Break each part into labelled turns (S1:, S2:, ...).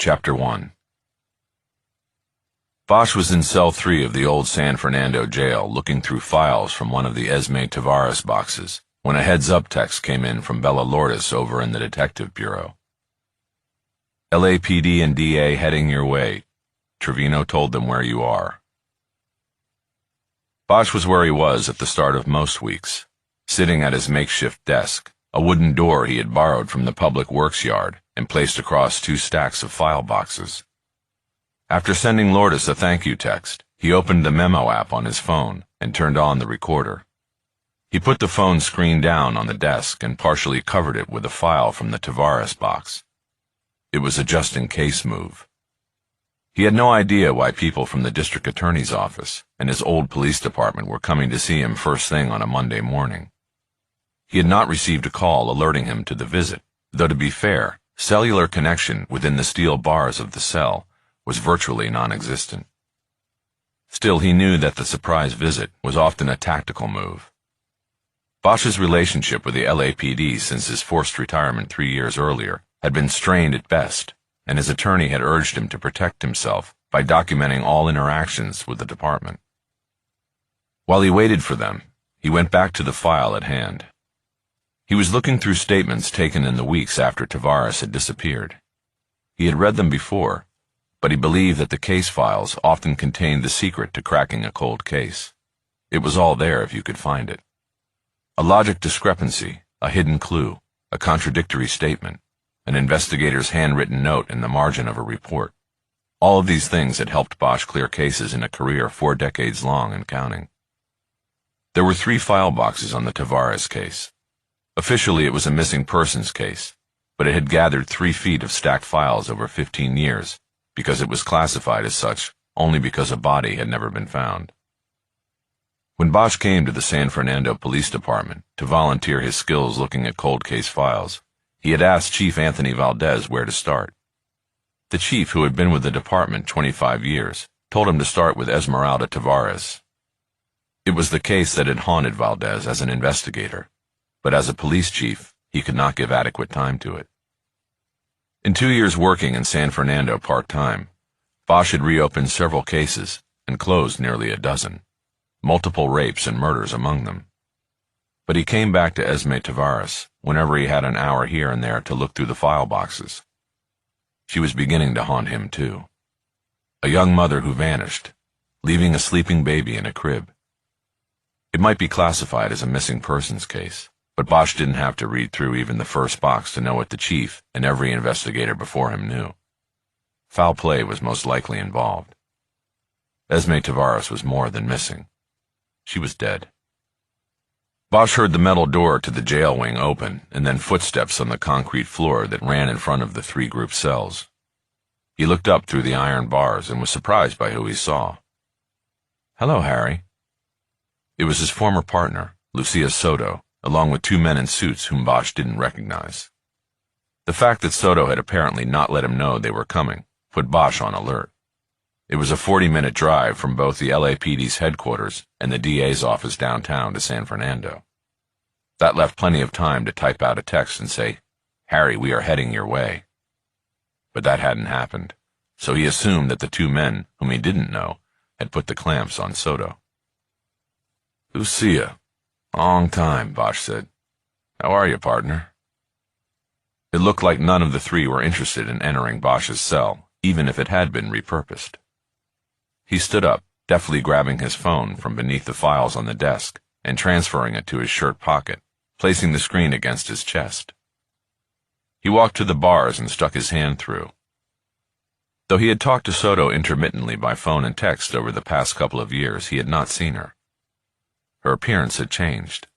S1: Chapter 1. Bosch was in cell 3 of the old San Fernando jail looking through files from one of the Esme Tavares boxes when a heads-up text came in from Bella Lourdes over in the Detective Bureau. LAPD and DA heading your way. Trevino told them where you are. Bosch was where he was at the start of most weeks, sitting at his makeshift desk, a wooden door he had borrowed from the public works yard and placed across 2 stacks of file boxes. After sending Lourdes a thank you text, he opened the memo app on his phone and turned on the recorder. He put the phone screen down on the desk and partially covered it with a file from the Tavares box. It was a just-in-case move. He had no idea why people from the district attorney's office and his old police department were coming to see him first thing on a Monday morning. He had not received a call alerting him to the visit, though to be fair, cellular connection within the steel bars of the cell was virtually non-existent. Still, he knew that the surprise visit was often a tactical move. Bosch's relationship with the LAPD since his forced retirement 3 years earlier had been strained at best, and his attorney had urged him to protect himself by documenting all interactions with the department. While he waited for them, he went back to the file at hand. He was looking through statements taken in the weeks after Tavares had disappeared. He had read them before, but he believed that the case files often contained the secret to cracking a cold case. It was all there if you could find it. A logic discrepancy, a hidden clue, a contradictory statement, an investigator's handwritten note in the margin of a report. All of these things had helped Bosch clear cases in a career 4 decades long and counting. There were 3 file boxes on the Tavares case. Officially, it was a missing persons case, but it had gathered 3 feet of stacked files over 15 years because it was classified as such only because a body had never been found. When Bosch came to the San Fernando Police Department to volunteer his skills looking at cold case files, he had asked Chief Anthony Valdez where to start. The chief, who had been with the department 25 years, told him to start with Esmeralda Tavares. It was the case that had haunted Valdez as an investigator, but as a police chief, he could not give adequate time to it. In 2 years working in San Fernando part-time, Bosch had reopened several cases and closed nearly a dozen, multiple rapes and murders among them. But he came back to Esme Tavares whenever he had an hour here and there to look through the file boxes. She was beginning to haunt him too. A young mother who vanished, leaving a sleeping baby in a crib. It might be classified as a missing persons case, but Bosch didn't have to read through even the first box to know what the chief and every investigator before him knew. Foul play was most likely involved. Esme Tavares was more than missing. She was dead. Bosch heard the metal door to the jail wing open and then footsteps on the concrete floor that ran in front of the 3 group cells. He looked up through the iron bars and was surprised by who he saw. "Hello, Harry." It was his former partner, Lucia Soto, along with 2 men in suits whom Bosch didn't recognize. The fact that Soto had apparently not let him know they were coming put Bosch on alert. It was a 40-minute drive from both the LAPD's headquarters and the DA's office downtown to San Fernando. That left plenty of time to type out a text and say, "Harry, we are heading your way." But that hadn't happened, so he assumed that the 2 men, whom he didn't know, had put the clamps on Soto. "Lucia. Long time," Bosch said. "How are you, partner?" It looked like none of the 3 were interested in entering Bosch's cell, even if it had been repurposed. He stood up, deftly grabbing his phone from beneath the files on the desk and transferring it to his shirt pocket, placing the screen against his chest. He walked to the bars and stuck his hand through. Though he had talked to Soto intermittently by phone and text over the past couple of years, he had not seen her. Her appearance had changed.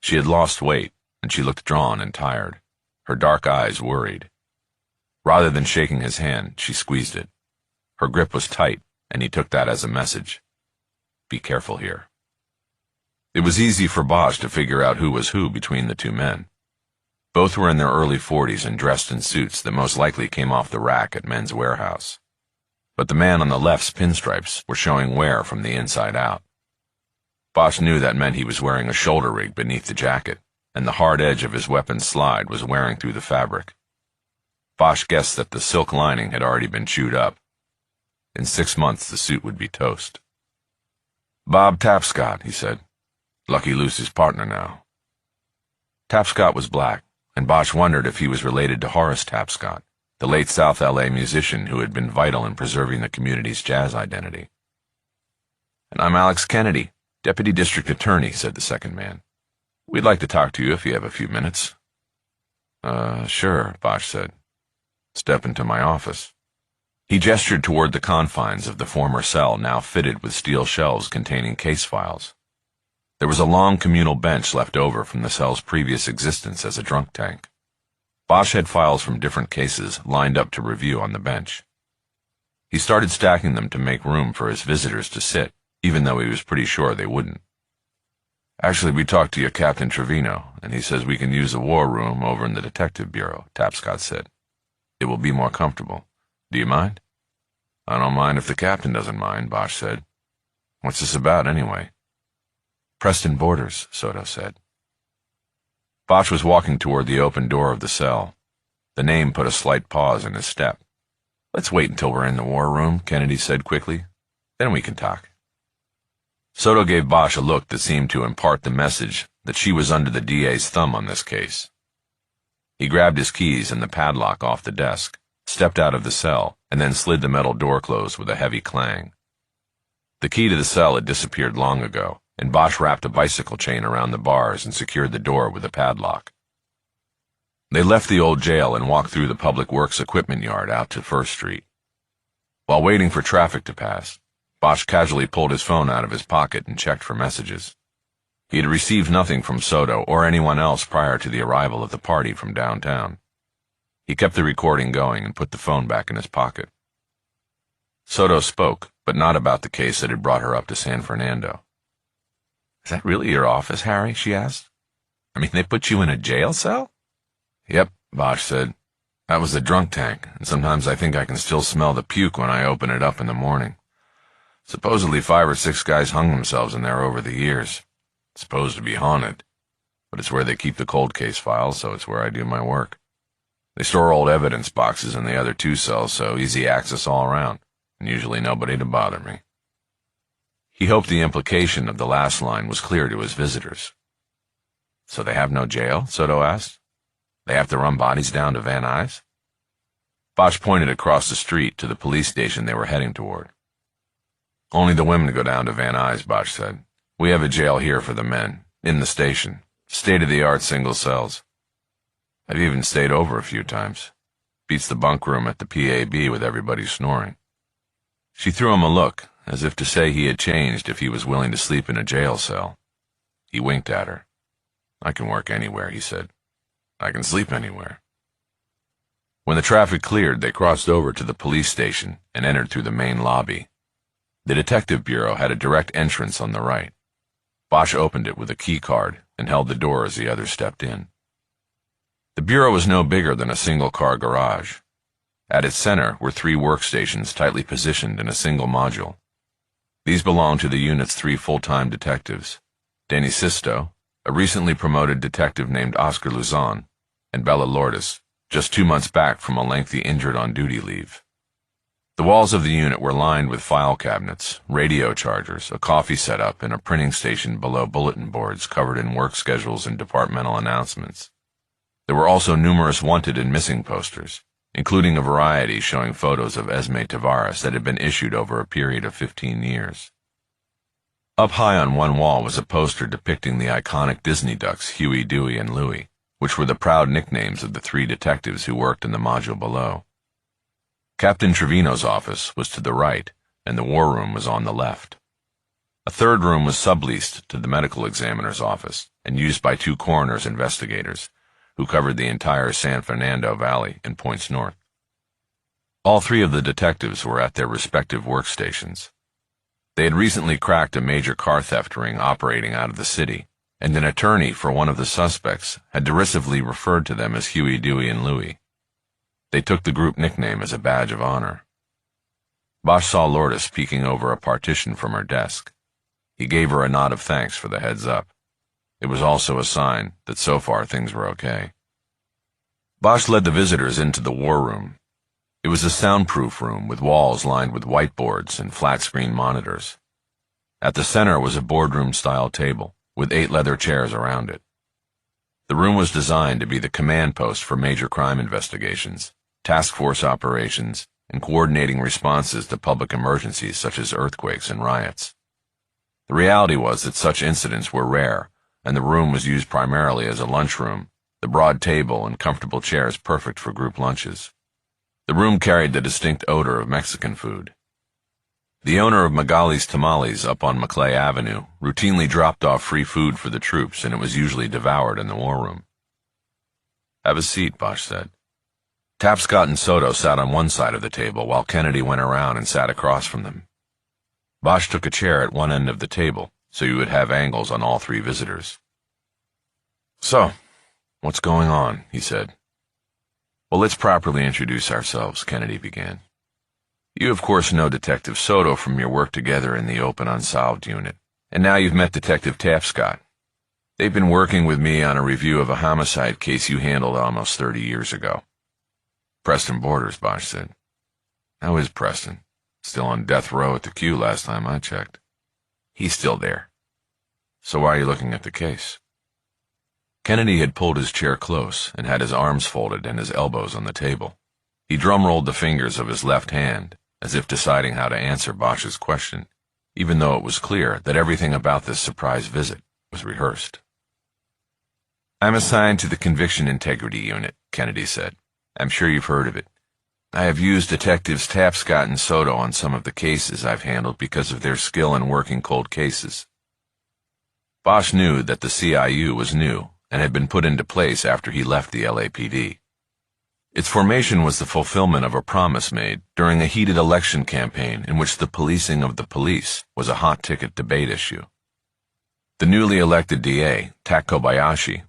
S1: She had lost weight, and she looked drawn and tired, her dark eyes worried. Rather than shaking his hand, she squeezed it. Her grip was tight, and he took that as a message. Be careful here. It was easy for Bosch to figure out who was who between the 2 men. Both were in their early 40s and dressed in suits that most likely came off the rack at Men's Warehouse. But the man on the left's pinstripes were showing wear from the inside out. Bosch knew that meant he was wearing a shoulder rig beneath the jacket, and the hard edge of his weapon's slide was wearing through the fabric. Bosch guessed that the silk lining had already been chewed up. In 6 months, the suit would be toast. "Bob Tapscott," he said. "Lucky Lucy's partner now." Tapscott was black, and Bosch wondered if he was related to Horace Tapscott, the late South L.A. musician who had been vital in preserving the community's jazz identity. "And I'm Alex Kennedy, Deputy District Attorney," said the second man. "We'd like to talk to you if you have a few minutes." Sure," Bosch said. "Step into my office." He gestured toward the confines of the former cell, now fitted with steel shelves containing case files. There was a long communal bench left over from the cell's previous existence as a drunk tank. Bosch had files from different cases lined up to review on the bench. He started stacking them to make room for his visitors to sit, even though he was pretty sure they wouldn't. "Actually, we talked to your Captain Trevino, and he says we can use the war room over in the Detective Bureau," Tapscott said. "It will be more comfortable. Do you mind?" "I don't mind if the captain doesn't mind," Bosch said. "What's this about, anyway?" "Preston Borders," Soto said. Bosch was walking toward the open door of the cell. The name put a slight pause in his step. "Let's wait until we're in the war room," Kennedy said quickly. "Then we can talk." Soto gave Bosch a look that seemed to impart the message that she was under the DA's thumb on this case. He grabbed his keys and the padlock off the desk, stepped out of the cell, and then slid the metal door closed with a heavy clang. The key to the cell had disappeared long ago, and Bosch wrapped a bicycle chain around the bars and secured the door with a padlock. They left the old jail and walked through the Public Works equipment yard out to First Street. While waiting for traffic to pass, Bosch casually pulled his phone out of his pocket and checked for messages. He had received nothing from Soto or anyone else prior to the arrival of the party from downtown. He kept the recording going and put the phone back in his pocket. Soto spoke, but not about the case that had brought her up to San Fernando. "Is that really your office, Harry?" she asked. "I mean, they put you in a jail cell?" "Yep," Bosch said. "That was the drunk tank, and sometimes I think I can still smell the puke when I open it up in the morning. Supposedly 5 or 6 guys hung themselves in there over the years. It's supposed to be haunted, but it's where they keep the cold case files, so it's where I do my work. They store old evidence boxes in the other 2 cells, so easy access all around, and usually nobody to bother me." He hoped the implication of the last line was clear to his visitors. "So they have no jail?" Soto asked. "They have to run bodies down to Van Nuys?" Bosch pointed across the street to the police station they were heading toward. "Only the women go down to Van Nuys," Bosch said. "We have a jail here for the men, in the station, state-of-the-art single cells. I've even stayed over a few times. Beats the bunk room at the PAB with everybody snoring." She threw him a look, as if to say he had changed if he was willing to sleep in a jail cell. He winked at her. "I can work anywhere," he said. "I can sleep anywhere." When the traffic cleared, they crossed over to the police station and entered through the main lobby. The Detective Bureau had a direct entrance on the right. Bosch opened it with a key card and held the door as the others stepped in. The bureau was no bigger than a single-car garage. At its center were 3 workstations tightly positioned in a single module. These belonged to the unit's 3 full-time detectives, Danny Sisto, a recently promoted detective named Oscar Luzon, and Bella Lourdes, just 2 months back from a lengthy injured-on-duty leave. The walls of the unit were lined with file cabinets, radio chargers, a coffee setup, and a printing station below bulletin boards covered in work schedules and departmental announcements. There were also numerous wanted and missing posters, including a variety showing photos of Esme Tavares that had been issued over a period of 15 years. Up high on one wall was a poster depicting the iconic Disney ducks Huey, Dewey, and Louie, which were the proud nicknames of the 3 detectives who worked in the module below. Captain Trevino's office was to the right, and the war room was on the left. A 3rd room was subleased to the medical examiner's office and used by 2 coroner's investigators, who covered the entire San Fernando Valley and points north. All 3 of the detectives were at their respective workstations. They had recently cracked a major car theft ring operating out of the city, and an attorney for one of the suspects had derisively referred to them as Huey, Dewey, and Louie. They took the group nickname as a badge of honor. Bosch saw Lourdes peeking over a partition from her desk. He gave her a nod of thanks for the heads up. It was also a sign that so far things were okay. Bosch led the visitors into the war room. It was a soundproof room with walls lined with whiteboards and flat-screen monitors. At the center was a boardroom-style table with 8 leather chairs around it. The room was designed to be the command post for major crime investigations, task force operations, and coordinating responses to public emergencies such as earthquakes and riots. The reality was that such incidents were rare, and the room was used primarily as a lunchroom, the broad table and comfortable chairs perfect for group lunches. The room carried the distinct odor of Mexican food. The owner of Magali's Tamales up on Maclay Avenue routinely dropped off free food for the troops, and it was usually devoured in the war room. "Have a seat," Bosch said. Tapscott and Soto sat on one side of the table while Kennedy went around and sat across from them. Bosch took a chair at one end of the table, so you would have angles on all 3 visitors. "So, what's going on?" he said. "Well, let's properly introduce ourselves," Kennedy began. "You, of course, know Detective Soto from your work together in the Open Unsolved Unit, and now you've met Detective Tapscott. They've been working with me on a review of a homicide case you handled almost 30 years ago. "Preston Borders," Bosch said. "How is Preston? Still on death row at the Q last time I checked." "He's still there." "So why are you looking at the case?" Kennedy had pulled his chair close and had his arms folded and his elbows on the table. He drum-rolled the fingers of his left hand, as if deciding how to answer Bosch's question, even though it was clear that everything about this surprise visit was rehearsed. "I'm assigned to the Conviction Integrity Unit," Kennedy said. "I'm sure you've heard of it. I have used Detectives Tapscott and Soto on some of the cases I've handled because of their skill in working cold cases." Bosch knew that the CIU was new and had been put into place after he left the LAPD. Its formation was the fulfillment of a promise made during a heated election campaign in which the policing of the police was a hot-ticket debate issue. The newly elected DA, Tak Kobayashi,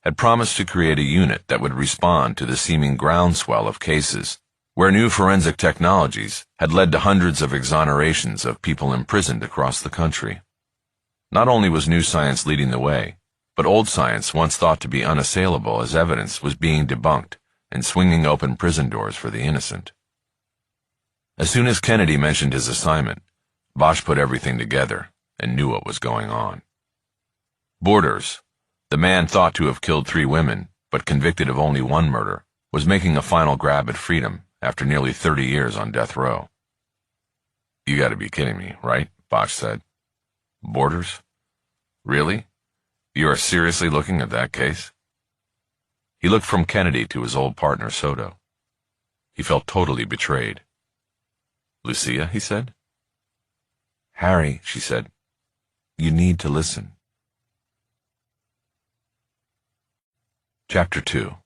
S1: had promised to create a unit that would respond to the seeming groundswell of cases where new forensic technologies had led to hundreds of exonerations of people imprisoned across the country. Not only was new science leading the way, but old science, once thought to be unassailable as evidence, was being debunked and swinging open prison doors for the innocent. As soon as Kennedy mentioned his assignment, Bosch put everything together and knew what was going on. Borders, the man thought to have killed 3 women, but convicted of only 1 murder, was making a final grab at freedom after nearly 30 years on death row. "You gotta be kidding me, right?" Bosch said. "Borders? Really? You are seriously looking at that case?" He looked from Kennedy to his old partner, Soto. He felt totally betrayed. "Lucia," he said. "Harry," she said, "you need to listen." Chapter 2.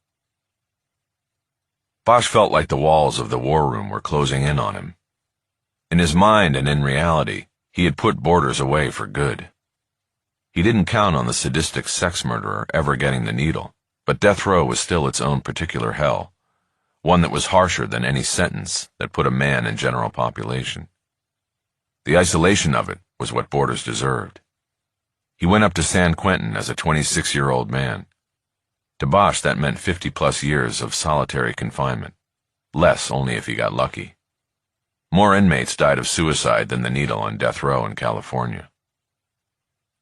S1: Bosch felt like the walls of the war room were closing in on him. In his mind and in reality, he had put Borders away for good. He didn't count on the sadistic sex murderer ever getting the needle, but death row was still its own particular hell, one that was harsher than any sentence that put a man in general population. The isolation of it was what Borders deserved. He went up to San Quentin as a 26-year-old man. To Bosch, that meant 50-plus years of solitary confinement, less only if he got lucky. More inmates died of suicide than the needle on death row in California.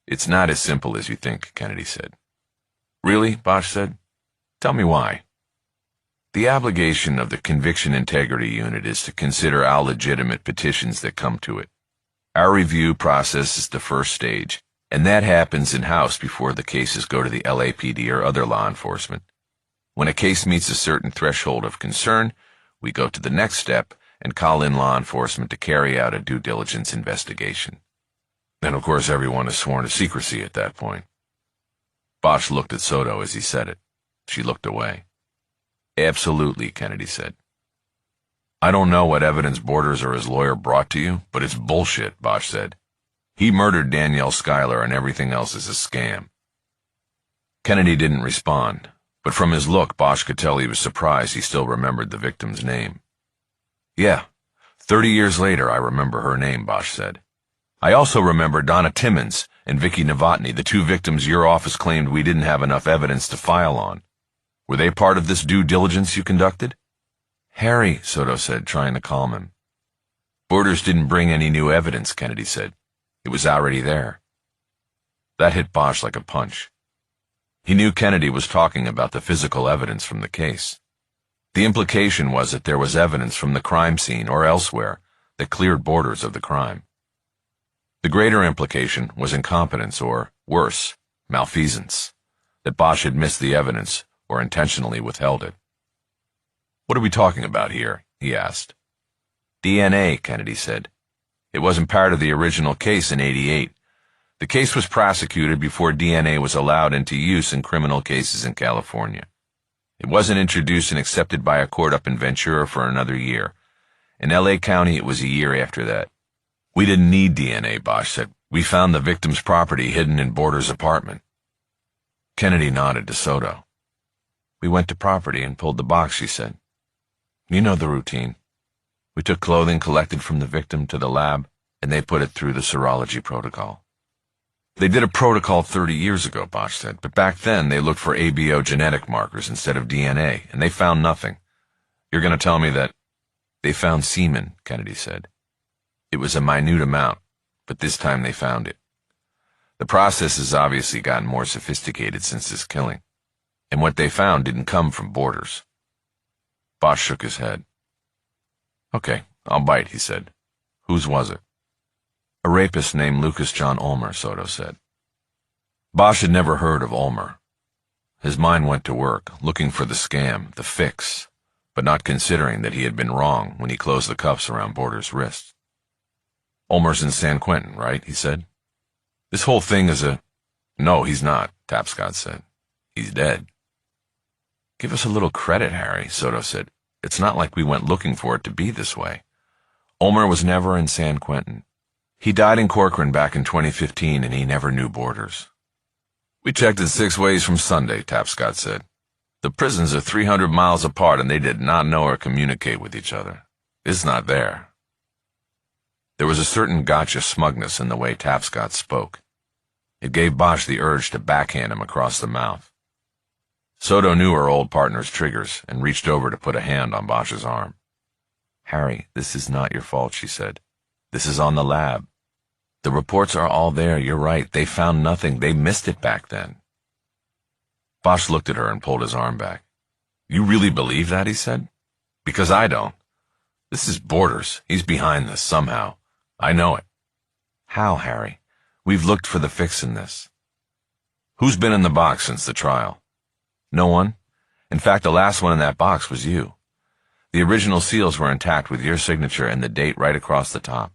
S1: "It's not as simple as you think," Kennedy said. "Really?" Bosch said. "Tell me why." "The obligation of the Conviction Integrity Unit is to consider all legitimate petitions that come to it. Our review process is the first stage, and that happens in-house before the cases go to the LAPD or other law enforcement. When a case meets a certain threshold of concern, we go to the next step and call in law enforcement to carry out a due diligence investigation. And of course everyone is sworn to secrecy at that point." Bosch looked at Soto as he said it. She looked away. "Absolutely," Kennedy said. "I don't know what evidence Borders or his lawyer brought to you, but it's bullshit," Bosch said. "He murdered Danielle Schuyler and everything else is a scam." Kennedy didn't respond, but from his look Bosch could tell he was surprised he still remembered the victim's name. "Yeah, 30 years later I remember her name," Bosch said. "I also remember Donna Timmons and Vicky Novotny, the 2 victims your office claimed we didn't have enough evidence to file on." Were they part of this due diligence you conducted? Harry, Soto said, trying to calm him. Borders didn't bring any new evidence, Kennedy said. It was already there. That hit Bosch like a punch. He knew Kennedy was talking about the physical evidence from the case. The implication was that there was evidence from the crime scene or elsewhere that cleared Borders of the crime. The greater implication was incompetence or, worse, malfeasance, that Bosch had missed the evidence or intentionally withheld it. What are we talking about here? He asked. DNA, Kennedy said. It wasn't part of the original case in '88. The case was prosecuted before DNA was allowed into use in criminal cases in California. It wasn't introduced and accepted by a court up in Ventura for another year. In L.A. County, it was a year after that. We didn't need DNA, Bosch said. We found the victim's property hidden in Borders' apartment. Kennedy nodded to Soto. We went to property and pulled the box, she said. You know the routine. We took clothing collected from the victim to the lab, and they put it through the serology protocol. They did a protocol 30 years ago, Bosch said, but back then they looked for ABO genetic markers instead of DNA, and they found nothing. You're going to tell me that they found semen, Kennedy said. It was a minute amount, but this time they found it. The process has obviously gotten more sophisticated since this killing, and what they found didn't come from Borders. Bosch shook his head. Okay, I'll bite, he said. Whose was it? A rapist named Lucas John Ulmer, Soto said. Bosch had never heard of Ulmer. His mind went to work, looking for the scam, the fix, but not considering that he had been wrong when he closed the cuffs around Borders' wrists. Ulmer's in San Quentin, right? He said. This whole thing is a... No, he's not, Tapscott said. He's dead. Give us a little credit, Harry, Soto said. It's not like we went looking for it to be this way. Ulmer was never in San Quentin. He died in Corcoran back in 2015, and he never knew Borders. We checked it 6 ways from Sunday, Tapscott said. The prisons are 300 miles apart, and they did not know or communicate with each other. It's not there. There was a certain gotcha smugness in the way Tapscott spoke. It gave Bosch the urge to backhand him across the mouth. Soto knew her old partner's triggers and reached over to put a hand on Bosch's arm. Harry, this is not your fault, she said. This is on the lab. The reports are all there, you're right. They found nothing. They missed it back then. Bosch looked at her and pulled his arm back. You really believe that, he said? Because I don't. This is Borders. He's behind this somehow. I know it. How, Harry? We've looked for the fix in this. Who's been in the box since the trial? No one. In fact, the last one in that box was you. The original seals were intact with your signature and the date right across the top.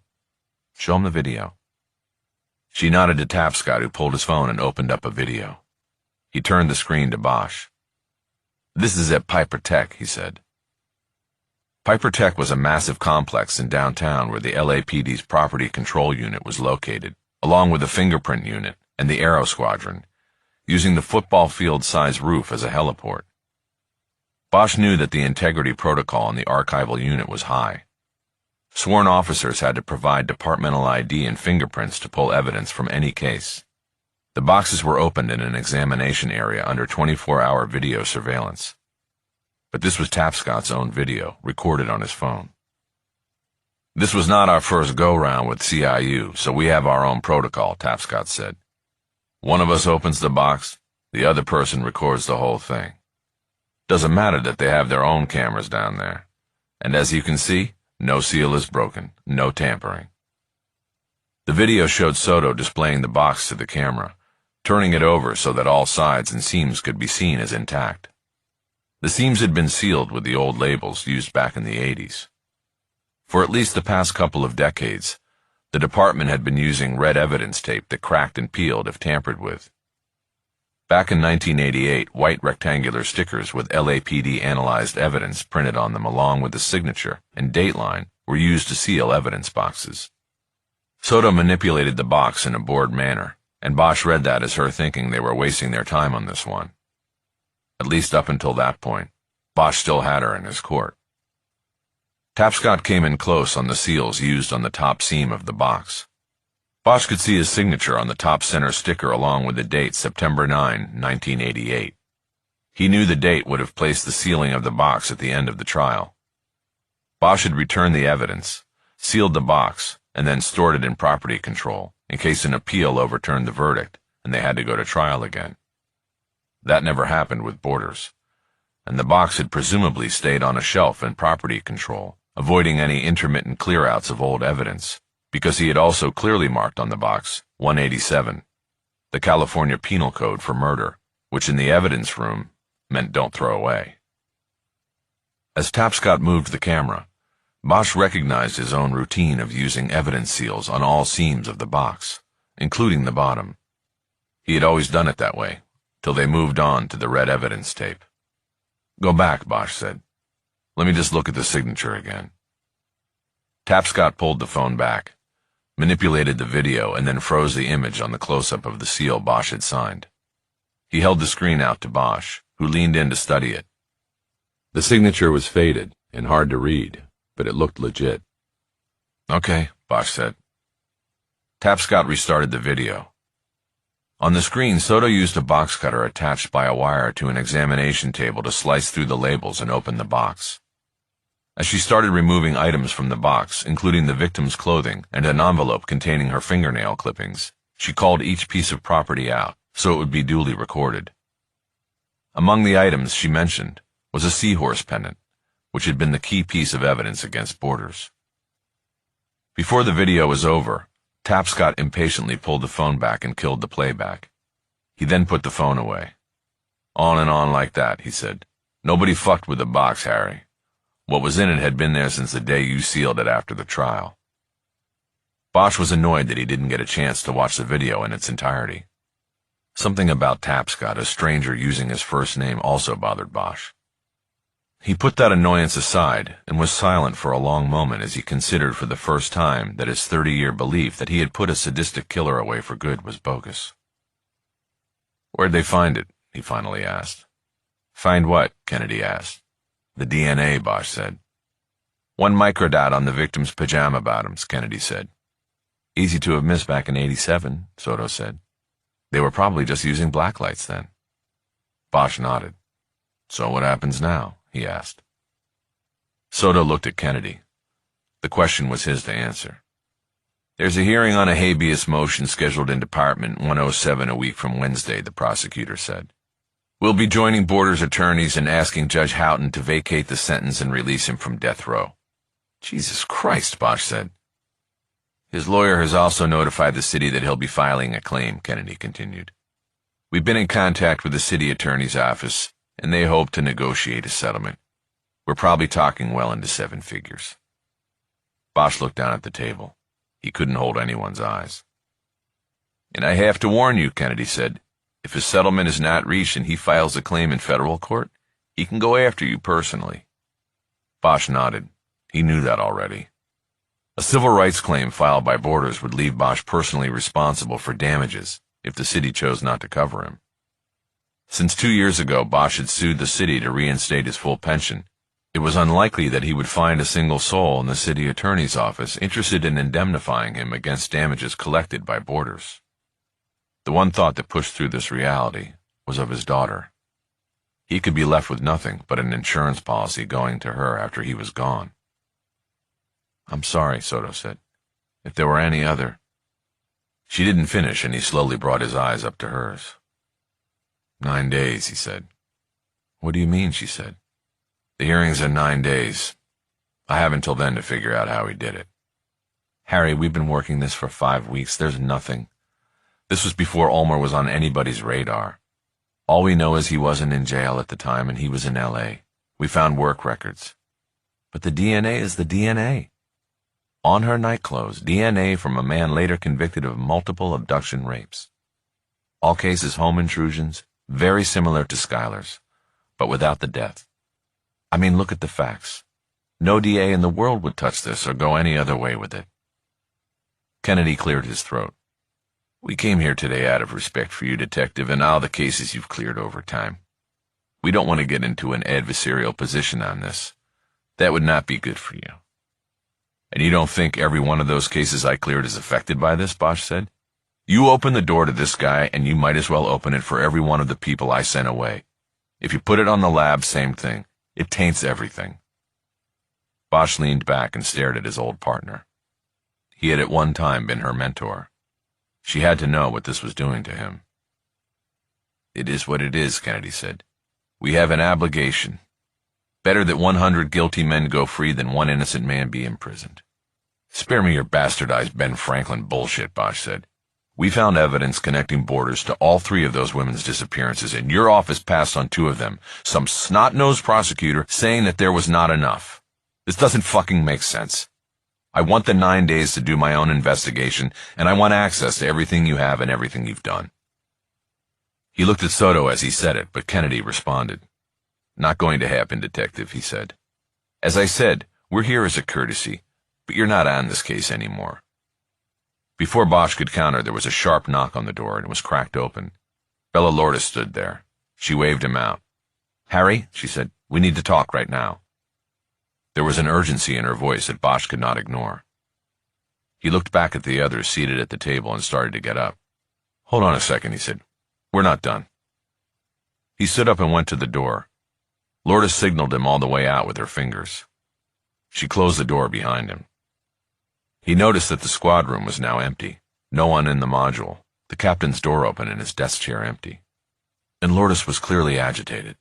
S1: Show him the video. She nodded to Tapscott, who pulled his phone and opened up a video. He turned the screen to Bosch. This is at Piper Tech, he said. Piper Tech was a massive complex in downtown where the LAPD's property control unit was located, along with the fingerprint unit and the Aero Squadron, using the football field-sized roof as a heliport. Bosch knew that the integrity protocol in the archival unit was high. Sworn officers had to provide departmental ID and fingerprints to pull evidence from any case. The boxes were opened in an examination area under 24-hour video surveillance. But this was Tapscott's own video, recorded on his phone. This was not our first go-round with CIU, so we have our own protocol, Tapscott said. One of us opens the box, the other person records the whole thing. Doesn't matter that they have their own cameras down there. And as you can see, no seal is broken, no tampering. The video showed Soto displaying the box to the camera, turning it over so that all sides and seams could be seen as intact. The seams had been sealed with the old labels used back in the 80s. For at least the past couple of decades, the department had been using red evidence tape that cracked and peeled if tampered with. Back in 1988, white rectangular stickers with LAPD analyzed evidence printed on them along with the signature and dateline were used to seal evidence boxes. Soto manipulated the box in a bored manner, and Bosch read that as her thinking they were wasting their time on this one. At least up until that point, Bosch still had her in his court. Tapscott came in close on the seals used on the top seam of the box. Bosch could see his signature on the top center sticker along with the date September 9, 1988. He knew the date would have placed the sealing of the box at the end of the trial. Bosch had returned the evidence, sealed the box, and then stored it in property control in case an appeal overturned the verdict and they had to go to trial again. That never happened with Borders, and the box had presumably stayed on a shelf in property control, avoiding any intermittent clear-outs of old evidence, because he had also clearly marked on the box 187, the California Penal Code for murder, which in the evidence room meant don't throw away. As Tapscott moved the camera, Bosch recognized his own routine of using evidence seals on all seams of the box, including the bottom. He had always done it that way, till they moved on to the red evidence tape. "Go back," Bosch said. "Let me just look at the signature again." Tapscott pulled the phone back, manipulated the video, and then froze the image on the close-up of the seal Bosch had signed. He held the screen out to Bosch, who leaned in to study it. The signature was faded and hard to read, but it looked legit. "Okay," Bosch said. Tapscott restarted the video. On the screen, Soto used a box cutter attached by a wire to an examination table to slice through the labels and open the box. As she started removing items from the box, including the victim's clothing and an envelope containing her fingernail clippings, she called each piece of property out so it would be duly recorded. Among the items she mentioned was a seahorse pendant, which had been the key piece of evidence against Borders. Before the video was over, Tapscott impatiently pulled the phone back and killed the playback. He then put the phone away. "On and on like that," he said. "Nobody fucked with the box, Harry. What was in it had been there since the day you sealed it after the trial." Bosch was annoyed that he didn't get a chance to watch the video in its entirety. Something about Tapscott, a stranger using his first name, also bothered Bosch. He put that annoyance aside and was silent for a long moment as he considered for the first time that his 30-year belief that he had put a sadistic killer away for good was bogus. "Where'd they find it?" he finally asked. "Find what?" Kennedy asked. "The DNA," Bosch said. "One microdot on the victim's pajama bottoms," Kennedy said. "Easy to have missed back in '87, Soto said. "They were probably just using blacklights then." Bosch nodded. "So what happens now?" he asked. Soto looked at Kennedy. The question was his to answer. "There's a hearing on a habeas motion scheduled in Department 107 a week from Wednesday," the prosecutor said. "We'll be joining Borders' attorneys and asking Judge Houghton to vacate the sentence and release him from death row." "Jesus Christ," Bosch said. "His lawyer has also notified the city that he'll be filing a claim," Kennedy continued. "We've been in contact with the city attorney's office, and they hope to negotiate a settlement. We're probably talking well into 7 figures. Bosch looked down at the table. He couldn't hold anyone's eyes. "And I have to warn you," Kennedy said, "if a settlement is not reached and he files a claim in federal court, he can go after you personally." Bosch nodded. He knew that already. A civil rights claim filed by Borders would leave Bosch personally responsible for damages if the city chose not to cover him. Since 2 years ago Bosch had sued the city to reinstate his full pension, it was unlikely that he would find a single soul in the city attorney's office interested in indemnifying him against damages collected by Borders. The one thought that pushed through this reality was of his daughter. He could be left with nothing but an insurance policy going to her after he was gone. "I'm sorry," Soto said. "If there were any other—" She didn't finish, and he slowly brought his eyes up to hers. 9 days, he said. "What do you mean?" she said. "The hearings are 9 days. I have until then to figure out how he did it." "Harry, we've been working this for 5 weeks. There's nothing. This was before Ulmer was on anybody's radar. All we know is he wasn't in jail at the time and he was in L.A. We found work records. But the DNA is the DNA. On her nightclothes, DNA from a man later convicted of multiple abduction rapes. All cases home intrusions, very similar to Schuyler's, but without the death. I mean, look at the facts. No DA in the world would touch this or go any other way with it." Kennedy cleared his throat. "We came here today out of respect for you, Detective, and all the cases you've cleared over time. We don't want to get into an adversarial position on this. That would not be good for you." "And you don't think every one of those cases I cleared is affected by this?" Bosch said. "You open the door to this guy, and you might as well open it for every one of the people I sent away. If you put it on the lab, same thing. It taints everything. Bosch leaned back and stared at his old partner. He had at one time been her mentor. She had to know what this was doing to him. It is what it is, Kennedy said. We have an obligation. Better that 100 guilty men go free than one innocent man be imprisoned. Spare me your bastardized Ben Franklin bullshit, Bosch said. We found evidence connecting Borders to all 3 of those women's disappearances, and your office passed on 2 of them. Some snot-nosed prosecutor saying that there was not enough. This doesn't fucking make sense. I want the 9 days to do my own investigation, and I want access to everything you have and everything you've done. He looked at Soto as he said it, but Kennedy responded. Not going to happen, Detective, he said. As I said, we're here as a courtesy, but you're not on this case anymore. Before Bosch could counter, there was a sharp knock on the door, and it was cracked open. Bella Lourdes stood there. She waved him out. Harry, she said, we need to talk right now. There was an urgency in her voice that Bosch could not ignore. He looked back at the others seated at the table and started to get up. Hold on a second, he said. We're not done. He stood up and went to the door. Lourdes signaled him all the way out with her fingers. She closed the door behind him. He noticed that the squad room was now empty. No one in the module, the captain's door open and his desk chair empty. And Lourdes was clearly agitated.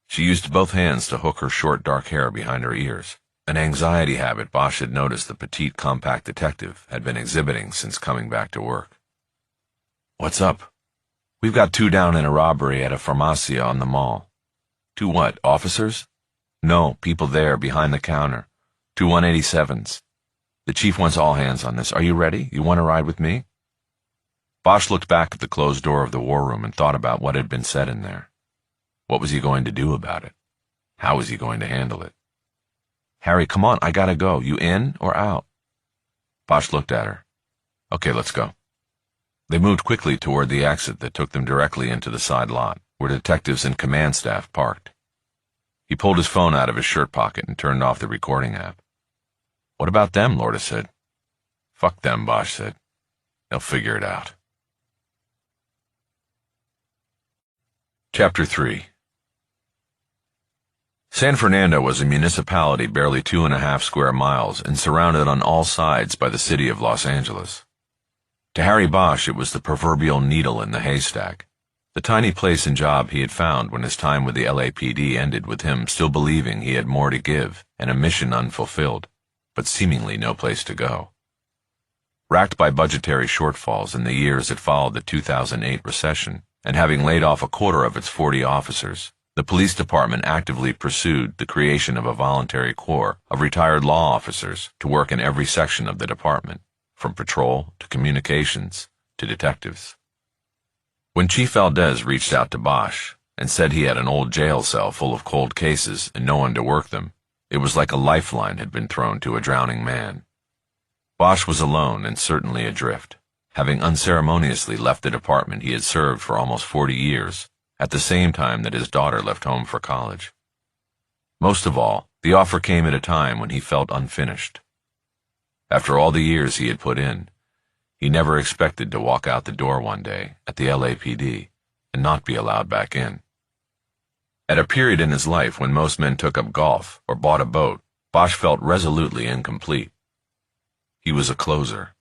S1: She used both hands to hook her short dark hair behind her ears, an anxiety habit Bosch had noticed the petite compact detective had been exhibiting since coming back to work. What's up? We've got 2 down in a robbery at a farmacia on the mall. 2 what, officers? No, people there, behind the counter. 2 187s. The chief wants all hands on this. Are you ready? You want to ride with me? Bosch looked back at the closed door of the war room and thought about what had been said in there. What was he going to do about it? How was he going to handle it? Harry, come on, I gotta go. You in or out? Bosch looked at her. Okay, let's go. They moved quickly toward the exit that took them directly into the side lot, where detectives and command staff parked. He pulled his phone out of his shirt pocket and turned off the recording app. What about them? Lourdes said. Fuck them, Bosch said. They'll figure it out. Chapter 3. San Fernando was a municipality barely 2.5 square miles and surrounded on all sides by the city of Los Angeles. To Harry Bosch, it was the proverbial needle in the haystack, the tiny place and job he had found when his time with the LAPD ended with him still believing he had more to give and a mission unfulfilled, but seemingly no place to go. Racked by budgetary shortfalls in the years that followed the 2008 recession, and having laid off 1/4 of its 40 officers, the police department actively pursued the creation of a voluntary corps of retired law officers to work in every section of the department, from patrol to communications to detectives. When Chief Valdez reached out to Bosch and said he had an old jail cell full of cold cases and no one to work them, it was like a lifeline had been thrown to a drowning man. Bosch was alone and certainly adrift, having unceremoniously left the department he had served for almost 40 years, at the same time that his daughter left home for college. Most of all, the offer came at a time when he felt unfinished. After all the years he had put in, he never expected to walk out the door one day at the LAPD and not be allowed back in. At a period in his life when most men took up golf or bought a boat, Bosch felt resolutely incomplete. He was a closer.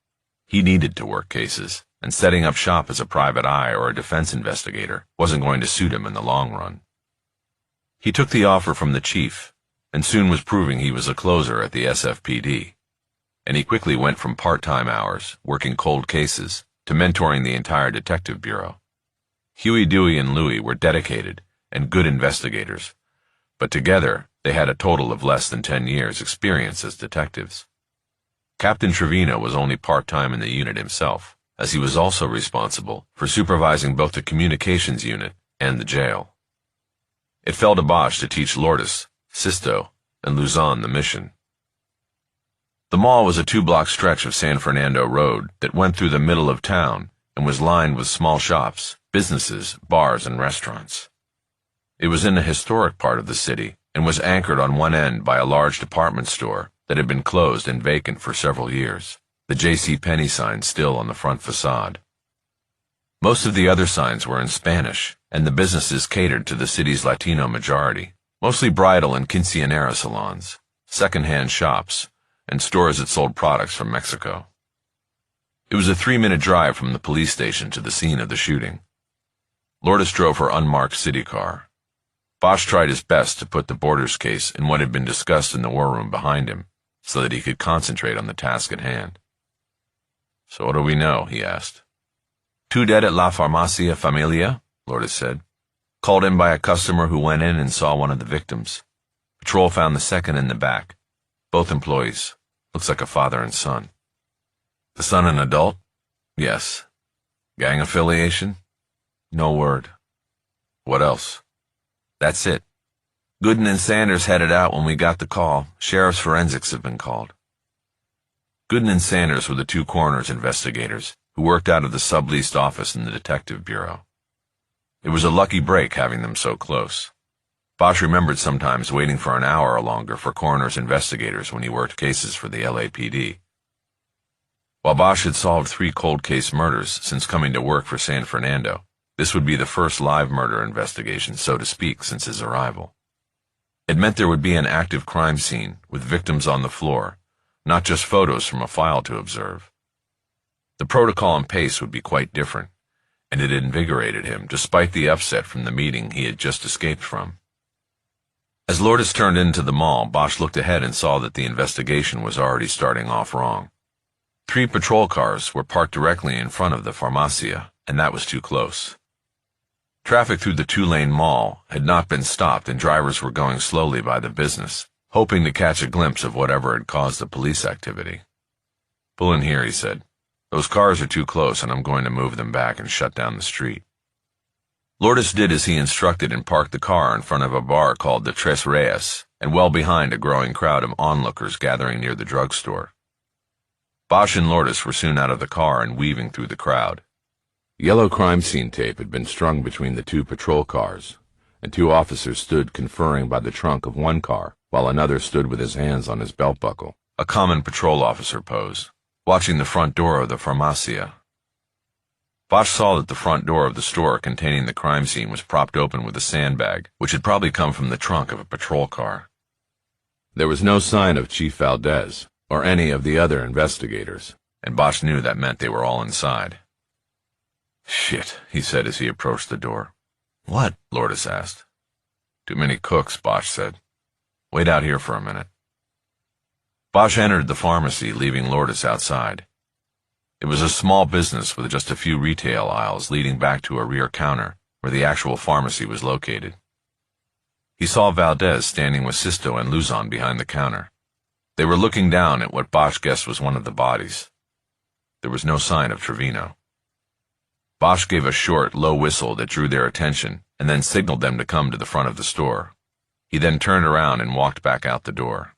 S1: He needed to work cases, and setting up shop as a private eye or a defense investigator wasn't going to suit him in the long run. He took the offer from the chief, and soon was proving he was a closer at the SFPD. And he quickly went from part-time hours, working cold cases, to mentoring the entire detective bureau. Huey, Dewey, and Louie were dedicated and good investigators, but together they had a total of less than 10 years' experience as detectives. Captain Trevino was only part-time in the unit himself, as he was also responsible for supervising both the communications unit and the jail. It fell to Bosch to teach Lourdes, Sisto, and Luzon the mission. The mall was a 2-block stretch of San Fernando Road that went through the middle of town and was lined with small shops, businesses, bars, and restaurants. It was in a historic part of the city and was anchored on one end by a large department store that had been closed and vacant for several years, the J.C. Penney sign still on the front facade. Most of the other signs were in Spanish, and the businesses catered to the city's Latino majority, mostly bridal and quinceañera salons, second-hand shops, and stores that sold products from Mexico. It was a 3-minute drive from the police station to the scene of the shooting. Lourdes drove her unmarked city car. Bosch tried his best to put the Borders case and what had been discussed in the war room behind him, so that he could concentrate on the task at hand. "So what do we know?" he asked. "2 dead at La Farmacia Familia," Lourdes said. "Called in by a customer who went in and saw one of the victims. Patrol found the second in the back. Both employees. Looks like a father and son." "The son an adult?" "Yes." "Gang affiliation?" "No word." "What else?" "That's it. Gooden and Sanders headed out when we got the call. Sheriff's forensics have been called." Gooden and Sanders were the 2 coroner's investigators who worked out of the subleased office in the detective bureau. It was a lucky break having them so close. Bosch remembered sometimes waiting for an hour or longer for coroner's investigators when he worked cases for the LAPD. While Bosch had solved 3 cold case murders since coming to work for San Fernando, this would be the first live murder investigation, so to speak, since his arrival. It meant there would be an active crime scene with victims on the floor, not just photos from a file to observe. The protocol and pace would be quite different, and it invigorated him despite the upset from the meeting he had just escaped from. As Lourdes turned into the mall, Bosch looked ahead and saw that the investigation was already starting off wrong. 3 patrol cars were parked directly in front of the Farmacia, and that was too close. Traffic through the 2-lane mall had not been stopped, and drivers were going slowly by the business, hoping to catch a glimpse of whatever had caused the police activity. "Pull in here," he said. "Those cars are too close, and I'm going to move them back and shut down the street." Lourdes did as he instructed and parked the car in front of a bar called the Tres Reyes, and well behind a growing crowd of onlookers gathering near the drugstore. Bosch and Lourdes were soon out of the car and weaving through the crowd. Yellow crime scene tape had been strung between the 2 patrol cars, and 2 officers stood conferring by the trunk of one car, while another stood with his hands on his belt buckle, a common patrol officer pose, watching the front door of the Farmacia. Bosch saw that the front door of the store containing the crime scene was propped open with a sandbag, which had probably come from the trunk of a patrol car. There was no sign of Chief Valdez, or any of the other investigators, and Bosch knew that meant they were all inside. "Shit," he said as he approached the door. "What?" Lourdes asked. "Too many cooks," Bosch said. "Wait out here for a minute." Bosch entered the pharmacy, leaving Lourdes outside. It was a small business with just a few retail aisles leading back to a rear counter where the actual pharmacy was located. He saw Valdez standing with Sisto and Luzon behind the counter. They were looking down at what Bosch guessed was one of the bodies. There was no sign of Trevino. Bosch gave a short, low whistle that drew their attention and then signaled them to come to the front of the store. He then turned around and walked back out the door.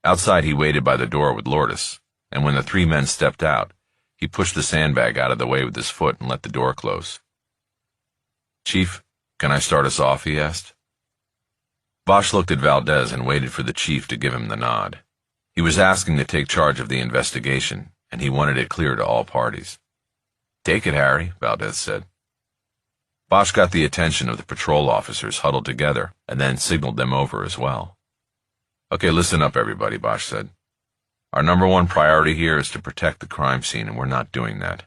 S1: Outside, he waited by the door with Lourdes, and when the 3 men stepped out, he pushed the sandbag out of the way with his foot and let the door close. "Chief, can I start us off?" he asked. Bosch looked at Valdez and waited for the chief to give him the nod. He was asking to take charge of the investigation, and he wanted it clear to all parties. "Take it, Harry," Valdez said. Bosch got the attention of the patrol officers huddled together and then signaled them over as well. "Okay, listen up, everybody," Bosch said. "Our number 1 priority here is to protect the crime scene, and we're not doing that.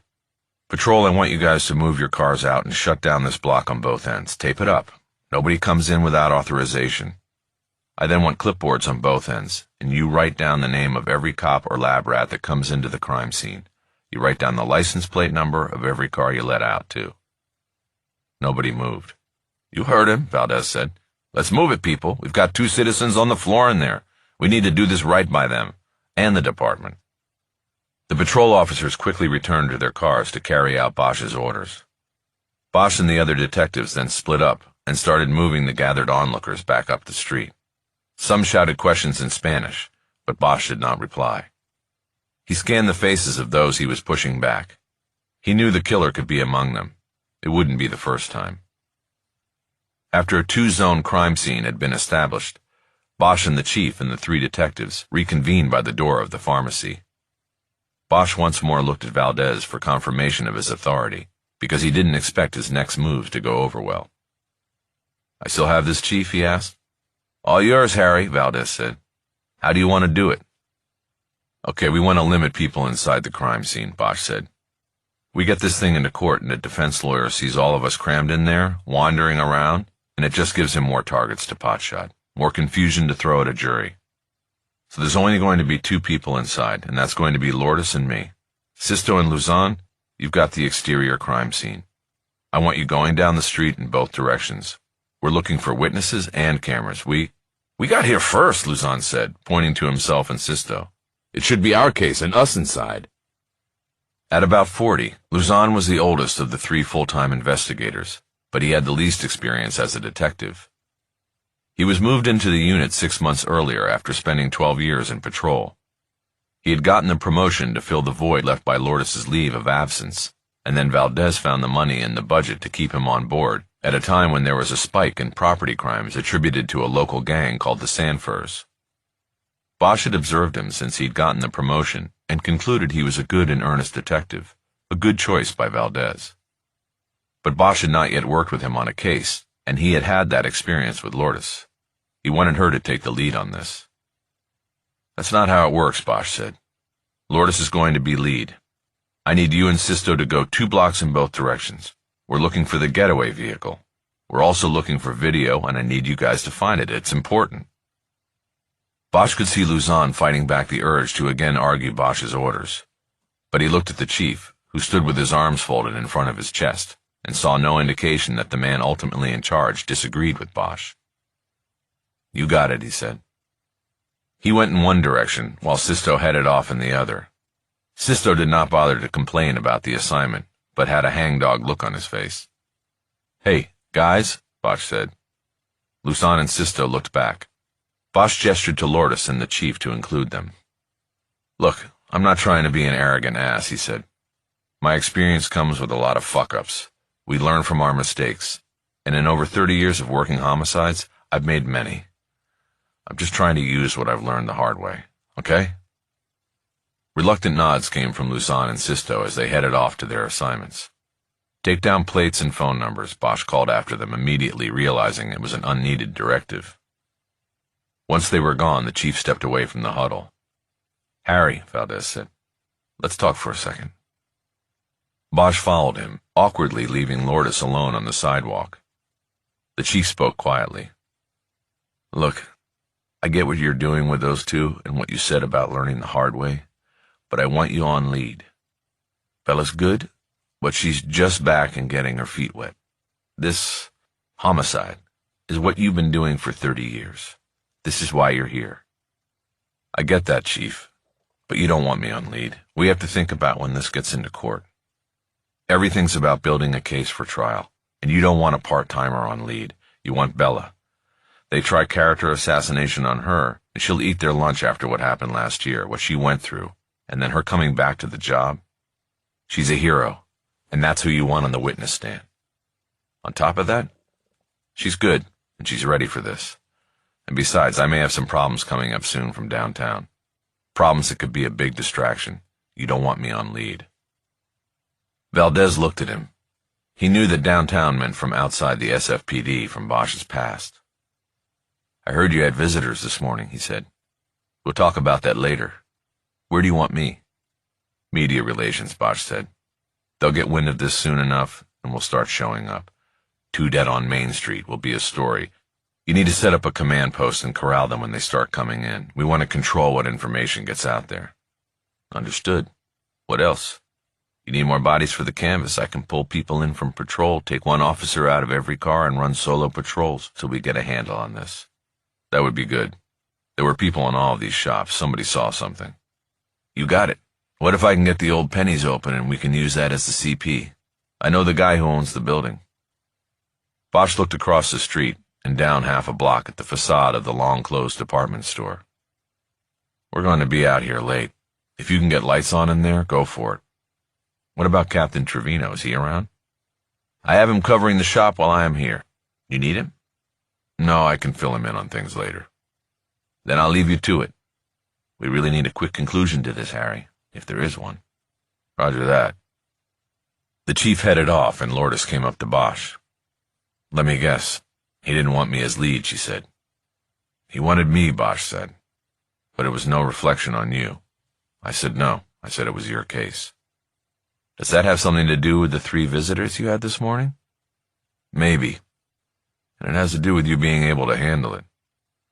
S1: Patrol, I want you guys to move your cars out and shut down this block on both ends. Tape it up. Nobody comes in without authorization. I then want clipboards on both ends, and you write down the name of every cop or lab rat that comes into the crime scene. You write down the license plate number of every car you let out, too." Nobody moved. "You heard him," Valdez said. "Let's move it, people. We've got 2 citizens on the floor in there. We need to do this right by them, and the department." The patrol officers quickly returned to their cars to carry out Bosch's orders. Bosch and the other detectives then split up and started moving the gathered onlookers back up the street. Some shouted questions in Spanish, but Bosch did not reply. He scanned the faces of those he was pushing back. He knew the killer could be among them. It wouldn't be the first time. After a 2-zone crime scene had been established, Bosch and the chief and the 3 detectives reconvened by the door of the pharmacy. Bosch once more looked at Valdez for confirmation of his authority, because he didn't expect his next moves to go over well. "I still have this, Chief?" he asked. "All yours, Harry," Valdez said. "How do you want to do it?" "Okay, we want to limit people inside the crime scene," Bosch said. "We get this thing into court and the defense lawyer sees all of us crammed in there, wandering around, and it just gives him more targets to potshot, more confusion to throw at a jury. So there's only going to be 2 people inside, and that's going to be Lourdes and me. Sisto and Luzon, you've got the exterior crime scene. I want you going down the street in both directions. We're looking for witnesses and cameras. We got here first," Luzon said, pointing to himself and Sisto. "It should be our case and us inside." At about 40, Luzon was the oldest of the 3 full-time investigators, but he had the least experience as a detective. He was moved into the unit 6 months earlier after spending 12 years in patrol. He had gotten the promotion to fill the void left by Lourdes' leave of absence, and then Valdez found the money in the budget to keep him on board at a time when there was a spike in property crimes attributed to a local gang called the Sanfurs. Bosch had observed him since he'd gotten the promotion and concluded he was a good and earnest detective, a good choice by Valdez. But Bosch had not yet worked with him on a case, and he had that experience with Lourdes. He wanted her to take the lead on this. "That's not how it works," Bosch said. "Lourdes is going to be lead. I need you and Sisto to go 2 blocks in both directions. We're looking for the getaway vehicle. We're also looking for video, and I need you guys to find it. It's important." Bosch could see Luzon fighting back the urge to again argue Bosch's orders, but he looked at the chief, who stood with his arms folded in front of his chest, and saw no indication that the man ultimately in charge disagreed with Bosch. "You got it," he said. He went in one direction, while Sisto headed off in the other. Sisto did not bother to complain about the assignment, but had a hangdog look on his face. "Hey, guys," Bosch said. Luzon and Sisto looked back. Bosch gestured to Lourdes and the chief to include them. "Look, I'm not trying to be an arrogant ass," he said. "My experience comes with a lot of fuck-ups. We learn from our mistakes, and in over 30 years of working homicides, I've made many. I'm just trying to use what I've learned the hard way, okay?" Reluctant nods came from Luzon and Sisto as they headed off to their assignments. "Take down plates and phone numbers," Bosch called after them, immediately realizing it was an unneeded directive. Once they were gone, the chief stepped away from the huddle. "Harry," Valdez said, "let's talk for a second." Bosch followed him, awkwardly leaving Lourdes alone on the sidewalk. The chief spoke quietly. "Look, I get what you're doing with those 2 and what you said about learning the hard way, but I want you on lead. Bella's good, but she's just back and getting her feet wet. This homicide is what you've been doing for 30 years. This is why you're here." "I get that, Chief, but you don't want me on lead. We have to think about when this gets into court. Everything's about building a case for trial, and you don't want a part-timer on lead. You want Bella. They try character assassination on her, and she'll eat their lunch after what happened last year, what she went through, and then her coming back to the job. She's a hero, and that's who you want on the witness stand. On top of that, she's good, and she's ready for this. And besides, I may have some problems coming up soon from downtown. Problems that could be a big distraction. You don't want me on lead." Valdez looked at him. He knew that downtown meant from outside the SFPD from Bosch's past. "I heard you had visitors this morning," he said. "We'll talk about that later. Where do you want me?" "Media relations," Bosch said. "They'll get wind of this soon enough, and we'll start showing up. 2 dead on Main Street will be a story. You need to set up a command post and corral them when they start coming in. We want to control what information gets out there." "Understood. What else?" "You need more bodies for the canvas. I can pull people in from patrol, take 1 officer out of every car, and run solo patrols so we get a handle on this." "That would be good. There were people in all of these shops. Somebody saw something." "You got it. What if I can get the old Pennies open and we can use that as the CP? I know the guy who owns the building." Bosch looked across the street and down half a block at the facade of the long-closed department store. "We're going to be out here late. If you can get lights on in there, go for it. What about Captain Trevino? Is he around?" "I have him covering the shop while I am here. You need him?" "No, I can fill him in on things later." "Then I'll leave you to it. We really need a quick conclusion to this, Harry, if there is one." "Roger that." The chief headed off, and Lourdes came up to Bosch. "Let me guess. He didn't want me as lead," she said. "He wanted me," Bosch said. "But it was no reflection on you." I said no. I said it was your case. "Does that have something to do with the 3 visitors you had this morning?" "Maybe. And it has to do with you being able to handle it.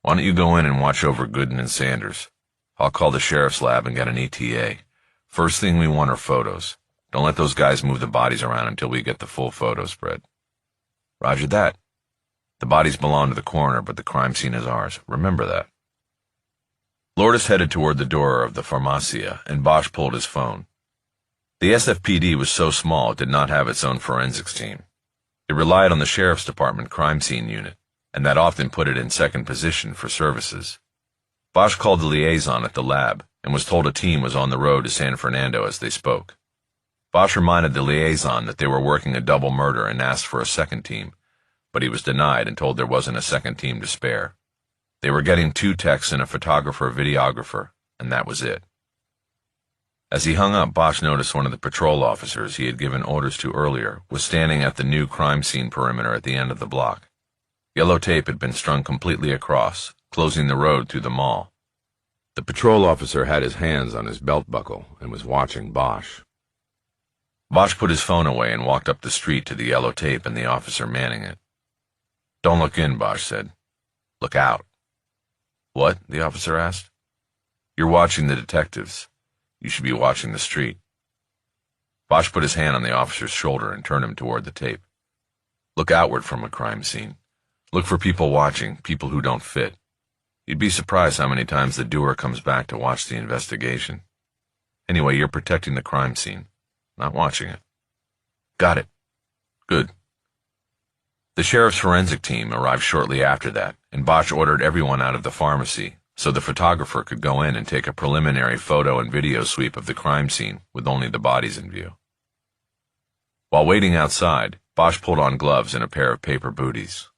S1: Why don't you go in and watch over Gooden and Sanders? I'll call the sheriff's lab and get an ETA. First thing we want are photos. Don't let those guys move the bodies around until we get the full photo spread." "Roger that. The bodies belong to the coroner, but the crime scene is ours. Remember that." Lourdes headed toward the door of the Farmacia, and Bosch pulled his phone. The SFPD was so small it did not have its own forensics team. It relied on the Sheriff's Department crime scene unit, and that often put it in second position for services. Bosch called the liaison at the lab and was told a team was on the road to San Fernando as they spoke. Bosch reminded the liaison that they were working a double murder and asked for a second team, but he was denied and told there wasn't a second team to spare. They were getting 2 techs and a photographer-videographer, and that was it. As he hung up, Bosch noticed one of the patrol officers he had given orders to earlier was standing at the new crime scene perimeter at the end of the block. Yellow tape had been strung completely across, closing the road through the mall. The patrol officer had his hands on his belt buckle and was watching Bosch. Bosch put his phone away and walked up the street to the yellow tape and the officer manning it. "Don't look in," Bosch said. "Look out." "What?" the officer asked. "You're watching the detectives. You should be watching the street." Bosch put his hand on the officer's shoulder and turned him toward the tape. "Look outward from a crime scene. Look for people watching, people who don't fit. You'd be surprised how many times the doer comes back to watch the investigation. Anyway, you're protecting the crime scene, not watching it." "Got it." "Good." The sheriff's forensic team arrived shortly after that, and Bosch ordered everyone out of the pharmacy so the photographer could go in and take a preliminary photo and video sweep of the crime scene with only the bodies in view. While waiting outside, Bosch pulled on gloves and a pair of paper booties.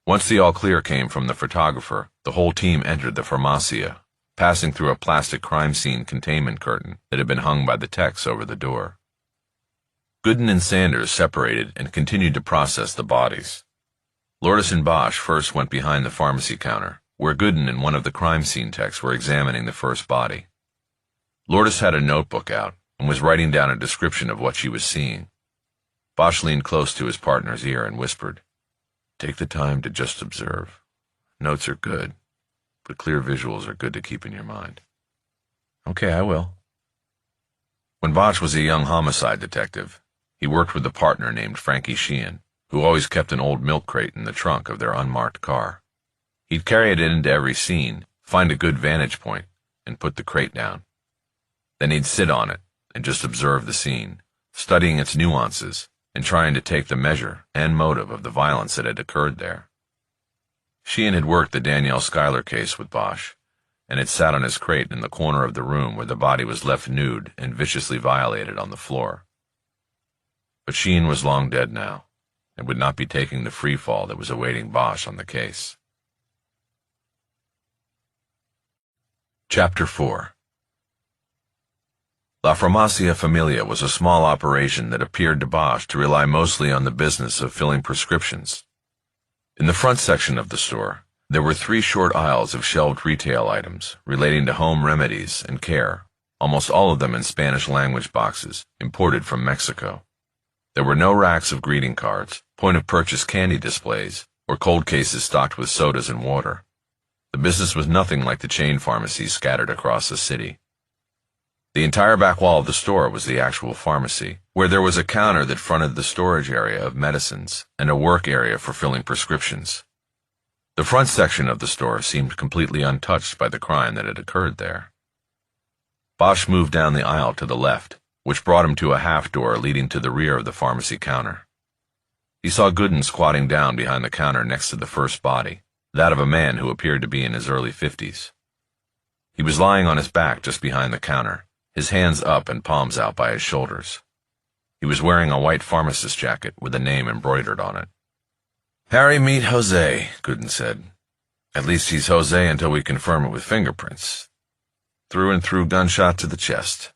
S1: Once the all-clear came from the photographer, the whole team entered the Farmacia, passing through a plastic crime scene containment curtain that had been hung by the techs over the door. Gooden and Sanders separated and continued to process the bodies. Lourdes and Bosch first went behind the pharmacy counter, where Gooden and one of the crime scene techs were examining the first body. Lourdes had a notebook out and was writing down a description of what she was seeing. Bosch leaned close to his partner's ear and whispered, "Take the time to just observe. Notes are good, but clear visuals are good to keep in your mind." "Okay, I will." When Bosch was a young homicide detective, he worked with a partner named Frankie Sheehan, who always kept an old milk crate in the trunk of their unmarked car. He'd carry it into every scene, find a good vantage point, and put the crate down. Then he'd sit on it and just observe the scene, studying its nuances and trying to take the measure and motive of the violence that had occurred there. Sheehan had worked the Danielle Schuyler case with Bosch, and had sat on his crate in the corner of the room where the body was left nude and viciously violated on the floor. But Sheehan was long dead now, and would not be taking the free fall that was awaiting Bosch on the case. Chapter 4. La Farmacia Familia was a small operation that appeared to Bosch to rely mostly on the business of filling prescriptions. In the front section of the store, there were 3 short aisles of shelved retail items relating to home remedies and care, almost all of them in Spanish-language boxes, imported from Mexico. There were no racks of greeting cards, point-of-purchase candy displays, or cold cases stocked with sodas and water. The business was nothing like the chain pharmacies scattered across the city. The entire back wall of the store was the actual pharmacy, where there was a counter that fronted the storage area of medicines and a work area for filling prescriptions. The front section of the store seemed completely untouched by the crime that had occurred there. Bosch moved down the aisle to the left, which brought him to a half door leading to the rear of the pharmacy counter. He saw Gooden squatting down behind the counter next to the first body, that of a man who appeared to be in his early 50s. He was lying on his back just behind the counter, his hands up and palms out by his shoulders. He was wearing a white pharmacist jacket with a name embroidered on it. "Harry, meet Jose," Gooden said. "At least he's Jose until we confirm it with fingerprints. Through and through gunshot to the chest."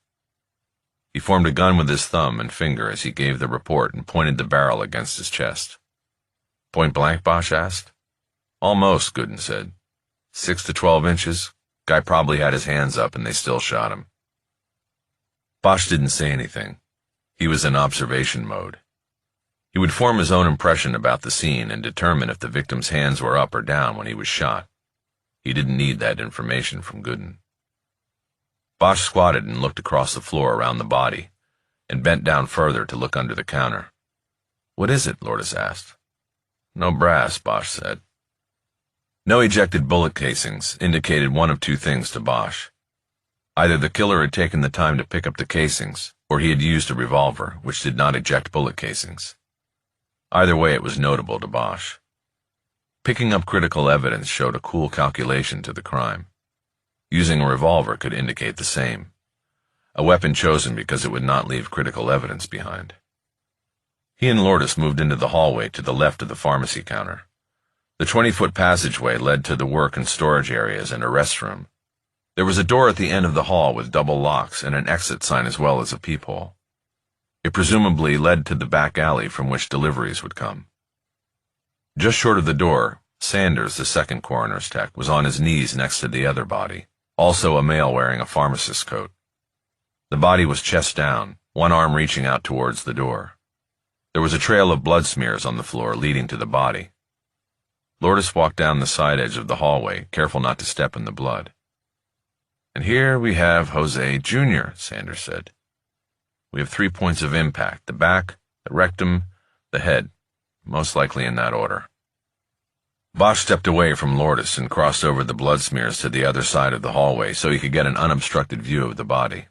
S1: He formed a gun with his thumb and finger as he gave the report and pointed the barrel against his chest. Point blank, Bosch asked. Almost, Gooden said. 6 to 12 inches. Guy probably had his hands up and they still shot him. Bosch didn't say anything. He was in observation mode. He would form his own impression about the scene and determine if the victim's hands were up or down when he was shot. He didn't need that information from Gooden. Bosch squatted and looked across the floor around the body, and bent down further to look under the counter. What is it? Lourdes asked. No brass, Bosch said. No ejected bullet casings indicated one of two things to Bosch. Either the killer had taken the time to pick up the casings, or he had used a revolver, which did not eject bullet casings. Either way, it was notable to Bosch. Picking up critical evidence showed a cool calculation to the crime. Using a revolver could indicate the same. A weapon chosen because it would not leave critical evidence behind. He and Lourdes moved into the hallway to the left of the pharmacy counter. The 20-foot passageway led to the work and storage areas and a restroom. There was a door at the end of the hall with double locks and an exit sign as well as a peephole. It presumably led to the back alley from which deliveries would come. Just short of the door, Sanders, the second coroner's tech, was on his knees next to the other body, also a male wearing a pharmacist's coat. The body was chest down, one arm reaching out towards the door. There was a trail of blood smears on the floor leading to the body. Lourdes walked down the side edge of the hallway, careful not to step in the blood. And here we have Jose Jr., Sanders said. We have 3 points of impact, the back, the rectum, the head, most likely in that order. Bosch stepped away from Lourdes and crossed over the blood smears to the other side of the hallway so he could get an unobstructed view of the body.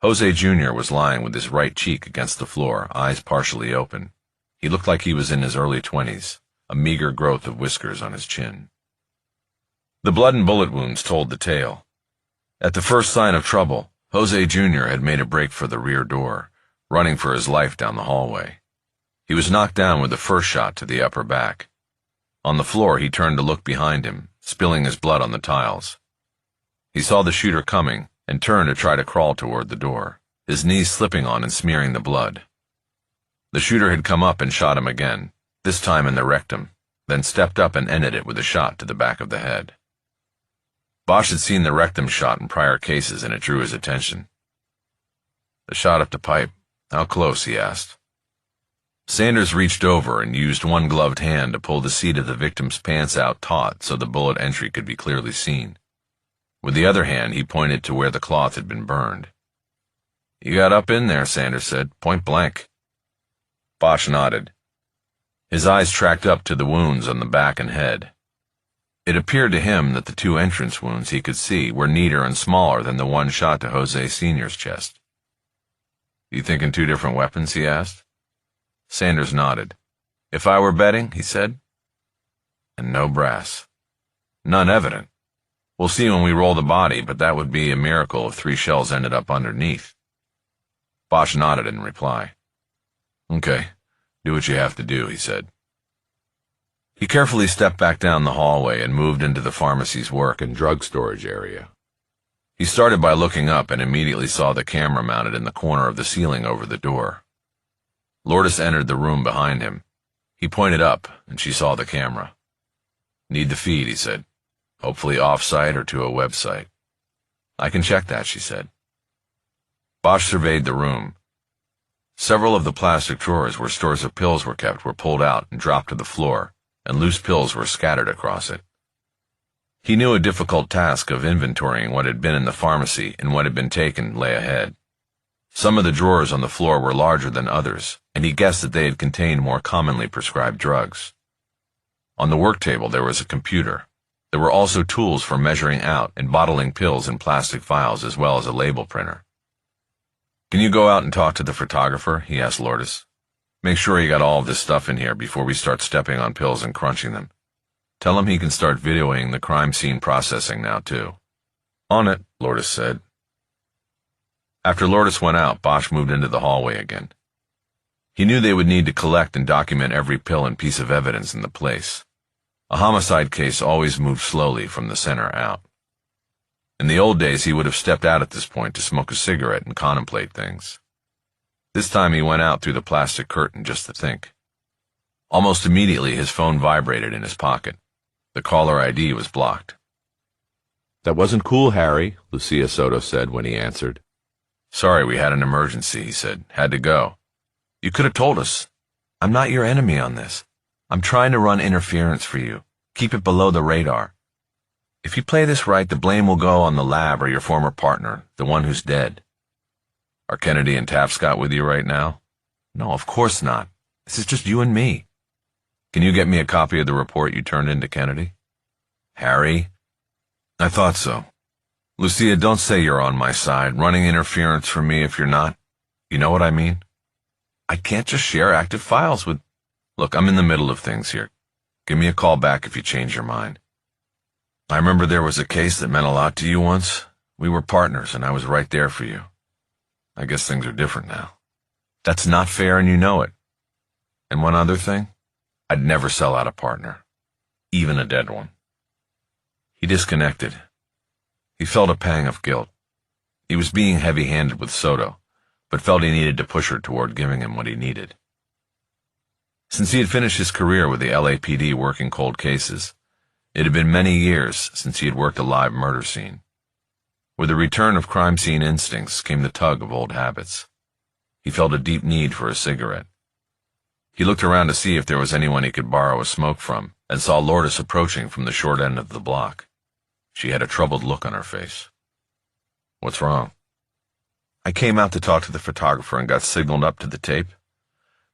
S1: Jose Jr. was lying with his right cheek against the floor, eyes partially open. He looked like he was in his early 20s, a meager growth of whiskers on his chin. The blood and bullet wounds told the tale. At the first sign of trouble, Jose Jr. had made a break for the rear door, running for his life down the hallway. He was knocked down with the first shot to the upper back. On the floor, he turned to look behind him, spilling his blood on the tiles. He saw the shooter coming and turned to try to crawl toward the door, his knees slipping on and smearing the blood. The shooter had come up and shot him again, this time in the rectum, then stepped up and ended it with a shot to the back of the head. Bosch had seen the rectum shot in prior cases and it drew his attention. The shot up the pipe. How close? He asked. Sanders reached over and used one gloved hand to pull the seat of the victim's pants out taut so the bullet entry could be clearly seen. With the other hand, he pointed to where the cloth had been burned. You got up in there, Sanders said, point blank. Bosch nodded. His eyes tracked up to the wounds on the back and head. It appeared to him that the 2 entrance wounds he could see were neater and smaller than the one shot to Jose Sr.'s chest. You thinking 2 different weapons? He asked. Sanders nodded. If I were betting, he said. And no brass. None evident. We'll see when we roll the body, but that would be a miracle if 3 shells ended up underneath. Bosch nodded in reply. Okay, do what you have to do, he said. He carefully stepped back down the hallway and moved into the pharmacy's work and drug storage area. He started by looking up and immediately saw the camera mounted in the corner of the ceiling over the door. Lourdes entered the room behind him. He pointed up, and she saw the camera. Need the feed, he said. Hopefully off-site or to a website. I can check that, she said. Bosch surveyed the room. Several of the plastic drawers where stores of pills were kept were pulled out and dropped to the floor, and loose pills were scattered across it. He knew a difficult task of inventorying what had been in the pharmacy and what had been taken lay ahead. Some of the drawers on the floor were larger than others, and he guessed that they had contained more commonly prescribed drugs. On the work table there was a computer. There were also tools for measuring out and bottling pills in plastic vials as well as a label printer. Can you go out and talk to the photographer? He asked Lourdes. Make sure he got all of this stuff in here before we start stepping on pills and crunching them. Tell him he can start videoing the crime scene processing now, too. On it, Lourdes said. After Lourdes went out, Bosch moved into the hallway again. He knew they would need to collect and document every pill and piece of evidence in the place. A homicide case always moved slowly from the center out. In the old days, he would have stepped out at this point to smoke a cigarette and contemplate things. This time he went out through the plastic curtain just to think. Almost immediately, his phone vibrated in his pocket. The caller ID was blocked.
S2: "That wasn't cool, Harry," Lucia Soto said when he answered.
S1: "Sorry, we had an emergency," he said. "Had to go." "You could have told us. I'm not your enemy on this. I'm trying to run interference for you. Keep it below the radar. If you play this right, the blame will go on the lab or your former partner, the one who's dead." "Are Kennedy and Tapscott with you right now?" "No, of course not. This is just you and me." "Can you get me a copy of the report you turned in to Kennedy?" "Harry?" "I thought so. Lucia, don't say you're on my side, running interference for me if you're not. You know what I mean? I can't just share active files with... Look, I'm in the middle of things here. Give me a call back if you change your mind. I remember there was a case that meant a lot to you once. We were partners, and I was right there for you. I guess things are different now. That's not fair, and you know it. And one other thing, I'd never sell out a partner, even a dead one." He disconnected. He felt a pang of guilt. He was being heavy-handed with Soto, but felt he needed to push her toward giving him what he needed. Since he had finished his career with the LAPD working cold cases, it had been many years since he had worked a live murder scene. With the return of crime scene instincts came the tug of old habits. He felt a deep need for a cigarette. He looked around to see if there was anyone he could borrow a smoke from, and saw Lourdes approaching from the short end of the block. She had a troubled look on her face. "What's wrong?" "I came out to talk to the photographer and got signaled up to the tape.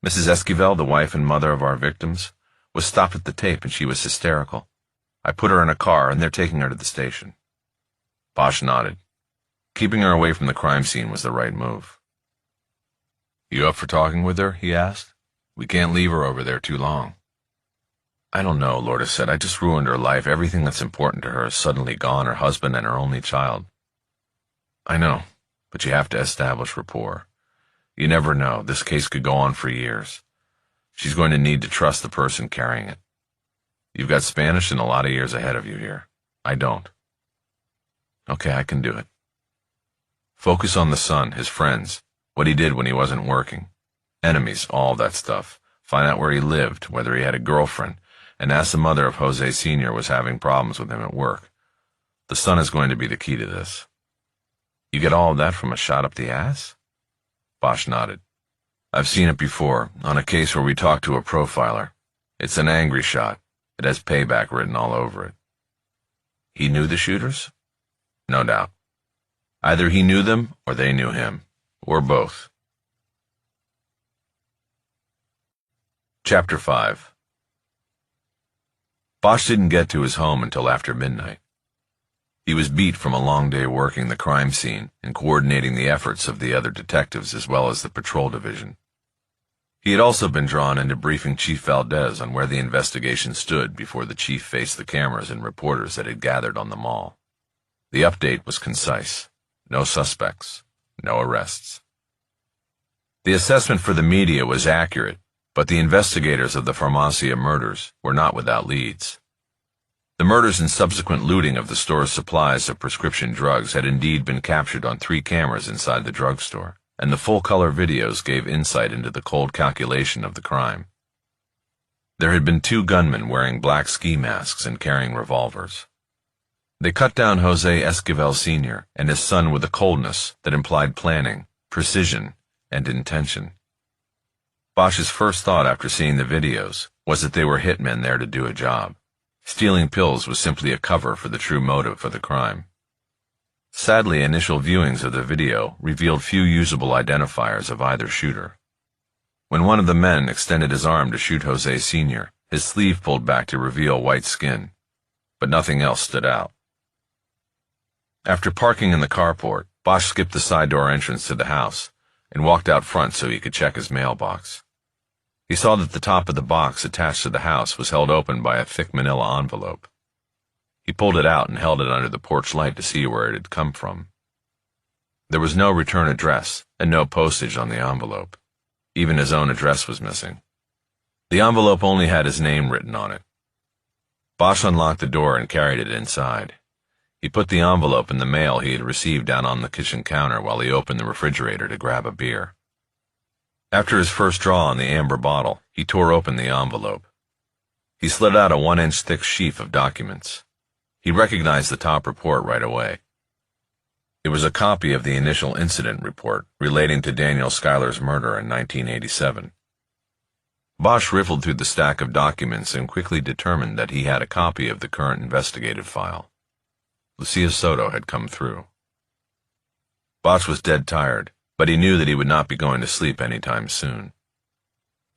S1: Mrs. Esquivel, the wife and mother of our victims, was stopped at the tape and she was hysterical. I put her in a car and they're taking her to the station." Bosch nodded. Keeping her away from the crime scene was the right move. "You up for talking with her?" he asked. "We can't leave her over there too long." "I don't know," Lourdes said. "I just ruined her life. Everything that's important to her is suddenly gone, her husband and her only child." "I know, but you have to establish rapport. You never know. This case could go on for years. She's going to need to trust the person carrying it. You've got Spanish and a lot of years ahead of you here. I don't." "Okay, I can do it." Focus on the son, his friends, what he did when he wasn't working. Enemies, all that stuff. Find out where he lived, whether he had a girlfriend, and ask the mother if Jose Sr. was having problems with him at work. The son is going to be the key to this. "You get all of that from a shot up the ass?" Bosch nodded. "I've seen it before, on a case where we talked to a profiler. It's an angry shot. It has payback written all over it." "He knew the shooters?" "No doubt. Either he knew them or they knew him, or both." Chapter 5. Bosch didn't get to his home until after midnight. He was beat from a long day working the crime scene and coordinating the efforts of the other detectives as well as the patrol division. He had also been drawn into briefing Chief Valdez on where the investigation stood before the chief faced the cameras and reporters that had gathered on the mall. The update was concise. No suspects. No arrests. The assessment for the media was accurate, but the investigators of the Farmacia murders were not without leads. The murders and subsequent looting of the store's supplies of prescription drugs had indeed been captured on 3 cameras inside the drugstore, and the full-color videos gave insight into the cold calculation of the crime. There had been 2 gunmen wearing black ski masks and carrying revolvers. They cut down Jose Esquivel Sr. and his son with a coldness that implied planning, precision, and intention. Bosch's first thought after seeing the videos was that they were hitmen there to do a job. Stealing pills was simply a cover for the true motive for the crime. Sadly, initial viewings of the video revealed few usable identifiers of either shooter. When one of the men extended his arm to shoot Jose Sr., his sleeve pulled back to reveal white skin, but nothing else stood out. After parking in the carport, Bosch skipped the side door entrance to the house and walked out front so he could check his mailbox. He saw that the top of the box attached to the house was held open by a thick manila envelope. He pulled it out and held it under the porch light to see where it had come from. There was no return address and no postage on the envelope. Even his own address was missing. The envelope only had his name written on it. Bosch unlocked the door and carried it inside. He He put the envelope in the mail he had received down on the kitchen counter while he opened the refrigerator to grab a beer. After his first draw on the amber bottle, he tore open the envelope. He slid out a 1-inch thick sheaf of documents. He recognized the top report right away. It was a copy of the initial incident report relating to Daniel Schuyler's murder in 1987. Bosch riffled through the stack of documents and quickly determined that he had a copy of the current investigative file. Lucia Soto had come through. Bosch was dead tired, but he knew that he would not be going to sleep anytime soon.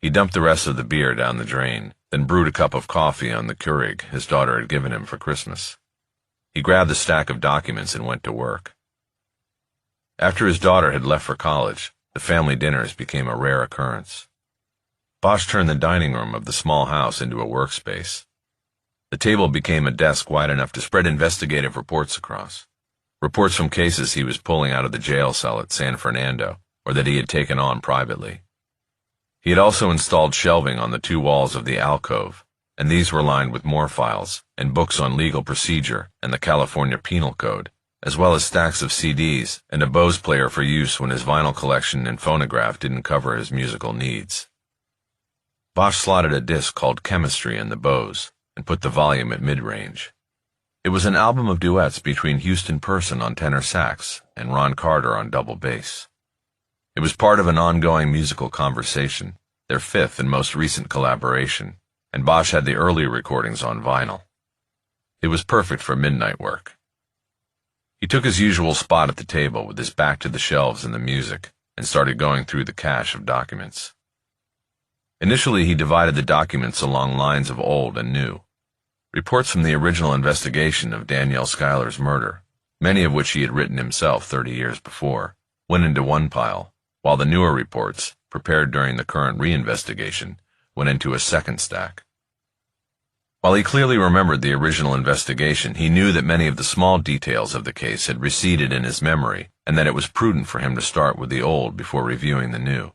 S1: He dumped the rest of the beer down the drain, then brewed a cup of coffee on the Keurig his daughter had given him for Christmas. He grabbed the stack of documents and went to work. After his daughter had left for college, the family dinners became a rare occurrence. Bosch turned the dining room of the small house into a workspace. The table became a desk wide enough to spread investigative reports across. Reports from cases he was pulling out of the jail cell at San Fernando, or that he had taken on privately. He had also installed shelving on the 2 walls of the alcove, and these were lined with more files and books on legal procedure and the California Penal Code, as well as stacks of CDs and a Bose player for use when his vinyl collection and phonograph didn't cover his musical needs. Bosch slotted a disc called Chemistry in the Bose and put the volume at mid-range. It was an album of duets between Houston Person on tenor sax and Ron Carter on double bass. It was part of an ongoing musical conversation, their 5th and most recent collaboration, and Bosch had the early recordings on vinyl. It was perfect for midnight work. He took his usual spot at the table with his back to the shelves and the music and started going through the cache of documents. Initially, he divided the documents along lines of old and new. Reports from the original investigation of Daniel Schuyler's murder, many of which he had written himself 30 years before, went into one pile, while the newer reports, prepared during the current reinvestigation, went into a second stack. While he clearly remembered the original investigation, he knew that many of the small details of the case had receded in his memory and that it was prudent for him to start with the old before reviewing the new.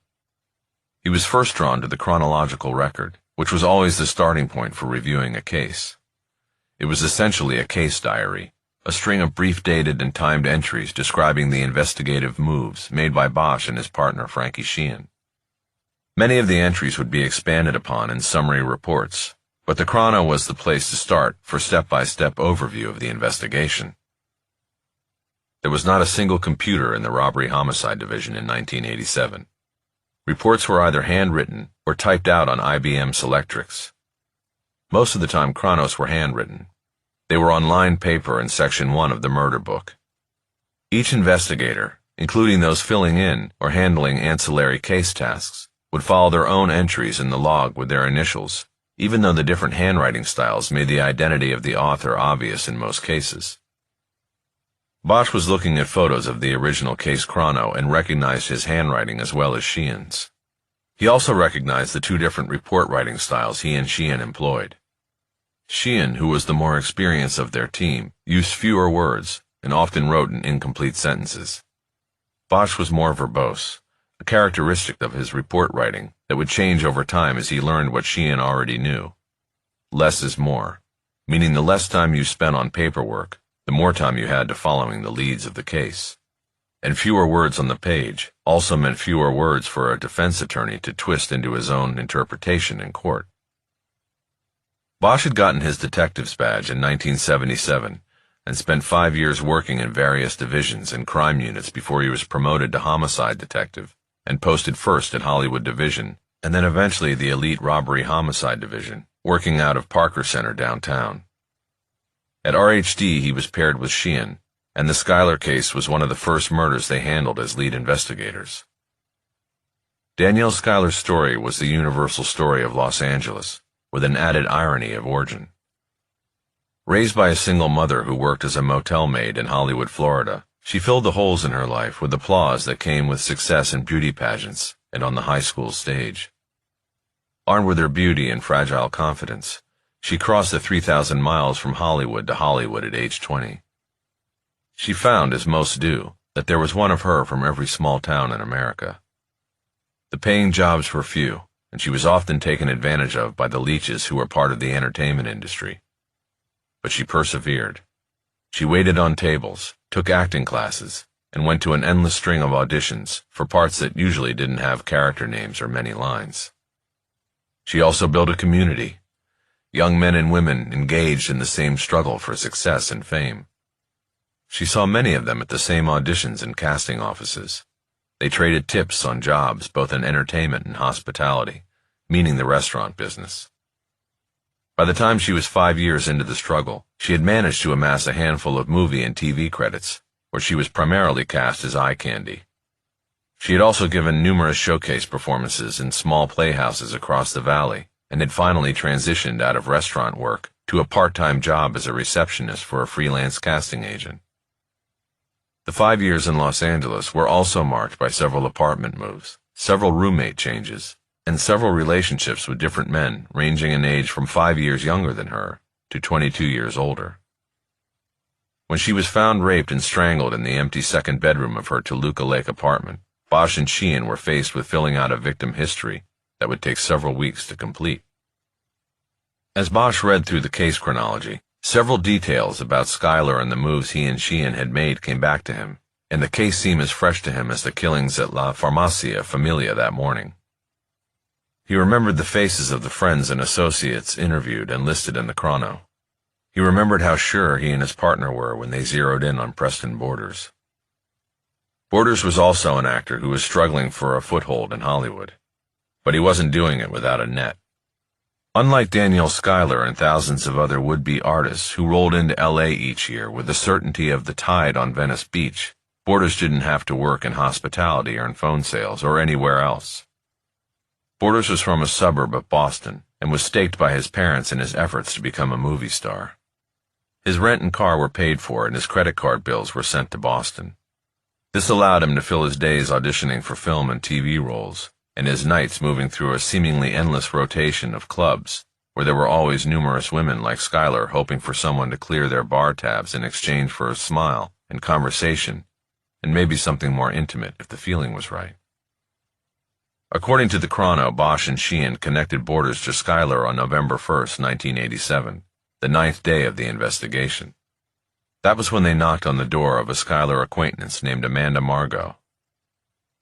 S1: He was first drawn to the chronological record, which was always the starting point for reviewing a case. It was essentially a case diary, a string of brief dated and timed entries describing the investigative moves made by Bosch and his partner Frankie Sheehan. Many of the entries would be expanded upon in summary reports, but the chrono was the place to start for step-by-step overview of the investigation. There was not a single computer in the robbery-homicide division in 1987. Reports were either handwritten or typed out on IBM Selectrics. Most of the time, chronos were handwritten. They were on lined paper in Section 1 of the murder book. Each investigator, including those filling in or handling ancillary case tasks, would follow their own entries in the log with their initials, even though the different handwriting styles made the identity of the author obvious in most cases. Bosch was looking at photos of the original case chrono and recognized his handwriting as well as Sheehan's. He also recognized the 2 different report writing styles he and Sheehan employed. Sheehan, who was the more experienced of their team, used fewer words and often wrote in incomplete sentences. Bosch was more verbose, a characteristic of his report writing that would change over time as he learned what Sheehan already knew. Less is more, meaning the less time you spent on paperwork, the more time you had to following the leads of the case. And fewer words on the page also meant fewer words for a defense attorney to twist into his own interpretation in court. Bosch had gotten his detective's badge in 1977 and spent 5 years working in various divisions and crime units before he was promoted to homicide detective and posted first at Hollywood Division and then eventually the elite robbery homicide division, working out of Parker Center downtown. At RHD, he was paired with Sheehan, and the Schuyler case was one of the first murders they handled as lead investigators. Daniel Schuyler's story was the universal story of Los Angeles, with an added irony of origin. Raised by a single mother who worked as a motel maid in Hollywood, Florida, she filled the holes in her life with applause that came with success in beauty pageants and on the high school stage. Armed with her beauty and fragile confidence, she crossed the 3,000 miles from Hollywood to Hollywood at age 20. She found, as most do, that there was one of her from every small town in America. The paying jobs were few, and she was often taken advantage of by the leeches who were part of the entertainment industry. But she persevered. She waited on tables, took acting classes, and went to an endless string of auditions for parts that usually didn't have character names or many lines. She also built a community, young men and women engaged in the same struggle for success and fame. She saw many of them at the same auditions and casting offices. They traded tips on jobs both in entertainment and hospitality, meaning the restaurant business. By the time she was 5 years into the struggle, she had managed to amass a handful of movie and TV credits, where she was primarily cast as eye candy. She had also given numerous showcase performances in small playhouses across the valley, and had finally transitioned out of restaurant work to a part-time job as a receptionist for a freelance casting agent. The 5 years in Los Angeles were also marked by several apartment moves, several roommate changes, and several relationships with different men ranging in age from 5 years younger than her to 22 years older. When she was found raped and strangled in the empty second bedroom of her Toluca Lake apartment, Bosch and Sheehan were faced with filling out a victim history that would take several weeks to complete. As Bosch read through the case chronology, several details about Schuyler and the moves he and Sheehan had made came back to him, and the case seemed as fresh to him as the killings at La Farmacia Familia that morning. He remembered the faces of the friends and associates interviewed and listed in the chrono. He remembered how sure he and his partner were when they zeroed in on Preston Borders. Borders was also an actor who was struggling for a foothold in Hollywood, but he wasn't doing it without a net. Unlike Danielle Schuyler and thousands of other would-be artists who rolled into L.A. each year with the certainty of the tide on Venice Beach, Borders didn't have to work in hospitality or in phone sales or anywhere else. Borders was from a suburb of Boston and was staked by his parents in his efforts to become a movie star. His rent and car were paid for and his credit card bills were sent to Boston. This allowed him to fill his days auditioning for film and TV roles, and his nights moving through a seemingly endless rotation of clubs, where there were always numerous women like Schuyler hoping for someone to clear their bar tabs in exchange for a smile and conversation, and maybe something more intimate if the feeling was right. According to the chrono, Bosch and Sheehan connected Borders to Schuyler on November 1st, 1987, the 9th day of the investigation. That was when they knocked on the door of a Schuyler acquaintance named Amanda Margot.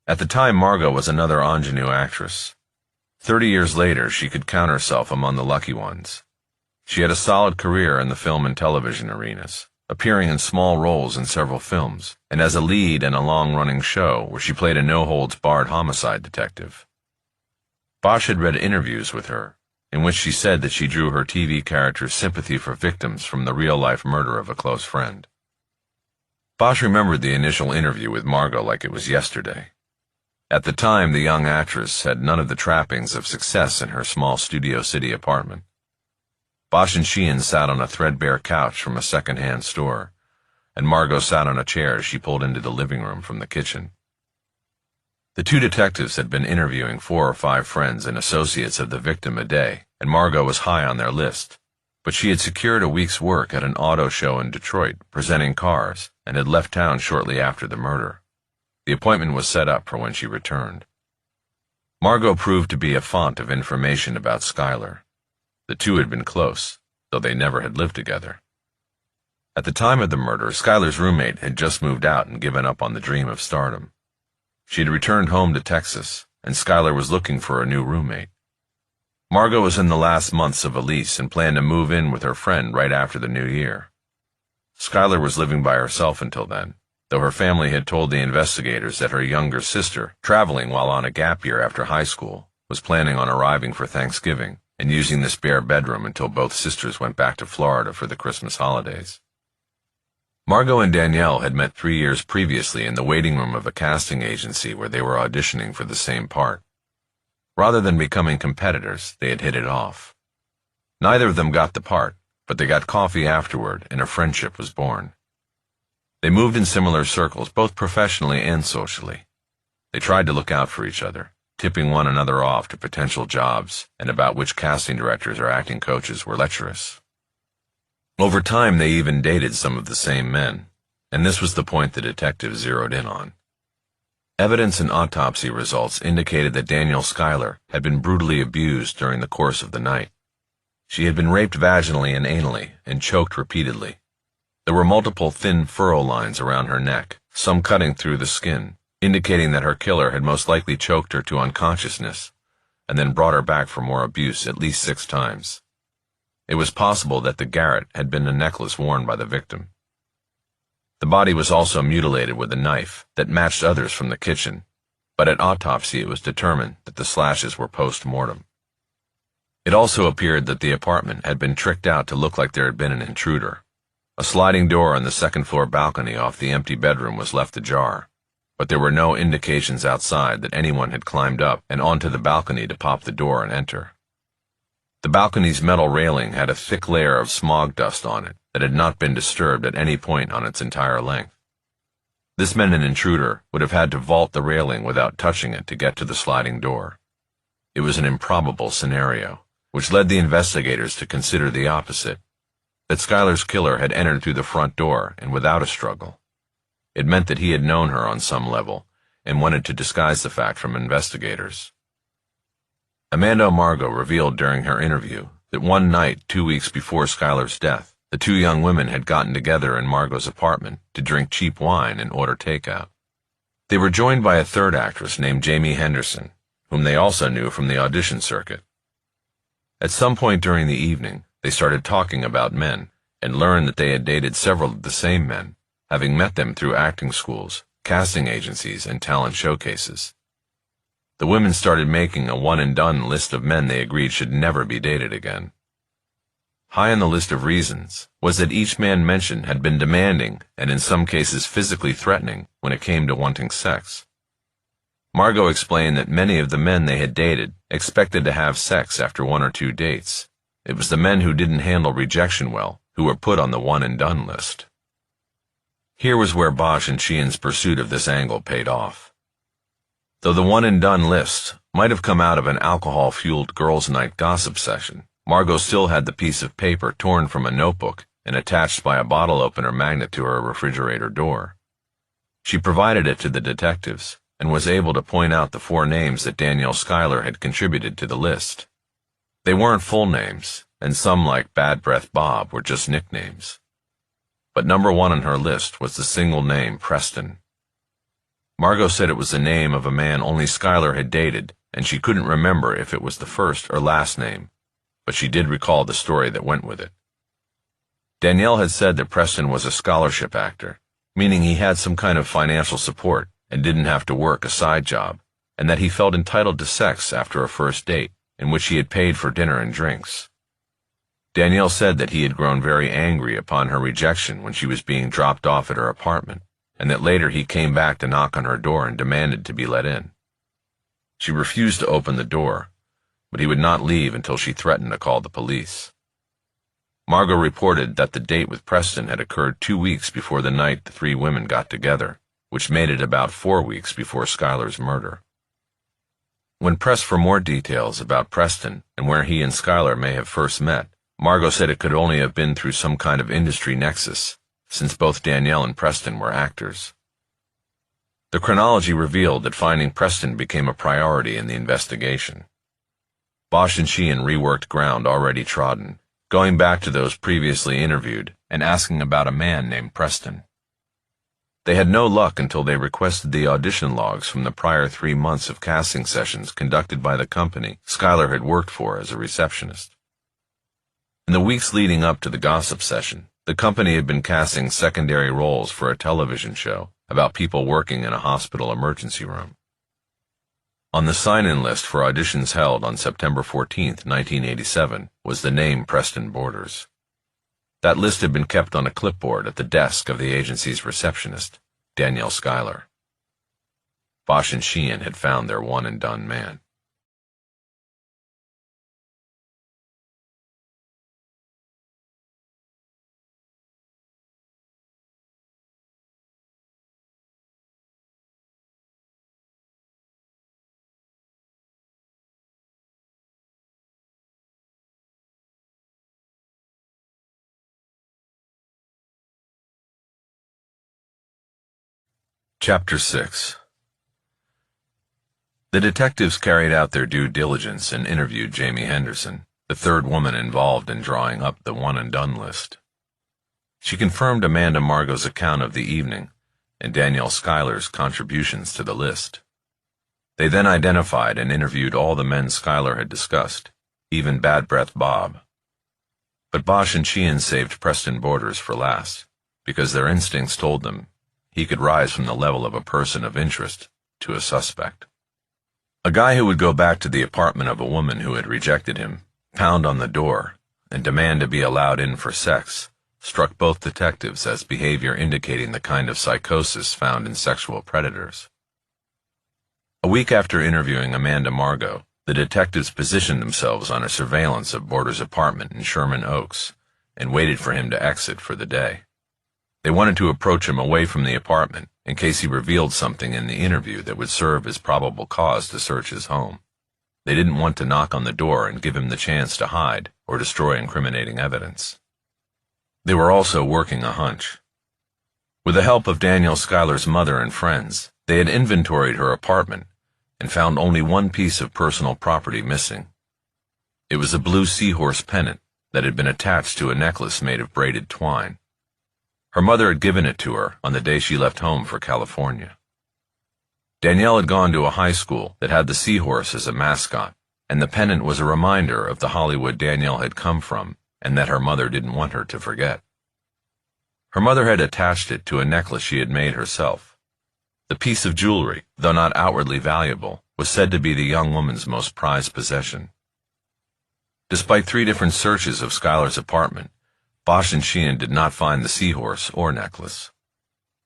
S1: At the time, Margot was another ingenue actress. 30 years later, she could count herself among the lucky ones. She had a solid career in the film and television arenas, appearing in small roles in several films, and as a lead in a long-running show where she played a no-holds-barred homicide detective. Bosch had read interviews with her, in which she said that she drew her TV character's sympathy for victims from the real-life murder of a close friend. Bosch remembered the initial interview with Margot like it was yesterday. At the time, the young actress had none of the trappings of success in her small Studio City apartment. Bosch and Sheehan sat on a threadbare couch from a second-hand store, and Margot sat on a chair as she pulled into the living room from the kitchen. The two detectives had been interviewing 4 or 5 friends and associates of the victim a day, and Margot was high on their list, but she had secured a week's work at an auto show in Detroit, presenting cars, and had left town shortly after the murder. The appointment was set up for when she returned. Margot proved to be a font of information about Schuyler. The two had been close, though they never had lived together. At the time of the murder, Schuyler's roommate had just moved out and given up on the dream of stardom. She had returned home to Texas, and Schuyler was looking for a new roommate. Margot was in the last months of a lease and planned to move in with her friend right after the new year. Schuyler was living by herself until then, though her family had told the investigators that her younger sister, traveling while on a gap year after high school, was planning on arriving for Thanksgiving and using the spare bedroom until both sisters went back to Florida for the Christmas holidays. Margot and Danielle had met 3 years previously in the waiting room of a casting agency where they were auditioning for the same part. Rather than becoming competitors, they had hit it off. Neither of them got the part, but they got coffee afterward, and a friendship was born. They moved in similar circles, both professionally and socially. They tried to look out for each other, tipping one another off to potential jobs and about which casting directors or acting coaches were lecherous. Over time, they even dated some of the same men, and this was the point the detective zeroed in on. Evidence and autopsy results indicated that Danielle Schuyler had been brutally abused during the course of the night. She had been raped vaginally and anally and choked repeatedly. There were multiple thin furrow lines around her neck, some cutting through the skin, indicating that her killer had most likely choked her to unconsciousness, and then brought her back for more abuse at least 6 times. It was possible that the garrote had been a necklace worn by the victim. The body was also mutilated with a knife that matched others from the kitchen, but at autopsy it was determined that the slashes were post-mortem. It also appeared that the apartment had been tricked out to look like there had been an intruder. A sliding door on the second-floor balcony off the empty bedroom was left ajar, but there were no indications outside that anyone had climbed up and onto the balcony to pop the door and enter. The balcony's metal railing had a thick layer of smog dust on it that had not been disturbed at any point on its entire length. This meant an intruder would have had to vault the railing without touching it to get to the sliding door. It was an improbable scenario, which led the investigators to consider the opposite, that Schuyler's killer had entered through the front door and without a struggle. It meant that he had known her on some level and wanted to disguise the fact from investigators. Amanda Margot revealed during her interview that one night 2 weeks before Schuyler's death, the 2 young women had gotten together in Margot's apartment to drink cheap wine and order takeout. They were joined by a third actress named Jamie Henderson, whom they also knew from the audition circuit. At some point during the evening, they started talking about men and learned that they had dated several of the same men, having met them through acting schools, casting agencies, and talent showcases. The women started making a one-and-done list of men they agreed should never be dated again. High on the list of reasons was that each man mentioned had been demanding and in some cases physically threatening when it came to wanting sex. Margot explained that many of the men they had dated expected to have sex after 1 or 2 dates. It was the men who didn't handle rejection well who were put on the one-and-done list. Here was where Bosch and Sheehan's pursuit of this angle paid off. Though the one-and-done list might have come out of an alcohol-fueled girls' night gossip session, Margot still had the piece of paper torn from a notebook and attached by a bottle opener magnet to her refrigerator door. She provided it to the detectives and was able to point out the 4 names that Danielle Schuyler had contributed to the list. They weren't full names, and some, like Bad Breath Bob, were just nicknames. But number 1 on her list was the single name Preston. Margot said it was the name of a man only Schuyler had dated, and she couldn't remember if it was the first or last name, but she did recall the story that went with it. Danielle had said that Preston was a scholarship actor, meaning he had some kind of financial support and didn't have to work a side job, and that he felt entitled to sex after a first date, in which he had paid for dinner and drinks. Danielle said that he had grown very angry upon her rejection when she was being dropped off at her apartment, and that later he came back to knock on her door and demanded to be let in. She refused to open the door, but he would not leave until she threatened to call the police. Margot reported that the date with Preston had occurred 2 weeks before the night the 3 women got together, which made it about 4 weeks before Schuyler's murder. When pressed for more details about Preston and where he and Schuyler may have first met, Margot said it could only have been through some kind of industry nexus, since both Danielle and Preston were actors. The chronology revealed that finding Preston became a priority in the investigation. Bosch and Sheehan reworked ground already trodden, going back to those previously interviewed and asking about a man named Preston. They had no luck until they requested the audition logs from the prior 3 months of casting sessions conducted by the company Schuyler had worked for as a receptionist. In the weeks leading up to the gossip session, the company had been casting secondary roles for a television show about people working in a hospital emergency room. On the sign-in list for auditions held on September 14, 1987, was the name Preston Borders. That list had been kept on a clipboard at the desk of the agency's receptionist, Danielle Schuyler. Bosch and Sheehan had found their one-and-done man. Chapter 6. The detectives carried out their due diligence and interviewed Jamie Henderson, the 3rd woman involved in drawing up the one-and-done list. She confirmed Amanda Margot's account of the evening and Danielle Schuyler's contributions to the list. They then identified and interviewed all the men Schuyler had discussed, even Bad Breath Bob. But Bosch and Sheehan saved Preston Borders for last, because their instincts told them he could rise from the level of a person of interest to a suspect. A guy who would go back to the apartment of a woman who had rejected him, pound on the door, and demand to be allowed in for sex struck both detectives as behavior indicating the kind of psychosis found in sexual predators. A week after interviewing Amanda Margot, the detectives positioned themselves on a surveillance of Borders' apartment in Sherman Oaks and waited for him to exit for the day. They wanted to approach him away from the apartment in case he revealed something in the interview that would serve as probable cause to search his home. They didn't want to knock on the door and give him the chance to hide or destroy incriminating evidence. They were also working a hunch. With the help of Danielle Schuyler's mother and friends, they had inventoried her apartment and found only one piece of personal property missing. It was a blue seahorse pennant that had been attached to a necklace made of braided twine. Her mother had given it to her on the day she left home for California. Danielle had gone to a high school that had the seahorse as a mascot, and the pennant was a reminder of the Hollywood Danielle had come from and that her mother didn't want her to forget. Her mother had attached it to a necklace she had made herself. The piece of jewelry, though not outwardly valuable, was said to be the young woman's most prized possession. Despite 3 different searches of Schuyler's apartment, Bosch and Sheehan did not find the seahorse or necklace.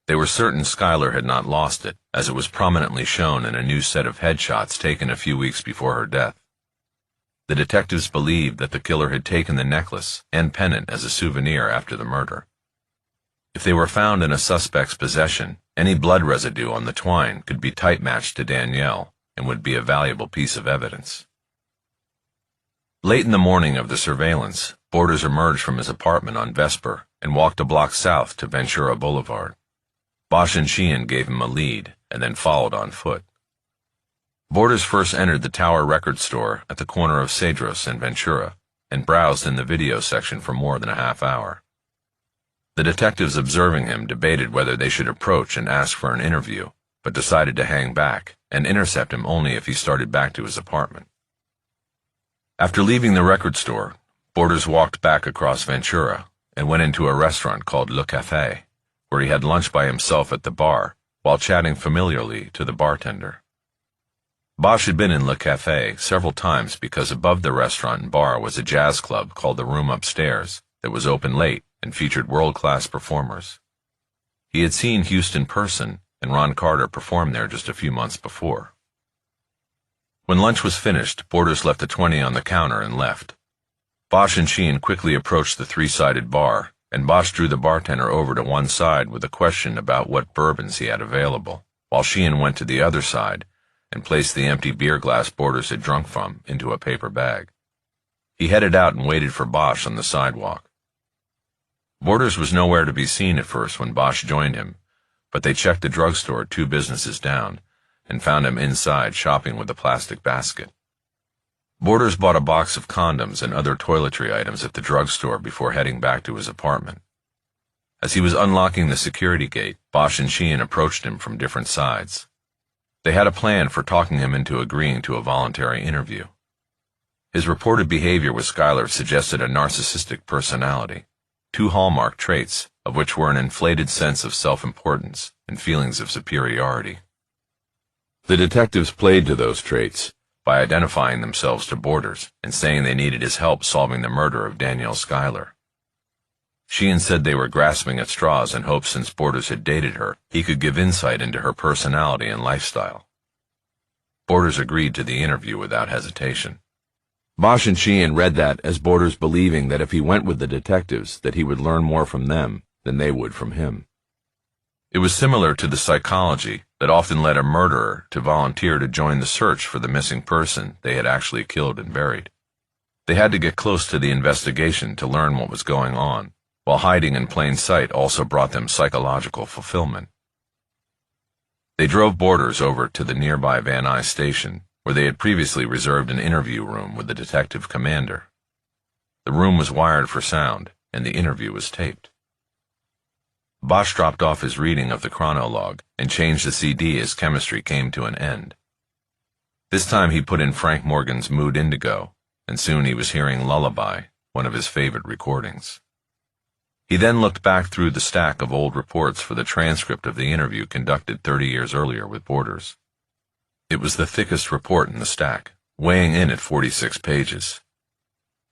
S1: They were certain Schuyler had not lost it, as it was prominently shown in a new set of headshots taken a few weeks before her death. The detectives believed that the killer had taken the necklace and pennant as a souvenir after the murder. If they were found in a suspect's possession, any blood residue on the twine could be type-matched to Danielle and would be a valuable piece of evidence. Late in the morning of the surveillance, Borders emerged from his apartment on Vesper and walked a block south to Ventura Boulevard. Bosch and Sheehan gave him a lead and then followed on foot. Borders first entered the Tower Record Store at the corner of Cedros and Ventura and browsed in the video section for more than a half hour. The detectives observing him debated whether they should approach and ask for an interview, but decided to hang back and intercept him only if he started back to his apartment. After leaving the record store, Borders walked back across Ventura and went into a restaurant called Le Café, where he had lunch by himself at the bar while chatting familiarly to the bartender. Bosch had been in Le Café several times because above the restaurant and bar was a jazz club called The Room Upstairs that was open late and featured world-class performers. He had seen Houston Person and Ron Carter perform there just a few months before. When lunch was finished, Borders left a 20 on the counter and left. Bosch and Sheehan quickly approached the 3-sided bar, and Bosch drew the bartender over to one side with a question about what bourbons he had available, while Sheehan went to the other side and placed the empty beer glass Borders had drunk from into a paper bag. He headed out and waited for Bosch on the sidewalk. Borders was nowhere to be seen at first when Bosch joined him, but they checked the drugstore 2 businesses down and found him inside shopping with a plastic basket. Borders bought a box of condoms and other toiletry items at the drugstore before heading back to his apartment. As he was unlocking the security gate, Bosch and Sheehan approached him from different sides. They had a plan for talking him into agreeing to a voluntary interview. His reported behavior with Schuyler suggested a narcissistic personality, 2 hallmark traits of which were an inflated sense of self-importance and feelings of superiority. The detectives played to those traits by identifying themselves to Borders and saying they needed his help solving the murder of Danielle Schuyler. Sheehan said they were grasping at straws in hopes since Borders had dated her, he could give insight into her personality and lifestyle. Borders agreed to the interview without hesitation. Bosch and Sheehan read that as Borders believing that if he went with the detectives that he would learn more from them than they would from him. It was similar to the psychology that often led a murderer to volunteer to join the search for the missing person they had actually killed and buried. They had to get close to the investigation to learn what was going on, while hiding in plain sight also brought them psychological fulfillment. They drove Borders over to the nearby Van Nuys station, where they had previously reserved an interview room with the detective commander. The room was wired for sound, and the interview was taped. Bosch dropped off his reading of the chronologue and changed the CD as chemistry came to an end. This time he put in Frank Morgan's Mood Indigo, and soon he was hearing Lullaby, one of his favorite recordings. He then looked back through the stack of old reports for the transcript of the interview conducted 30 years earlier with Borders. It was the thickest report in the stack, weighing in at 46 pages.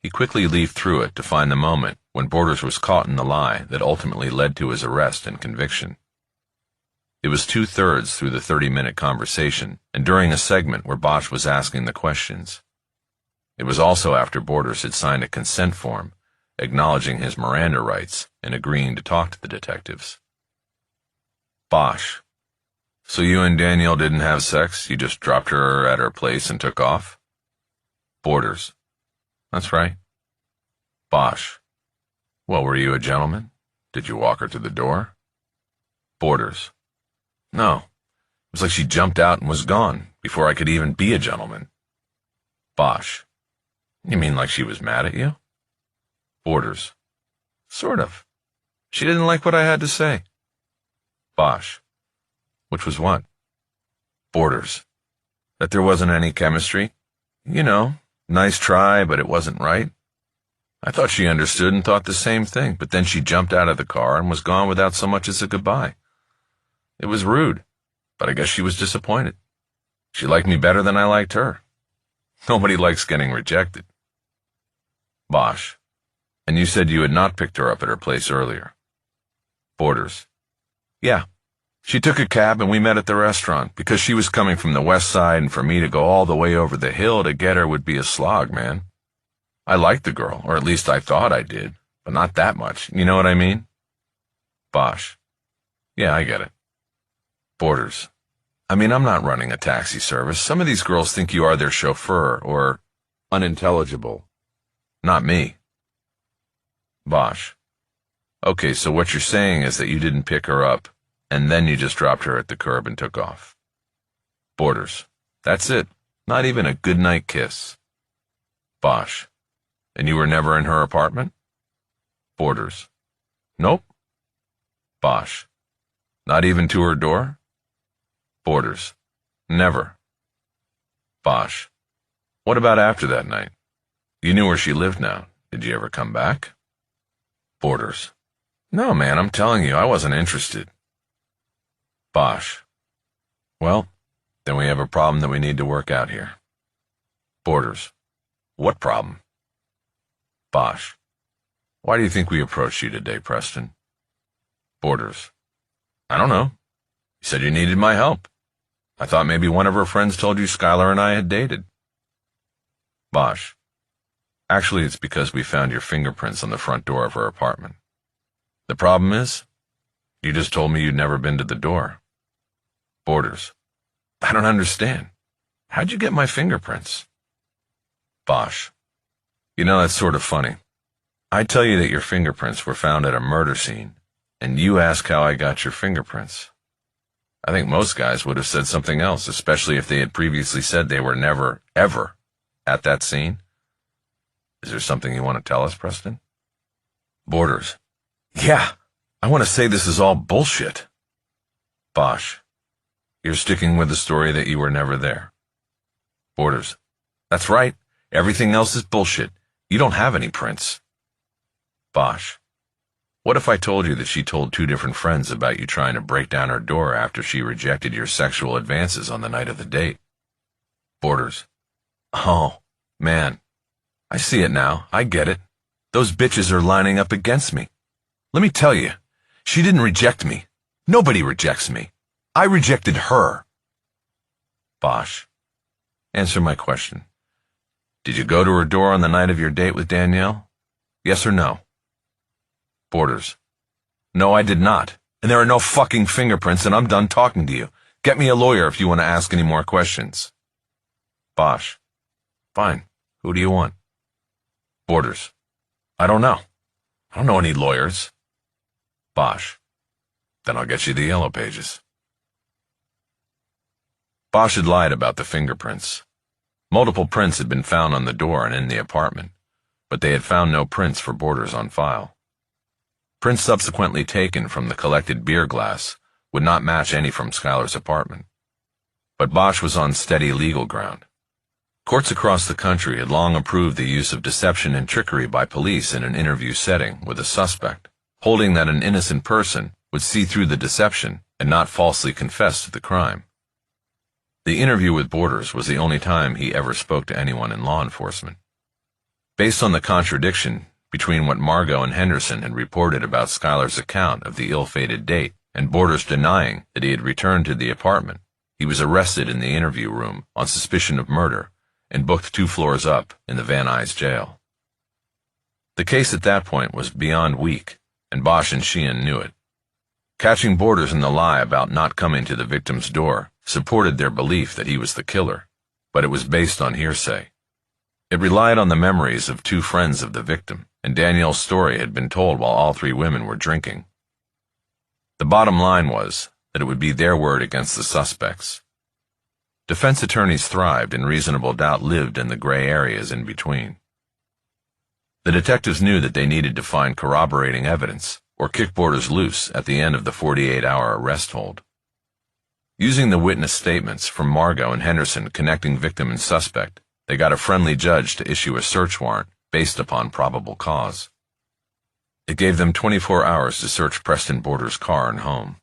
S1: He quickly leafed through it to find the moment when Borders was caught in the lie that ultimately led to his arrest and conviction. It was 2/3 through the 30-minute conversation, and during a segment where Bosch was asking the questions. It was also after Borders had signed a consent form, acknowledging his Miranda rights and agreeing to talk to the detectives. Bosch: So you and Danielle didn't have sex, you just dropped her at her place and took off? Borders: That's right. Bosch: Well, were you a gentleman? Did you walk her to the door? Borders: No. It was like she jumped out and was gone, before I could even be a gentleman. Bosch: You mean like she was mad at you? Borders: Sort of. She didn't like what I had to say. Bosch: Which was what? Borders: That there wasn't any chemistry. You know, nice try, but it wasn't right. I thought she understood and thought the same thing, but then she jumped out of the car and was gone without so much as a goodbye. It was rude, but I guess she was disappointed. She liked me better than I liked her. Nobody likes getting rejected. Bosch: And you said you had not picked her up at her place earlier. Borders: Yeah. She took a cab and we met at the restaurant, because she was coming from the west side and for me to go all the way over the hill to get her would be a slog, man. I liked the girl, or at least I thought I did, but not that much, you know what I mean? Bosch: Yeah, I get it. Borders: I mean, I'm not running a taxi service. Some of these girls think you are their chauffeur, or unintelligible. Not me. Bosch: Okay, so what you're saying is that you didn't pick her up, and then you just dropped her at the curb and took off. Borders: That's it. Not even a goodnight kiss. Bosch: And you were never in her apartment? Borders: Nope. Bosch: Not even to her door? Borders: Never. Bosch: What about after that night? You knew where she lived now. Did you ever come back? Borders: No, man, I'm telling you, I wasn't interested. Bosch: Well, then we have a problem that we need to work out here. Borders: What problem? Bosch: Why do you think we approached you today, Preston? Borders: I don't know. You said you needed my help. I thought maybe one of her friends told you Skylar and I had dated. Bosch: Actually, it's because we found your fingerprints on the front door of her apartment. The problem is, you just told me you'd never been to the door. Borders: I don't understand. How'd you get my fingerprints? Bosch: You know, that's sort of funny. I tell you that your fingerprints were found at a murder scene, and you ask how I got your fingerprints. I think most guys would have said something else, especially if they had previously said they were never, ever at that scene. Is there something you want to tell us, Preston? Borders: Yeah, I want to say this is all bullshit. Bosch: You're sticking with the story that you were never there. Borders: That's right. Everything else is bullshit. You don't have any prints. Bosch: What if I told you that she told 2 different friends about you trying to break down her door after she rejected your sexual advances on the night of the date? Borders: Oh, man. I see it now. I get it. Those bitches are lining up against me. Let me tell you, she didn't reject me. Nobody rejects me. I rejected her. Bosch: Answer my question. Did you go to her door on the night of your date with Danielle? Yes or no? Borders: No, I did not. And there are no fucking fingerprints, and I'm done talking to you. Get me a lawyer if you want to ask any more questions. Bosch: Fine. Who do you want? Borders: I don't know. I don't know any lawyers. Bosch: Then I'll get you the yellow pages. Bosch had lied about the fingerprints. Multiple prints had been found on the door and in the apartment, but they had found no prints for Borders on file. Prints subsequently taken from the collected beer glass would not match any from Schuyler's apartment. But Bosch was on steady legal ground. Courts across the country had long approved the use of deception and trickery by police in an interview setting with a suspect, holding that an innocent person would see through the deception and not falsely confess to the crime. The interview with Borders was the only time he ever spoke to anyone in law enforcement. Based on the contradiction between what Margot and Henderson had reported about Schuyler's account of the ill-fated date and Borders denying that he had returned to the apartment, he was arrested in the interview room on suspicion of murder and booked 2 floors up in the Van Nuys jail. The case at that point was beyond weak, and Bosch and Sheehan knew it. Catching Borders in the lie about not coming to the victim's door supported their belief that he was the killer, but it was based on hearsay. It relied on the memories of 2 friends of the victim, and Danielle's story had been told while all 3 women were drinking. The bottom line was that it would be their word against the suspects. Defense attorneys thrived and reasonable doubt lived in the gray areas in between. The detectives knew that they needed to find corroborating evidence or kick Borders loose at the end of the 48-hour arrest hold. Using the witness statements from Margot and Henderson connecting victim and suspect, they got a friendly judge to issue a search warrant based upon probable cause. It gave them 24 hours to search Preston Borders' car and home.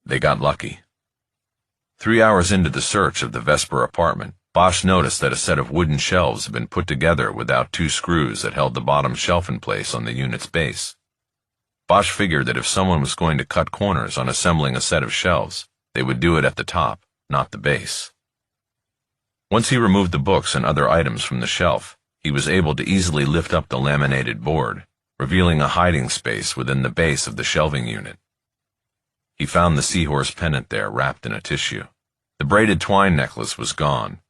S1: They got lucky. 3 hours into the search of the Vesper apartment, Bosch noticed that a set of wooden shelves had been put together without 2 screws that held the bottom shelf in place on the unit's base. Bosch figured that if someone was going to cut corners on assembling a set of shelves, they would do it at the top, not the base. Once he removed the books and other items from the shelf, he was able to easily lift up the laminated board, revealing a hiding space within the base of the shelving unit. He found the seahorse pendant there wrapped in a tissue. The braided twine necklace was gone.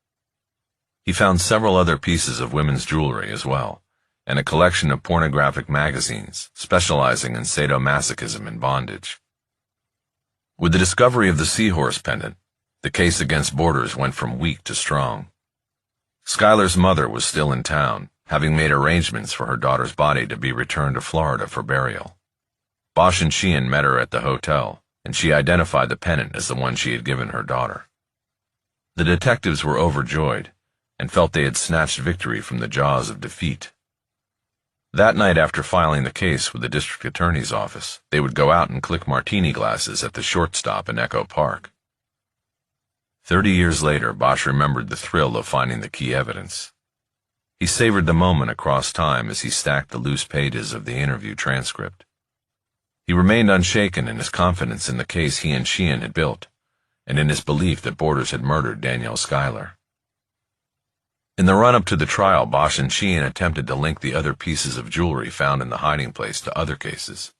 S1: He found several other pieces of women's jewelry as well, and a collection of pornographic magazines specializing in sadomasochism and bondage. With the discovery of the seahorse pendant, the case against Borders went from weak to strong. Schuyler's mother was still in town, having made arrangements for her daughter's body to be returned to Florida for burial. Bosch and Sheehan met her at the hotel, and she identified the pendant as the one she had given her daughter. The detectives were overjoyed and felt they had snatched victory from the jaws of defeat. That night, after filing the case with the district attorney's office, they would go out and click martini glasses at the shortstop in Echo Park. 30 years later, Bosch remembered the thrill of finding the key evidence. He savored the moment across time as he stacked the loose pages of the interview transcript. He remained unshaken in his confidence in the case he and Sheehan had built, and in his belief that Borders had murdered Danielle Schuyler. In the run-up to the trial, Bosch and Sheehan attempted to link the other pieces of jewelry found in the hiding place to other cases.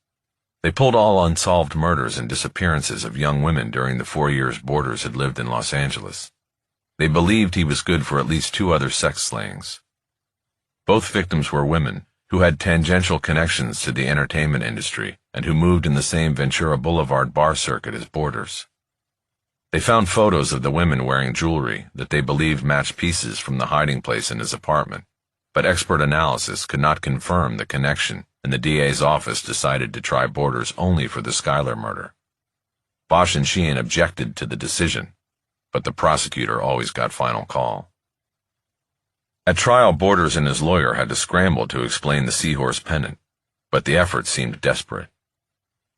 S1: They pulled all unsolved murders and disappearances of young women during the 4 years Borders had lived in Los Angeles. They believed he was good for at least 2 other sex slayings. Both victims were women who had tangential connections to the entertainment industry and who moved in the same Ventura Boulevard bar circuit as Borders. They found photos of the women wearing jewelry that they believed matched pieces from the hiding place in his apartment, but expert analysis could not confirm the connection, and the DA's office decided to try Borders only for the Schuyler murder. Bosch and Sheehan objected to the decision, but the prosecutor always got final call. At trial, Borders and his lawyer had to scramble to explain the seahorse pendant, but the effort seemed desperate.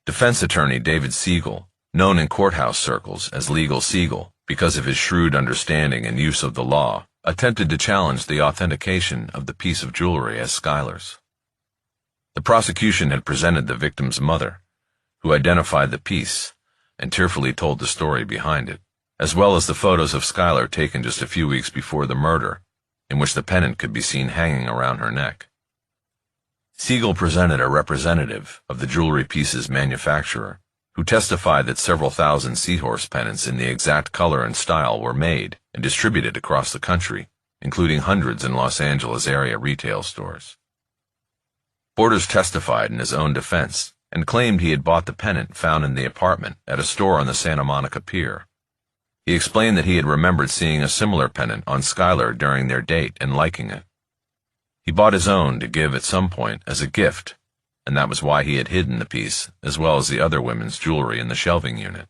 S1: Defense attorney David Siegel, known in courthouse circles as Legal Siegel because of his shrewd understanding and use of the law, attempted to challenge the authentication of the piece of jewelry as Schuyler's. The prosecution had presented the victim's mother, who identified the piece and tearfully told the story behind it, as well as the photos of Schuyler taken just a few weeks before the murder, in which the pendant could be seen hanging around her neck. Siegel presented a representative of the jewelry piece's manufacturer, who testified that several thousand seahorse pendants in the exact color and style were made and distributed across the country, including hundreds in Los Angeles area retail stores. Borders testified in his own defense and claimed he had bought the pendant found in the apartment at a store on the Santa Monica Pier. He explained that he had remembered seeing a similar pendant on Schuyler during their date and liking it. He bought his own to give at some point as a gift, and that was why he had hidden the piece, as well as the other women's jewelry in the shelving unit.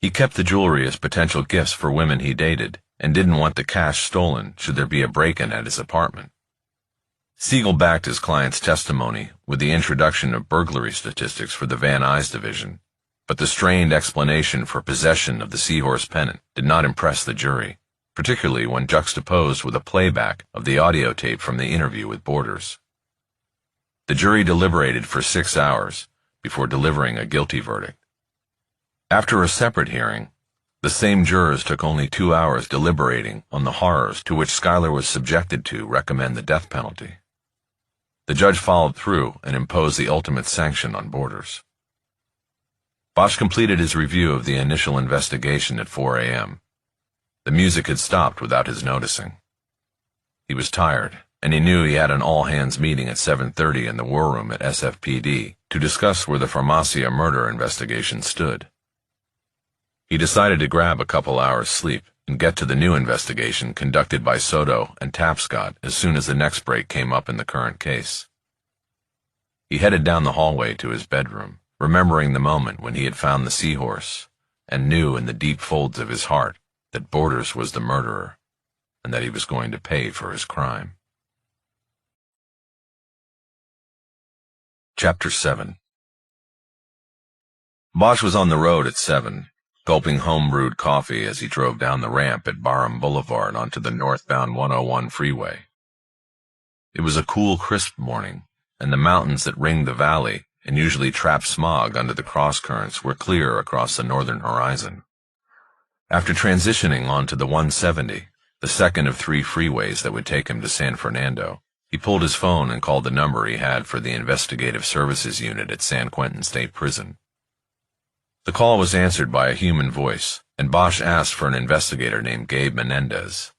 S1: He kept the jewelry as potential gifts for women he dated, and didn't want the cash stolen should there be a break-in at his apartment. Siegel backed his client's testimony with the introduction of burglary statistics for the Van Nuys division, but the strained explanation for possession of the seahorse pennant did not impress the jury, particularly when juxtaposed with a playback of the audio tape from the interview with Borders. The jury deliberated for 6 hours before delivering a guilty verdict. After a separate hearing, the same jurors took only 2 hours deliberating on the horrors to which Schuyler was subjected to recommend the death penalty. The judge followed through and imposed the ultimate sanction on Borders. Bosch completed his review of the initial investigation at 4 a.m. The music had stopped without his noticing. He was tired, and he knew he had an all-hands meeting at 7:30 in the war room at SFPD to discuss where the Farmacia murder investigation stood. He decided to grab a couple hours' sleep and get to the new investigation conducted by Soto and Tapscott as soon as the next break came up in the current case. He headed down the hallway to his bedroom, remembering the moment when he had found the seahorse, and knew in the deep folds of his heart that Borders was the murderer, and that he was going to pay for his crime. Chapter 7. Bosch was on the road at 7, gulping home-brewed coffee as he drove down the ramp at Barham Boulevard onto the northbound 101 freeway. It was a cool, crisp morning, and the mountains that ringed the valley and usually trap smog under the cross-currents were clear across the northern horizon. After transitioning onto the 170, the second of 3 freeways that would take him to San Fernando, he pulled his phone and called the number he had for the Investigative Services Unit at San Quentin State Prison. The call was answered by a human voice, and Bosch asked for an investigator named Gabe Menendez.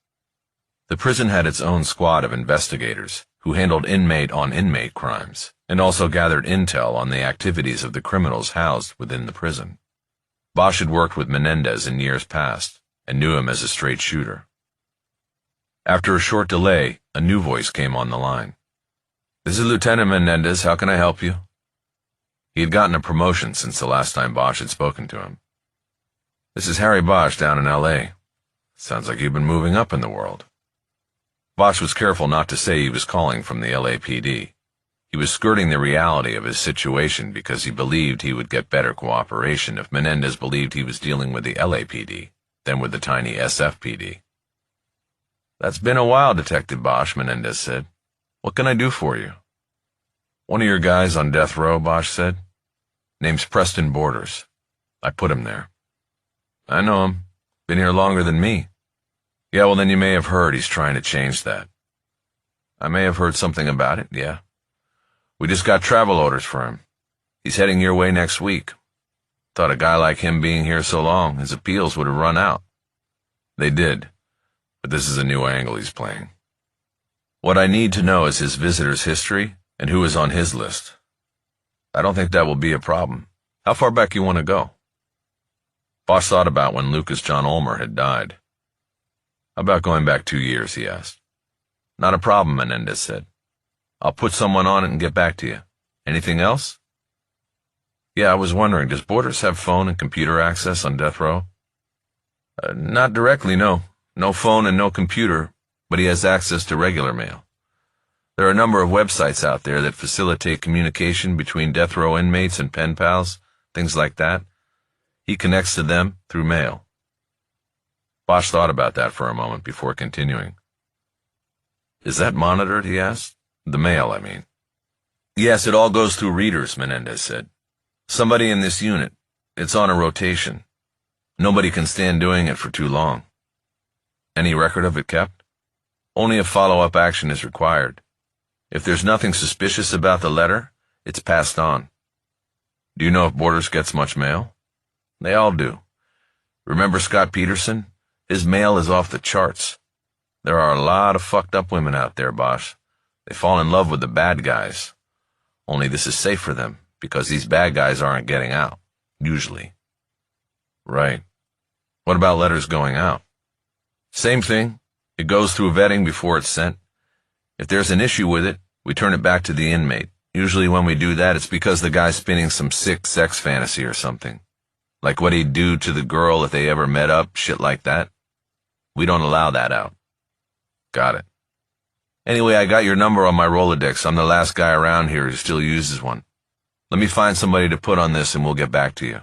S1: The prison had its own squad of investigators who handled inmate-on-inmate crimes, and also gathered intel on the activities of the criminals housed within the prison. Bosch had worked with Menendez in years past, and knew him as a straight shooter. After a short delay, a new voice came on the line. "This is Lieutenant Menendez. How can I help you?" He had gotten a promotion since the last time Bosch had spoken to him. "This is Harry Bosch down in L.A. Sounds like you've been moving up in the world." Bosch was careful not to say he was calling from the LAPD. He was skirting the reality of his situation because he believed he would get better cooperation if Menendez believed he was dealing with the LAPD than with the tiny SFPD. "That's been a while, Detective Bosch," Menendez said. "What can I do for you?" "One of your guys on death row," Bosch said. "Name's Preston Borders. I put him there." "I know him. Been here longer than me." "Yeah, well then you may have heard he's trying to change that." "I may have heard something about it, yeah. We just got travel orders for him. He's heading your way next week. Thought a guy like him being here so long, his appeals would have run out." "They did, but this is a new angle he's playing. What I need to know is his visitor's history and who is on his list." "I don't think that will be a problem. How far back you want to go?" Bosch thought about when Lucas John Ulmer had died. "How about going back 2 years?" he asked. "Not a problem," Menendez said. "I'll put someone on it and get back to you. Anything else?" "Yeah, I was wondering, does Borders have phone and computer access on death row?" Not directly, no. No phone and no computer, but he has access to regular mail. There are a number of websites out there that facilitate communication between death row inmates and pen pals, things like that. He connects to them through mail." Bosch thought about that for a moment before continuing. "Is that monitored?" he asked. "The mail, I mean." "Yes, it all goes through readers," Menendez said. "Somebody in this unit. It's on a rotation. Nobody can stand doing it for too long." "Any record of it kept?" "Only if follow-up action is required. If there's nothing suspicious about the letter, it's passed on." "Do you know if Borders gets much mail?" "They all do. Remember Scott Peterson? His mail is off the charts. There are a lot of fucked up women out there, Bosch. They fall in love with the bad guys. Only this is safe for them, because these bad guys aren't getting out, usually." "Right. What about letters going out?" "Same thing. It goes through vetting before it's sent. If there's an issue with it, we turn it back to the inmate, Usually when we do that, it's because the guy's spinning some sick sex fantasy or something. Like what he'd do to the girl if they ever met up, shit like that. We don't allow that out. Got it. Anyway, I got your number on my Rolodex. I'm the last guy around here who still uses one. Let me find somebody to put on this and we'll get back to you.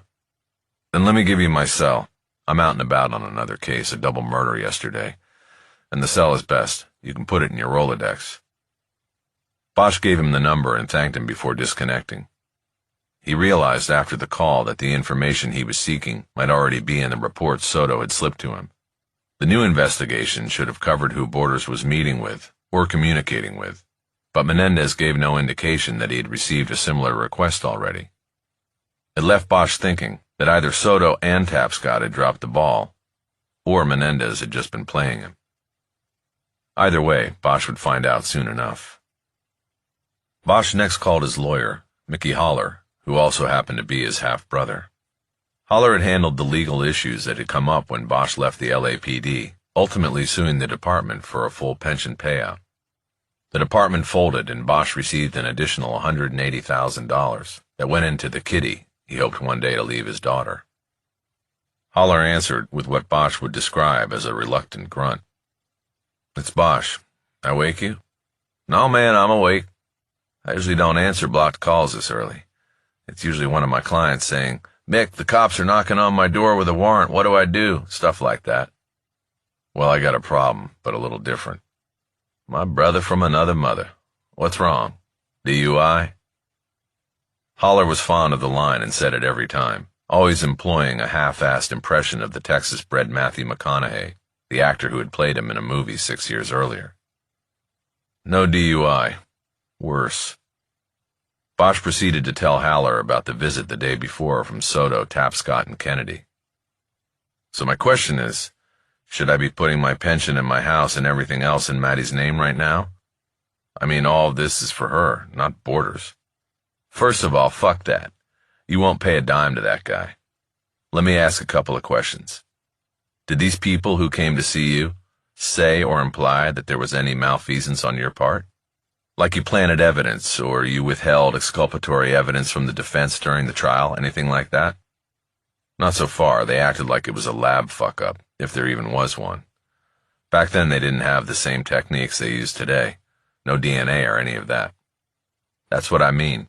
S1: Then let me give you my cell. I'm out and about on another case, a double murder yesterday. And the cell is best. You can put it in your Rolodex. Bosch gave him the number and thanked him before disconnecting. He realized after the call that the information he was seeking might already be in the report Soto had slipped to him. The new investigation should have covered who Borders was meeting with or communicating with, but Menendez gave no indication that he had received a similar request already. It left Bosch thinking that either Soto and Tapscott had dropped the ball, or Menendez had just been playing him. Either way, Bosch would find out soon enough. Bosch next called his lawyer, Mickey Haller, who also happened to be his half-brother. Haller had handled the legal issues that had come up when Bosch left the LAPD, ultimately suing the department for a full pension payout. The department folded and Bosch received an additional $180,000 that went into the kitty he hoped one day to leave his daughter. Haller answered with what Bosch would describe as a reluctant grunt. "It's Bosch. I wake you?" "No, man, I'm awake. I usually don't answer blocked calls this early. It's usually one of my clients saying, 'Mick, the cops are knocking on my door with a warrant. What do I do?' Stuff like that." "Well, I got a problem, but a little different. My brother from another mother. What's wrong? DUI?" Haller was fond of the line and said it every time, always employing a half-assed impression of the Texas-bred Matthew McConaughey, the actor who had played him in a movie 6 years earlier. "No DUI. Worse." Bosch proceeded to tell Haller about the visit the day before from Soto, Tapscott, and Kennedy. "So my question is, should I be putting my pension and my house and everything else in Maddie's name right now? I mean, all of this is for her, not Borders. First of all, fuck that. You won't pay a dime to that guy. Let me ask a couple of questions. Did these people who came to see you say or imply that there was any malfeasance on your part? Like you planted evidence, or you withheld exculpatory evidence from the defense during the trial, anything like that? Not so far. They acted like it was a lab fuck-up, if there even was one. Back then they didn't have the same techniques they use today. No DNA or any of that. That's what I mean.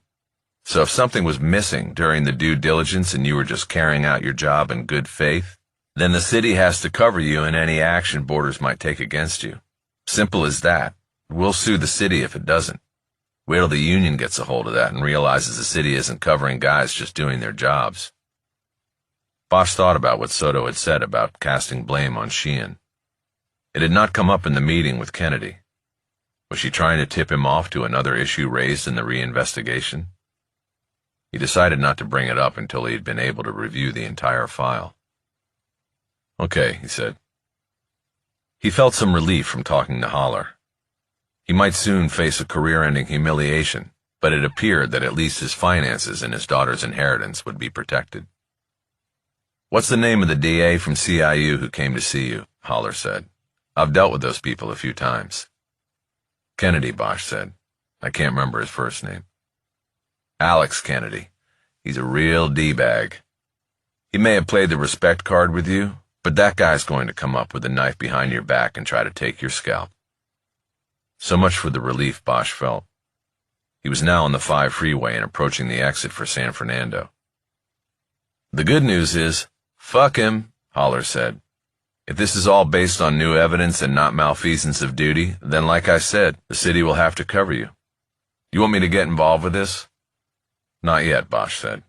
S1: So if something was missing during the due diligence and you were just carrying out your job in good faith, then the city has to cover you in any action Borders might take against you. Simple as that. We'll sue the city if it doesn't. Wait till the union gets a hold of that and realizes the city isn't covering guys just doing their jobs." Bosch thought about what Soto had said about casting blame on Sheehan. It had not come up in the meeting with Kennedy. Was she trying to tip him off to another issue raised in the reinvestigation? He decided not to bring it up until he had been able to review the entire file. "Okay," he said. He felt some relief from talking to Haller. He might soon face a career-ending humiliation, but it appeared that at least his finances and his daughter's inheritance would be protected. "What's the name of the DA from CIU who came to see you?" Haller said. "I've dealt with those people a few times." "Kennedy," Bosch said. "I can't remember his first name." "Alex Kennedy. He's a real D-bag. He may have played the respect card with you, but that guy's going to come up with a knife behind your back and try to take your scalp." So much for the relief Bosch felt. He was now on the 5 freeway and approaching the exit for San Fernando. "The good news is, fuck him," Haller said. "If this is all based on new evidence and not malfeasance of duty, then like I said, the city will have to cover you. You want me to get involved with this?" "Not yet," Bosch said.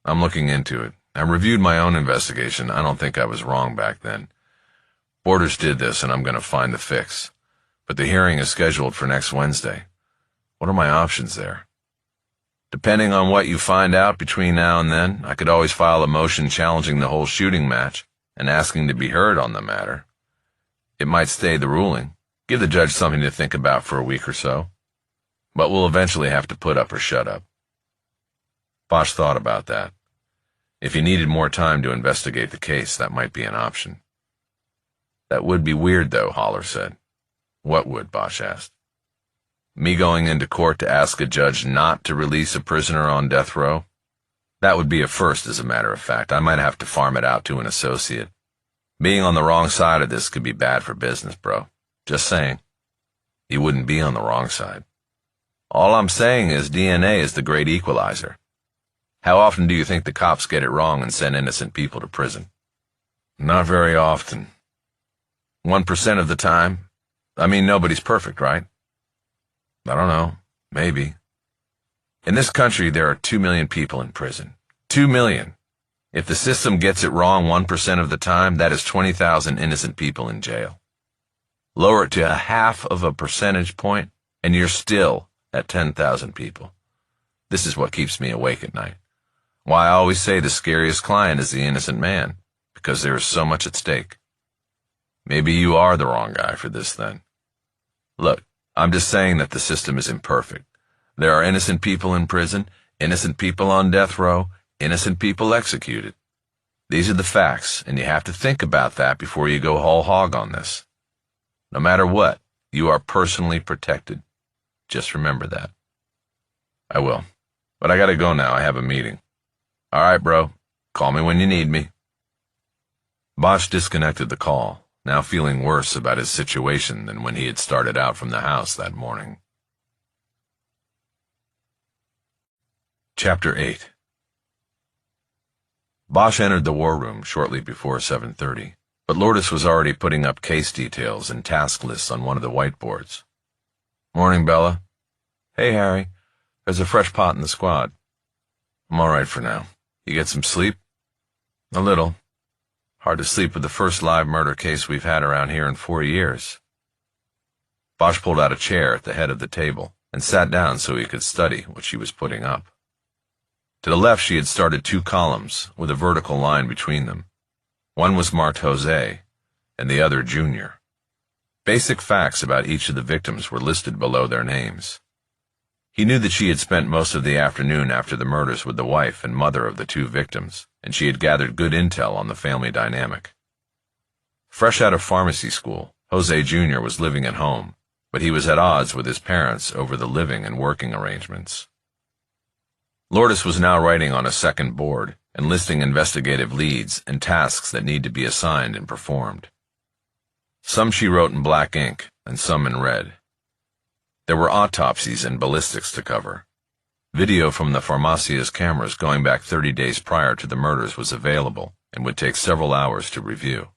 S1: "I'm looking into it. I reviewed my own investigation. I don't think I was wrong back then. Borders did this and I'm going to find the fix. But the hearing is scheduled for next Wednesday. What are my options there? Depending on what you find out between now and then, I could always file a motion challenging the whole shooting match and asking to be heard on the matter. It might stay the ruling, give the judge something to think about for a week or so. But we'll eventually have to put up or shut up." Bosch thought about that. If he needed more time to investigate the case, that might be an option. "That would be weird, though," Haller said. "What would?" Bosch asked. Me going into court to ask a judge not to release a prisoner on death row? That would be a first, as a matter of fact. I might have to farm it out to an associate. Being on the wrong side of this could be bad for business, bro. Just saying. You wouldn't be on the wrong side. All I'm saying is DNA is the great equalizer. How often do you think the cops get it wrong and send innocent people to prison? Not very often. 1% of the time. I mean, nobody's perfect, right? I don't know. Maybe. In this country, there are 2 million people in prison. 2 million. If the system gets it wrong 1% of the time, that is 20,000 innocent people in jail. Lower it to 0.5 of a percentage point, and you're still at 10,000 people. This is what keeps me awake at night. Why I always say the scariest client is the innocent man, because there is so much at stake. Maybe you are the wrong guy for this then. Look, I'm just saying that the system is imperfect. There are innocent people in prison, innocent people on death row, innocent people executed. These are the facts, and you have to think about that before you go whole hog on this. No matter what, you are personally protected. Just remember that. I will. But I gotta go now. I have a meeting. All right, bro. Call me when you need me. Bosch disconnected the call, now feeling worse about his situation than when he had started out from the house that morning. Chapter 8. Bosch entered the war room shortly before 7:30, but Lourdes was already putting up case details and task lists on one of the whiteboards. Morning, Bella. Hey, Harry. There's a fresh pot in the squad. I'm all right for now. You get some sleep? A little. Hard to sleep with the first live murder case we've had around here in 4 years. Bosch pulled out a chair at the head of the table and sat down so he could study what she was putting up. To the left, she had started 2 columns with a vertical line between them. One was marked Jose, and the other Junior. Basic facts about each of the victims were listed below their names. He knew that she had spent most of the afternoon after the murders with the wife and mother of the 2 victims, and she had gathered good intel on the family dynamic. Fresh out of pharmacy school, Jose Jr. was living at home, but he was at odds with his parents over the living and working arrangements. Lourdes was now writing on a second board and listing investigative leads and tasks that need to be assigned and performed. Some she wrote in black ink and some in red. There were autopsies and ballistics to cover. Video from the Farmacia's cameras going back 30 days prior to the murders was available and would take several hours to review.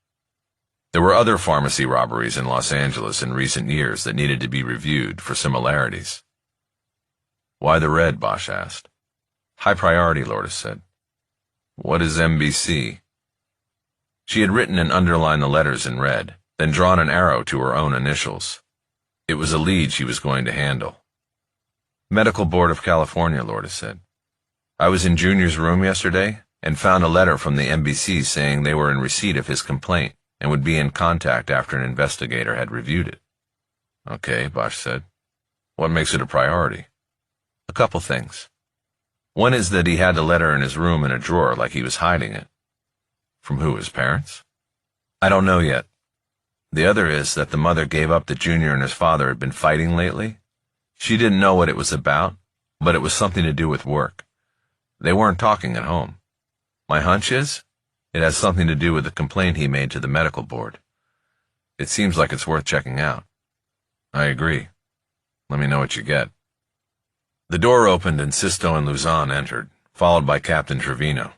S1: There were other pharmacy robberies in Los Angeles in recent years that needed to be reviewed for similarities. Why the red? Bosch asked. High priority, Lourdes said. What is MBC? She had written and underlined the letters in red, then drawn an arrow to her own initials. It was a lead she was going to handle. Medical Board of California, Lourdes said. I was in Junior's room yesterday and found a letter from the MBC saying they were in receipt of his complaint and would be in contact after an investigator had reviewed it. Okay, Bosch said. What makes it a priority? A couple things. One is that he had the letter in his room in a drawer like he was hiding it. From who, his parents? I don't know yet. The other is that the mother gave up that Junior and his father had been fighting lately. She didn't know what it was about, but it was something to do with work. They weren't talking at home. My hunch is, it has something to do with the complaint he made to the medical board. It seems like it's worth checking out. I agree. Let me know what you get. The door opened and Sisto and Luzon entered, followed by Captain Trevino.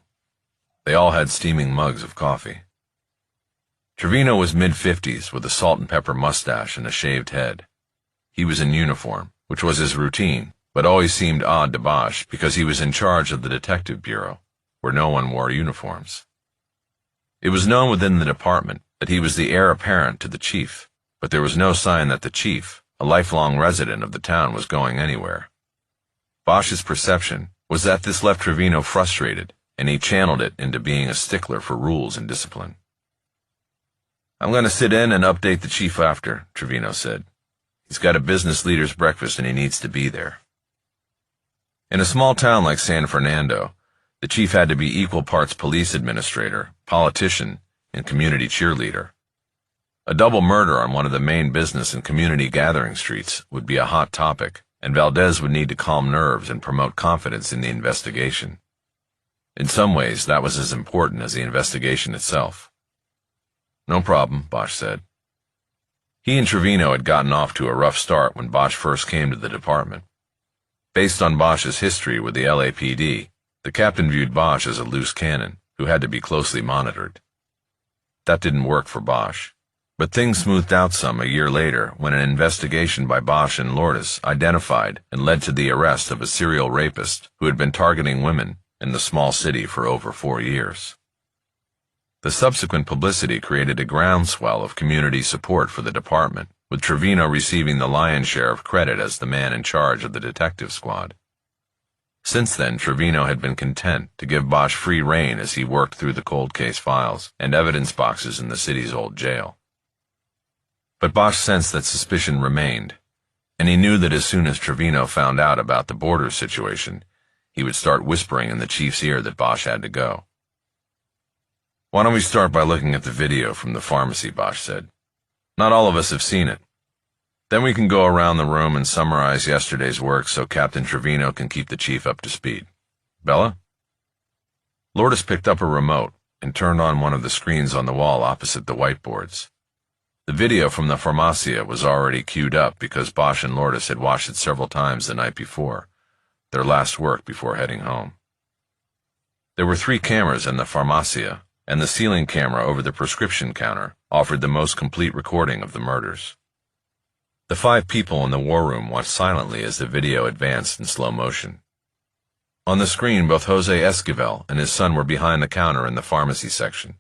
S1: They all had steaming mugs of coffee. Trevino was mid-50s with a salt and pepper mustache and a shaved head. He was in uniform, which was his routine, but always seemed odd to Bosch because he was in charge of the detective bureau, where no one wore uniforms. It was known within the department that he was the heir apparent to the chief, but there was no sign that the chief, a lifelong resident of the town, was going anywhere. Bosch's perception was that this left Trevino frustrated, and he channeled it into being a stickler for rules and discipline. I'm going to sit in and update the chief after, Trevino said. He's got a business leader's breakfast and he needs to be there. In a small town like San Fernando, the chief had to be equal parts police administrator, politician, and community cheerleader. A double murder on one of the main business and community gathering streets would be a hot topic, and Valdez would need to calm nerves and promote confidence in the investigation. In some ways, that was as important as the investigation itself. No problem, Bosch said. He and Trevino had gotten off to a rough start when Bosch first came to the department. Based on Bosch's history with the LAPD, the captain viewed Bosch as a loose cannon who had to be closely monitored. That didn't work for Bosch, but things smoothed out some a year later when an investigation by Bosch and Lourdes identified and led to the arrest of a serial rapist who had been targeting women in the small city for over 4 years. The subsequent publicity created a groundswell of community support for the department, with Trevino receiving the lion's share of credit as the man in charge of the detective squad. Since then, Trevino had been content to give Bosch free rein as he worked through the cold case files and evidence boxes in the city's old jail. But Bosch sensed that suspicion remained, and he knew that as soon as Trevino found out about the border situation, he would start whispering in the chief's ear that Bosch had to go. "Why don't we start by looking at the video from the pharmacy," Bosch said. "Not all of us have seen it. Then we can go around the room and summarize yesterday's work so Captain Trevino can keep the chief up to speed. Bella?" Lourdes picked up a remote and turned on one of the screens on the wall opposite the whiteboards. The video from the Farmacia was already queued up because Bosch and Lourdes had watched it several times the night before, their last work before heading home. There were 3 cameras in the Farmacia, and the ceiling camera over the prescription counter offered the most complete recording of the murders. The 5 people in the war room watched silently as the video advanced in slow motion. On the screen, both Jose Esquivel and his son were behind the counter in the pharmacy section.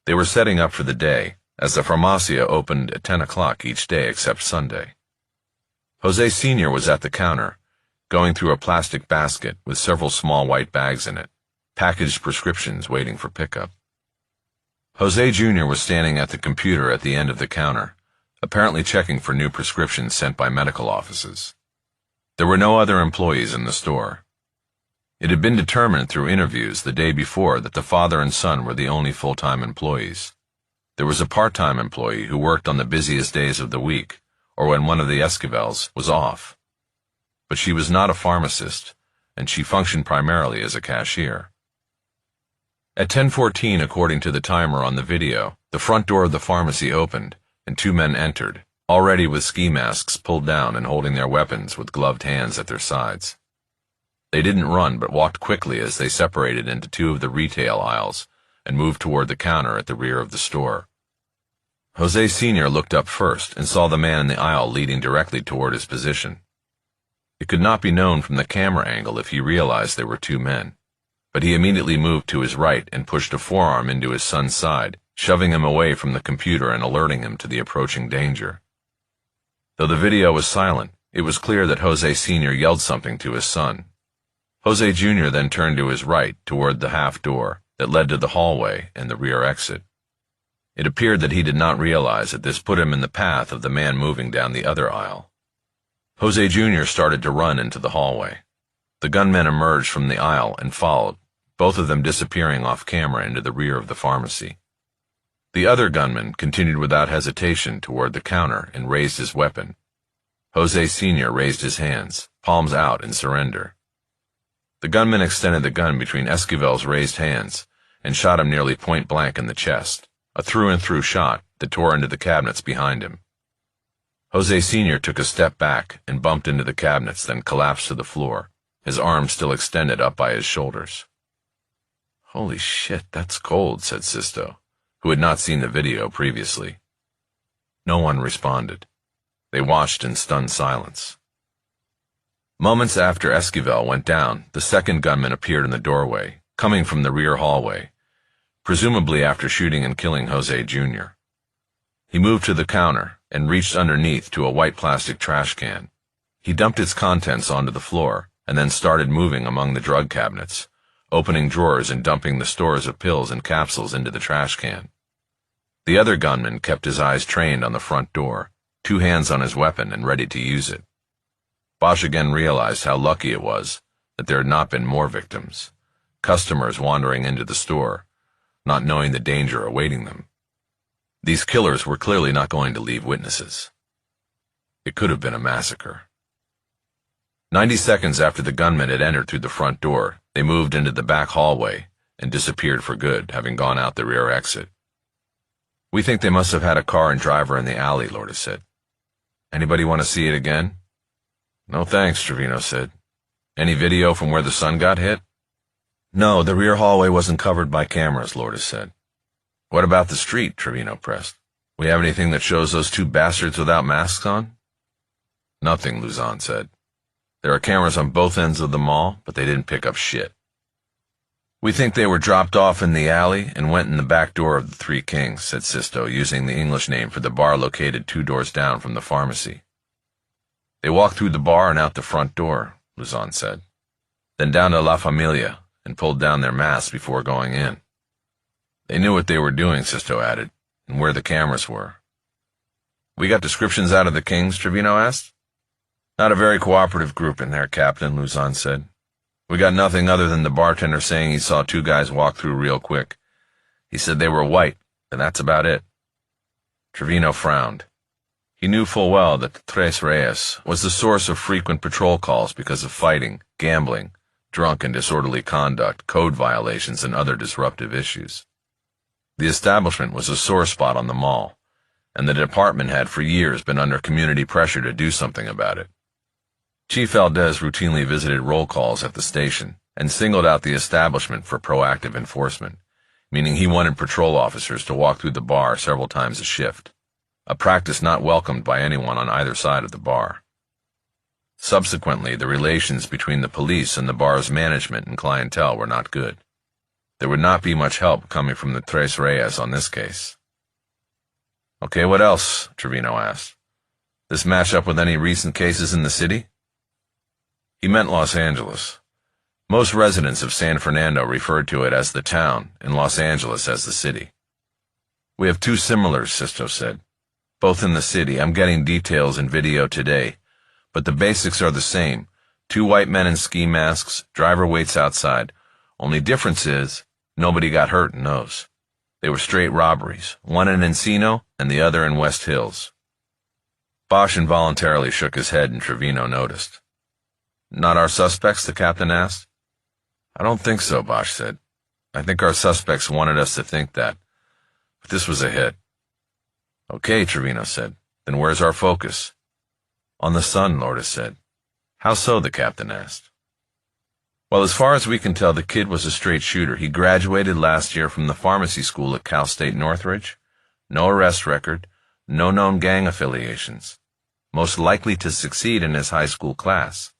S1: They were setting up for the day, as the Farmacia opened at 10 o'clock each day except Sunday. Jose Sr. was at the counter, going through a plastic basket with several small white bags in it, packaged prescriptions waiting for pickup. Jose Jr. was standing at the computer at the end of the counter, apparently checking for new prescriptions sent by medical offices. There were no other employees in the store. It had been determined through interviews the day before that the father and son were the only full-time employees. There was a part-time employee who worked on the busiest days of the week, or when one of the Esquivels was off. But she was not a pharmacist, and she functioned primarily as a cashier. At 10:14, according to the timer on the video, the front door of the pharmacy opened, and 2 men entered, already with ski masks pulled down and holding their weapons with gloved hands at their sides. They didn't run, but walked quickly as they separated into 2 of the retail aisles and moved toward the counter at the rear of the store. Jose Sr. looked up first and saw the man in the aisle leading directly toward his position. It could not be known from the camera angle if he realized there were 2 men, but he immediately moved to his right and pushed a forearm into his son's side, shoving him away from the computer and alerting him to the approaching danger. Though the video was silent, it was clear that Jose Sr. yelled something to his son. Jose Jr. then turned to his right toward the half door that led to the hallway and the rear exit. It appeared that he did not realize that this put him in the path of the man moving down the other aisle. Jose Jr. started to run into the hallway. The gunmen emerged from the aisle and followed, both of them disappearing off camera into the rear of the pharmacy. The other gunman continued without hesitation toward the counter and raised his weapon. Jose Sr. raised his hands, palms out in surrender. The gunman extended the gun between Esquivel's raised hands and shot him nearly point blank in the chest, a through-and-through shot that tore into the cabinets behind him. Jose Sr. took a step back and bumped into the cabinets, then collapsed to the floor, his arms still extended up by his shoulders. "Holy shit, that's cold," said Sisto, who had not seen the video previously. No one responded. They watched in stunned silence. Moments after Esquivel went down, the second gunman appeared in the doorway, coming from the rear hallway, presumably after shooting and killing Jose Jr. He moved to the counter and reached underneath to a white plastic trash can. He dumped its contents onto the floor and then started moving among the drug cabinets, opening drawers and dumping the stores of pills and capsules into the trash can. The other gunman kept his eyes trained on the front door, 2 hands on his weapon and ready to use it. Bosch again realized how lucky it was that there had not been more victims, customers wandering into the store, not knowing the danger awaiting them. These killers were clearly not going to leave witnesses. It could have been a massacre. 90 seconds after the gunmen had entered through the front door, they moved into the back hallway and disappeared for good, having gone out the rear exit. We think they must have had a car and driver in the alley, Lourdes said. Anybody want to see it again? No thanks, Trevino said. Any video from where the sun got hit? No, the rear hallway wasn't covered by cameras, Lourdes said. What about the street? Trevino pressed. We have anything that shows those two bastards without masks on? Nothing, Luzon said. There are cameras on both ends of the mall, but they didn't pick up shit. We think they were dropped off in the alley and went in the back door of the Three Kings, said Sisto, using the English name for the bar located 2 doors down from the pharmacy. They walked through the bar and out the front door, Luzon said. Then down to La Familia and pulled down their masks before going in. They knew what they were doing, Sisto added, and where the cameras were. We got descriptions out of the Kings, Trevino asked. Not a very cooperative group in there, Captain, Luzon said. We got nothing other than the bartender saying he saw 2 guys walk through real quick. He said they were white, and that's about it. Trevino frowned. He knew full well that the Tres Reyes was the source of frequent patrol calls because of fighting, gambling, drunk and disorderly conduct, code violations, and other disruptive issues. The establishment was a sore spot on the mall, and the department had for years been under community pressure to do something about it. Chief Valdez routinely visited roll calls at the station and singled out the establishment for proactive enforcement, meaning he wanted patrol officers to walk through the bar several times a shift, a practice not welcomed by anyone on either side of the bar. Subsequently, the relations between the police and the bar's management and clientele were not good. There would not be much help coming from the Tres Reyes on this case. Okay, what else? Trevino asked. This match up with any recent cases in the city? He meant Los Angeles. Most residents of San Fernando referred to it as the town and Los Angeles as the city. We have 2 similars, Sisto said. Both in the city. I'm getting details in video today, but the basics are the same. 2 white men in ski masks, driver waits outside. Only difference is, nobody got hurt in those. They were straight robberies, one in Encino and the other in West Hills. Bosch involuntarily shook his head and Trevino noticed. Not our suspects, the captain asked. I don't think so, Bosch said. I think our suspects wanted us to think that. But this was a hit. Okay, Trevino said. Then where's our focus? On the sun, Lourdes said. How so, the captain asked. Well, as far as we can tell, the kid was a straight shooter. He graduated last year from the pharmacy school at Cal State Northridge. No arrest record, no known gang affiliations. Most likely to succeed in his high school class.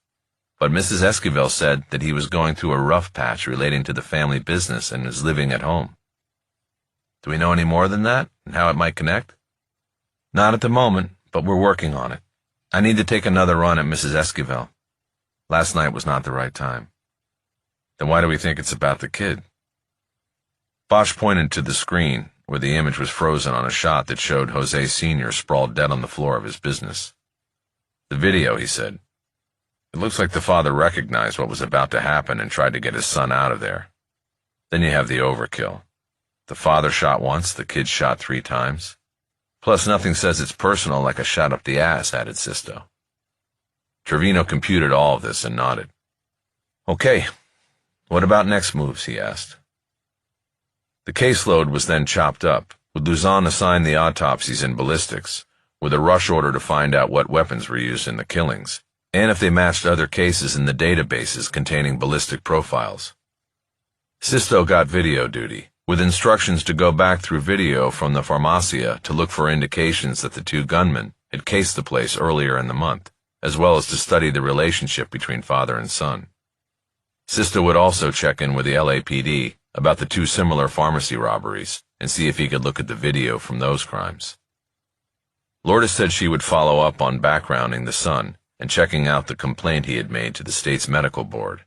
S1: But Mrs. Esquivel said that he was going through a rough patch relating to the family business and is living at home. Do we know any more than that, and how it might connect? Not at the moment, but we're working on it. I need to take another run at Mrs. Esquivel. Last night was not the right time. Then why do we think it's about the kid? Bosch pointed to the screen, where the image was frozen on a shot that showed Jose Sr. sprawled dead on the floor of his business. The video, he said. It looks like the father recognized what was about to happen and tried to get his son out of there. Then you have the overkill. The father shot once, the kid shot 3 times. Plus nothing says it's personal like a shot up the ass, added Sisto. Trevino computed all of this and nodded. Okay. What about next moves, he asked. The caseload was then chopped up, with Luzon assigned the autopsies and ballistics, with a rush order to find out what weapons were used in the killings, and if they matched other cases in the databases containing ballistic profiles. Sisto got video duty, with instructions to go back through video from the Farmacia to look for indications that the 2 gunmen had cased the place earlier in the month, as well as to study the relationship between father and son. Sisto would also check in with the LAPD about the 2 similar pharmacy robberies and see if he could look at the video from those crimes. Lourdes said she would follow up on backgrounding the son and checking out the complaint he had made to the state's medical board.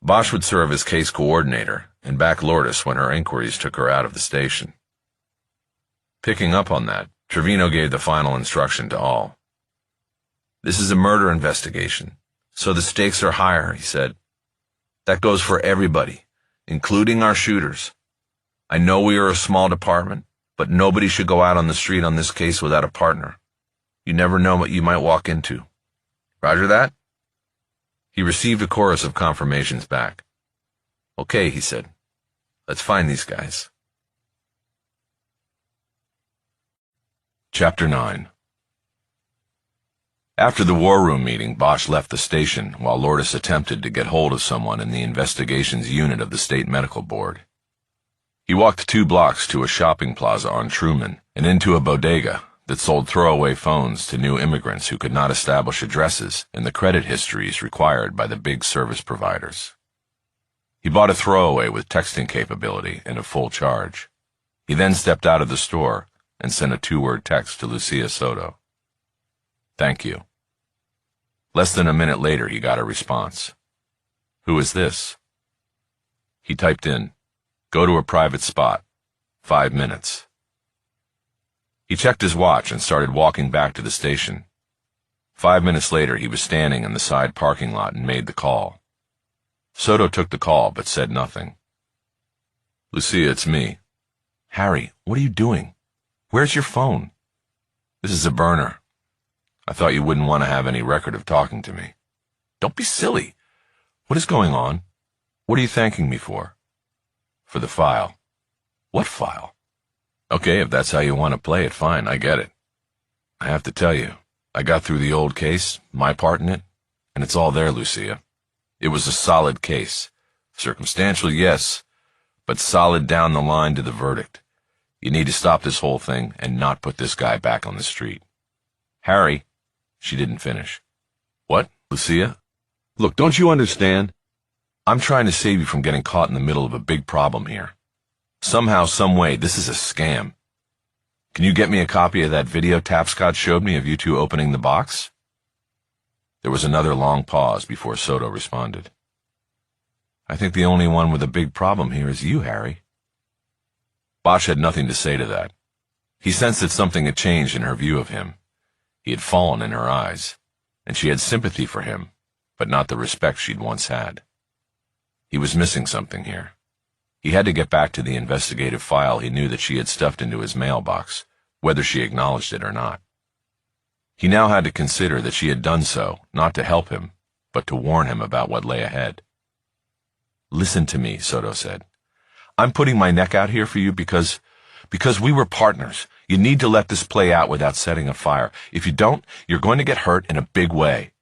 S1: Bosch would serve as case coordinator and back Lourdes when her inquiries took her out of the station. Picking up on that, Trevino gave the final instruction to all. This is a murder investigation, so the stakes are higher, he said. That goes for everybody, including our shooters. I know we are a small department, But nobody should go out on the street on this case without a partner. You never know what you might walk into. Roger that?" He received a chorus of confirmations back. "Okay," he said. "Let's find these guys." Chapter 9. After the war room meeting, Bosch left the station while Lourdes attempted to get hold of someone in the investigations unit of the State Medical Board. He walked 2 blocks to a shopping plaza on Truman and into a bodega that sold throwaway phones to new immigrants who could not establish addresses and the credit histories required by the big service providers. He bought a throwaway with texting capability and a full charge. He then stepped out of the store and sent a 2-word text to Lucia Soto. "Thank you." Less than a minute later, he got a response. "Who is this?" He typed in, "Go to a private spot. 5 minutes." He checked his watch and started walking back to the station. 5 minutes later, he was standing in the side parking lot and made the call. Soto took the call but said nothing. "Lucia, it's me." "Harry, what are you doing? Where's your phone?" "This is a burner. I thought you wouldn't want to have any record of talking to me." "Don't be silly. What is going on? What are you thanking me for?" "For the file." "What file?" "Okay, if that's how you want to play it, fine, I get it. I have to tell you, I got through the old case, my part in it, and it's all there, Lucia. It was a solid case. Circumstantial, yes, but solid down the line to the verdict. You need to stop this whole thing and not put this guy back on the street." "Harry," she didn't finish. "What, Lucia?" "Look, don't you understand? I'm trying to save you from getting caught in the middle of a big problem here. Somehow, some way, this is a scam. Can you get me a copy of that video Tapscott showed me of you two opening the box?" There was another long pause before Soto responded. "I think the only one with a big problem here is you, Harry." Bosch had nothing to say to that. He sensed that something had changed in her view of him. He had fallen in her eyes, and she had sympathy for him, but not the respect she'd once had. He was missing something here. He had to get back to the investigative file he knew that she had stuffed into his mailbox, whether she acknowledged it or not. He now had to consider that she had done so, not to help him, but to warn him about what lay ahead. "Listen to me," Soto said. "I'm putting my neck out here for you because we were partners. You need to let this play out without setting a fire. If you don't, you're going to get hurt in a big way."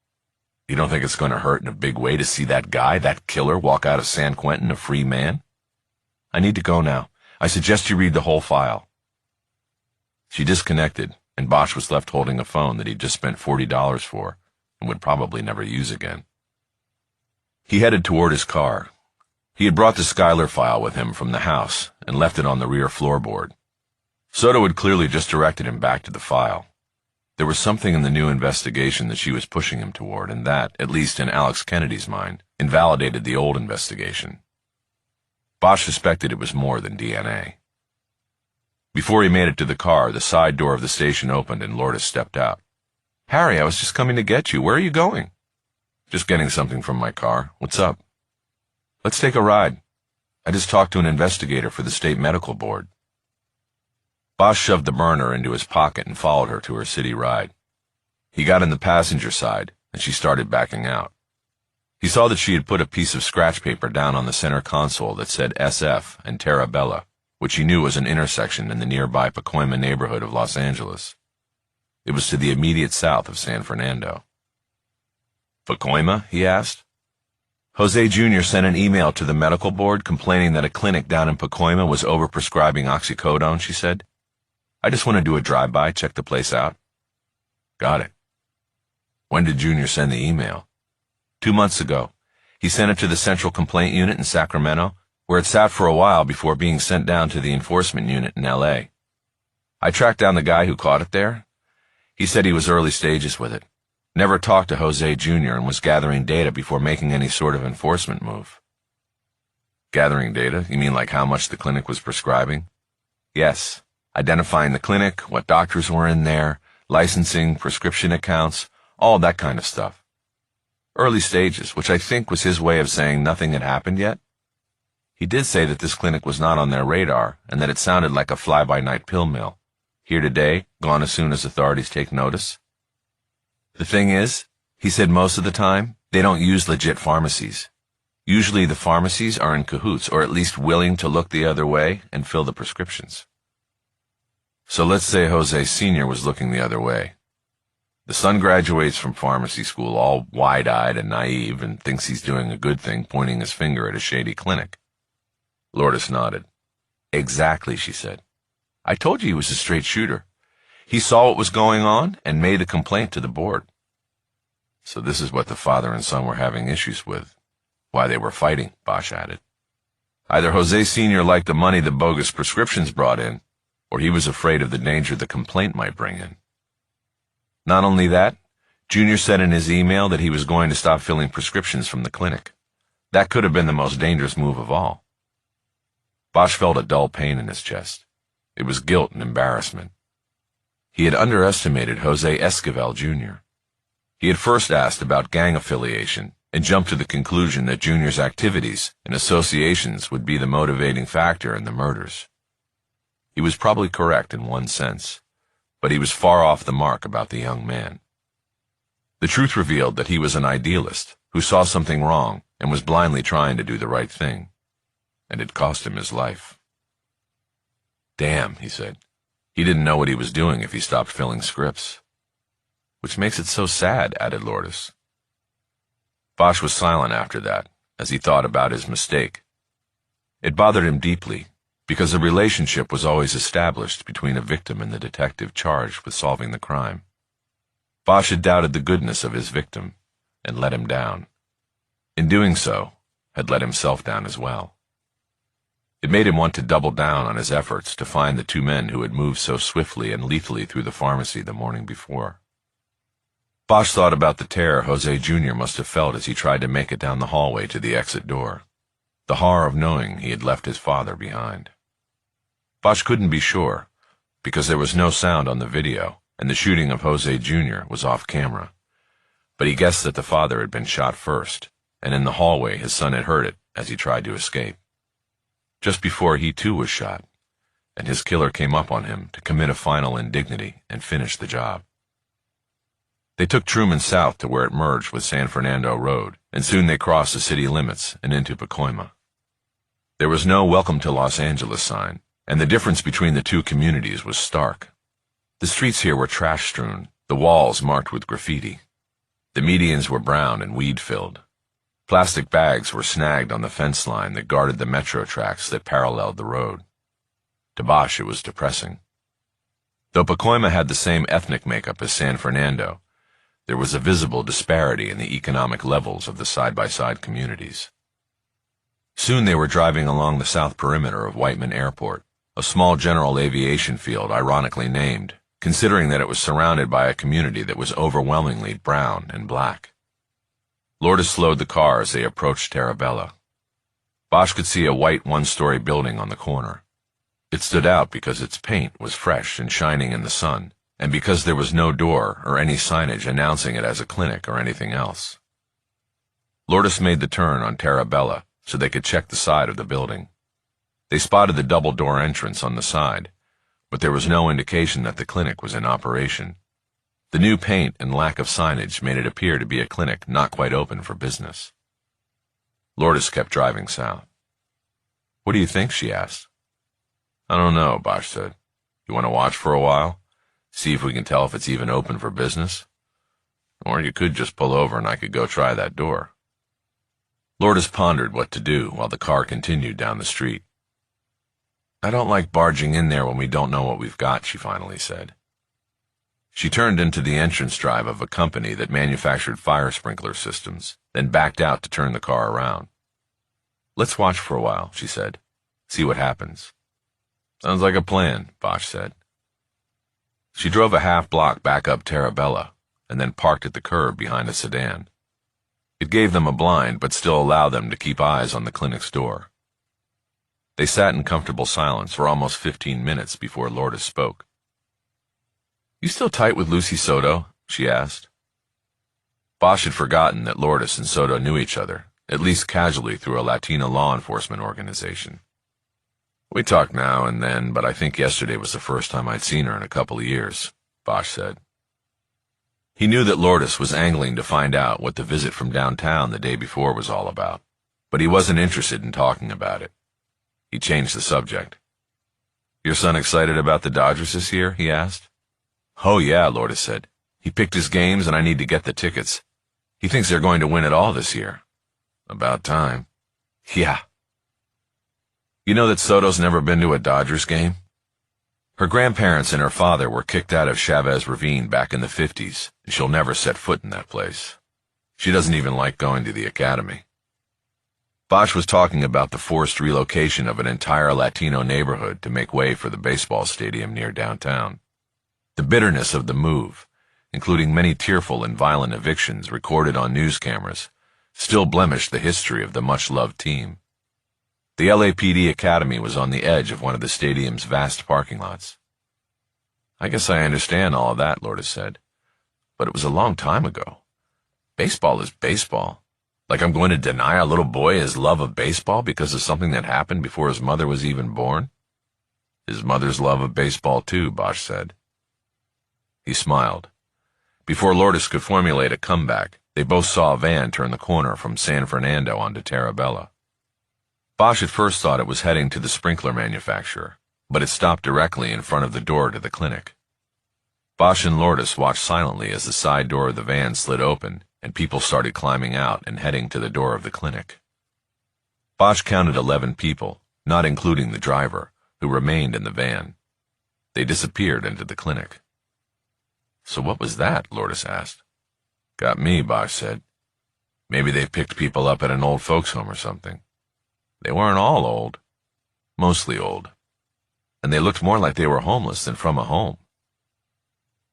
S1: "You don't think it's going to hurt in a big way to see that guy, that killer, walk out of San Quentin a free man?" "I need to go now. I suggest you read the whole file." She disconnected, and Bosch was left holding a phone that he'd just spent $40 for and would probably never use again. He headed toward his car. He had brought the Schuyler file with him from the house and left it on the rear floorboard. Soto had clearly just directed him back to the file. There was something in the new investigation that she was pushing him toward, and that, at least in Alex Kennedy's mind, invalidated the old investigation. Bosch suspected it was more than DNA. Before he made it to the car, the side door of the station opened and Lourdes stepped out. "Harry, I was just coming to get you. Where are you going?" "Just getting something from my car. What's up?" "Let's take a ride. I just talked to an investigator for the State Medical Board." Bosch shoved the burner into his pocket and followed her to her city ride. He got in the passenger side, and she started backing out. He saw that she had put a piece of scratch paper down on the center console that said SF and Terra Bella, which he knew was an intersection in the nearby Pacoima neighborhood of Los Angeles. It was to the immediate south of San Fernando. "Pacoima?" he asked. "Jose Jr. sent an email to the medical board complaining that a clinic down in Pacoima was overprescribing oxycodone," she said. "I just want to do a drive-by, check the place out." "Got it. When did Junior send the email?" 2 months ago. He sent it to the Central Complaint Unit in Sacramento, where it sat for a while before being sent down to the Enforcement Unit in L.A. I tracked down the guy who caught it there. He said he was early stages with it. Never talked to Jose Jr. and was gathering data before making any sort of enforcement move." "Gathering data? You mean like how much the clinic was prescribing?" "Yes. Identifying the clinic, what doctors were in there, licensing, prescription accounts, all that kind of stuff. Early stages, which I think was his way of saying nothing had happened yet." He did say that this clinic was not on their radar and that it sounded like a fly-by-night pill mill. Here today, gone as soon as authorities take notice. The thing is, he said most of the time, they don't use legit pharmacies. Usually the pharmacies are in cahoots, or at least willing to look the other way and fill the prescriptions. So let's say Jose Sr. was looking the other way. The son graduates from pharmacy school all wide-eyed and naive and thinks he's doing a good thing, pointing his finger at a shady clinic. Lourdes nodded. Exactly, she said. I told you he was a straight shooter. He saw what was going on and made a complaint to the board. So this is what the father and son were having issues with. Why they were fighting, Bosch added. Either Jose Sr. liked the money the bogus prescriptions brought in, or he was afraid of the danger the complaint might bring in. Not only that, Junior said in his email that he was going to stop filling prescriptions from the clinic. That could have been the most dangerous move of all. Bosch felt a dull pain in his chest. It was guilt and embarrassment. He had underestimated Jose Esquivel, Jr. He had first asked about gang affiliation and jumped to the conclusion that Junior's activities and associations would be the motivating factor in the murders. He was probably correct in one sense, but he was far off the mark about the young man. The truth revealed that he was an idealist who saw something wrong and was blindly trying to do the right thing, and it cost him his life. Damn, he said. He didn't know what he was doing if he stopped filling scripts. Which makes it so sad, added Lourdes. Bosch was silent after that, as he thought about his mistake. It bothered him deeply, because a relationship was always established between a victim and the detective charged with solving the crime. Bosch had doubted the goodness of his victim, and let him down. In doing so, had let himself down as well. It made him want to double down on his efforts to find the two men who had moved so swiftly and lethally through the pharmacy the morning before. Bosch thought about the terror Jose Jr. must have felt as he tried to make it down the hallway to the exit door, the horror of knowing he had left his father behind. Bosch couldn't be sure, because there was no sound on the video, and the shooting of Jose Jr. was off camera, but he guessed that the father had been shot first, and in the hallway his son had heard it as he tried to escape. Just before he too was shot, and his killer came up on him to commit a final indignity and finish the job. They took Truman south to where it merged with San Fernando Road, and soon they crossed the city limits and into Pacoima. There was no Welcome to Los Angeles sign, and the difference between the two communities was stark. The streets here were trash-strewn, the walls marked with graffiti. The medians were brown and weed-filled. Plastic bags were snagged on the fence line that guarded the metro tracks that paralleled the road. To Bosch, it was depressing. Though Pacoima had the same ethnic makeup as San Fernando, there was a visible disparity in the economic levels of the side-by-side communities. Soon they were driving along the south perimeter of Whiteman Airport, a small general aviation field ironically named, considering that it was surrounded by a community that was overwhelmingly brown and black. Lourdes slowed the car as they approached Terabella. Bosch could see a white one-story building on the corner. It stood out because its paint was fresh and shining in the sun, and because there was no door or any signage announcing it as a clinic or anything else. Lourdes made the turn on Terabella so they could check the side of the building. They spotted the double-door entrance on the side, but there was no indication that the clinic was in operation. The new paint and lack of signage made it appear to be a clinic not quite open for business. Lourdes kept driving south. What do you think? She asked. I don't know, Bosch said. You want to watch for a while? See if we can tell if it's even open for business? Or you could just pull over and I could go try that door. Lourdes pondered what to do while the car continued down the street. I don't like barging in there when we don't know what we've got, she finally said. She turned into the entrance drive of a company that manufactured fire sprinkler systems, then backed out to turn the car around. Let's watch for a while, she said. See what happens. Sounds like a plan, Bosch said. She drove a half-block back up Terabella, and then parked at the curb behind a sedan. It gave them a blind, but still allowed them to keep eyes on the clinic's door. They sat in comfortable silence for almost 15 minutes before Lourdes spoke. You still tight with Lucy Soto? She asked. Bosch had forgotten that Lourdes and Soto knew each other, at least casually through a Latino law enforcement organization. We talk now and then, but I think yesterday was the first time I'd seen her in a couple of years, Bosch said. He knew that Lourdes was angling to find out what the visit from downtown the day before was all about, but he wasn't interested in talking about it. He changed the subject. Your son excited about the Dodgers this year? He asked. Oh yeah, Lourdes said. He picked his games and I need to get the tickets. He thinks they're going to win it all this year. About time. Yeah. You know that Soto's never been to a Dodgers game? Her grandparents and her father were kicked out of Chavez Ravine back in the 50s, and she'll never set foot in that place. She doesn't even like going to the academy. Bosch was talking about the forced relocation of an entire Latino neighborhood to make way for the baseball stadium near downtown. The bitterness of the move, including many tearful and violent evictions recorded on news cameras, still blemished the history of the much-loved team. The LAPD Academy was on the edge of one of the stadium's vast parking lots. I guess I understand all of that, Lourdes said. But it was a long time ago. Baseball is baseball. Like I'm going to deny a little boy his love of baseball because of something that happened before his mother was even born? His mother's love of baseball too, Bosch said. He smiled. Before Lourdes could formulate a comeback, they both saw a van turn the corner from San Fernando onto Terabella. Bosch at first thought it was heading to the sprinkler manufacturer, but it stopped directly in front of the door to the clinic. Bosch and Lourdes watched silently as the side door of the van slid open and people started climbing out and heading to the door of the clinic. Bosch counted 11 people, not including the driver, who remained in the van. They disappeared into the clinic. So what was that? Lourdes asked. Got me, Bosch said. Maybe they picked people up at an old folks' home or something. They weren't all old. Mostly old. And they looked more like they were homeless than from a home.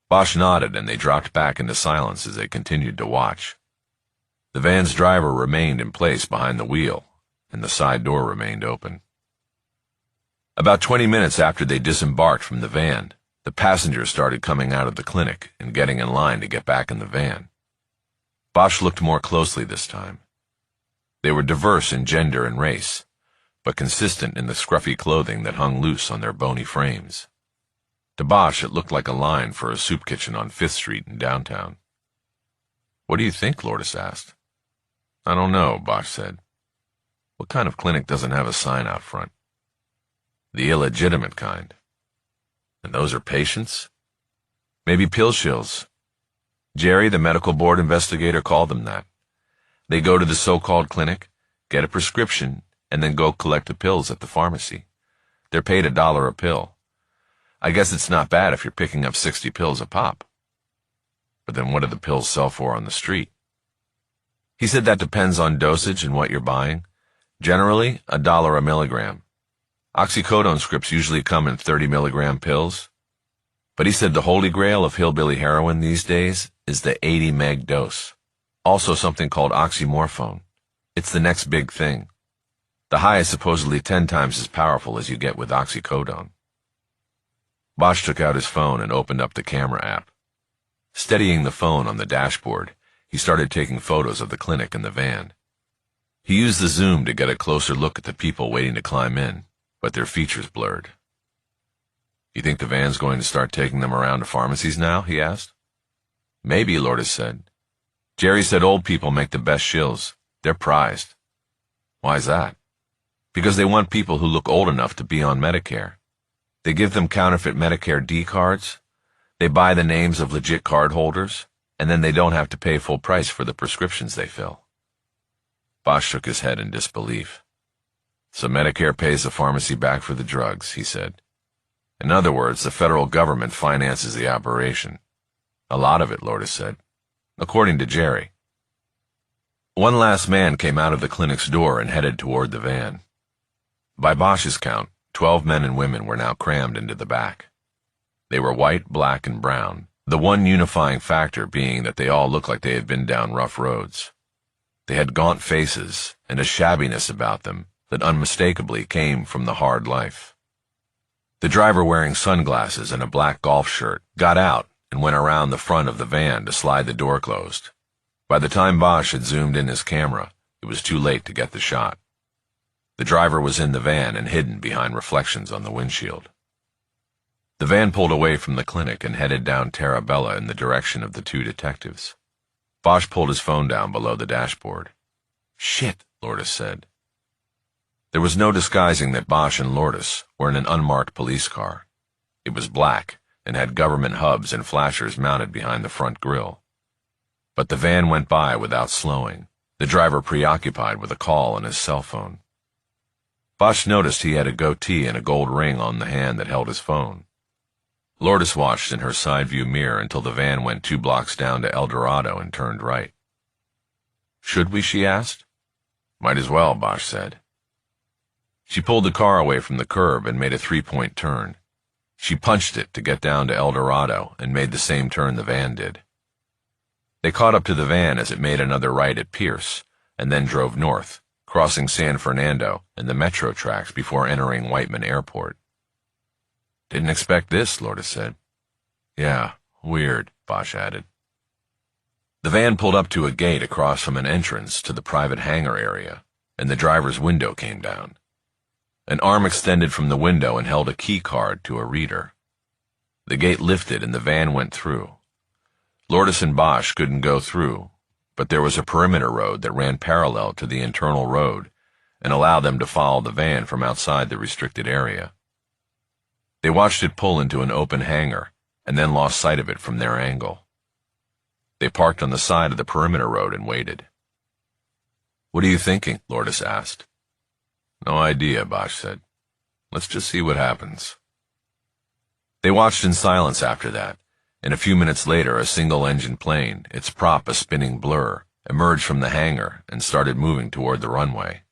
S1: Bosch nodded and they dropped back into silence as they continued to watch. The van's driver remained in place behind the wheel, and the side door remained open. About 20 minutes after they disembarked from the van, the passengers started coming out of the clinic and getting in line to get back in the van. Bosch looked more closely this time. They were diverse in gender and race, but consistent in the scruffy clothing that hung loose on their bony frames. To Bosch, it looked like a line for a soup kitchen on 5th Street in downtown. What do you think? Lourdes asked. I don't know, Bosch said. What kind of clinic doesn't have a sign out front? The illegitimate kind. And those are patients? Maybe pill shills. Jerry, the medical board investigator, called them that. They go to the so-called clinic, get a prescription, and then go collect the pills at the pharmacy. They're paid $1 a pill. I guess it's not bad if you're picking up 60 pills a pop. But then what do the pills sell for on the street? He said that depends on dosage and what you're buying. Generally, $1 a milligram. Oxycodone scripts usually come in 30-milligram pills. But he said the holy grail of hillbilly heroin these days is the 80-meg dose. Also something called oxymorphone. It's the next big thing. The high is supposedly 10 times as powerful as you get with oxycodone. Bosch took out his phone and opened up the camera app. Steadying the phone on the dashboard, he started taking photos of the clinic and the van. He used the zoom to get a closer look at the people waiting to climb in, but their features blurred. You think the van's going to start taking them around to pharmacies now? He asked. Maybe, Lourdes said. Jerry said old people make the best shills. They're prized. Why's that? Because they want people who look old enough to be on Medicare. They give them counterfeit Medicare D cards, they buy the names of legit card holders, and then they don't have to pay full price for the prescriptions they fill. Bosch shook his head in disbelief. So Medicare pays the pharmacy back for the drugs, he said. In other words, the federal government finances the operation. A lot of it, Lourdes said. According to Jerry. One last man came out of the clinic's door and headed toward the van. By Bosch's count, 12 men and women were now crammed into the back. They were white, black, and brown, the one unifying factor being that they all looked like they had been down rough roads. They had gaunt faces and a shabbiness about them that unmistakably came from the hard life. The driver, wearing sunglasses and a black golf shirt, got out and went around the front of the van to slide the door closed. By the time Bosch had zoomed in his camera, It was too late to get the shot. The driver was in the van and hidden behind reflections on the windshield. The van pulled away from the clinic and headed down Terabella in the direction of the two detectives. Bosch pulled his phone down below the dashboard. "Shit," Lourdes said. There was no disguising that Bosch and Lourdes were in an unmarked police car. It was black and had government hubs and flashers mounted behind the front grille. But the van went by without slowing, the driver preoccupied with a call on his cell phone. Bosch noticed he had a goatee and a gold ring on the hand that held his phone. Lourdes watched in her side view mirror until the van went 2 blocks down to El Dorado and turned right. "Should we?" she asked. "Might as well," Bosch said. She pulled the car away from the curb and made a 3-point turn. She punched it to get down to El Dorado and made the same turn the van did. They caught up to the van as it made another right at Pierce, and then drove north, crossing San Fernando and the metro tracks before entering Whiteman Airport. "Didn't expect this," Lourdes said. "Yeah, weird," Bosch added. The van pulled up to a gate across from an entrance to the private hangar area, and the driver's window came down. An arm extended from the window and held a key card to a reader. The gate lifted and the van went through. Lourdes and Bosch couldn't go through, but there was a perimeter road that ran parallel to the internal road and allowed them to follow the van from outside the restricted area. They watched it pull into an open hangar and then lost sight of it from their angle. They parked on the side of the perimeter road and waited. "What are you thinking?" Lourdes asked. "No idea," Bosch said. "Let's just see what happens." They watched in silence after that, and a few minutes later a single-engine plane, its prop a spinning blur, emerged from the hangar and started moving toward the runway.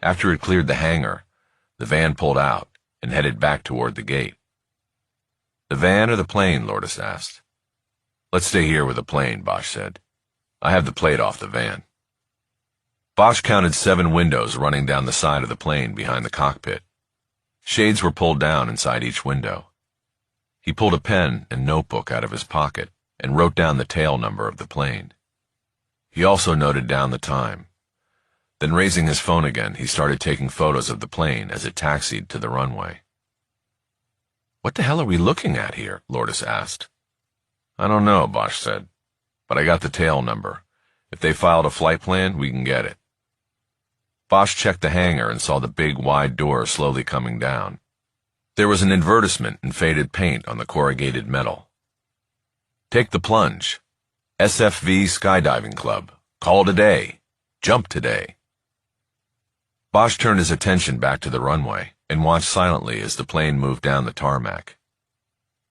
S1: After it cleared the hangar, the van pulled out and headed back toward the gate. "The van or the plane?" Lourdes asked. "Let's stay here with the plane," Bosch said. "I have the plate off the van." Bosch counted 7 windows running down the side of the plane behind the cockpit. Shades were pulled down inside each window. He pulled a pen and notebook out of his pocket and wrote down the tail number of the plane. He also noted down the time. Then, raising his phone again, he started taking photos of the plane as it taxied to the runway. "What the hell are we looking at here?" Lourdes asked. "I don't know," Bosch said, "but I got the tail number. If they filed a flight plan, we can get it." Bosch checked the hangar and saw the big, wide door slowly coming down. There was an advertisement in faded paint on the corrugated metal. "Take the plunge. SFV Skydiving Club. Call today. Jump today." Bosch turned his attention back to the runway and watched silently as the plane moved down the tarmac.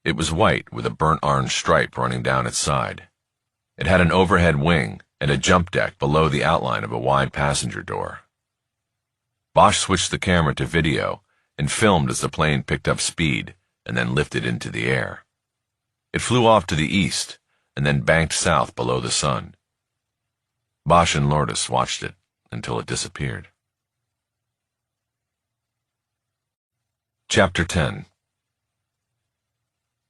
S1: It was white with a burnt orange stripe running down its side. It had an overhead wing and a jump deck below the outline of a wide passenger door. Bosch switched the camera to video and filmed as the plane picked up speed and then lifted into the air. It flew off to the east and then banked south below the sun. Bosch and Lourdes watched it until it disappeared. Chapter 10.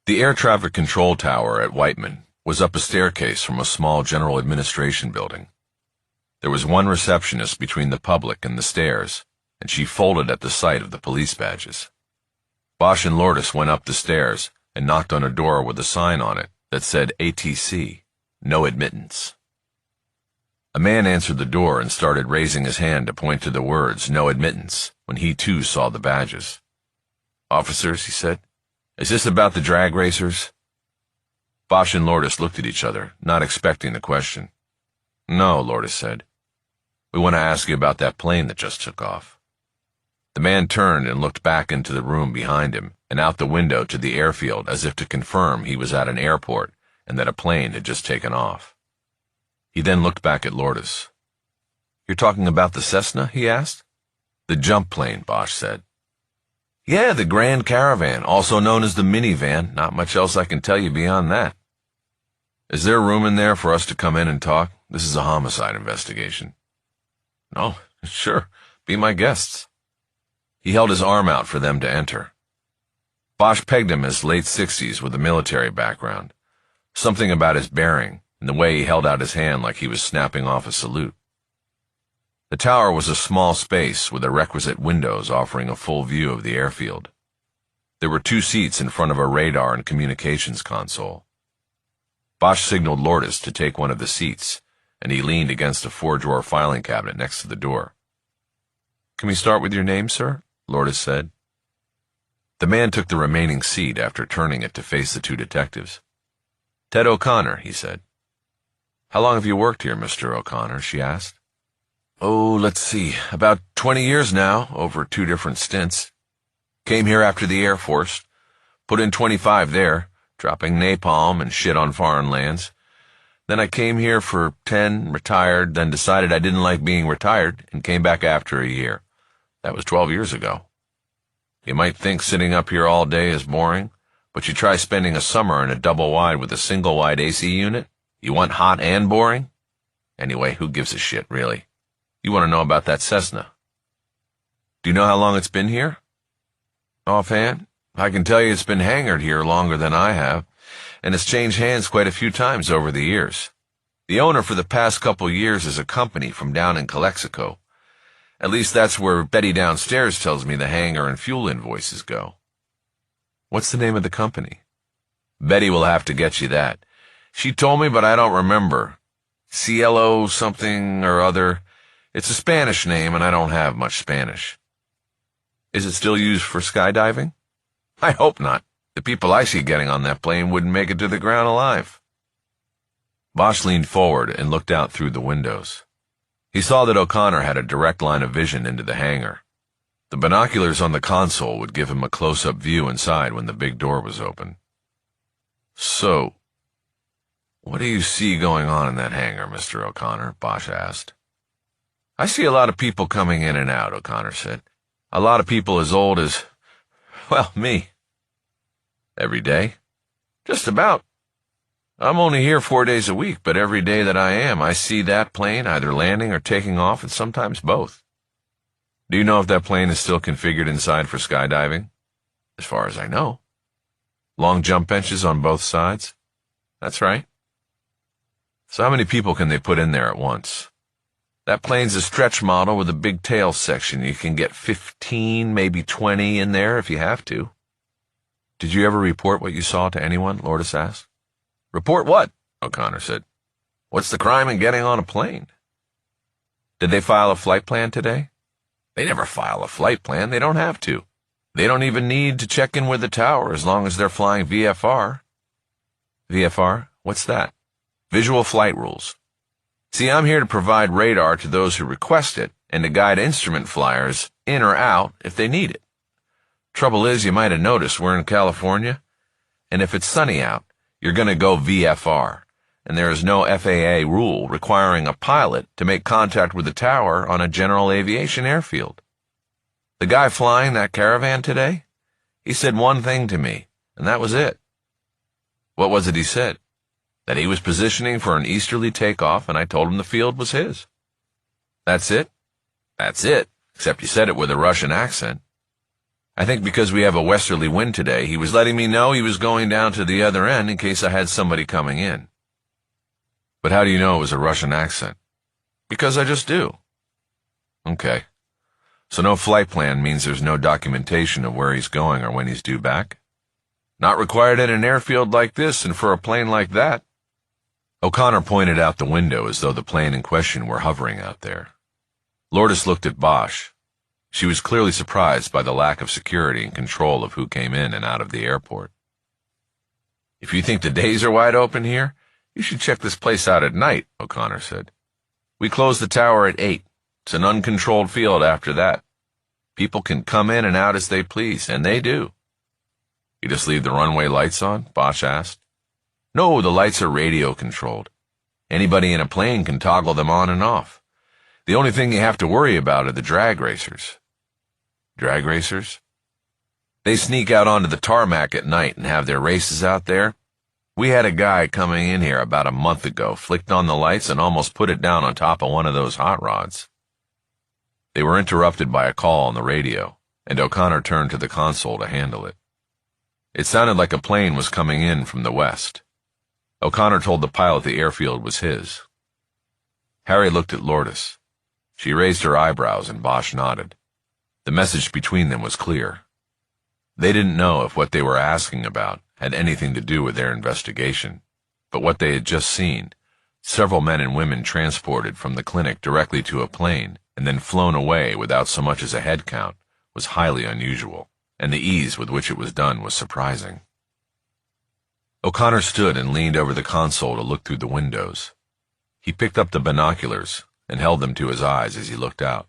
S1: The air traffic control tower at Whiteman was up a staircase from a small general administration building. There was one receptionist between the public and the stairs, and she folded at the sight of the police badges. Bosch and Lourdes went up the stairs and knocked on a door with a sign on it that said ATC, no admittance. A man answered the door and started raising his hand to point to the words no admittance when he too saw the badges. "Officers," he said, "is this about the drag racers?" Bosch and Lourdes looked at each other, not expecting the question. "No," Lourdes said. "We want to ask you about that plane that just took off." The man turned and looked back into the room behind him and out the window to the airfield as if to confirm he was at an airport and that a plane had just taken off. He then looked back at Lourdes. "You're talking about the Cessna?" he asked. "The jump plane," Bosch said. "Yeah, the Grand Caravan, also known as the minivan. Not much else I can tell you beyond that." "Is there room in there for us to come in and talk? This is a homicide investigation." "No, sure. Be my guests." He held his arm out for them to enter. Bosch pegged him as late 60s with a military background. Something about his bearing and the way he held out his hand like he was snapping off a salute. The tower was a small space with the requisite windows offering a full view of the airfield. There were 2 seats in front of a radar and communications console. Bosch signaled Lourdes to take one of the seats, and he leaned against a 4-drawer filing cabinet next to the door. "Can we start with your name, sir?" Lourdes said. The man took the remaining seat after turning it to face the 2 detectives. "Ted O'Connor," he said. "How long have you worked here, Mr. O'Connor?" she asked. "Oh, let's see, about 20 years now, over 2 different stints. Came here after the Air Force, put in 25 there, dropping napalm and shit on foreign lands. Then I came here for 10, retired, then decided I didn't like being retired, and came back after a year. That was 12 years ago. You might think sitting up here all day is boring, but you try spending a summer in a double-wide with a single-wide AC unit? You want hot and boring? Anyway, who gives a shit, really? You want to know about that Cessna. Do you know how long it's been here? Offhand, I can tell you it's been hangared here longer than I have, and it's changed hands quite a few times over the years. The owner for the past couple years is a company from down in Calexico. At least that's where Betty downstairs tells me the hangar and fuel invoices go." "What's the name of the company?" "Betty will have to get you that. She told me, but I don't remember. CLO something or other. It's a Spanish name, and I don't have much Spanish." "Is it still used for skydiving?" "I hope not. The people I see getting on that plane wouldn't make it to the ground alive." Bosch leaned forward and looked out through the windows. He saw that O'Connor had a direct line of vision into the hangar. The binoculars on the console would give him a close-up view inside when the big door was open. "So, what do you see going on in that hangar, Mr. O'Connor?" Bosch asked. "I see a lot of people coming in and out," O'Connor said. "A lot of people as old as, well, me." "Every day?" "Just about. I'm only here 4 days a week, but every day that I am, I see that plane either landing or taking off, and sometimes both." "Do you know if that plane is still configured inside for skydiving?" "As far as I know." "Long jump benches on both sides?" "That's right." "So how many people can they put in there at once?" "That plane's a stretch model with a big tail section. You can get 15, maybe 20 in there if you have to." "Did you ever report what you saw to anyone?" Lourdes asked. "Report what?" O'Connor said. "What's the crime in getting on a plane?" "Did they file a flight plan today?" "They never file a flight plan. They don't have to. They don't even need to check in with the tower as long as they're flying VFR. VFR? What's that? Visual flight rules. See, I'm here to provide radar to those who request it and to guide instrument flyers in or out if they need it. Trouble is, you might have noticed we're in California, and if it's sunny out, you're going to go VFR, and there is no FAA rule requiring a pilot to make contact with the tower on a general aviation airfield. The guy flying that caravan today, he said one thing to me, and that was it." "What was it he said?" "That he was positioning for an easterly takeoff, and I told him the field was his." "That's it?" "That's it, except you said it with a Russian accent. I think because we have a westerly wind today, he was letting me know he was going down to the other end in case I had somebody coming in." "But how do you know it was a Russian accent?" "Because I just do." "Okay. So no flight plan means there's no documentation of where he's going or when he's due back?" "Not required at an airfield like this and for a plane like that." O'Connor pointed out the window as though the plane in question were hovering out there. Lourdes looked at Bosch. She was clearly surprised by the lack of security and control of who came in and out of the airport. "If you think the days are wide open here, you should check this place out at night," O'Connor said. "We close the tower at 8. It's an uncontrolled field after that. People can come in and out as they please, and they do." "You just leave the runway lights on?" Bosch asked. "No, the lights are radio controlled. Anybody in a plane can toggle them on and off. The only thing you have to worry about are the drag racers." "Drag racers?" "They sneak out onto the tarmac at night and have their races out there. We had a guy coming in here about a month ago, flicked on the lights and almost put it down on top of one of those hot rods." They were interrupted by a call on the radio, and O'Connor turned to the console to handle it. It sounded like a plane was coming in from the west. O'Connor told the pilot the airfield was his. Harry looked at Lourdes. She raised her eyebrows and Bosch nodded. The message between them was clear. They didn't know if what they were asking about had anything to do with their investigation, but what they had just seen, several men and women transported from the clinic directly to a plane and then flown away without so much as a head count, was highly unusual, and the ease with which it was done was surprising. O'Connor stood and leaned over the console to look through the windows. He picked up the binoculars and held them to his eyes as he looked out.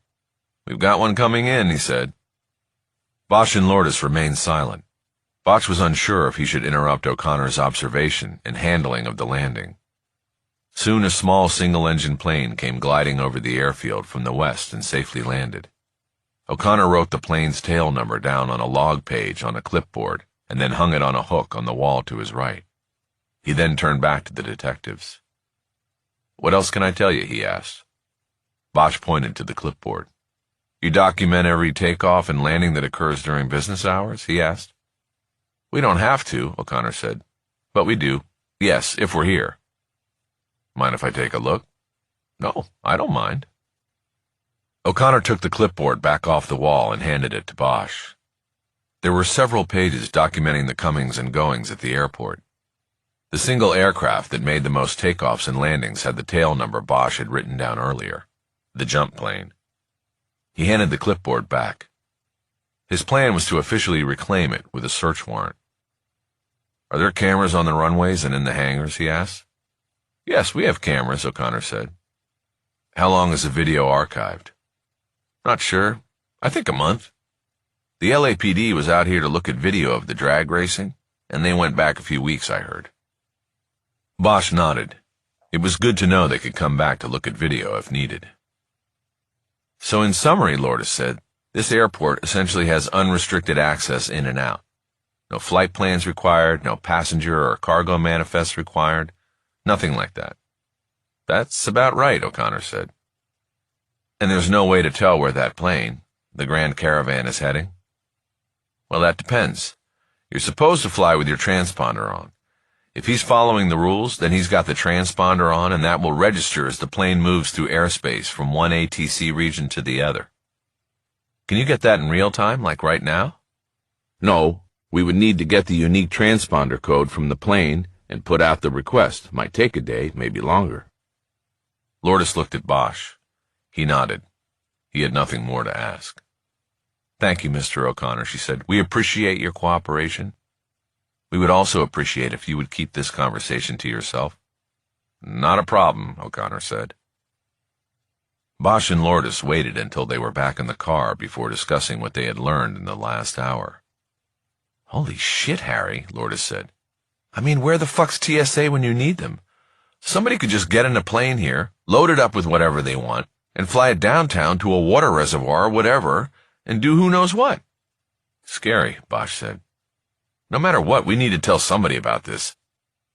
S1: "We've got one coming in," he said. Bosch and Lourdes remained silent. Bosch was unsure if he should interrupt O'Connor's observation and handling of the landing. Soon a small single-engine plane came gliding over the airfield from the west and safely landed. O'Connor wrote the plane's tail number down on a log page on a clipboard and then hung it on a hook on the wall to his right. He then turned back to the detectives. "What else can I tell you?" he asked. Bosch pointed to the clipboard. "You document every takeoff and landing that occurs during business hours?" he asked. "We don't have to," O'Connor said. "But we do. Yes, if we're here." "Mind if I take a look?" "No, I don't mind." O'Connor took the clipboard back off the wall and handed it to Bosch. There were several pages documenting the comings and goings at the airport. The single aircraft that made the most takeoffs and landings had the tail number Bosch had written down earlier, the jump plane. He handed the clipboard back. His plan was to officially reclaim it with a search warrant. "Are there cameras on the runways and in the hangars?" he asked. "Yes, we have cameras," O'Connor said. "How long is the video archived?" "Not sure. I think a month. The LAPD was out here to look at video of the drag racing, and they went back a few weeks, I heard." Bosch nodded. It was good to know they could come back to look at video if needed. "So in summary," Lourdes said, "this airport essentially has unrestricted access in and out. No flight plans required, no passenger or cargo manifests required, nothing like that." "That's about right," O'Connor said. "And there's no way to tell where that plane, the Grand Caravan, is heading?" "Well, that depends. You're supposed to fly with your transponder on. If he's following the rules, then he's got the transponder on, and that will register as the plane moves through airspace from one ATC region to the other." "Can you get that in real time, like right now?"
S2: "No, we would need to get the unique transponder code from the plane and put out the request. Might take a day, maybe longer."
S1: Lourdes looked at Bosch. He nodded. He had nothing more to ask. "Thank you, Mr. O'Connor," she said. "We appreciate your cooperation. We would also appreciate if you would keep this conversation to yourself." "Not a problem," O'Connor said. Bosch and Lourdes waited until they were back in the car before discussing what they had learned in the last hour. "Holy shit, Harry," Lourdes said. "I mean, where the fuck's TSA when you need them? Somebody could just get in a plane here, load it up with whatever they want, and fly it downtown to a water reservoir or whatever, and do who knows what." "Scary," Bosch said. "No matter what, we need to tell somebody about this.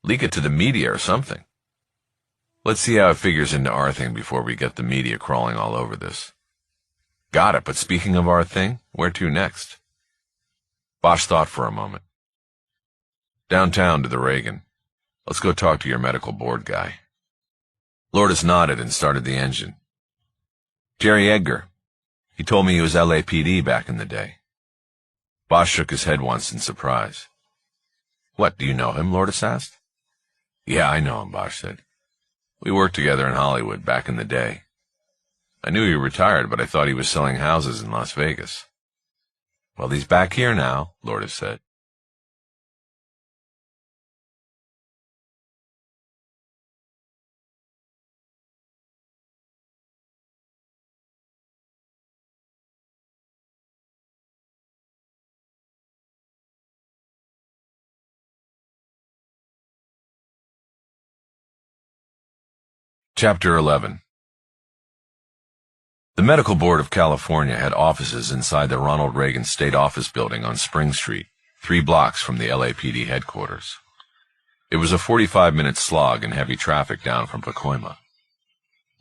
S1: Leak it to the media or something. Let's see how it figures into our thing before we get the media crawling all over this." "Got it, but speaking of our thing, where to next?" Bosch thought for a moment. "Downtown to the Reagan. Let's go talk to your medical board guy." Lourdes nodded and started the engine. "Jerry Edgar. He told me he was LAPD back in the day." Bosch shook his head once in surprise. "What, do you know him?" Lourdes asked. "Yeah, I know him," Bosch said. "We worked together in Hollywood back in the day. I knew he retired, but I thought he was selling houses in Las Vegas." "Well, he's back here now," Lourdes said. Chapter 11. The Medical Board of California had offices inside the Ronald Reagan State Office Building on Spring Street, 3 blocks from the LAPD headquarters. It was a 45-minute slog in heavy traffic down from Pacoima.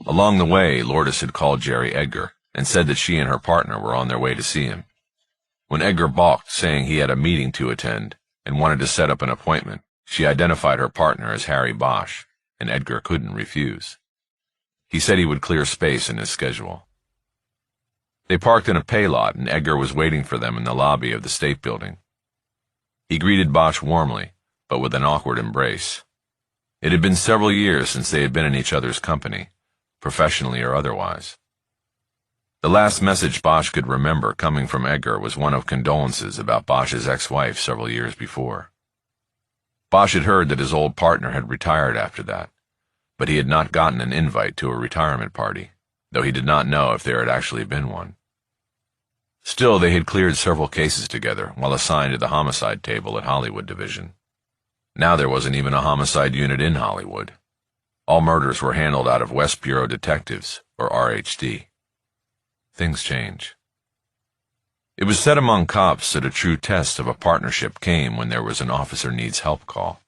S1: Along the way, Lourdes had called Jerry Edgar and said that she and her partner were on their way to see him. When Edgar balked, saying he had a meeting to attend and wanted to set up an appointment, she identified her partner as Harry Bosch, and Edgar couldn't refuse. He said he would clear space in his schedule. They parked in a pay lot, and Edgar was waiting for them in the lobby of the State Building. He greeted Bosch warmly, but with an awkward embrace. It had been several years since they had been in each other's company, professionally or otherwise. The last message Bosch could remember coming from Edgar was one of condolences about Bosch's ex-wife several years before. Bosch had heard that his old partner had retired after that, but he had not gotten an invite to a retirement party, though he did not know if there had actually been one. Still, they had cleared several cases together while assigned to the homicide table at Hollywood Division. Now there wasn't even a homicide unit in Hollywood. All murders were handled out of West Bureau Detectives, or RHD. Things change. It was said among cops that a true test of a partnership came when there was an officer needs help call.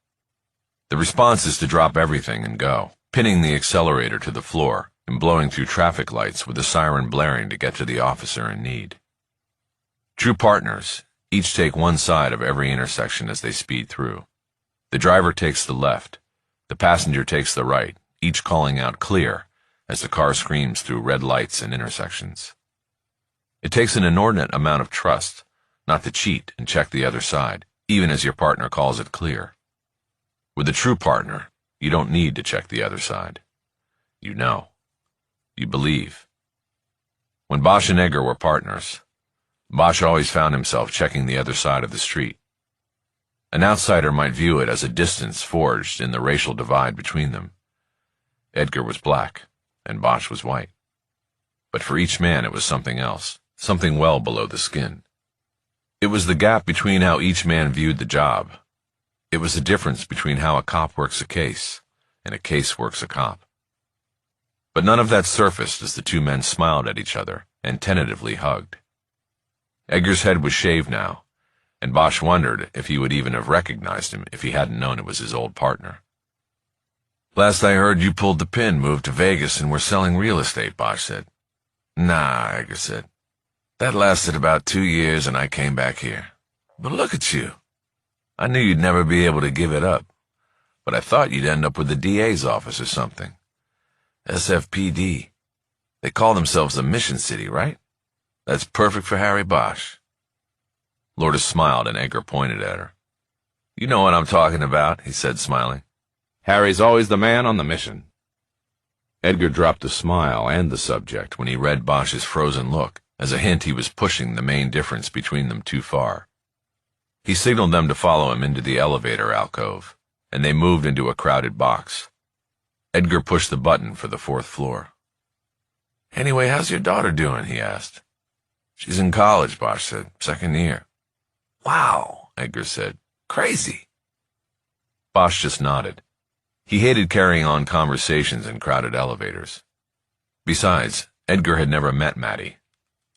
S1: The response is to drop everything and go, pinning the accelerator to the floor and blowing through traffic lights with the siren blaring to get to the officer in need. True partners each take one side of every intersection as they speed through. The driver takes the left, the passenger takes the right, each calling out clear as the car screams through red lights and intersections. It takes an inordinate amount of trust not to cheat and check the other side, even as your partner calls it clear. With a true partner, you don't need to check the other side. You know. You believe. When Bosch and Edgar were partners, Bosch always found himself checking the other side of the street. An outsider might view it as a distance forged in the racial divide between them. Edgar was black, and Bosch was white. But for each man it was something else, something well below the skin. It was the gap between how each man viewed the job. It was the difference between how a cop works a case, and a case works a cop. But none of that surfaced as the two men smiled at each other and tentatively hugged. Edgar's head was shaved now, and Bosch wondered if he would even have recognized him if he hadn't known it was his old partner. "Last I heard, you pulled the pin, moved to Vegas, and were selling real estate," Bosch said. "Nah," Edgar said. "That lasted about 2 years, and I came back here. But look at you. I knew you'd never be able to give it up, but I thought you'd end up with the DA's office or something. SFPD. They call themselves the Mission City, right? That's perfect for Harry Bosch." Lourdes smiled, and Edgar pointed at her. "You know what I'm talking about," he said, smiling.
S2: Harry's always the man on the mission.
S1: Edgar dropped the smile and the subject when he read Bosch's frozen look, as a hint he was pushing the main difference between them too far. He signaled them to follow him into the elevator alcove, and they moved into a crowded box. Edgar pushed the button for the 4th floor. "Anyway, how's your daughter doing?" he asked. "She's in college," Bosch said. "2nd year." "Wow," Edgar said. "Crazy." Bosch just nodded. He hated carrying on conversations in crowded elevators. Besides, Edgar had never met Maddie,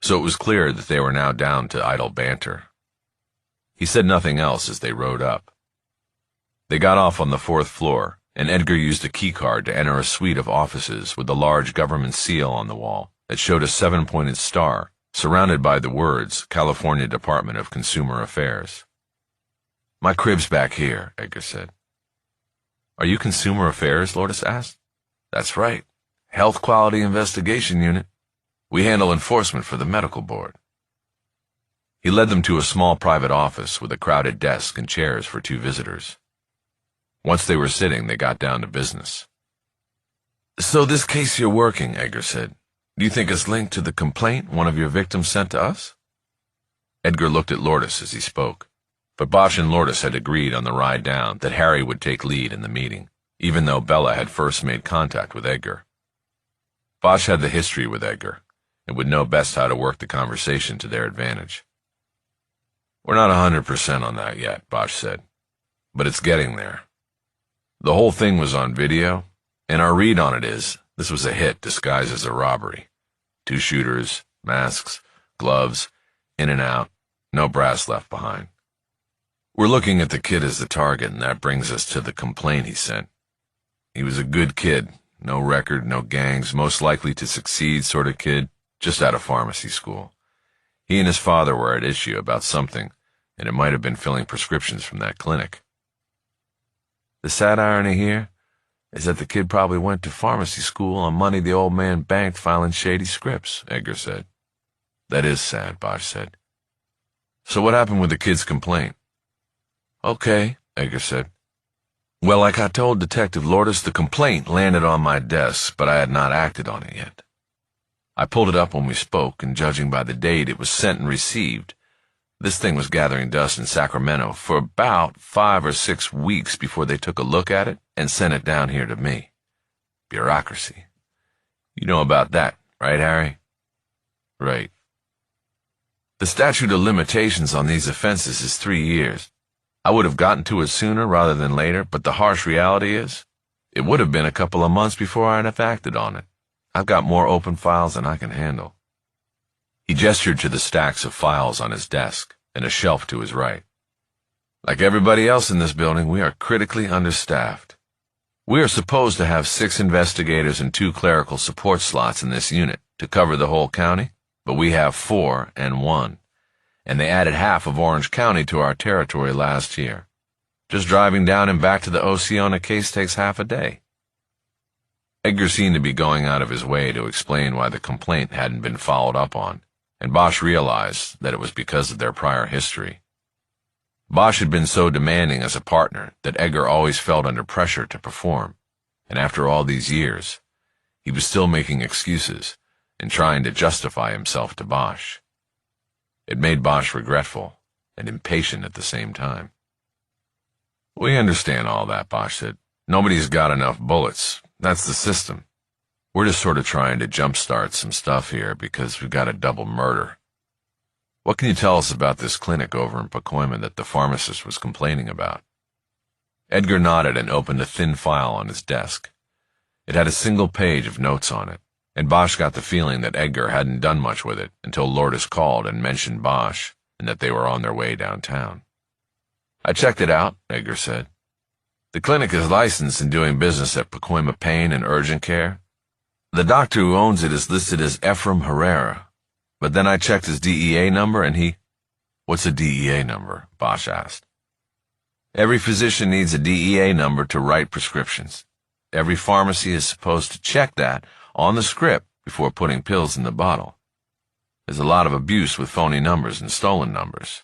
S1: so it was clear that they were now down to idle banter. He said nothing else as they rode up. They got off on the 4th floor, and Edgar used a keycard to enter a suite of offices with a large government seal on the wall that showed a 7-pointed star surrounded by the words California Department of Consumer Affairs. "My crib's back here," Edgar said. "Are you Consumer Affairs?" Lourdes asked. "That's right. Health Quality Investigation Unit. We handle enforcement for the medical board." He led them to a small private office with a crowded desk and chairs for 2 visitors. Once they were sitting, they got down to business. "So this case you're working," Edgar said, "do you think it's linked to the complaint one of your victims sent to us?" Edgar looked at Lourdes as he spoke, but Bosch and Lourdes had agreed on the ride down that Harry would take lead in the meeting, even though Bella had first made contact with Edgar. Bosch had the history with Edgar and would know best how to work the conversation to their advantage. "We're not 100% on that yet," Bosch said, "but it's getting there. The whole thing was on video, and our read on it is this was a hit disguised as a robbery. 2 shooters, masks, gloves, in and out, no brass left behind. We're looking at the kid as the target, and that brings us to the complaint he sent. He was a good kid, no record, no gangs, most likely to succeed sort of kid, just out of pharmacy school. He and his father were at issue about something, and it might have been filling prescriptions from that clinic. The sad irony here is that the kid probably went to pharmacy school on money the old man banked filing shady scripts," Edgar said. That is sad, Bosch said. So what happened with the kid's complaint? Okay, Edgar said. Well, like I told Detective Lourdes, the complaint landed on my desk, but I had not acted on it yet. I pulled it up when we spoke, and judging by the date it was sent and received, this thing was gathering dust in Sacramento for about 5 or 6 weeks before they took a look at it and sent it down here to me. Bureaucracy. You know about that, right, Harry? Right. The statute of limitations on these offenses is 3 years. I would have gotten to it sooner rather than later, but the harsh reality is, it would have been a couple of months before I'd have acted on it. I've got more open files than I can handle. He gestured to the stacks of files on his desk and a shelf to his right. Like everybody else in this building, we are critically understaffed. We are supposed to have 6 investigators and 2 clerical support slots in this unit to cover the whole county, but we have 4 and 1, and they added half of Orange County to our territory last year. Just driving down and back to the OC on a case takes half a day. Edgar seemed to be going out of his way to explain why the complaint hadn't been followed up on, and Bosch realized that it was because of their prior history. Bosch had been so demanding as a partner that Edgar always felt under pressure to perform, and after all these years, he was still making excuses and trying to justify himself to Bosch. It made Bosch regretful and impatient at the same time. We understand all that, Bosch said. Nobody's got enough bullets. That's the system. We're just sort of trying to jumpstart some stuff here because we've got a double murder. What can you tell us about this clinic over in Pacoima that the pharmacist was complaining about? Edgar nodded and opened a thin file on his desk. It had a single page of notes on it, and Bosch got the feeling that Edgar hadn't done much with it until Lourdes called and mentioned Bosch and that they were on their way downtown. I checked it out, Edgar said. The clinic is licensed and doing business at Pacoima Pain and Urgent Care. The doctor who owns it is listed as Ephraim Herrera, but then I checked his DEA number and he— What's a DEA number? Bosch asked. Every physician needs a DEA number to write prescriptions. Every pharmacy is supposed to check that on the script before putting pills in the bottle. There's a lot of abuse with phony numbers and stolen numbers.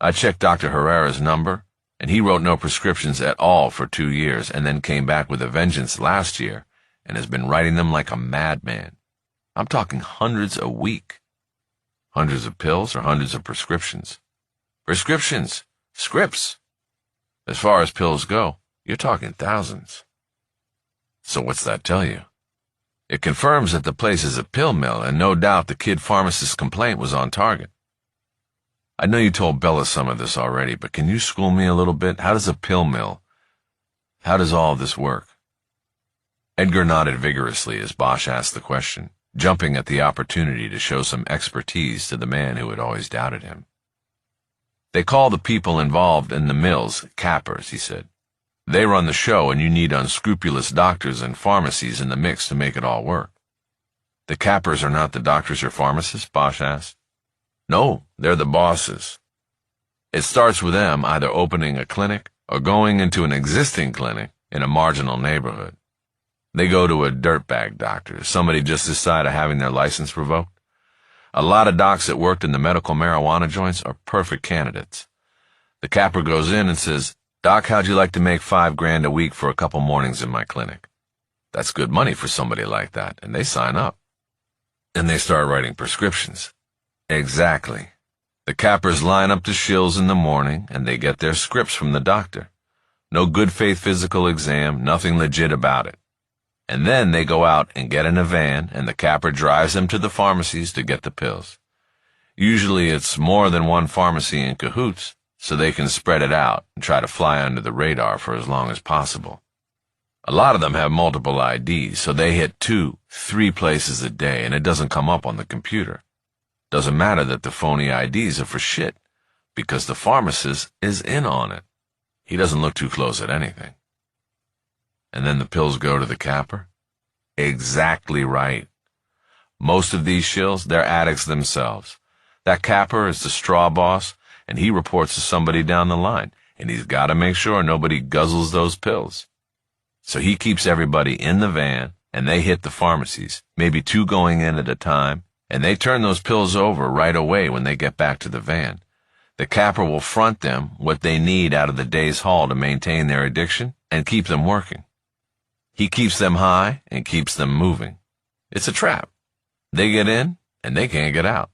S1: I checked Dr. Herrera's number, and he wrote no prescriptions at all for 2 years and then came back with a vengeance last year and has been writing them like a madman. I'm talking hundreds a week. Hundreds of pills or hundreds of prescriptions? Prescriptions. Scripts. As far as pills go, you're talking thousands. So what's that tell you? It confirms that the place is a pill mill, and no doubt the kid pharmacist's complaint was on target. I know you told Bella some of this already, but can you school me a little bit? How does a pill mill— how does all of this work? Edgar nodded vigorously as Bosch asked the question, jumping at the opportunity to show some expertise to the man who had always doubted him. They call the people involved in the mills cappers, he said. They run the show, and you need unscrupulous doctors and pharmacies in the mix to make it all work. The cappers are not the doctors or pharmacists? Bosch asked. No, they're the bosses. It starts with them either opening a clinic or going into an existing clinic in a marginal neighborhood. They go to a dirtbag doctor, somebody just this side of having their license revoked. A lot of docs that worked in the medical marijuana joints are perfect candidates. The capper goes in and says, Doc, how'd you like to make $5,000 a week for a couple mornings in my clinic? That's good money for somebody like that, and they sign up. And they start writing prescriptions. Exactly. The cappers line up to shills in the morning, and they get their scripts from the doctor. No good faith physical exam, nothing legit about it. And then they go out and get in a van, and the capper drives them to the pharmacies to get the pills. Usually it's more than one pharmacy in cahoots, so they can spread it out and try to fly under the radar for as long as possible. A lot of them have multiple IDs, so they hit 2, 3 places a day, and it doesn't come up on the computer. Doesn't matter that the phony IDs are for shit, because the pharmacist is in on it. He doesn't look too close at anything. And then the pills go to the capper? Exactly right. Most of these shills, they're addicts themselves. That capper is the straw boss, and he reports to somebody down the line, and he's got to make sure nobody guzzles those pills. So he keeps everybody in the van, and they hit the pharmacies, maybe 2 going in at a time, and they turn those pills over right away when they get back to the van. The capper will front them what they need out of the day's haul to maintain their addiction and keep them working. He keeps them high and keeps them moving. It's a trap. They get in, and they can't get out.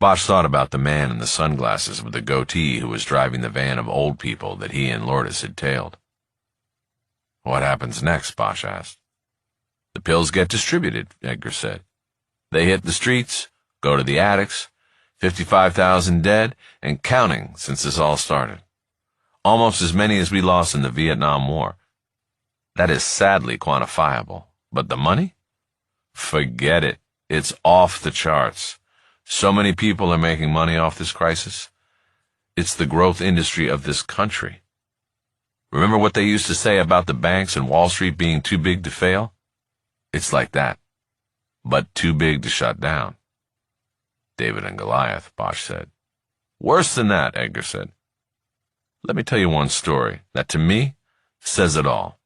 S1: Bosch thought about the man in the sunglasses with the goatee who was driving the van of old people that he and Lourdes had tailed. What happens next? Bosch asked. The pills get distributed, Edgar said. They hit the streets, go to the attics, 55,000 dead, and counting since this all started. Almost as many as we lost in the Vietnam War. That is sadly quantifiable. But the money? Forget it. It's off the charts. So many people are making money off this crisis. It's the growth industry of this country. Remember what they used to say about the banks and Wall Street being too big to fail? It's like that, but too big to shut down. David and Goliath, Bosch said. Worse than that, Edgar said. Let me tell you one story that, to me, says it all.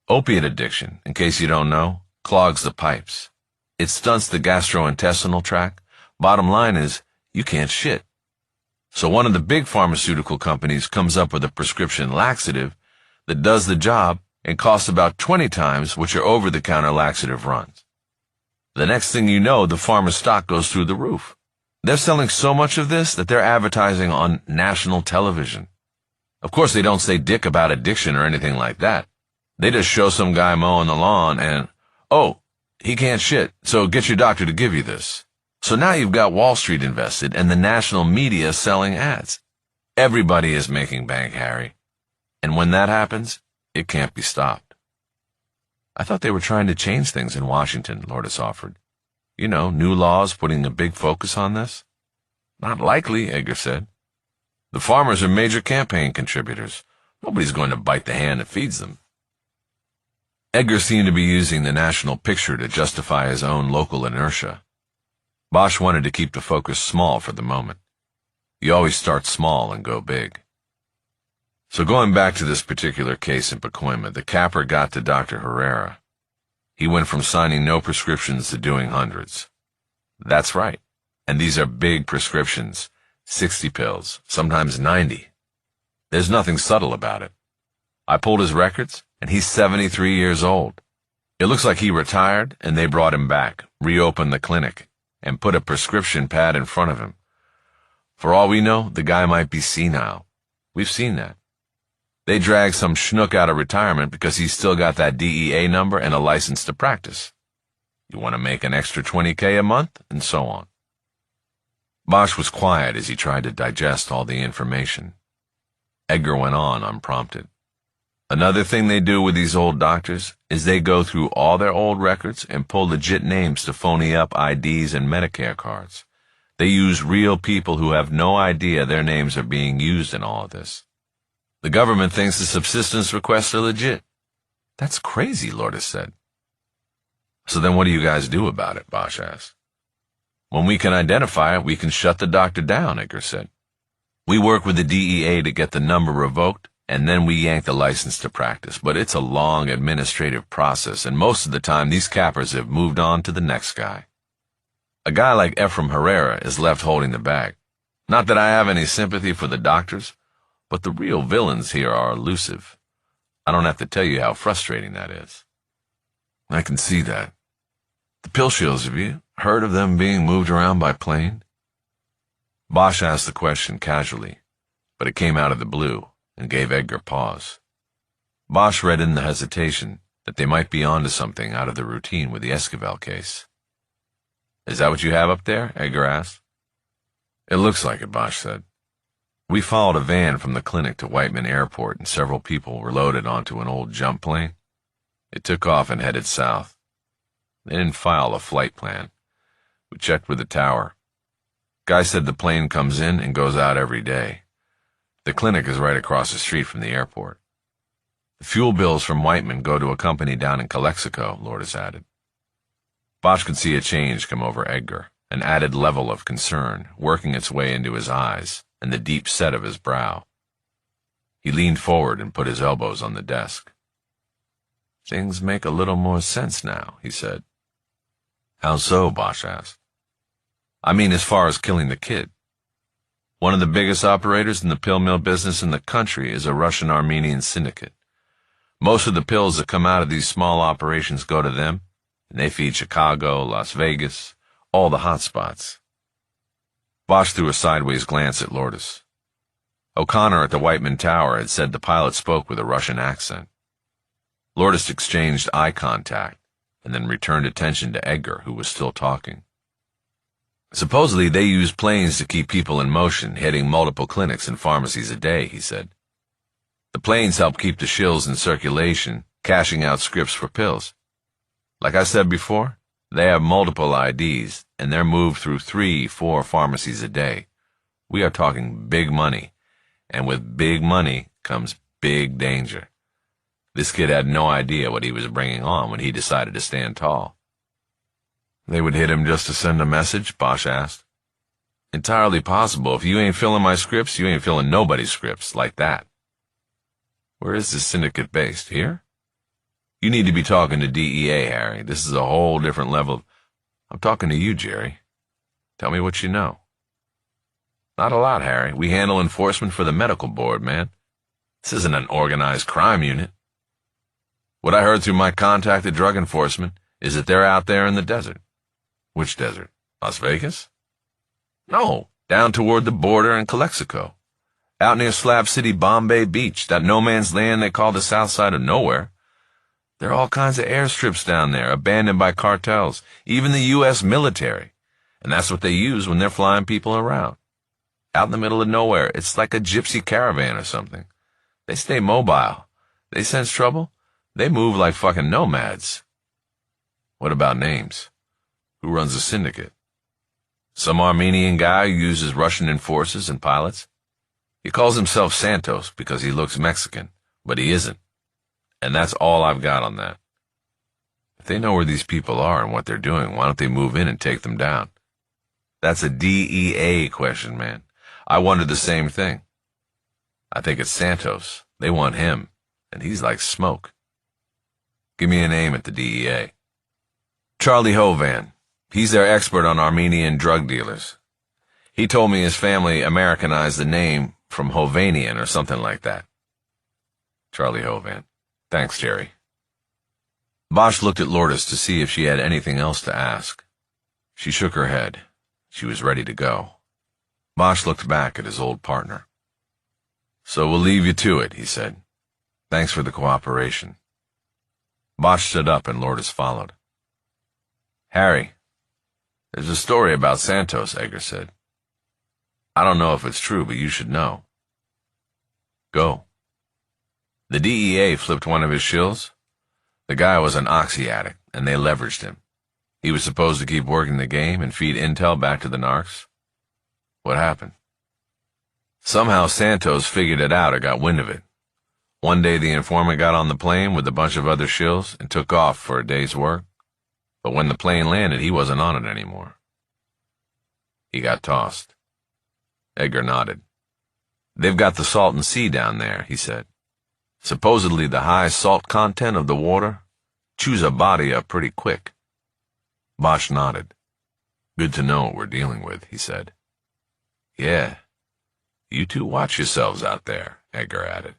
S1: Opiate addiction, in case you don't know, clogs the pipes. It stunts the gastrointestinal tract. Bottom line is, you can't shit. So one of the big pharmaceutical companies comes up with a prescription laxative that does the job and costs about 20 times what your over-the-counter laxative runs. The next thing you know, the pharma stock goes through the roof. They're selling so much of this that they're advertising on national television. Of course, they don't say dick about addiction or anything like that. They just show some guy mowing the lawn and, oh, he can't shit, so get your doctor to give you this. So now you've got Wall Street invested and the national media selling ads. Everybody is making bank, Harry. And when that happens, it can't be stopped. I thought they were trying to change things in Washington, Lourdes offered. You know, new laws putting a big focus on this. Not likely, Edgar said. The farmers are major campaign contributors. Nobody's going to bite the hand that feeds them. Edgar seemed to be using the national picture to justify his own local inertia. Bosch wanted to keep the focus small for the moment. You always start small and go big. So going back to this particular case in Pacoima, the capper got to Dr. Herrera. He went from signing no prescriptions to doing hundreds. That's right. And these are big prescriptions, 60 pills, sometimes 90. There's nothing subtle about it. I pulled his records, and he's 73 years old. It looks like he retired, and they brought him back, reopened the clinic, and put a prescription pad in front of him. For all we know, the guy might be senile. We've seen that. They dragged some schnook out of retirement because he's still got that DEA number and a license to practice. You want to make an extra $20K a month, and so on. Bosch was quiet as he tried to digest all the information. Edgar went on unprompted. Another thing they do with these old doctors is they go through all their old records and pull legit names to phony up IDs and Medicare cards. They use real people who have no idea their names are being used in all of this. The government thinks the subsistence requests are legit. That's crazy, Lourdes said. So then what do you guys do about it? Bosch asked. When we can identify it, we can shut the doctor down, Edgar said. We work with the DEA to get the number revoked, and then we yank the license to practice. But it's a long administrative process, and most of the time these cappers have moved on to the next guy. A guy like Ephraim Herrera is left holding the bag. Not that I have any sympathy for the doctors, but the real villains here are elusive. I don't have to tell you how frustrating that is. I can see that. The pill shills, have you heard of them being moved around by plane? Bosch asked the question casually, but it came out of the blue and gave Edgar pause. Bosch read in the hesitation that they might be onto something out of the routine with the Esquivel case. Is that what you have up there? Edgar asked. It looks like it, Bosch said. We followed a van from the clinic to Whiteman Airport, and several people were loaded onto an old jump plane. It took off and headed south. They didn't file a flight plan. We checked with the tower. Guy said the plane comes in and goes out every day. The clinic is right across the street from the airport. The fuel bills from Whiteman go to a company down in Calexico, Lourdes added. Bosch could see a change come over Edgar, an added level of concern working its way into his eyes and the deep set of his brow. He leaned forward and put his elbows on the desk. Things make a little more sense now, he said. How so? Bosch asked. I mean, as far as killing the kid. One of the biggest operators in the pill mill business in the country is a Russian-Armenian syndicate. Most of the pills that come out of these small operations go to them, and they feed Chicago, Las Vegas, all the hot spots. Bosch threw a sideways glance at Lourdes. O'Connor at the Whiteman Tower had said the pilot spoke with a Russian accent. Lourdes exchanged eye contact, and then returned attention to Edgar, who was still talking. Supposedly they use planes to keep people in motion, hitting multiple clinics and pharmacies a day, he said. The planes help keep the shills in circulation, cashing out scripts for pills. Like I said before, they have multiple IDs, and they're moved through 3-4 pharmacies a day. We are talking big money, and with big money comes big danger. This kid had no idea what he was bringing on when he decided to stand tall. They would hit him just to send a message? Bosch asked. Entirely possible. If you ain't filling my scripts, you ain't filling nobody's scripts like that. Where is this syndicate based? Here? You need to be talking to DEA, Harry. This is a whole different level. I'm talking to you, Jerry. Tell me what you know. Not a lot, Harry. We handle enforcement for the medical board, man. This isn't an organized crime unit. What I heard through my contact at drug enforcement is that they're out there in the desert. Which desert? Las Vegas? No, down toward the border in Calexico. Out near Slab City, Bombay Beach, that no-man's land they call the south side of nowhere. There are all kinds of airstrips down there, abandoned by cartels, even the U.S. military. And that's what they use when they're flying people around. Out in the middle of nowhere, it's like a gypsy caravan or something. They stay mobile. They sense trouble. They move like fucking nomads. What about names? Who runs the syndicate? Some Armenian guy who uses Russian enforcers and pilots? He calls himself Santos because he looks Mexican, but he isn't. And that's all I've got on that. If they know where these people are and what they're doing, why don't they move in and take them down? That's a DEA question, man. I wondered the same thing. I think it's Santos. They want him, and he's like smoke. Give me a name at the DEA. Charlie Hovan. He's their expert on Armenian drug dealers. He told me his family Americanized the name from Hovanian or something like that. Charlie Hovan. Thanks, Jerry. Bosch looked at Lourdes to see if she had anything else to ask. She shook her head. She was ready to go. Bosch looked back at his old partner. So we'll leave you to it, he said. Thanks for the cooperation. Bosch stood up and Lourdes followed. Harry, there's a story about Santos, Edgar said. I don't know if it's true, but you should know. Go. The DEA flipped one of his shills. The guy was an oxy addict, and they leveraged him. He was supposed to keep working the game and feed intel back to the narcs. What happened? Somehow Santos figured it out or got wind of it. One day the informant got on the plane with a bunch of other shills and took off for a day's work. But when the plane landed, he wasn't on it anymore. He got tossed. Edgar nodded. They've got the Salton Sea down there, he said. Supposedly the high salt content of the water chews a body up pretty quick. Bosch nodded. Good to know what we're dealing with, he said. Yeah. You two watch yourselves out there, Edgar added.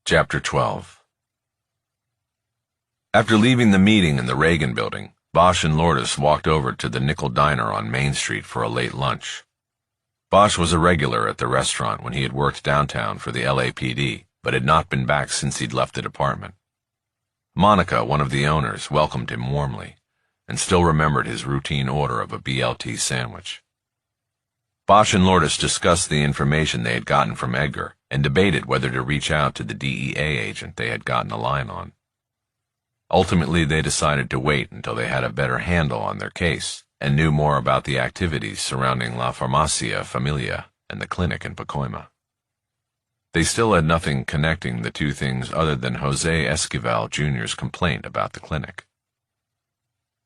S1: Chapter 12. After leaving the meeting in the Reagan building, Bosch and Lourdes walked over to the Nickel Diner on Main Street for a late lunch. Bosch was a regular at the restaurant when he had worked downtown for the LAPD, but had not been back since he'd left the department. Monica, one of the owners, welcomed him warmly, and still remembered his routine order of a BLT sandwich. Bosch and Lourdes discussed the information they had gotten from Edgar and debated whether to reach out to the DEA agent they had gotten a line on. Ultimately, they decided to wait until they had a better handle on their case and knew more about the activities surrounding La Farmacia Familia and the clinic in Pacoima. They still had nothing connecting the two things other than Jose Esquivel Jr.'s complaint about the clinic.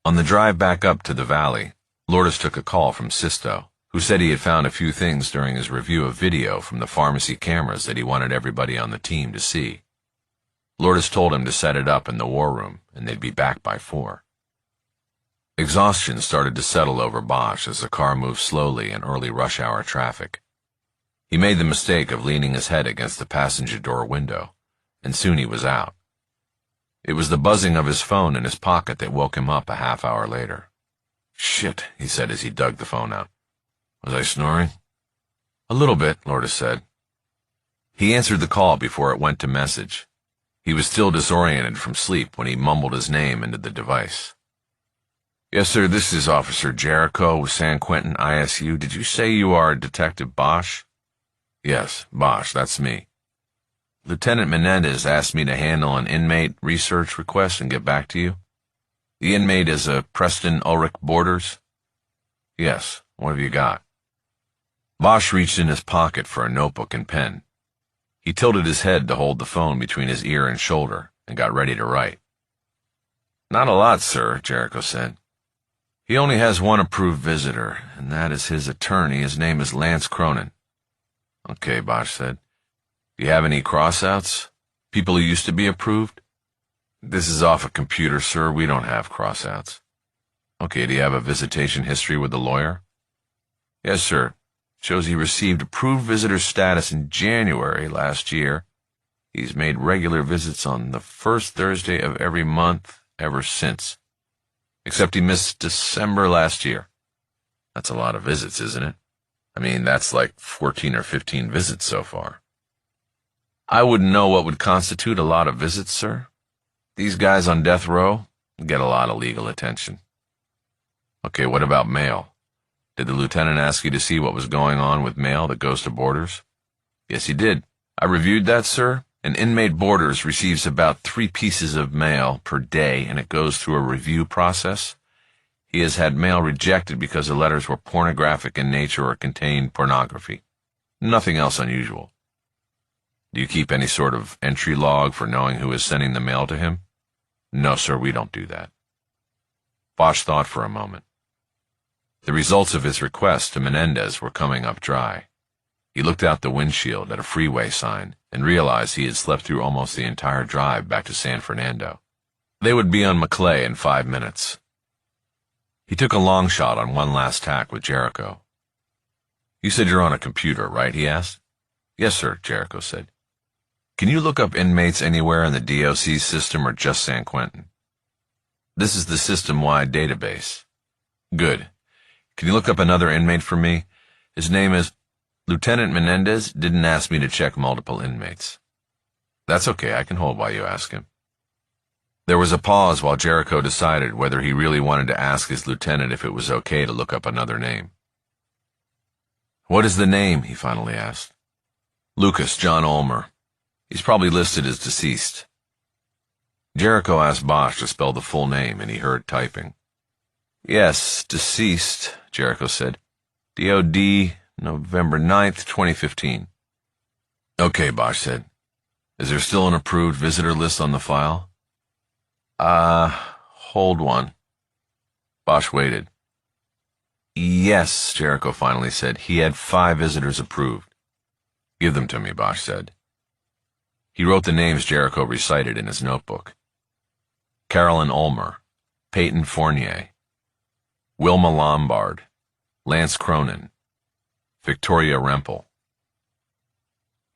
S1: On the drive back up to the valley, Lourdes took a call from Sisto, who said he had found a few things during his review of video from the pharmacy cameras that he wanted everybody on the team to see. Lourdes told him to set it up in the war room, and they'd be back by 4. Exhaustion started to settle over Bosch as the car moved slowly in early rush-hour traffic. He made the mistake of leaning his head against the passenger door window, and soon he was out. It was the buzzing of his phone in his pocket that woke him up a half-hour later. "Shit," he said as he dug the phone out. "Was I snoring?" "A little bit," Lourdes said. He answered the call before it went to message. He was still disoriented from sleep when he mumbled his name into the device. "Yes, sir, this is Officer Jericho with San Quentin ISU. Did you say you are Detective Bosch?" "Yes, Bosch, that's me. Lieutenant Menendez asked me to handle an inmate research request and get back to you. The inmate is a Preston Ulrich Borders?" "Yes, what have you got?" Bosch reached in his pocket for a notebook and pen. He tilted his head to hold the phone between his ear and shoulder and got ready to write. "Not a lot, sir," Jericho said. "He only has one approved visitor, and that is his attorney. His name is Lance Cronin." "Okay," Bosch said. "Do you have any crossouts? People who used to be approved?" "This is off a computer, sir. We don't have crossouts." "Okay, do you have a visitation history with the lawyer?" "Yes, sir. Shows he received approved visitor status in January last year. He's made regular visits on the first Thursday of every month ever since. Except he missed December last year." "That's a lot of visits, isn't it? I mean, that's like 14 or 15 visits so far." "I wouldn't know what would constitute a lot of visits, sir. These guys on death row get a lot of legal attention." "Okay, what about mail? Did the lieutenant ask you to see what was going on with mail that goes to Borders?" "Yes, he did. I reviewed that, sir. An inmate Borders receives about 3 pieces of mail per day, and it goes through a review process. He has had mail rejected because the letters were pornographic in nature or contained pornography. Nothing else unusual." "Do you keep any sort of entry log for knowing who is sending the mail to him?" "No, sir, we don't do that." Bosch thought for a moment. The results of his request to Menendez were coming up dry. He looked out the windshield at a freeway sign and realized he had slept through almost the entire drive back to San Fernando. They would be on Maclay in 5 minutes. He took a long shot on one last tack with Jericho. "You said you're on a computer, right?" he asked. "Yes, sir," Jericho said. "Can you look up inmates anywhere in the DOC system or just San Quentin?" "This is the system-wide database." "Good. Can you look up another inmate for me? His name is Lieutenant Menendez didn't ask me to check multiple inmates." "That's okay, I can hold while you ask him." There was a pause while Jericho decided whether he really wanted to ask his lieutenant if it was okay to look up another name. "What is the name?" he finally asked. "Lucas John Ulmer. He's probably listed as deceased." Jericho asked Bosch to spell the full name, and he heard typing. "Yes, deceased," Jericho said. "DOD, November 9th, 2015. "Okay," Bosch said. "Is there still an approved visitor list on the file?" Hold one." Bosch waited. "Yes," Jericho finally said. "He had 5 visitors approved." "Give them to me," Bosch said. He wrote the names Jericho recited in his notebook. Carolyn Ulmer, Peyton Fournier, Wilma Lombard, Lance Cronin, Victoria Rempel.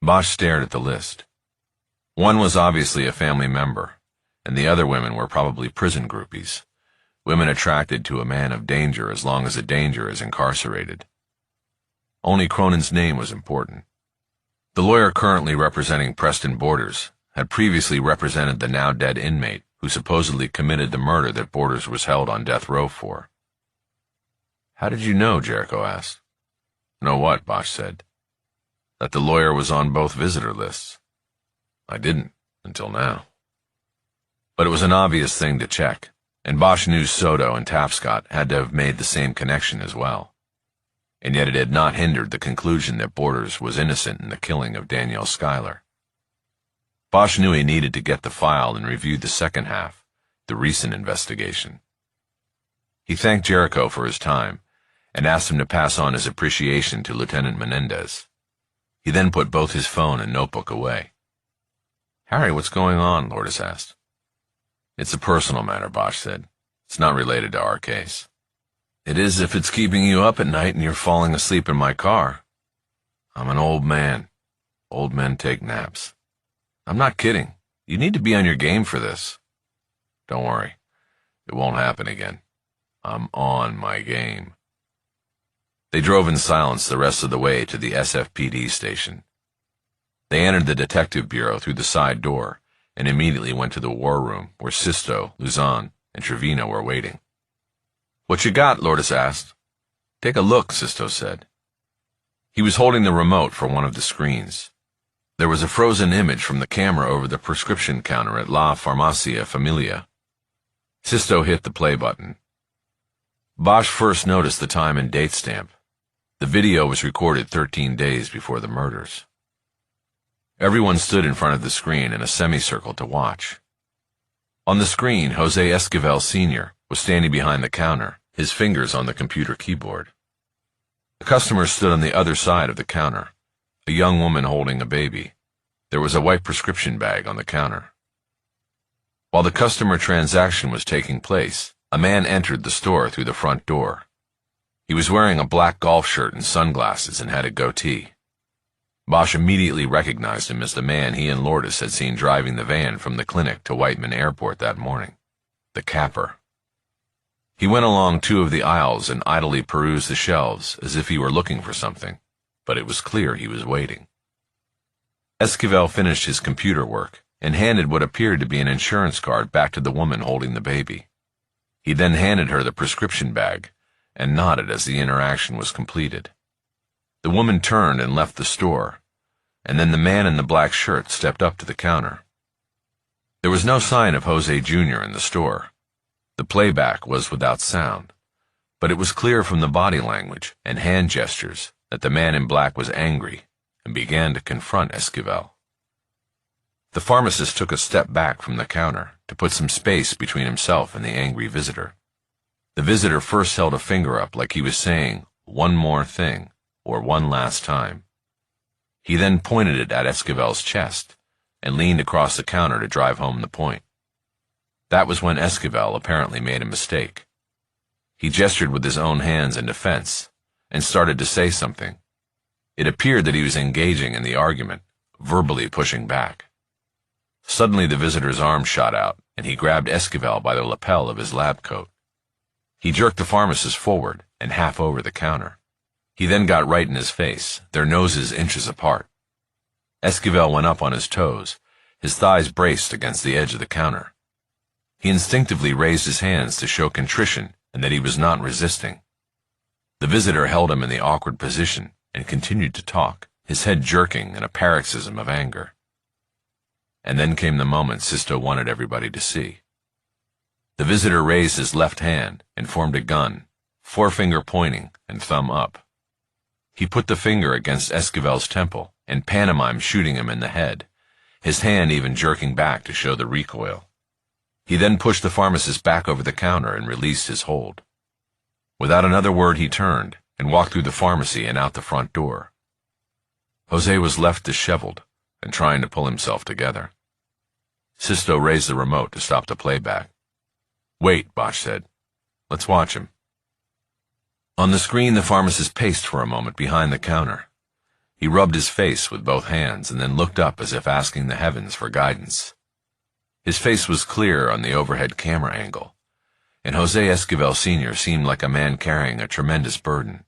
S1: Bosch stared at the list. One was obviously a family member, and the other women were probably prison groupies, women attracted to a man of danger as long as the danger is incarcerated. Only Cronin's name was important. The lawyer currently representing Preston Borders had previously represented the now-dead inmate who supposedly committed the murder that Borders was held on death row for. "How did you know?" Jericho asked. "Know what?" Bosch said. "That the lawyer was on both visitor lists." "I didn't, until now." But it was an obvious thing to check, and Bosch knew Soto and Tapscott had to have made the same connection as well. And yet it had not hindered the conclusion that Borders was innocent in the killing of Danielle Schuyler. Bosch knew he needed to get the file and review the second half, the recent investigation. He thanked Jericho for his time and asked him to pass on his appreciation to Lieutenant Menendez. He then put both his phone and notebook away. Harry, what's going on? Lourdes asked. It's a personal matter, Bosch said. It's not related to our case. It is if it's keeping you up at night and you're falling asleep in my car. I'm an old man. Old men take naps. I'm not kidding. You need to be on your game for this. Don't worry. It won't happen again. I'm on my game. They drove in silence the rest of the way to the SFPD station. They entered the detective bureau through the side door and immediately went to the war room where Sisto, Luzon, and Trevino were waiting. What you got? Lourdes asked. Take a look, Sisto said. He was holding the remote for one of the screens. There was a frozen image from the camera over the prescription counter at La Farmacia Familia. Sisto hit the play button. Bosch first noticed the time and date stamp. The video was recorded 13 days before the murders. Everyone stood in front of the screen in a semicircle to watch. On the screen, Jose Esquivel Sr. was standing behind the counter, his fingers on the computer keyboard. A customer stood on the other side of the counter, a young woman holding a baby. There was a white prescription bag on the counter. While the customer transaction was taking place, a man entered the store through the front door. He was wearing a black golf shirt and sunglasses and had a goatee. Bosch immediately recognized him as the man he and Lourdes had seen driving the van from the clinic to Whiteman Airport that morning, the capper. He went along two of the aisles and idly perused the shelves as if he were looking for something, but it was clear he was waiting. Esquivel finished his computer work and handed what appeared to be an insurance card back to the woman holding the baby. He then handed her the prescription bag and nodded as the interaction was completed. The woman turned and left the store, and then the man in the black shirt stepped up to the counter. There was no sign of Jose Jr. in the store. The playback was without sound, but it was clear from the body language and hand gestures that the man in black was angry and began to confront Esquivel. The pharmacist took a step back from the counter to put some space between himself and the angry visitor. The visitor first held a finger up like he was saying, "One more thing," or "one last time." He then pointed it at Esquivel's chest and leaned across the counter to drive home the point. That was when Esquivel apparently made a mistake. He gestured with his own hands in defense and started to say something. It appeared that he was engaging in the argument, verbally pushing back. Suddenly the visitor's arm shot out, and he grabbed Esquivel by the lapel of his lab coat. He jerked the pharmacist forward and half over the counter. He then got right in his face, their noses inches apart. Esquivel went up on his toes, his thighs braced against the edge of the counter. He instinctively raised his hands to show contrition and that he was not resisting. The visitor held him in the awkward position and continued to talk, his head jerking in a paroxysm of anger. And then came the moment Sisto wanted everybody to see. The visitor raised his left hand and formed a gun, forefinger pointing and thumb up. He put the finger against Esquivel's temple and pantomimed shooting him in the head, his hand even jerking back to show the recoil. He then pushed the pharmacist back over the counter and released his hold. Without another word he turned and walked through the pharmacy and out the front door. Jose was left disheveled and trying to pull himself together. Sisto raised the remote to stop the playback. "Wait," Bosch said. "Let's watch him." On the screen, the pharmacist paced for a moment behind the counter. He rubbed his face with both hands and then looked up as if asking the heavens for guidance. His face was clear on the overhead camera angle, and Jose Esquivel Sr. seemed like a man carrying a tremendous burden.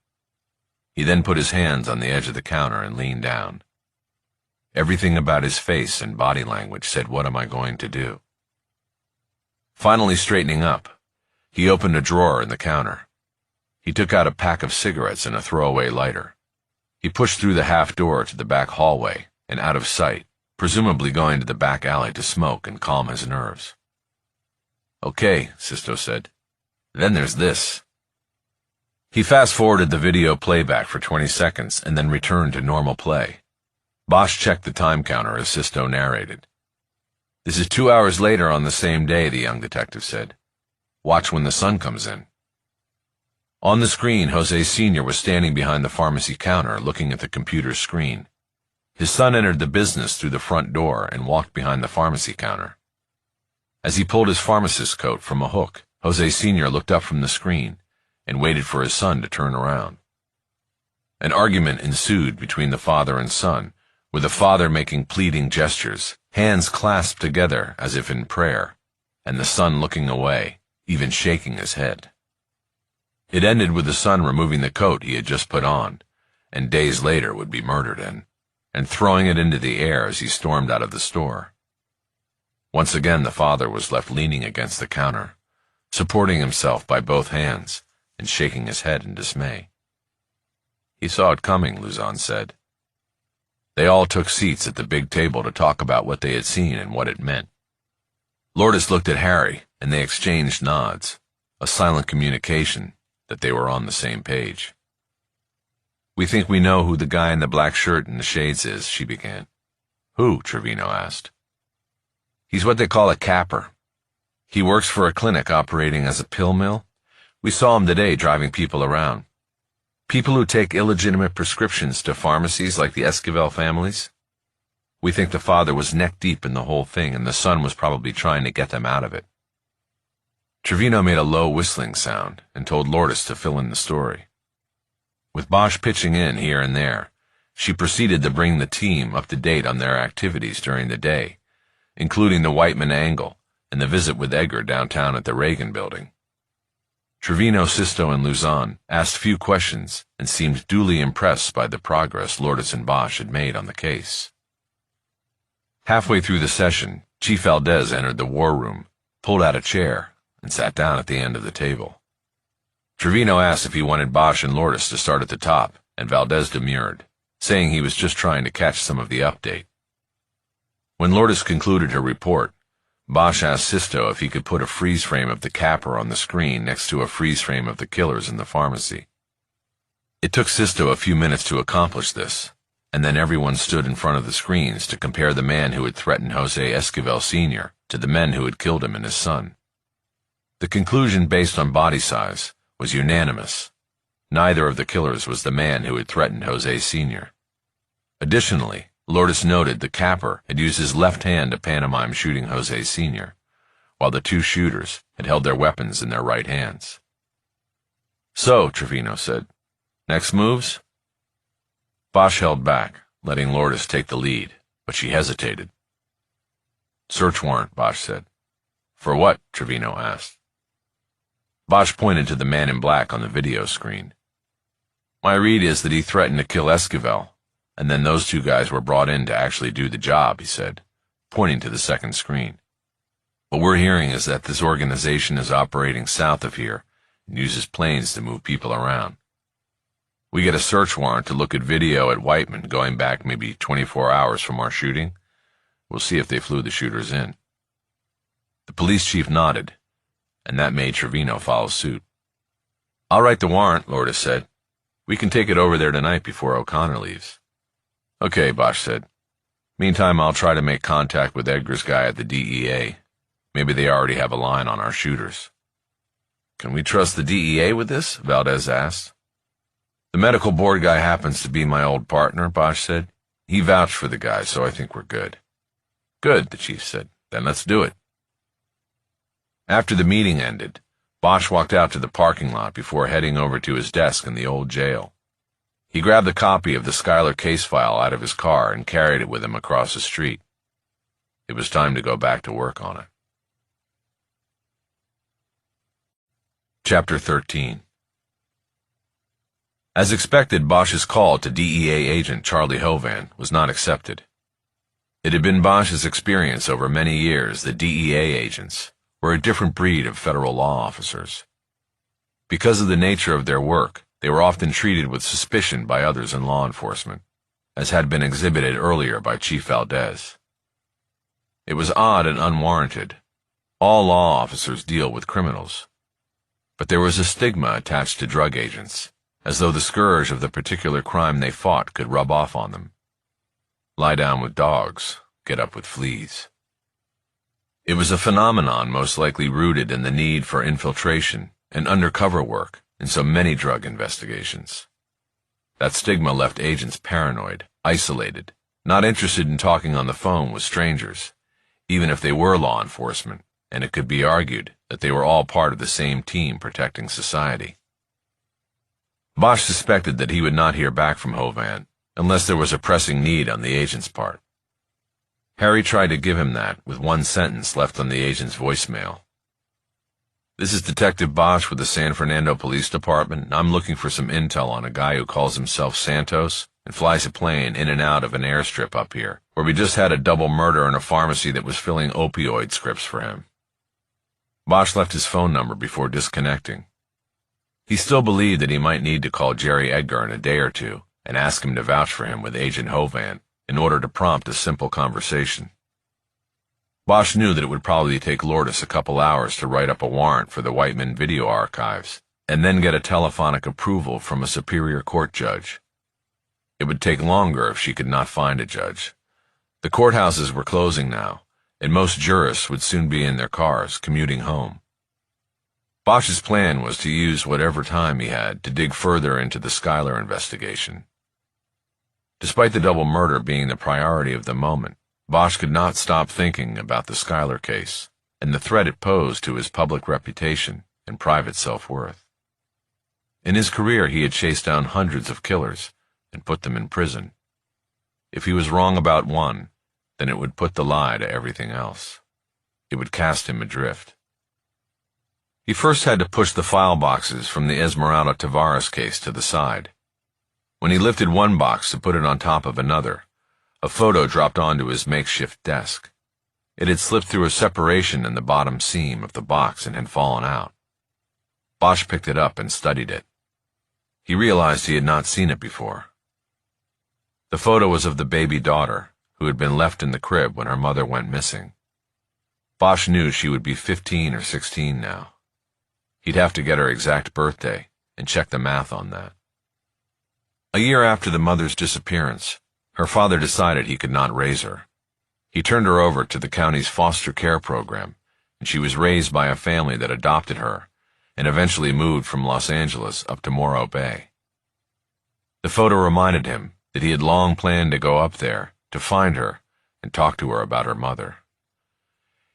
S1: He then put his hands on the edge of the counter and leaned down. Everything about his face and body language said, "What am I going to do?" Finally straightening up, he opened a drawer in the counter. He took out a pack of cigarettes and a throwaway lighter. He pushed through the half door to the back hallway and out of sight, presumably going to the back alley to smoke and calm his nerves. "Okay," Sisto said. "Then there's this." He fast-forwarded the video playback for 20 seconds and then returned to normal play. Bosch checked the time counter as Sisto narrated. "This is 2 hours later on the same day," the young detective said. "Watch when the sun comes in." On the screen, Jose Sr. was standing behind the pharmacy counter looking at the computer screen. His son entered the business through the front door and walked behind the pharmacy counter. As he pulled his pharmacist's coat from a hook, Jose Sr. looked up from the screen and waited for his son to turn around. An argument ensued between the father and son, with the father making pleading gestures, hands clasped together as if in prayer, and the son looking away, even shaking his head. It ended with the son removing the coat he had just put on, and days later would be murdered in, and throwing it into the air as he stormed out of the store. Once again the father was left leaning against the counter, supporting himself by both hands and shaking his head in dismay. He saw it coming, Luzon said. They all took seats at the big table to talk about what they had seen and what it meant. Lourdes looked at Harry, and they exchanged nods, a silent communication that they were on the same page. "We think we know who the guy in the black shirt and the shades is," she began. "Who?" Trevino asked. "He's what they call a capper. He works for a clinic operating as a pill mill. We saw him today driving people around. People who take illegitimate prescriptions to pharmacies like the Esquivel families. We think the father was neck-deep in the whole thing, and the son was probably trying to get them out of it." Trevino made a low whistling sound and told Lourdes to fill in the story. With Bosch pitching in here and there, she proceeded to bring the team up to date on their activities during the day, including the Whiteman angle and the visit with Edgar downtown at the Reagan building. Trevino, Sisto, and Luzon asked few questions and seemed duly impressed by the progress Lourdes and Bosch had made on the case. Halfway through the session, Chief Valdez entered the war room, pulled out a chair, and sat down at the end of the table. Trevino asked if he wanted Bosch and Lourdes to start at the top, and Valdez demurred, saying he was just trying to catch some of the update. When Lourdes concluded her report, Bosch asked Sisto if he could put a freeze frame of the capper on the screen next to a freeze frame of the killers in the pharmacy. It took Sisto a few minutes to accomplish this, and then everyone stood in front of the screens to compare the man who had threatened Jose Esquivel Sr. to the men who had killed him and his son. The conclusion based on body size was unanimous. Neither of the killers was the man who had threatened Jose Sr. Additionally, Lourdes noted the capper had used his left hand to pantomime shooting Jose Sr., while the two shooters had held their weapons in their right hands. "So," Trevino said, "next moves?" Bosch held back, letting Lourdes take the lead, but she hesitated. "Search warrant," Bosch said. "For what?" Trevino asked. Bosch pointed to the man in black on the video screen. "My read is that he threatened to kill Esquivel, and then those two guys were brought in to actually do the job," he said, pointing to the second screen. "What we're hearing is that this organization is operating south of here and uses planes to move people around. We get a search warrant to look at video at Whiteman going back maybe 24 hours from our shooting. We'll see if they flew the shooters in." The police chief nodded, and that made Trevino follow suit. "I'll write the warrant," Lourdes said. "We can take it over there tonight before O'Connor leaves." "Okay," Bosch said. "Meantime, I'll try to make contact with Edgar's guy at the DEA. Maybe they already have a line on our shooters." "Can we trust the DEA with this?" Valdez asked. "The medical board guy happens to be my old partner," Bosch said. "He vouched for the guy, so I think we're good." "Good," the chief said. "Then let's do it." After the meeting ended, Bosch walked out to the parking lot before heading over to his desk in the old jail. He grabbed a copy of the Schuyler case file out of his car and carried it with him across the street. It was time to go back to work on it. Chapter 13. As expected, Bosch's call to DEA agent Charlie Hovan was not accepted. It had been Bosch's experience over many years that DEA agents were a different breed of federal law officers. Because of the nature of their work, they were often treated with suspicion by others in law enforcement, as had been exhibited earlier by Chief Valdez. It was odd and unwarranted. All law officers deal with criminals. But there was a stigma attached to drug agents, as though the scourge of the particular crime they fought could rub off on them. Lie down with dogs, get up with fleas. It was a phenomenon most likely rooted in the need for infiltration and undercover work in so many drug investigations. That stigma left agents paranoid, isolated, not interested in talking on the phone with strangers, even if they were law enforcement, and it could be argued that they were all part of the same team protecting society. Bosch suspected that he would not hear back from Hovan unless there was a pressing need on the agent's part. Harry tried to give him that with one sentence left on the agent's voicemail. "This is Detective Bosch with the San Fernando Police Department. I'm looking for some intel on a guy who calls himself Santos and flies a plane in and out of an airstrip up here, where we just had a double murder in a pharmacy that was filling opioid scripts for him." Bosch left his phone number before disconnecting. He still believed that he might need to call Jerry Edgar in a day or two and ask him to vouch for him with Agent Hovan in order to prompt a simple conversation. Bosch knew that it would probably take Lourdes a couple hours to write up a warrant for the Whiteman video archives and then get a telephonic approval from a superior court judge. It would take longer if she could not find a judge. The courthouses were closing now, and most jurists would soon be in their cars commuting home. Bosch's plan was to use whatever time he had to dig further into the Schuyler investigation. Despite the double murder being the priority of the moment, Bosch could not stop thinking about the Schuyler case and the threat it posed to his public reputation and private self-worth. In his career, he had chased down hundreds of killers and put them in prison. If he was wrong about one, then it would put the lie to everything else. It would cast him adrift. He first had to push the file boxes from the Esmeralda Tavares case to the side. When he lifted one box to put it on top of another, a photo dropped onto his makeshift desk. It had slipped through a separation in the bottom seam of the box and had fallen out. Bosch picked it up and studied it. He realized he had not seen it before. The photo was of the baby daughter, who had been left in the crib when her mother went missing. Bosch knew she would be 15 or 16 now. He'd have to get her exact birthday and check the math on that. A year after the mother's disappearance, her father decided he could not raise her. He turned her over to the county's foster care program, and she was raised by a family that adopted her and eventually moved from Los Angeles up to Morro Bay. The photo reminded him that he had long planned to go up there to find her and talk to her about her mother.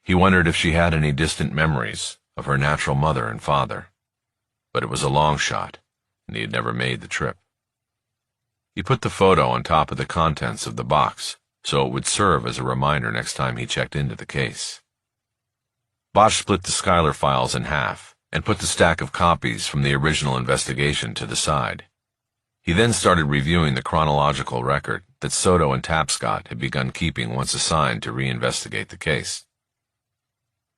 S1: He wondered if she had any distant memories of her natural mother and father, but it was a long shot, and he had never made the trip. He put the photo on top of the contents of the box, so it would serve as a reminder next time he checked into the case. Bosch split the Schuyler files in half and put the stack of copies from the original investigation to the side. He then started reviewing the chronological record that Soto and Tapscott had begun keeping once assigned to reinvestigate the case.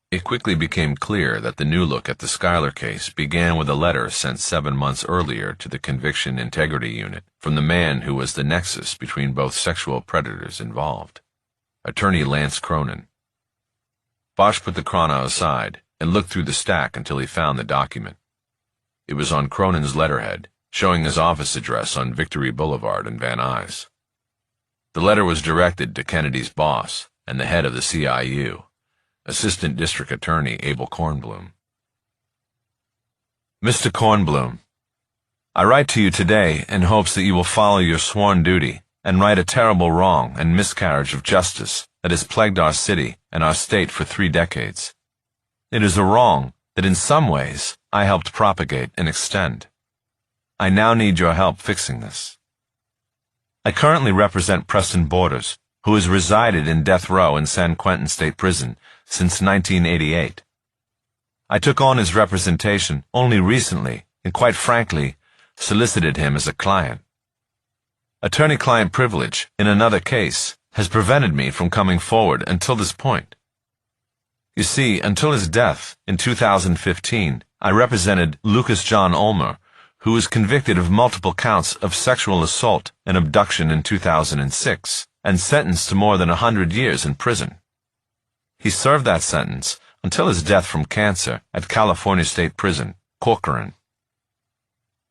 S1: It quickly became clear that the new look at the Schuyler case began with a letter sent 7 months earlier to the Conviction Integrity Unit from the man who was the nexus between both sexual predators involved, Attorney Lance Cronin. Bosch put the chrono aside and looked through the stack until he found the document. It was on Cronin's letterhead, showing his office address on Victory Boulevard in Van Nuys. The letter was directed to Kennedy's boss and the head of the CIU, Assistant District Attorney Abel Kornblum. Mr. Kornblum, I write to you today in hopes that you will follow your sworn duty and right a terrible wrong and miscarriage of justice that has plagued our city and our state for 3 decades. It is a wrong that in some ways I helped propagate and extend. I now need your help fixing this. I currently represent Preston Borders, who has resided in death row in San Quentin State Prison since 1988. I took on his representation only recently and, quite frankly, solicited him as a client. Attorney-client privilege in another case has prevented me from coming forward until this point. You see, until his death in 2015, I represented Lucas John Ulmer, who was convicted of multiple counts of sexual assault and abduction in 2006 and sentenced to more than 100 years in prison. He served that sentence until his death from cancer at California State Prison, Corcoran.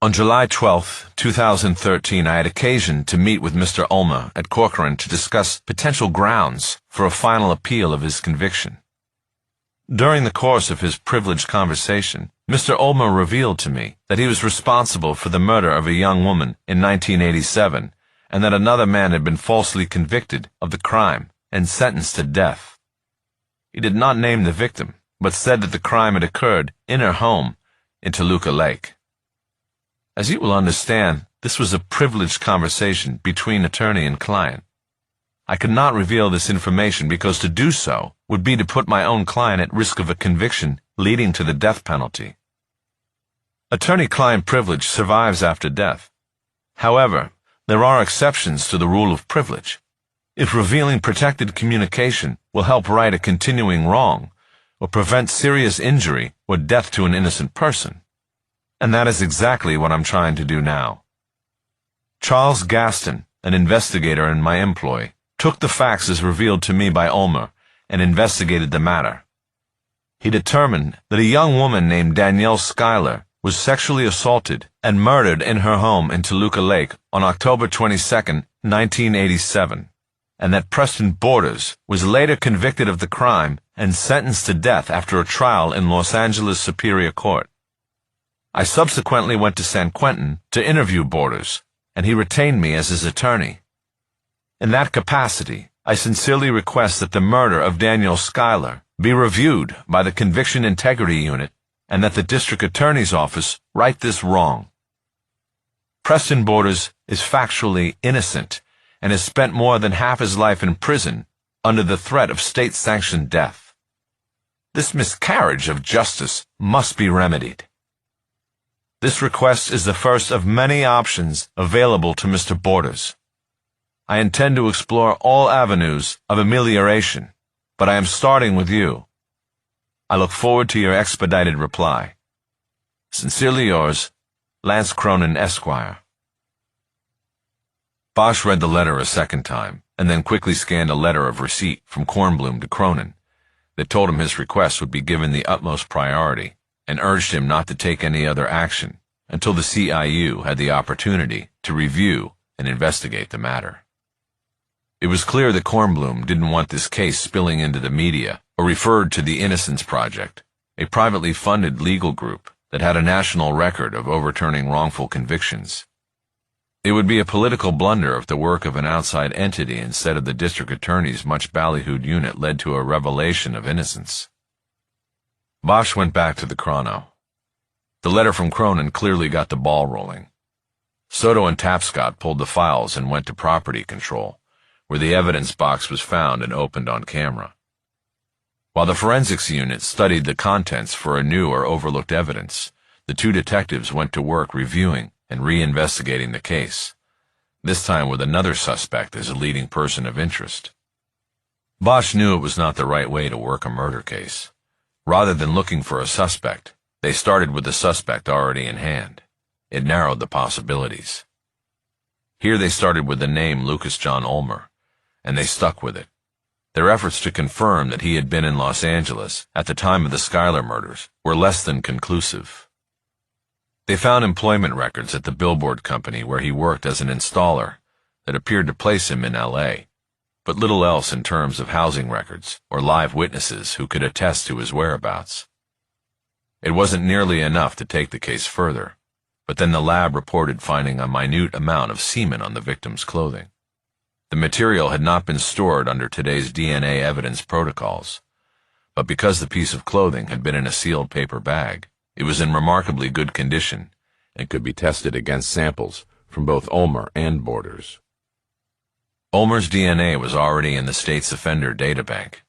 S1: On July 12, 2013, I had occasion to meet with Mr. Ulmer at Corcoran to discuss potential grounds for a final appeal of his conviction. During the course of his privileged conversation, Mr. Ulmer revealed to me that he was responsible for the murder of a young woman in 1987 and that another man had been falsely convicted of the crime and sentenced to death. He did not name the victim, but said that the crime had occurred in her home in Toluca Lake. As you will understand, this was a privileged conversation between attorney and client. I could not reveal this information because to do so would be to put my own client at risk of a conviction leading to the death penalty. Attorney-client privilege survives after death. However, there are exceptions to the rule of privilege. If revealing protected communication will help right a continuing wrong, or prevent serious injury or death to an innocent person. And that is exactly what I'm trying to do now. Charles Gaston, an investigator in my employ, took the facts as revealed to me by Ulmer and investigated the matter. He determined that a young woman named Danielle Schuyler was sexually assaulted and murdered in her home in Toluca Lake on October 22, 1987, and that Preston Borders was later convicted of the crime and sentenced to death after a trial in Los Angeles Superior Court. I subsequently went to San Quentin to interview Borders, and he retained me as his attorney. In that capacity, I sincerely request that the murder of Danielle Schuyler be reviewed by the Conviction Integrity Unit and that the District Attorney's Office right this wrong. Preston Borders is factually innocent and has spent more than half his life in prison under the threat of state-sanctioned death. This miscarriage of justice must be remedied. This request is the first of many options available to Mr. Borders. I intend to explore all avenues of amelioration, but I am starting with you. I look forward to your expedited reply. Sincerely yours, Lance Cronin, Esquire. Bosch read the letter a second time, and then quickly scanned a letter of receipt from Kornblum to Cronin that told him his request would be given the utmost priority, and urged him not to take any other action until the CIU had the opportunity to review and investigate the matter. It was clear that Kornblum didn't want this case spilling into the media or referred to the Innocence Project, a privately funded legal group that had a national record of overturning wrongful convictions. It would be a political blunder if the work of an outside entity instead of the district attorney's much ballyhooed unit led to a revelation of innocence. Bosch went back to the chrono. The letter from Cronin clearly got the ball rolling. Soto and Tapscott pulled the files and went to property control, where the evidence box was found and opened on camera. While the forensics unit studied the contents for a new or overlooked evidence, the two detectives went to work reviewing and re-investigating the case, this time with another suspect as a leading person of interest. Bosch knew it was not the right way to work a murder case. Rather than looking for a suspect, they started with the suspect already in hand. It narrowed the possibilities. Here they started with the name Lucas John Ulmer, and they stuck with it. Their efforts to confirm that he had been in Los Angeles at the time of the Schuyler murders were less than conclusive. They found employment records at the billboard company where he worked as an installer that appeared to place him in L.A., but little else in terms of housing records or live witnesses who could attest to his whereabouts. It wasn't nearly enough to take the case further, but then the lab reported finding a minute amount of semen on the victim's clothing. The material had not been stored under today's DNA evidence protocols, but because the piece of clothing had been in a sealed paper bag, it was in remarkably good condition and could be tested against samples from both Ulmer and Borders. Ulmer's DNA was already in the state's offender databank.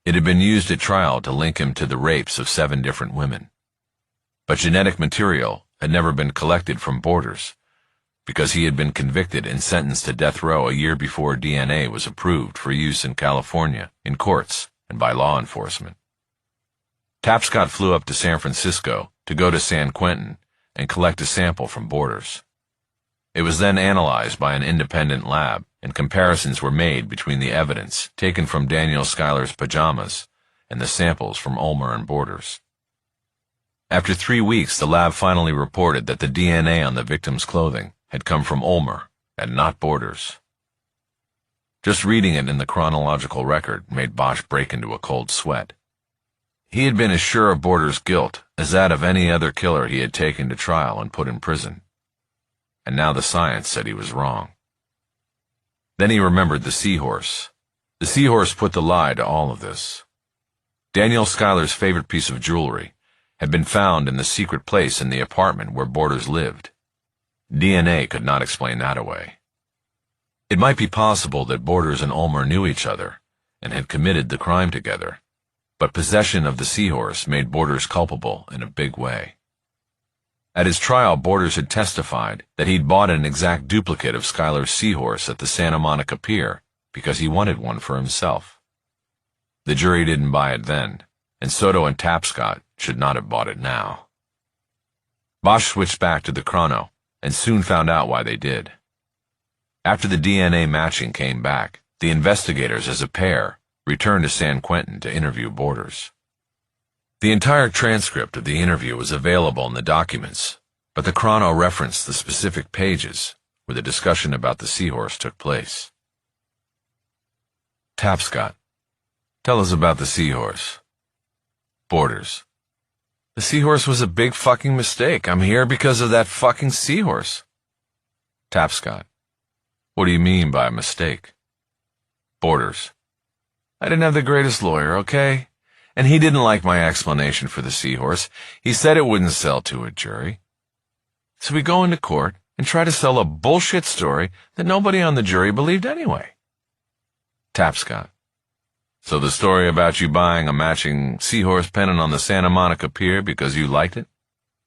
S1: It had been used at trial to link him to the rapes of 7 different women. But genetic material had never been collected from Borders, because he had been convicted and sentenced to death row a year before DNA was approved for use in California, in courts, and by law enforcement. Tapscott flew up to San Francisco to go to San Quentin and collect a sample from Borders. It was then analyzed by an independent lab, and comparisons were made between the evidence taken from Danielle Schuyler's pajamas and the samples from Ulmer and Borders. After 3 weeks, the lab finally reported that the DNA on the victim's clothing had come from Ulmer and not Borders. Just reading it in the chronological record made Bosch break into a cold sweat. He had been as sure of Borders' guilt as that of any other killer he had taken to trial and put in prison. And now the science said he was wrong. Then he remembered the seahorse. The seahorse put the lie to all of this. Daniel Schuyler's favorite piece of jewelry had been found in the secret place in the apartment where Borders lived. DNA could not explain that away. It might be possible that Borders and Ulmer knew each other and had committed the crime together, but possession of the seahorse made Borders culpable in a big way. At his trial, Borders had testified that he'd bought an exact duplicate of Schuyler's seahorse at the Santa Monica Pier because he wanted one for himself. The jury didn't buy it then, and Soto and Tapscott should not have bought it now. Bosch switched back to the chrono and soon found out why they did. After the DNA matching came back, the investigators as a pair returned to San Quentin to interview Borders. The entire transcript of the interview was available in the documents, but the chrono referenced the specific pages where the discussion about the seahorse took place. Tapscott, tell us about the seahorse. Borders, the seahorse was a big fucking mistake. I'm here because of that fucking seahorse. Tapscott, what do you mean by a mistake? Borders, I didn't have the greatest lawyer, okay? And he didn't like my explanation for the seahorse. He said it wouldn't sell to a jury. So we go into court and try to sell a bullshit story that nobody on the jury believed anyway. Tapscott, so the story about you buying a matching seahorse pennant on the Santa Monica Pier because you liked it,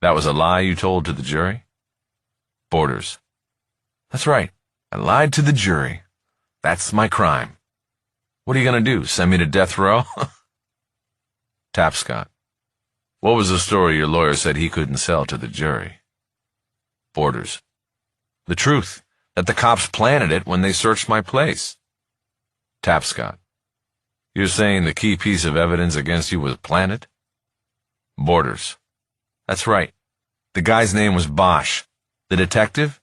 S1: that was a lie you told to the jury? Borders, that's right. I lied to the jury. That's my crime. What are you going to do, send me to death row? Tapscott, what was the story your lawyer said he couldn't sell to the jury? Borders, the truth, that the cops planted it when they searched my place. Tapscott, you're saying the key piece of evidence against you was planted? Borders, that's right. The guy's name was Bosch. The detective?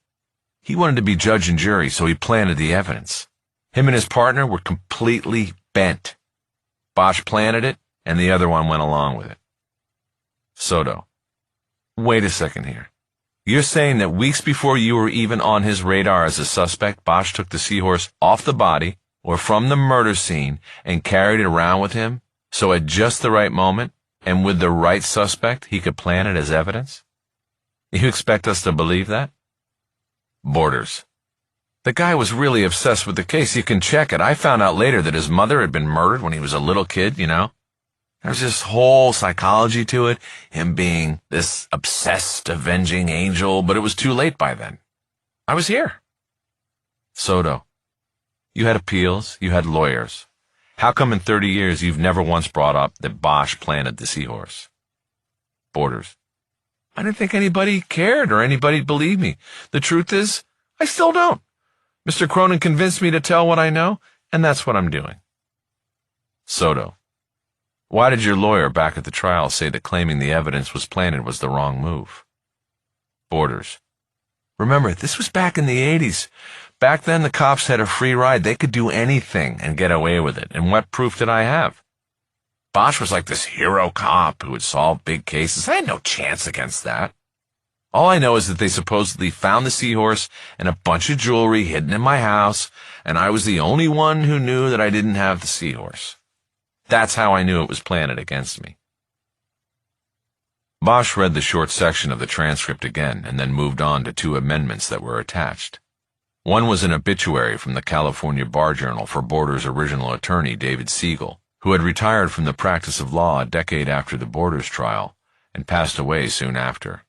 S1: He wanted to be judge and jury, so he planted the evidence. Him and his partner were completely bent. Bosch planted it, and the other one went along with it. Soto, wait a second here. You're saying that weeks before you were even on his radar as a suspect, Bosch took the seahorse off the body or from the murder scene and carried it around with him, so at just the right moment and with the right suspect he could plant it as evidence? You expect us to believe that? Borders, the guy was really obsessed with the case. You can check it. I found out later that his mother had been murdered when he was a little kid, you know? There's this whole psychology to it, him being this obsessed, avenging angel, but it was too late by then. I was here. Soto, you had appeals, you had lawyers. How come in 30 years you've never once brought up that Bosch planted the seahorse? Borders, I didn't think anybody cared or anybody believed me. The truth is, I still don't. Mr. Cronin convinced me to tell what I know, and that's what I'm doing. Soto, why did your lawyer back at the trial say that claiming the evidence was planted was the wrong move? Borders, remember, this was back in the 80s. Back then, the cops had a free ride. They could do anything and get away with it. And what proof did I have? Bosch was like this hero cop who would solve big cases. I had no chance against that. All I know is that they supposedly found the seahorse and a bunch of jewelry hidden in my house, and I was the only one who knew that I didn't have the seahorse. That's how I knew it was planted against me. Bosch read the short section of the transcript again and then moved on to 2 amendments that were attached. One was an obituary from the California Bar Journal for Borders' original attorney, David Siegel, who had retired from the practice of law a decade after the Borders trial and passed away soon after.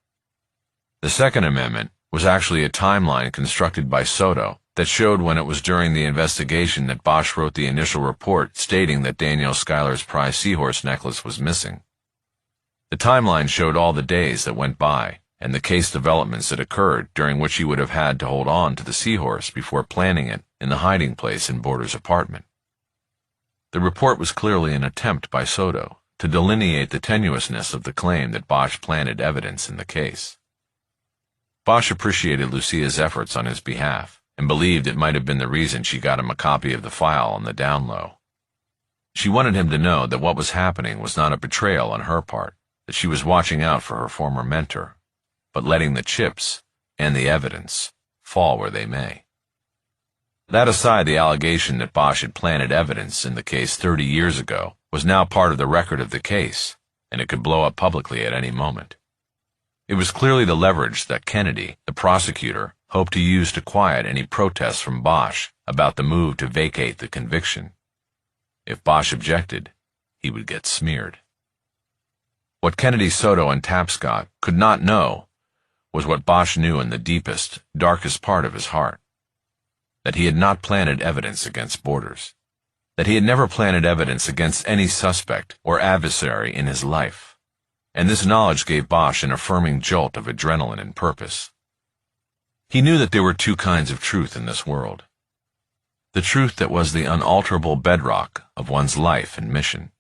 S1: The second amendment was actually a timeline constructed by Soto that showed when it was during the investigation that Bosch wrote the initial report stating that Daniel Schuyler's prize seahorse necklace was missing. The timeline showed all the days that went by and the case developments that occurred during which he would have had to hold on to the seahorse before planting it in the hiding place in Borders' apartment. The report was clearly an attempt by Soto to delineate the tenuousness of the claim that Bosch planted evidence in the case. Bosch appreciated Lucia's efforts on his behalf and believed it might have been the reason she got him a copy of the file on the down low. She wanted him to know that what was happening was not a betrayal on her part, that she was watching out for her former mentor, but letting the chips and the evidence fall where they may. That aside, the allegation that Bosch had planted evidence in the case 30 years ago was now part of the record of the case, and it could blow up publicly at any moment. It was clearly the leverage that Kennedy, the prosecutor, hoped to use to quiet any protests from Bosch about the move to vacate the conviction. If Bosch objected, he would get smeared. What Kennedy, Soto, and Tapscott could not know was what Bosch knew in the deepest, darkest part of his heart. That he had not planted evidence against Borders. That he had never planted evidence against any suspect or adversary in his life. And this knowledge gave Bosch an affirming jolt of adrenaline and purpose. He knew that there were two kinds of truth in this world. The truth that was the unalterable bedrock of one's life and mission,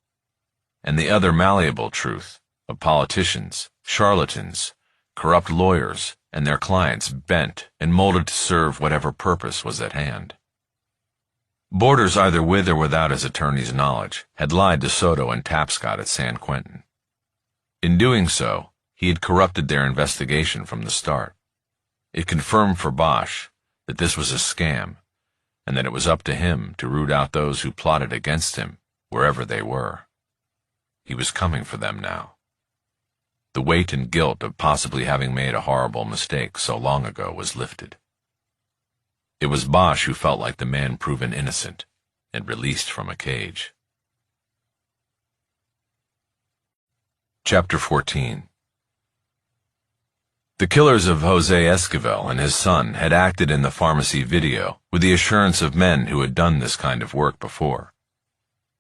S1: and the other malleable truth of politicians, charlatans, corrupt lawyers, and their clients bent and molded to serve whatever purpose was at hand. Borders, either with or without his attorney's knowledge, had lied to Soto and Tapscott at San Quentin. In doing so, he had corrupted their investigation from the start. It confirmed for Bosch that this was a scam, and that it was up to him to root out those who plotted against him, wherever they were. He was coming for them now. The weight and guilt of possibly having made a horrible mistake so long ago was lifted. It was Bosch who felt like the man proven innocent and released from a cage. Chapter 14. The killers of Jose Esquivel and his son had acted in the pharmacy video with the assurance of men who had done this kind of work before.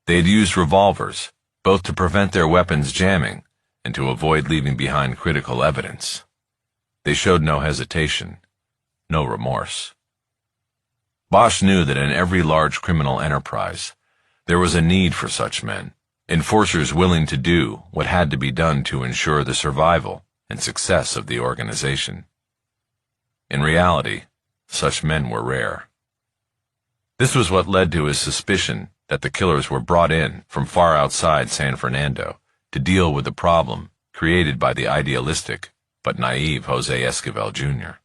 S1: They had used revolvers, both to prevent their weapons jamming and to avoid leaving behind critical evidence. They showed no hesitation, no remorse. Bosch knew that in every large criminal enterprise, there was a need for such men, enforcers willing to do what had to be done to ensure the survival and success of the organization. In reality, such men were rare. This was what led to his suspicion that the killers were brought in from far outside San Fernando to deal with the problem created by the idealistic but naive Jose Esquivel Jr.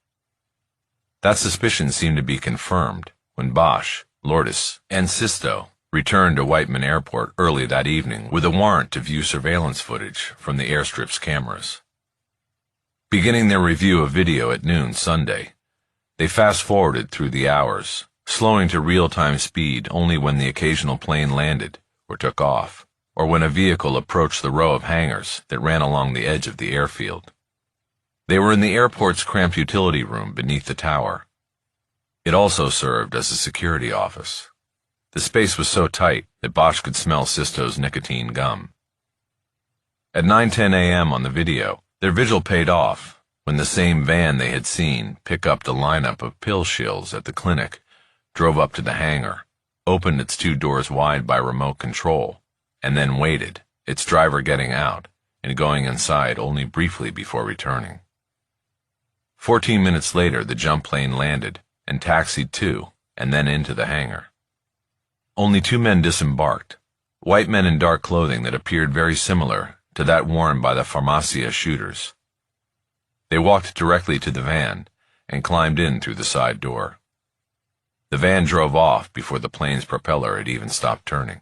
S1: That suspicion seemed to be confirmed when Bosch, Lourdes, and Sisto returned to Whiteman Airport early that evening with a warrant to view surveillance footage from the airstrip's cameras. Beginning their review of video at noon Sunday, they fast-forwarded through the hours, slowing to real-time speed only when the occasional plane landed or took off, or when a vehicle approached the row of hangars that ran along the edge of the airfield. They were in the airport's cramped utility room beneath the tower. It also served as a security office. The space was so tight that Bosch could smell Sisto's nicotine gum. At 9:10 a.m. on the video, their vigil paid off when the same van they had seen pick up the lineup of pill shills at the clinic drove up to the hangar, opened its two doors wide by remote control, and then waited, its driver getting out and going inside only briefly before returning. 14 minutes later, the jump plane landed and taxied to and then into the hangar. Only two men disembarked, white men in dark clothing that appeared very similar to that worn by the Farmacia shooters. They walked directly to the van and climbed in through the side door. The van drove off before the plane's propeller had even stopped turning.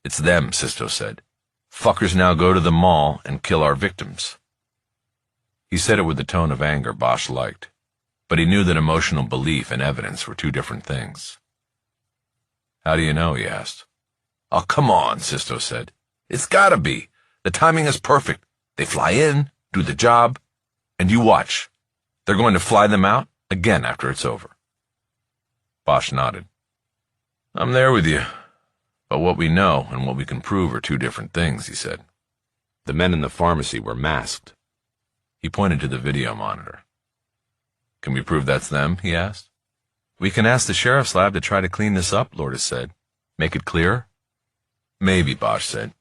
S1: "It's them," Sisto said. "Fuckers now go to the mall and kill our victims." He said it with the tone of anger Bosch liked, but he knew that emotional belief and evidence were two different things. "How do you know?" he asked. "Oh, come on," Sisto said. "It's gotta be. The timing is perfect. They fly in, do the job, and you watch. They're going to fly them out again after it's over." Bosch nodded. "I'm there with you. But what we know and what we can prove are two different things," he said. The men in the pharmacy were masked. He pointed to the video monitor. "Can we prove that's them?" he asked. "We can ask the sheriff's lab to try to clean this up," Lourdes said. "Make it clear?" "Maybe," Bosch said.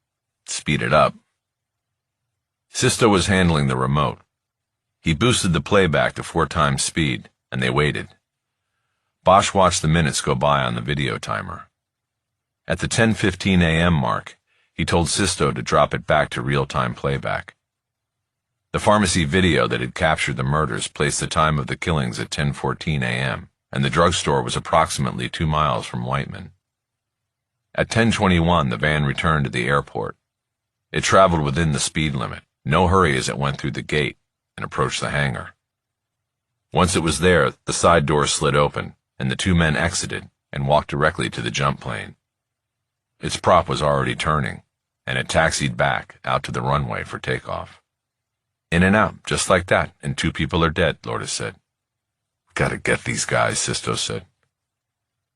S1: "Speed it up." Sisto was handling the remote. He boosted the playback to 4 times speed, and they waited. Bosch watched the minutes go by on the video timer. At the 10:15 a.m. mark, he told Sisto to drop it back to real-time playback. The pharmacy video that had captured the murders placed the time of the killings at 10:14 a.m., and the drugstore was approximately 2 miles from Whiteman. At 10:21, the van returned to the airport. It traveled within the speed limit, no hurry as it went through the gate and approached the hangar. Once it was there, the side door slid open, and the two men exited and walked directly to the jump plane. Its prop was already turning, and it taxied back out to the runway for takeoff. In and out, just like that, and 2 people are dead, Lourdes said. Gotta get these guys, Sisto said.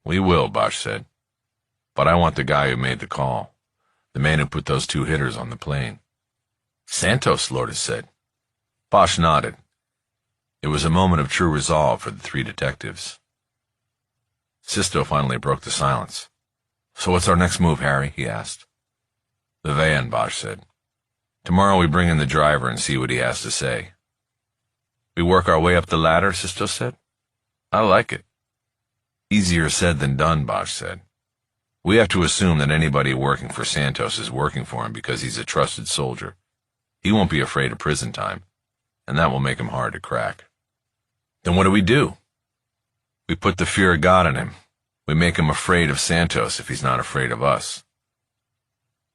S1: We will, Bosch said. But I want the guy who made the call, the man who put those 2 hitters on the plane. Santos, Lourdes said. Bosch nodded. It was a moment of true resolve for the 3 detectives. Sisto finally broke the silence. So what's our next move, Harry? He asked. The van, Bosch said. Tomorrow we bring in the driver and see what he has to say. We work our way up the ladder, Sisto said. I like it. Easier said than done, Bosch said. We have to assume that anybody working for Santos is working for him because he's a trusted soldier. He won't be afraid of prison time, and that will make him hard to crack. Then what do? We put the fear of God in him. We make him afraid of Santos if he's not afraid of us.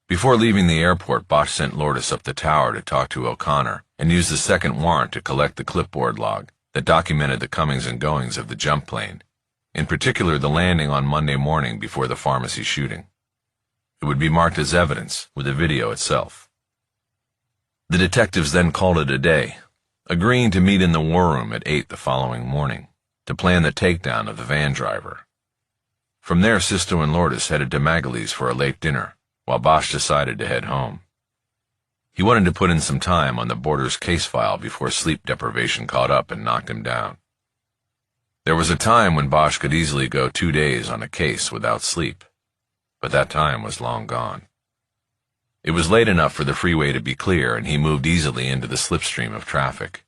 S1: Before leaving the airport, Bosch sent Lourdes up the tower to talk to O'Connor and used the second warrant to collect the clipboard log that documented the comings and goings of the jump plane, in particular the landing on Monday morning before the pharmacy shooting. It would be marked as evidence with the video itself. The detectives then called it a day, agreeing to meet in the war room at 8 the following morning to plan the takedown of the van driver. From there, Sisto and Lourdes headed to Magali's for a late dinner, while Bosch decided to head home. He wanted to put in some time on the border's case file before sleep deprivation caught up and knocked him down. There was a time when Bosch could easily go 2 days on a case without sleep, but that time was long gone. It was late enough for the freeway to be clear, and he moved easily into the slipstream of traffic.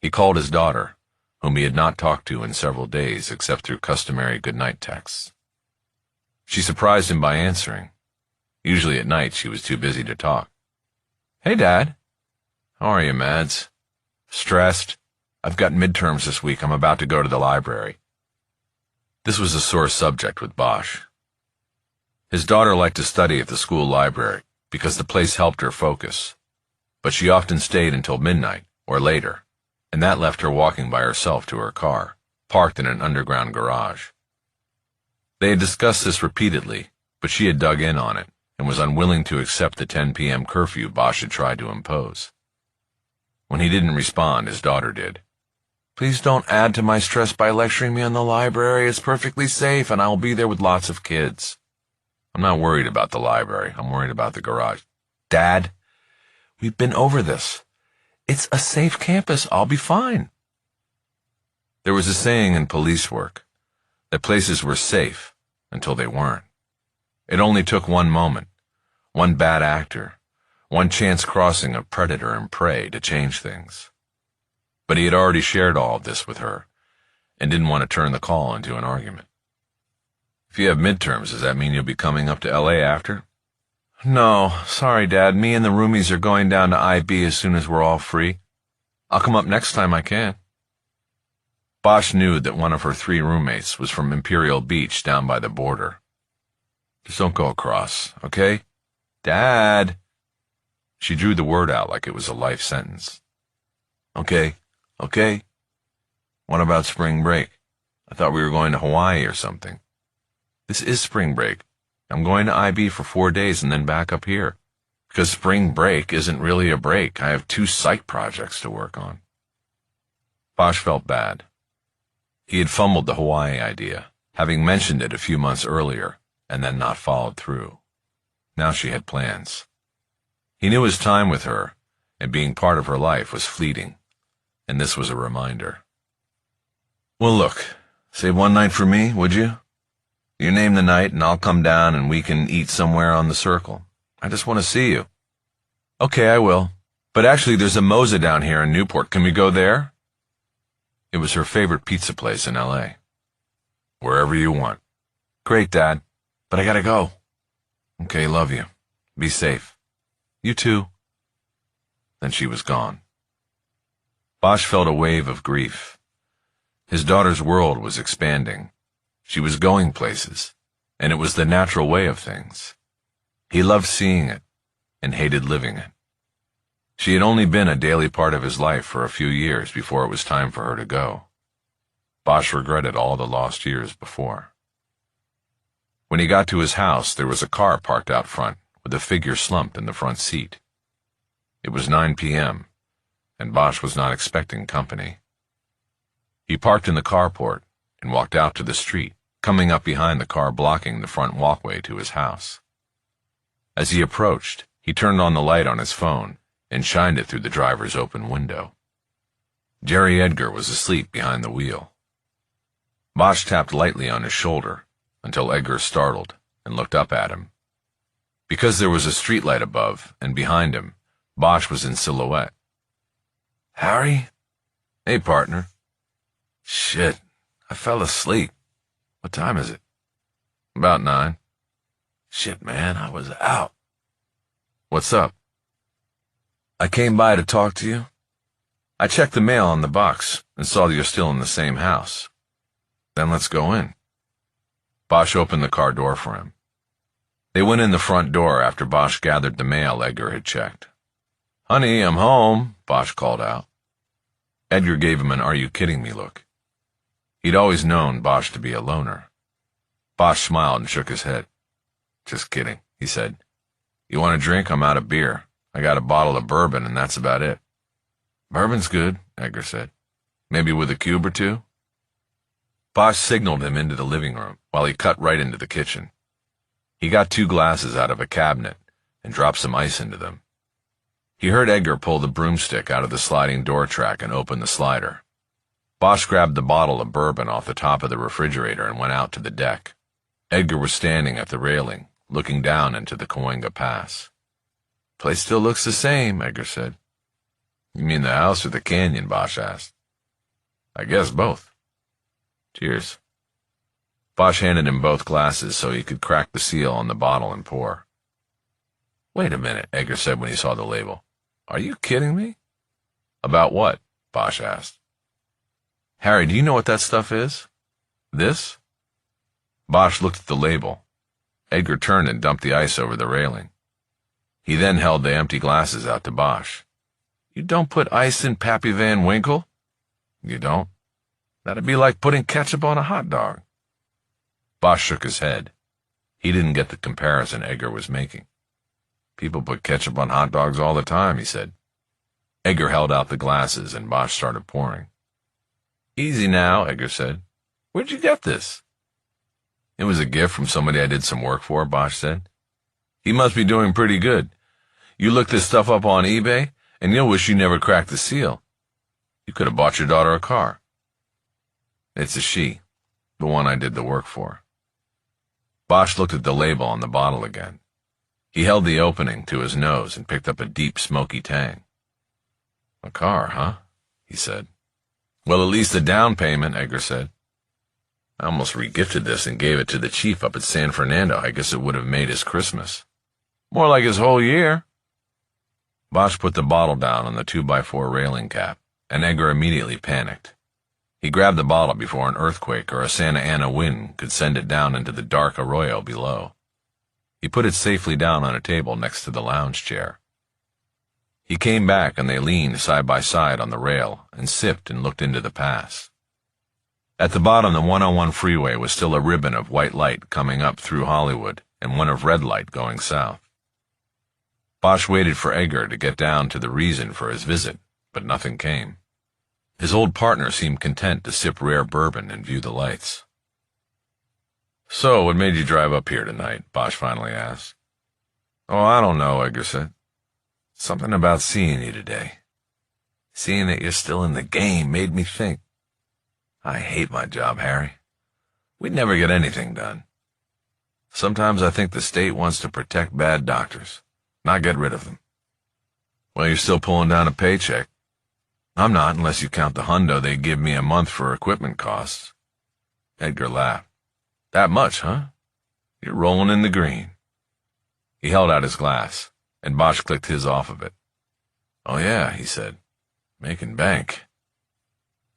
S1: He called his daughter, whom he had not talked to in several days except through customary goodnight texts. She surprised him by answering. Usually at night she was too busy to talk. Hey, Dad. How are you, Mads? Stressed. I've got midterms this week. I'm about to go to the library. This was a sore subject with Bosch. His daughter liked to study at the school library because the place helped her focus, but she often stayed until midnight or later, and that left her walking by herself to her car, parked in an underground garage. They had discussed this repeatedly, but she had dug in on it and was unwilling to accept the 10 p.m. curfew Bosch had tried to impose. When he didn't respond, his daughter did. Please don't add to my stress by lecturing me on the library. It's perfectly safe, and I'll be there with lots of kids. I'm not worried about the library. I'm worried about the garage. Dad, we've been over this. It's a safe campus. I'll be fine. There was a saying in police work that places were safe until they weren't. It only took one moment, one bad actor, one chance crossing of predator and prey to change things. But he had already shared all of this with her and didn't want to turn the call into an argument. If you have midterms, does that mean you'll be coming up to L.A. after? No, sorry, Dad. Me and the roomies are going down to IB as soon as we're all free. I'll come up next time I can. Bosch knew that one of her 3 roommates was from Imperial Beach down by the border. Just don't go across, okay? Dad! She drew the word out like it was a life sentence. Okay. What about spring break? I thought we were going to Hawaii or something. This is spring break. I'm going to IB for 4 days and then back up here. Because spring break isn't really a break. I have 2 psych projects to work on. Bosch felt bad. He had fumbled the Hawaii idea, having mentioned it a few months earlier, and then not followed through. Now she had plans. He knew his time with her, and being part of her life, was fleeting, and this was a reminder. Well, look, save one night for me, would you? You name the night, and I'll come down and we can eat somewhere on the circle. I just want to see you. Okay, I will. But actually, there's a Moza down here in Newport. Can we go there? It was her favorite pizza place in L.A. Wherever you want. Great, Dad. But I gotta go. Okay, love you. Be safe. You too. Then she was gone. Bosch felt a wave of grief. His daughter's world was expanding. She was going places, and it was the natural way of things. He loved seeing it and hated living it. She had only been a daily part of his life for a few years before it was time for her to go. Bosch regretted all the lost years before. When he got to his house, there was a car parked out front with a figure slumped in the front seat. It was 9 p.m., and Bosch was not expecting company. He parked in the carport and walked out to the street, coming up behind the car blocking the front walkway to his house. As he approached, he turned on the light on his phone and shined it through the driver's open window. Jerry Edgar was asleep behind the wheel. Bosch tapped lightly on his shoulder until Edgar startled and looked up at him. Because there was a streetlight above and behind him, Bosch was in silhouette. "Harry?" "Hey, partner." "Shit, I fell asleep. What time is it?" "About 9. "Shit, man, I was out." "What's up?" "I came by to talk to you. I checked the mail on the box and saw that you're still in the same house. Then let's go in." Bosch opened the car door for him. They went in the front door after Bosch gathered the mail Edgar had checked. "Honey, I'm home," Bosch called out. Edgar gave him an are-you-kidding-me look. He'd always known Bosch to be a loner. Bosch smiled and shook his head. "Just kidding," he said. "You want a drink? I'm out of beer. I got a bottle of bourbon, and that's about it." "Bourbon's good," Edgar said. "Maybe with a cube or two?" Bosch signaled him into the living room while he cut right into the kitchen. He got 2 glasses out of a cabinet and dropped some ice into them. He heard Edgar pull the broomstick out of the sliding door track and open the slider. Bosch grabbed the bottle of bourbon off the top of the refrigerator and went out to the deck. Edgar was standing at the railing, looking down into the Cahuenga Pass. "Place still looks the same," Edgar said. "You mean the house or the canyon?" Bosch asked. "I guess both." "Cheers." Bosch handed him both glasses so he could crack the seal on the bottle and pour. "Wait a minute," Edgar said when he saw the label. "Are you kidding me?" "About what?" Bosch asked. "Harry, do you know what that stuff is? This?" Bosch looked at the label. Edgar turned and dumped the ice over the railing. He then held the empty glasses out to Bosch. "You don't put ice in Pappy Van Winkle?" "You don't? That'd be like putting ketchup on a hot dog." Bosch shook his head. He didn't get the comparison Edgar was making. "People put ketchup on hot dogs all the time," he said. Edgar held out the glasses and Bosch started pouring. "Easy now," Edgar said. "Where'd you get this?" "It was a gift from somebody I did some work for," Bosch said. "He must be doing pretty good. You look this stuff up on eBay, and you'll wish you never cracked the seal. You could have bought your daughter a car." "It's a she, the one I did the work for." Bosch looked at the label on the bottle again. He held the opening to his nose and picked up a deep, smoky tang. "A car, huh?" he said. "Well, at least the down payment," Edgar said. "I almost regifted this and gave it to the chief up at San Fernando. I guess it would have made his Christmas. More like his whole year." Bosch put the bottle down on the 2x4 railing cap, and Edgar immediately panicked. He grabbed the bottle before an earthquake or a Santa Ana wind could send it down into the dark arroyo below. He put it safely down on a table next to the lounge chair. He came back and they leaned side by side on the rail and sipped and looked into the pass. At the bottom, the 101 freeway was still a ribbon of white light coming up through Hollywood and one of red light going south. Bosch waited for Edgar to get down to the reason for his visit, but nothing came. His old partner seemed content to sip rare bourbon and view the lights. "So, what made you drive up here tonight?" Bosch finally asked. "Oh, I don't know," Edgar said. "Something about seeing you today. Seeing that you're still in the game made me think. I hate my job, Harry. We'd never get anything done. Sometimes I think the state wants to protect bad doctors, not get rid of them." "Well, you're still pulling down a paycheck." "I'm not, unless you count the hundo they give me a month for equipment costs." Edgar laughed. "That much, huh? You're rolling in the green." He held out his glass, and Bosch clicked his off of it. "Oh yeah," he said. "Making bank."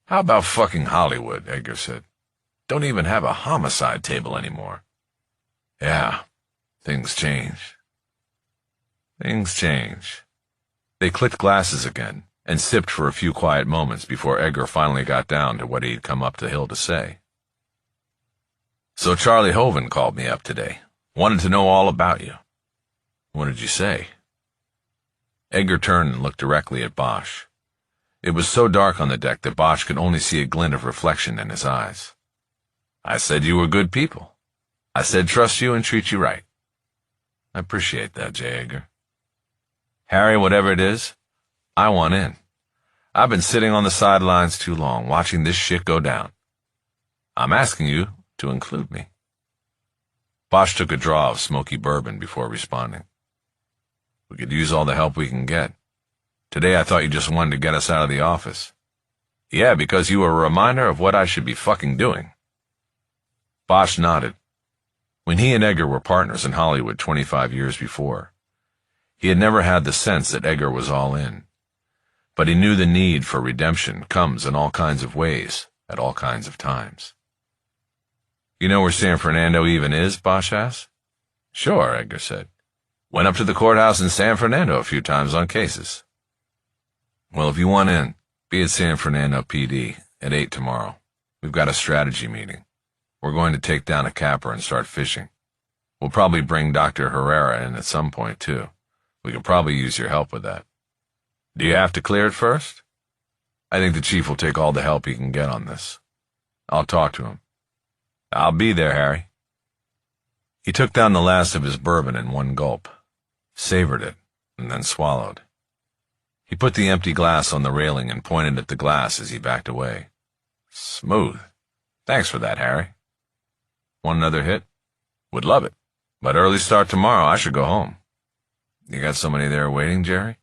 S1: How about fucking Hollywood, Edgar said. Don't even have a homicide table anymore. Yeah, things change. Things change. They clicked glasses again and sipped for a few quiet moments before Edgar finally got down to what he'd come up the hill to say. So Charlie Hoven called me up today. Wanted to know all about you. What did you say? Edgar turned and looked directly at Bosch. It was so dark on the deck that Bosch could only see a glint of reflection in his eyes. I said you were good people. I said trust you and treat you right. I appreciate that, J. Edgar. Harry, whatever it is, I want in. I've been sitting on the sidelines too long, watching this shit go down. I'm asking you to include me. Bosch took a draw of smoky bourbon before responding. We could use all the help we can get. Today I thought you just wanted to get us out of the office. Yeah, because you were a reminder of what I should be fucking doing. Bosch nodded. When he and Edgar were partners in Hollywood 25 years before, he had never had the sense that Edgar was all in. But he knew the need for redemption comes in all kinds of ways, at all kinds of times. You know where San Fernando even is? Bosch asked. Sure, Edgar said. Went up to the courthouse in San Fernando a few times on cases. Well, if you want in, be at San Fernando PD at 8 tomorrow. We've got a strategy meeting. We're going to take down a capper and start fishing. We'll probably bring Dr. Herrera in at some point, too. We could probably use your help with that. Do you have to clear it first? I think the chief will take all the help he can get on this. I'll talk to him. I'll be there, Harry. He took down the last of his bourbon in one gulp, savored it, and then swallowed. He put the empty glass on the railing and pointed at the glass as he backed away. Smooth. Thanks for that, Harry. Want another hit? Would love it. But early start tomorrow, I should go home. You got somebody there waiting, Jerry?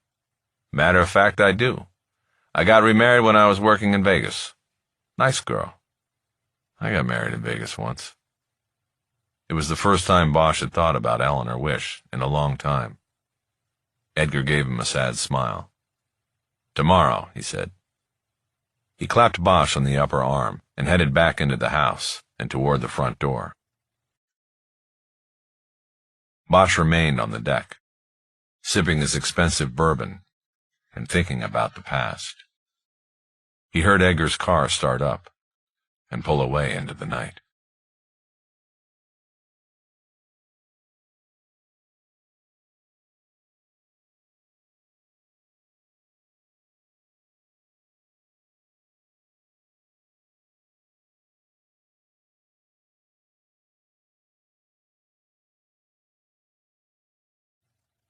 S1: Matter of fact, I do. I got remarried when I was working in Vegas. Nice girl. I got married in Vegas once. It was the first time Bosch had thought about Eleanor Wish in a long time. Edgar gave him a sad smile. Tomorrow, he said. He clapped Bosch on the upper arm and headed back into the house and toward the front door. Bosch remained on the deck, sipping his expensive bourbon and thinking about the past. He heard Edgar's car start up and pull away into the night.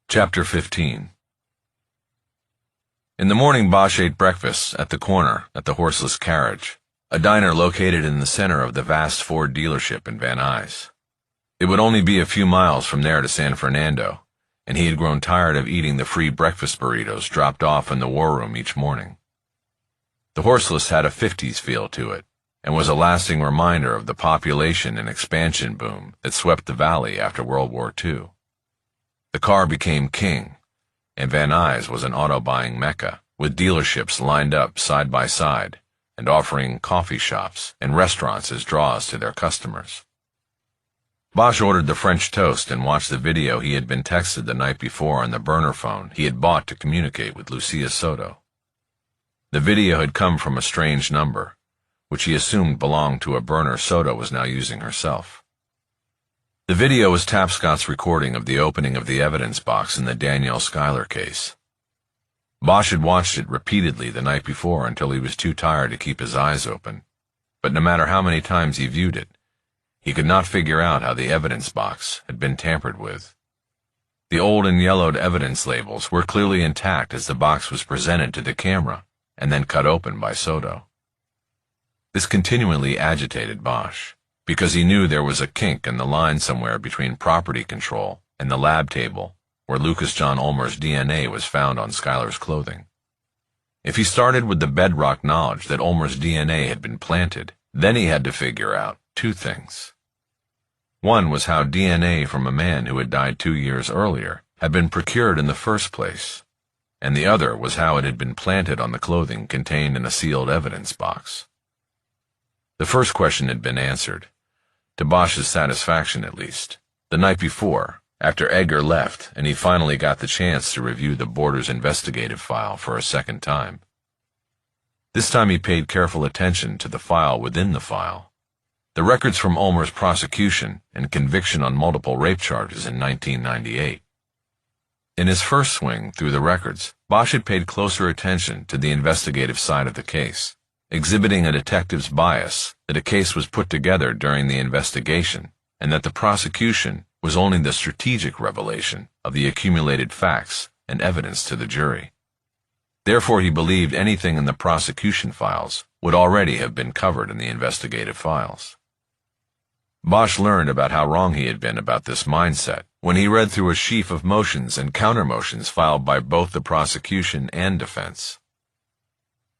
S1: Chapter 15. In the morning, Bosch ate breakfast at the corner at the Horseless Carriage, a diner located in the center of the vast Ford dealership in Van Nuys. It would only be a few miles from there to San Fernando, and he had grown tired of eating the free breakfast burritos dropped off in the war room each morning. The Horseless had a 50s feel to it, and was a lasting reminder of the population and expansion boom that swept the valley after World War II. The car became king, and Van Nuys was an auto-buying mecca, with dealerships lined up side by side and offering coffee shops and restaurants as draws to their customers. Bosch ordered the French toast and watched the video he had been texted the night before on the burner phone he had bought to communicate with Lucia Soto. The video had come from a strange number, which he assumed belonged to a burner Soto was now using herself. The video was Tapscott's recording of the opening of the evidence box in the Danielle Schuyler case. Bosch had watched it repeatedly the night before until he was too tired to keep his eyes open, but no matter how many times he viewed it, he could not figure out how the evidence box had been tampered with. The old and yellowed evidence labels were clearly intact as the box was presented to the camera and then cut open by Soto. This continually agitated Bosch, because he knew there was a kink in the line somewhere between property control and the lab table where Lucas John Ulmer's DNA was found on Schuyler's clothing. If he started with the bedrock knowledge that Ulmer's DNA had been planted, then he had to figure out two things. One was how DNA from a man who had died 2 years earlier had been procured in the first place, and the other was how it had been planted on the clothing contained in a sealed evidence box. The first question had been answered, to Bosch's satisfaction at least, the night before, after Edgar left and he finally got the chance to review the Borders investigative file for a second time. This time he paid careful attention to the file within the file. The records from Ulmer's prosecution and conviction on multiple rape charges in 1998. In his first swing through the records, Bosch had paid closer attention to the investigative side of the case, exhibiting a detective's bias that a case was put together during the investigation and that the prosecution was only the strategic revelation of the accumulated facts and evidence to the jury. Therefore, he believed anything in the prosecution files would already have been covered in the investigative files. Bosch learned about how wrong he had been about this mindset when he read through a sheaf of motions and countermotions filed by both the prosecution and defense.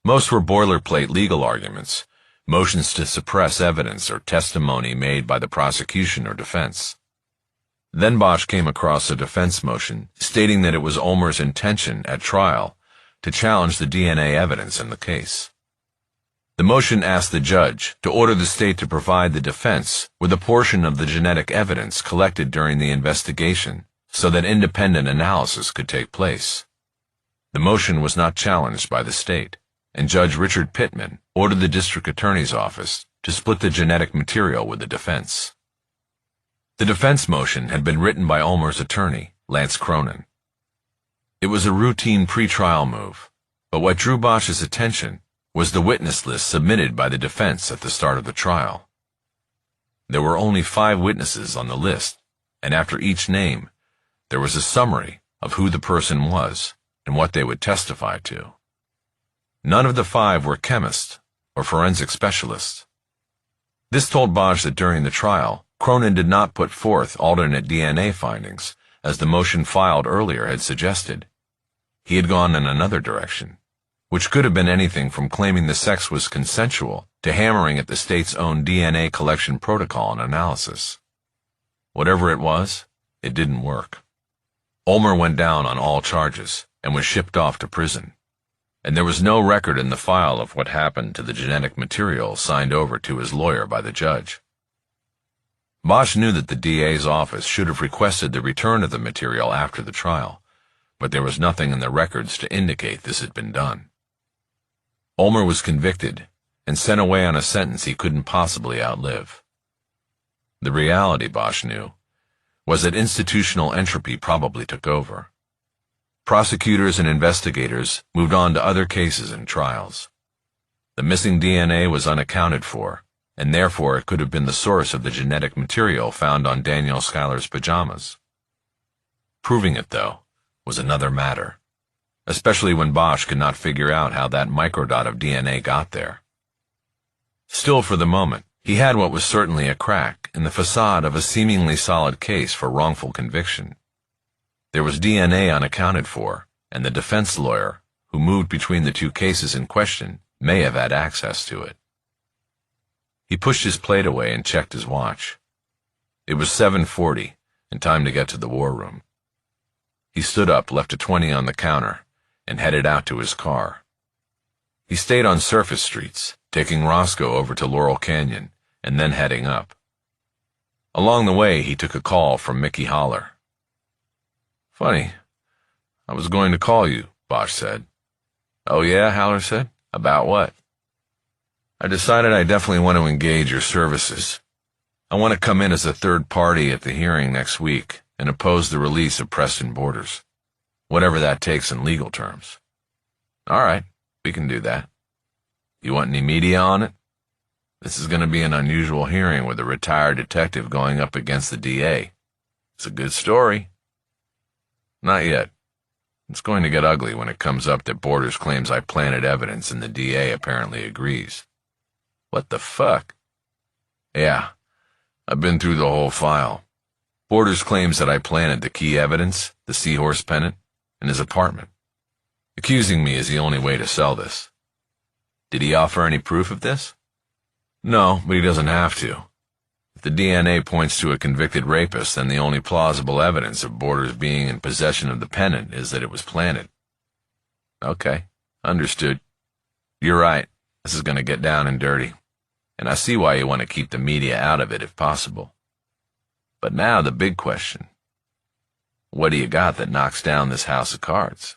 S1: Most were boilerplate legal arguments, motions to suppress evidence or testimony made by the prosecution or defense. Then Bosch came across a defense motion stating that it was Ulmer's intention at trial to challenge the DNA evidence in the case. The motion asked the judge to order the state to provide the defense with a portion of the genetic evidence collected during the investigation so that independent analysis could take place. The motion was not challenged by the state, and Judge Richard Pittman ordered the district attorney's office to split the genetic material with the defense. The defense motion had been written by Ulmer's attorney, Lance Cronin. It was a routine pretrial move, but what drew Bosch's attention was the witness list submitted by the defense at the start of the trial. There were only 5 witnesses on the list, and after each name, there was a summary of who the person was and what they would testify to. None of the 5 were chemists or forensic specialists. This told Bosch that during the trial, Cronin did not put forth alternate DNA findings, as the motion filed earlier had suggested. He had gone in another direction, which could have been anything from claiming the sex was consensual to hammering at the state's own DNA collection protocol and analysis. Whatever it was, it didn't work. Ulmer went down on all charges and was shipped off to prison, and there was no record in the file of what happened to the genetic material signed over to his lawyer by the judge. Bosch knew that the DA's office should have requested the return of the material after the trial, but there was nothing in the records to indicate this had been done. Ulmer was convicted and sent away on a sentence he couldn't possibly outlive. The reality, Bosch knew, was that institutional entropy probably took over. Prosecutors and investigators moved on to other cases and trials. The missing DNA was unaccounted for, and therefore it could have been the source of the genetic material found on Daniel Schuyler's pajamas. Proving it, though, was another matter, especially when Bosch could not figure out how that microdot of DNA got there. Still, for the moment, he had what was certainly a crack in the facade of a seemingly solid case for wrongful conviction. There was DNA unaccounted for, and the defense lawyer, who moved between the 2 cases in question, may have had access to it. He pushed his plate away and checked his watch. It was 7:40, and time to get to the war room. He stood up, left a 20 on the counter, and headed out to his car. He stayed on surface streets, taking Roscoe over to Laurel Canyon, and then heading up. Along the way, he took a call from Mickey Holler. "Funny, I was going to call you," Bosch said. "Oh yeah?" Haller said. "About what?" "I decided I definitely want to engage your services. I want to come in as a third party at the hearing next week and oppose the release of Preston Borders, whatever that takes in legal terms." "All right, we can do that. You want any media on it? This is going to be an unusual hearing with a retired detective going up against the DA. It's a good story." "Not yet. It's going to get ugly when it comes up that Borders claims I planted evidence and the DA apparently agrees." "What the fuck?" "Yeah, I've been through the whole file. Borders claims that I planted the key evidence, the seahorse pennant, in his apartment. Accusing me is the only way to sell this." "Did he offer any proof of this?" "No, but he doesn't have to. If the DNA points to a convicted rapist, then the only plausible evidence of Borders being in possession of the pennant is that it was planted. Okay, understood. You're right. This is going to get down and dirty. And I see why you want to keep the media out of it if possible. But now the big question. What do you got that knocks down this house of cards?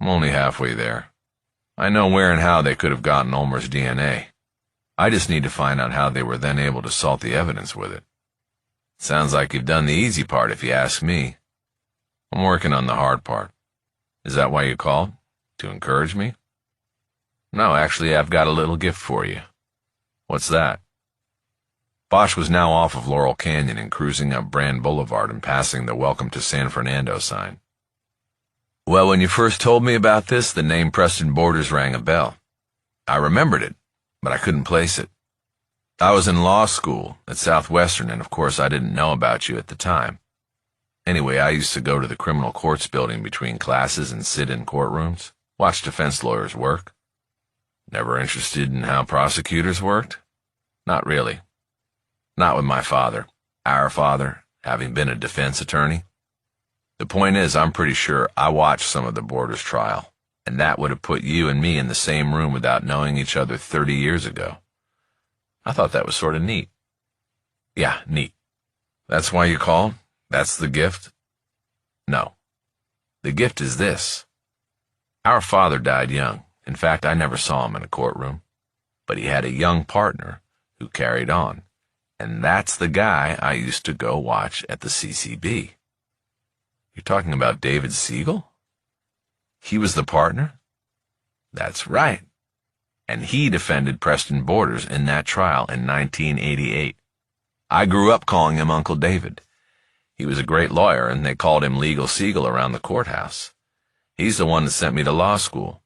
S1: I'm only halfway there. I know where and how they could have gotten Ulmer's DNA. I just need to find out how they were then able to salt the evidence with it. Sounds like you've done the easy part if you ask me. I'm working on the hard part. Is that why you called? To encourage me? No, actually, I've got a little gift for you. What's that? Bosch was now off of Laurel Canyon and cruising up Brand Boulevard and passing the Welcome to San Fernando sign. Well, when you first told me about this, the name Preston Borders rang a bell. I remembered it, but I couldn't place it. I was in law school at Southwestern, and of course I didn't know about you at the time. Anyway, I used to go to the criminal courts building between classes and sit in courtrooms, watch defense lawyers work. Never interested in how prosecutors worked? Not really. Not with my father, our father, having been a defense attorney. The point is, I'm pretty sure I watched some of the Borders trial, and that would have put you and me in the same room without knowing each other 30 years ago. I thought that was sort of neat. Yeah, neat. That's why you called? That's the gift? No. The gift is this. Our father died young. In fact, I never saw him in a courtroom. But he had a young partner who carried on. And that's the guy I used to go watch at the CCB. You're talking about David Siegel? He was the partner? That's right. And he defended Preston Borders in that trial in 1988. I grew up calling him Uncle David. He was a great lawyer, and they called him Legal Siegel around the courthouse. He's the one that sent me to law school.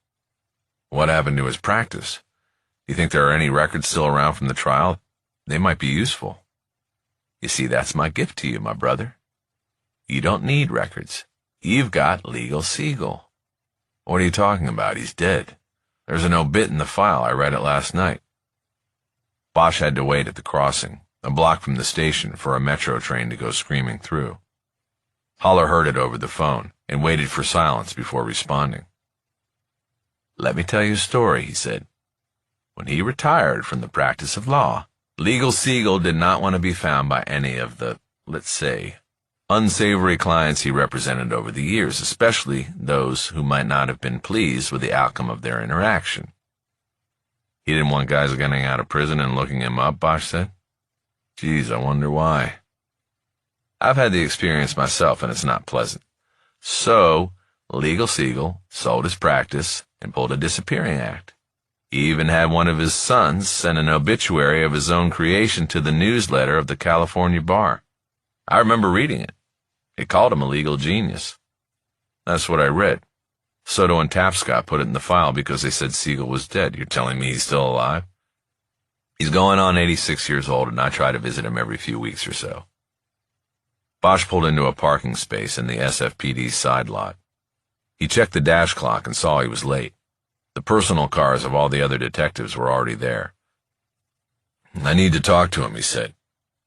S1: What happened to his practice? Do you think there are any records still around from the trial? They might be useful. You see, that's my gift to you, my brother. You don't need records. You've got Legal Siegel. What are you talking about? He's dead. There's an obit in the file. I read it last night. Bosch had to wait at the crossing, a block from the station, for a metro train to go screaming through. Holler heard it over the phone and waited for silence before responding. Let me tell you a story, he said. When he retired from the practice of law, Legal Siegel did not want to be found by any of the, let's say, unsavory clients he represented over the years, especially those who might not have been pleased with the outcome of their interaction. He didn't want guys getting out of prison and looking him up, Bosch said. Geez, I wonder why. I've had the experience myself, and it's not pleasant. So, Legal Siegel sold his practice and pulled a disappearing act. He even had one of his sons send an obituary of his own creation to the newsletter of the California bar. I remember reading it. It called him a legal genius. That's what I read. Soto and Tapscott put it in the file because they said Siegel was dead. You're telling me he's still alive? He's going on 86 years old, and I try to visit him every few weeks or so. Bosch pulled into a parking space in the SFPD's side lot. He checked the dash clock and saw he was late. The personal cars of all the other detectives were already there. I need to talk to him, he said.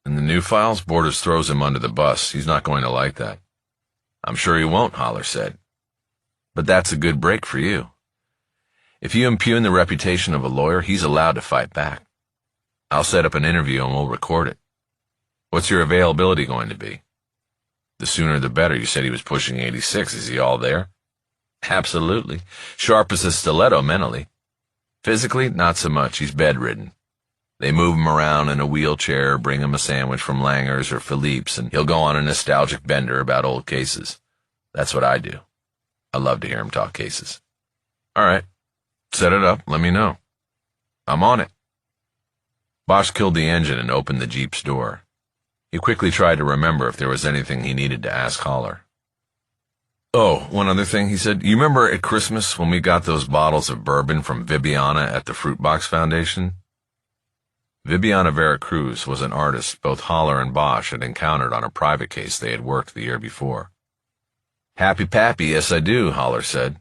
S1: In the new files, Borders throws him under the bus. He's not going to like that. I'm sure he won't, Holler said. But that's a good break for you. If you impugn the reputation of a lawyer, he's allowed to fight back. I'll set up an interview and we'll record it. What's your availability going to be? The sooner the better. You said he was pushing 86. Is he all there? Absolutely. Sharp as a stiletto mentally. Physically, not so much. He's bedridden. They move him around in a wheelchair, bring him a sandwich from Langer's or Philippe's, and he'll go on a nostalgic bender about old cases. That's what I do. I love to hear him talk cases. All right. Set it up. Let me know. I'm on it. Bosch killed the engine and opened the Jeep's door. He quickly tried to remember if there was anything he needed to ask Holler. Oh, one other thing, he said. You remember at Christmas when we got those bottles of bourbon from Viviana at the Fruit Box Foundation? Viviana Veracruz was an artist both Holler and Bosch had encountered on a private case they had worked the year before. Happy Pappy, yes I do, Holler said.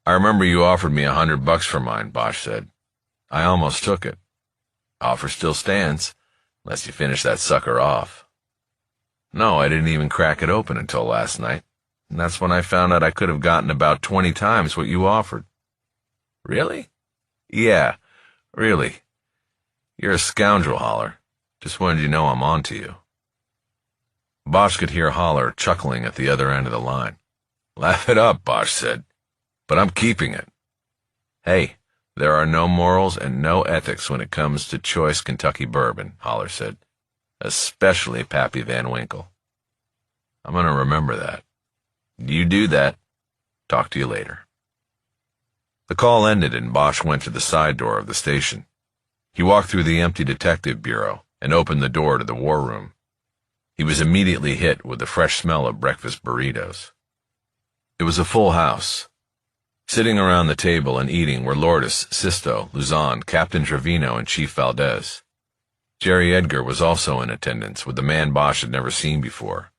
S1: I remember you offered me $100 for mine, Bosch said. I almost took it. Offer still stands, unless you finish that sucker off. No, I didn't even crack it open until last night. and that's when I found out I could have gotten about 20 times what you offered. Really? Yeah, really. You're a scoundrel, Holler. Just wanted you to know I'm on to you. Bosch could hear Holler chuckling at the other end of the line. Laugh it up, Bosch said, but I'm keeping it. Hey, there are no morals and no ethics when it comes to choice Kentucky bourbon, Holler said, especially Pappy Van Winkle. I'm going to remember that. You do that. Talk to you later. The call ended and Bosch went to the side door of the station. He walked through the empty detective bureau and opened the door to the war room. He was immediately hit with the fresh smell of breakfast burritos. It was a full house. Sitting around the table and eating were Lourdes, Sisto, Luzon, Captain Trevino, and Chief Valdez. Jerry Edgar was also in attendance with the man Bosch had never seen before.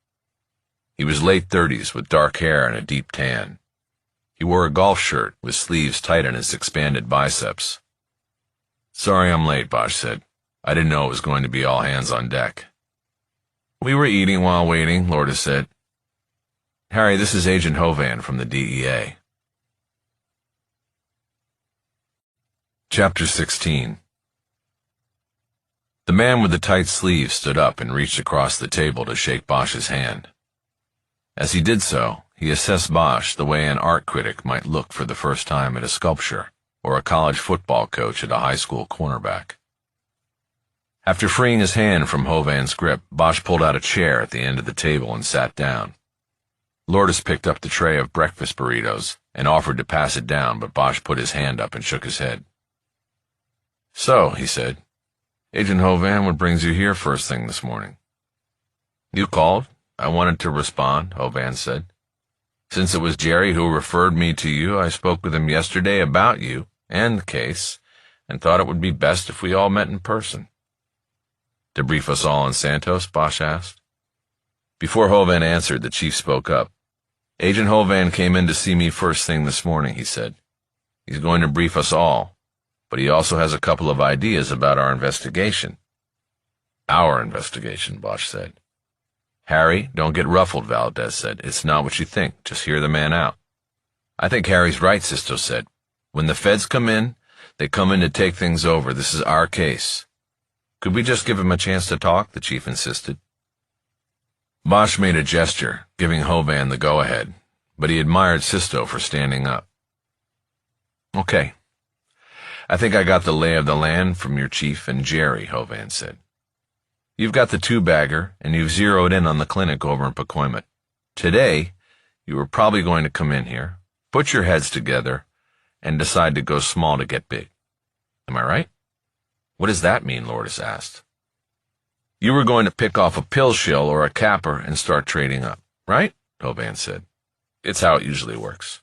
S1: He was late 30s with dark hair and a deep tan. He wore a golf shirt with sleeves tight on his expanded biceps. Sorry I'm late, Bosch said. I didn't know it was going to be all hands on deck. We were eating while waiting, Lourdes said. Harry, this is Agent Hovan from the DEA. Chapter 16. The man with the tight sleeves stood up and reached across the table to shake Bosch's hand. As he did so, he assessed Bosch the way an art critic might look for the first time at a sculpture, or a college football coach at a high school cornerback. After freeing his hand from Hovan's grip, Bosch pulled out a chair at the end of the table and sat down. Lourdes picked up the tray of breakfast burritos and offered to pass it down, but Bosch put his hand up and shook his head. So, he said, Agent Hovan, what brings you here first thing this morning? You called. I wanted to respond, Hovan said. Since it was Jerry who referred me to you, I spoke with him yesterday about you and the case, and thought it would be best if we all met in person. To brief us all on Santos, Bosch asked. Before Hovan answered, the chief spoke up. Agent Hovan came in to see me first thing this morning, he said. He's going to brief us all, but he also has a couple of ideas about our investigation. Our investigation, Bosch said. Harry, don't get ruffled, Valdez said. It's not what you think. Just hear the man out. I think Harry's right, Sisto said. When the feds come in, they come in to take things over. This is our case. Could we just give him a chance to talk? The chief insisted. Bosch made a gesture, giving Hovan the go-ahead, but he admired Sisto for standing up. Okay. I think I got the lay of the land from your chief and Jerry, Hovan said. You've got the two-bagger, and you've zeroed in on the clinic over in Pacoima. Today, you were probably going to come in here, put your heads together, and decide to go small to get big. Am I right? What does that mean? Lourdes asked. You were going to pick off a pill shill or a capper and start trading up, right? Hovan said. It's how it usually works.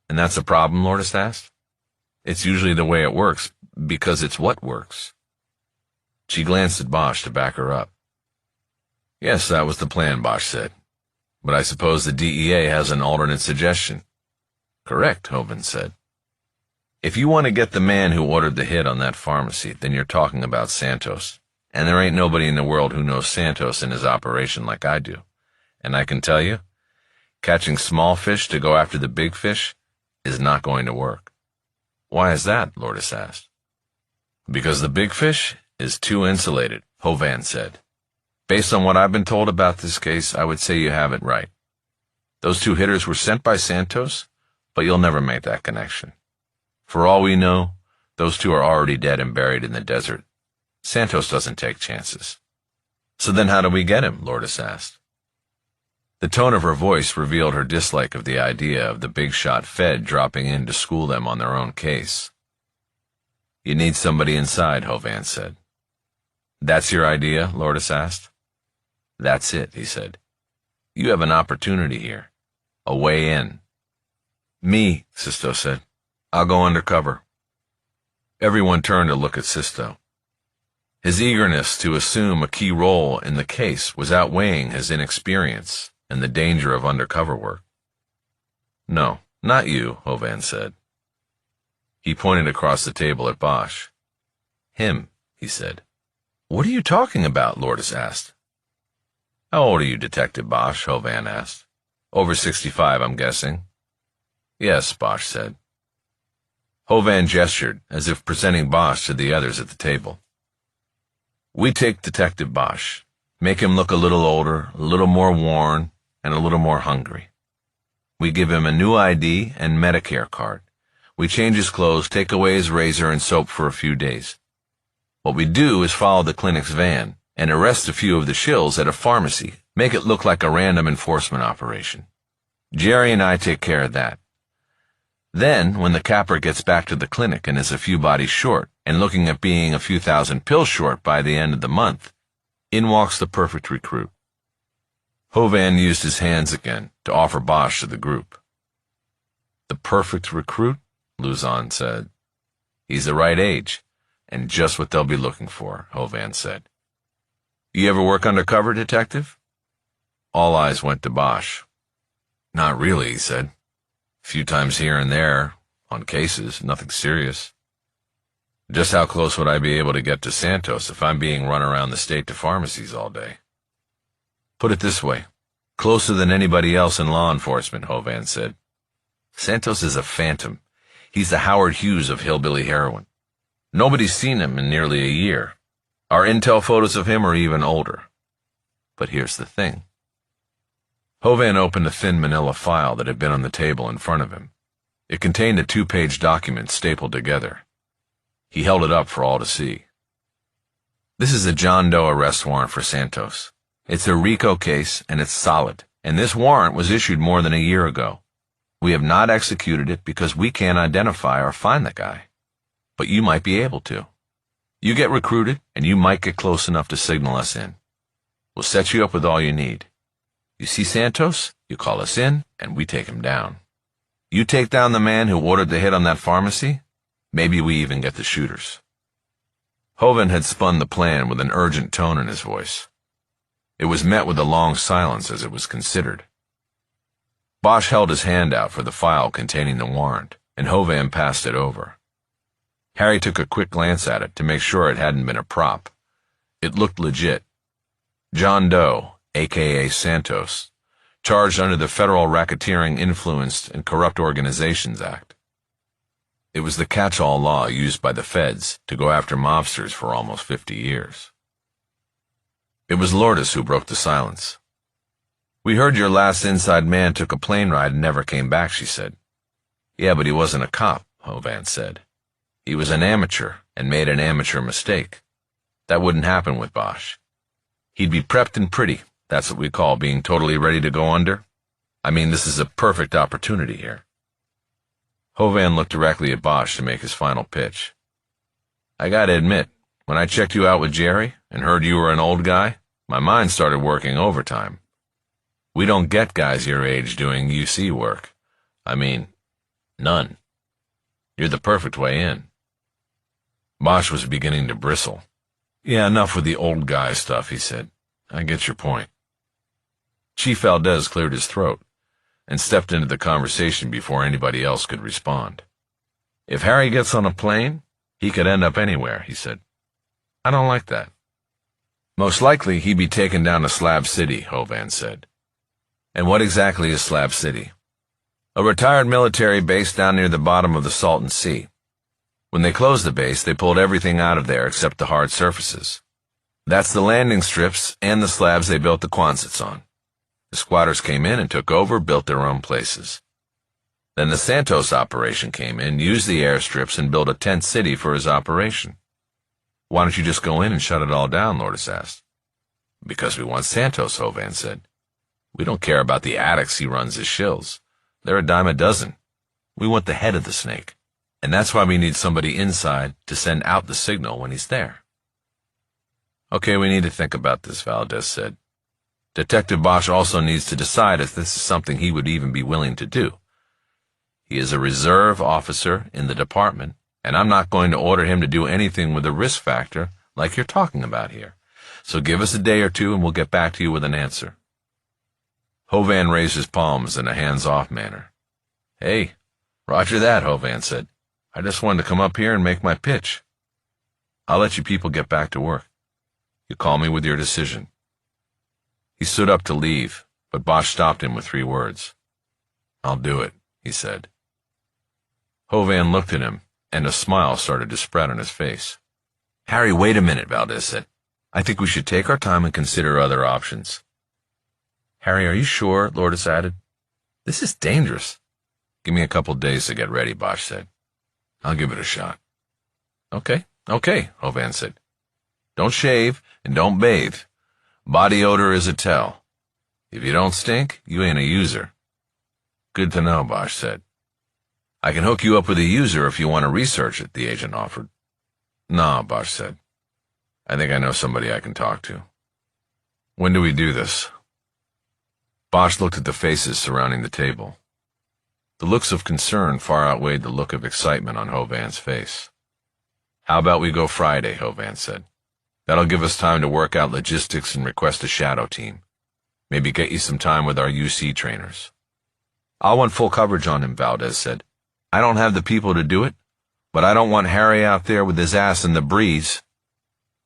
S1: And that's a problem? Lourdes asked. It's usually the way it works, because it's what works. She glanced at Bosch to back her up. Yes, that was the plan, Bosch said. But I suppose the DEA has an alternate suggestion. Correct, Hovan said. If you want to get the man who ordered the hit on that pharmacy, then you're talking about Santos. And there ain't nobody in the world who knows Santos and his operation like I do. And I can tell you, catching small fish to go after the big fish is not going to work. Why is that? Lourdes asked. Because the big fish is too insulated, Hovan said. Based on what I've been told about this case, I would say you have it right. Those two hitters were sent by Santos, but you'll never make that connection. For all we know, those two are already dead and buried in the desert. Santos doesn't take chances. So then how do we get him? Lourdes asked. The tone of her voice revealed her dislike of the idea of the big-shot Fed dropping in to school them on their own case. You need somebody inside, Hovan said. That's your idea? Lourdes asked. That's it, he said. You have an opportunity here. A way in. Me, Sisto said. I'll go undercover. Everyone turned to look at Sisto. His eagerness to assume a key role in the case was outweighing his inexperience and the danger of undercover work. No, not you, Hovan said. He pointed across the table at Bosch. Him, he said. What are you talking about? Lourdes asked. How old are you, Detective Bosch? Hovan asked. Over 65, I'm guessing. Yes, Bosch said. Hovan gestured, as if presenting Bosch to the others at the table. We take Detective Bosch, make him look a little older, a little more worn, and a little more hungry. We give him a new ID and Medicare card. We change his clothes, take away his razor and soap for a few days. What we do is follow the clinic's van and arrest a few of the shills at a pharmacy, make it look like a random enforcement operation. Jerry and I take care of that. Then, when the capper gets back to the clinic and is a few bodies short and looking at being a few thousand pills short by the end of the month, in walks the perfect recruit. Hovan used his hands again to offer Bosch to the group. The perfect recruit? Luzon said. He's the right age, and just what they'll be looking for, Hovan said. You ever work undercover, detective? All eyes went to Bosch. Not really, he said. A few times here and there, on cases, nothing serious. Just how close would I be able to get to Santos if I'm being run around the state to pharmacies all day? Put it this way, closer than anybody else in law enforcement, Hovan said. Santos is a phantom. He's the Howard Hughes of hillbilly heroin. Nobody's seen him in nearly a year. Our intel photos of him are even older. But here's the thing. Hovan opened a thin manila file that had been on the table in front of him. It contained a 2-page document stapled together. He held it up for all to see. This is a John Doe arrest warrant for Santos. It's a RICO case, and it's solid, and this warrant was issued more than a year ago. We have not executed it because we can't identify or find the guy. But you might be able to. You get recruited, and you might get close enough to signal us in. We'll set you up with all you need. You see Santos, you call us in, and we take him down. You take down the man who ordered the hit on that pharmacy, maybe we even get the shooters. Hovan had spun the plan with an urgent tone in his voice. It was met with a long silence as it was considered. Bosch held his hand out for the file containing the warrant, and Hovan passed it over. Harry took a quick glance at it to make sure it hadn't been a prop. It looked legit. John Doe, a.k.a. Santos, charged under the Federal Racketeering Influenced and Corrupt Organizations Act. It was the catch-all law used by the feds to go after mobsters for almost 50 years. It was Lourdes who broke the silence. We heard your last inside man took a plane ride and never came back, she said. Yeah, but he wasn't a cop, Hovan said. He was an amateur and made an amateur mistake. That wouldn't happen with Bosch. He'd be prepped and pretty. That's what we call being totally ready to go under. I mean, this is a perfect opportunity here. Hovan looked directly at Bosch to make his final pitch. I gotta admit, when I checked you out with Jerry and heard you were an old guy, my mind started working overtime. We don't get guys your age doing UC work. I mean, none. You're the perfect way in. Bosch was beginning to bristle. Yeah, enough with the old guy stuff, he said. I get your point. Chief Valdez cleared his throat and stepped into the conversation before anybody else could respond. If Harry gets on a plane, he could end up anywhere, he said. I don't like that. Most likely he'd be taken down to Slab City, Hovan said. And what exactly is Slab City? A retired military base down near the bottom of the Salton Sea. When they closed the base, they pulled everything out of there except the hard surfaces. That's the landing strips and the slabs they built the Quonsets on. The squatters came in and took over, built their own places. Then the Santos operation came in, used the airstrips, and built a tent city for his operation. Why don't you just go in and shut it all down, Lourdes asked. Because we want Santos, Hovan said. We don't care about the addicts he runs his shills. They're a dime a dozen. We want the head of the snake. And that's why we need somebody inside to send out the signal when he's there. Okay, we need to think about this, Valdez said. Detective Bosch also needs to decide if this is something he would even be willing to do. He is a reserve officer in the department, and I'm not going to order him to do anything with a risk factor like you're talking about here. So give us a day or two and we'll get back to you with an answer. Hovan raised his palms in a hands-off manner. Hey, roger that, Hovan said. I just wanted to come up here and make my pitch. I'll let you people get back to work. You call me with your decision. He stood up to leave, but Bosch stopped him with 3 words. "I'll do it," he said. Hovan looked at him, and a smile started to spread on his face. "Harry, wait a minute," Valdez said. "I think we should take our time and consider other options." "Harry, are you sure?" Lourdes added. "This is dangerous." "Give me a couple days to get ready," Bosch said. "I'll give it a shot." Okay, Hovan said. "Don't shave and don't bathe. Body odor is a tell. If you don't stink, you ain't a user." "Good to know," Bosch said. "I can hook you up with a user if you want to research it," the agent offered. "Nah," Bosch said. "I think I know somebody I can talk to." "When do we do this?" Bosch looked at the faces surrounding the table. The looks of concern far outweighed the look of excitement on Hovan's face. "How about we go Friday?" Hovan said. "That'll give us time to work out logistics and request a shadow team. Maybe get you some time with our UC trainers." "I'll want full coverage on him," Valdez said. "I don't have the people to do it, but I don't want Harry out there with his ass in the breeze."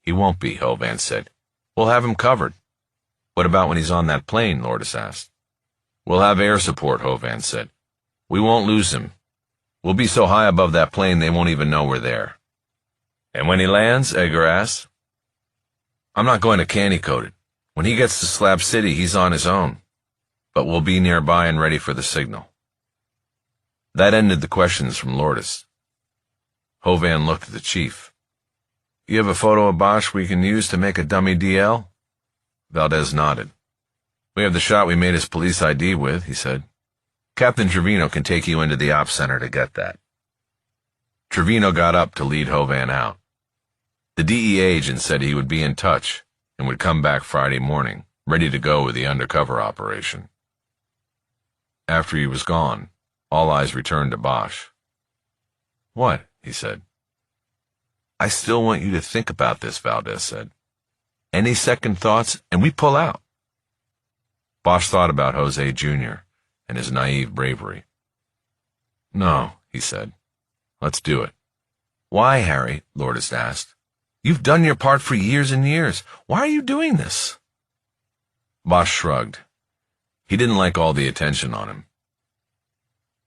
S1: "He won't be," Hovan said. "We'll have him covered." "What about when he's on that plane?" Lourdes asked. "We'll have air support," Hovan said. "We won't lose him. We'll be so high above that plane they won't even know we're there." "And when he lands?" Edgar asked. "I'm not going to candy coat it. When he gets to Slab City, he's on his own. But we'll be nearby and ready for the signal." That ended the questions from Lourdes. Hovan looked at the chief. "You have a photo of Bosch we can use to make a dummy DL?" Valdez nodded. "We have the shot we made his police ID with," he said. "Captain Trevino can take you into the ops center to get that." Trevino got up to lead Hovan out. The DEA agent said he would be in touch and would come back Friday morning, ready to go with the undercover operation. After he was gone, all eyes returned to Bosch. "What?" he said. "I still want you to think about this," Valdez said. "Any second thoughts, and we pull out." Bosch thought about Jose Jr. and his naive bravery. "No," he said. "Let's do it." "Why, Harry?" Lourdes asked. "You've done your part for years and years. Why are you doing this?" Bosch shrugged. He didn't like all the attention on him.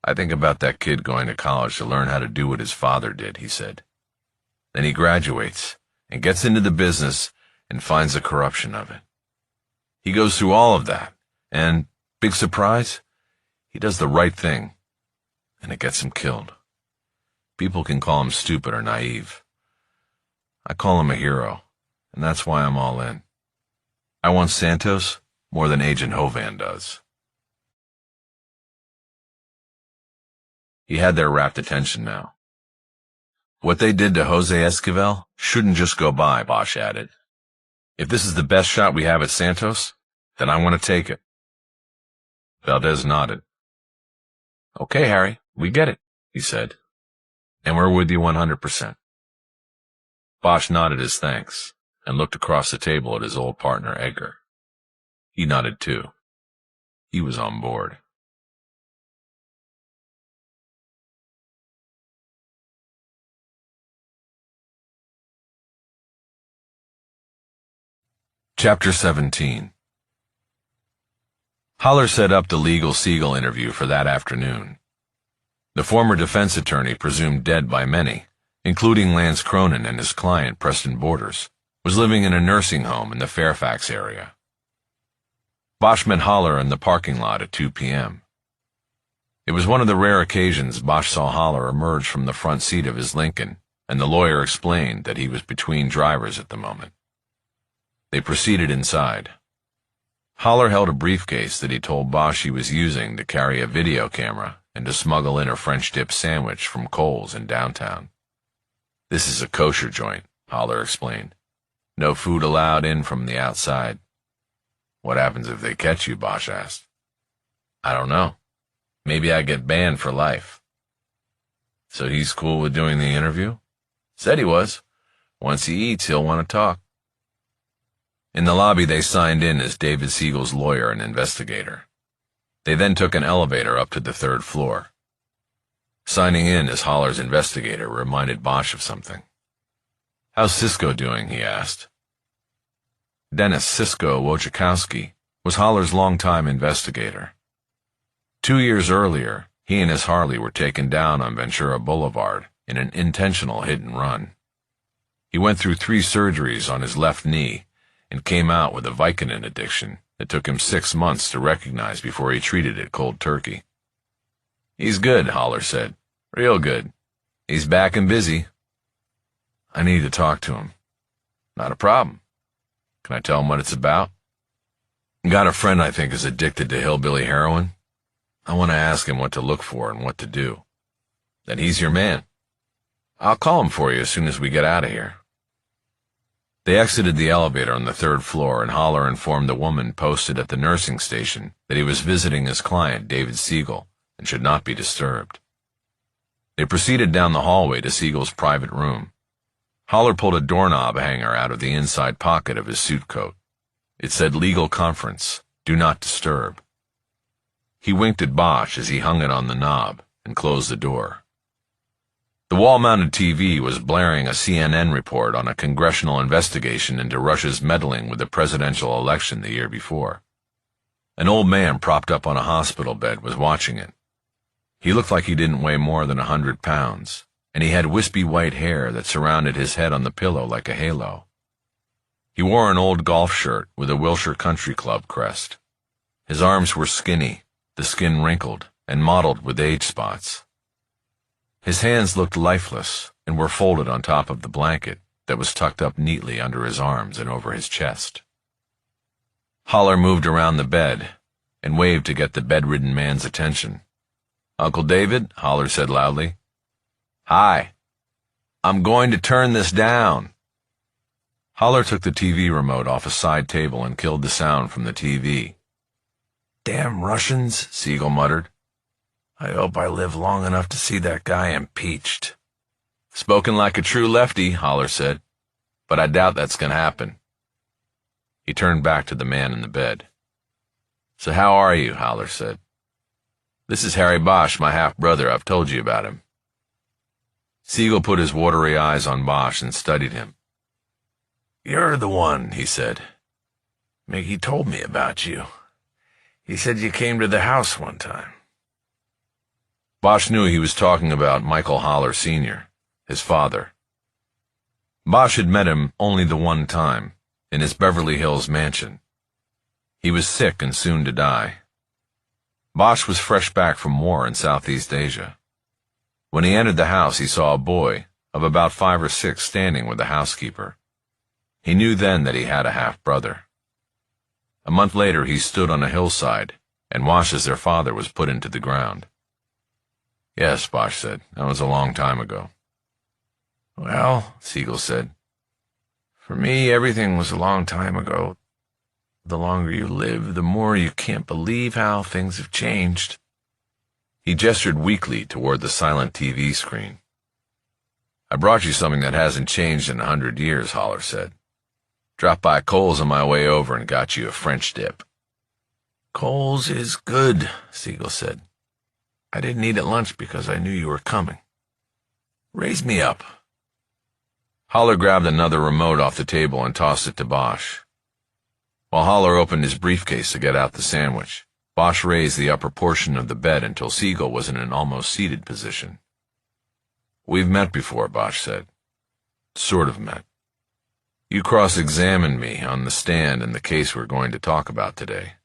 S1: "I think about that kid going to college to learn how to do what his father did," he said. "Then he graduates and gets into the business and finds the corruption of it. He goes through all of that, and, big surprise, he does the right thing, and it gets him killed. People can call him stupid or naive. I call him a hero, and that's why I'm all in. I want Santos more than Agent Hovan does." He had their rapt attention now. "What they did to Jose Esquivel shouldn't just go by," Bosch added. "If this is the best shot we have at Santos, then I want to take it." Valdez nodded. "Okay, Harry, we get it," he said. "And we're with you 100%. Bosch nodded his thanks and looked across the table at his old partner, Edgar. He nodded too. He was on board. Chapter 17. Holler set up the legal Siegel interview for that afternoon. The former defense attorney, presumed dead by many, including Lance Cronin and his client Preston Borders, was living in a nursing home in the Fairfax area. Bosch met Holler in the parking lot at 2 p.m. It was one of the rare occasions Bosch saw Holler emerge from the front seat of his Lincoln, and the lawyer explained that he was between drivers at the moment. They proceeded inside. Holler held a briefcase that he told Bosch he was using to carry a video camera and to smuggle in a French dip sandwich from Kohl's in downtown. "This is a kosher joint," Holler explained. "No food allowed in from the outside." "What happens if they catch you?" Bosch asked. "I don't know. Maybe I get banned for life." "So he's cool with doing the interview?" "Said he was. Once he eats, he'll want to talk." In the lobby, they signed in as David Siegel's lawyer and investigator. They then took an elevator up to the 3rd floor. Signing in as Holler's investigator reminded Bosch of something. "How's Cisco doing?" he asked. Dennis Cisco Wojciechowski, was Holler's longtime investigator. 2 years earlier, he and his Harley were taken down on Ventura Boulevard in an intentional hit-and-run. He went through 3 surgeries on his left knee and came out with a Vicodin addiction that took him 6 months to recognize before he treated it cold turkey. "He's good," Holler said. "Real good. He's back and busy." "I need to talk to him." "Not a problem. Can I tell him what it's about?" "Got a friend I think is addicted to hillbilly heroin. I want to ask him what to look for and what to do." "Then he's your man. I'll call him for you as soon as we get out of here." They exited the elevator on the 3rd floor, and Holler informed the woman posted at the nursing station that he was visiting his client, David Siegel, and should not be disturbed. They proceeded down the hallway to Siegel's private room. Holler pulled a doorknob hanger out of the inside pocket of his suit coat. It said "Legal Conference. Do not disturb." He winked at Bosch as he hung it on the knob and closed the door. The wall-mounted TV was blaring a CNN report on a congressional investigation into Russia's meddling with the presidential election the year before. An old man propped up on a hospital bed was watching it. He looked like he didn't weigh more than 100 pounds, and he had wispy white hair that surrounded his head on the pillow like a halo. He wore an old golf shirt with a Wilshire Country Club crest. His arms were skinny, the skin wrinkled and mottled with age spots. His hands looked lifeless and were folded on top of the blanket that was tucked up neatly under his arms and over his chest. Holler moved around the bed and waved to get the bedridden man's attention. "Uncle David," Holler said loudly. "Hi. I'm going to turn this down." Holler took the TV remote off a side table and killed the sound from the TV. "Damn Russians," Siegel muttered. "I hope I live long enough to see that guy impeached." "Spoken like a true lefty," Holler said, "but I doubt that's going to happen." He turned back to the man in the bed. "So how are you?" Holler said. "This is Harry Bosch, my half-brother. I've told you about him." Siegel put his watery eyes on Bosch and studied him. "You're the one," he said. "Mickey told me about you. He said you came to the house one time." Bosch knew he was talking about Michael Holler Sr., his father. Bosch had met him only the one time, in his Beverly Hills mansion. He was sick and soon to die. Bosch was fresh back from war in Southeast Asia. When he entered the house, he saw a boy of about 5 or 6 standing with the housekeeper. He knew then that he had a half-brother. A month later, he stood on a hillside and watched as their father was put into the ground. "Yes," Bosch said, "that was a long time ago." "Well," Siegel said, "for me, everything was a long time ago. The longer you live, the more you can't believe how things have changed." He gestured weakly toward the silent TV screen. "I brought you something that hasn't changed in 100 years, Holler said. Dropped by Cole's on my way over and got you a French dip." "Cole's is good," Siegel said. "I didn't eat at lunch because I knew you were coming. Raise me up." Holler grabbed another remote off the table and tossed it to Bosch. While Holler opened his briefcase to get out the sandwich, Bosch raised the upper portion of the bed until Siegel was in an almost seated position. "We've met before," Bosch said. "Sort of met. You cross-examined me on the stand in the case we're going to talk about today."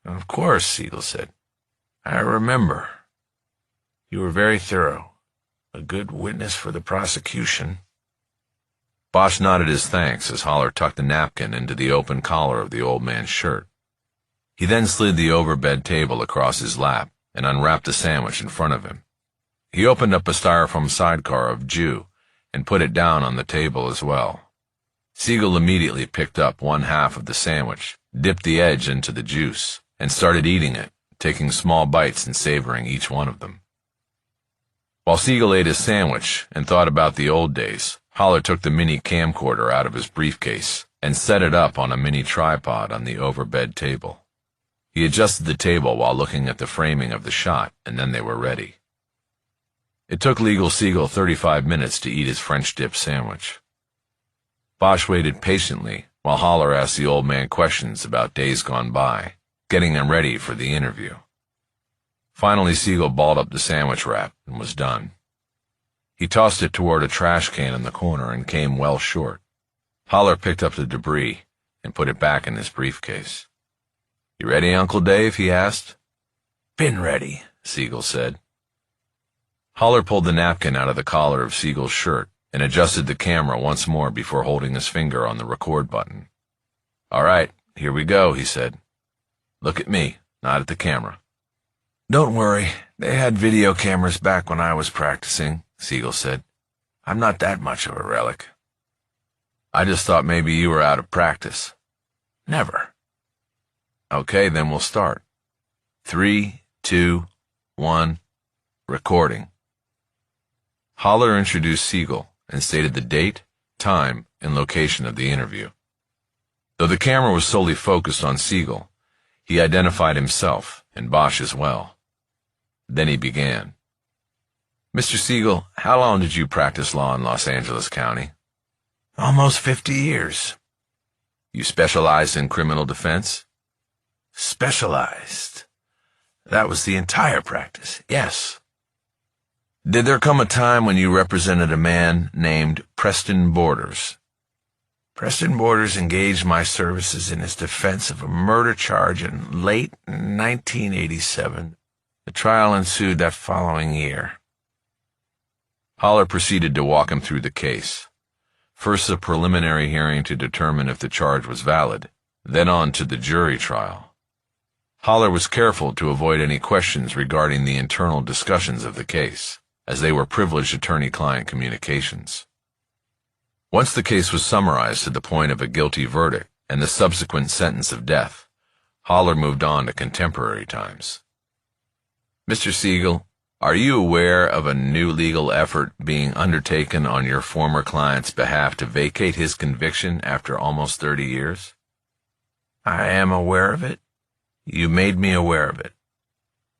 S1: "Of course," Siegel said. "I remember. You were very thorough. A good witness for the prosecution." Bosch nodded his thanks as Holler tucked a napkin into the open collar of the old man's shirt. He then slid the overbed table across his lap and unwrapped a sandwich in front of him. He opened up a styrofoam sidecar of Jew and put it down on the table as well. Siegel immediately picked up one half of the sandwich, dipped the edge into the juice, and started eating it, taking small bites and savoring each one of them. While Siegel ate his sandwich and thought about the old days, Holler took the mini camcorder out of his briefcase and set it up on a mini tripod on the overbed table. He adjusted the table while looking at the framing of the shot, and then they were ready. It took Legal Siegel 35 minutes to eat his French dip sandwich. Bosch waited patiently while Holler asked the old man questions about days gone by, getting them ready for the interview. Finally, Siegel balled up the sandwich wrap and was done. He tossed it toward a trash can in the corner and came well short. Holler picked up the debris and put it back in his briefcase. "You ready, Uncle Dave?" he asked.
S3: "Been ready,"
S1: Siegel said. Holler pulled the napkin out of the collar of Siegel's shirt and adjusted the camera once more before holding his finger on the record button. "All right, here we go," he said. "Look at me, not at the camera."
S3: "Don't worry, they had video cameras back when I was practicing," Siegel said. "I'm not that much of a relic."
S1: "I just thought maybe you were out of practice."
S3: "Never."
S1: "Okay, then we'll start. 3, 2, 1, recording." Holler introduced Siegel and stated the date, time, and location of the interview. Though the camera was solely focused on Siegel, he identified himself and Bosch as well. Then he began. "Mr. Siegel, how long did you practice law in Los Angeles County?"
S3: "Almost 50 years.
S1: "You specialized in criminal defense?"
S3: "Specialized. That was the entire practice, yes."
S1: "Did there come a time when you represented a man named Preston Borders?"
S3: "Preston Borders engaged my services in his defense of a murder charge in late 1987. The trial ensued that following year."
S1: Holler proceeded to walk him through the case. First a preliminary hearing to determine if the charge was valid, then on to the jury trial. Holler was careful to avoid any questions regarding the internal discussions of the case, as they were privileged attorney-client communications. Once the case was summarized to the point of a guilty verdict and the subsequent sentence of death, Holler moved on to contemporary times. "Mr. Siegel, are you aware of a new legal effort being undertaken on your former client's behalf to vacate his conviction after almost 30 years?"
S3: "I am aware of it. You made me aware of it."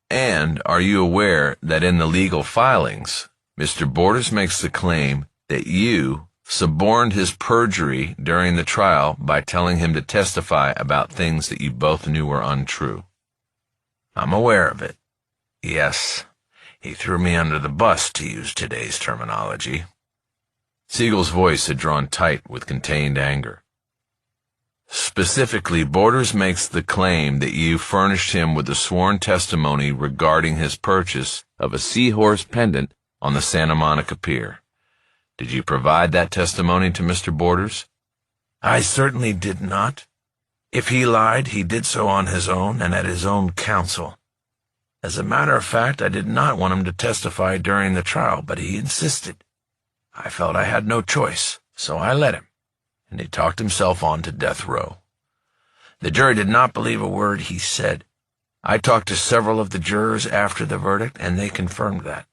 S1: "And are you aware that in the legal filings, Mr. Borders makes the claim that you suborned his perjury during the trial by telling him to testify about things that you both knew were untrue?"
S3: "I'm aware of it. Yes, he threw me under the bus, to use today's terminology."
S1: Siegel's voice had drawn tight with contained anger.
S3: "Specifically, Borders makes the claim that you furnished him with a sworn testimony regarding his purchase
S1: of a seahorse pendant on the Santa Monica Pier. Did you provide that testimony to Mr. Borders?"
S3: "I certainly did not. If he lied, he did so on his own and at his own counsel. As a matter of fact, I did not want him to testify during the trial, but he insisted. I felt I had no choice, so I let him, and he talked himself on to death row. The jury did not believe a word he said. I talked to several of the jurors after the verdict, and they confirmed that."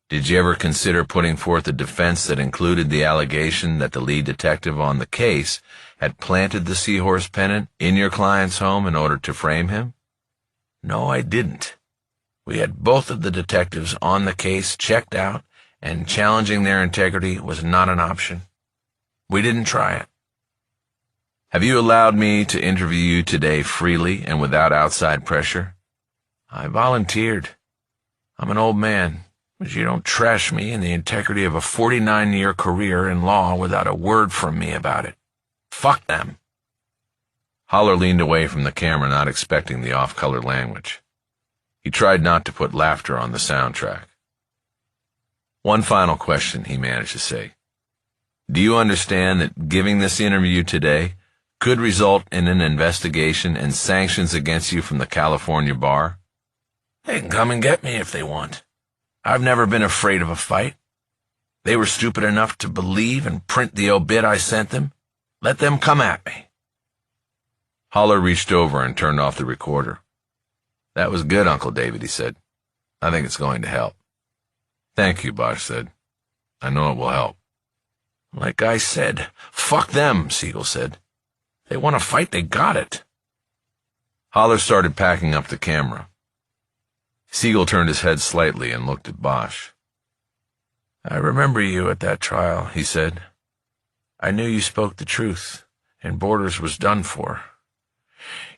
S1: "Did you ever consider putting forth a defense that included the allegation that the lead detective on the case had planted the seahorse pendant in your client's home in order to frame him?"
S3: "No, I didn't. We had both of the detectives on the case checked out, and challenging their integrity was not an option. We didn't try it."
S1: "Have you allowed me to interview you today freely and without outside pressure?"
S3: "I volunteered. I'm an old man, but you don't trash me in the integrity of a 49-year career in law without a word from me about it. Fuck them."
S1: Holler leaned away from the camera, not expecting the off-color language. He tried not to put laughter on the soundtrack. "One final question," he managed to say. "Do you understand that giving this interview today could result in an investigation and sanctions against you from the California bar?"
S3: "They can come and get me if they want. I've never been afraid of a fight. They were stupid enough to believe and print the obit I sent them. Let them come at me."
S1: Holler reached over and turned off the recorder. "That was good, Uncle David," he said. "I think it's going to help." "Thank you," Bosch said. "I know it will help."
S3: "Like I said, fuck them," Siegel said. "They want to fight, they got it."
S1: Holler started packing up the camera. Siegel turned his head slightly and looked at Bosch.
S3: "I remember you at that trial," he said. "I knew you spoke the truth, and Borders was done for.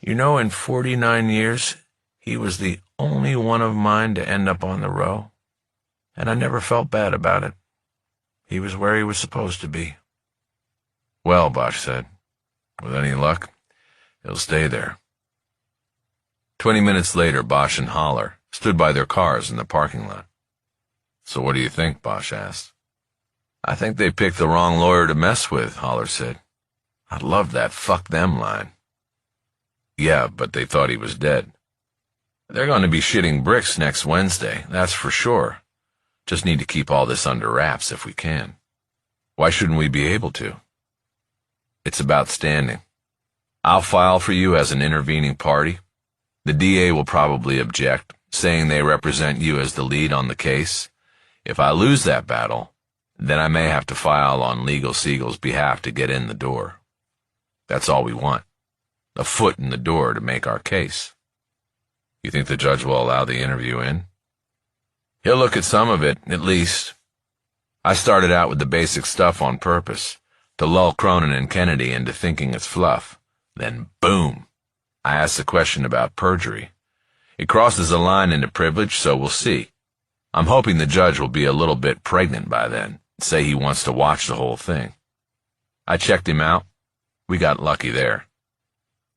S3: You know, in 49 years, he was the only one of mine to end up on the row, and I never felt bad about it. He was where he was supposed to be.
S1: Well, Bosch said, with any luck, he'll stay there. 20 minutes later, Bosch and Holler stood by their cars in the parking lot. So what do you think? Bosch asked. I think they picked the wrong lawyer to mess with, Holler said. I loved that "fuck them" line. Yeah, but they thought he was dead. They're going to be shitting bricks next Wednesday, that's for sure. Just need to keep all this under wraps if we can. Why shouldn't we be able to? It's about standing. I'll file for you as an intervening party. The DA will probably object, saying they represent you as the lead on the case. If I lose that battle, then I may have to file on Legal Siegel's behalf to get in the door. That's all we want. A foot in the door to make our case. You think the judge will allow the interview in? He'll look at some of it, at least. I started out with the basic stuff on purpose, to lull Cronin and Kennedy into thinking it's fluff. Then, boom, I asked a question about perjury. It crosses a line into privilege, so we'll see. I'm hoping the judge will be a little bit pregnant by then, say he wants to watch the whole thing. I checked him out. We got lucky there.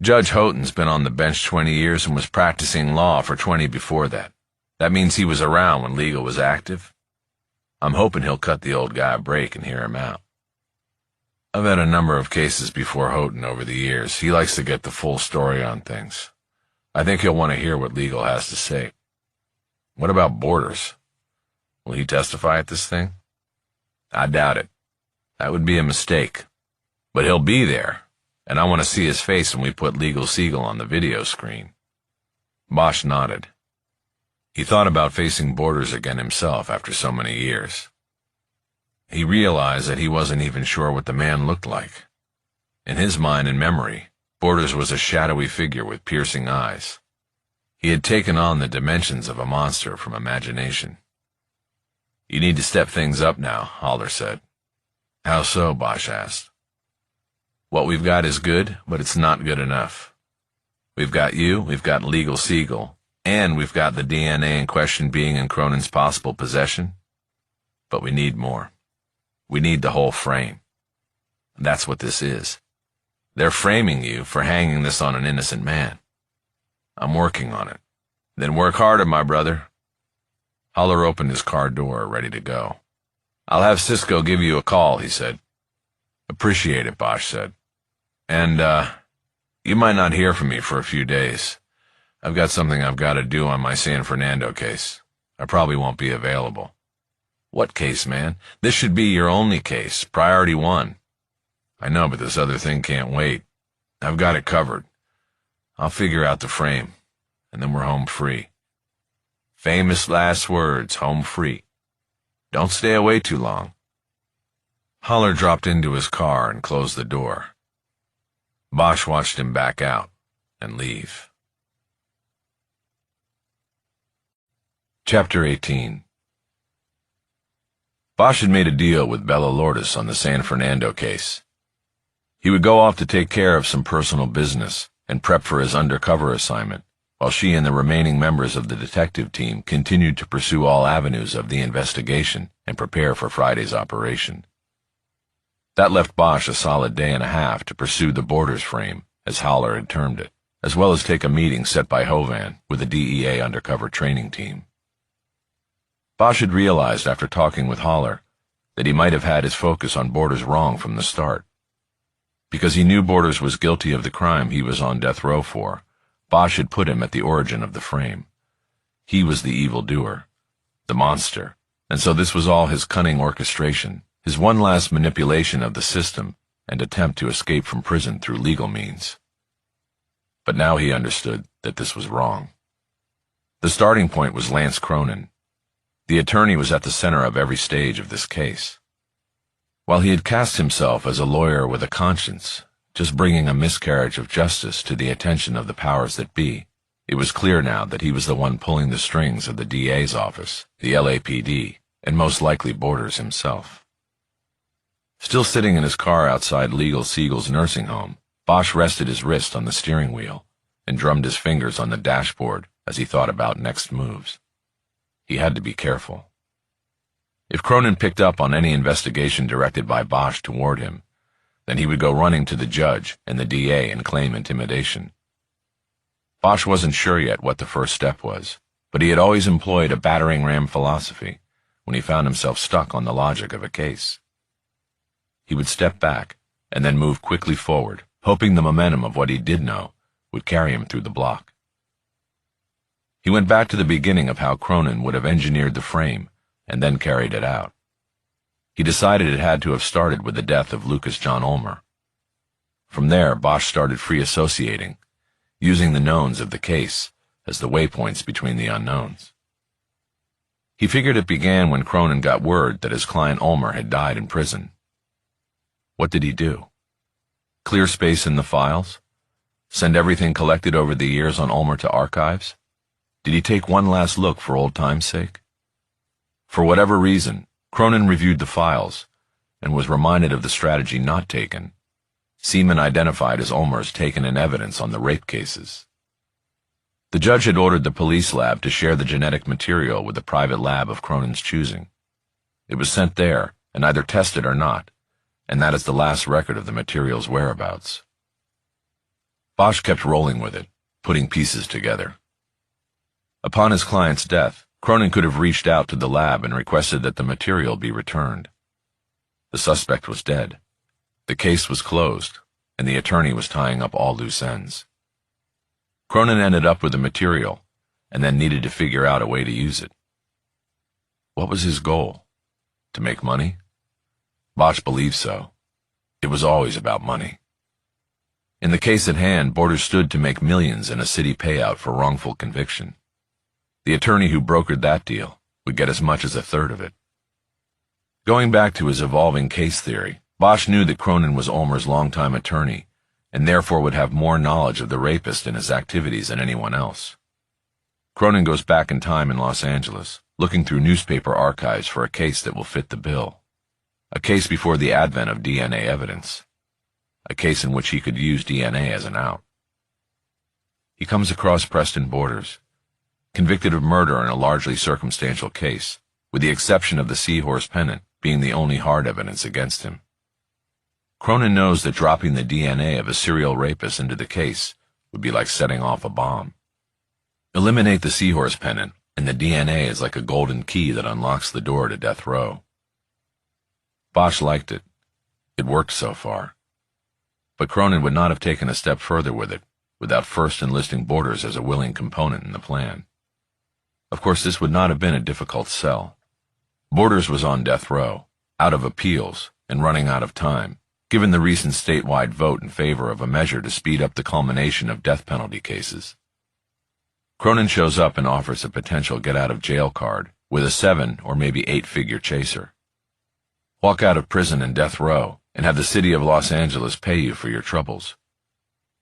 S1: Judge Houghton's been on the bench 20 years and was practicing law for 20 before that. That means he was around when legal was active. I'm hoping he'll cut the old guy a break and hear him out. I've had a number of cases before Houghton over the years. He likes to get the full story on things. I think he'll want to hear what legal has to say. What about Borders? Will he testify at this thing? I doubt it. That would be a mistake. But he'll be there, and I want to see his face when we put Legal Siegel on the video screen. Bosch nodded. He thought about facing Borders again himself after so many years. He realized that he wasn't even sure what the man looked like. In his mind and memory, Borders was a shadowy figure with piercing eyes. He had taken on the dimensions of a monster from imagination. You need to step things up now, Holler said. How so? Bosch asked. What we've got is good, but it's not good enough. We've got you, we've got Legal Siegel, and we've got the DNA in question being in Cronin's possible possession. But we need more. We need the whole frame. That's what this is. They're framing you for hanging this on an innocent man. I'm working on it. Then work harder, my brother. Holler opened his car door, ready to go. I'll have Cisco give you a call, he said. Appreciate it, Bosch said. And, you might not hear from me for a few days. I've got something I've got to do on my San Fernando case. I probably won't be available. What case, man? This should be your only case, priority one. I know, but this other thing can't wait. I've got it covered. I'll figure out the frame, and then we're home free. Famous last words, home free. Don't stay away too long. Holler dropped into his car and closed the door. Bosch watched him back out and leave. Chapter 18. Bosch had made a deal with Bella Lourdes on the San Fernando case. He would go off to take care of some personal business and prep for his undercover assignment, while she and the remaining members of the detective team continued to pursue all avenues of the investigation and prepare for Friday's operation. That left Bosch a solid day and a half to pursue the Borders frame, as Holler had termed it, as well as take a meeting set by Hovan with the DEA undercover training team. Bosch had realized after talking with Holler that he might have had his focus on Borders wrong from the start. Because he knew Borders was guilty of the crime he was on death row for, Bosch had put him at the origin of the frame. He was the evildoer, the monster, and so this was all his cunning orchestration, his one last manipulation of the system and attempt to escape from prison through legal means. But now he understood that this was wrong. The starting point was Lance Cronin. The attorney was at the center of every stage of this case. While he had cast himself as a lawyer with a conscience, just bringing a miscarriage of justice to the attention of the powers that be, it was clear now that he was the one pulling the strings of the DA's office, the LAPD, and most likely Borders himself. Still sitting in his car outside Legal Siegel's nursing home, Bosch rested his wrist on the steering wheel and drummed his fingers on the dashboard as he thought about next moves. He had to be careful. If Cronin picked up on any investigation directed by Bosch toward him, then he would go running to the judge and the DA and claim intimidation. Bosch wasn't sure yet what the first step was, but he had always employed a battering ram philosophy when he found himself stuck on the logic of a case. He would step back and then move quickly forward, hoping the momentum of what he did know would carry him through the block. He went back to the beginning of how Cronin would have engineered the frame and then carried it out. He decided it had to have started with the death of Lucas John Ulmer. From there, Bosch started free associating, using the knowns of the case as the waypoints between the unknowns. He figured it began when Cronin got word that his client Ulmer had died in prison. What did he do? Clear space in the files? Send everything collected over the years on Ulmer to archives? Did he take one last look for old time's sake? For whatever reason, Cronin reviewed the files and was reminded of the strategy not taken. Seamen identified as Ulmer's taken in evidence on the rape cases. The judge had ordered the police lab to share the genetic material with a private lab of Cronin's choosing. It was sent there and either tested or not, and that is the last record of the material's whereabouts. Bosch kept rolling with it, putting pieces together. Upon his client's death, Cronin could have reached out to the lab and requested that the material be returned. The suspect was dead. The case was closed, and the attorney was tying up all loose ends. Cronin ended up with the material, and then needed to figure out a way to use it. What was his goal? To make money? Bosch believed so. It was always about money. In the case at hand, Borders stood to make millions in a city payout for wrongful conviction. The attorney who brokered that deal would get as much as a third of it. Going back to his evolving case theory, Bosch knew that Cronin was Ulmer's longtime attorney, and therefore would have more knowledge of the rapist and his activities than anyone else. Cronin goes back in time in Los Angeles, looking through newspaper archives for a case that will fit the bill. A case before the advent of DNA evidence. A case in which he could use DNA as an out. He comes across Preston Borders, convicted of murder in a largely circumstantial case, with the exception of the seahorse pennant being the only hard evidence against him. Cronin knows that dropping the DNA of a serial rapist into the case would be like setting off a bomb. Eliminate the seahorse pennant, and the DNA is like a golden key that unlocks the door to death row. Bosch liked it. It worked so far. But Cronin would not have taken a step further with it without first enlisting Borders as a willing component in the plan. Of course, this would not have been a difficult sell. Borders was on death row, out of appeals, and running out of time, given the recent statewide vote in favor of a measure to speed up the culmination of death penalty cases. Cronin shows up and offers a potential get-out-of-jail card with a 7 or maybe 8-figure chaser. Walk out of prison and death row, and have the city of Los Angeles pay you for your troubles.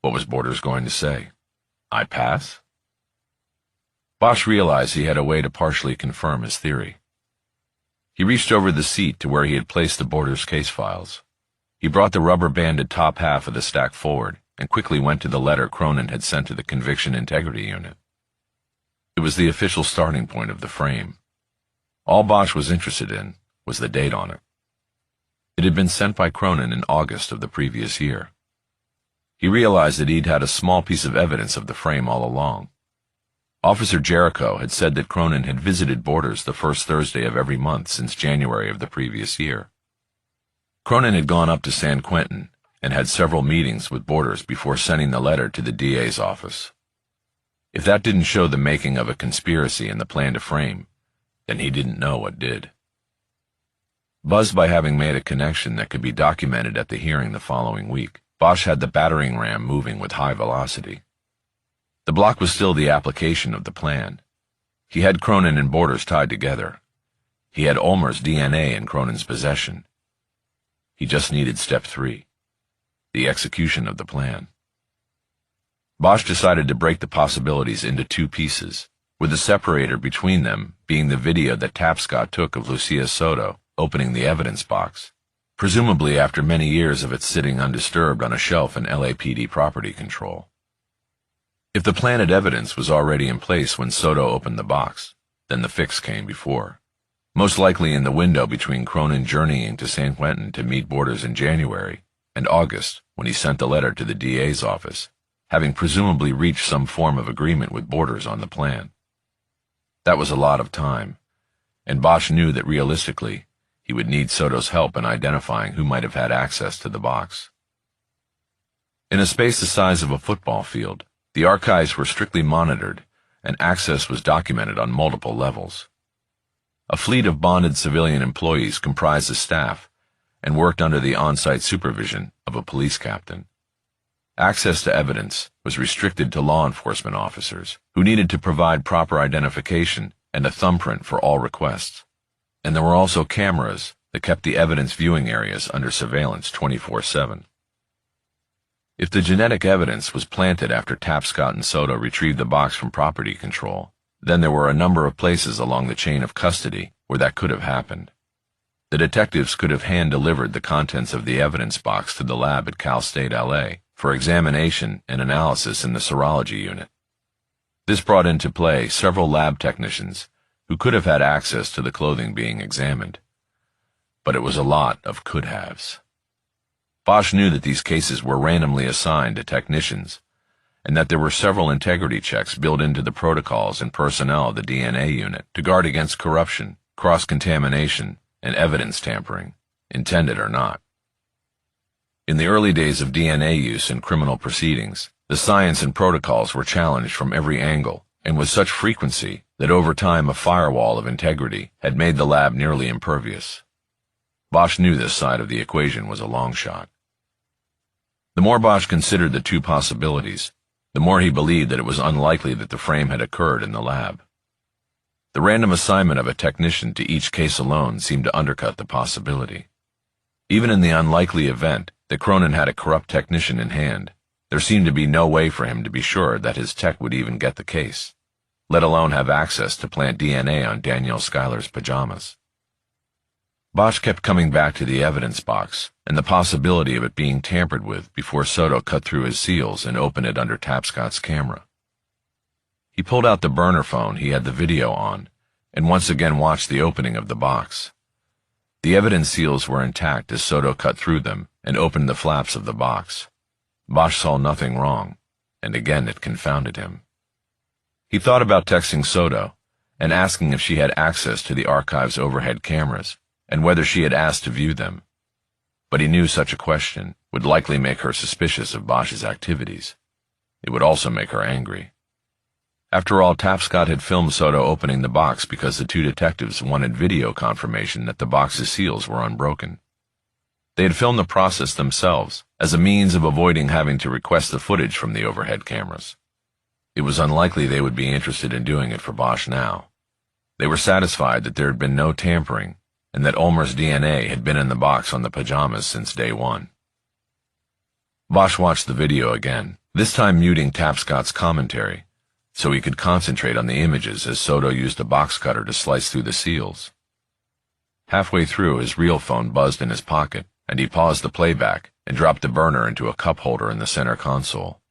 S1: What was Borders going to say? I pass? Bosch realized he had a way to partially confirm his theory. He reached over the seat to where he had placed the Borders case files. He brought the rubber-banded top half of the stack forward and quickly went to the letter Cronin had sent to the Conviction Integrity Unit. It was the official starting point of the frame. All Bosch was interested in was the date on it. It had been sent by Cronin in August of the previous year. He realized that he'd had a small piece of evidence of the frame all along. Officer Jericho had said that Cronin had visited Borders the first Thursday of every month since January of the previous year. Cronin had gone up to San Quentin and had several meetings with Borders before sending the letter to the DA's office. If that didn't show the making of a conspiracy in the plan to frame, then he didn't know what did. Buzzed by having made a connection that could be documented at the hearing the following week, Bosch had the battering ram moving with high velocity. The block was still the application of the plan. He had Cronin and Borders tied together. He had Ulmer's DNA in Cronin's possession. He just needed step 3, the execution of the plan. Bosch decided to break the possibilities into 2 pieces, with the separator between them being the video that Tapscott took of Lucia Soto opening the evidence box. presumably after many years of it sitting undisturbed on a shelf in LAPD property control. If the planted evidence was already in place when Soto opened the box, then the fix came before. Most likely in the window between Cronin journeying to San Quentin to meet Borders in January and August when he sent the letter to the DA's office, having presumably reached some form of agreement with Borders on the plan. That was a lot of time, and Bosch knew that realistically, he would need Soto's help in identifying who might have had access to the box. In a space the size of a football field, the archives were strictly monitored, and access was documented on multiple levels. A fleet of bonded civilian employees comprised the staff and worked under the on-site supervision of a police captain. Access to evidence was restricted to law enforcement officers, who needed to provide proper identification and a thumbprint for all requests. And there were also cameras that kept the evidence viewing areas under surveillance 24/7. If the genetic evidence was planted after Tapscott and Soto retrieved the box from property control, then there were a number of places along the chain of custody where that could have happened. The detectives could have hand-delivered the contents of the evidence box to the lab at Cal State LA for examination and analysis in the serology unit. This brought into play several lab technicians who could have had access to the clothing being examined. But it was a lot of could-haves. Bosch knew that these cases were randomly assigned to technicians, and that there were several integrity checks built into the protocols and personnel of the DNA unit to guard against corruption, cross-contamination, and evidence tampering, intended or not. In the early days of DNA use in criminal proceedings, the science and protocols were challenged from every angle, and with such frequency that over time a firewall of integrity had made the lab nearly impervious. Bosch knew this side of the equation was a long shot. The more Bosch considered the two possibilities, the more he believed that it was unlikely that the frame had occurred in the lab. The random assignment of a technician to each case alone seemed to undercut the possibility. Even in the unlikely event that Cronin had a corrupt technician in hand, there seemed to be no way for him to be sure that his tech would even get the case, let alone have access to plant DNA on Danielle Schuyler's pajamas. Bosch kept coming back to the evidence box and the possibility of it being tampered with before Soto cut through his seals and opened it under Tapscott's camera. He pulled out the burner phone he had the video on and once again watched the opening of the box. The evidence seals were intact as Soto cut through them and opened the flaps of the box. Bosch saw nothing wrong, and again it confounded him. He thought about texting Soto and asking if she had access to the archive's overhead cameras and whether she had asked to view them. But he knew such a question would likely make her suspicious of Bosch's activities. It would also make her angry. After all, Tapscott had filmed Soto opening the box because the two detectives wanted video confirmation that the box's seals were unbroken. They had filmed the process themselves as a means of avoiding having to request the footage from the overhead cameras. It was unlikely they would be interested in doing it for Bosch now. They were satisfied that there had been no tampering and that Ulmer's DNA had been in the box on the pajamas since day one. Bosch watched the video again, this time muting Tapscott's commentary, so he could concentrate on the images as Soto used a box cutter to slice through the seals. Halfway through, his real phone buzzed in his pocket, and he paused the playback and dropped the burner into a cup holder in the center console.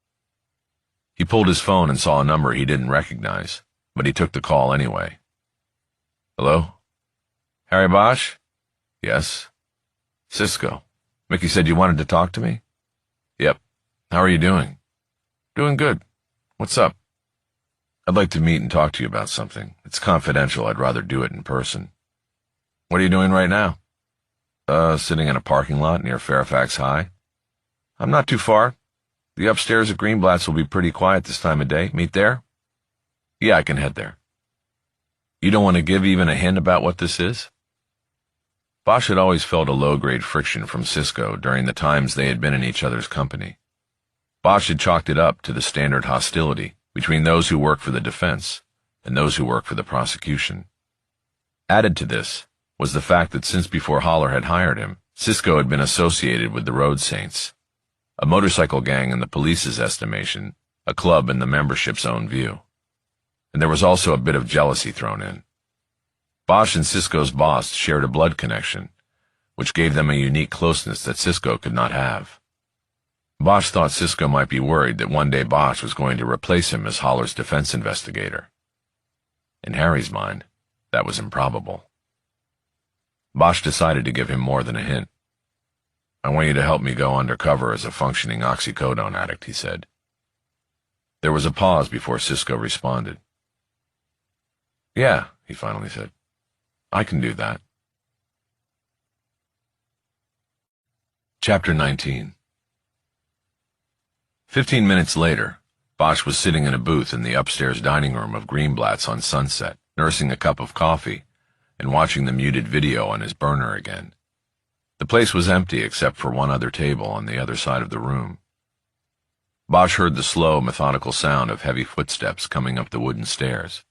S1: He pulled his phone and saw a number he didn't recognize, but he took the call anyway. Hello? Harry Bosch? Yes. Cisco. Mickey said you wanted to talk to me? Yep. How are you doing? Doing good. What's up? I'd like to meet and talk to you about something. It's confidential. I'd rather do it in person. What are you doing right now? Sitting in a parking lot near Fairfax High. I'm not too far. The upstairs at Greenblatt's will be pretty quiet this time of day. Meet there? Yeah, I can head there. You don't want to give even a hint about what this is? Bosch had always felt a low-grade friction from Cisco during the times they had been in each other's company. Bosch had chalked it up to the standard hostility between those who work for the defense and those who work for the prosecution. Added to this was the fact that since before Holler had hired him, Cisco had been associated with the Road Saints, a motorcycle gang in the police's estimation, a club in the membership's own view. And there was also a bit of jealousy thrown in. Bosch and Cisco's boss shared a blood connection, which gave them a unique closeness that Cisco could not have. Bosch thought Cisco might be worried that one day Bosch was going to replace him as Holler's defense investigator. In Harry's mind, that was improbable. Bosch decided to give him more than a hint. "I want you to help me go undercover as a functioning oxycodone addict," he said. There was a pause before Cisco responded. "Yeah," he finally said. "I can do that." Chapter 19. 15 minutes later, Bosch was sitting in a booth in the upstairs dining room of Greenblatt's on Sunset, nursing a cup of coffee and watching the muted video on his burner again. The place was empty except for one other table on the other side of the room. Bosch heard the slow, methodical sound of heavy footsteps coming up the wooden stairs.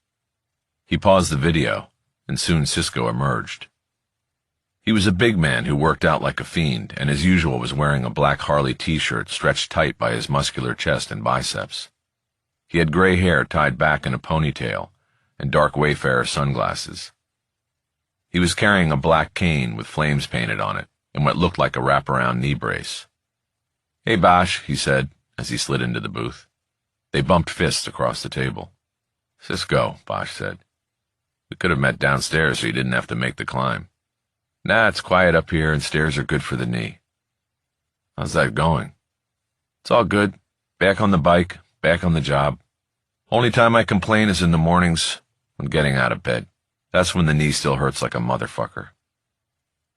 S1: He paused the video, and soon Cisco emerged. He was a big man who worked out like a fiend, and as usual was wearing a black Harley t-shirt stretched tight by his muscular chest and biceps. He had gray hair tied back in a ponytail, and dark Wayfarer sunglasses. He was carrying a black cane with flames painted on it, and what looked like a wraparound knee brace. "Hey, Bosch," he said, as he slid into the booth. They bumped fists across the table. "Cisco," Bosch said. "We could have met downstairs so you didn't have to make the climb." "Nah, it's quiet up here and stairs are good for the knee." "How's that going?" "It's all good. Back on the bike, back on the job. Only time I complain is in the mornings when getting out of bed. That's when the knee still hurts like a motherfucker."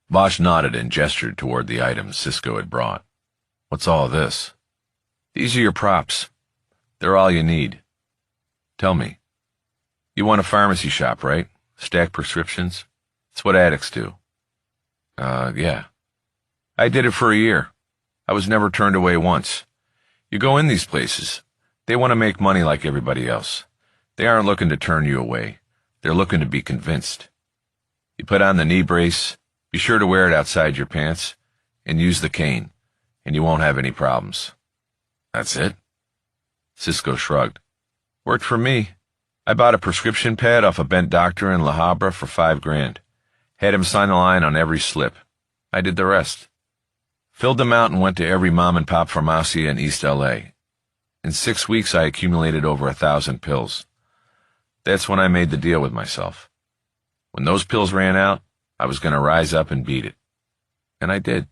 S1: Bosch nodded and gestured toward the items Cisco had brought. "What's all this?" "These are your props. They're all you need. Tell me, you want a pharmacy shop, right? Stack prescriptions? It's what addicts do." Yeah. "I did it for a year. I was never turned away once. You go in these places. They want to make money like everybody else. They aren't looking to turn you away. They're looking to be convinced. You put on the knee brace, be sure to wear it outside your pants, and use the cane, and you won't have any problems." "That's it?" Cisco shrugged. "Worked for me. I bought a prescription pad off a bent doctor in La Habra for $5,000. Had him sign a line on every slip. I did the rest. Filled them out and went to every mom-and-pop pharmacia in East L.A. In 6 weeks I accumulated over 1,000 pills. That's when I made the deal with myself. When those pills ran out, I was going to rise up and beat it. And I did."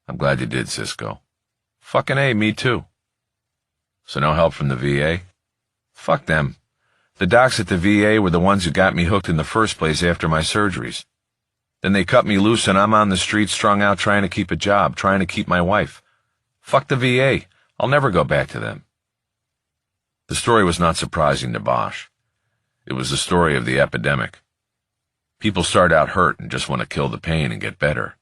S1: "I'm glad you did, Cisco." "Fucking A, me too." "So no help from the VA?" "Fuck them. The docs at the VA were the ones who got me hooked in the first place after my surgeries. Then they cut me loose and I'm on the street strung out trying to keep a job, trying to keep my wife. Fuck the VA. I'll never go back to them." The story was not surprising to Bosch. It was the story of the epidemic. People start out hurt and just want to kill the pain and get better.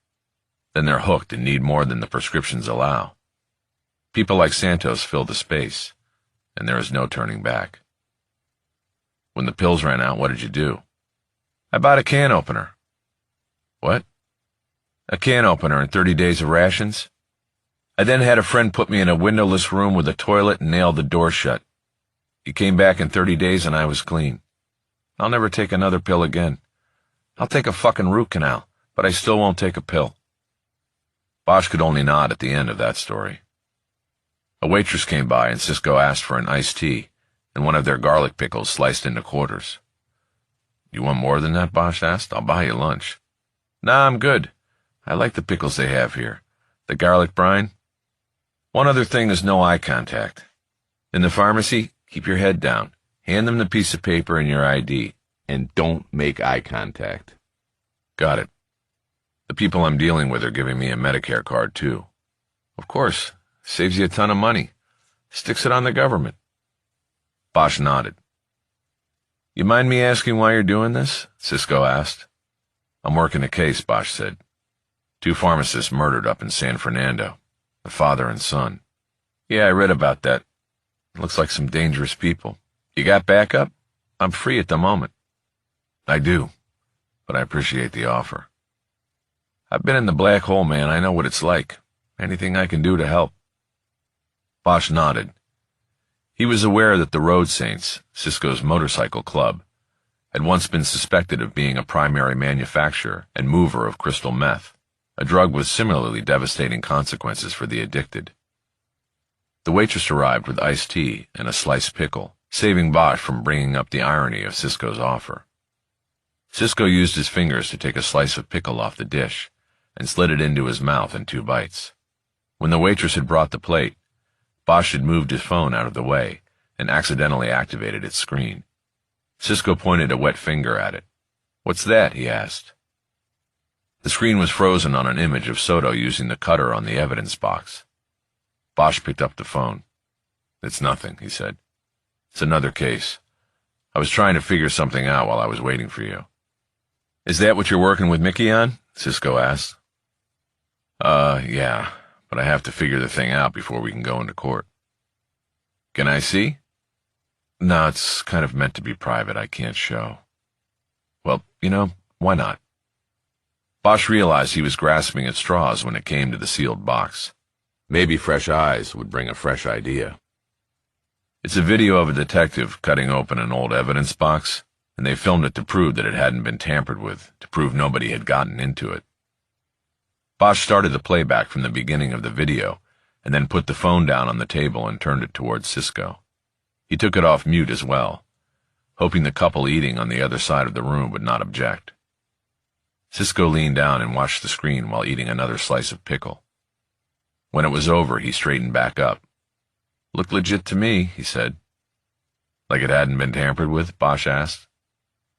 S1: Then they're hooked and need more than the prescriptions allow. People like Santos fill the space, and there is no turning back. "When the pills ran out, what did you do?" "I bought a can opener." "What?" "A can opener and 30 days of rations. I then had a friend put me in a windowless room with a toilet and nailed the door shut. He came back in 30 days and I was clean. I'll never take another pill again. I'll take a fucking root canal, but I still won't take a pill." Bosch could only nod at the end of that story. A waitress came by and Cisco asked for an iced tea and one of their garlic pickles sliced into quarters. "You want more than that?" Bosch asked. "I'll buy you lunch." "Nah, I'm good. I like the pickles they have here. The garlic brine. One other thing is no eye contact. In the pharmacy, keep your head down. Hand them the piece of paper and your ID. And don't make eye contact." "Got it. The people I'm dealing with are giving me a Medicare card, too." "Of course. Saves you a ton of money. Sticks it on the government." Bosch nodded. "You mind me asking why you're doing this?" Cisco asked. "I'm working a case," Bosch said. 2 pharmacists murdered up in San Fernando, a father and son. "Yeah, I read about that. Looks like some dangerous people. You got backup? I'm free at the moment." "I do, but I appreciate the offer." "I've been in the black hole, man. I know what it's like. Anything I can do to help." Bosch nodded. He was aware that the Road Saints, Cisco's motorcycle club, had once been suspected of being a primary manufacturer and mover of crystal meth. a drug with similarly devastating consequences for the addicted. The waitress arrived with iced tea and a sliced pickle, saving Bosch from bringing up the irony of Cisco's offer. Cisco used his fingers to take a slice of pickle off the dish and slid it into his mouth in 2 bites. When the waitress had brought the plate, Bosch had moved his phone out of the way and accidentally activated its screen. Cisco pointed a wet finger at it. "What's that?" he asked. The screen was frozen on an image of Soto using the cutter on the evidence box. Bosch picked up the phone. "It's nothing," he said. "It's another case. I was trying to figure something out while I was waiting for you." "Is that what you're working with Mickey on?" Cisco asked. Yeah, but I have to figure the thing out before we can go into court." "Can I see?" "No, it's kind of meant to be private. I can't show." "Well, why not?" Bosch realized he was grasping at straws when it came to the sealed box.
S2: Maybe fresh eyes would bring a fresh idea.
S1: "It's a video of a detective cutting open an old evidence box, and they filmed it to prove that it hadn't been tampered with, to prove nobody had gotten into it." Bosch started the playback from the beginning of the video, and then put the phone down on the table and turned it towards Cisco. He took it off mute as well, hoping the couple eating on the other side of the room would not object. Cisco leaned down and watched the screen while eating another slice of pickle. When it was over, he straightened back up. "Looked legit to me," he said. "Like it hadn't been tampered with?" Bosch asked.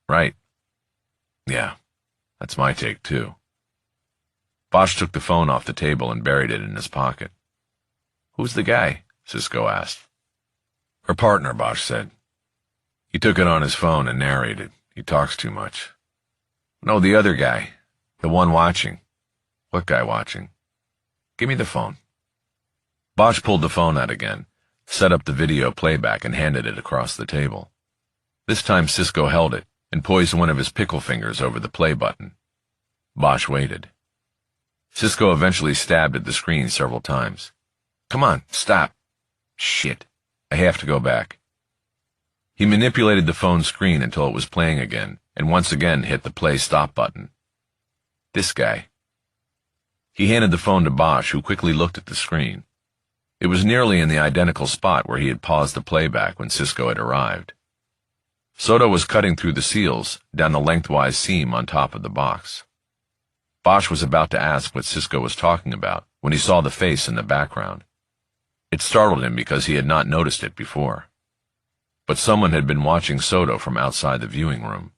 S1: "Right. Yeah, that's my take, too." Bosch took the phone off the table and buried it in his pocket. "Who's the guy?" Cisco asked. "Her partner," Bosch said. He took it on his phone and narrated. "He talks too much." "No, the other guy. The one watching." "What guy watching?" "Give me the phone." Bosch pulled the phone out again, set up the video playback, and handed it across the table. This time Cisco held it and poised one of his pickle fingers over the play button. Bosch waited. Cisco eventually stabbed at the screen several times. "Come on, stop." "Shit, I have to go back." He manipulated the phone screen until it was playing again, and once again hit the play stop button. "This guy." He handed the phone to Bosch, who quickly looked at the screen. It was nearly in the identical spot where he had paused the playback when Cisco had arrived. Soto was cutting through the seals down the lengthwise seam on top of the box. Bosch was about to ask what Cisco was talking about when he saw the face in the background. It startled him because he had not noticed it before. But someone had been watching Soto from outside the viewing room.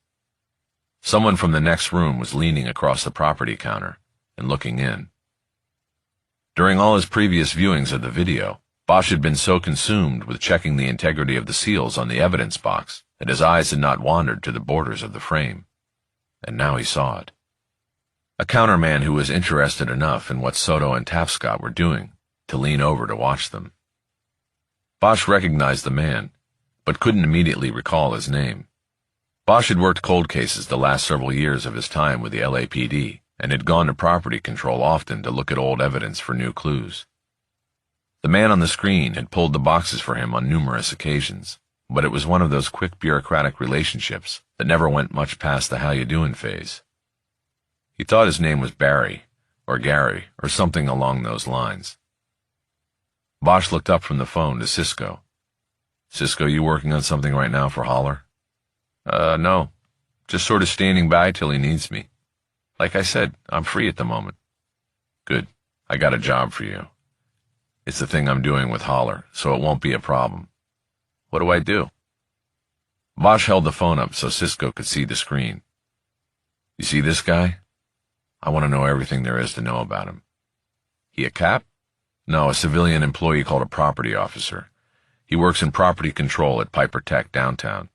S1: Someone from the next room was leaning across the property counter and looking in. During all his previous viewings of the video, Bosch had been so consumed with checking the integrity of the seals on the evidence box that his eyes had not wandered to the borders of the frame. And now he saw it. A counterman who was interested enough in what Soto and Tapscott were doing to lean over to watch them. Bosch recognized the man, but couldn't immediately recall his name. Bosch had worked cold cases the last several years of his time with the LAPD, and had gone to property control often to look at old evidence for new clues. The man on the screen had pulled the boxes for him on numerous occasions, but it was one of those quick bureaucratic relationships that never went much past the how you doing phase. He thought his name was Barry, or Gary, or something along those lines. Bosch looked up from the phone to Cisco. "Cisco, you working on something right now for Holler?" No. Just sort of standing by till he needs me. Like I said, I'm free at the moment." "Good. I got a job for you. It's the thing I'm doing with Holler, so it won't be a problem." "What do I do?" Bosch held the phone up so Cisco could see the screen. "You see this guy? I want to know everything there is to know about him." "He a cop?" "No, a civilian employee called a property officer. He works in property control at Piper Tech downtown.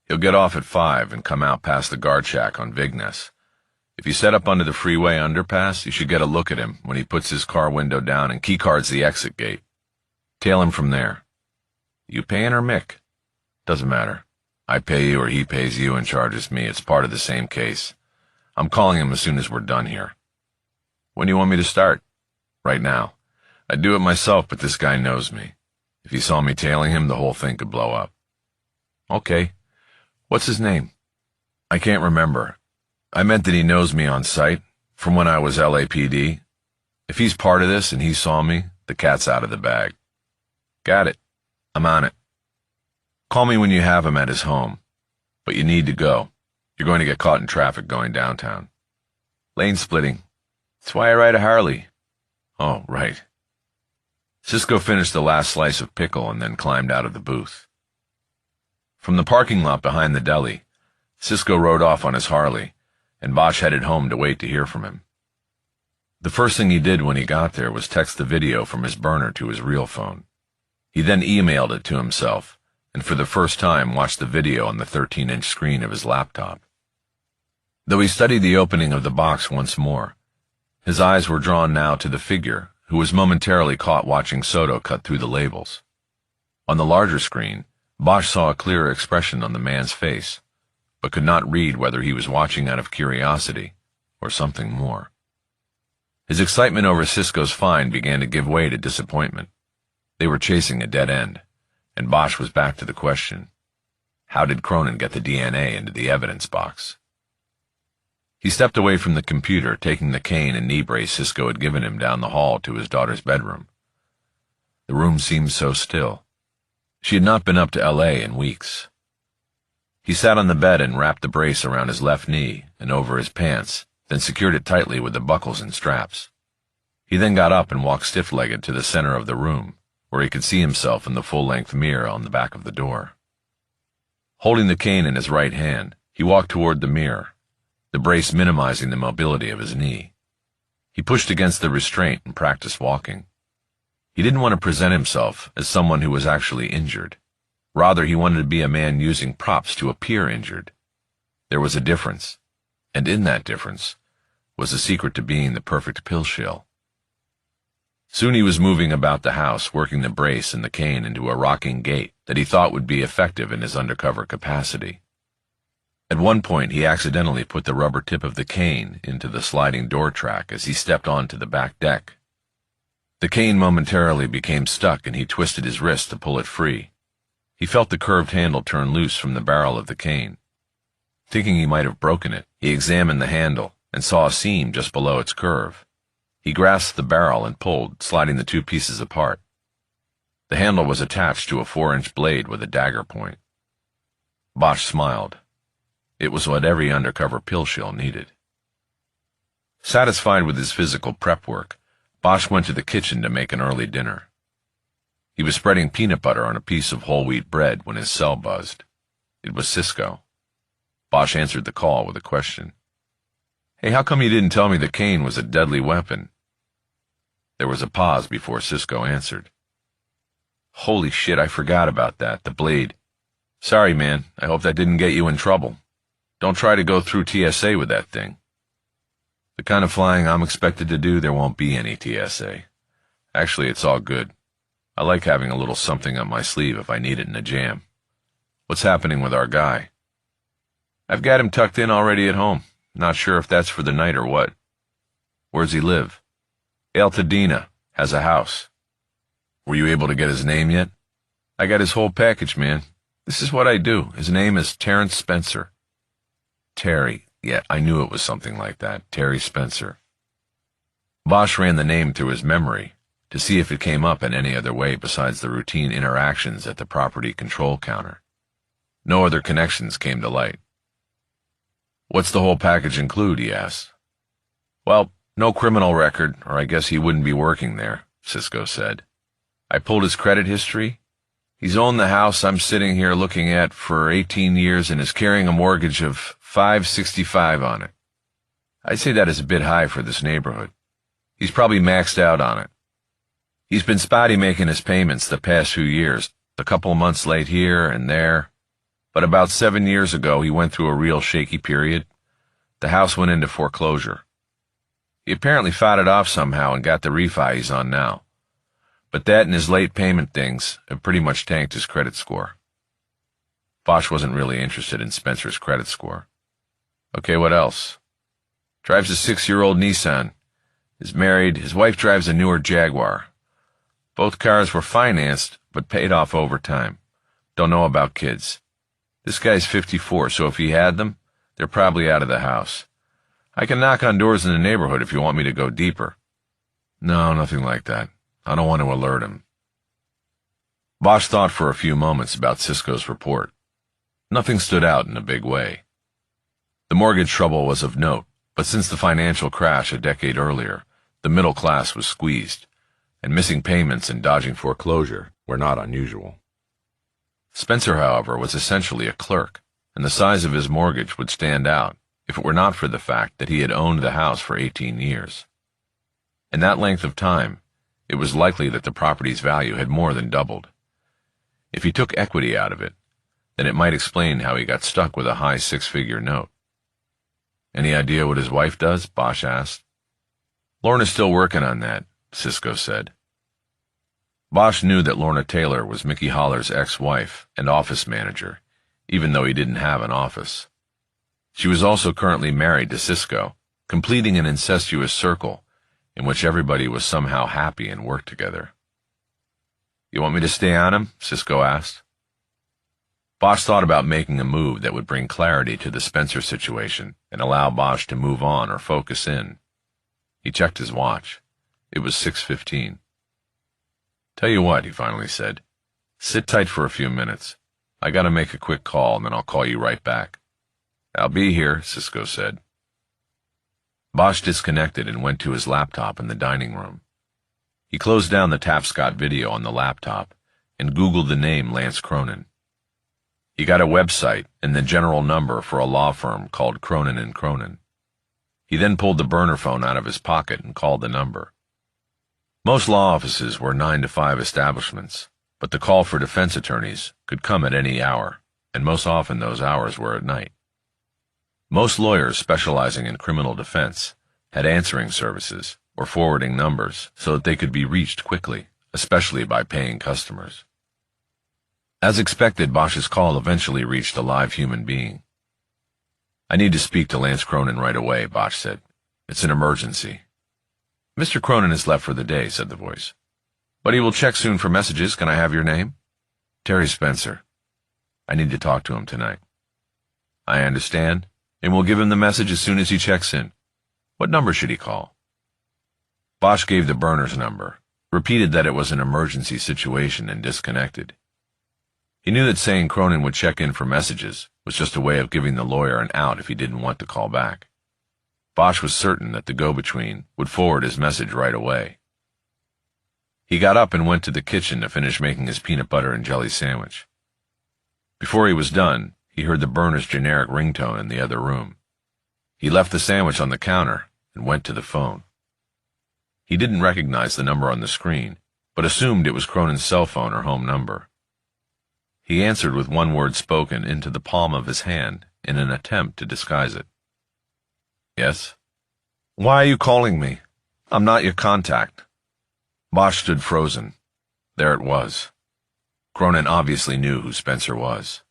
S1: He'll get off at 5 and come out past the guard shack on Vignes. If you set up under the freeway underpass, you should get a look at him when he puts his car window down and keycards the exit gate. Tail him from there. You paying or Mick? Doesn't matter. I pay you or he pays you and charges me. It's part of the same case. I'm calling him as soon as we're done here." "When do you want me to start?" "Right now. I'd do it myself, but this guy knows me. If he saw me tailing him, the whole thing could blow up." "Okay. What's his name?" "I can't remember. I meant that he knows me on sight. From when I was LAPD. If he's part of this and he saw me, the cat's out of the bag. Got it. I'm on it. Call me when you have him at his home. But you need to go. You're going to get caught in traffic going downtown. Lane splitting. That's why I ride a Harley. Oh, right. Cisco finished the last slice of pickle and then climbed out of the booth. From the parking lot behind the deli, Cisco rode off on his Harley, and Bosch headed home to wait to hear from him. The first thing he did when he got there was text the video from his burner to his real phone. He then emailed it to himself, and for the first time watched the video on the 13-inch screen of his laptop. Though he studied the opening of the box once more, his eyes were drawn now to the figure who was momentarily caught watching Soto cut through the labels. On the larger screen, Bosch saw a clearer expression on the man's face, but could not read whether he was watching out of curiosity or something more. His excitement over Cisco's find began to give way to disappointment. They were chasing a dead end, and Bosch was back to the question: how did Cronin get the DNA into the evidence box? He stepped away from the computer, taking the cane and knee brace Cisco had given him down the hall to his daughter's bedroom. The room seemed so still. She had not been up to L.A. in weeks. He sat on the bed and wrapped the brace around his left knee and over his pants, then secured it tightly with the buckles and straps. He then got up and walked stiff-legged to the center of the room, where he could see himself in the full-length mirror on the back of the door. Holding the cane in his right hand, he walked toward the mirror, the brace minimizing the mobility of his knee. He pushed against the restraint and practiced walking. He didn't want to present himself as someone who was actually injured. Rather, he wanted to be a man using props to appear injured. There was a difference, and in that difference was the secret to being the perfect pill shill. Soon he was moving about the house, working the brace and the cane into a rocking gait that he thought would be effective in his undercover capacity. At one point, he accidentally put the rubber tip of the cane into the sliding door track as he stepped onto the back deck. The cane momentarily became stuck, and he twisted his wrist to pull it free. He felt the curved handle turn loose from the barrel of the cane. Thinking he might have broken it, he examined the handle and saw a seam just below its curve. He grasped the barrel and pulled, sliding the two pieces apart. The handle was attached to a 4-inch blade with a dagger point. Bosch smiled. It was what every undercover pill shill needed. Satisfied with his physical prep work, Bosch went to the kitchen to make an early dinner. He was spreading peanut butter on a piece of whole wheat bread when his cell buzzed. It was Cisco. Bosch answered the call with a question. Hey, how come you didn't tell me the cane was a deadly weapon? There was a pause before Cisco answered. Holy shit, I forgot about that, the blade. Sorry, man, I hope that didn't get you in trouble. Don't try to go through TSA with that thing. The kind of flying I'm expected to do, there won't be any TSA. Actually, it's all good. I like having a little something up my sleeve if I need it in a jam. What's happening with our guy? I've got him tucked in already at home. Not sure if that's for the night or what. Where's he live? Altadena. Has a house. Were you able to get his name yet? I got his whole package, man. This is what I do. His name is Terrence Spencer. Terry. Yeah, I knew it was something like that. Terry Spencer. Bosch ran the name through his memory to see if it came up in any other way besides the routine interactions at the property control counter. No other connections came to light. What's the whole package include, he asked. Well, no criminal record, or I guess he wouldn't be working there, Cisco said. I pulled his credit history. He's owned the house I'm sitting here looking at for 18 years and is carrying a mortgage of $565 on it. I'd say that is a bit high for this neighborhood. He's probably maxed out on it. He's been spotty making his payments the past few years, a couple of months late here and there. But about 7 years ago, he went through a real shaky period. The house went into foreclosure. He apparently fought it off somehow and got the refi he's on now. But that and his late payment things have pretty much tanked his credit score. Bosch wasn't really interested in Spencer's credit score. Okay, what else? Drives a 6-year-old Nissan. Is married. His wife drives a newer Jaguar. Both cars were financed, but paid off over time. Don't know about kids. This guy's 54, so if he had them, they're probably out of the house. I can knock on doors in the neighborhood if you want me to go deeper. No, nothing like that. I don't want to alert him. Bosch thought for a few moments about Cisco's report. Nothing stood out in a big way. The mortgage trouble was of note, but since the financial crash a decade earlier, the middle class was squeezed, and missing payments and dodging foreclosure were not unusual. Spencer, however, was essentially a clerk, and the size of his mortgage would stand out if it were not for the fact that he had owned the house for 18 years. In that length of time, it was likely that the property's value had more than doubled. If he took equity out of it, then it might explain how he got stuck with a high six-figure note. Any idea what his wife does? Bosch asked. Lorna's still working on that, Cisco said. Bosch knew that Lorna Taylor was Mickey Holler's ex-wife and office manager, even though he didn't have an office. She was also currently married to Cisco, completing an incestuous circle in which everybody was somehow happy and worked together. You want me to stay on him? Cisco asked. Bosch thought about making a move that would bring clarity to the Spencer situation and allow Bosch to move on or focus in. He checked his watch. It was 6:15. Tell you what, he finally said. Sit tight for a few minutes. I gotta make a quick call, and then I'll call you right back. I'll be here, Cisco said. Bosch disconnected and went to his laptop in the dining room. He closed down the Tapscott video on the laptop and Googled the name Lance Cronin. He got a website and the general number for a law firm called Cronin & Cronin. He then pulled the burner phone out of his pocket and called the number. Most law offices were 9 to 5 establishments, but the call for defense attorneys could come at any hour, and most often those hours were at night. Most lawyers specializing in criminal defense had answering services or forwarding numbers so that they could be reached quickly, especially by paying customers. As expected, Bosch's call eventually reached a live human being. I need to speak to Lance Cronin right away, Bosch said. It's an emergency. Mr. Cronin has left for the day, said the voice. But he will check soon for messages. Can I have your name? Terry Spencer. I need to talk to him tonight. I understand, and we'll give him the message as soon as he checks in. What number should he call? Bosch gave the burner's number, repeated that it was an emergency situation, and disconnected. He knew that saying Cronin would check in for messages was just a way of giving the lawyer an out if he didn't want to call back. Bosch was certain that the go-between would forward his message right away. He got up and went to the kitchen to finish making his peanut butter and jelly sandwich. Before he was done, he heard the burner's generic ringtone in the other room. He left the sandwich on the counter and went to the phone. He didn't recognize the number on the screen, but assumed it was Cronin's cell phone or home number. He answered with one word spoken into the palm of his hand in an attempt to disguise it. Yes? Why are you calling me? I'm not your contact. Bosch stood frozen. There it was. Cronin obviously knew who Spencer was.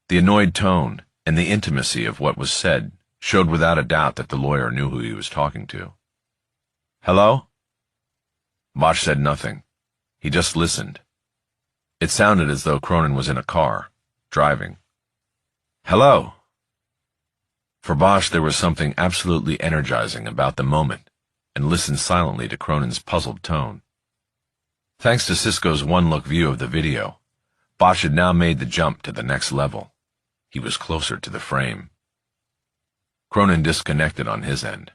S1: The annoyed tone and the intimacy of what was said showed without a doubt that the lawyer knew who he was talking to. Hello? Bosch said nothing. He just listened. It sounded as though Cronin was in a car, driving. Hello? For Bosch there was something absolutely energizing about the moment, and listened silently to Cronin's puzzled tone. Thanks to Cisco's one-look view of the video, Bosch had now made the jump to the next level. He was closer to the frame. Cronin disconnected on his end,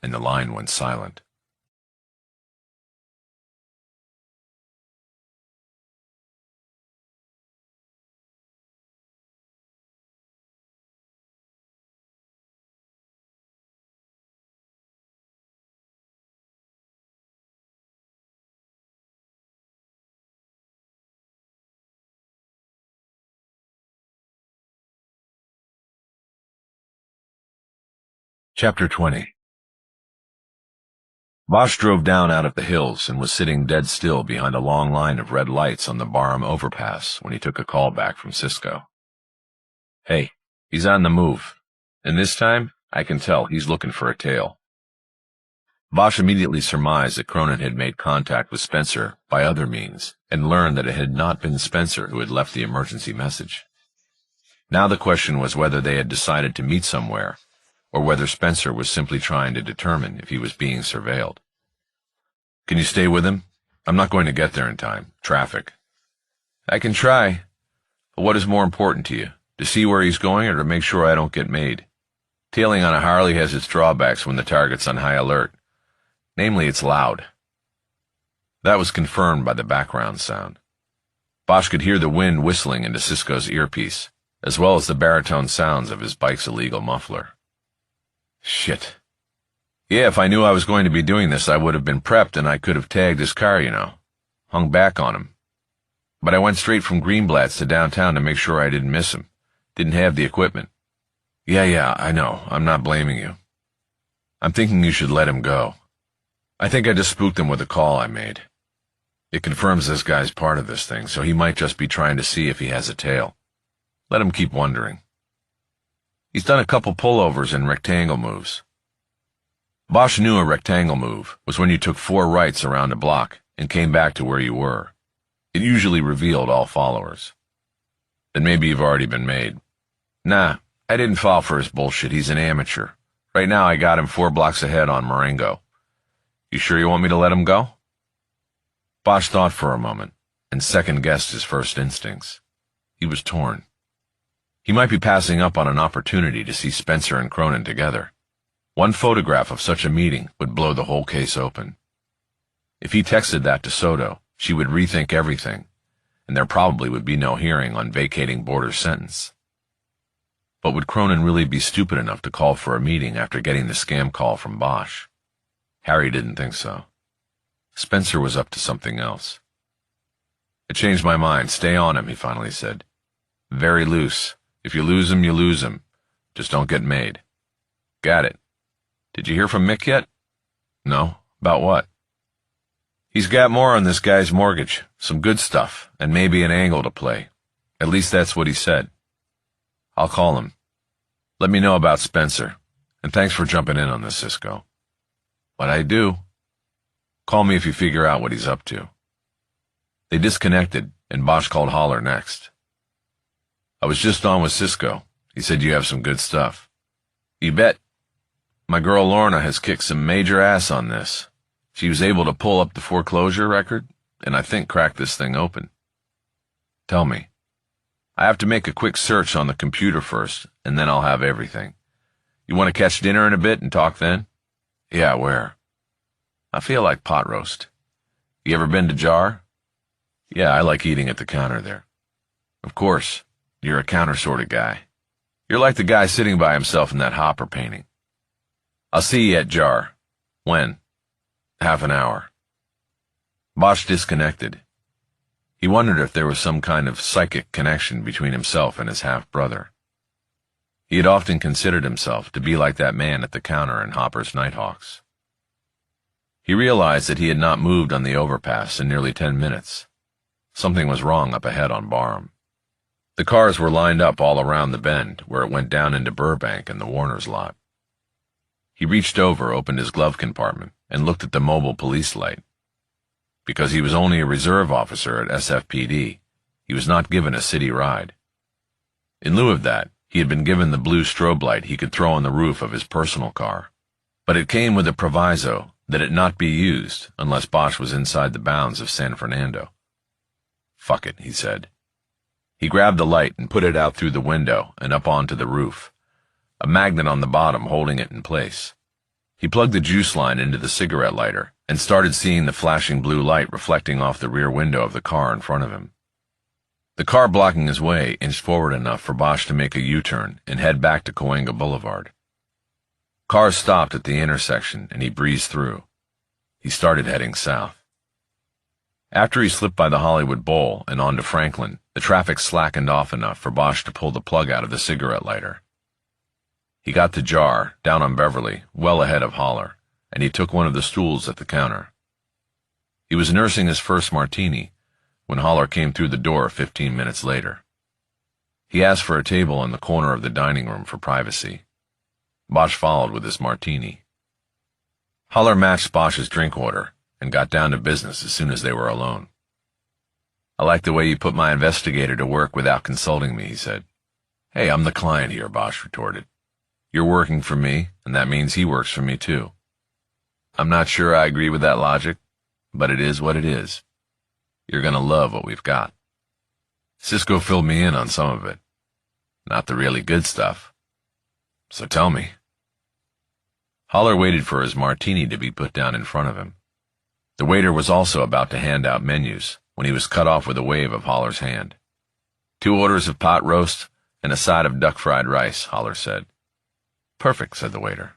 S1: and the line went silent. Chapter 20. Bosch drove down out of the hills and was sitting dead still behind a long line of red lights on the Barham overpass when he took a call back from Cisco. Hey, he's on the move, and this time I can tell he's looking for a tail. Bosch immediately surmised that Cronin had made contact with Spencer by other means and learned that it had not been Spencer who had left the emergency message. Now the question was whether they had decided to meet somewhere, or whether Spencer was simply trying to determine if he was being surveilled. "Can you stay with him? I'm not going to get there in time. Traffic." "I can try. But what is more important to you, to see where he's going or to make sure I don't get made? Tailing on a Harley has its drawbacks when the target's on high alert. Namely, it's loud." That was confirmed by the background sound. Bosch could hear the wind whistling into Cisco's earpiece, as well as the baritone sounds of his bike's illegal muffler. Shit. Yeah, if I knew I was going to be doing this, I would have been prepped and I could have tagged his car, hung back on him. But I went straight from Greenblatt's to downtown to make sure I didn't miss him. Didn't have the equipment. Yeah, I know. I'm not blaming you. I'm thinking you should let him go. I think I just spooked him with a call I made. It confirms this guy's part of this thing, so he might just be trying to see if he has a tail. Let him keep wondering. He's done a couple pullovers and rectangle moves. Bosch knew a rectangle move was when you took 4 rights around a block and came back to where you were. It usually revealed all followers. Then maybe you've already been made. Nah, I didn't fall for his bullshit. He's an amateur. Right now I got him 4 blocks ahead on Marengo. You sure you want me to let him go? Bosch thought for a moment and second-guessed his first instincts. He was torn. He might be passing up on an opportunity to see Spencer and Cronin together. One photograph of such a meeting would blow the whole case open. If he texted that to Soto, she would rethink everything, and there probably would be no hearing on vacating Border's sentence. But would Cronin really be stupid enough to call for a meeting after getting the scam call from Bosch? Harry didn't think so. Spencer was up to something else. "I changed my mind. Stay on him," he finally said. "Very loose. If you lose him, you lose him. Just don't get made." "Got it. Did you hear from Mick yet?" "No. About what?" "He's got more on this guy's mortgage. Some good stuff, and maybe an angle to play. At least that's what he said." "I'll call him. Let me know about Spencer. And thanks for jumping in on this, Cisco." "What I do. Call me if you figure out what he's up to." They disconnected, and Bosch called Holler next. "I was just on with Cisco. He said you have some good stuff." "You bet. My girl Lorna has kicked some major ass on this. She was able to pull up the foreclosure record, and I think crack this thing open." "Tell me." "I have to make a quick search on the computer first, and then I'll have everything. You want to catch dinner in a bit and talk then?" "Yeah, where?" "I feel like pot roast. You ever been to Jar?" "Yeah, I like eating at the counter there." "Of course. You're a counter sort of guy. You're like the guy sitting by himself in that Hopper painting." "I'll see you at Jar." "When?" "Half an hour." Bosch disconnected. He wondered if there was some kind of psychic connection between himself and his half-brother. He had often considered himself to be like that man at the counter in Hopper's Nighthawks. He realized that he had not moved on the overpass in nearly 10 minutes. Something was wrong up ahead on Barham. The cars were lined up all around the bend where it went down into Burbank and the Warner's lot. He reached over, opened his glove compartment, and looked at the mobile police light. Because he was only a reserve officer at SFPD, he was not given a city ride. In lieu of that, he had been given the blue strobe light he could throw on the roof of his personal car. But it came with a proviso that it not be used unless Bosch was inside the bounds of San Fernando. "Fuck it," he said. He grabbed the light and put it out through the window and up onto the roof, a magnet on the bottom holding it in place. He plugged the juice line into the cigarette lighter and started seeing the flashing blue light reflecting off the rear window of the car in front of him. The car blocking his way inched forward enough for Bosch to make a U-turn and head back to Cahuenga Boulevard. Cars stopped at the intersection and he breezed through. He started heading south. After he slipped by the Hollywood Bowl and onto Franklin, the traffic slackened off enough for Bosch to pull the plug out of the cigarette lighter. He got to Jar, down on Beverly, well ahead of Holler, and he took one of the stools at the counter. He was nursing his first martini when Holler came through the door 15 minutes later. He asked for a table in the corner of the dining room for privacy. Bosch followed with his martini. Holler matched Bosch's drink order and got down to business as soon as they were alone. "I like the way you put my investigator to work without consulting me," he said. "Hey, I'm the client here," Bosch retorted. You're working for me, and that means he works for me too. I'm not sure I agree with that logic, but it is what it is. You're gonna love what we've got. Cisco filled me in on some of it. Not the really good stuff. So tell me. Holler waited for his martini to be put down in front of him. The waiter was also about to hand out menus when he was cut off with a wave of Holler's hand. 2 orders of pot roast and a side of duck fried rice, Holler said. Perfect, said the waiter.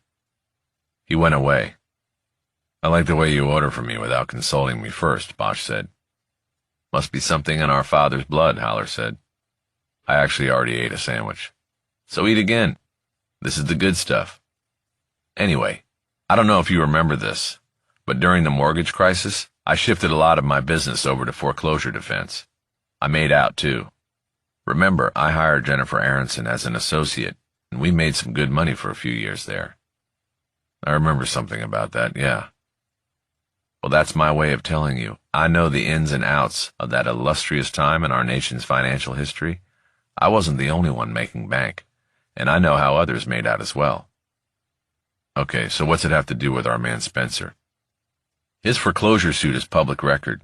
S1: He went away. I like the way you order for me without consulting me first, Bosch said. Must be something in our father's blood, Holler said. I actually already ate a sandwich. So eat again. This is the good stuff. Anyway, I don't know if you remember this, but during the mortgage crisis, I shifted a lot of my business over to foreclosure defense. I made out, too. Remember, I hired Jennifer Aronson as an associate, and we made some good money for a few years there. I remember something about that, yeah. Well, that's my way of telling you. I know the ins and outs of that illustrious time in our nation's financial history. I wasn't the only one making bank, and I know how others made out as well. Okay, so what's it have to do with our man Spencer? His foreclosure suit is public record.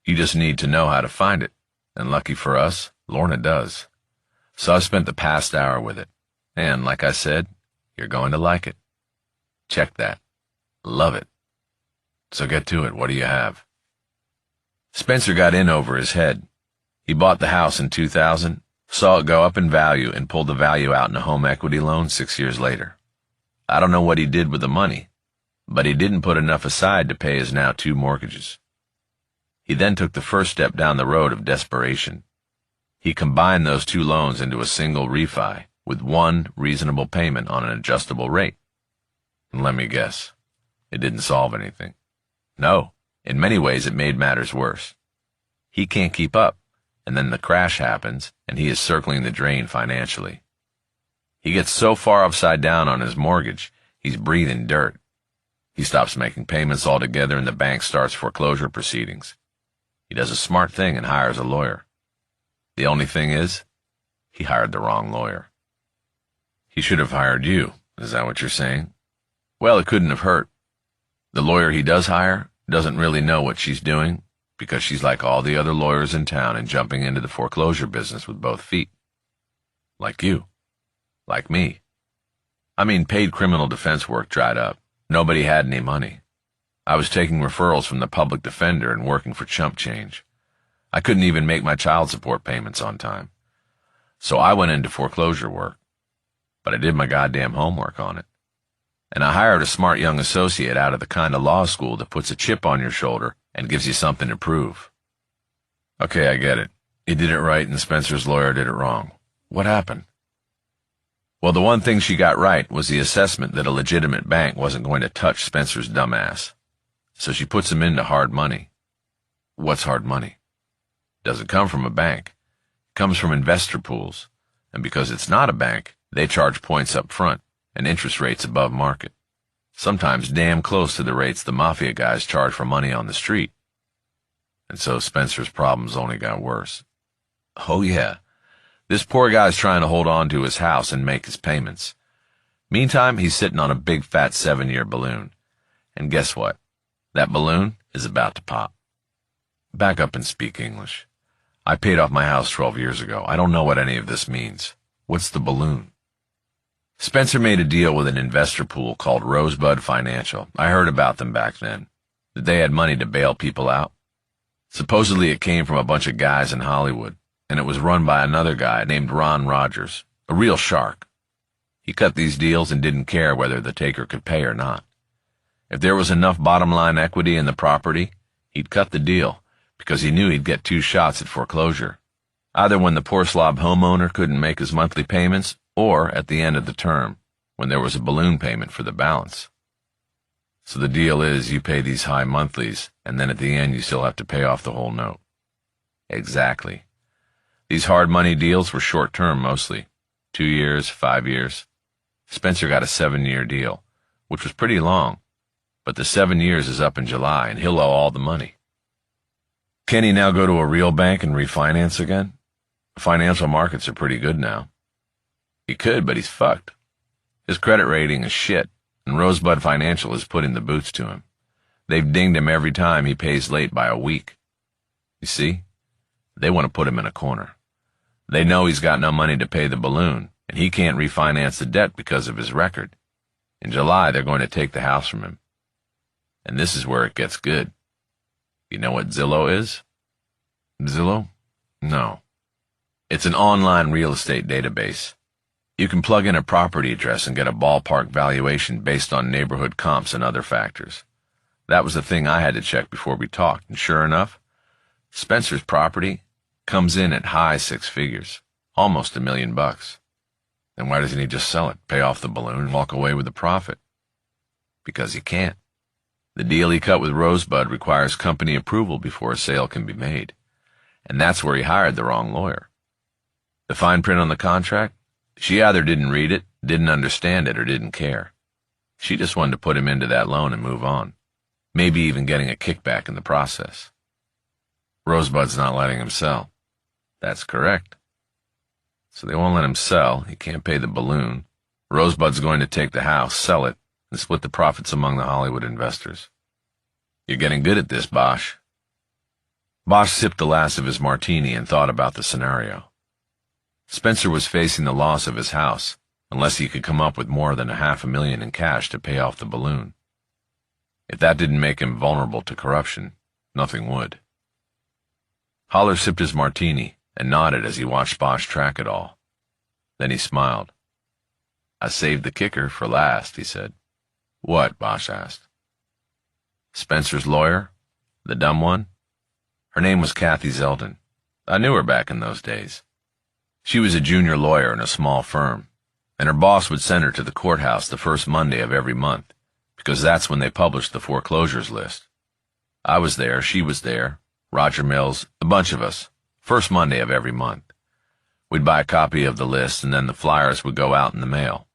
S1: You just need to know how to find it, and lucky for us, Lorna does. So I've spent the past hour with it, and like I said, you're going to like it. Check that. Love it. So get to it. What do you have? Spencer got in over his head. He bought the house in 2000, saw it go up in value, and pulled the value out in a home equity loan 6 years later. I don't know what he did with the money, but he didn't put enough aside to pay his now 2 mortgages. He then took the first step down the road of desperation. He combined those 2 loans into a single refi with 1 reasonable payment on an adjustable rate. And let me guess, it didn't solve anything. No, in many ways it made matters worse. He can't keep up, and then the crash happens, and he is circling the drain financially. He gets so far upside down on his mortgage, he's breathing dirt. He stops making payments altogether, and the bank starts foreclosure proceedings. He does a smart thing and hires a lawyer. The only thing is, he hired the wrong lawyer. He should have hired you, is that what you're saying? Well, it couldn't have hurt. The lawyer he does hire doesn't really know what she's doing, because she's like all the other lawyers in town and jumping into the foreclosure business with both feet. Like you. Like me. I mean, paid criminal defense work dried up. Nobody had any money. I was taking referrals from the public defender and working for chump change. I couldn't even make my child support payments on time. So I went into foreclosure work. But I did my goddamn homework on it. And I hired a smart young associate out of the kind of law school that puts a chip on your shoulder and gives you something to prove. Okay, I get it. You did it right and Spencer's lawyer did it wrong. What happened? Well, the one thing she got right was the assessment that a legitimate bank wasn't going to touch Spencer's dumbass. So she puts him into hard money. What's hard money? Doesn't come from a bank. It comes from investor pools. And because it's not a bank, they charge points up front and interest rates above market. Sometimes damn close to the rates the mafia guys charge for money on the street. And so Spencer's problems only got worse. Oh yeah. This poor guy's trying to hold on to his house and make his payments. Meantime, he's sitting on a big fat 7-year balloon. And guess what? That balloon is about to pop. Back up and speak English. I paid off my house 12 years ago. I don't know what any of this means. What's the balloon? Spencer made a deal with an investor pool called Rosebud Financial. I heard about them back then. That they had money to bail people out. Supposedly it came from a bunch of guys in Hollywood, and it was run by another guy named Ron Rogers, a real shark. He cut these deals and didn't care whether the taker could pay or not. If there was enough bottom-line equity in the property, he'd cut the deal, because he knew he'd get 2 shots at foreclosure, either when the poor slob homeowner couldn't make his monthly payments, or at the end of the term, when there was a balloon payment for the balance. So the deal is you pay these high monthlies, and then at the end you still have to pay off the whole note. Exactly. These hard money deals were short-term mostly. 2 years, 5 years. Spencer got a 7-year deal, which was pretty long, but the 7 years is up in July, and he'll owe all the money. Can he now go to a real bank and refinance again? Financial markets are pretty good now. He could, but he's fucked. His credit rating is shit, and Rosebud Financial is putting the boots to him. They've dinged him every time he pays late by a week. You see? They want to put him in a corner. They know he's got no money to pay the balloon, and he can't refinance the debt because of his record. In July, they're going to take the house from him. And this is where it gets good. You know what Zillow is? Zillow? No. It's an online real estate database. You can plug in a property address and get a ballpark valuation based on neighborhood comps and other factors. That was the thing I had to check before we talked, and sure enough, Spencer's property comes in at high six figures, almost $1 million. Then why doesn't he just sell it, pay off the balloon, and walk away with the profit? Because he can't. The deal he cut with Rosebud requires company approval before a sale can be made, and that's where he hired the wrong lawyer. The fine print on the contract? She either didn't read it, didn't understand it, or didn't care. She just wanted to put him into that loan and move on, maybe even getting a kickback in the process. Rosebud's not letting him sell. That's correct. So they won't let him sell. He can't pay the balloon. Rosebud's going to take the house, sell it, and split the profits among the Hollywood investors. You're getting good at this, Bosch. Bosch sipped the last of his martini and thought about the scenario. Spencer was facing the loss of his house, unless he could come up with more than $500,000 in cash to pay off the balloon. If that didn't make him vulnerable to corruption, nothing would. Holler sipped his martini and nodded as he watched Bosch track it all. Then he smiled. I saved the kicker for last, he said. What? Bosch asked. Spencer's lawyer? The dumb one? Her name was Kathy Zeldin. I knew her back in those days. She was a junior lawyer in a small firm, and her boss would send her to the courthouse the first Monday of every month, because that's when they published the foreclosures list. I was there, she was there, Roger Mills, a bunch of us, first Monday of every month. We'd buy a copy of the list, and then the flyers would go out in the mail.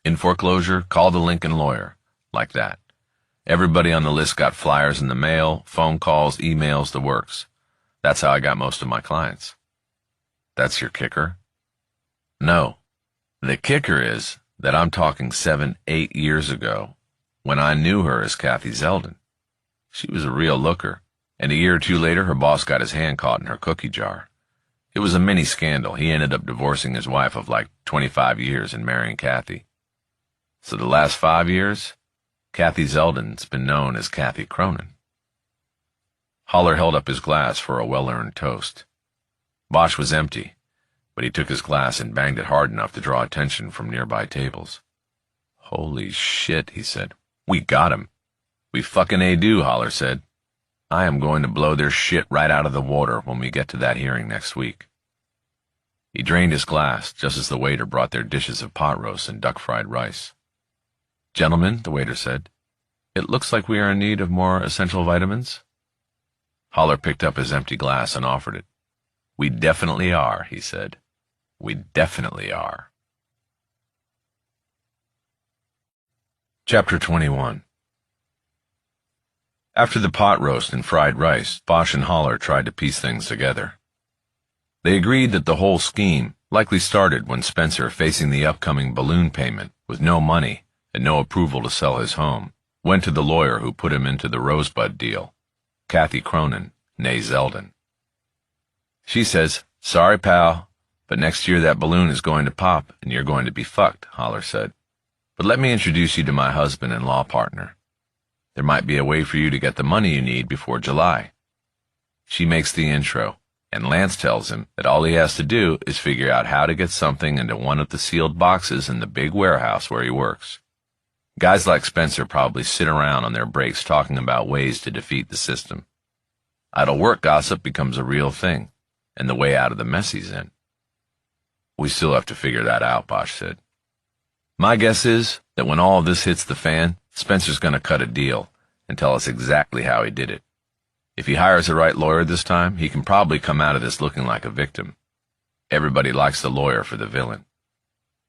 S1: In foreclosure, call the Lincoln lawyer, like that. Everybody on the list got flyers in the mail, phone calls, emails, the works. That's how I got most of my clients. That's your kicker? No. The kicker is that I'm talking 7, 8 years ago, when I knew her as Kathy Zeldin. She was a real looker, and a year or two later her boss got his hand caught in her cookie jar. It was a mini scandal. He ended up divorcing his wife of like 25 years and marrying Kathy. So the last 5 years, Kathy Zeldin's been known as Kathy Cronin. Holler held up his glass for a well-earned toast. Bosch was empty, but he took his glass and banged it hard enough to draw attention from nearby tables. Holy shit, he said. We got him. We fucking do, Holler said. I am going to blow their shit right out of the water when we get to that hearing next week. He drained his glass just as the waiter brought their dishes of pot roast and duck-fried rice. Gentlemen, the waiter said, it looks like we are in need of more essential vitamins. Holler picked up his empty glass and offered it. We definitely are, he said. We definitely are. Chapter 21. After the pot roast and fried rice, Bosch and Holler tried to piece things together. They agreed that the whole scheme likely started when Spencer, facing the upcoming balloon payment with no money and no approval to sell his home, went to the lawyer who put him into the Rosebud deal, Kathy Cronin, née Zeldin. She says, sorry, pal, but next year that balloon is going to pop and you're going to be fucked, Holler said. But let me introduce you to my husband and law partner. There might be a way for you to get the money you need before July. She makes the intro, and Lance tells him that all he has to do is figure out how to get something into one of the sealed boxes in the big warehouse where he works. Guys like Spencer probably sit around on their breaks talking about ways to defeat the system. Idle work gossip becomes a real thing, and the way out of the mess he's in. We still have to figure that out, Bosch said. My guess is that when all of this hits the fan, Spencer's going to cut a deal and tell us exactly how he did it. If he hires the right lawyer this time, he can probably come out of this looking like a victim. Everybody likes the lawyer for the villain.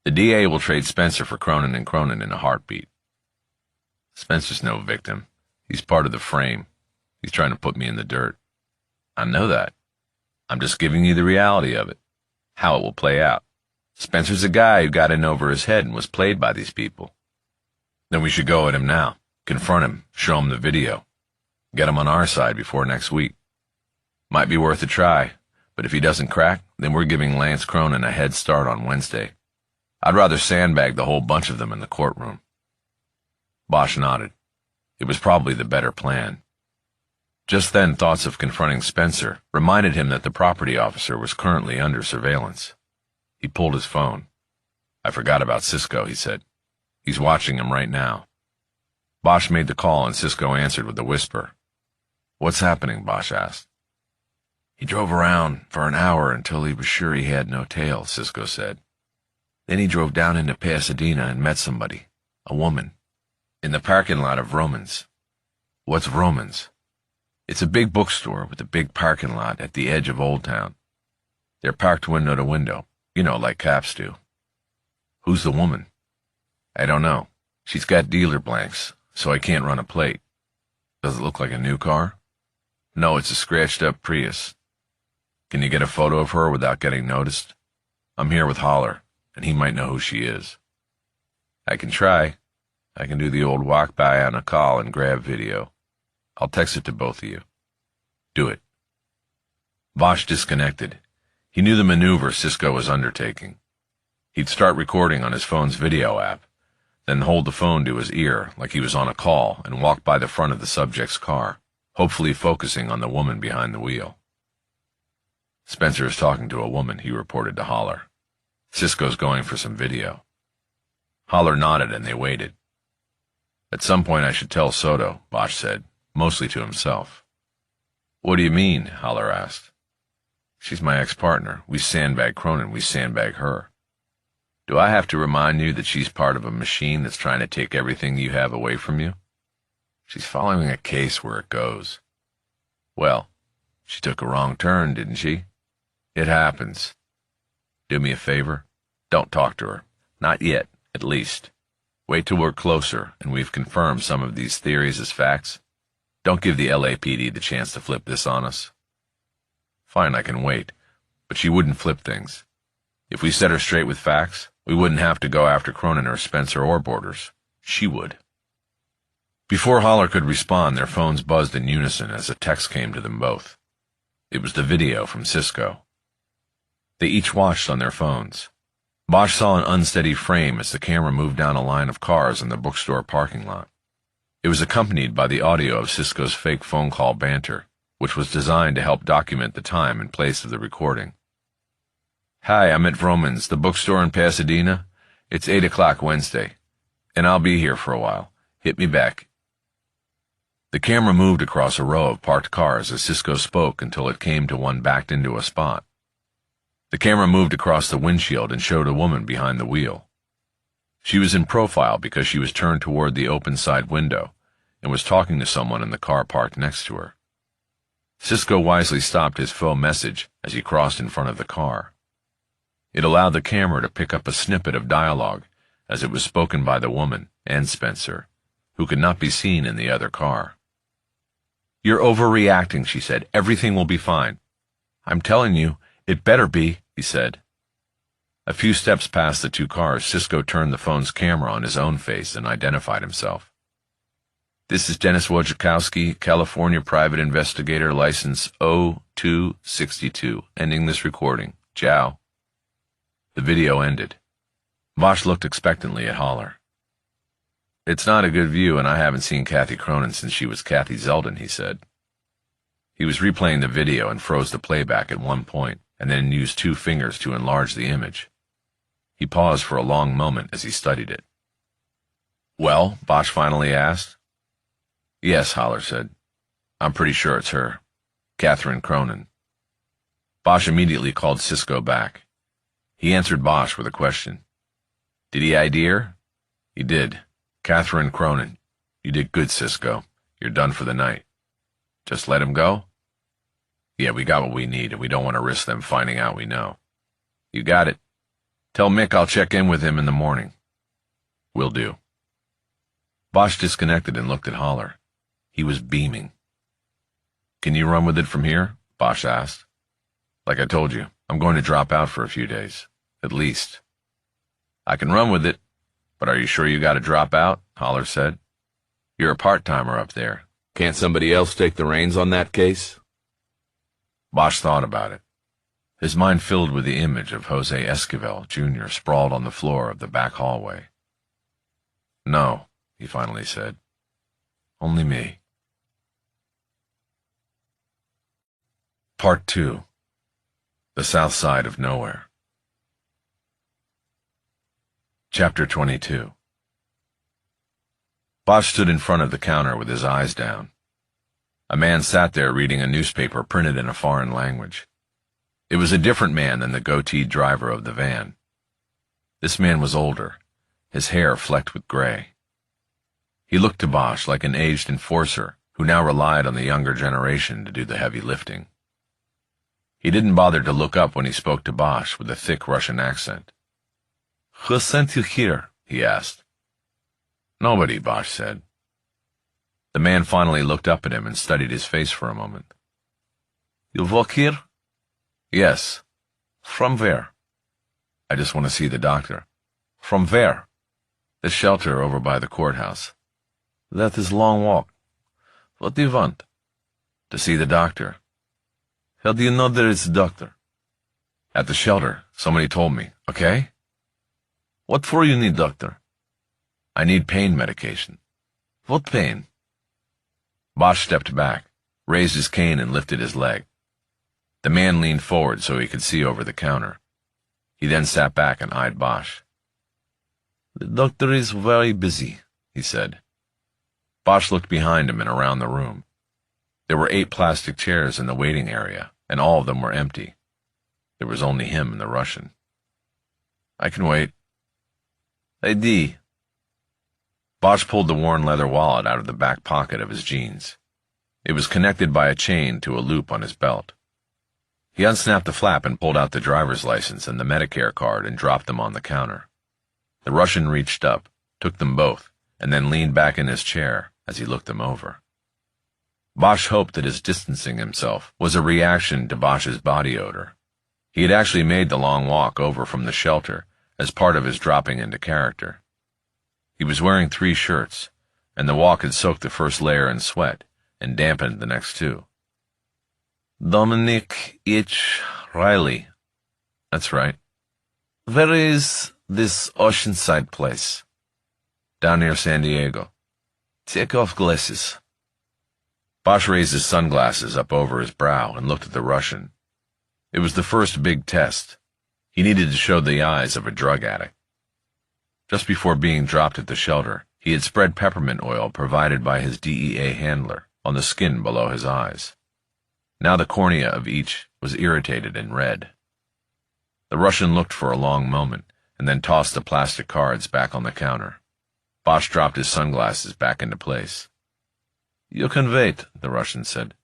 S1: The DA will trade Spencer for Cronin and Cronin in a heartbeat. Spencer's no victim. He's part of the frame. He's trying to put me in the dirt. I know that. I'm just giving you the reality of it, how it will play out. Spencer's a guy who got in over his head and was played by these people. Then we should go at him now, confront him, show him the video. Get him on our side before next week. Might be worth a try, but if he doesn't crack, then we're giving Lance Cronin a head start on Wednesday. I'd rather sandbag the whole bunch of them in the courtroom. Bosch nodded. It was probably the better plan. Just then, thoughts of confronting Spencer reminded him that the property officer was currently under surveillance. He pulled his phone. I forgot about Cisco, he said. He's watching him right now. Bosch made the call and Cisco answered with a whisper. What's happening? Bosch asked. He drove around for an hour until he was sure he had no tail, Cisco said. Then he drove down into Pasadena and met somebody, a woman, in the parking lot of Roman's. What's Roman's? It's a big bookstore with a big parking lot at the edge of Old Town. They're parked window to window, like cops do. Who's the woman? I don't know. She's got dealer blanks, so I can't run a plate. Does it look like a new car? No, it's a scratched-up Prius. Can you get a photo of her without getting noticed? I'm here with Holler, and he might know who she is. I can try. I can do the old walk-by on a call and grab video. I'll text it to both of you. Do it. Bosch disconnected. He knew the maneuver Cisco was undertaking. He'd start recording on his phone's video app, then hold the phone to his ear like he was on a call and walk by the front of the subject's car, hopefully focusing on the woman behind the wheel. Spencer is talking to a woman, he reported to Holler. Cisco's going for some video. Holler nodded and they waited. At some point I should tell Soto, Bosch said, mostly to himself. What do you mean? Holler asked. She's my ex-partner. We sandbag Cronin, we sandbag her. Do I have to remind you that she's part of a machine that's trying to take everything you have away from you? She's following a case where it goes. Well, she took a wrong turn, didn't she? It happens. Do me a favor. Don't talk to her. Not yet, at least. Wait till we're closer and we've confirmed some of these theories as facts. Don't give the LAPD the chance to flip this on us. Fine, I can wait, but she wouldn't flip things. If we set her straight with facts, we wouldn't have to go after Cronin or Spencer or Borders. She would. Before Holler could respond, their phones buzzed in unison as a text came to them both. It was the video from Cisco. They each watched on their phones. Bosch saw an unsteady frame as the camera moved down a line of cars in the bookstore parking lot. It was accompanied by the audio of Cisco's fake phone call banter, which was designed to help document the time and place of the recording. Hi, I'm at Vroman's, the bookstore in Pasadena. It's 8 o'clock Wednesday, and I'll be here for a while. Hit me back. The camera moved across a row of parked cars as Cisco spoke until it came to one backed into a spot. The camera moved across the windshield and showed a woman behind the wheel. She was in profile because she was turned toward the open side window and was talking to someone in the car parked next to her. Cisco wisely stopped his faux message as he crossed in front of the car. It allowed the camera to pick up a snippet of dialogue as it was spoken by the woman and Spencer, who could not be seen in the other car. You're overreacting, she said. Everything will be fine. I'm telling you, it better be, he said. A few steps past the two cars, Cisco turned the phone's camera on his own face and identified himself. This is Dennis Wojciechowski, California private investigator, license O262, ending this recording. Ciao. The video ended. Bosch looked expectantly at Holler. It's not a good view, and I haven't seen Kathy Cronin since she was Kathy Zeldin, he said. He was replaying the video and froze the playback at one point, and then used 2 fingers to enlarge the image. He paused for a long moment as he studied it. Well, Bosch finally asked. Yes, Holler said. I'm pretty sure it's her. Catherine Cronin. Bosch immediately called Cisco back. He answered Bosch with a question. Did he ID her? He did. Catherine Cronin. You did good, Cisco. You're done for the night. Just let him go? Yeah, we got what we need, and we don't want to risk them finding out we know. You got it. Tell Mick I'll check in with him in the morning. Will do. Bosch disconnected and looked at Holler. He was beaming. Can you run with it from here? Bosch asked. Like I told you, I'm going to drop out for a few days. At least. I can run with it, but are you sure you got to drop out? Holler said. You're a part-timer up there.
S2: Can't somebody else take the reins on that case?
S1: Bosch thought about it. His mind filled with the image of Jose Esquivel, Jr. sprawled on the floor of the back hallway. No, he finally said. Only me. Part 2. The South Side of Nowhere. Chapter 22. Bosch stood in front of the counter with his eyes down. A man sat there reading a newspaper printed in a foreign language. It was a different man than the goateed driver of the van. This man was older, his hair flecked with gray. He looked to Bosch like an aged enforcer who now relied on the younger generation to do the heavy lifting. He didn't bother to look up when he spoke to Bosch with a thick Russian accent. "Who sent you here?" he asked. "Nobody," Bosch said. The man finally looked up at him and studied his face for a moment. "You work here?" "Yes." "From where?" "I just want to see the doctor." "From where?" "The shelter over by the courthouse." "That is a long walk. What do you want?" "To see the doctor." "How do you know there is a doctor?" "At the shelter. Somebody told me. Okay?" "What for you need doctor?" "I need pain medication." "What pain?" Bosch stepped back, raised his cane and lifted his leg. The man leaned forward so he could see over the counter. He then sat back and eyed Bosch. "The doctor is very busy," he said. Bosch looked behind him and around the room. There were 8 plastic chairs in the waiting area, and all of them were empty. There was only him and the Russian. "I can wait." "ID." Bosch pulled the worn leather wallet out of the back pocket of his jeans. It was connected by a chain to a loop on his belt. He unsnapped the flap and pulled out the driver's license and the Medicare card and dropped them on the counter. The Russian reached up, took them both, and then leaned back in his chair as he looked them over. Bosch hoped that his distancing himself was a reaction to Bosch's body odor. He had actually made the long walk over from the shelter as part of his dropping into character. He was wearing 3 shirts, and the walk had soaked the first layer in sweat and dampened the next 2. "Dominic H. Riley." "That's right." "Where is this oceanside place?" "Down near San Diego." "Take off glasses." Bosch raised his sunglasses up over his brow and looked at the Russian. It was the first big test. He needed to show the eyes of a drug addict. Just before being dropped at the shelter, he had spread peppermint oil provided by his DEA handler on the skin below his eyes. Now the cornea of each was irritated and red. The Russian looked for a long moment and then tossed the plastic cards back on the counter. Bosch dropped his sunglasses back into place. "You can wait," the Russian said.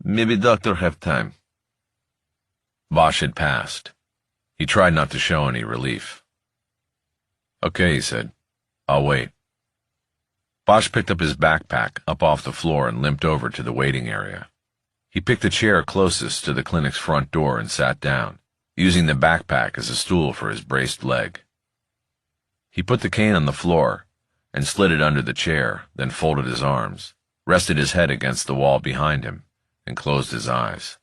S1: "Maybe doctor have time." Bosch had passed. He tried not to show any relief. "Okay," he said. "I'll wait." Bosch picked up his backpack up off the floor and limped over to the waiting area. He picked the chair closest to the clinic's front door and sat down, using the backpack as a stool for his braced leg. He put the cane on the floor and slid it under the chair, then folded his arms, rested his head against the wall behind him, and closed his eyes.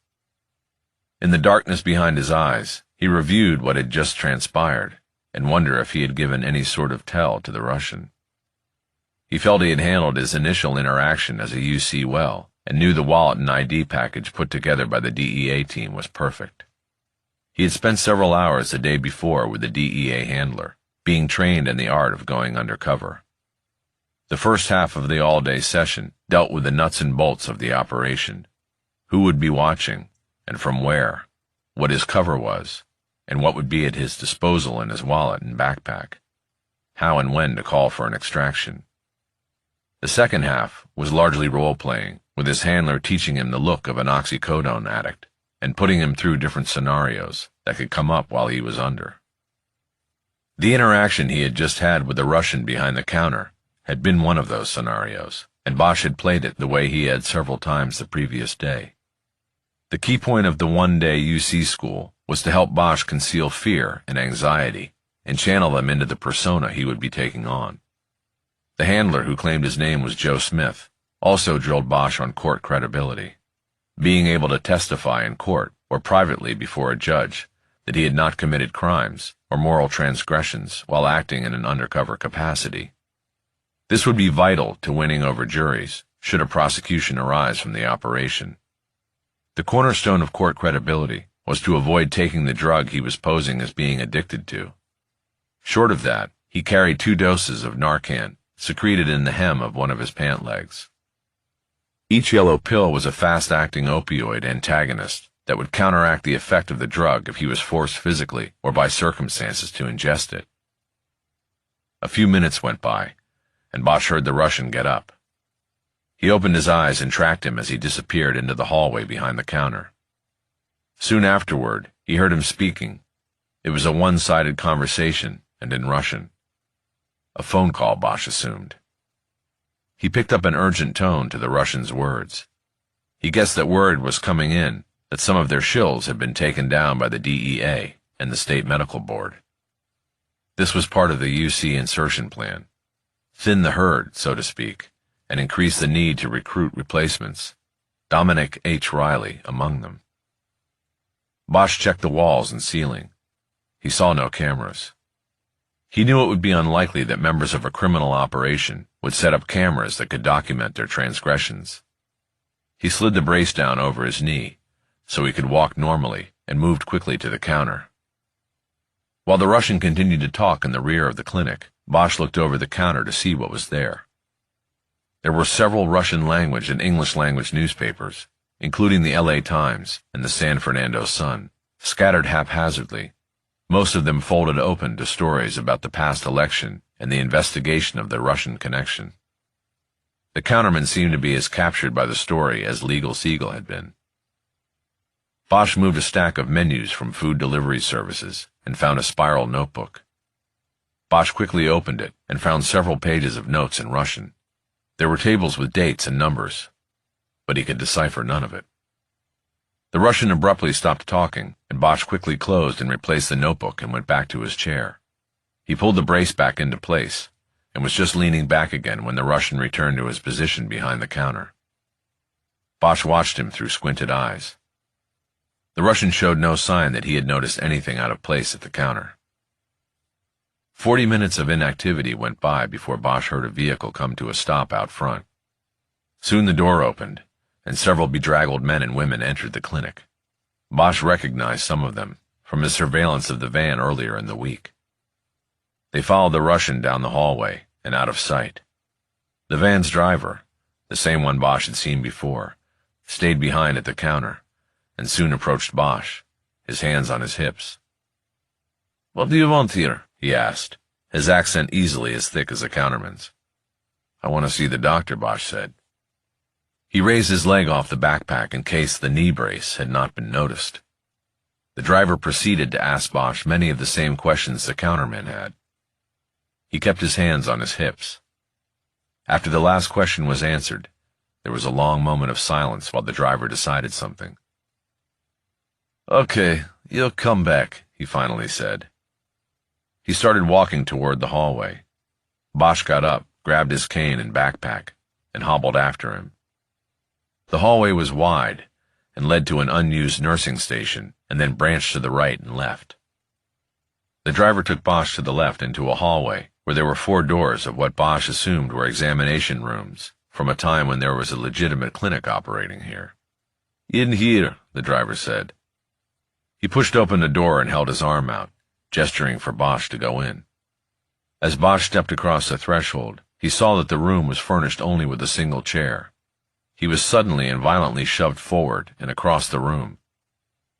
S1: In the darkness behind his eyes, he reviewed what had just transpired and wondered if he had given any sort of tell to the Russian. He felt he had handled his initial interaction as a UC well and knew the wallet and ID package put together by the DEA team was perfect. He had spent several hours the day before with the DEA handler, being trained in the art of going undercover. The first half of the all-day session dealt with the nuts and bolts of the operation, who would be watching, and from where, what his cover was, and what would be at his disposal in his wallet and backpack, how and when to call for an extraction. The second half was largely role-playing, with his handler teaching him the look of an oxycodone addict and putting him through different scenarios that could come up while he was under. The interaction he had just had with the Russian behind the counter had been one of those scenarios, and Bosch had played it the way he had several times the previous day. The key point of the one-day UC school was to help Bosch conceal fear and anxiety and channel them into the persona he would be taking on. The handler, who claimed his name was Joe Smith, also drilled Bosch on court credibility, being able to testify in court or privately before a judge that he had not committed crimes or moral transgressions while acting in an undercover capacity. This would be vital to winning over juries should a prosecution arise from the operation. The cornerstone of court credibility was to avoid taking the drug he was posing as being addicted to. Short of that, he carried 2 doses of Narcan secreted in the hem of one of his pant legs. Each yellow pill was a fast-acting opioid antagonist that would counteract the effect of the drug if he was forced physically or by circumstances to ingest it. A few minutes went by, and Bosch heard the Russian get up. He opened his eyes and tracked him as he disappeared into the hallway behind the counter. Soon afterward, he heard him speaking. It was a one-sided conversation, and in Russian. A phone call, Bosch assumed. He picked up an urgent tone to the Russian's words. He guessed that word was coming in that some of their shills had been taken down by the DEA and the State Medical Board. This was part of the UC insertion plan. Thin the herd, so to speak, and increase the need to recruit replacements, Dominic H. Riley among them. Bosch checked the walls and ceiling. He saw no cameras. He knew it would be unlikely that members of a criminal operation would set up cameras that could document their transgressions. He slid the brace down over his knee so he could walk normally and moved quickly to the counter. While the Russian continued to talk in the rear of the clinic, Bosch looked over the counter to see what was there. There were several Russian-language and English-language newspapers, including the LA Times and the San Fernando Sun, scattered haphazardly, most of them folded open to stories about the past election and the investigation of the Russian connection. The counterman seemed to be as captured by the story as Legal Siegel had been. Bosch moved a stack of menus from food delivery services and found a spiral notebook. Bosch quickly opened it and found several pages of notes in Russian. There were tables with dates and numbers, but he could decipher none of it. The Russian abruptly stopped talking, and Bosch quickly closed and replaced the notebook and went back to his chair. He pulled the brace back into place and was just leaning back again when the Russian returned to his position behind the counter. Bosch watched him through squinted eyes. The Russian showed no sign that he had noticed anything out of place at the counter. 40 minutes of inactivity went by before Bosch heard a vehicle come to a stop out front. Soon the door opened, and several bedraggled men and women entered the clinic. Bosch recognized some of them from his surveillance of the van earlier in the week. They followed the Russian down the hallway and out of sight. The van's driver, the same one Bosch had seen before, stayed behind at the counter and soon approached Bosch, his hands on his hips. "What do you want here?" he asked, his accent easily as thick as a counterman's. "I want to see the doctor," Bosch said. He raised his leg off the backpack in case the knee brace had not been noticed. The driver proceeded to ask Bosch many of the same questions the counterman had. He kept his hands on his hips. After the last question was answered, there was a long moment of silence while the driver decided something. "Okay, you'll come back," he finally said. He started walking toward the hallway. Bosch got up, grabbed his cane and backpack, and hobbled after him. The hallway was wide and led to an unused nursing station and then branched to the right and left. The driver took Bosch to the left into a hallway where there were 4 doors of what Bosch assumed were examination rooms from a time when there was a legitimate clinic operating here. "In here," the driver said. He pushed open the door and held his arm out, gesturing for Bosch to go in. As Bosch stepped across the threshold, he saw that the room was furnished only with a single chair. He was suddenly and violently shoved forward and across the room.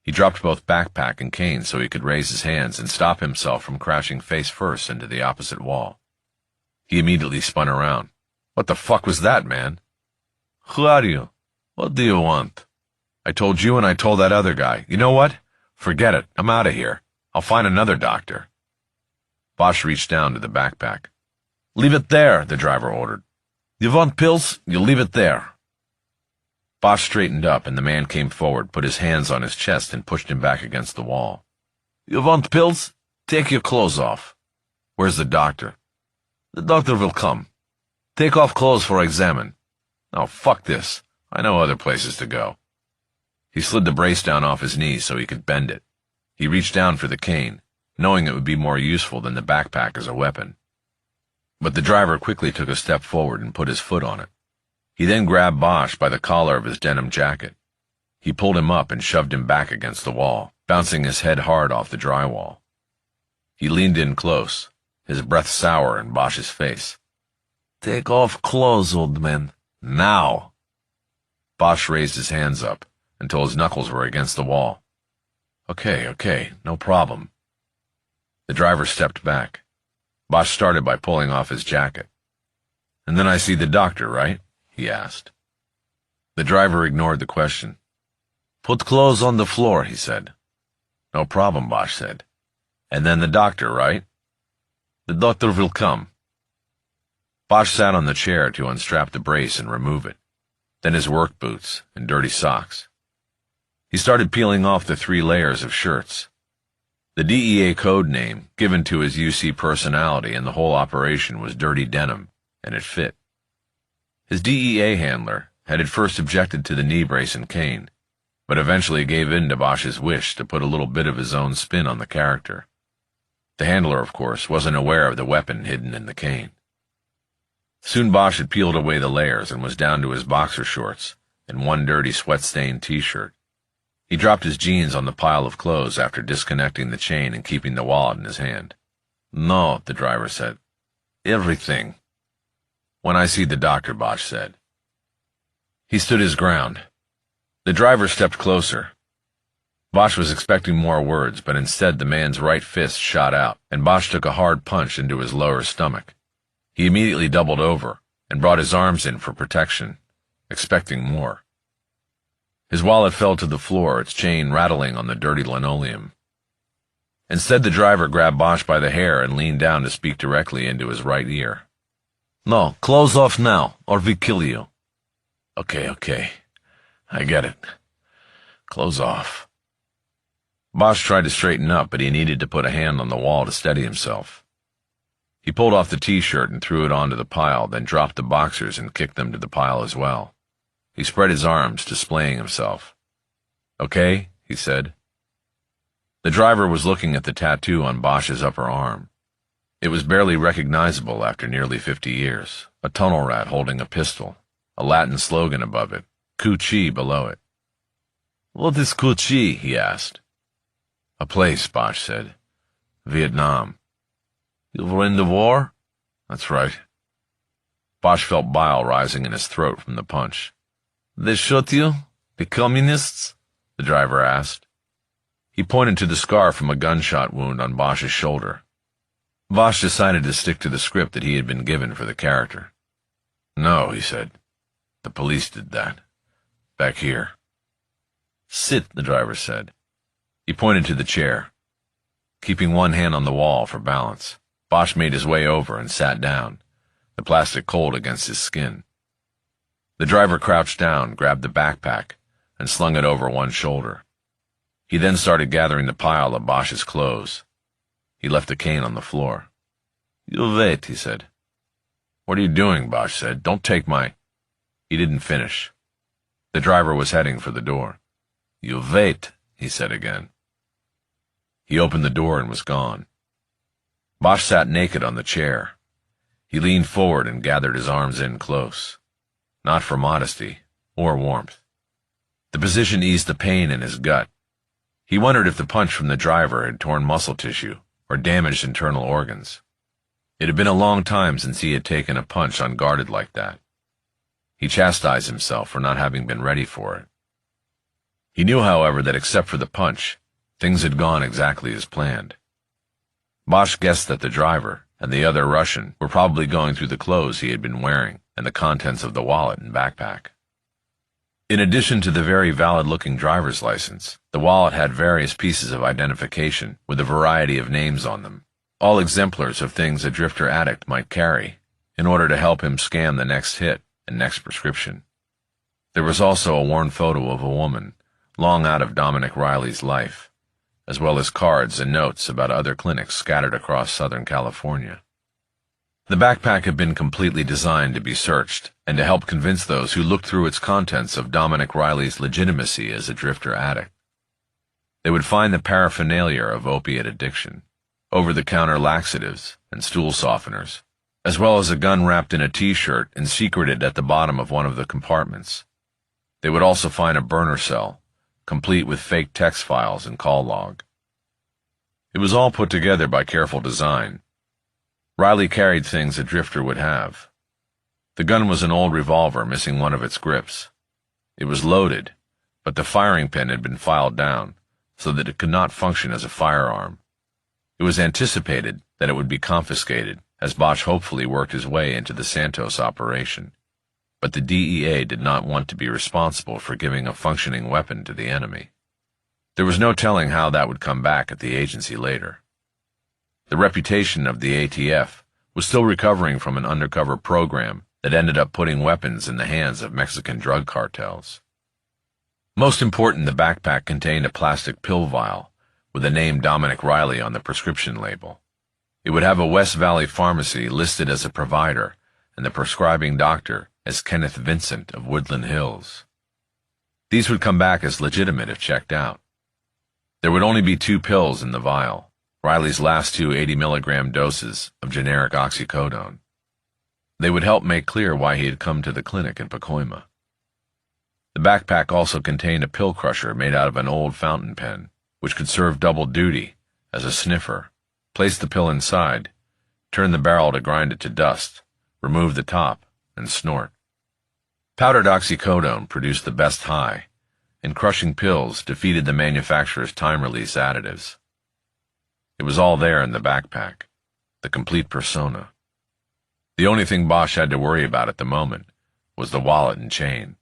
S1: He dropped both backpack and cane so he could raise his hands and stop himself from crashing face first into the opposite wall. He immediately spun around. "What the fuck was that, man?" "Who are you? What do you want?" "I told you and I told that other guy. You know what? Forget it. I'm out of here. I'll find another doctor." Bosch reached down to the backpack. "Leave it there," the driver ordered. "You want pills? You leave it there." Bosch straightened up and the man came forward, put his hands on his chest and pushed him back against the wall. "You want pills? Take your clothes off." Where's the doctor? The doctor will come. Take off clothes for examine. Oh, fuck this. I know other places to go. He slid the brace down off his knee so he could bend it. He reached down for the cane, knowing it would be more useful than the backpack as a weapon. But the driver quickly took a step forward and put his foot on it. He then grabbed Bosch by the collar of his denim jacket. He pulled him up and shoved him back against the wall, bouncing his head hard off the drywall. He leaned in close, his breath sour in Bosch's face. Take off clothes, old man. Now! Bosch raised his hands up until his knuckles were against the wall. Okay, no problem. The driver stepped back. Bosch started by pulling off his jacket. And then I see the doctor, right? He asked. The driver ignored the question. Put clothes on the floor, he said. No problem, Bosch said. And then the doctor, right? The doctor will come. Bosch sat on the chair to unstrap the brace and remove it, then his work boots and dirty socks. He started peeling off the 3 layers of shirts. The DEA code name given to his UC personality and the whole operation was Dirty Denim, and it fit. His DEA handler had at first objected to the knee brace and cane, but eventually gave in to Bosch's wish to put a little bit of his own spin on the character. The handler, of course, wasn't aware of the weapon hidden in the cane. Soon Bosch had peeled away the layers and was down to his boxer shorts and one dirty sweat-stained t-shirt. He dropped his jeans on the pile of clothes after disconnecting the chain and keeping the wallet in his hand. No, the driver said. Everything. When I see the doctor, Bosch said. He stood his ground. The driver stepped closer. Bosch was expecting more words, but instead the man's right fist shot out, and Bosch took a hard punch into his lower stomach. He immediately doubled over and brought his arms in for protection, expecting more. His wallet fell to the floor, its chain rattling on the dirty linoleum. Instead, the driver grabbed Bosch by the hair and leaned down to speak directly into his right ear. No, clothes off now, or we kill you. Okay. I get it. Clothes off. Bosch tried to straighten up, but he needed to put a hand on the wall to steady himself. He pulled off the t-shirt and threw it onto the pile, then dropped the boxers and kicked them to the pile as well. He spread his arms, displaying himself. Okay, he said. The driver was looking at the tattoo on Bosch's upper arm. It was barely recognizable after nearly 50 years, a tunnel rat holding a pistol, a Latin slogan above it, Cu Chi below it. What is Cu Chi? He asked. A place, Bosch said. Vietnam. You were in the war? That's right. Bosch felt bile rising in his throat from the punch. They shot you? The communists? The driver asked. He pointed to the scar from a gunshot wound on Bosch's shoulder. Bosch decided to stick to the script that he had been given for the character. No, he said. The police did that. Back here. Sit, the driver said. He pointed to the chair. Keeping one hand on the wall for balance, Bosch made his way over and sat down, the plastic cold against his skin. The driver crouched down, grabbed the backpack, and slung it over one shoulder. He then started gathering the pile of Bosch's clothes. He left the cane on the floor. You wait, he said. What are you doing? Bosch said. Don't take my... He didn't finish. The driver was heading for the door. You wait, he said again. He opened the door and was gone. Bosch sat naked on the chair. He leaned forward and gathered his arms in close. Not for modesty or warmth. The position eased the pain in his gut. He wondered if the punch from the driver had torn muscle tissue or damaged internal organs. It had been a long time since he had taken a punch unguarded like that. He chastised himself for not having been ready for it. He knew, however, that except for the punch, things had gone exactly as planned. Bosch guessed that the driver and the other Russian were probably going through the clothes he had been wearing and the contents of the wallet and backpack. In addition to the very valid-looking driver's license, the wallet had various pieces of identification with a variety of names on them, all exemplars of things a drifter addict might carry in order to help him scam the next hit and next prescription. There was also a worn photo of a woman, long out of Dominic Riley's life, as well as cards and notes about other clinics scattered across Southern California. The backpack had been completely designed to be searched and to help convince those who looked through its contents of Dominic Riley's legitimacy as a drifter addict. They would find the paraphernalia of opiate addiction, over-the-counter laxatives and stool softeners, as well as a gun wrapped in a T-shirt and secreted at the bottom of one of the compartments. They would also find a burner cell, complete with fake text files and call log. It was all put together by careful design. Riley carried things a drifter would have. The gun was an old revolver missing one of its grips. It was loaded, but the firing pin had been filed down so that it could not function as a firearm. It was anticipated that it would be confiscated as Bosch hopefully worked his way into the Santos operation, but the DEA did not want to be responsible for giving a functioning weapon to the enemy. There was no telling how that would come back at the agency later. The reputation of the ATF was still recovering from an undercover program that ended up putting weapons in the hands of Mexican drug cartels. Most important, the backpack contained a plastic pill vial with the name Dominic Riley on the prescription label. It would have a West Valley pharmacy listed as a provider and the prescribing doctor as Kenneth Vincent of Woodland Hills. These would come back as legitimate if checked out. There would only be 2 pills in the vial, Riley's last 2 80-milligram doses of generic oxycodone. They would help make clear why he had come to the clinic in Pacoima. The backpack also contained a pill crusher made out of an old fountain pen, which could serve double duty as a sniffer. Place the pill inside, turn the barrel to grind it to dust, remove the top, and snort. Powdered oxycodone produced the best high, and crushing pills defeated the manufacturer's time-release additives. It was all there in the backpack, the complete persona. The only thing Bosch had to worry about at the moment was the wallet and chain.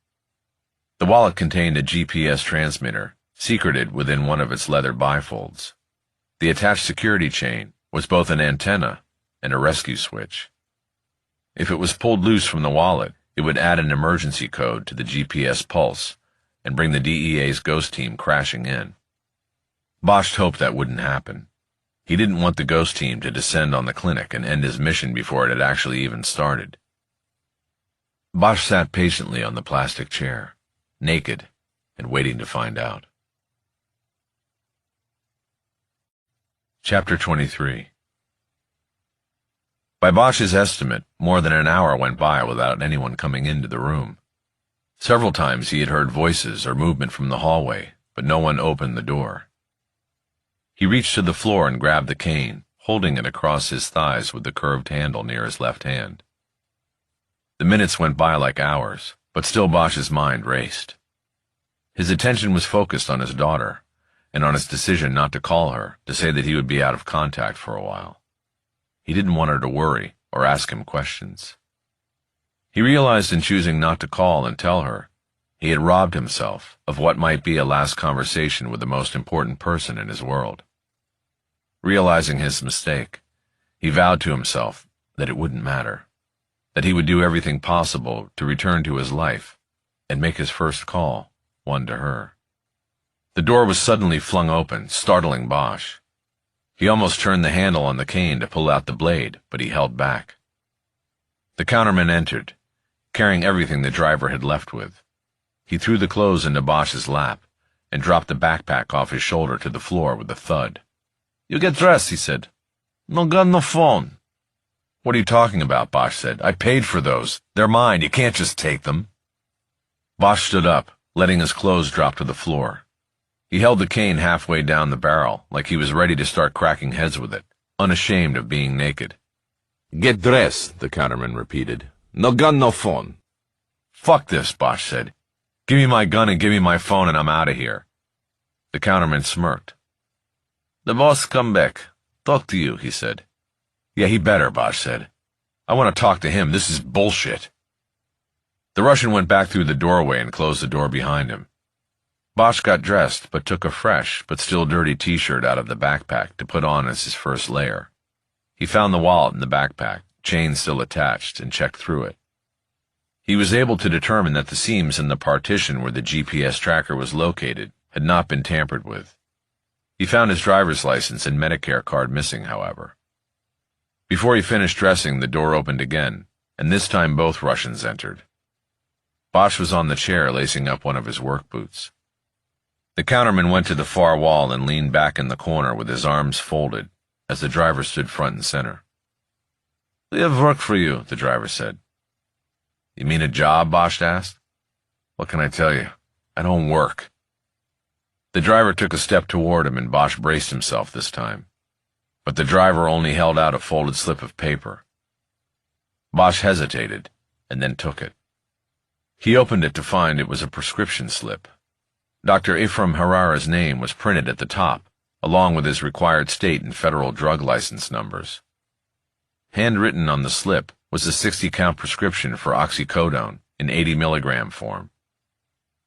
S1: The wallet contained a GPS transmitter, secreted within one of its leather bifolds. The attached security chain was both an antenna and a rescue switch. If it was pulled loose from the wallet, it would add an emergency code to the GPS pulse and bring the DEA's ghost team crashing in. Bosch hoped that wouldn't happen. He didn't want the ghost team to descend on the clinic and end his mission before it had actually even started. Bosch sat patiently on the plastic chair, naked and waiting to find out. Chapter 23. By Bosch's estimate, more than an hour went by without anyone coming into the room. Several times he had heard voices or movement from the hallway, but no one opened the door. He reached to the floor and grabbed the cane, holding it across his thighs with the curved handle near his left hand. The minutes went by like hours, but still Bosch's mind raced. His attention was focused on his daughter, and on his decision not to call her, to say that he would be out of contact for a while. He didn't want her to worry or ask him questions. He realized in choosing not to call and tell her, he had robbed himself of what might be a last conversation with the most important person in his world. Realizing his mistake, he vowed to himself that it wouldn't matter, that he would do everything possible to return to his life and make his first call one to her. The door was suddenly flung open, startling Bosch. He almost turned the handle on the cane to pull out the blade, but he held back. The counterman entered, carrying everything the driver had left with. He threw the clothes into Bosch's lap and dropped the backpack off his shoulder to the floor with a thud. "You get dressed," he said. "No gun, no phone." "What are you talking about?" Bosch said. "I paid for those. They're mine. You can't just take them." Bosch stood up, letting his clothes drop to the floor. He held the cane halfway down the barrel, like he was ready to start cracking heads with it, unashamed of being naked.
S2: "Get dressed," the counterman repeated. "No gun, no phone."
S1: "Fuck this," Bosch said. "Give me my gun and give me my phone and I'm out of here." The counterman smirked. "The boss come back. Talk to you," he said. "Yeah, he better," Bosch said. "I want to talk to him. This is bullshit." The Russian went back through the doorway and closed the door behind him. Bosch got dressed, but took a fresh, but still dirty T-shirt out of the backpack to put on as his first layer. He found the wallet in the backpack, chain still attached, and checked through it. He was able to determine that the seams in the partition where the GPS tracker was located had not been tampered with. He found his driver's license and Medicare card missing, however. Before he finished dressing, the door opened again, and this time both Russians entered. Bosch was on the chair lacing up one of his work boots. The counterman went to the far wall and leaned back in the corner with his arms folded as the driver stood front and center. "We have work for you," the driver said. "You mean a job?" Bosch asked. "What can I tell you? I don't work." The driver took a step toward him and Bosch braced himself this time. But the driver only held out a folded slip of paper. Bosch hesitated and then took it. He opened it to find it was a prescription slip. Dr. Ephraim Harara's name was printed at the top, along with his required state and federal drug license numbers. Handwritten on the slip was a 60-count prescription for oxycodone in 80-milligram form.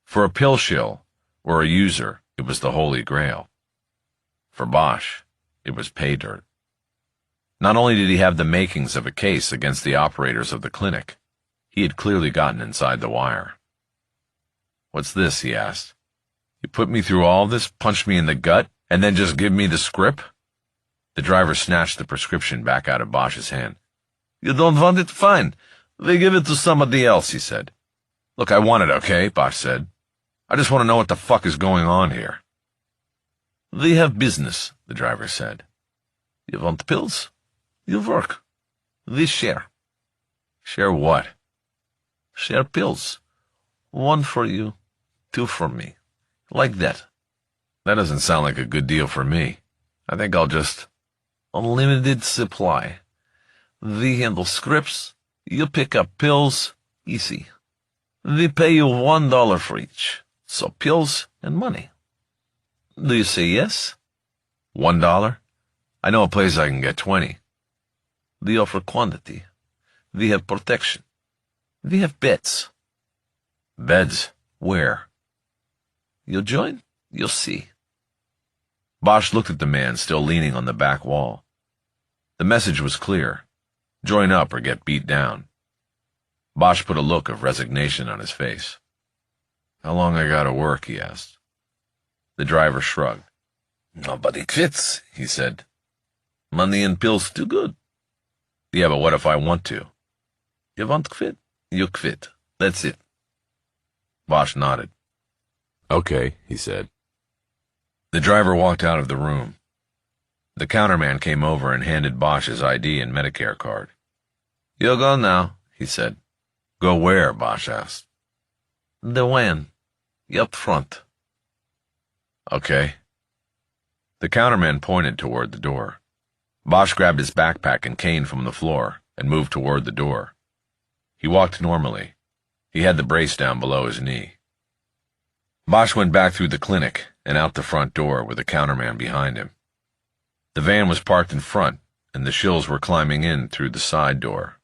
S1: For a pill shill, or a user, it was the Holy Grail. For Bosch, it was pay dirt. Not only did he have the makings of a case against the operators of the clinic, he had clearly gotten inside the wire. "What's this?" he asked. "You put me through all this, punch me in the gut, and then just give me the script?" The driver snatched the prescription back out of Bosch's hand. "You don't want it? Fine. They give it to somebody else," he said. "Look, I want it, okay?" Bosch said. "I just want to know what the fuck is going on here." "We have business," the driver said. "You want pills? You work. We share." "Share what?" "Share pills. 1 for you, 2 for me. Like that." "That doesn't sound like a good deal for me. I think I'll just—" "Unlimited supply. We handle scripts. You pick up pills. Easy. We pay you $1 for each. So pills and money. Do you say yes?" $1? I know a place I can get 20. We offer quantity. We have protection. We have beds." "Beds? Where?" "You join, you'll see." Bosch looked at the man still leaning on the back wall. The message was clear. Join up or get beat down. Bosch put a look of resignation on his face. "How long I gotta work?" he asked. The driver shrugged. "Nobody quits," he said. "Money and pills too good." "Yeah, but what if I want to?" "You want to quit? You quit. That's it." Bosch nodded.
S2: "Okay," he said.
S1: The driver walked out of the room. The counterman came over and handed Bosch his ID and Medicare card. "You go now," he said. "Go where?" Bosch asked. "The van. Up front." "Okay." The counterman pointed toward the door. Bosch grabbed his backpack and cane from the floor and moved toward the door. He walked normally. He had the brace down below his knee. Bosch went back through the clinic and out the front door with the counterman behind him. The van was parked in front, and the shills were climbing in through the side door.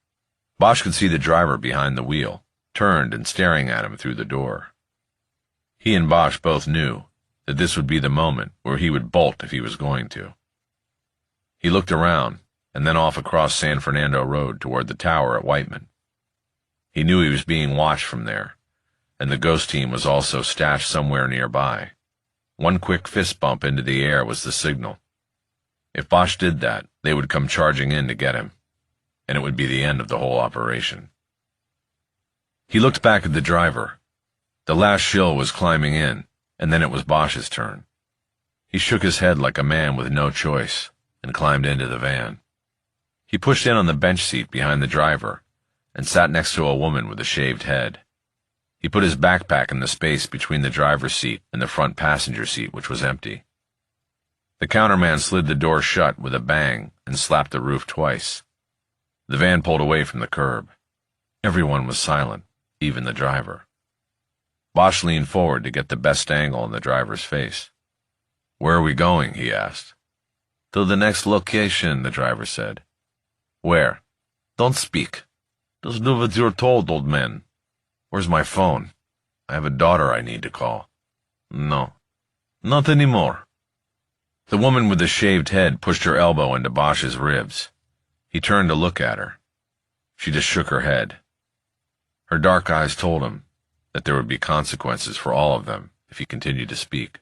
S1: Bosch could see the driver behind the wheel, turned and staring at him through the door. He and Bosch both knew that this would be the moment where he would bolt if he was going to. He looked around, and then off across San Fernando Road toward the tower at Whiteman. He knew he was being watched from there, and the ghost team was also stashed somewhere nearby. One quick fist bump into the air was the signal. If Bosch did that, they would come charging in to get him, and it would be the end of the whole operation. He looked back at the driver. The last shill was climbing in, and then it was Bosch's turn. He shook his head like a man with no choice and climbed into the van. He pushed in on the bench seat behind the driver and sat next to a woman with a shaved head. He put his backpack in the space between the driver's seat and the front passenger seat, which was empty. The counterman slid the door shut with a bang and slapped the roof twice. The van pulled away from the curb. Everyone was silent, even the driver. Bosch leaned forward to get the best angle on the driver's face. "Where are we going?" he asked. "To the next location," the driver said. "Where?" "Don't speak. Just do what you're told, old man." "Where's my phone? I have a daughter I need to call." "No, not anymore." The woman with the shaved head pushed her elbow into Bosch's ribs. He turned to look at her. She just shook her head. Her dark eyes told him that there would be consequences for all of them if he continued to speak.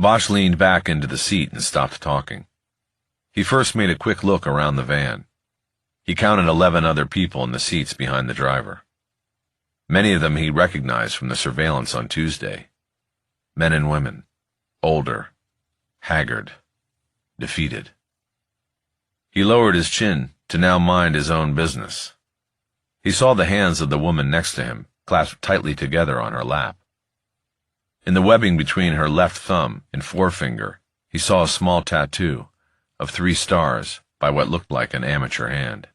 S1: Bosch leaned back into the seat and stopped talking. He first made a quick look around the van. He counted 11 other people in the seats behind the driver. Many of them he recognized from the surveillance on Tuesday. Men and women, older, haggard, defeated. He lowered his chin to now mind his own business. He saw the hands of the woman next to him clasped tightly together on her lap. In the webbing between her left thumb and forefinger, he saw a small tattoo of 3 stars by what looked like an amateur hand.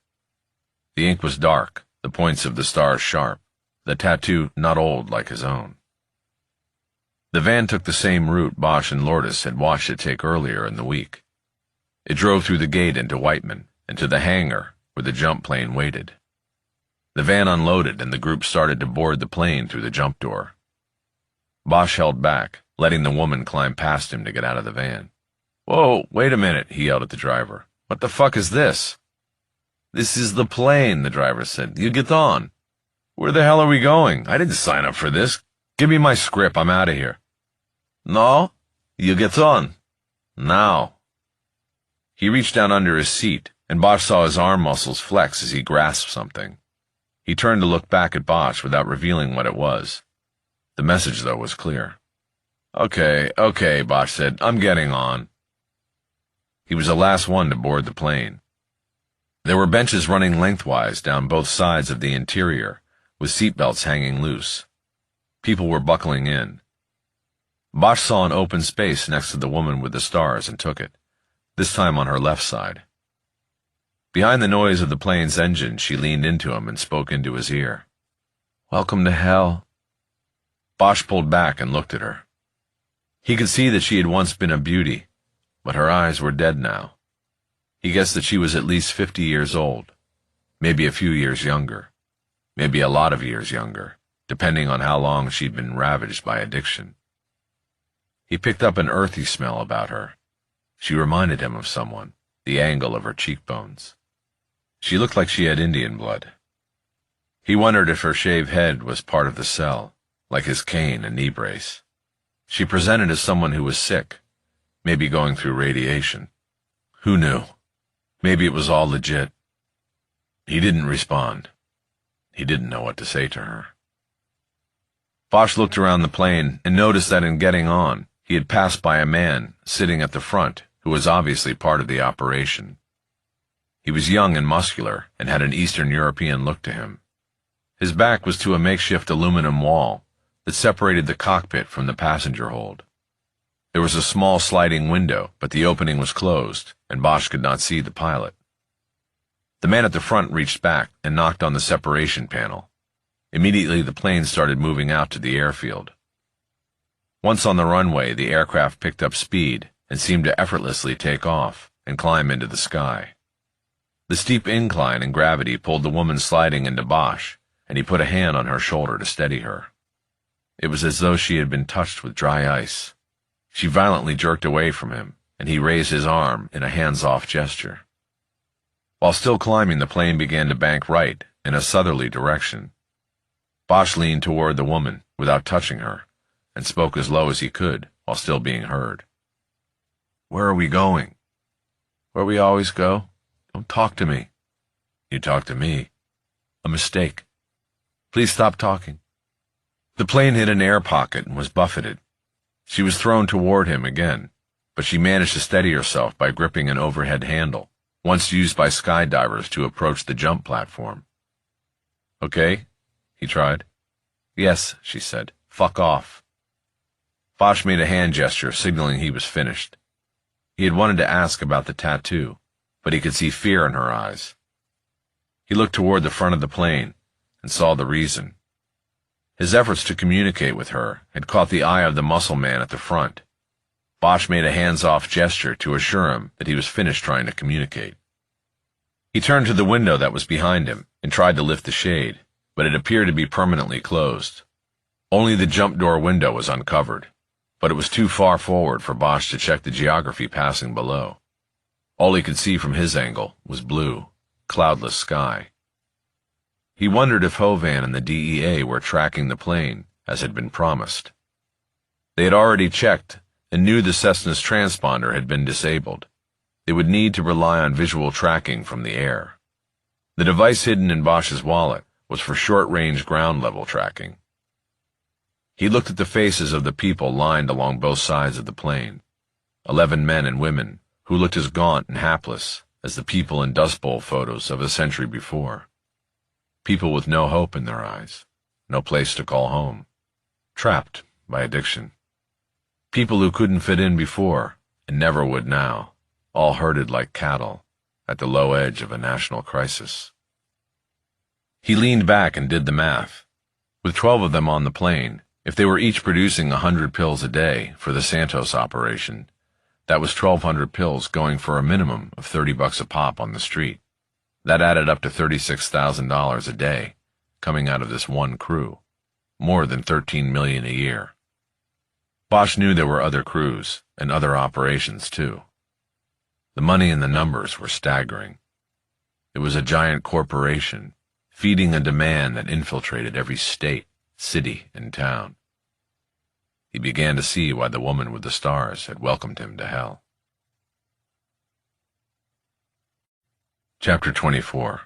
S1: The ink was dark, the points of the stars sharp, the tattoo not old like his own. The van took the same route Bosch and Lourdes had watched it take earlier in the week. It drove through the gate into Whiteman and to the hangar where the jump plane waited. The van unloaded and the group started to board the plane through the jump door. Bosch held back, letting the woman climb past him to get out of the van. "Whoa, wait a minute," he yelled at the driver. "What the fuck is this?" "This is the plane," the driver said. "You get on." "Where the hell are we going? I didn't sign up for this. Give me my script. I'm out of here." "No, you get on. Now." He reached down under his seat, and Bosch saw his arm muscles flex as he grasped something. He turned to look back at Bosch without revealing what it was. The message, though, was clear. Okay, Bosch said. "I'm getting on." He was the last one to board the plane. There were benches running lengthwise down both sides of the interior, with seatbelts hanging loose. People were buckling in. Bosch saw an open space next to the woman with the stars and took it, this time on her left side. Behind the noise of the plane's engine, she leaned into him and spoke into his ear. "Welcome to hell." Bosch pulled back and looked at her. He could see that she had once been a beauty, but her eyes were dead now. He guessed that she was at least 50 years old, maybe a few years younger, maybe a lot of years younger, depending on how long she'd been ravaged by addiction. He picked up an earthy smell about her. She reminded him of someone, the angle of her cheekbones. She looked like she had Indian blood. He wondered if her shaved head was part of the cell, like his cane and knee brace. She presented as someone who was sick, maybe going through radiation. Who knew? Maybe it was all legit. He didn't respond. He didn't know what to say to her. Bosch looked around the plane and noticed that in getting on, he had passed by a man sitting at the front who was obviously part of the operation. He was young and muscular and had an Eastern European look to him. His back was to a makeshift aluminum wall that separated the cockpit from the passenger hold. There was a small sliding window, but the opening was closed, and Bosch could not see the pilot. The man at the front reached back and knocked on the separation panel. Immediately, the plane started moving out to the airfield. Once on the runway, the aircraft picked up speed and seemed to effortlessly take off and climb into the sky. The steep incline and gravity pulled the woman sliding into Bosch, and he put a hand on her shoulder to steady her. It was as though she had been touched with dry ice. She violently jerked away from him, and he raised his arm in a hands-off gesture. While still climbing, the plane began to bank right in a southerly direction. Bosch leaned toward the woman without touching her, and spoke as low as he could while still being heard. "Where are we going?" "Where we always go. Don't talk to me." "You talk to me." "A mistake. Please stop talking." The plane hit an air pocket and was buffeted. She was thrown toward him again, but she managed to steady herself by gripping an overhead handle, once used by skydivers to approach the jump platform. "Okay?" he tried. "Yes," she said. "Fuck off." Bosch made a hand gesture, signaling he was finished. He had wanted to ask about the tattoo, but he could see fear in her eyes. He looked toward the front of the plane and saw the reason. His efforts to communicate with her had caught the eye of the muscle man at the front. Bosch made a hands-off gesture to assure him that he was finished trying to communicate. He turned to the window that was behind him and tried to lift the shade, but it appeared to be permanently closed. Only the jump door window was uncovered, but it was too far forward for Bosch to check the geography passing below. All he could see from his angle was blue, cloudless sky. He wondered if Hovan and the DEA were tracking the plane, as had been promised. They had already checked and knew the Cessna's transponder had been disabled. They would need to rely on visual tracking from the air. The device hidden in Bosch's wallet was for short-range ground-level tracking. He looked at the faces of the people lined along both sides of the plane. 11 men and women who looked as gaunt and hapless as the people in Dust Bowl photos of a century before. People with no hope in their eyes, no place to call home, trapped by addiction. People who couldn't fit in before and never would now, all herded like cattle at the low edge of a national crisis. He leaned back and did the math. With 12 of them on the plane, if they were each producing 100 pills a day for the Santos operation, that was 1,200 pills going for a minimum of $30 a pop on the street. That added up to $36,000 a day, coming out of this one crew, more than $13 million a year. Bosch knew there were other crews and other operations too. The money and the numbers were staggering. It was a giant corporation, feeding a demand that infiltrated every state, city, and town. He began to see why the woman with the stars had welcomed him to hell. Chapter 24.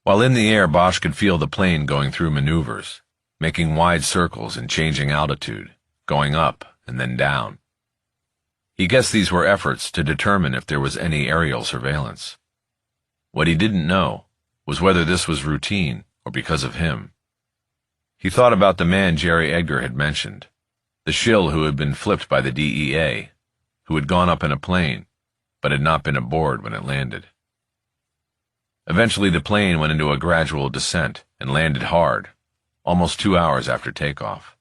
S1: While in the air, Bosch could feel the plane going through maneuvers, making wide circles and changing altitude, going up and then down. He guessed these were efforts to determine if there was any aerial surveillance. What he didn't know was whether this was routine or because of him. He thought about the man Jerry Edgar had mentioned, the shill who had been flipped by the DEA, who had gone up in a plane, but had not been aboard when it landed. Eventually the plane went into a gradual descent and landed hard, almost 2 hours after takeoff.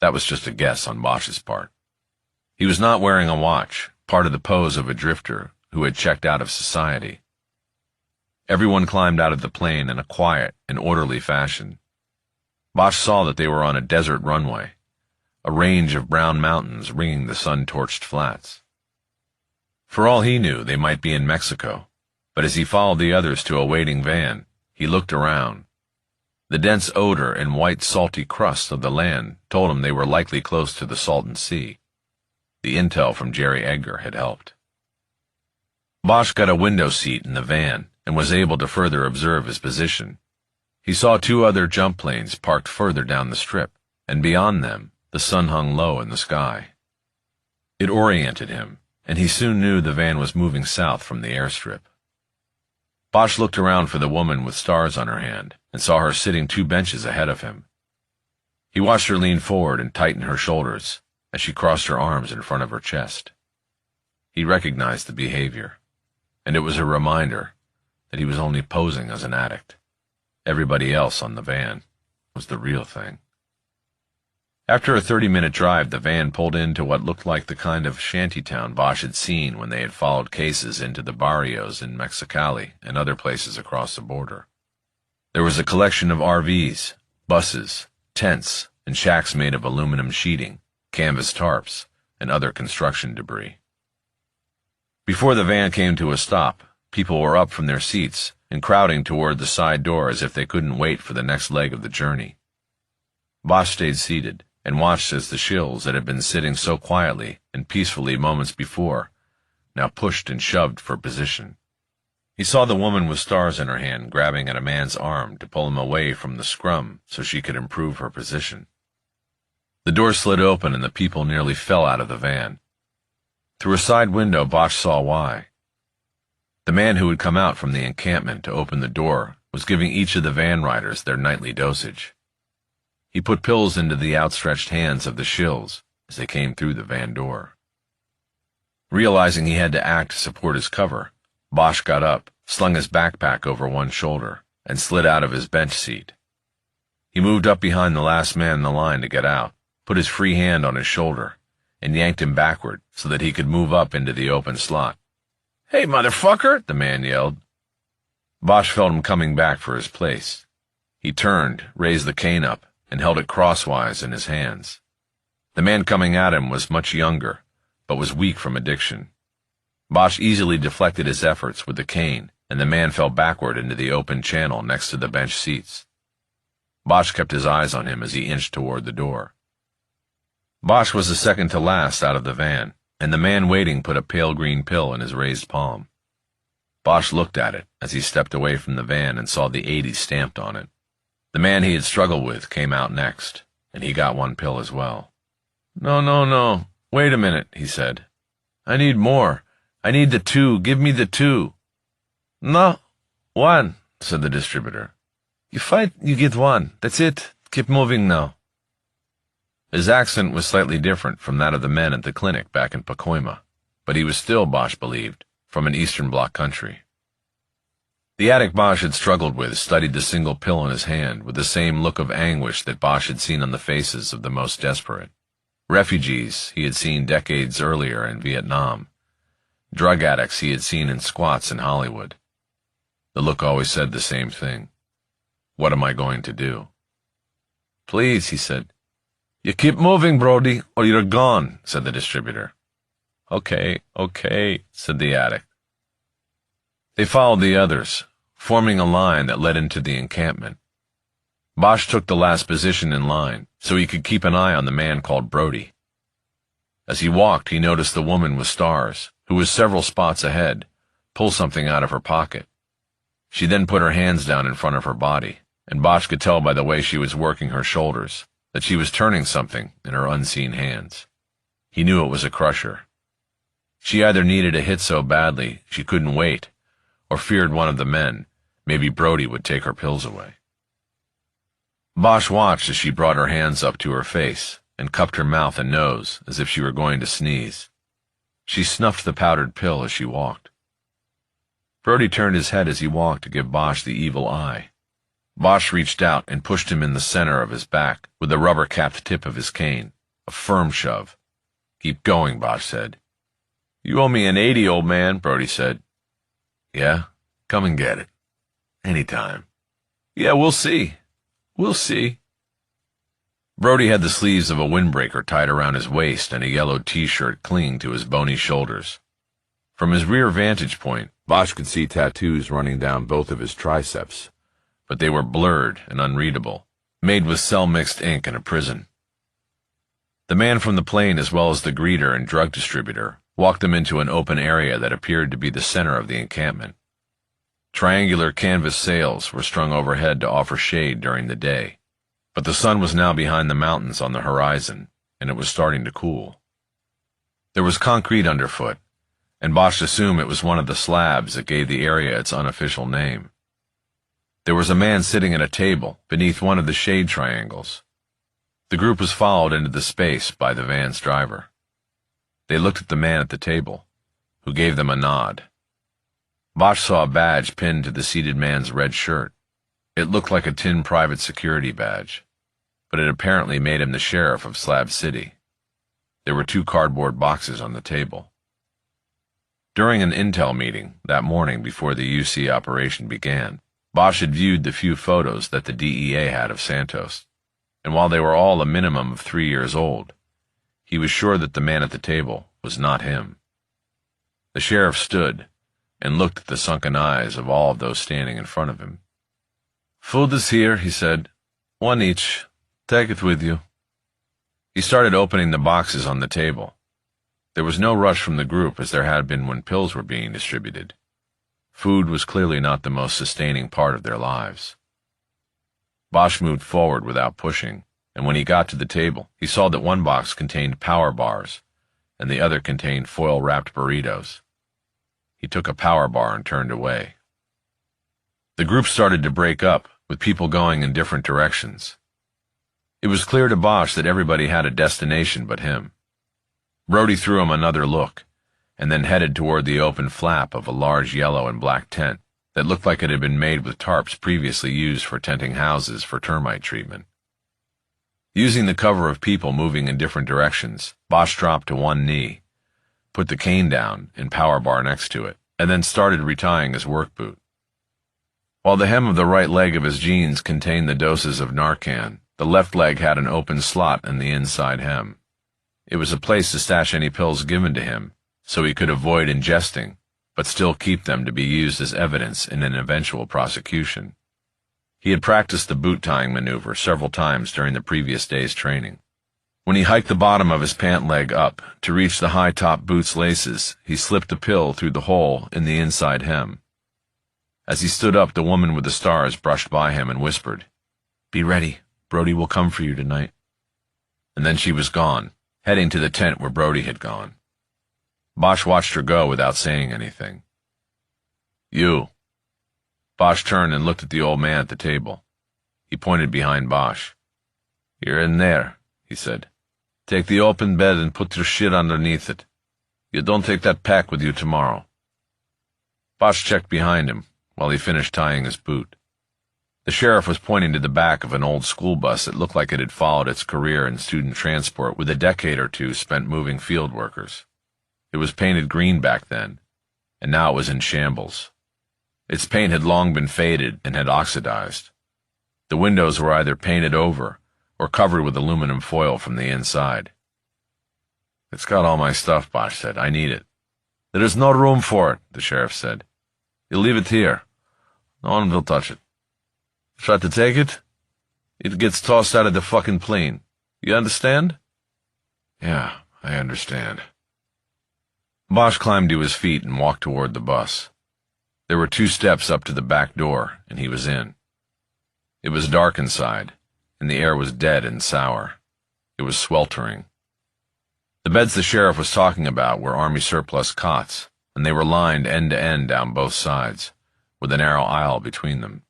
S1: That was just a guess on Bosch's part. He was not wearing a watch, part of the pose of a drifter who had checked out of society. Everyone climbed out of the plane in a quiet and orderly fashion. Bosch saw that they were on a desert runway, a range of brown mountains ringing the sun-torched flats. For all he knew, they might be in Mexico, but as he followed the others to a waiting van, he looked around. The dense odor and white salty crust of the land told him they were likely close to the Salton Sea. The intel from Jerry Edgar had helped. Bosch got a window seat in the van and was able to further observe his position. He saw 2 other jump planes parked further down the strip, and beyond them, the sun hung low in the sky. It oriented him, and he soon knew the van was moving south from the airstrip. Bosch looked around for the woman with stars on her hand and saw her sitting 2 benches ahead of him. He watched her lean forward and tighten her shoulders as she crossed her arms in front of her chest. He recognized the behavior, and it was a reminder that he was only posing as an addict. Everybody else on the van was the real thing. After a 30-minute drive, the van pulled into what looked like the kind of shantytown Bosch had seen when they had followed cases into the barrios in Mexicali and other places across the border. There was a collection of RVs, buses, tents, and shacks made of aluminum sheeting, canvas tarps, and other construction debris. Before the van came to a stop, people were up from their seats and crowding toward the side door as if they couldn't wait for the next leg of the journey. Bosch stayed seated and watched as the shills that had been sitting so quietly and peacefully moments before now pushed and shoved for position. He saw the woman with stars in her hand grabbing at a man's arm to pull him away from the scrum so she could improve her position. The door slid open and the people nearly fell out of the van. Through a side window, Bosch saw why. The man who had come out from the encampment to open the door was giving each of the van riders their nightly dosage. He put pills into the outstretched hands of the shills as they came through the van door. Realizing he had to act to support his cover, Bosch got up, slung his backpack over one shoulder, and slid out of his bench seat. He moved up behind the last man in the line to get out, put his free hand on his shoulder, and yanked him backward so that he could move up into the open slot. "Hey, motherfucker!" the man yelled. Bosch felt him coming back for his place. He turned, raised the cane up, and held it crosswise in his hands. The man coming at him was much younger, but was weak from addiction. Bosch easily deflected his efforts with the cane, and the man fell backward into the open channel next to the bench seats. Bosch kept his eyes on him as he inched toward the door. Bosch was the second to last out of the van, and the man waiting put a pale green pill in his raised palm. Bosch looked at it as he stepped away from the van and saw the 80 stamped on it. The man he had struggled with came out next, and he got one pill as well. No. Wait a minute, he said. I need more. I need the 2. Give me the 2. No, 1, said the distributor. You fight, you get 1. That's it. Keep moving now. His accent was slightly different from that of the men at the clinic back in Pacoima, but he was still, Bosch believed, from an Eastern Bloc country. The addict Bosch had struggled with studied the single pill in his hand with the same look of anguish that Bosch had seen on the faces of the most desperate. Refugees he had seen decades earlier in Vietnam. Drug addicts he had seen in squats in Hollywood. The look always said the same thing. What am I going to do? Please, he said. You keep moving, Brody, or you're gone, said the distributor. Okay, said the addict. They followed the others, forming a line that led into the encampment. Bosch took the last position in line, so he could keep an eye on the man called Brody. As he walked, he noticed the woman with stars, who was several spots ahead, pull something out of her pocket. She then put her hands down in front of her body, and Bosch could tell by the way she was working her shoulders that she was turning something in her unseen hands. He knew it was a crusher. She either needed a hit so badly she couldn't wait, or feared one of the men, maybe Brody, would take her pills away. Bosch watched as she brought her hands up to her face and cupped her mouth and nose as if she were going to sneeze. She snuffed the powdered pill as she walked. Brody turned his head as he walked to give Bosch the evil eye. Bosch reached out and pushed him in the center of his back with the rubber-capped tip of his cane, a firm shove. Keep going, Bosch said. You owe me an 80, old man, Brody said. Yeah? Come and get it. Anytime. Yeah, we'll see. We'll see. Brody had the sleeves of a windbreaker tied around his waist and a yellow t-shirt clinging to his bony shoulders. From his rear vantage point,
S2: Bosch could see tattoos running down both of his triceps,
S1: but they were blurred and unreadable, made with cell-mixed ink in a prison. The man from the plane, as well as the greeter and drug distributor, walked them into an open area that appeared to be the center of the encampment. Triangular canvas sails were strung overhead to offer shade during the day, but the sun was now behind the mountains on the horizon, and it was starting to cool. There was concrete underfoot, and Bosch assumed it was one of the slabs that gave the area its unofficial name. There was a man sitting at a table beneath one of the shade triangles. The group was followed into the space by the van's driver. They looked at the man at the table, who gave them a nod. Bosch saw a badge pinned to the seated man's red shirt. It looked like a tin private security badge, but it apparently made him the sheriff of Slab City. There were 2 cardboard boxes on the table. During an intel meeting that morning before the UC operation began, Bosch had viewed the few photos that the DEA had of Santos, and while they were all a minimum of 3 years old, he was sure that the man at the table was not him. The sheriff stood and looked at the sunken eyes of all of those standing in front of him. Food is here, he said. 1 each. Take it with you. He started opening the boxes on the table. There was no rush from the group as there had been when pills were being distributed. Food was clearly not the most sustaining part of their lives. Bosch moved forward without pushing, and when he got to the table, he saw that one box contained power bars, and the other contained foil-wrapped burritos. He took a power bar and turned away. The group started to break up, with people going in different directions. It was clear to Bosch that everybody had a destination but him. Brody threw him another look, and then headed toward the open flap of a large yellow and black tent that looked like it had been made with tarps previously used for tenting houses for termite treatment. Using the cover of people moving in different directions, Bosch dropped to one knee, put the cane down and power bar next to it, and then started retying his work boot. While the hem of the right leg of his jeans contained the doses of Narcan, the left leg had an open slot in the inside hem. It was a place to stash any pills given to him, so he could avoid ingesting, but still keep them to be used as evidence in an eventual prosecution. He had practiced the boot-tying maneuver several times during the previous day's training. When he hiked the bottom of his pant leg up to reach the high-top boot's laces, he slipped a pill through the hole in the inside hem. As he stood up, the woman with the stars brushed by him and whispered, "Be ready. Brody will come for you tonight." And then she was gone, heading to the tent where Brody had gone. Bosch watched her go without saying anything. "You." Bosch turned and looked at the old man at the table. He pointed behind Bosch. "You're in there," he said. "Take the open bed and put your shit underneath it. You don't take that pack with you tomorrow." Bosch checked behind him while he finished tying his boot. The sheriff was pointing to the back of an old school bus that looked like it had followed its career in student transport with a decade or two spent moving field workers. It was painted green back then, and now it was in shambles. Its paint had long been faded and had oxidized. The windows were either painted over or covered with aluminum foil from the inside. "It's got all my stuff," Bosch said. "I need it." "There is no room for it," the sheriff said. "You'll leave it here. No one will touch it. Try to take it? It gets tossed out of the fucking plane. You understand?" "Yeah, I understand." Bosch climbed to his feet and walked toward the bus. There were 2 steps up to the back door, and he was in. It was dark inside, and the air was dead and sour. It was sweltering. The beds the sheriff was talking about were Army surplus cots, and they were lined end to end down both sides, with a narrow aisle between them.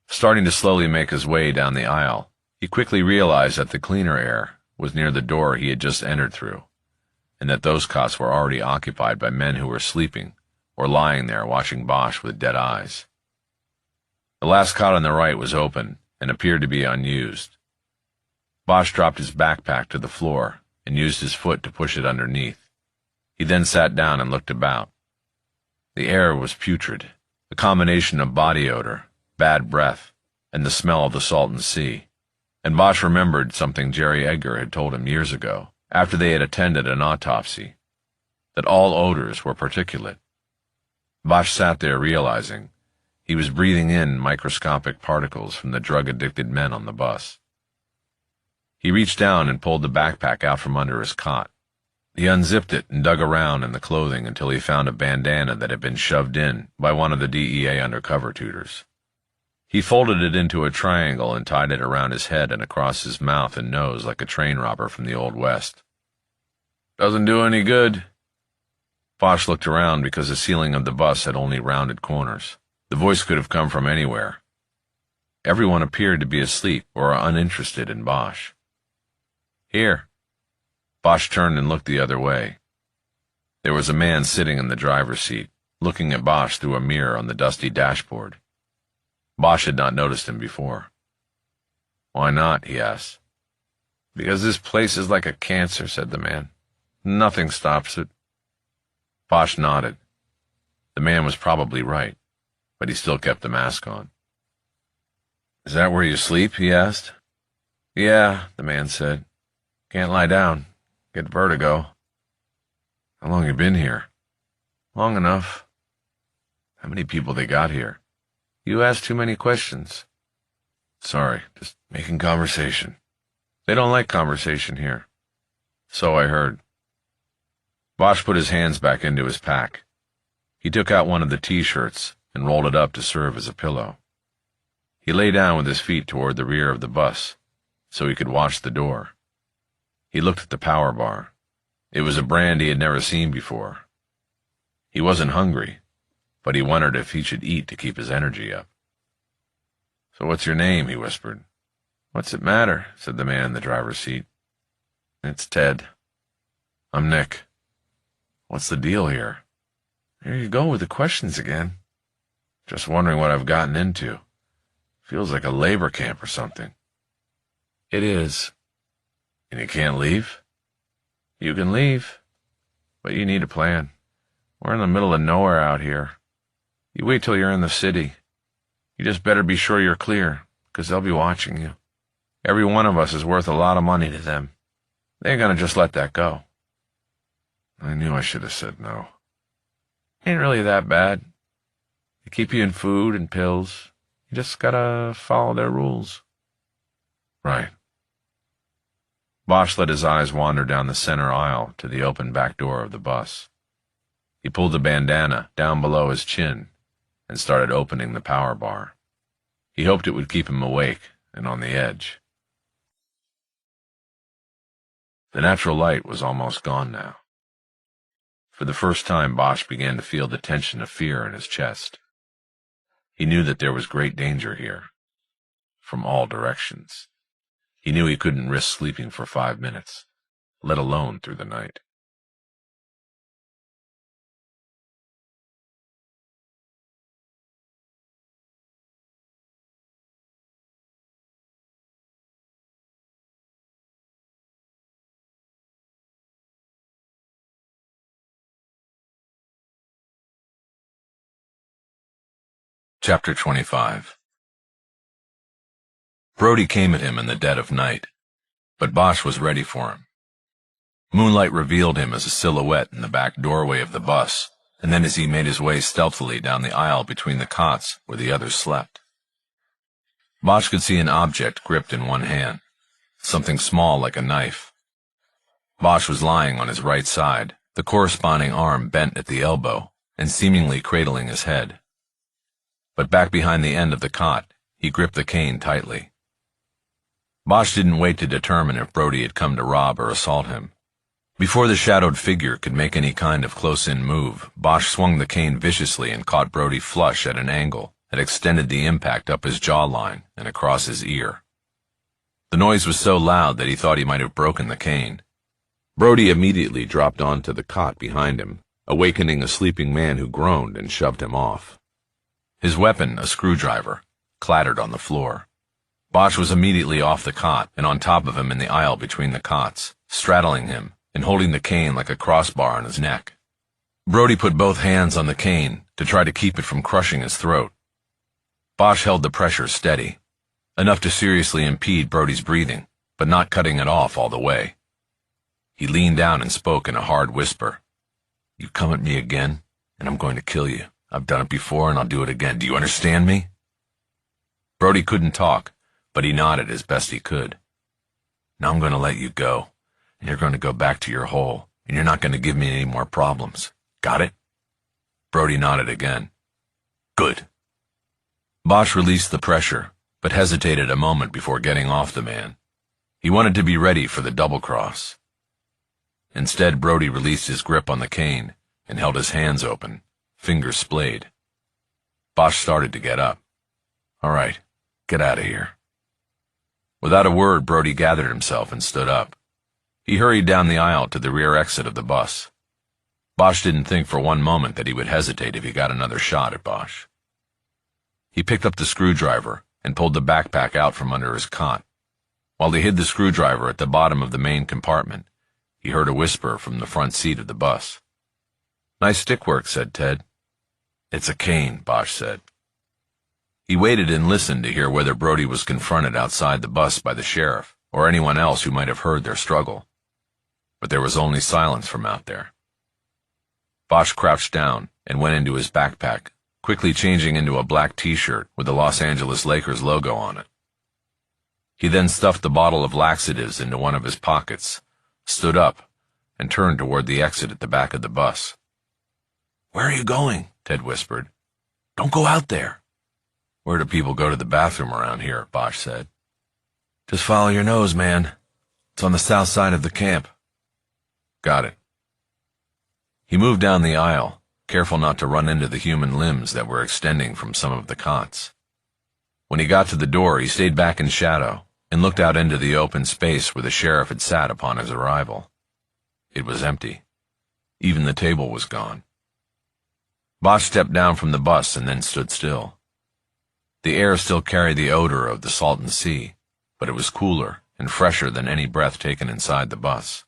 S1: Starting to slowly make his way down the aisle, he quickly realized that the cleaner air was near the door he had just entered through, and that those cots were already occupied by men who were sleeping or lying there watching Bosch with dead eyes. The last cot on the right was open and appeared to be unused. Bosch dropped his backpack to the floor and used his foot to push it underneath. He then sat down and looked about. The air was putrid, a combination of body odor, bad breath, and the smell of the Salton Sea, and Bosch remembered something Jerry Edgar had told him years ago, after they had attended an autopsy, that all odors were particulate. Bosch sat there realizing he was breathing in microscopic particles from the drug-addicted men on the bus. He reached down and pulled the backpack out from under his cot. He unzipped it and dug around in the clothing until he found a bandana that had been shoved in by one of the DEA undercover tutors. He folded it into a triangle and tied it around his head and across his mouth and nose like a train robber from the Old West. "Doesn't do any good." Bosch looked around because the ceiling of the bus had only rounded corners. The voice could have come from anywhere. Everyone appeared to be asleep or uninterested in Bosch. "Here." Bosch turned and looked the other way. There was a man sitting in the driver's seat, looking at Bosch through a mirror on the dusty dashboard. Bosch had not noticed him before. "Why not?" he asked. "Because this place is like a cancer," said the man. "Nothing stops it." Bosch nodded. The man was probably right, but he still kept the mask on. "Is that where you sleep?" he asked. "Yeah," the man said. "Can't lie down. Get vertigo." "How long you been here?" "Long enough." "How many people they got here?" "You ask too many questions." "Sorry, just making conversation." "They don't like conversation here." "So I heard." Bosch put his hands back into his pack. He took out one of the T-shirts and rolled it up to serve as a pillow. He lay down with his feet toward the rear of the bus so he could watch the door. He looked at the power bar. It was a brand he had never seen before. He wasn't hungry, but he wondered if he should eat to keep his energy up. "So what's your name?" he whispered. "What's it matter?" said the man in the driver's seat. "It's Ted." "I'm Nick." "What's the deal here?" "Here you go with the questions again." "Just wondering what I've gotten into. Feels like a labor camp or something." "It is." "And you can't leave?" "You can leave, but you need a plan. We're in the middle of nowhere out here. You wait till you're in the city. You just better be sure you're clear, 'cause they'll be watching you. Every one of us is worth a lot of money to them. They ain't gonna just let that go." I knew I should have said no. "Ain't really that bad. They keep you in food and pills. You just gotta follow their rules." "Right." Bosch let his eyes wander down the center aisle to the open back door of the bus. He pulled the bandana down below his chin and started opening the power bar. He hoped it would keep him awake and on the edge. The natural light was almost gone now. For the first time, Bosch began to feel the tension of fear in his chest. He knew that there was great danger here, from all directions. He knew he couldn't risk sleeping for 5 minutes, let alone through the night. Chapter 25. Brody came at him in the dead of night, but Bosch was ready for him. Moonlight revealed him as a silhouette in the back doorway of the bus, and then as he made his way stealthily down the aisle between the cots where the others slept. Bosch could see an object gripped in one hand, something small like a knife. Bosch was lying on his right side, the corresponding arm bent at the elbow and seemingly cradling his head. But back behind the end of the cot, he gripped the cane tightly. Bosch didn't wait to determine if Brody had come to rob or assault him. Before the shadowed figure could make any kind of close-in move, Bosch swung the cane viciously and caught Brody flush at an angle that extended the impact up his jawline and across his ear. The noise was so loud that he thought he might have broken the cane.
S2: Brody immediately dropped onto the cot behind him, awakening a sleeping man who groaned and shoved him off.
S1: His weapon, a screwdriver, clattered on the floor. Bosch was immediately off the cot and on top of him in the aisle between the cots, straddling him and holding the cane like a crossbar on his neck. Brody put both hands on the cane to try to keep it from crushing his throat. Bosch held the pressure steady, enough to seriously impede Brody's breathing, but not cutting it off all the way. He leaned down and spoke in a hard whisper. "You come at me again, and I'm going to kill you. I've done it before, and I'll do it again. Do you understand me?" Brody couldn't talk, but he nodded as best he could. "Now I'm going to let you go, and you're going to go back to your hole, and you're not going to give me any more problems. Got it?" Brody nodded again. "Good." Bosch released the pressure, but hesitated a moment before getting off the man. He wanted to be ready for the double cross. Instead, Brody released his grip on the cane and held his hands open, fingers splayed. Bosch started to get up. "All right, get out of here." Without a word, Brody gathered himself and stood up. He hurried down the aisle to the rear exit of the bus. Bosch didn't think for one moment that he would hesitate if he got another shot at Bosch. He picked up the screwdriver and pulled the backpack out from under his cot. While he hid the screwdriver at the bottom of the main compartment, he heard a whisper from the front seat of the bus. "Nice stickwork," said Ted. "It's a cane," Bosch said. He waited and listened to hear whether Brody was confronted outside the bus by the sheriff or anyone else who might have heard their struggle. But there was only silence from out there. Bosch crouched down and went into his backpack, quickly changing into a black t-shirt with the Los Angeles Lakers logo on it. He then stuffed the bottle of laxatives into one of his pockets, stood up, and turned toward the exit at the back of the bus. "Where are you going?" Ted whispered. "Don't go out there." "Where do people go to the bathroom around here?" Bosch said. "Just follow your nose, man. It's on the south side of the camp." "Got it." He moved down the aisle, careful not to run into the human limbs that were extending from some of the cots. When he got to the door, he stayed back in shadow and looked out into the open space where the sheriff had sat upon his arrival. It was empty. Even the table was gone. Bosch stepped down from the bus and then stood still. The air still carried the odor of the Salton Sea, but it was cooler and fresher than any breath taken inside the bus.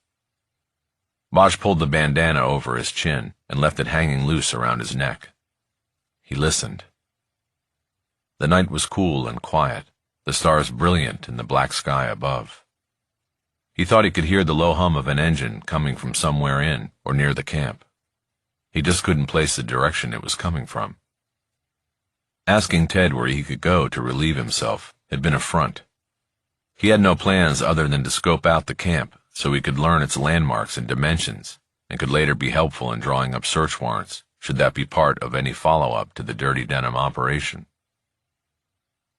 S1: Bosch pulled the bandana over his chin and left it hanging loose around his neck. He listened. The night was cool and quiet, the stars brilliant in the black sky above. He thought he could hear the low hum of an engine coming from somewhere in or near the camp. He just couldn't place the direction it was coming from. Asking Ted where he could go to relieve himself had been a front. He had no plans other than to scope out the camp so he could learn its landmarks and dimensions, and could later be helpful in drawing up search warrants, should that be part of any follow-up to the Dirty Denim operation.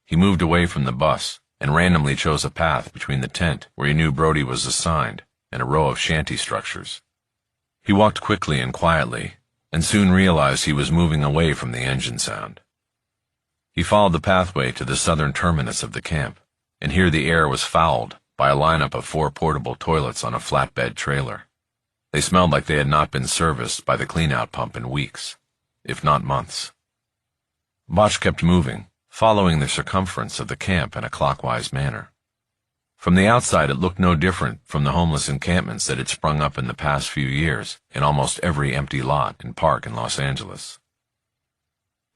S1: He moved away from the bus and randomly chose a path between the tent where he knew Brody was assigned and a row of shanty structures. He walked quickly and quietly, and soon realized he was moving away from the engine sound. He followed the pathway to the southern terminus of the camp, and here the air was fouled by a lineup of 4 portable toilets on a flatbed trailer. They smelled like they had not been serviced by the clean-out pump in weeks, if not months. Bosch kept moving, following the circumference of the camp in a clockwise manner. From the outside it looked no different from the homeless encampments that had sprung up in the past few years in almost every empty lot and park in Los Angeles.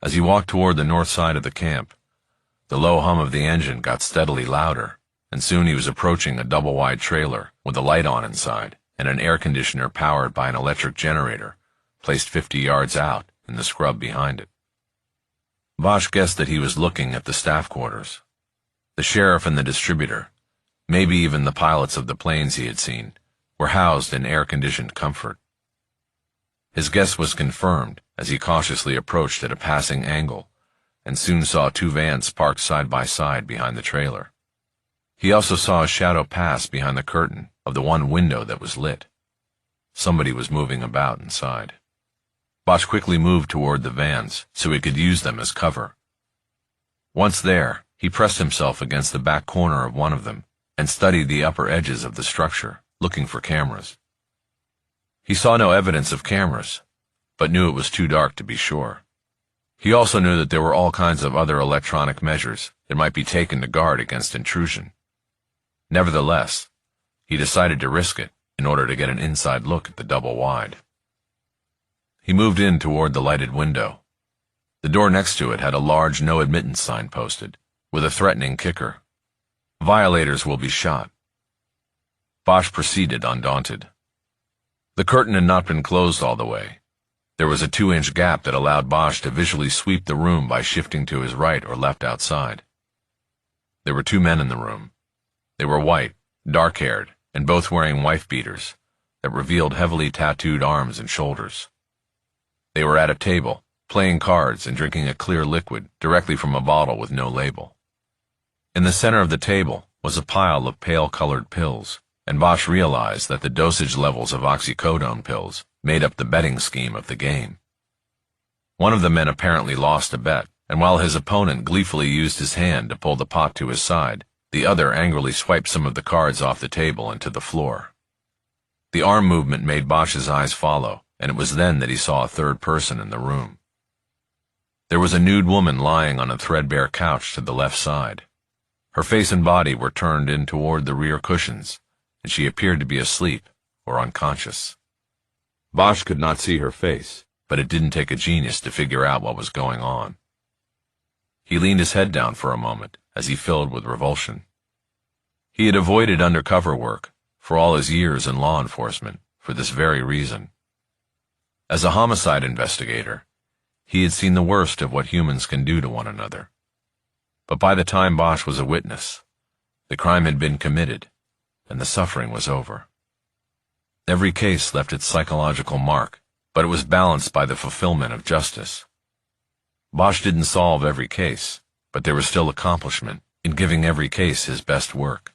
S1: As he walked toward the north side of the camp, the low hum of the engine got steadily louder, and soon he was approaching a double-wide trailer with a light on inside and an air conditioner powered by an electric generator placed 50 yards out in the scrub behind it. Bosch guessed that he was looking at the staff quarters. The sheriff and the distributor, maybe even the pilots of the planes he had seen, were housed in air-conditioned comfort. His guess was confirmed as he cautiously approached at a passing angle and soon saw 2 vans parked side by side behind the trailer. He also saw a shadow pass behind the curtain of the one window that was lit. Somebody was moving about inside. Bosch quickly moved toward the vans so he could use them as cover. Once there, he pressed himself against the back corner of one of them and studied the upper edges of the structure, looking for cameras. He saw no evidence of cameras, but knew it was too dark to be sure. He also knew that there were all kinds of other electronic measures that might be taken to guard against intrusion. Nevertheless, he decided to risk it in order to get an inside look at the double-wide. He moved in toward the lighted window. The door next to it had a large no admittance sign posted, with a threatening kicker. Violators will be shot. Bosch proceeded undaunted. The curtain had not been closed all the way. There was a 2-inch gap that allowed Bosch to visually sweep the room by shifting to his right or left outside. There were 2 men in the room. They were white, dark-haired, and both wearing wife-beaters that revealed heavily tattooed arms and shoulders. They were at a table, playing cards and drinking a clear liquid directly from a bottle with no label. In the center of the table was a pile of pale-colored pills, and Bosch realized that the dosage levels of oxycodone pills made up the betting scheme of the game. One of the men apparently lost a bet, and while his opponent gleefully used his hand to pull the pot to his side, the other angrily swiped some of the cards off the table and to the floor. The arm movement made Bosch's eyes follow, and it was then that he saw a third person in the room. There was a nude woman lying on a threadbare couch to the left side. Her face and body were turned in toward the rear cushions, and she appeared to be asleep or unconscious. Bosch could not see her face, but it didn't take a genius to figure out what was going on. He leaned his head down for a moment as he filled with revulsion. He had avoided undercover work for all his years in law enforcement for this very reason. As a homicide investigator, he had seen the worst of what humans can do to one another. But by the time Bosch was a witness, the crime had been committed, and the suffering was over. Every case left its psychological mark, but it was balanced by the fulfillment of justice. Bosch didn't solve every case, but there was still accomplishment in giving every case his best work.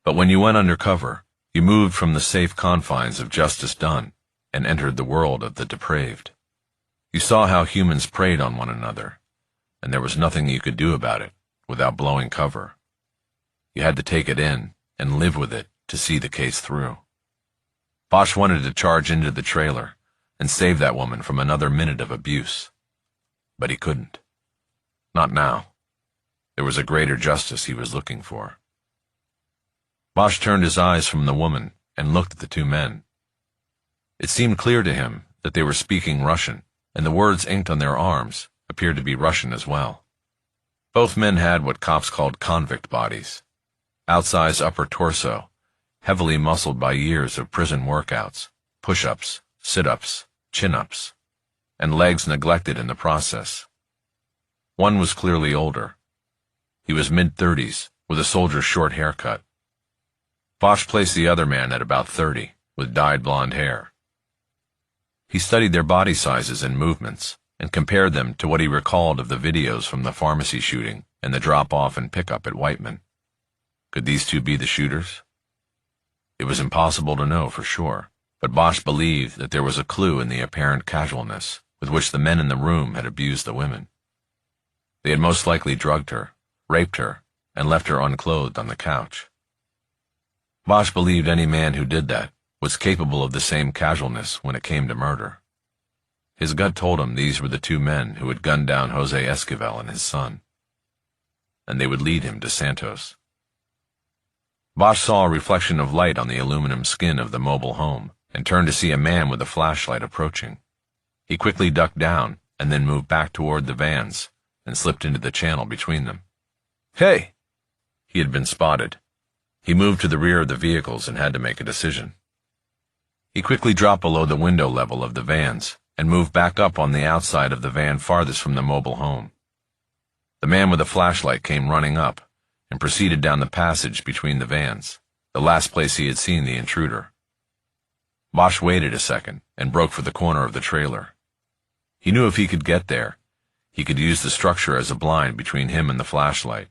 S1: But when you went undercover, you moved from the safe confines of justice done and entered the world of the depraved. You saw how humans preyed on one another, and there was nothing you could do about it without blowing cover. You had to take it in and live with it to see the case through. Bosch wanted to charge into the trailer and save that woman from another minute of abuse. But he couldn't. Not now. There was a greater justice he was looking for. Bosch turned his eyes from the woman and looked at the 2 men. It seemed clear to him that they were speaking Russian, and the words inked on their arms appeared to be Russian as well. Both men had what cops called convict bodies. Outsized upper torso, heavily muscled by years of prison workouts, push-ups, sit-ups, chin-ups, and legs neglected in the process. One was clearly older. He was mid-30s, with a soldier's short haircut. Bosch placed the other man at about 30, with dyed blonde hair. He studied their body sizes and movements, and compared them to what he recalled of the videos from the pharmacy shooting and the drop-off and pickup at Whiteman. Could these two be the shooters? It was impossible to know for sure, but Bosch believed that there was a clue in the apparent casualness with which the men in the room had abused the women. They had most likely drugged her, raped her, and left her unclothed on the couch. Bosch believed any man who did that was capable of the same casualness when it came to murder. His gut told him these were the two men who had gunned down Jose Esquivel and his son, and they would lead him to Santos. Bosch saw a reflection of light on the aluminum skin of the mobile home and turned to see a man with a flashlight approaching. He quickly ducked down and then moved back toward the vans and slipped into the channel between them. "Hey!" He had been spotted. He moved to the rear of the vehicles and had to make a decision. He quickly dropped below the window level of the vans and moved back up on the outside of the van farthest from the mobile home. The man with the flashlight came running up and proceeded down the passage between the vans, the last place he had seen the intruder. Bosch waited a second and broke for the corner of the trailer. He knew if he could get there, he could use the structure as a blind between him and the flashlight.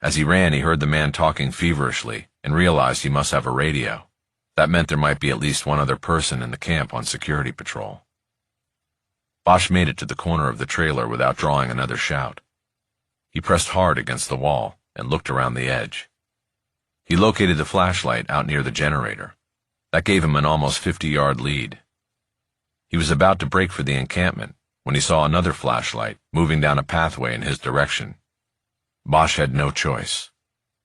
S1: As he ran, he heard the man talking feverishly and realized he must have a radio. That meant there might be at least one other person in the camp on security patrol. Bosch made it to the corner of the trailer without drawing another shout. He pressed hard against the wall and looked around the edge. He located the flashlight out near the generator. That gave him an almost 50-yard lead. He was about to break for the encampment when he saw another flashlight moving down a pathway in his direction. Bosch had no choice.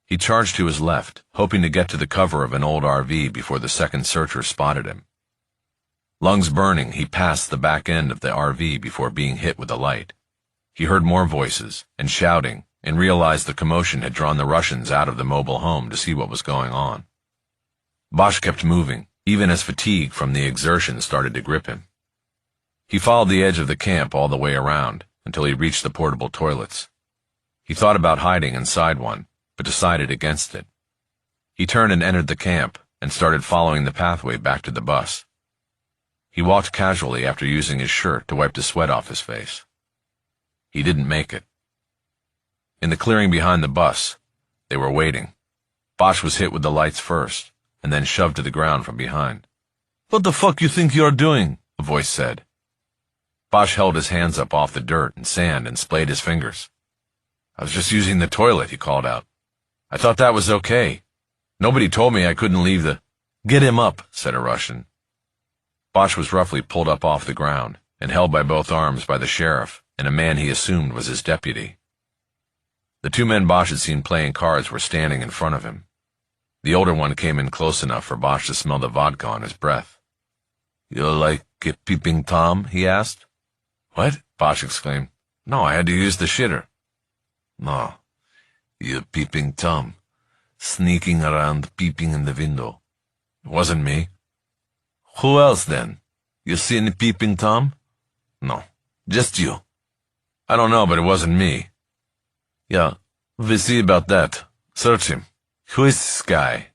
S1: He charged to his left, hoping to get to the cover of an old RV before the second searcher spotted him. Lungs burning, he passed the back end of the RV before being hit with a light. He heard more voices and shouting and realized the commotion had drawn the Russians out of the mobile home to see what was going on. Bosch kept moving, even as fatigue from the exertion started to grip him. He followed the edge of the camp all the way around until he reached the portable toilets. He thought about hiding inside one, but decided against it. He turned and entered the camp and started following the pathway back to the bus. He walked casually after using his shirt to wipe the sweat off his face. He didn't make it. In the clearing behind the bus, they were waiting. Bosch was hit with the lights first, and then shoved to the ground from behind. "What the fuck you think you're doing?" a voice said. Bosch held his hands up off the dirt and sand and splayed his fingers. "I was just using the toilet," he called out. "I thought that was okay. Nobody told me I couldn't leave the—" "Get him up," said a Russian. Bosch was roughly pulled up off the ground and held by both arms by the sheriff and a man he assumed was his deputy. The two men Bosch had seen playing cards were standing in front of him. The older one came in close enough for Bosch to smell the vodka on his breath. "You like peeping Tom?" he asked. "What?" Bosch exclaimed. "No, I had to use the shitter." "No, you peeping Tom, sneaking around peeping in the window." "It wasn't me." "Who else then? You see any peeping Tom?" "No, just you." "I don't know, but it wasn't me." "Yeah, we'll see about that. Search him. Who is this guy?"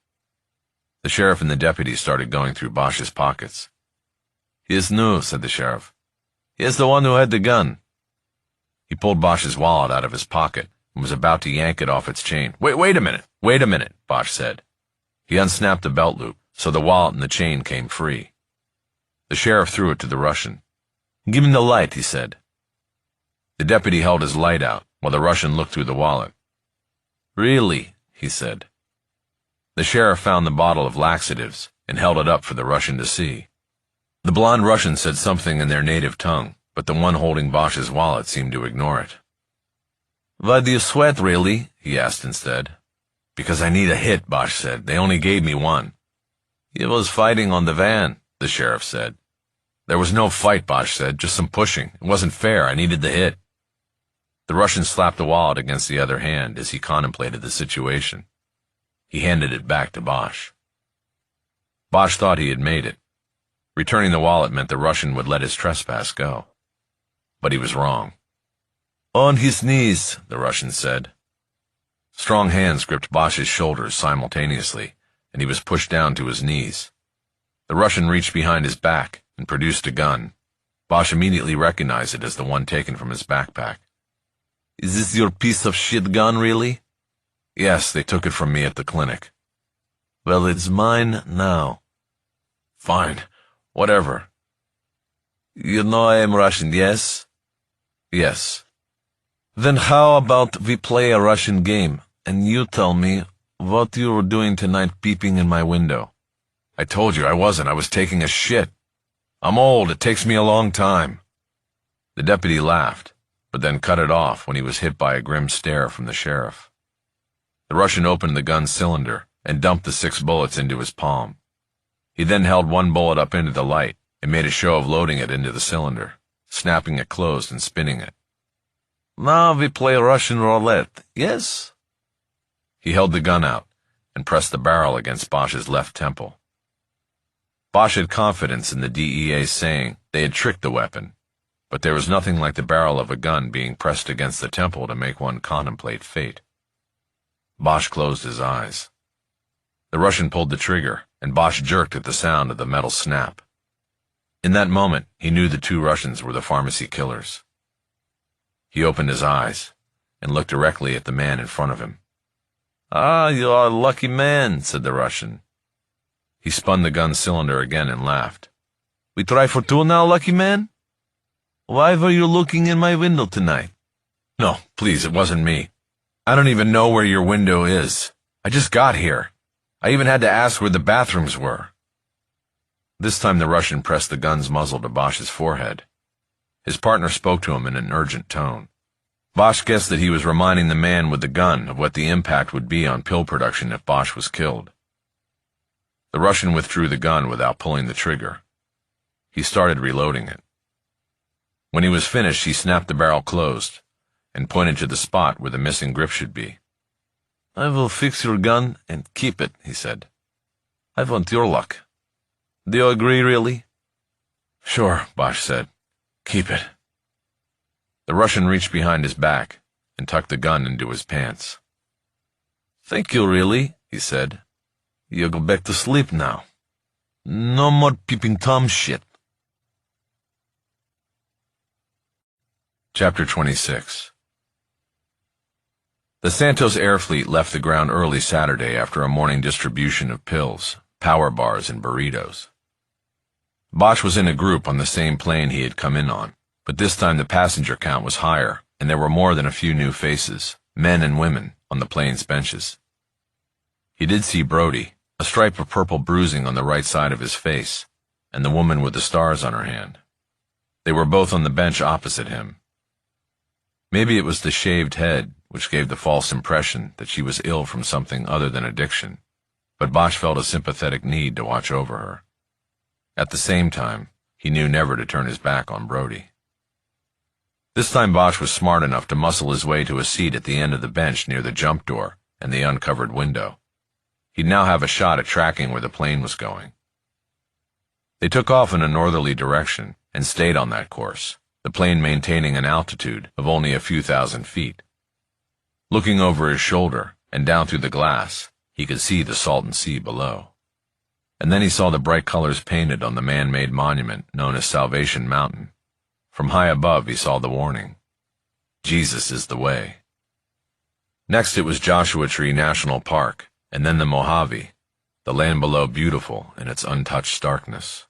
S1: The sheriff and the deputy started going through Bosch's pockets. "He is new," said the sheriff. "He is the one who had the gun." He pulled Bosch's wallet out of his pocket and was about to yank it off its chain. Wait a minute, Bosch said. He unsnapped the belt loop, so the wallet and the chain came free. The sheriff threw it to the Russian. "Give me the light," he said. The deputy held his light out while the Russian looked through the wallet. "Really?" he said. The sheriff found the bottle of laxatives and held it up for the Russian to see. The blonde Russian said something in their native tongue, but the one holding Bosch's wallet seemed to ignore it. "Why do you sweat, really?" he asked instead. "Because I need a hit," Bosch said. "They only gave me one." "You was fighting on the van," the sheriff said. "There was no fight," Bosch said, "just some pushing. It wasn't fair. I needed the hit." The Russian slapped the wallet against the other hand as he contemplated the situation. He handed it back to Bosch. Bosch thought he had made it. Returning the wallet meant the Russian would let his trespass go. But he was wrong. "On his knees," the Russian said. Strong hands gripped Bosch's shoulders simultaneously, and he was pushed down to his knees. The Russian reached behind his back and produced a gun. Bosch immediately recognized it as the one taken from his backpack. "Is this your piece of shit gun, really?" "Yes, they took it from me at the clinic." "Well, it's mine now." "Fine. Whatever." "You know I am Russian, yes?" "Yes." "Then how about we play a Russian game, and you tell me what you were doing tonight peeping in my window?" "I told you I wasn't. I was taking a shit. I'm old. It takes me a long time." The deputy laughed, but then cut it off when he was hit by a grim stare from the sheriff. The Russian opened the gun's cylinder and dumped the 6 bullets into his palm. He then held one bullet up into the light and made a show of loading it into the cylinder, snapping it closed and spinning it. "Now we play Russian roulette, yes?" He held the gun out and pressed the barrel against Bosch's left temple. Bosch had confidence in the DEA's saying they had tricked the weapon, but there was nothing like the barrel of a gun being pressed against the temple to make one contemplate fate. Bosch closed his eyes. The Russian pulled the trigger, and Bosch jerked at the sound of the metal snap. In that moment, he knew the 2 Russians were the pharmacy killers. He opened his eyes and looked directly at the man in front of him. "Ah, you are a lucky man," said the Russian. He spun the gun cylinder again and laughed. "We try for 2 now, lucky man? Why were you looking in my window tonight?" "No, please, it wasn't me. I don't even know where your window is. I just got here. I even had to ask where the bathrooms were." This time the Russian pressed the gun's muzzle to Bosch's forehead. His partner spoke to him in an urgent tone. Bosch guessed that he was reminding the man with the gun of what the impact would be on pill production if Bosch was killed. The Russian withdrew the gun without pulling the trigger. He started reloading it. When he was finished, he snapped the barrel closed and pointed to the spot where the missing grip should be. "I will fix your gun and keep it," he said. "I want your luck. Do you agree, really?" "Sure," Bosch said. "Keep it." The Russian reached behind his back and tucked the gun into his pants. "Thank you, really," he said. "You go back to sleep now. No more peeping Tom shit." Chapter 26. The Santos Air Fleet left the ground early Saturday after a morning distribution of pills, power bars, and burritos. Bosch was in a group on the same plane he had come in on, but this time the passenger count was higher, and there were more than a few new faces, men and women, on the plane's benches. He did see Brody, a stripe of purple bruising on the right side of his face, and the woman with the stars on her hand. They were both on the bench opposite him. Maybe it was the shaved head which gave the false impression that she was ill from something other than addiction, but Bosch felt a sympathetic need to watch over her. At the same time, he knew never to turn his back on Brody. This time Bosch was smart enough to muscle his way to a seat at the end of the bench near the jump door and the uncovered window. He'd now have a shot at tracking where the plane was going. They took off in a northerly direction and stayed on that course, the plane maintaining an altitude of only a few thousand feet. Looking over his shoulder and down through the glass, he could see the Salton Sea below. And then he saw the bright colors painted on the man-made monument known as Salvation Mountain. From high above he saw the warning, "Jesus is the way." Next it was Joshua Tree National Park, and then the Mojave, the land below beautiful in its untouched starkness.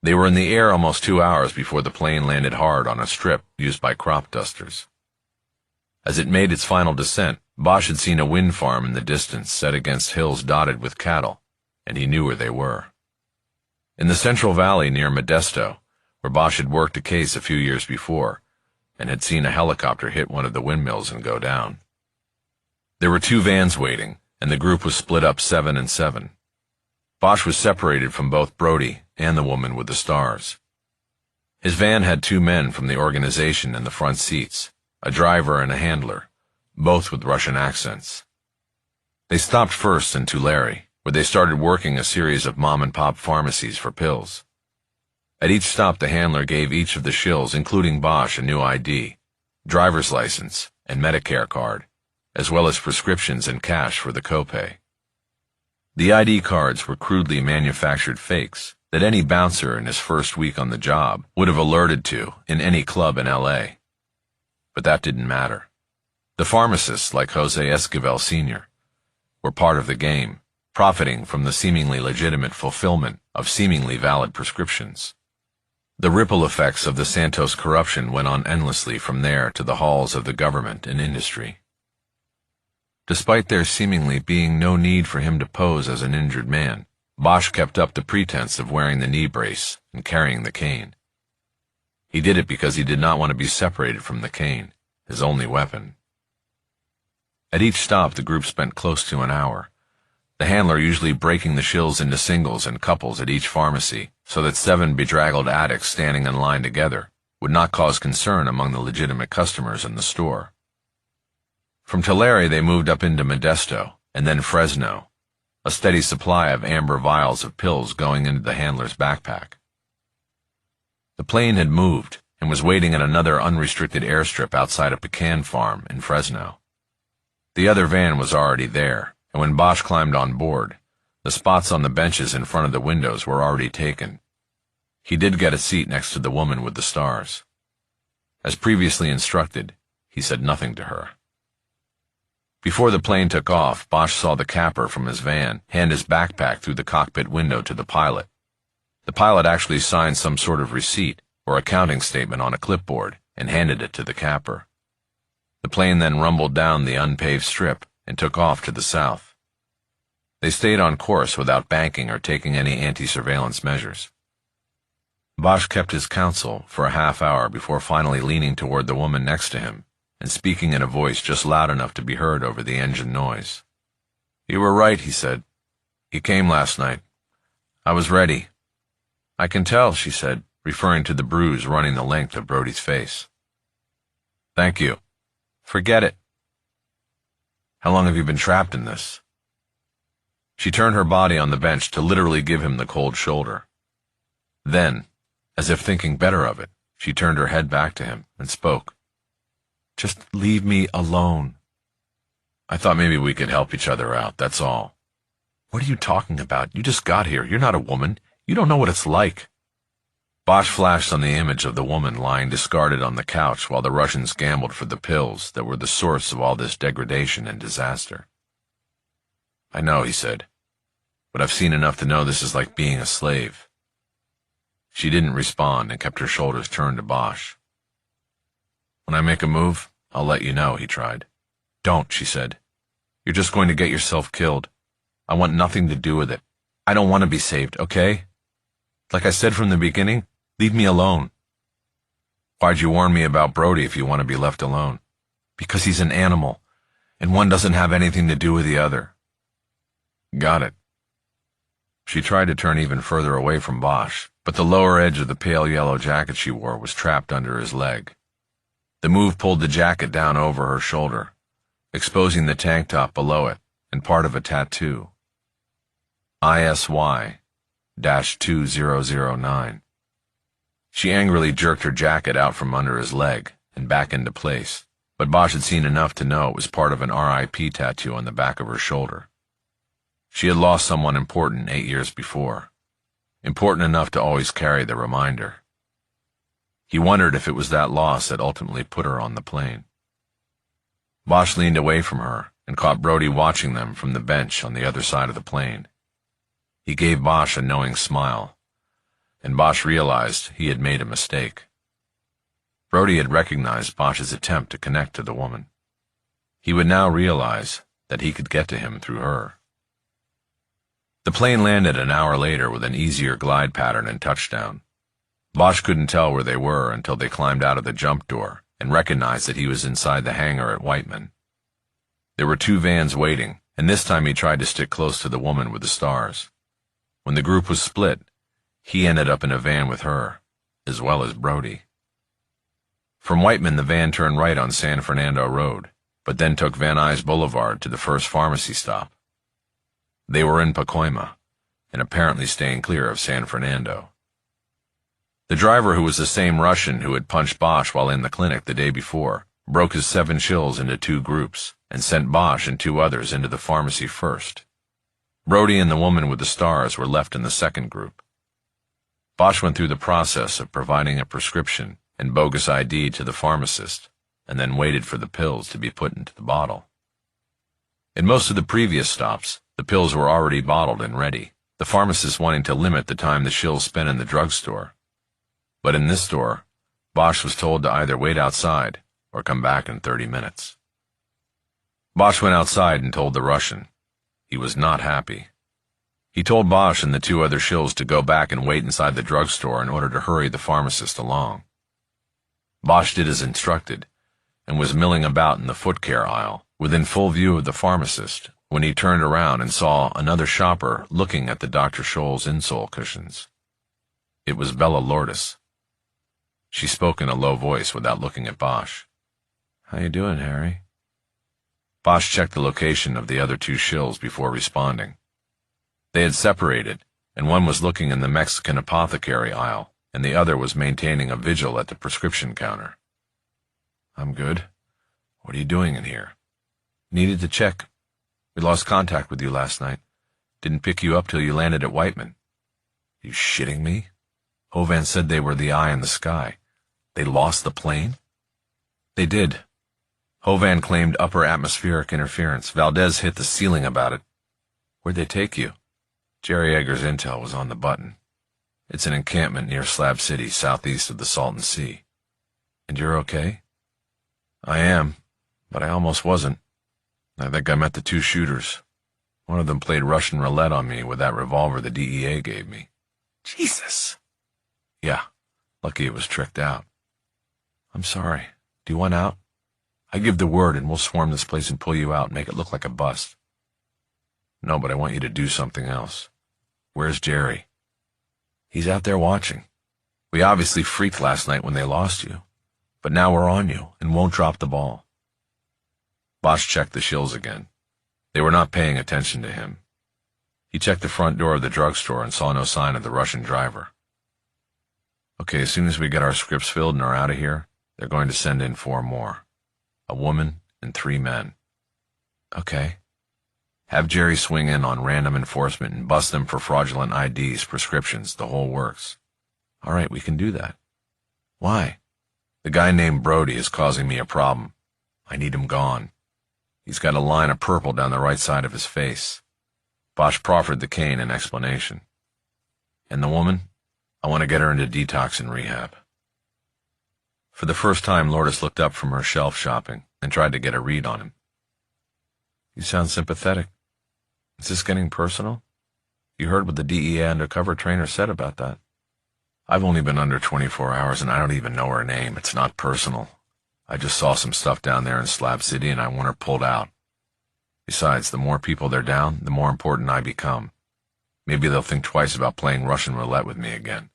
S1: They were in the air almost 2 hours before the plane landed hard on a strip used by crop dusters. As it made its final descent, Bosch had seen a wind farm in the distance set against hills dotted with cattle, and he knew where they were. In the Central Valley near Modesto, where Bosch had worked a case a few years before, and had seen a helicopter hit one of the windmills and go down. There were 2 vans waiting, and the group was split up 7 and 7. Bosch was separated from both Brody and the woman with the stars. His van had 2 men from the organization in the front seats, a driver and a handler, both with Russian accents. They stopped first in Tulare, where they started working a series of mom-and-pop pharmacies for pills. At each stop the handler gave each of the shills, including Bosch, a new ID, driver's license, and Medicare card, as well as prescriptions and cash for the copay. The ID cards were crudely manufactured fakes that any bouncer in his first week on the job would have alerted to in any club in L.A. But that didn't matter. The pharmacists, like Jose Esquivel Sr., were part of the game, profiting from the seemingly legitimate fulfillment of seemingly valid prescriptions. The ripple effects of the Santos corruption went on endlessly from there to the halls of the government and industry. Despite there seemingly being no need for him to pose as an injured man, Bosch kept up the pretense of wearing the knee brace and carrying the cane. He did it because he did not want to be separated from the cane, his only weapon. At each stop, the group spent close to an hour, the handler usually breaking the shills into singles and couples at each pharmacy so that 7 bedraggled addicts standing in line together would not cause concern among the legitimate customers in the store. From Tulare, they moved up into Modesto and then Fresno, a steady supply of amber vials of pills going into the handler's backpack. The plane had moved and was waiting at another unrestricted airstrip outside a pecan farm in Fresno. The other van was already there, and when Bosch climbed on board, the spots on the benches in front of the windows were already taken. He did get a seat next to the woman with the stars. As previously instructed, he said nothing to her. Before the plane took off, Bosch saw the capper from his van hand his backpack through the cockpit window to the pilot. The pilot actually signed some sort of receipt or accounting statement on a clipboard and handed it to the capper. The plane then rumbled down the unpaved strip and took off to the south. They stayed on course without banking or taking any anti-surveillance measures. Bosch kept his counsel for a half hour before finally leaning toward the woman next to him and speaking in a voice just loud enough to be heard over the engine noise. "You were right," he said. "He came last night. I was ready." "I can tell," she said, referring to the bruise running the length of Brody's face. "Thank you. Forget it. How long have you been trapped in this?" She turned her body on the bench to literally give him the cold shoulder. Then, as if thinking better of it, she turned her head back to him and spoke. "Just leave me alone. I thought maybe we could help each other out, that's all." "What are you talking about? You just got here. You're not a woman. You don't know what it's like." Bosch flashed on the image of the woman lying discarded on the couch while the Russians gambled for the pills that were the source of all this degradation and disaster. "I know," he said, "but I've seen enough to know this is like being a slave." She didn't respond and kept her shoulders turned to Bosch. "When I make a move, I'll let you know," he tried. "Don't," she said. "You're just going to get yourself killed. I want nothing to do with it. I don't want to be saved, okay? Like I said from the beginning, leave me alone." "Why'd you warn me about Brody if you want to be left alone?" "Because he's an animal, and one doesn't have anything to do with the other." "Got it." She tried to turn even further away from Bosch, but the lower edge of the pale yellow jacket she wore was trapped under his leg. The move pulled the jacket down over her shoulder, exposing the tank top below it and part of a tattoo. ISY-2009. She angrily jerked her jacket out from under his leg and back into place, but Bosch had seen enough to know it was part of an RIP tattoo on the back of her shoulder. She had lost someone important 8 years before, important enough to always carry the reminder. He wondered if it was that loss that ultimately put her on the plane. Bosch leaned away from her and caught Brody watching them from the bench on the other side of the plane. He gave Bosch a knowing smile, and Bosch realized he had made a mistake. Brody had recognized Bosch's attempt to connect to the woman. He would now realize that he could get to him through her. The plane landed an hour later with an easier glide pattern and touchdown. Bosch couldn't tell where they were until they climbed out of the jump door and recognized that he was inside the hangar at Whiteman. There were 2 vans waiting, and this time he tried to stick close to the woman with the stars. When the group was split, he ended up in a van with her, as well as Brody. From Whiteman, the van turned right on San Fernando Road, but then took Van Nuys Boulevard to the first pharmacy stop. They were in Pacoima, and apparently staying clear of San Fernando. The driver, who was the same Russian who had punched Bosch while in the clinic the day before, broke his 7 shills into 2 groups, and sent Bosch and 2 others into the pharmacy first. Brody and the woman with the stars were left in the second group. Bosch went through the process of providing a prescription and bogus ID to the pharmacist, and then waited for the pills to be put into the bottle. In most of the previous stops, the pills were already bottled and ready, the pharmacist wanting to limit the time the shills spent in the drugstore. But in this store, Bosch was told to either wait outside or come back in 30 minutes. Bosch went outside and told the Russian. He was not happy. He told Bosch and the 2 other shills to go back and wait inside the drugstore in order to hurry the pharmacist along. Bosch did as instructed and was milling about in the foot care aisle, within full view of the pharmacist, when he turned around and saw another shopper looking at the Dr. Scholl's insole cushions. It was Bella Lourdes. She spoke in a low voice without looking at Bosch. "How you doing, Harry?" Bosch checked the location of the other 2 shills before responding. They had separated, and one was looking in the Mexican apothecary aisle, and the other was maintaining a vigil at the prescription counter. "I'm good. What are you doing in here?" "Needed to check. We lost contact with you last night. Didn't pick you up till you landed at Whiteman." "You shitting me? Hovan said they were the eye in the sky. They lost the plane?" "They did. Hovan claimed upper atmospheric interference. Valdez hit the ceiling about it." "Where'd they take you?" "Jerry Egger's intel was on the button. It's an encampment near Slab City, southeast of the Salton Sea." "And you're okay?" "I am, but I almost wasn't. I think I met the 2 shooters. One of them played Russian roulette on me with that revolver the DEA gave me." "Jesus." "Yeah, lucky it was tricked out." "I'm sorry. Do you want out? I give the word and we'll swarm this place and pull you out and make it look like a bust." "No, but I want you to do something else." "Where's Jerry?" "He's out there watching. We obviously freaked last night when they lost you, but now we're on you and won't drop the ball." Bosch checked the shills again. They were not paying attention to him. He checked the front door of the drugstore and saw no sign of the Russian driver. "Okay, as soon as we get our scripts filled and are out of here, they're going to send in 4 more. A woman and 3 men." "Okay." "Have Jerry swing in on random enforcement and bust them for fraudulent IDs, prescriptions, the whole works." "All right, we can do that." "Why?" "The guy named Brody is causing me a problem. I need him gone. He's got a line of purple down the right side of his face." Bosch proffered the cane in explanation. "And the woman? I want to get her into detox and rehab." For the first time, Lourdes looked up from her shelf shopping and tried to get a read on him. "You sound sympathetic. Is this getting personal? You heard what the DEA undercover trainer said about that." "I've only been under 24 hours and I don't even know her name. It's not personal. I just saw some stuff down there in Slab City and I want her pulled out. Besides, the more people they're down, the more important I become. Maybe they'll think twice about playing Russian roulette with me again."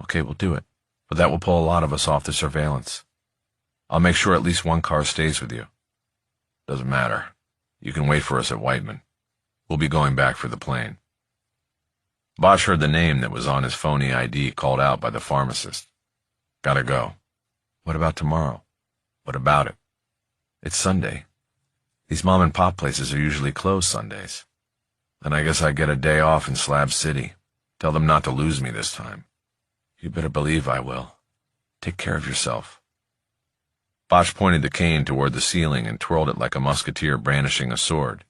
S1: "Okay, we'll do it. But that will pull a lot of us off the surveillance. I'll make sure at least 1 car stays with you." "Doesn't matter. You can wait for us at Whiteman. We'll be going back for the plane." Bosch heard the name that was on his phony ID called out by the pharmacist. "Gotta go." "What about tomorrow?" "What about it?" "It's Sunday. These mom and pop places are usually closed Sundays." "Then I guess I get a day off in Slab City. Tell them not to lose me this time." "You better believe I will. Take care of yourself." Bosch pointed the cane toward the ceiling and twirled it like a musketeer brandishing a sword.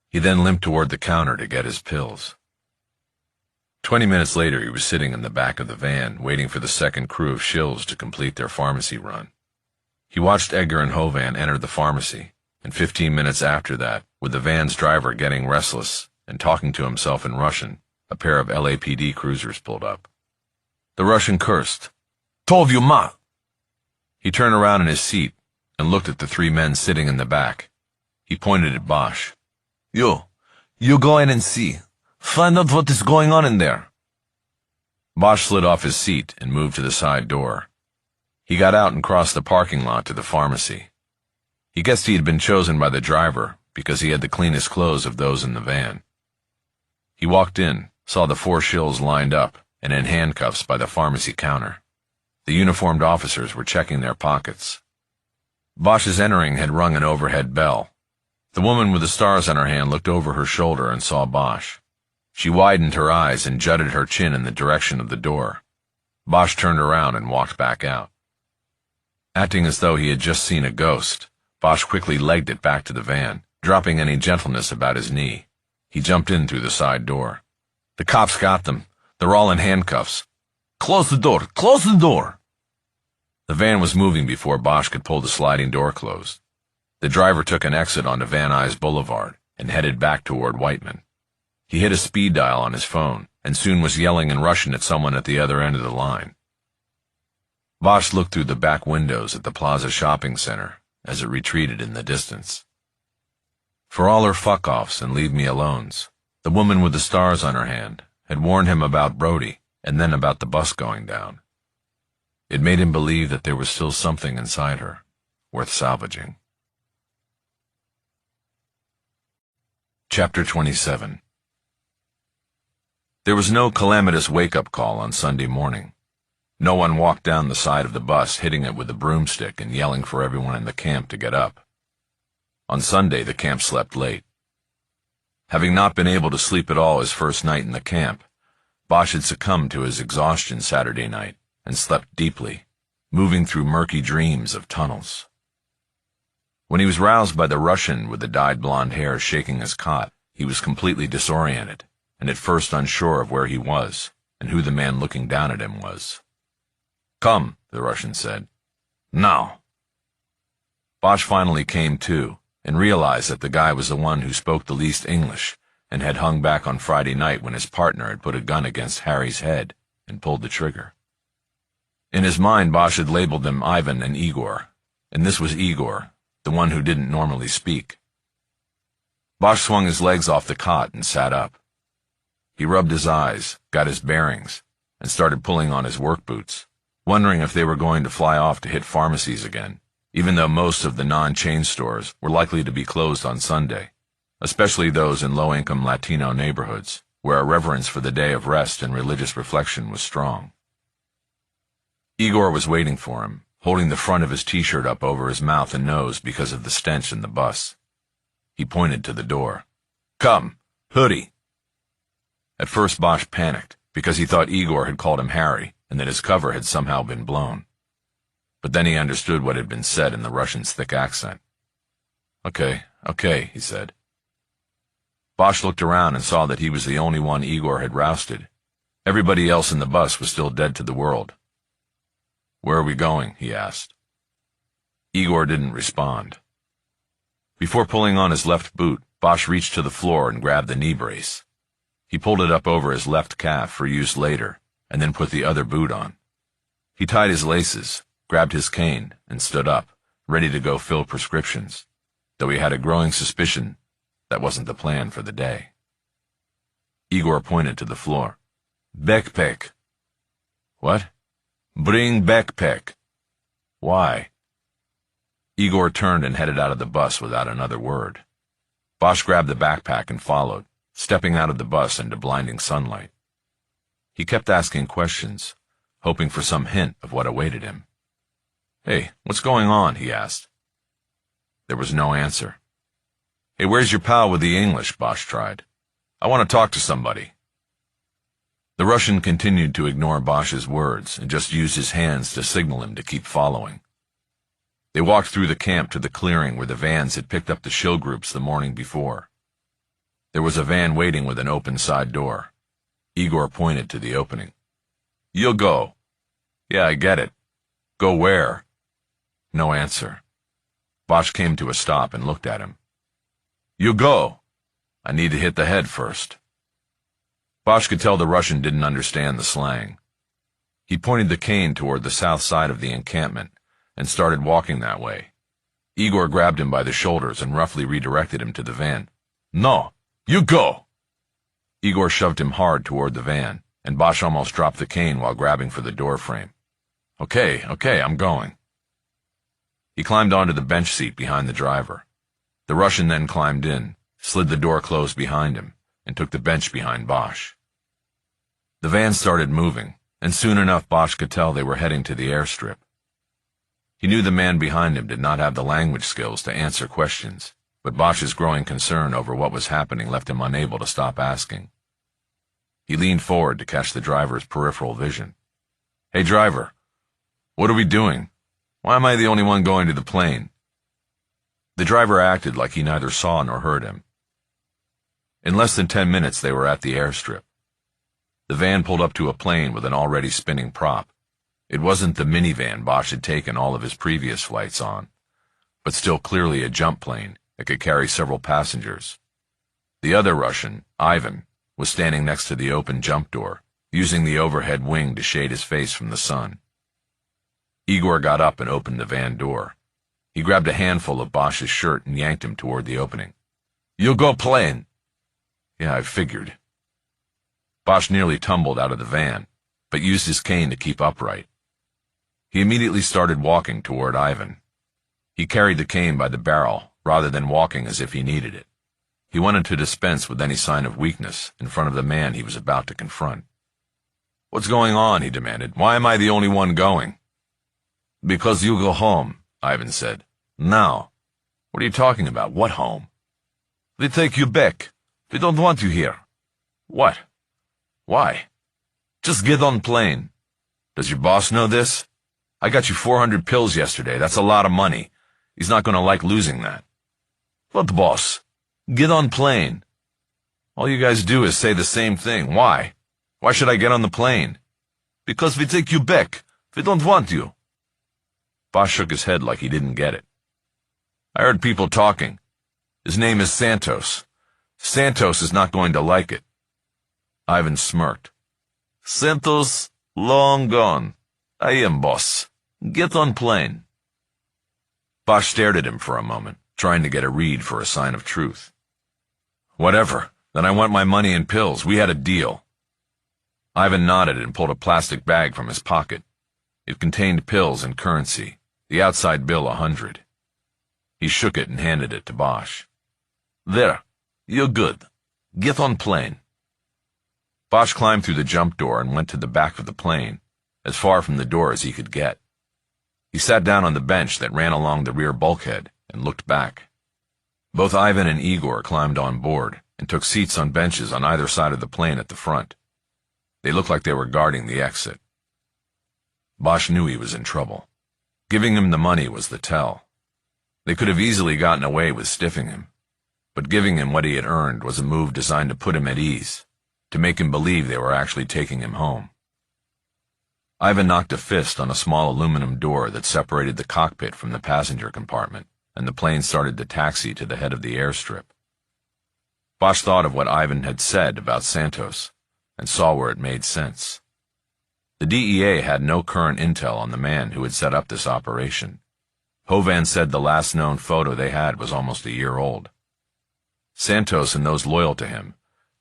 S1: He then limped toward the counter to get his pills. 20 minutes later, he was sitting in the back of the van, waiting for the second crew of shills to complete their pharmacy run. He watched Edgar and Hovan enter the pharmacy, and 15 minutes after that, with the van's driver getting restless and talking to himself in Russian, a pair of LAPD cruisers pulled up. The Russian cursed. "Tov ma!" He turned around in his seat and looked at the 3 men sitting in the back. He pointed at Bosch. You go in and see. Find out what is going on in there." Bosch slid off his seat and moved to the side door. He got out and crossed the parking lot to the pharmacy. He guessed he had been chosen by the driver because he had the cleanest clothes of those in the van. He walked in, saw the 4 shills lined up and in handcuffs by the pharmacy counter. The uniformed officers were checking their pockets. Bosch's entering had rung an overhead bell. The woman with the stars on her hand looked over her shoulder and saw Bosch. She widened her eyes and jutted her chin in the direction of the door. Bosch turned around and walked back out. Acting as though he had just seen a ghost, Bosch quickly legged it back to the van, dropping any gentleness about his knee. He jumped in through the side door. "The cops got them. They're all in handcuffs. Close the door! Close the door!" The van was moving before Bosch could pull the sliding door closed. The driver took an exit onto Van Nuys Boulevard and headed back toward Whiteman. He hit a speed dial on his phone and soon was yelling in Russian at someone at the other end of the line. Bosch looked through the back windows at the Plaza Shopping Center as it retreated in the distance. For all her fuck-offs and leave-me-alones, the woman with the stars on her hand had warned him about Brody and then about the bus going down. It made him believe that there was still something inside her worth salvaging. Chapter 27. There was no calamitous wake-up call on Sunday morning. No one walked down the side of the bus hitting it with a broomstick and yelling for everyone in the camp to get up. On Sunday, the camp slept late. Having not been able to sleep at all his first night in the camp, Bosch had succumbed to his exhaustion Saturday night and slept deeply, moving through murky dreams of tunnels. When he was roused by the Russian with the dyed blonde hair shaking his cot, he was completely disoriented, and at first unsure of where he was and who the man looking down at him was. "Come," the Russian said. "Now." Bosch finally came to and realized that the guy was the one who spoke the least English and had hung back on Friday night when his partner had put a gun against Harry's head and pulled the trigger. In his mind, Bosch had labeled them Ivan and Igor, and this was Igor, the one who didn't normally speak. Bosch swung his legs off the cot and sat up. He rubbed his eyes, got his bearings, and started pulling on his work boots, wondering if they were going to fly off to hit pharmacies again, even though most of the non-chain stores were likely to be closed on Sunday, especially those in low-income Latino neighborhoods, where a reverence for the day of rest and religious reflection was strong. Igor was waiting for him, holding the front of his t-shirt up over his mouth and nose because of the stench in the bus. He pointed to the door. "Come, hoodie." At first Bosch panicked, because he thought Igor had called him Harry and that his cover had somehow been blown. But then he understood what had been said in the Russian's thick accent. Okay, he said. Bosch looked around and saw that he was the only one Igor had rousted. Everybody else in the bus was still dead to the world. "Where are we going?" he asked. Igor didn't respond. Before pulling on his left boot, Bosch reached to the floor and grabbed the knee brace. He pulled it up over his left calf for use later, and then put the other boot on. He tied his laces, grabbed his cane, and stood up, ready to go fill prescriptions, though he had a growing suspicion that wasn't the plan for the day. Igor pointed to the floor. "Backpack." "What?" "Bring backpack." "Why?" Igor turned and headed out of the bus without another word. Bosch grabbed the backpack and followed, stepping out of the bus into blinding sunlight. He kept asking questions, hoping for some hint of what awaited him. "Hey, what's going on?" he asked. There was no answer. "Hey, where's your pal with the English?" Bosch tried. "I want to talk to somebody." The Russian continued to ignore Bosch's words and just used his hands to signal him to keep following. They walked through the camp to the clearing where the vans had picked up the shill groups the morning before. There was a van waiting with an open side door. Igor pointed to the opening. "You'll go." "Yeah, I get it. Go where?" No answer. Bosch came to a stop and looked at him. "You go. I need to hit the head first." Bosch could tell the Russian didn't understand the slang. He pointed the cane toward the south side of the encampment and started walking that way. Igor grabbed him by the shoulders and roughly redirected him to the van. "No, you go!" Igor shoved him hard toward the van, and Bosch almost dropped the cane while grabbing for the door frame. Okay, I'm going." He climbed onto the bench seat behind the driver. The Russian then climbed in, slid the door closed behind him, and took the bench behind Bosch. The van started moving, and soon enough Bosch could tell they were heading to the airstrip. He knew the man behind him did not have the language skills to answer questions, but Bosch's growing concern over what was happening left him unable to stop asking. He leaned forward to catch the driver's peripheral vision. "Hey, driver, what are we doing? Why am I the only one going to the plane?" The driver acted like he neither saw nor heard him. In less than 10 minutes, they were at the airstrip. The van pulled up to a plane with an already spinning prop. It wasn't the minivan Bosch had taken all of his previous flights on, but still clearly a jump plane that could carry several passengers. The other Russian, Ivan, was standing next to the open jump door, using the overhead wing to shade his face from the sun. Igor got up and opened the van door. He grabbed a handful of Bosch's shirt and yanked him toward the opening. "You go plane." "Yeah, I figured." Bosch nearly tumbled out of the van, but used his cane to keep upright. He immediately started walking toward Ivan. He carried the cane by the barrel, rather than walking as if he needed it. He wanted to dispense with any sign of weakness in front of the man he was about to confront. "What's going on?" he demanded. "Why am I the only one going?" "Because you go home," Ivan said. "Now." "What are you talking about? What home?" "We take you back. We don't want you here." "What? Why?" "Just get on plane." "Does your boss know this? I got you 400 pills yesterday. That's a lot of money. He's not going to like losing that." "What boss? Get on plane." "All you guys do is say the same thing. Why? Why should I get on the plane?" "Because we take you back. We don't want you." Bosch shook his head like he didn't get it. "I heard people talking. His name is Santos. Santos is not going to like it." Ivan smirked. "Santos, long gone. I am boss. Get on plane." Bosch stared at him for a moment, trying to get a read for a sign of truth. "Whatever. Then I want my money and pills. We had a deal." Ivan nodded and pulled a plastic bag from his pocket. It contained pills and currency, the outside bill 100. He shook it and handed it to Bosch. "There. You're good. Get on plane." Bosch climbed through the jump door and went to the back of the plane, as far from the door as he could get. He sat down on the bench that ran along the rear bulkhead and looked back. Both Ivan and Igor climbed on board and took seats on benches on either side of the plane at the front. They looked like they were guarding the exit. Bosch knew he was in trouble. Giving him the money was the tell. They could have easily gotten away with stiffing him, but giving him what he had earned was a move designed to put him at ease, to make him believe they were actually taking him home. Ivan knocked a fist on a small aluminum door that separated the cockpit from the passenger compartment, and the plane started to taxi to the head of the airstrip. Bosch thought of what Ivan had said about Santos, and saw where it made sense. The DEA had no current intel on the man who had set up this operation. Hovan said the last known photo they had was almost a year old. Santos and those loyal to him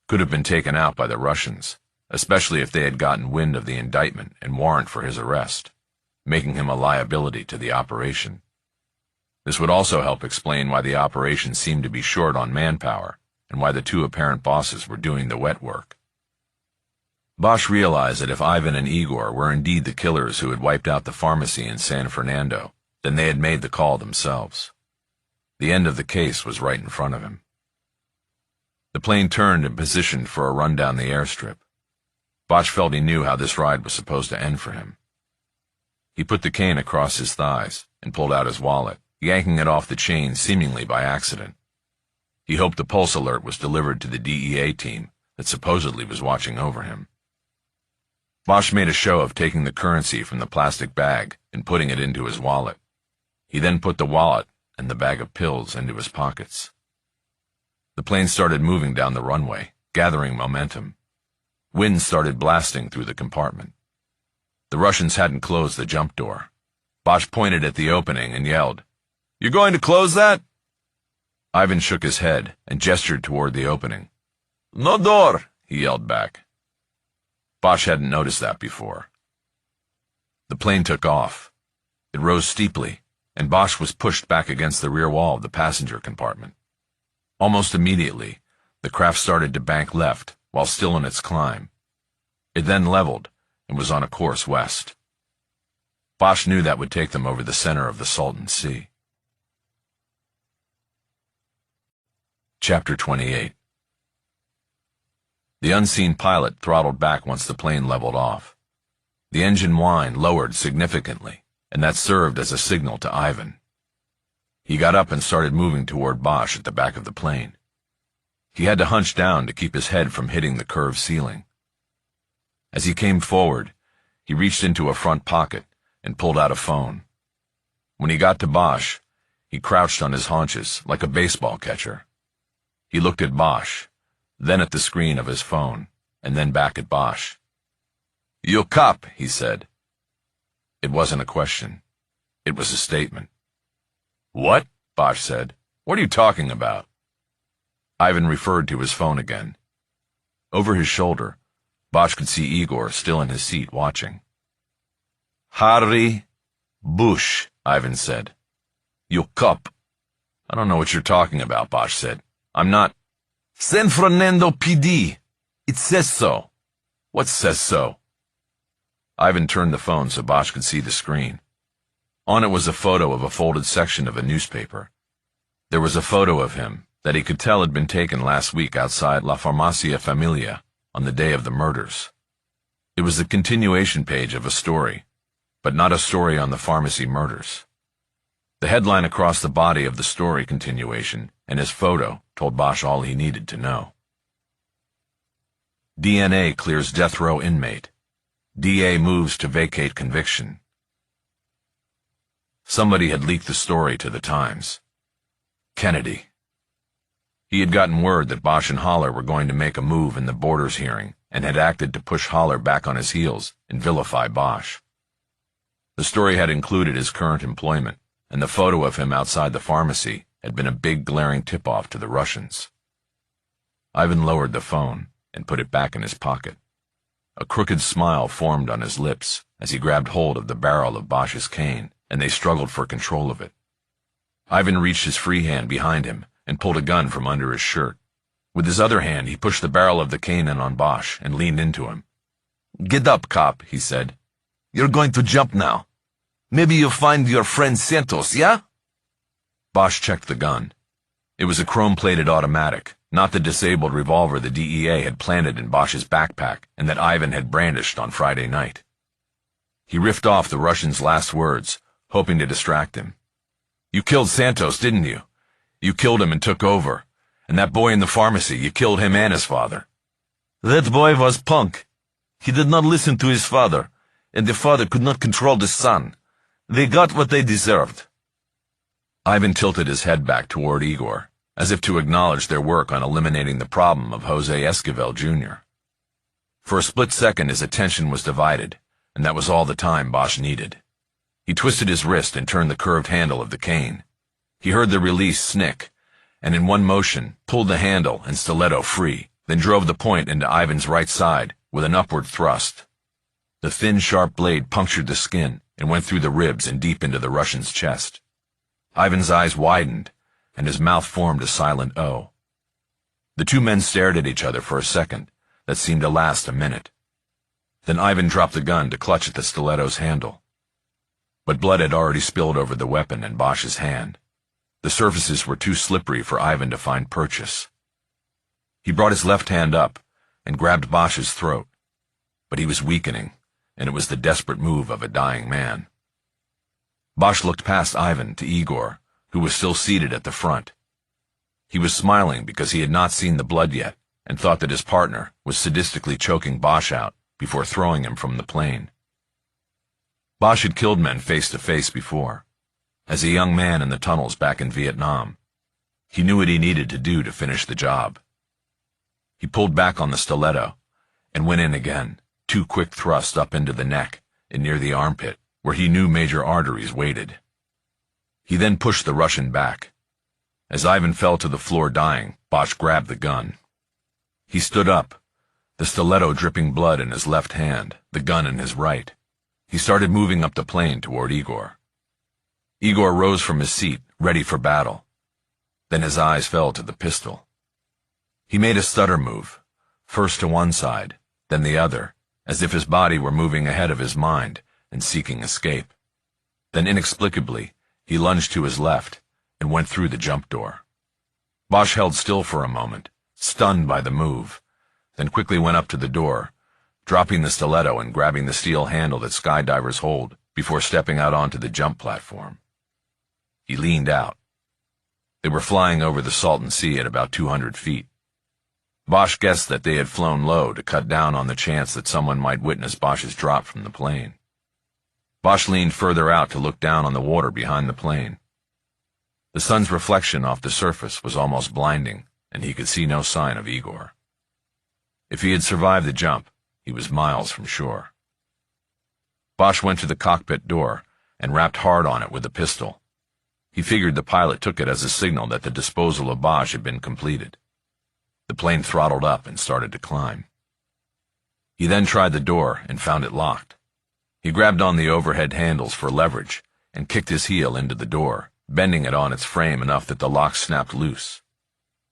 S1: could have been taken out by the Russians, especially if they had gotten wind of the indictment and warrant for his arrest, making him a liability to the operation. This would also help explain why the operation seemed to be short on manpower and why the two apparent bosses were doing the wet work. Bosch realized that if Ivan and Igor were indeed the killers who had wiped out the pharmacy in San Fernando, then they had made the call themselves. The end of the case was right in front of him. The plane turned and positioned for a run down the airstrip. Bosch felt he knew how this ride was supposed to end for him. He put the cane across his thighs and pulled out his wallet, yanking it off the chain seemingly by accident. He hoped the pulse alert was delivered to the DEA team that supposedly was watching over him. Bosch made a show of taking the currency from the plastic bag and putting it into his wallet. He then put the wallet and the bag of pills into his pockets. The plane started moving down the runway, gathering momentum. Wind started blasting through the compartment. The Russians hadn't closed the jump door. Bosch pointed at the opening and yelled, "You're going to close that?" Ivan shook his head and gestured toward the opening. "No door," he yelled back. Bosch hadn't noticed that before. The plane took off. It rose steeply, and Bosch was pushed back against the rear wall of the passenger compartment. Almost immediately, the craft started to bank left while still in its climb. It then leveled and was on a course west. Bosch knew that would take them over the center of the Salton Sea. Chapter 28. The unseen pilot throttled back once the plane leveled off. The engine whine lowered significantly, and that served as a signal to Ivan. He got up and started moving toward Bosch at the back of the plane. He had to hunch down to keep his head from hitting the curved ceiling. As he came forward, he reached into a front pocket and pulled out a phone. When he got to Bosch, he crouched on his haunches like a baseball catcher. He looked at Bosch, then at the screen of his phone, and then back at Bosch. "You cop," he said. It wasn't a question. It was a statement. "What?" Bosch said. "What are you talking about?" Ivan referred to his phone again. Over his shoulder, Bosch could see Igor still in his seat watching. "Harry Bosch," Ivan said. "You cop." "I don't know what you're talking about," Bosch said. "I'm not—" "San Fernando PD. It says so." "What says so?" Ivan turned the phone so Bosch could see the screen. On it was a photo of a folded section of a newspaper. There was a photo of him that he could tell had been taken last week outside La Farmacia Familia on the day of the murders. It was the continuation page of a story, but not a story on the pharmacy murders. The headline across the body of the story continuation and his photo told Bosch all he needed to know. DNA clears death row inmate. DA moves to vacate conviction. Somebody had leaked the story to the Times. Kennedy. He had gotten word that Bosch and Haller were going to make a move in the Borders hearing and had acted to push Haller back on his heels and vilify Bosch. The story had included his current employment, and the photo of him outside the pharmacy had been a big glaring tip-off to the Russians. Ivan lowered the phone and put it back in his pocket. A crooked smile formed on his lips as he grabbed hold of the barrel of Bosch's cane, and they struggled for control of it. Ivan reached his free hand behind him and pulled a gun from under his shirt. With his other hand, he pushed the barrel of the cane in on Bosch and leaned into him. "Get up, cop," he said. "You're going to jump now. Maybe you'll find your friend Santos, yeah?" Bosch checked the gun. It was a chrome-plated automatic, not the disabled revolver the DEA had planted in Bosch's backpack and that Ivan had brandished on Friday night. He riffed off the Russian's last words, hoping to distract him. "You killed Santos, didn't you? You killed him and took over. And that boy in the pharmacy, you killed him and his father." "That boy was punk. He did not listen to his father, and the father could not control the son. They got what they deserved." Ivan tilted his head back toward Igor, as if to acknowledge their work on eliminating the problem of Jose Esquivel, Jr. For a split second his attention was divided, and that was all the time Bosch needed. He twisted his wrist and turned the curved handle of the cane. He heard the release snick, and in one motion pulled the handle and stiletto free, then drove the point into Ivan's right side with an upward thrust. The thin, sharp blade punctured the skin and went through the ribs and deep into the Russian's chest. Ivan's eyes widened, and his mouth formed a silent O. The two men stared at each other for a second that seemed to last a minute. Then Ivan dropped the gun to clutch at the stiletto's handle. But blood had already spilled over the weapon in Bosch's hand. The surfaces were too slippery for Ivan to find purchase. He brought his left hand up and grabbed Bosch's throat, but he was weakening, and it was the desperate move of a dying man. Bosch looked past Ivan to Igor, who was still seated at the front. He was smiling because he had not seen the blood yet and thought that his partner was sadistically choking Bosch out before throwing him from the plane. Bosch had killed men face to face before. As a young man in the tunnels back in Vietnam, he knew what he needed to do to finish the job. He pulled back on the stiletto and went in again, 2 quick thrusts up into the neck and near the armpit, where he knew major arteries waited. He then pushed the Russian back. As Ivan fell to the floor dying, Bosch grabbed the gun. He stood up, the stiletto dripping blood in his left hand, the gun in his right. He started moving up the plane toward Igor. Igor rose from his seat, ready for battle. Then his eyes fell to the pistol. He made a stutter move, first to one side, then the other, as if his body were moving ahead of his mind and seeking escape. Then inexplicably, he lunged to his left and went through the jump door. Bosch held still for a moment, stunned by the move, then quickly went up to the door, dropping the stiletto and grabbing the steel handle that skydivers hold before stepping out onto the jump platform. He leaned out. They were flying over the Salton Sea at about 200 feet. Bosch guessed that they had flown low to cut down on the chance that someone might witness Bosch's drop from the plane. Bosch leaned further out to look down on the water behind the plane. The sun's reflection off the surface was almost blinding, and he could see no sign of Igor. If he had survived the jump, he was miles from shore. Bosch went to the cockpit door and rapped hard on it with a pistol. He figured the pilot took it as a signal that the disposal of Bosch had been completed. The plane throttled up and started to climb. He then tried the door and found it locked. He grabbed on the overhead handles for leverage and kicked his heel into the door, bending it on its frame enough that the lock snapped loose.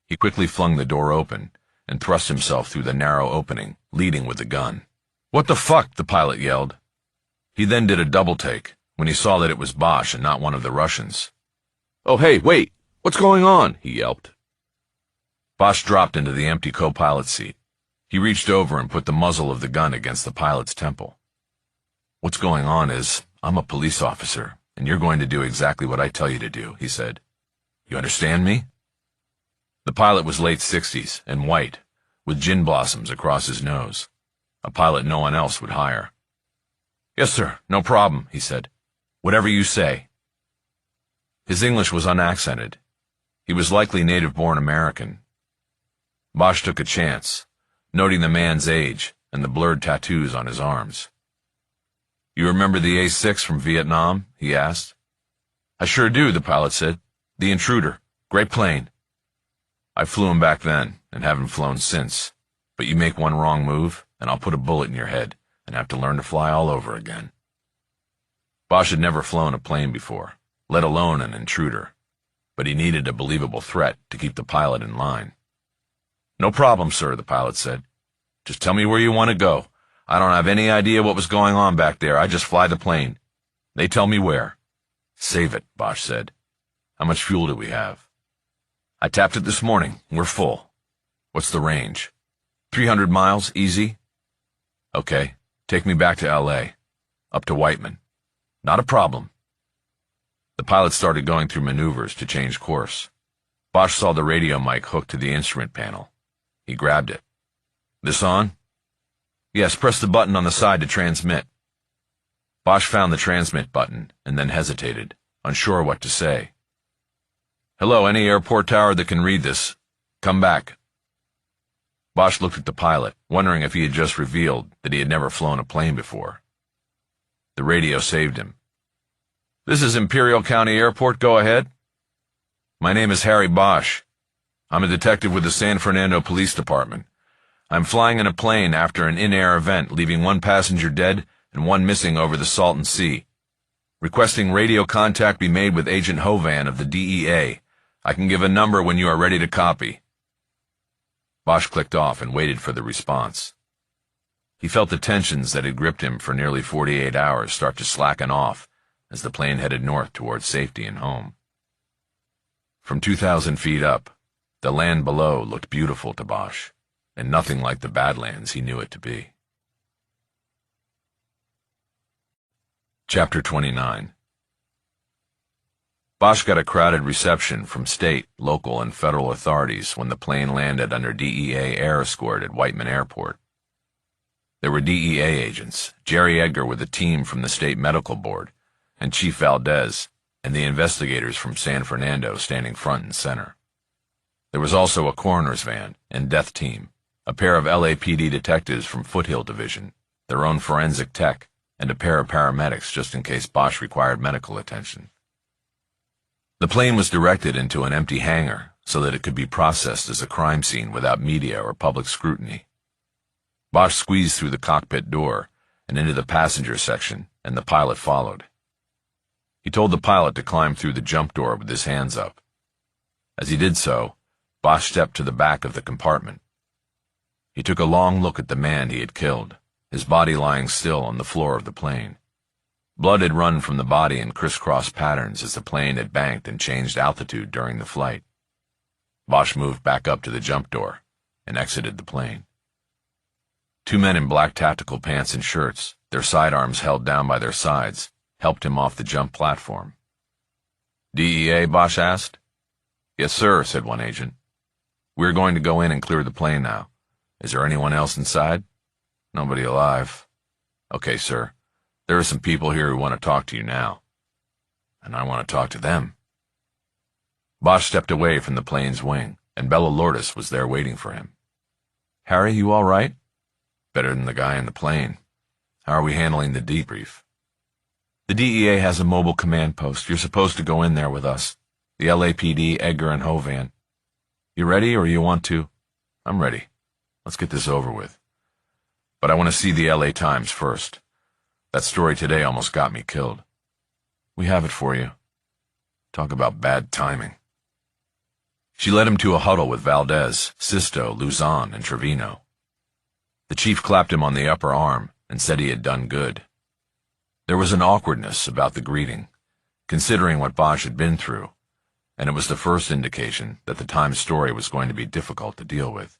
S1: He quickly flung the door open and thrust himself through the narrow opening, leading with the gun. "What the fuck?" the pilot yelled. He then did a double take when he saw that it was Bosch and not one of the Russians.
S2: "Oh, hey, wait! What's going on?" he yelped.
S1: Bosch dropped into the empty co-pilot's seat. He reached over and put the muzzle of the gun against the pilot's temple. "What's going on is, I'm a police officer, and you're going to do exactly what I tell you to do," he said. "You understand me?" The pilot was late 60s and white, with gin blossoms across his nose. A pilot no one else would hire. "Yes, sir, no problem," he said. "Whatever you say." His English was unaccented. He was likely native-born American. Bosch took a chance, noting the man's age and the blurred tattoos on his arms. "You remember the A-6 from Vietnam?" he asked. "I sure do," the pilot said. "The Intruder. Great plane. I flew him back then and haven't flown since, but you make one wrong move and I'll put a bullet in your head and have to learn to fly all over again." Bosch had never flown a plane before, let alone an Intruder, but he needed a believable threat to keep the pilot in line. "No problem, sir," the pilot said. "Just tell me where you want to go. I don't have any idea what was going on back there. I just fly the plane. They tell me where." "Save it," Bosch said. "How much fuel do we have?" "I tapped it this morning. We're full." "What's the range?" 300 miles, easy." "Okay, take me back to L.A. Up to Whiteman." "Not a problem." The pilot started going through maneuvers to change course. Bosch saw the radio mic hooked to the instrument panel. He grabbed it. "This on?" "Yes, press the button on the side to transmit." Bosch found the transmit button and then hesitated, unsure what to say. "Hello, any airport tower that can read this. Come back." Bosch looked at the pilot, wondering if he had just revealed that he had never flown a plane before. The radio saved him. "This is Imperial County Airport, go ahead." "My name is Harry Bosch. I'm a detective with the San Fernando Police Department. I'm flying in a plane after an in-air event, leaving one passenger dead and one missing over the Salton Sea. Requesting radio contact be made with Agent Hovan of the DEA. I can give a number when you are ready to copy." Bosch clicked off and waited for the response. He felt the tensions that had gripped him for nearly 48 hours start to slacken off as the plane headed north towards safety and home. From 2,000 feet up, the land below looked beautiful to Bosch, and nothing like the Badlands he knew it to be. Chapter 29. Bosch got a crowded reception from state, local, and federal authorities when the plane landed under DEA air escort at Whiteman Airport. There were DEA agents, Jerry Edgar with a team from the State Medical Board, and Chief Valdez, and the investigators from San Fernando standing front and center. There was also a coroner's van and death team, a pair of LAPD detectives from Foothill Division, their own forensic tech, and a pair of paramedics just in case Bosch required medical attention. The plane was directed into an empty hangar so that it could be processed as a crime scene without media or public scrutiny. Bosch squeezed through the cockpit door and into the passenger section, and the pilot followed. He told the pilot to climb through the jump door with his hands up. As he did so, Bosch stepped to the back of the compartment. He took a long look at the man he had killed, his body lying still on the floor of the plane. Blood had run from the body in crisscross patterns as the plane had banked and changed altitude during the flight. Bosch moved back up to the jump door and exited the plane. Two men in black tactical pants and shirts, their sidearms held down by their sides, helped him off the jump platform. "DEA?" Bosch asked. "Yes, sir," said one agent. "We're going to go in and clear the plane now. Is there anyone else inside?" "Nobody alive." "Okay, sir. There are some people here who want to talk to you now." "And I want to talk to them." Bosch stepped away from the plane's wing, and Bella Lourdes was there waiting for him. "Harry, you all right?" "Better than the guy in the plane. How are we handling the debrief?" "The DEA has a mobile command post. You're supposed to go in there with us. The LAPD, Edgar, and Hovan. You ready, or you want to?" "I'm ready. Let's get this over with. But I want to see the LA Times first. That story today almost got me killed." "We have it for you." Talk about bad timing. She led him to a huddle with Valdez, Sisto, Luzon, and Trevino. The chief clapped him on the upper arm and said he had done good. There was an awkwardness about the greeting, considering what Bosch had been through, and it was the first indication that the Times story was going to be difficult to deal with.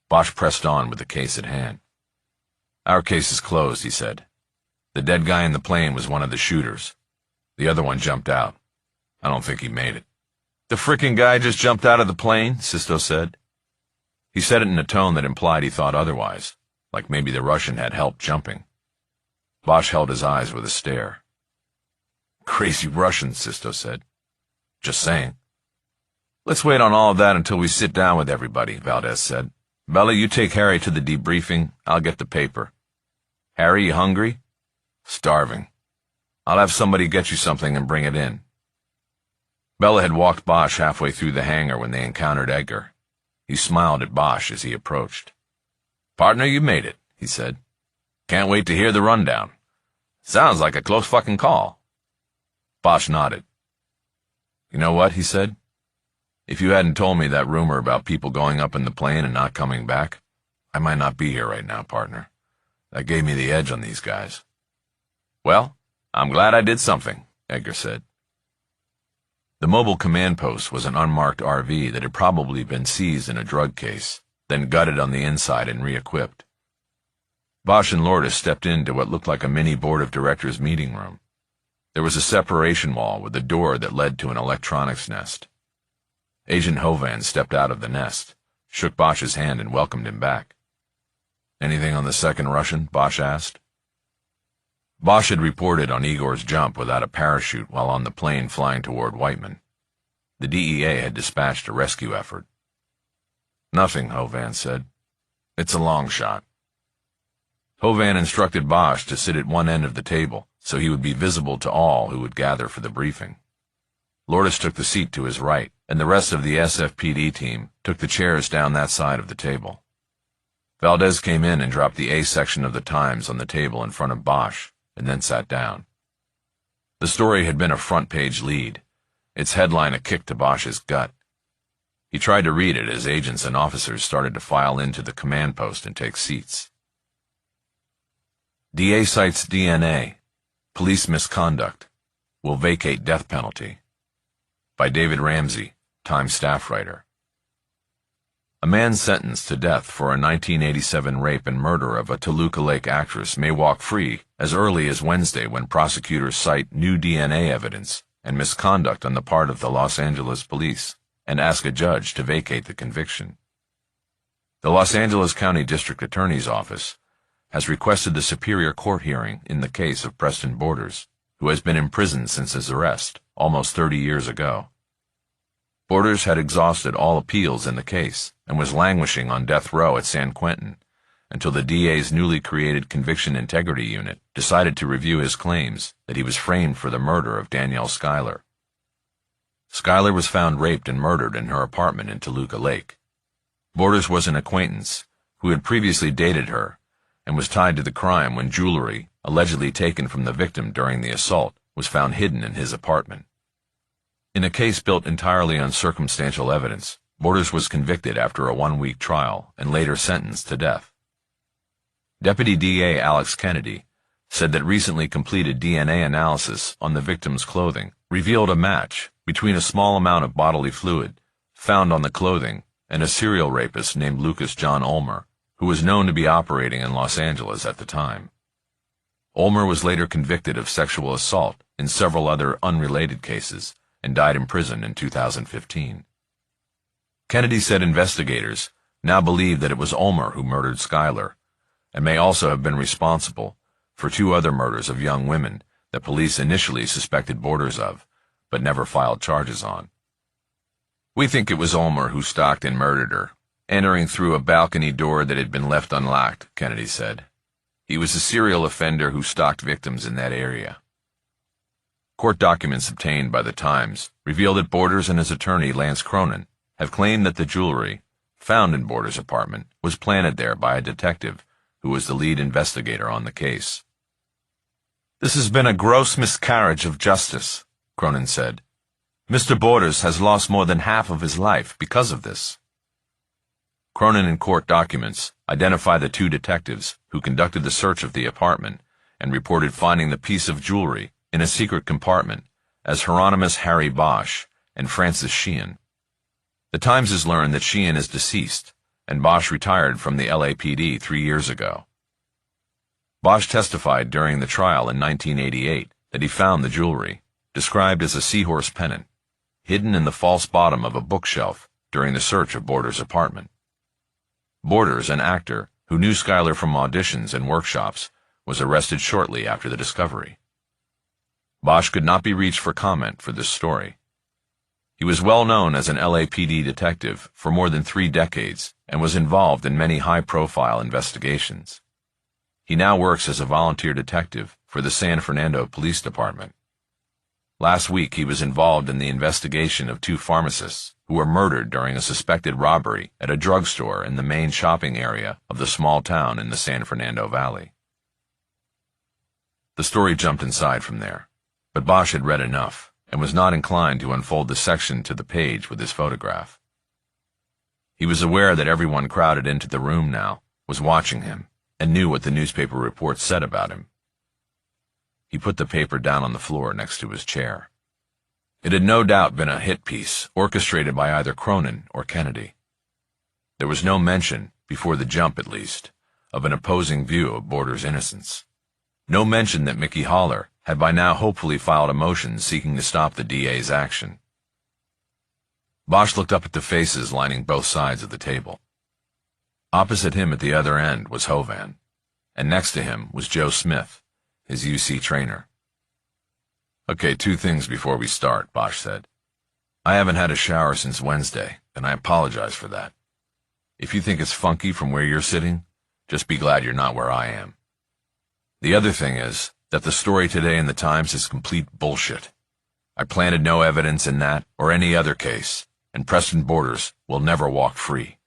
S1: Bosch pressed on with the case at hand. "Our case is closed," he said. "The dead guy in the plane was one of the shooters. The other one jumped out. I don't think he made it." "The frickin' guy just jumped out of the plane?" Sisto said. He said it in a tone that implied he thought otherwise, like maybe the Russian had help jumping. Bosch held his eyes with a stare. "Crazy Russians," Sisto said. "Just saying." "Let's wait on all of that until we sit down with everybody," Valdez said. "Bella, you take Harry to the debriefing. I'll get the paper. Harry, you hungry?" "Starving. I'll have somebody get you something and bring it in." Bella had walked Bosch halfway through the hangar when they encountered Edgar. He smiled at Bosch as he approached. "Partner, you made it," he said. "Can't wait to hear the rundown. Sounds like a close fucking call." Bosch nodded. "You know what?" he said. "If you hadn't told me that rumor about people going up in the plane and not coming back, I might not be here right now, partner. That gave me the edge on these guys." "Well, I'm glad I did something," Edgar said. The mobile command post was an unmarked RV that had probably been seized in a drug case, then gutted on the inside and re-equipped. Bosch and Lourdes stepped into what looked like a mini board of directors meeting room. There was a separation wall with a door that led to an electronics nest. Agent Hovan stepped out of the nest, shook Bosch's hand and welcomed him back. "Anything on the second Russian?" Bosch asked. Bosch had reported on Igor's jump without a parachute while on the plane flying toward Whiteman. The DEA had dispatched a rescue effort. "Nothing," Hovan said. "It's a long shot." Hovan instructed Bosch to sit at one end of the table so he would be visible to all who would gather for the briefing. Lourdes took the seat to his right, and the rest of the SFPD team took the chairs down that side of the table. Valdez came in and dropped the A section of the Times on the table in front of Bosch, and then sat down. The story had been a front-page lead, its headline a kick to Bosch's gut. He tried to read it as agents and officers started to file into the command post and take seats. DA cites DNA. Police misconduct. Will vacate death penalty. By David Ramsey, Times staff writer. A man sentenced to death for a 1987 rape and murder of a Toluca Lake actress may walk free as early as Wednesday when prosecutors cite new DNA evidence and misconduct on the part of the Los Angeles police and ask a judge to vacate the conviction. The Los Angeles County District Attorney's Office has requested the Superior Court hearing in the case of Preston Borders, who has been imprisoned since his arrest, almost 30 years ago. Borders had exhausted all appeals in the case and was languishing on death row at San Quentin until the DA's newly created Conviction Integrity Unit decided to review his claims that he was framed for the murder of Danielle Schuyler. Schuyler was found raped and murdered in her apartment in Toluca Lake. Borders was an acquaintance who had previously dated her and was tied to the crime when jewelry, allegedly taken from the victim during the assault, was found hidden in his apartment. In a case built entirely on circumstantial evidence, Borders was convicted after a one-week trial and later sentenced to death. Deputy DA Alex Kennedy said that recently completed DNA analysis on the victim's clothing revealed a match between a small amount of bodily fluid found on the clothing and a serial rapist named Lucas John Ulmer, who was known to be operating in Los Angeles at the time. Ulmer was later convicted of sexual assault in several other unrelated cases and died in prison in 2015. Kennedy said investigators now believe that it was Ulmer who murdered Schuyler, and may also have been responsible for 2 other murders of young women that police initially suspected Borders of, but never filed charges on. "We think it was Ulmer who stalked and murdered her, entering through a balcony door that had been left unlocked," Kennedy said. "He was a serial offender who stalked victims in that area." Court documents obtained by the Times reveal that Borders and his attorney Lance Cronin have claimed that the jewelry found in Borders' apartment was planted there by a detective who was the lead investigator on the case. "This has been a gross miscarriage of justice," Cronin said. "Mr. Borders has lost more than half of his life because of this." Cronin and court documents identify the 2 detectives who conducted the search of the apartment and reported finding the piece of jewelry in a secret compartment as Hieronymus Harry Bosch and Francis Sheehan. The Times has learned that Sheehan is deceased, and Bosch retired from the LAPD 3 years ago. Bosch testified during the trial in 1988 that he found the jewelry, described as a seahorse pennant, hidden in the false bottom of a bookshelf during the search of Borders' apartment. Borders, an actor who knew Schuyler from auditions and workshops, was arrested shortly after the discovery. Bosch could not be reached for comment for this story. He was well known as an LAPD detective for more than 3 decades and was involved in many high-profile investigations. He now works as a volunteer detective for the San Fernando Police Department. Last week he was involved in the investigation of 2 pharmacists who were murdered during a suspected robbery at a drugstore in the main shopping area of the small town in the San Fernando Valley. The story jumped inside from there, but Bosch had read enough and was not inclined to unfold the section to the page with his photograph. He was aware that everyone crowded into the room now was watching him and knew what the newspaper reports said about him. He put the paper down on the floor next to his chair. It had no doubt been a hit piece orchestrated by either Cronin or Kennedy. There was no mention, before the jump at least, of an opposing view of Borders' innocence. No mention that Mickey Haller had by now hopefully filed a motion seeking to stop the DA's action. Bosch looked up at the faces lining both sides of the table. Opposite him at the other end was Hovan, and next to him was Joe Smith, his UC trainer. "Okay, 2 things before we start," Bosch said. "I haven't had a shower since Wednesday, and I apologize for that. If you think it's funky from where you're sitting, just be glad you're not where I am. The other thing is that the story today in the Times is complete bullshit. I planted no evidence in that or any other case, and Preston Borders will never walk free.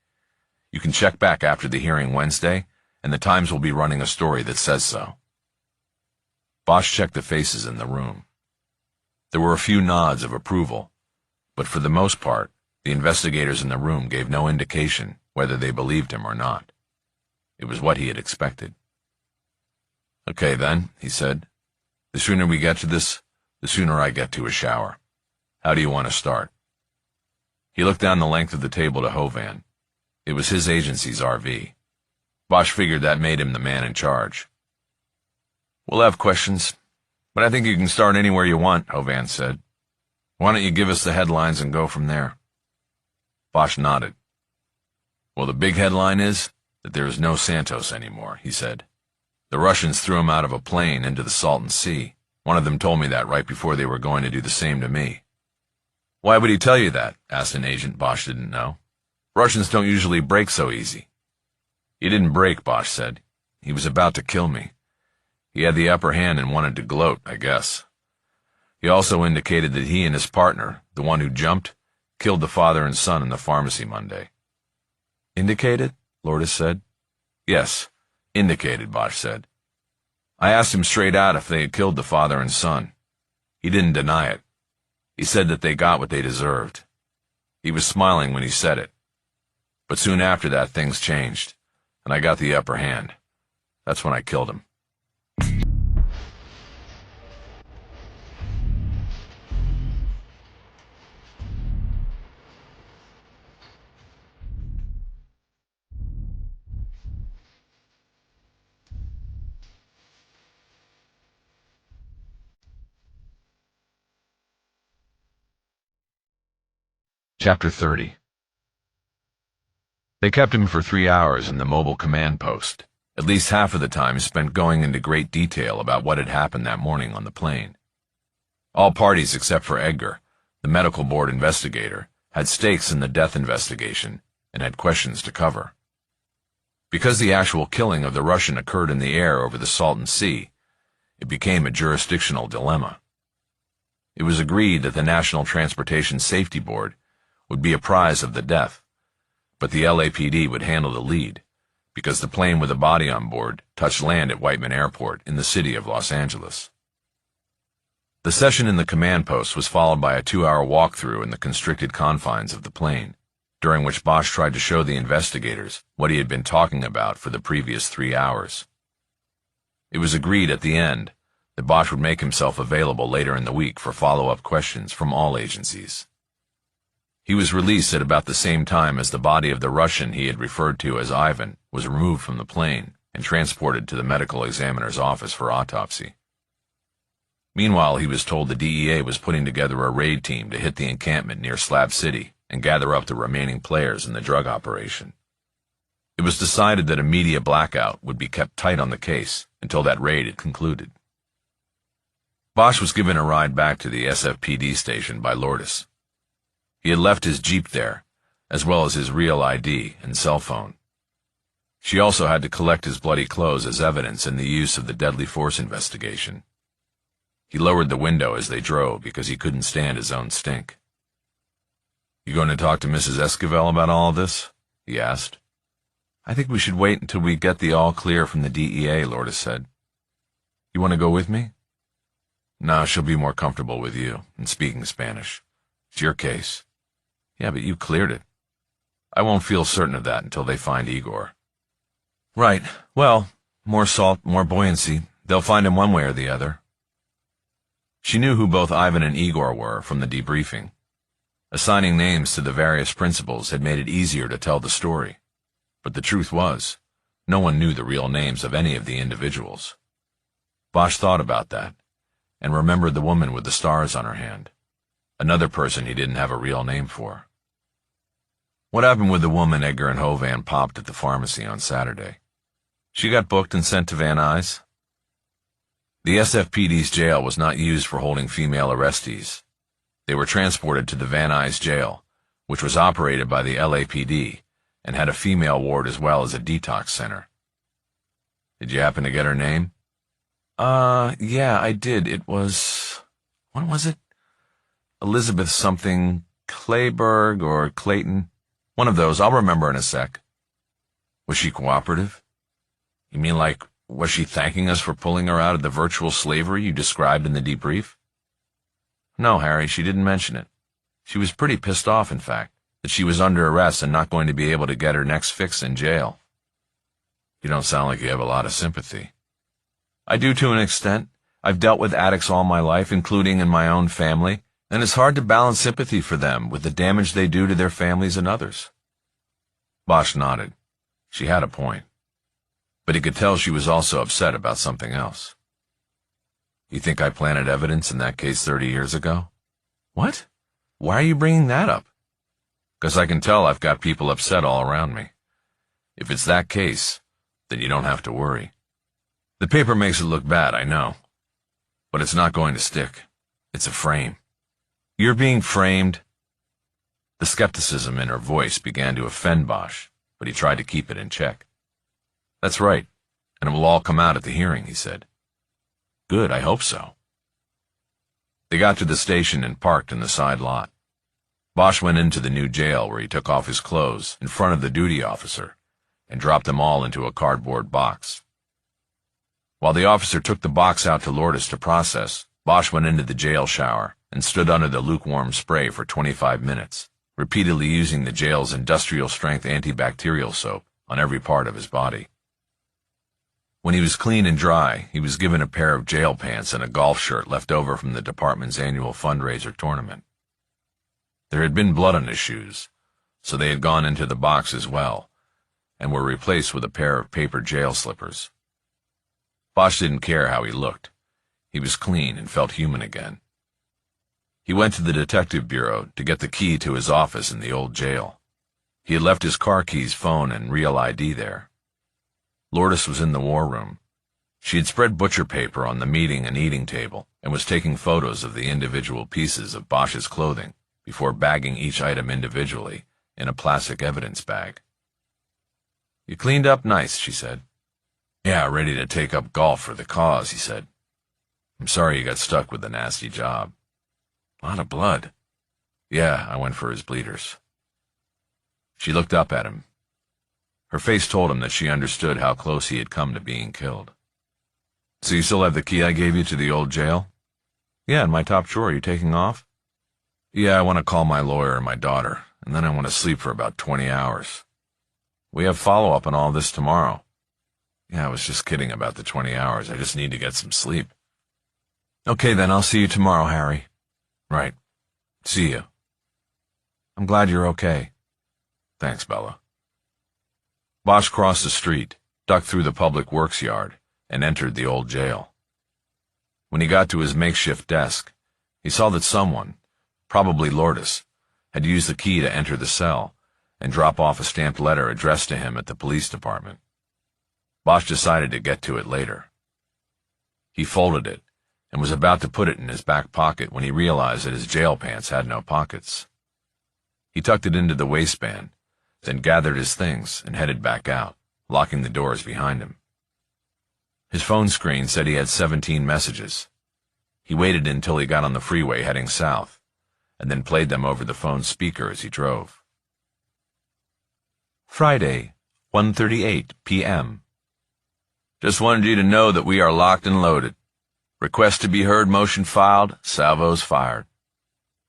S1: You can check back after the hearing Wednesday, and the Times will be running a story that says so." Bosch checked the faces in the room. There were a few nods of approval, but for the most part, the investigators in the room gave no indication whether they believed him or not. It was what he had expected. "Okay then," he said. "The sooner we get to this, the sooner I get to a shower. How do you want to start?" He looked down the length of the table to Hovan. It was his agency's RV. Bosch figured that made him the man in charge. "We'll have questions, but I think you can start anywhere you want," Hovan said. "Why don't you give us the headlines and go from there?" Bosch nodded. "Well, the big headline is that there is no Santos anymore," he said. "The Russians threw him out of a plane into the Salton Sea. One of them told me that right before they were going to do the same to me." "Why would he tell you that?" asked an agent Bosch didn't know. "Russians don't usually break so easy." "He didn't break," Bosch said. "He was about to kill me. He had the upper hand and wanted to gloat, I guess. He also indicated that he and his partner, the one who jumped, killed the father and son in the pharmacy Monday." "Indicated?" Lourdes said. "Yes, indicated," Bosch said. "I asked him straight out if they had killed the father and son. He didn't deny it. He said that they got what they deserved. He was smiling when he said it. But soon after that, things changed, and I got the upper hand. That's when I killed him." Chapter 30. They kept him for 3 hours in the mobile command post, at least half of the time spent going into great detail about what had happened that morning on the plane. All parties except for Edgar, the medical board investigator, had stakes in the death investigation and had questions to cover. Because the actual killing of the Russian occurred in the air over the Salton Sea, it became a jurisdictional dilemma. It was agreed that the National Transportation Safety Board would be apprised of the death, but the LAPD would handle the lead, because the plane with the body on board touched land at Whiteman Airport in the city of Los Angeles. The session in the command post was followed by a 2-hour walkthrough in the constricted confines of the plane, during which Bosch tried to show the investigators what he had been talking about for the previous 3 hours. It was agreed at the end that Bosch would make himself available later in the week for follow-up questions from all agencies. He was released at about the same time as the body of the Russian he had referred to as Ivan was removed from the plane and transported to the medical examiner's office for autopsy. Meanwhile, he was told the DEA was putting together a raid team to hit the encampment near Slab City and gather up the remaining players in the drug operation. It was decided that a media blackout would be kept tight on the case until that raid had concluded. Bosch was given a ride back to the SFPD station by Lourdes. He had left his Jeep there, as well as his real ID and cell phone. She also had to collect his bloody clothes as evidence in the use of the deadly force investigation. He lowered the window as they drove because he couldn't stand his own stink. "You going to talk to Mrs. Esquivel about all of this?" he asked. "I think we should wait until we get the all clear from the DEA," Lourdes said. "You want to go with me?" "No, she'll be more comfortable with you and speaking Spanish. It's your case." "Yeah, but you cleared it." "I won't feel certain of that until they find Igor." "Right. Well, more salt, more buoyancy. They'll find him one way or the other." She knew who both Ivan and Igor were from the debriefing. Assigning names to the various principals had made it easier to tell the story. But the truth was, no one knew the real names of any of the individuals. Bosch thought about that, and remembered the woman with the stars on her hand, another person he didn't have a real name for. What happened with the woman Edgar and Hovan popped at the pharmacy on Saturday? She got booked and sent to Van Nuys. The SFPD's jail was not used for holding female arrestees. They were transported to the Van Nuys jail, which was operated by the LAPD and had a female ward as well as a detox center. Did you happen to get her name? Yeah, I did. It was... what was it? Elizabeth something, Clayburg or Clayton. One of those. I'll remember in a sec. Was she cooperative? You mean like, was she thanking us for pulling her out of the virtual slavery you described in the debrief? No, Harry, she didn't mention it. She was pretty pissed off, in fact, that she was under arrest and not going to be able to get her next fix in jail. You don't sound like you have a lot of sympathy. I do to an extent. I've dealt with addicts all my life, including in my own family, and it's hard to balance sympathy for them with the damage they do to their families and others. Bosch nodded. She had a point. But he could tell she was also upset about something else. You think I planted evidence in that case 30 years ago? What? Why are you bringing that up? 'Cause I can tell I've got people upset all around me. If it's that case, then you don't have to worry. The paper makes it look bad, I know. But it's not going to stick. It's a frame. You're being framed. The skepticism in her voice began to offend Bosch, but he tried to keep it in check. That's right, and it will all come out at the hearing, he said. Good, I hope so. They got to the station and parked in the side lot. Bosch went into the new jail where he took off his clothes in front of the duty officer and dropped them all into a cardboard box. While the officer took the box out to Lourdes to process, Bosch went into the jail shower and stood under the lukewarm spray for 25 minutes, repeatedly using the jail's industrial-strength antibacterial soap on every part of his body. When he was clean and dry, he was given a pair of jail pants and a golf shirt left over from the department's annual fundraiser tournament. There had been blood on his shoes, so they had gone into the box as well, and were replaced with a pair of paper jail slippers. Bosch didn't care how he looked. He was clean and felt human again. He went to the detective bureau to get the key to his office in the old jail. He had left his car keys, phone, and real ID there. Lourdes was in the war room. She had spread butcher paper on the meeting and eating table and was taking photos of the individual pieces of Bosch's clothing before bagging each item individually in a plastic evidence bag. "You cleaned up nice," she said. "Yeah, ready to take up golf for the cause," he said. "I'm sorry you got stuck with the nasty job." "A lot of blood." "Yeah, I went for his bleeders." She looked up at him. Her face told him that she understood how close he had come to being killed. "So you still have the key I gave you to the old jail?" "Yeah, in my top drawer. You taking off?" "Yeah, I want to call my lawyer and my daughter, and then I want to sleep for about 20 hours. We have follow-up on all this tomorrow." "Yeah, I was just kidding about the 20 hours. I just need to get some sleep." "Okay, then, I'll see you tomorrow, Harry." "Right. See you." "I'm glad you're okay." "Thanks, Bella." Bosch crossed the street, ducked through the public works yard, and entered the old jail. When he got to his makeshift desk, he saw that someone, probably Lourdes, had used the key to enter the cell and drop off a stamped letter addressed to him at the police department. Bosch decided to get to it later. He folded it and was about to put it in his back pocket when he realized that his jail pants had no pockets. He tucked it into the waistband, then gathered his things and headed back out, locking the doors behind him. His phone screen said he had 17 messages. He waited until he got on the freeway heading south, and then played them over the phone's speaker as he drove. Friday, 1:38 p.m. Just wanted you to know that we are locked and loaded. Request to be heard, motion filed, salvos fired.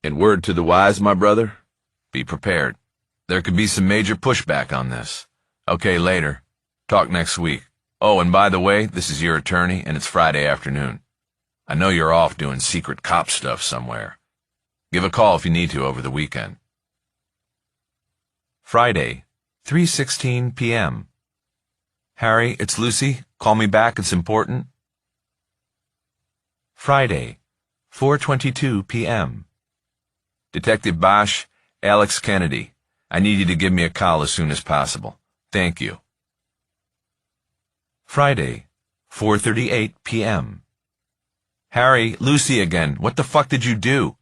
S2: And word to the wise, my brother?
S1: Be prepared. There could be some major pushback on this. Okay, later. Talk next week. Oh, and by the way, this is your attorney, and it's Friday afternoon. I know you're off doing secret cop stuff somewhere. Give a call if you need to over the weekend. Friday, 3:16 p.m. Harry, it's Lucy. Call me back, it's important. Friday, 4:22 p.m. Detective Bosch, Alex Kennedy. I need you to give me a call as soon as possible. Thank you. Friday, 4:38 p.m. Harry, Lucy again. What the fuck did you do?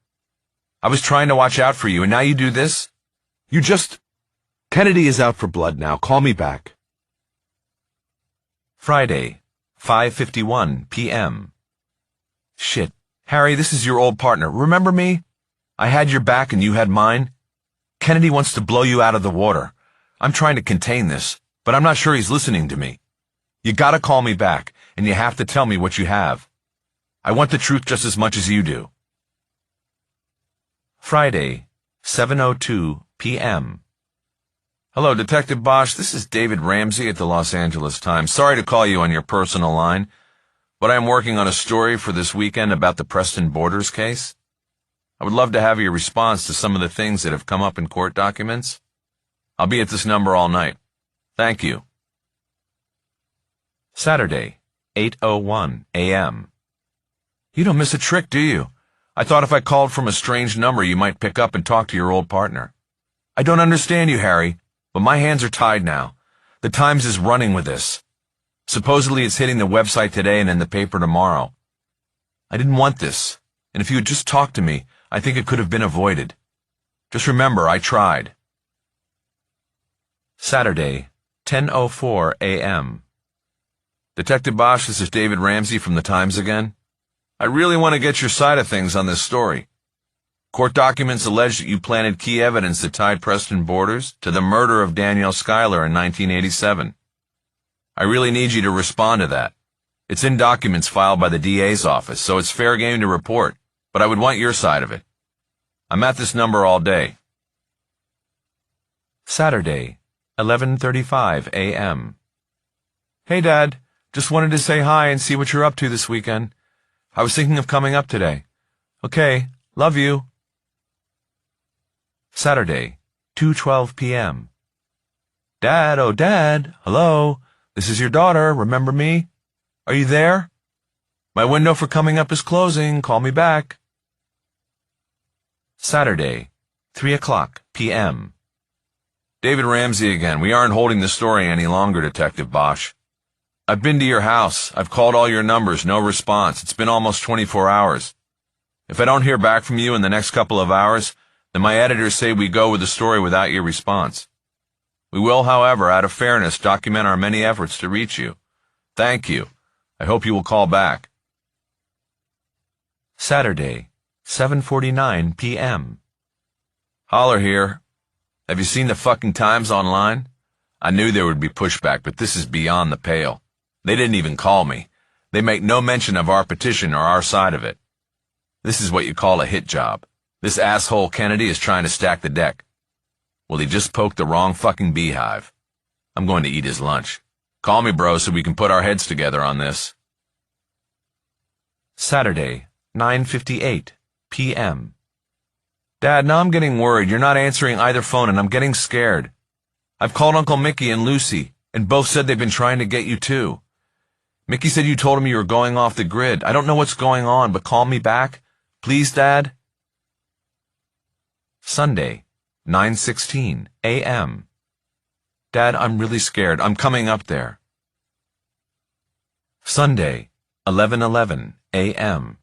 S1: I was trying to watch out for you, and now you do this?
S2: You just... Kennedy is out for blood now. Call me back.
S1: Friday, 5:51 p.m. Shit. Harry, this is your old partner. Remember me? I had your back and you had mine. Kennedy wants to blow you out of the water. I'm trying to contain this, but I'm not sure he's listening to me. You gotta call me back, and you have to tell me what you have. I want the truth just as much as you do. Friday, 7:02 p.m. Hello, Detective Bosch. This is David Ramsey at the Los Angeles Times. Sorry to call you on your personal line, but I'm working on a story for this weekend about the Preston Borders case. I would love to have your response to some of the things that have come up in court documents. I'll be at this number all night. Thank you. Saturday, 8:01 a.m. You don't miss a trick, do you? I thought if I called from a strange number you might pick up and talk to your old partner. I don't understand you, Harry, but my hands are tied now. The Times is running with this. Supposedly it's hitting the website today and in the paper tomorrow. I didn't want this, and if you had just talked to me, I think it could have been avoided. Just remember, I tried. Saturday, 10:04 a.m. Detective Bosch, this is David Ramsey from the Times again. I really want to get your side of things on this story. Court documents allege that you planted key evidence that tied Preston Borders to the murder of Danielle Schuyler in 1987. I really need you to respond to that. It's in documents filed by the DA's office, so it's fair game to report, but I would want your side of it. I'm at this number all day. Saturday, 11:35 a.m. Hey, Dad. Just wanted to say hi and see what you're up to this weekend. I was thinking of coming up today. Okay, love you. Saturday, 2:12 p.m. Dad, oh Dad, hello. This is your daughter, remember me? Are you there? My window for coming up is closing, call me back. Saturday, 3:00 p.m. David Ramsey again. We aren't holding the story any longer, Detective Bosch. I've been to your house. I've called all your numbers. No response. It's been almost 24 hours. If I don't hear back from you in the next couple of hours, then my editors say we go with the story without your response. We will, however, out of fairness, document our many efforts to reach you. Thank you. I hope you will call back. Saturday, 7:49 p.m. Holler here. Have you seen the fucking Times online? I knew there would be pushback, but this is beyond the pale. They didn't even call me. They make no mention of our petition or our side of it. This is what you call a hit job. This asshole Kennedy is trying to stack the deck. Well, he just poked the wrong fucking beehive. I'm going to eat his lunch. Call me, bro, so we can put our heads together on this. Saturday, 9:58 p.m. Dad, now I'm getting worried. You're not answering either phone, and I'm getting scared. I've called Uncle Mickey and Lucy, and both said they've been trying to get you too. Mickey said you told him you were going off the grid. I don't know what's going on, but call me back. Please, Dad? Sunday, 9:16 a.m. Dad, I'm really scared. I'm coming up there. Sunday, 11:11 a.m.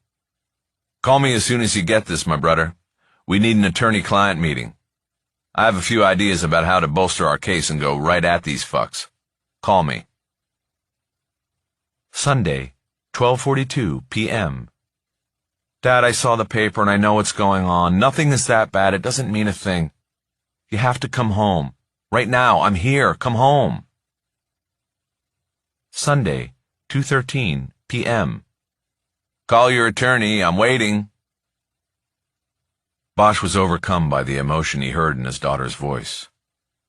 S1: Call me as soon as you get this, my brother. We need an attorney-client meeting. I have a few ideas about how to bolster our case and go right at these fucks. Call me. Sunday, 12:42 p.m. Dad, I saw the paper and I know what's going on. Nothing is that bad. It doesn't mean a thing. You have to come home. Right now, I'm here. Come home. Sunday, 2:13 p.m. Call your attorney. I'm waiting. Bosch was overcome by the emotion he heard in his daughter's voice.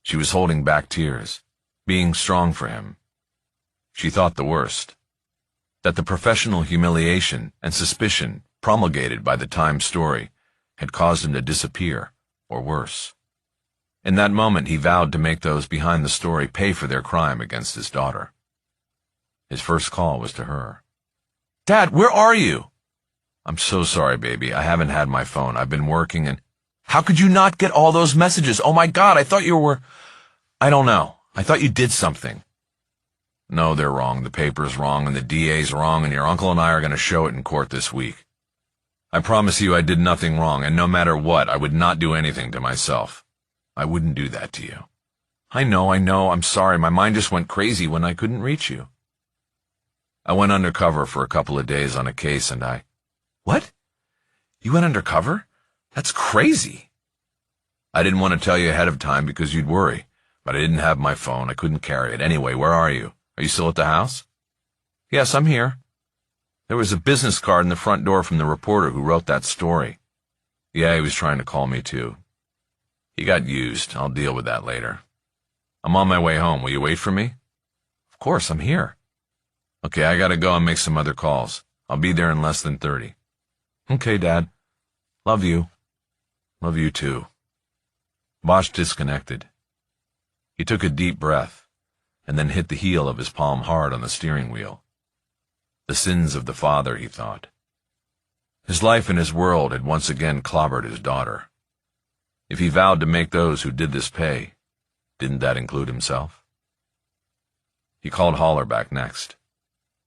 S1: She was holding back tears, being strong for him. She thought the worst, that the professional humiliation and suspicion promulgated by the Times story had caused him to disappear, or worse. In that moment, he vowed to make those behind the story pay for their crime against his daughter. His first call was to her. Dad, where are you? I'm so sorry, baby. I haven't had my phone. I've been working and... How could you not get all those messages? Oh my God, I thought you were... I don't know. I thought you did something. No, they're wrong. The paper's wrong and the DA's wrong and your uncle and I are going to show it in court this week. I promise you I did nothing wrong, and no matter what, I would not do anything to myself. I wouldn't do that to you. I know. I'm sorry. My mind just went crazy when I couldn't reach you. I went undercover for a couple of days on a case and I... What? You went undercover? That's crazy. I didn't want to tell you ahead of time because you'd worry, but I didn't have my phone. I couldn't carry it. Anyway, where are you? Are you still at the house? Yes, I'm here. There was a business card in the front door from the reporter who wrote that story. Yeah, he was trying to call me too. He got used. I'll deal with that later. I'm on my way home. Will you wait for me? Of course, I'm here. Okay, I gotta go and make some other calls. I'll be there in less than 30. Okay, Dad. Love you. Love you too. Bosch disconnected. He took a deep breath, and then hit the heel of his palm hard on the steering wheel. The sins of the father, he thought. His life and his world had once again clobbered his daughter. If he vowed to make those who did this pay, didn't that include himself? He called Haller back next.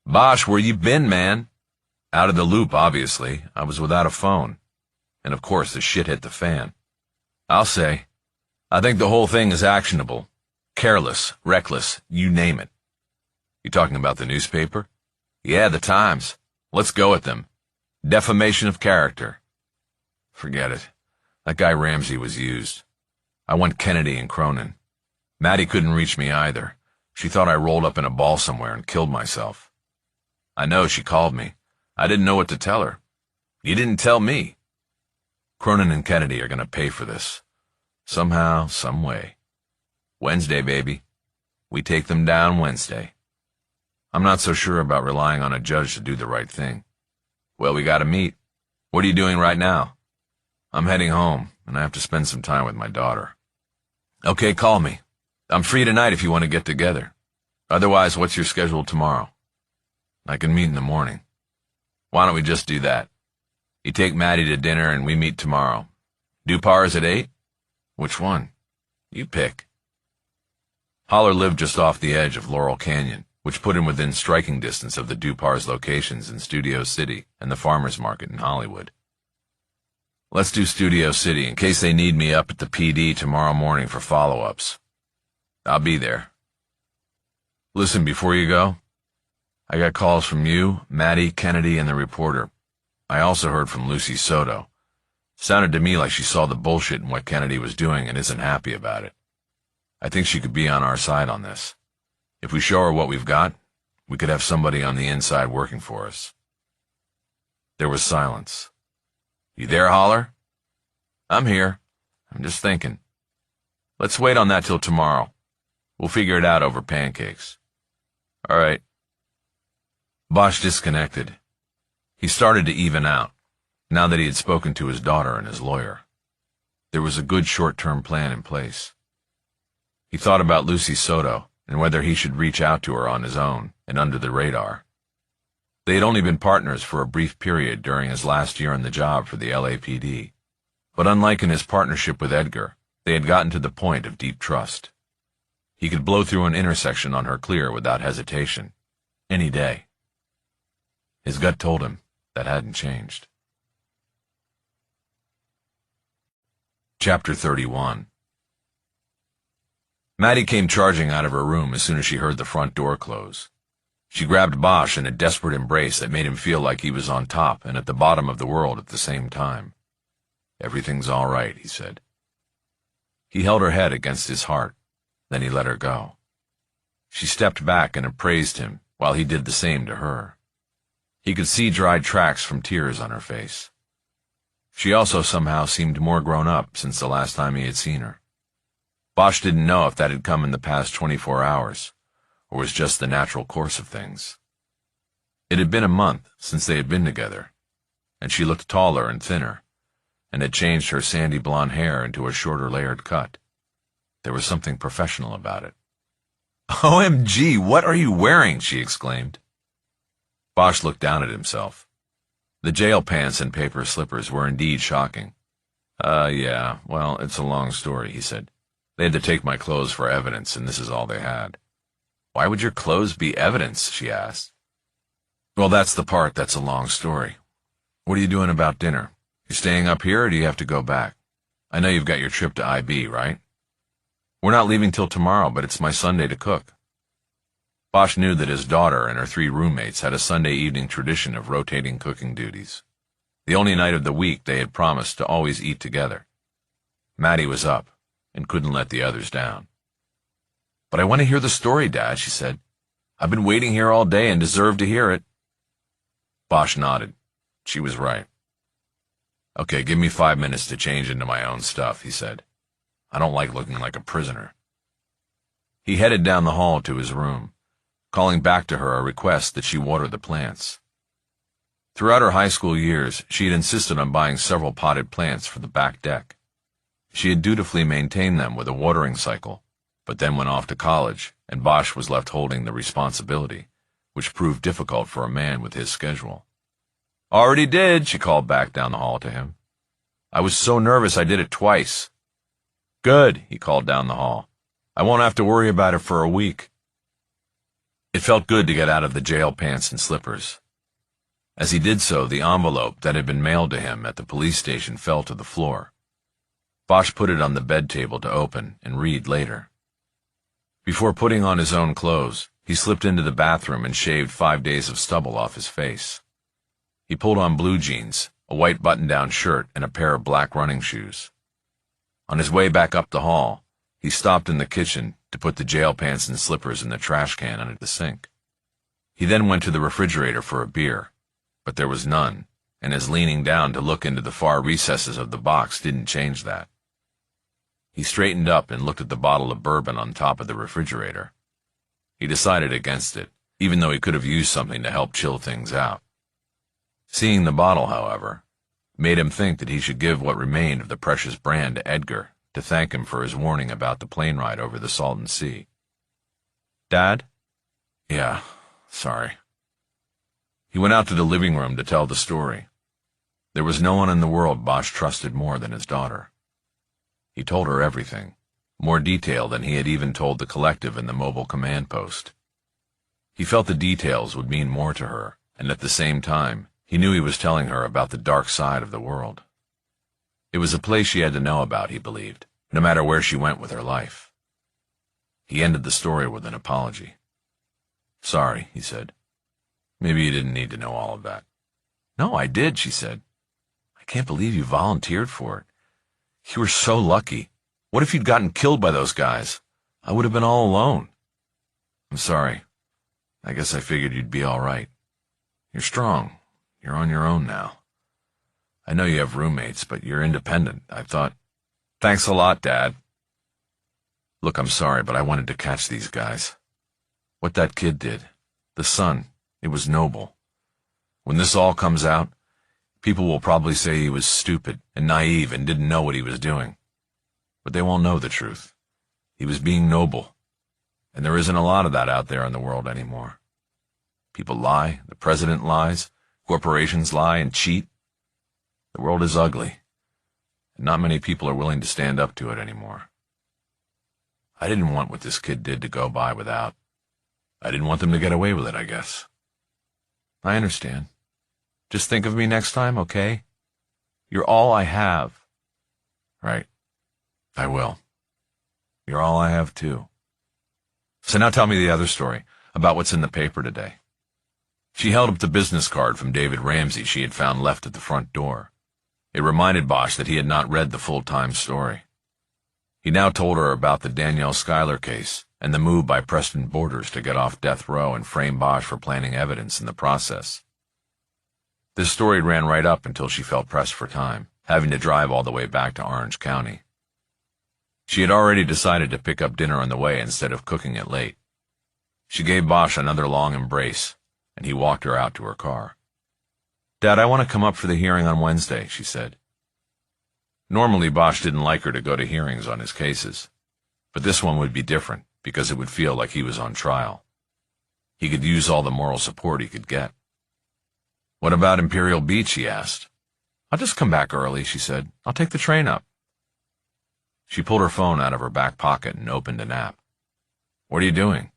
S1: Bosch, where you been, man? Out of the loop, obviously. I was without a phone. And of course, the shit hit the fan. I'll say, I think the whole thing is actionable. Careless, reckless, you name it. You talking about the newspaper? Yeah, the Times. Let's go at them. Defamation of character. Forget it. That guy Ramsey was used. I want Kennedy and Cronin. Maddie couldn't reach me either. She thought I rolled up in a ball somewhere and killed myself. I know, she called me. I didn't know what to tell her. You didn't tell me. Cronin and Kennedy are going to pay for this. Somehow, some way. Wednesday, baby. We take them down Wednesday. I'm not so sure about relying on a judge to do the right thing. Well, we gotta meet. What are you doing right now? I'm heading home, and I have to spend some time with my daughter. Okay, call me. I'm free tonight if you want to get together. Otherwise, what's your schedule tomorrow? I can meet in the morning. Why don't we just do that? You take Maddie to dinner and we meet tomorrow. Dupars at 8? Which one? You pick. Holler lived just off the edge of Laurel Canyon, which put him within striking distance of the Dupars' locations in Studio City and the farmers market in Hollywood. Let's do Studio City in case they need me up at the PD tomorrow morning for follow-ups. I'll be there. Listen, before you go, I got calls from you, Maddie, Kennedy, and the reporter. I also heard from Lucy Soto. Sounded to me like she saw the bullshit in what Kennedy was doing and isn't happy about it. I think she could be on our side on this. If we show her what we've got, we could have somebody on the inside working for us. There was silence. You there, Holler? I'm here. I'm just thinking. Let's wait on that till tomorrow. We'll figure it out over pancakes. All right. Bosch disconnected. He started to even out, now that he had spoken to his daughter and his lawyer. There was a good short-term plan in place. He thought about Lucy Soto and whether he should reach out to her on his own and under the radar. They had only been partners for a brief period during his last year on the job for the LAPD, but unlike in his partnership with Edgar, they had gotten to the point of deep trust. He could blow through an intersection on her clear without hesitation, any day. His gut told him that hadn't changed. Chapter 31. Maddie came charging out of her room as soon as she heard the front door close. She grabbed Bosch in a desperate embrace that made him feel like he was on top and at the bottom of the world at the same time. Everything's all right, he said. He held her head against his heart, then he let her go. She stepped back and appraised him while he did the same to her. He could see dried tracks from tears on her face. She also somehow seemed more grown up since the last time he had seen her. Bosch didn't know if that had come in the past 24 hours, or was just the natural course of things. It had been a month since they had been together, and she looked taller and thinner, and had changed her sandy blonde hair into a shorter layered cut. There was something professional about it. "OMG, what are you wearing?" she exclaimed. Bosch looked down at himself. The jail pants and paper slippers were indeed shocking. Yeah, well, it's a long story," he said. "They had to take my clothes for evidence, and this is all they had." "Why would your clothes be evidence?" she asked. "Well, that's the part that's a long story. What are you doing about dinner? You staying up here, or do you have to go back? I know you've got your trip to IB, right?" "We're not leaving till tomorrow, but it's my Sunday to cook." Bosch knew that his daughter and her 3 roommates had a Sunday evening tradition of rotating cooking duties. The only night of the week they had promised to always eat together. Maddie was up and couldn't let the others down. "But I want to hear the story, Dad," she said. "I've been waiting here all day and deserve to hear it." Bosch nodded. She was right. "Okay, give me 5 minutes to change into my own stuff," he said. "I don't like looking like a prisoner." He headed down the hall to his room, calling back to her a request that she water the plants. Throughout her high school years, she had insisted on buying several potted plants for the back deck. She had dutifully maintained them with a watering cycle, but then went off to college, and Bosch was left holding the responsibility, which proved difficult for a man with his schedule. "Already did," she called back down the hall to him. "I was so nervous I did it twice." "Good," he called down the hall. "I won't have to worry about it for a week." It felt good to get out of the jail pants and slippers. As he did so, the envelope that had been mailed to him at the police station fell to the floor. Bosch put it on the bed table to open and read later. Before putting on his own clothes, he slipped into the bathroom and shaved 5 days of stubble off his face. He pulled on blue jeans, a white button-down shirt, and a pair of black running shoes. On his way back up the hall, he stopped in the kitchen to put the jail pants and slippers in the trash can under the sink. He then went to the refrigerator for a beer, but there was none, and his leaning down to look into the far recesses of the box didn't change that. He straightened up and looked at the bottle of bourbon on top of the refrigerator. He decided against it, even though he could have used something to help chill things out. Seeing the bottle, however, made him think that he should give what remained of the precious brand to Edgar to thank him for his warning about the plane ride over the Salton Sea. "Dad?" "Yeah, sorry." He went out to the living room to tell the story. There was no one in the world Bosch trusted more than his daughter. He told her everything, more detail than he had even told the collective in the mobile command post. He felt the details would mean more to her, and at the same time, he knew he was telling her about the dark side of the world. It was a place she had to know about, he believed, no matter where she went with her life. He ended the story with an apology. "Sorry," he said. "Maybe you didn't need to know all of that." "No, I did," she said. "I can't believe you volunteered for it. You were so lucky. What if you'd gotten killed by those guys? I would have been all alone." "I'm sorry. I guess I figured you'd be all right. You're strong. You're on your own now. I know you have roommates, but you're independent. I thought..." "Thanks a lot, Dad." "Look, I'm sorry, but I wanted to catch these guys. What that kid did, the son, it was noble. When this all comes out, people will probably say he was stupid and naive and didn't know what he was doing. But they won't know the truth. He was being noble. And there isn't a lot of that out there in the world anymore. People lie, the president lies, corporations lie and cheat. The world is ugly, and not many people are willing to stand up to it anymore. I didn't want what this kid did to go by without. I didn't want them to get away with it, I guess." "I understand. Just think of me next time, okay? You're all I have." "Right. I will. You're all I have, too. So now tell me the other story, about what's in the paper today." She held up the business card from David Ramsey she had found left at the front door. It reminded Bosch that he had not read the full-time story. He now told her about the Danielle Schuyler case and the move by Preston Borders to get off death row and frame Bosch for planting evidence in the process. This story ran right up until she felt pressed for time, having to drive all the way back to Orange County. She had already decided to pick up dinner on the way instead of cooking it late. She gave Bosch another long embrace, and he walked her out to her car. "Dad, I want to come up for the hearing on Wednesday," she said. Normally, Bosch didn't like her to go to hearings on his cases, but this one would be different because it would feel like he was on trial. He could use all the moral support he could get. "What about Imperial Beach?" he asked. "I'll just come back early," she said. "I'll take the train up." She pulled her phone out of her back pocket and opened an app. "What are you doing?"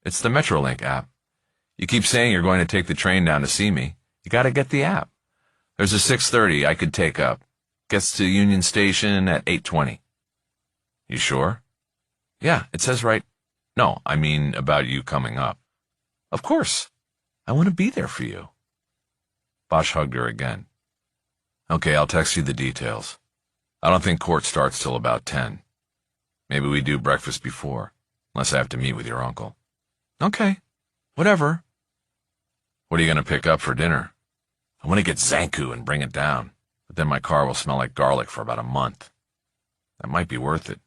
S1: "It's the Metrolink app. You keep saying you're going to take the train down to see me. You gotta get the app. There's a 6:30 I could take up. Gets to Union Station at 8:20. "You sure?" "Yeah, it says right..." "No, I mean about you coming up." "Of course. I want to be there for you." Bosch hugged her again. "Okay, I'll text you the details. I don't think court starts till about 10. Maybe we do breakfast before, unless I have to meet with your uncle." "Okay, whatever." "What are you going to pick up for dinner?" "I want to get Zanku and bring it down, but then my car will smell like garlic for about a month. That might be worth it."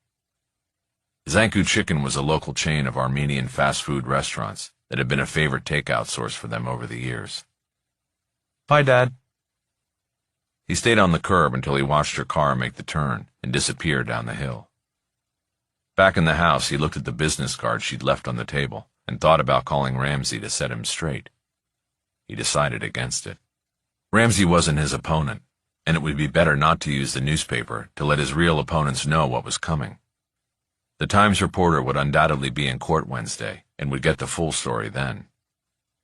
S1: Zanku Chicken was a local chain of Armenian fast food restaurants that had been a favorite takeout source for them over the years. "Bye, Dad." He stayed on the curb until he watched her car make the turn and disappear down the hill. Back in the house, he looked at the business card she'd left on the table and thought about calling Ramsey to set him straight. He decided against it. Ramsey wasn't his opponent, and it would be better not to use the newspaper to let his real opponents know what was coming. The Times reporter would undoubtedly be in court Wednesday and would get the full story then.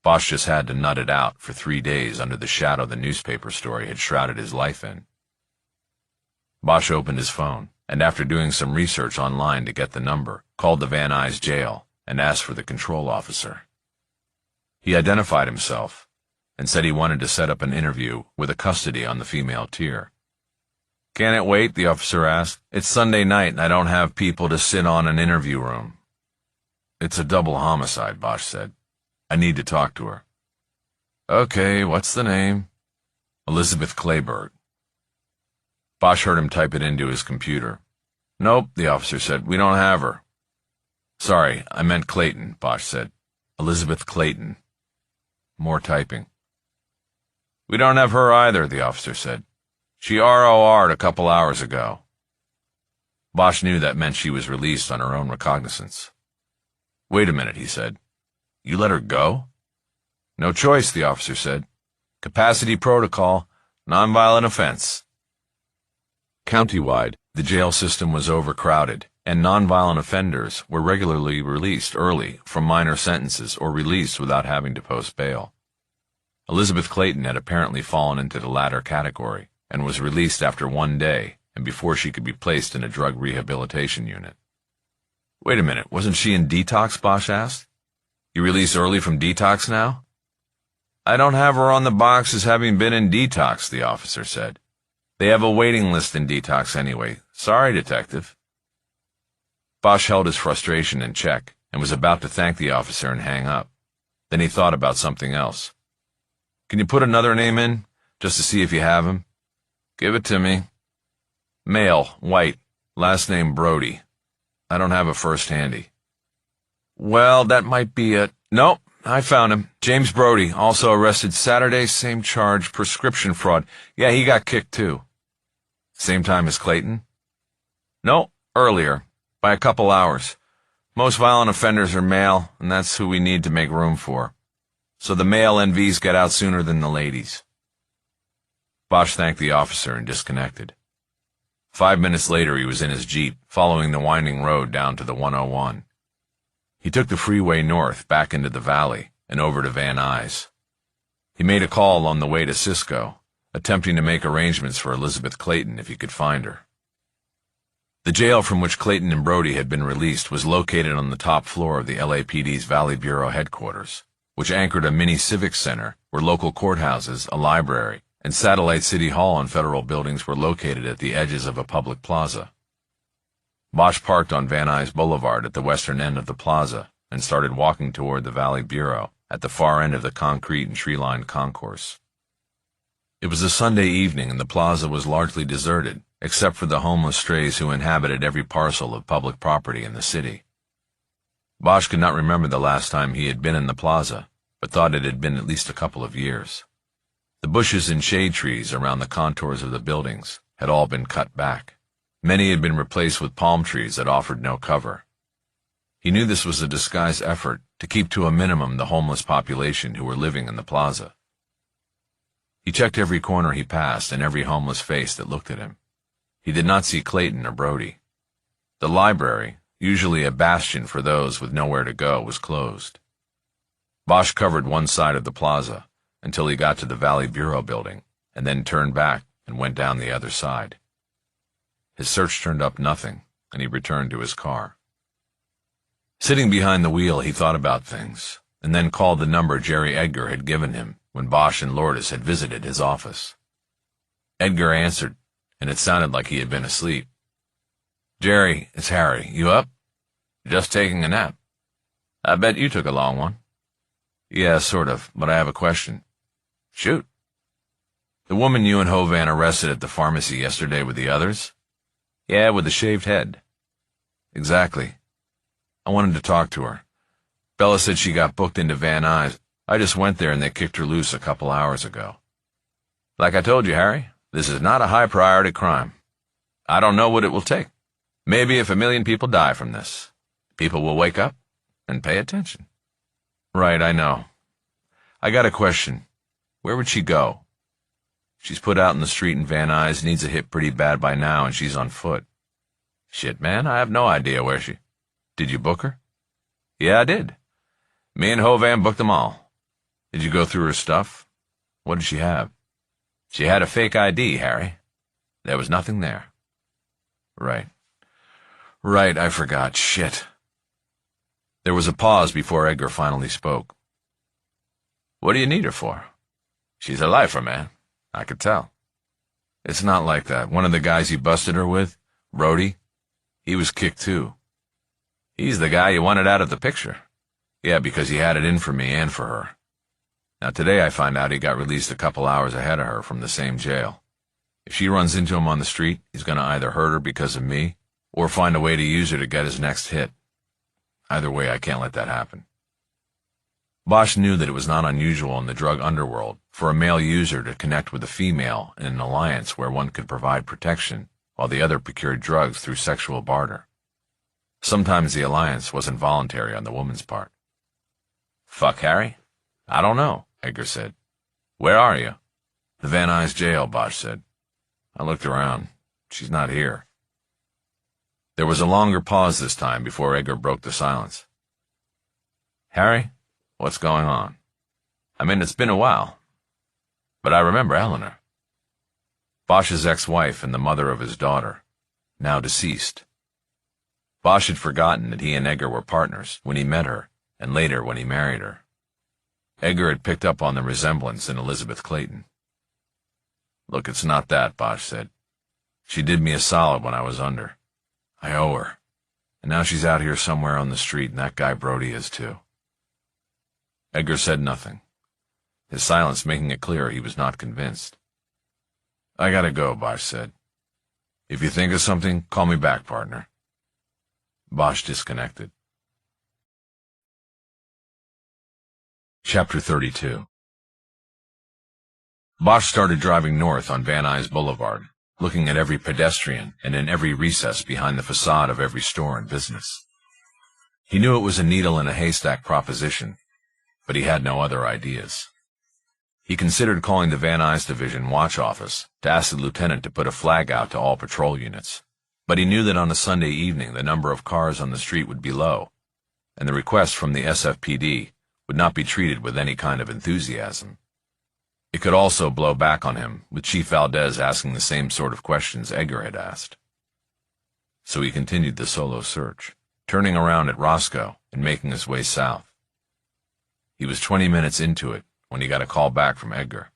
S1: Bosch just had to nut it out for 3 days under the shadow the newspaper story had shrouded his life in. Bosch opened his phone, and after doing some research online to get the number, called the Van Nuys jail and asked for the control officer. He identified himself and said he wanted to set up an interview with a custody on the female tier. "Can it wait?" the officer asked. "It's Sunday night and I don't have people to sit on an interview room." "It's a double homicide," Bosch said. "I need to talk to her." "Okay, what's the name?" "Elizabeth Clayburgh." Bosch heard him type it into his computer. "Nope," the officer said. "We don't have her." "Sorry, I meant Clayton," Bosch said. "Elizabeth Clayton." More typing. "We don't have her either," the officer said. "She ROR'd a couple hours ago." Bosch knew that meant she was released on her own recognizance. "Wait a minute," he said. "You let her go?" "No choice," the officer said. "Capacity protocol, nonviolent offense."
S2: Countywide,
S1: The jail system was overcrowded, and nonviolent offenders were regularly released early from minor sentences or released without having to post bail. Elizabeth Clayton had apparently fallen into the latter category and was released after 1 day and before she could be placed in a drug rehabilitation unit. Wait a minute, wasn't she in detox, Bosch asked? You released early from detox now? I don't have her on the box as having been in detox, the officer said. They have a waiting list in detox anyway. Sorry, detective. Bosch held his frustration in check and was about to thank the officer and hang up. Then he thought about something else. Can you put another name in, just to see if you have him? Give it to me. Male, white, last name Brody. I don't have a first handy. Well, that might be it. Nope, I found him. James Brody, also arrested Saturday, same charge, prescription fraud. Yeah, he got kicked too. Same time as Clayton? No, earlier, by a couple hours. Most violent offenders are male, and that's who we need to make room for. So the male NVs get out sooner than the ladies. Bosch thanked the officer and disconnected. 5 minutes later, he was in his Jeep, following the winding road down to the 101. He took the freeway north, back into the valley, and over to Van Nuys. He made a call on the way to Cisco, attempting to make arrangements for Elizabeth Clayton if he could find her. The jail from which Clayton and Brody had been released was located on the top floor of the LAPD's Valley Bureau headquarters, which anchored a mini civic center where local courthouses, a library, and satellite city hall and federal buildings were located at the edges of a public plaza. Bosch parked on Van Nuys Boulevard at the western end of the plaza and started walking toward the Valley Bureau at the far end of the concrete and tree-lined concourse. It was a Sunday evening and the plaza was largely deserted, except for the homeless strays who inhabited every parcel of public property in the city. Bosch could not remember the last time he had been in the plaza, but thought it had been at least a couple of years. The bushes and shade trees around the contours of the buildings had all been cut back. Many had been replaced with palm trees that offered no cover. He knew this was a disguised effort to keep to a minimum the homeless population who were living in the plaza. He checked every corner he passed and every homeless face that looked at him. He did not see Clayton or Brody. The library, usually a bastion for those with nowhere to go, was closed. Bosch covered one side of the plaza until he got to the Valley Bureau building, and then turned back and went down the other side. His search turned up nothing, and he returned to his car. Sitting behind the wheel, he thought about things, and then called the number Jerry Edgar had given him when Bosch and Lourdes had visited his office. Edgar answered, and it sounded like he had been asleep. Jerry, it's Harry. You up? Just taking a nap. I bet you took a long one. Yeah, sort of, but I have a question. Shoot. The woman you and Hovan arrested at the pharmacy yesterday with the others? Yeah, with the shaved head. Exactly. I wanted to talk to her. Bella said she got booked into Van Nuys. I just went there and they kicked her loose a couple hours ago. Like I told you, Harry, this is not a high-priority crime. I don't know what it will take. Maybe if 1 million people die from this, people will wake up and pay attention. Right, I know. I got a question. Where would she go? She's put out in the street in Van Nuys, needs a hit pretty bad by now, and she's on foot. Shit, man, I have no idea where she... Did you book her? Yeah, I did. Me and Hovan booked them all. Did you go through her stuff? What did she have? She had a fake ID, Harry. There was nothing there. Right. Right, I forgot. Shit. There was a pause before Edgar finally spoke. What do you need her for? She's a lifer, man. I could tell. It's not like that. One of the guys you busted her with, Brody, he was kicked too. He's the guy you wanted out of the picture. Yeah, because he had it in for me and for her. Now today I find out he got released a couple hours ahead of her from the same jail. If she runs into him on the street, he's going to either hurt her because of me, or find a way to use her to get his next hit. Either way, I can't let that happen. Bosch knew that it was not unusual in the drug underworld for a male user to connect with a female in an alliance where one could provide protection while the other procured drugs through sexual barter. Sometimes the alliance wasn't voluntary on the woman's part. Fuck, Harry? I don't know, Edgar said. Where are you? The Van Nuys jail, Bosch said. I looked around. She's not here. There was a longer pause this time before Edgar broke the silence. Harry, what's going on? I mean, it's been a while. But I remember Eleanor. Bosch's ex-wife and the mother of his daughter, now deceased. Bosch had forgotten that he and Edgar were partners when he met her, and later when he married her. Edgar had picked up on the resemblance in Elizabeth Clayton. Look, it's not that, Bosch said. She did me a solid when I was under. I owe her. And now she's out here somewhere on the street, and that guy Brody is too. Edgar said nothing, his silence making it clear he was not convinced. I gotta go, Bosch said. If you think of something, call me back, partner. Bosch disconnected. Chapter 32. Bosch started driving north on Van Nuys Boulevard, looking at every pedestrian and in every recess behind the facade of every store and business. He knew it was a needle in a haystack proposition, but he had no other ideas. He considered calling the Van Nuys Division watch office to ask the lieutenant to put a flag out to all patrol units, but he knew that on a Sunday evening the number of cars on the street would be low, and the request from the SFPD would not be treated with any kind of enthusiasm. It could also blow back on him, with Chief Valdez asking the same sort of questions Edgar had asked. So he continued the solo search, turning around at Roscoe and making his way south. He was 20 minutes into it when he got a call back from Edgar.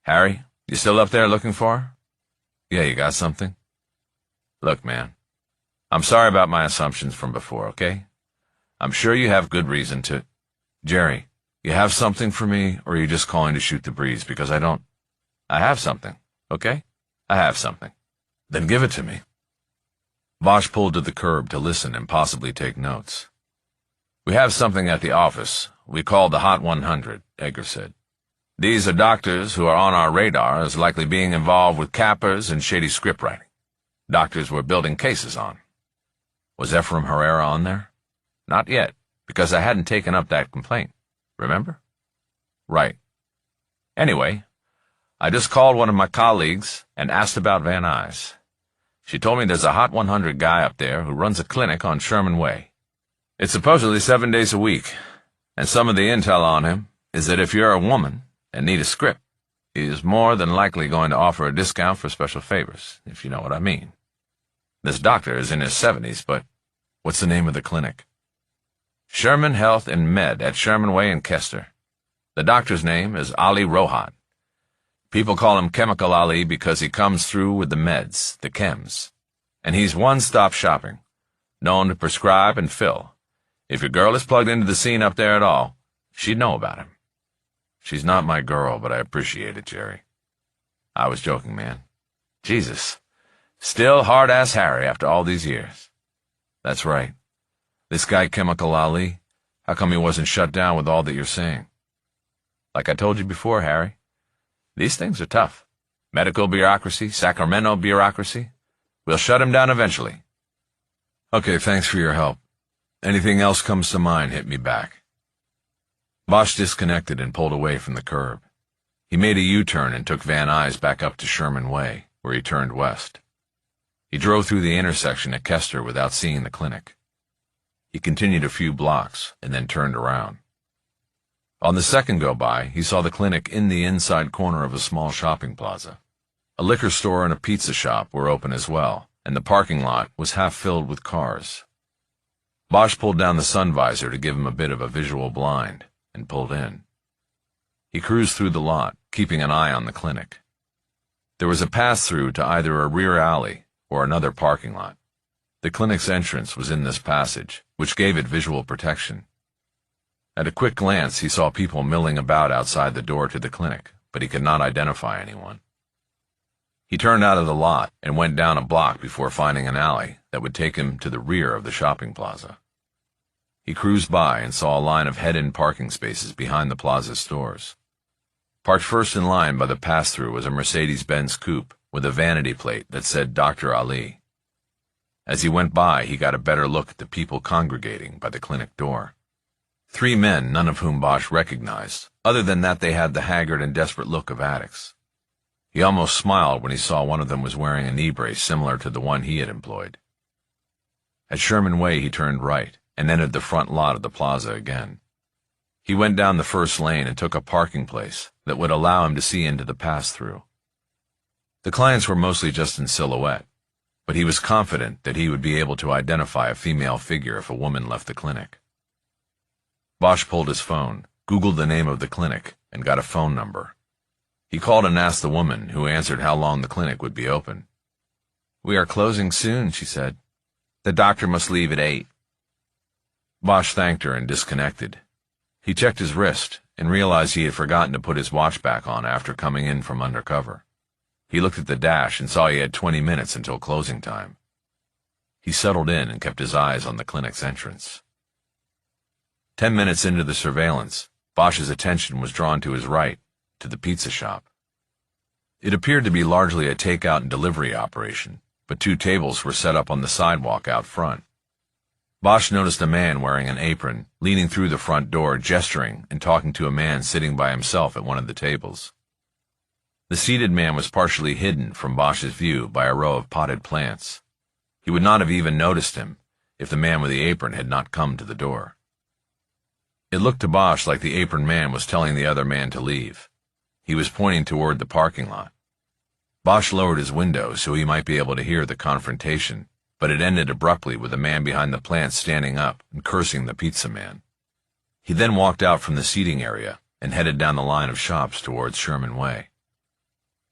S1: Harry, you still up there looking for her? Yeah, you got something? Look, man, I'm sorry about my assumptions from before, okay? I'm sure you have good reason to... Jerry, you have something for me, or are you just calling to shoot the breeze? Because I don't... I have something, okay? I have something. Then give it to me. Bosch pulled to the curb to listen and possibly take notes. We have something at the office we call the Hot 100, Edgar said. These are doctors who are on our radar as likely being involved with cappers and shady script writing. Doctors we're building cases on. Was Ephraim Herrera on there? Not yet, because I hadn't taken up that complaint. Remember? Right. Anyway, I just called one of my colleagues and asked about Van Nuys. She told me there's a Hot 100 guy up there who runs a clinic on Sherman Way. It's supposedly 7 days a week, and some of the intel on him is that if you're a woman and need a script, he is more than likely going to offer a discount for special favors, if you know what I mean. This doctor is in his 70s, but what's the name of the clinic? Sherman Health and Med at Sherman Way in Kester. The doctor's name is Ali Rohat. People call him Chemical Ali because he comes through with the meds, the chems. And he's one-stop shopping, known to prescribe and fill. If your girl is plugged into the scene up there at all, she'd know about him. She's not my girl, but I appreciate it, Jerry. I was joking, man. Jesus. Still hard-ass Harry after all these years. That's right. This guy Chemical Ali, how come he wasn't shut down with all that you're saying? Like I told you before, Harry, these things are tough. Medical bureaucracy, Sacramento bureaucracy. We'll shut him down eventually. Okay, thanks for your help. Anything else comes to mind, hit me back. Bosch disconnected and pulled away from the curb. He made a U-turn and took Van Nuys back up to Sherman Way, where he turned west. He drove through the intersection at Kester without seeing the clinic. He continued a few blocks and then turned around. On the second go-by, he saw the clinic in the inside corner of a small shopping plaza. A liquor store and a pizza shop were open as well, and the parking lot was half filled with cars. Bosch pulled down the sun visor to give him a bit of a visual blind, and pulled in. He cruised through the lot, keeping an eye on the clinic. There was a pass-through to either a rear alley or another parking lot. The clinic's entrance was in this passage, which gave it visual protection. At a quick glance, he saw people milling about outside the door to the clinic, but he could not identify anyone. He turned out of the lot and went down a block before finding an alley that would take him to the rear of the shopping plaza. He cruised by and saw a line of head-in parking spaces behind the plaza's stores. Parked first in line by the pass-through was a Mercedes-Benz coupe with a vanity plate that said Dr. Ali. As he went by, he got a better look at the people congregating by the clinic door. 3 men, none of whom Bosch recognized, other than that they had the haggard and desperate look of addicts. He almost smiled when he saw one of them was wearing a knee brace similar to the one he had employed. At Sherman Way, he turned right and entered the front lot of the plaza again. He went down the first lane and took a parking place that would allow him to see into the pass-through. The clients were mostly just in silhouette, but he was confident that he would be able to identify a female figure if a woman left the clinic. Bosch pulled his phone, Googled the name of the clinic, and got a phone number. He called and asked the woman, who answered how long the clinic would be open. "We are closing soon," she said. "The doctor must leave at 8. Bosch thanked her and disconnected. He checked his wrist and realized he had forgotten to put his watch back on after coming in from undercover. He looked at the dash and saw he had 20 minutes until closing time. He settled in and kept his eyes on the clinic's entrance. 10 minutes into the surveillance, Bosch's attention was drawn to his right, to the pizza shop. It appeared to be largely a takeout and delivery operation, but 2 tables were set up on the sidewalk out front. Bosch noticed a man wearing an apron, leaning through the front door, gesturing and talking to a man sitting by himself at one of the tables. The seated man was partially hidden from Bosch's view by a row of potted plants. He would not have even noticed him if the man with the apron had not come to the door. It looked to Bosch like the apron man was telling the other man to leave. He was pointing toward the parking lot. Bosch lowered his window so he might be able to hear the confrontation, but it ended abruptly with the man behind the plant standing up and cursing the pizza man. He then walked out from the seating area and headed down the line of shops towards Sherman Way.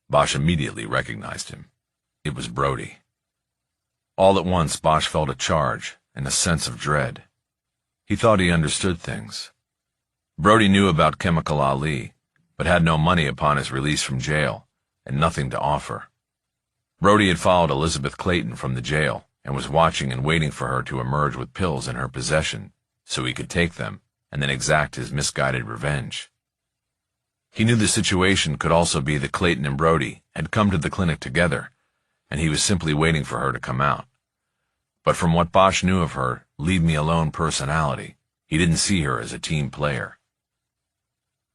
S1: Bosch immediately recognized him. It was Brody. All at once, Bosch felt a charge and a sense of dread. He thought he understood things. Brody knew about Chemical Ali, but had no money upon his release from jail and nothing to offer. Brody had followed Elizabeth Clayton from the jail and was watching and waiting for her to emerge with pills in her possession so he could take them and then exact his misguided revenge. He knew the situation could also be that Clayton and Brody had come to the clinic together, and he was simply waiting for her to come out. But from what Bosch knew of her leave-me-alone personality, he didn't see her as a team player.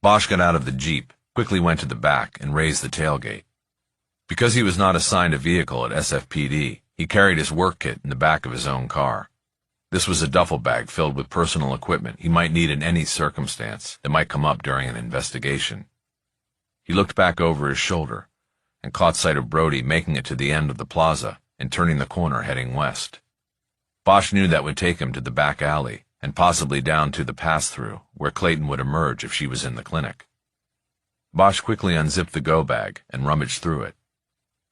S1: Bosch got out of the Jeep, quickly went to the back, and raised the tailgate. Because he was not assigned a vehicle at SFPD, he carried his work kit in the back of his own car. This was a duffel bag filled with personal equipment he might need in any circumstance that might come up during an investigation. He looked back over his shoulder and caught sight of Brody making it to the end of the plaza and turning the corner heading west. Bosch knew that would take him to the back alley and possibly down to the pass-through where Clayton would emerge if she was in the clinic. Bosch quickly unzipped the go bag and rummaged through it.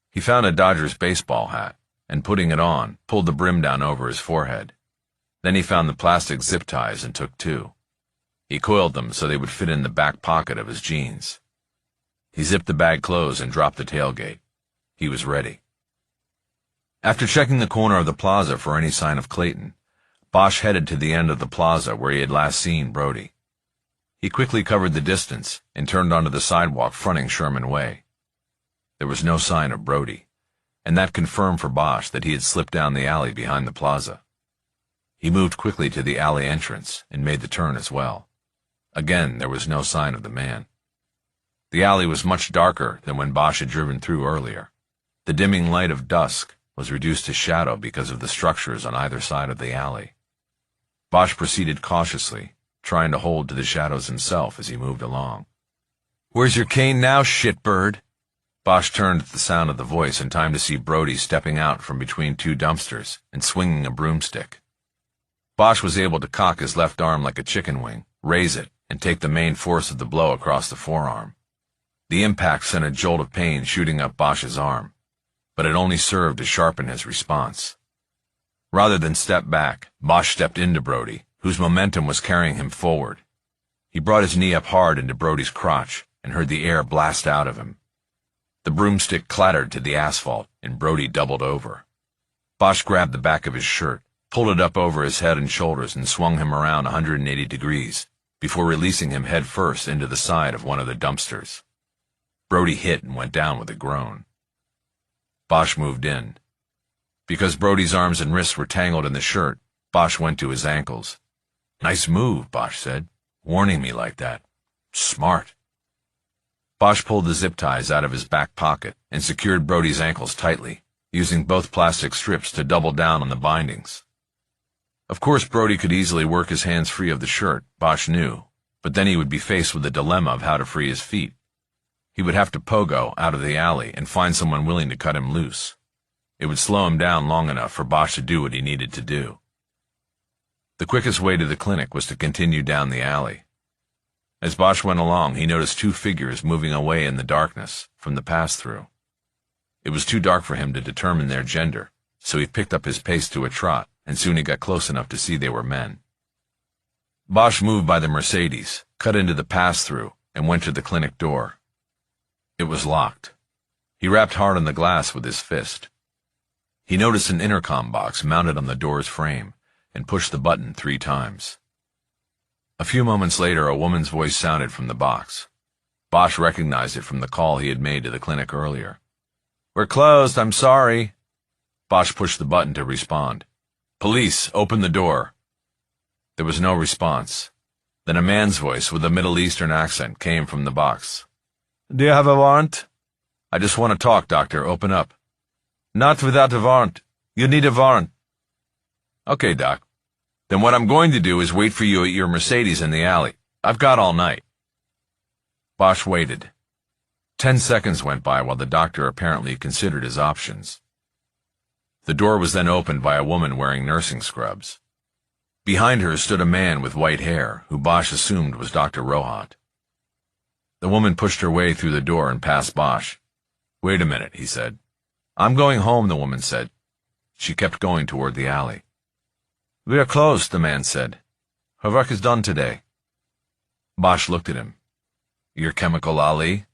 S1: He found a Dodgers baseball hat and, putting it on, pulled the brim down over his forehead. Then he found the plastic zip ties and took 2. He coiled them so they would fit in the back pocket of his jeans. He zipped the bag closed and dropped the tailgate. He was ready. After checking the corner of the plaza for any sign of Clayton, Bosch headed to the end of the plaza where he had last seen Brody. He quickly covered the distance and turned onto the sidewalk fronting Sherman Way. There was no sign of Brody, and that confirmed for Bosch that he had slipped down the alley behind the plaza. He moved quickly to the alley entrance and made the turn as well. Again, there was no sign of the man. The alley was much darker than when Bosch had driven through earlier. The dimming light of dusk was reduced to shadow because of the structures on either side of the alley. Bosch proceeded cautiously, trying to hold to the shadows himself as he moved along. "Where's your cane now, shitbird?" Bosch turned at the sound of the voice in time to see Brody stepping out from between 2 dumpsters and swinging a broomstick. Bosch was able to cock his left arm like a chicken wing, raise it, and take the main force of the blow across the forearm. The impact sent a jolt of pain shooting up Bosch's arm, but it only served to sharpen his response. Rather than step back, Bosch stepped into Brody, whose momentum was carrying him forward. He brought his knee up hard into Brody's crotch and heard the air blast out of him. The broomstick clattered to the asphalt, and Brody doubled over. Bosch grabbed the back of his shirt, pulled it up over his head and shoulders, and swung him around 180 degrees, before releasing him head first into the side of one of the dumpsters. Brody hit and went down with a groan. Bosch moved in. Because Brody's arms and wrists were tangled in the shirt, Bosch went to his ankles. "Nice move," Bosch said. "Warning me like that. Smart." Bosch pulled the zip ties out of his back pocket and secured Brody's ankles tightly, using both plastic strips to double down on the bindings. Of course, Brody could easily work his hands free of the shirt, Bosch knew, but then he would be faced with the dilemma of how to free his feet. He would have to pogo out of the alley and find someone willing to cut him loose. It would slow him down long enough for Bosch to do what he needed to do. The quickest way to the clinic was to continue down the alley. As Bosch went along, he noticed two figures moving away in the darkness from the pass-through. It was too dark for him to determine their gender, so he picked up his pace to a trot, and soon he got close enough to see they were men. Bosch moved by the Mercedes, cut into the pass-through, and went to the clinic door. It was locked. He rapped hard on the glass with his fist. He noticed an intercom box mounted on the door's frame, and pushed the button 3 times. A few moments later, a woman's voice sounded from the box. Bosch recognized it from the call he had made to the clinic earlier. "We're closed, I'm sorry." Bosch pushed the button to respond. "Police, open the door." There was no response. Then a man's voice with a Middle Eastern accent came from the box. "Do you have a warrant?" "I just want to talk, doctor. Open up." "Not without a warrant. You need a warrant." "Okay, doc. Then what I'm going to do is wait for you at your Mercedes in the alley. I've got all night." Bosch waited. 10 seconds went by while the doctor apparently considered his options. The door was then opened by a woman wearing nursing scrubs. Behind her stood a man with white hair, who Bosch assumed was Dr. Rohat. The woman pushed her way through the door and past Bosch. "Wait a minute," he said. "I'm going home," the woman said. She kept going toward the alley. "We are closed," the man said. "Her work is done today." Bosch looked at him. "You're Chemical Ali?"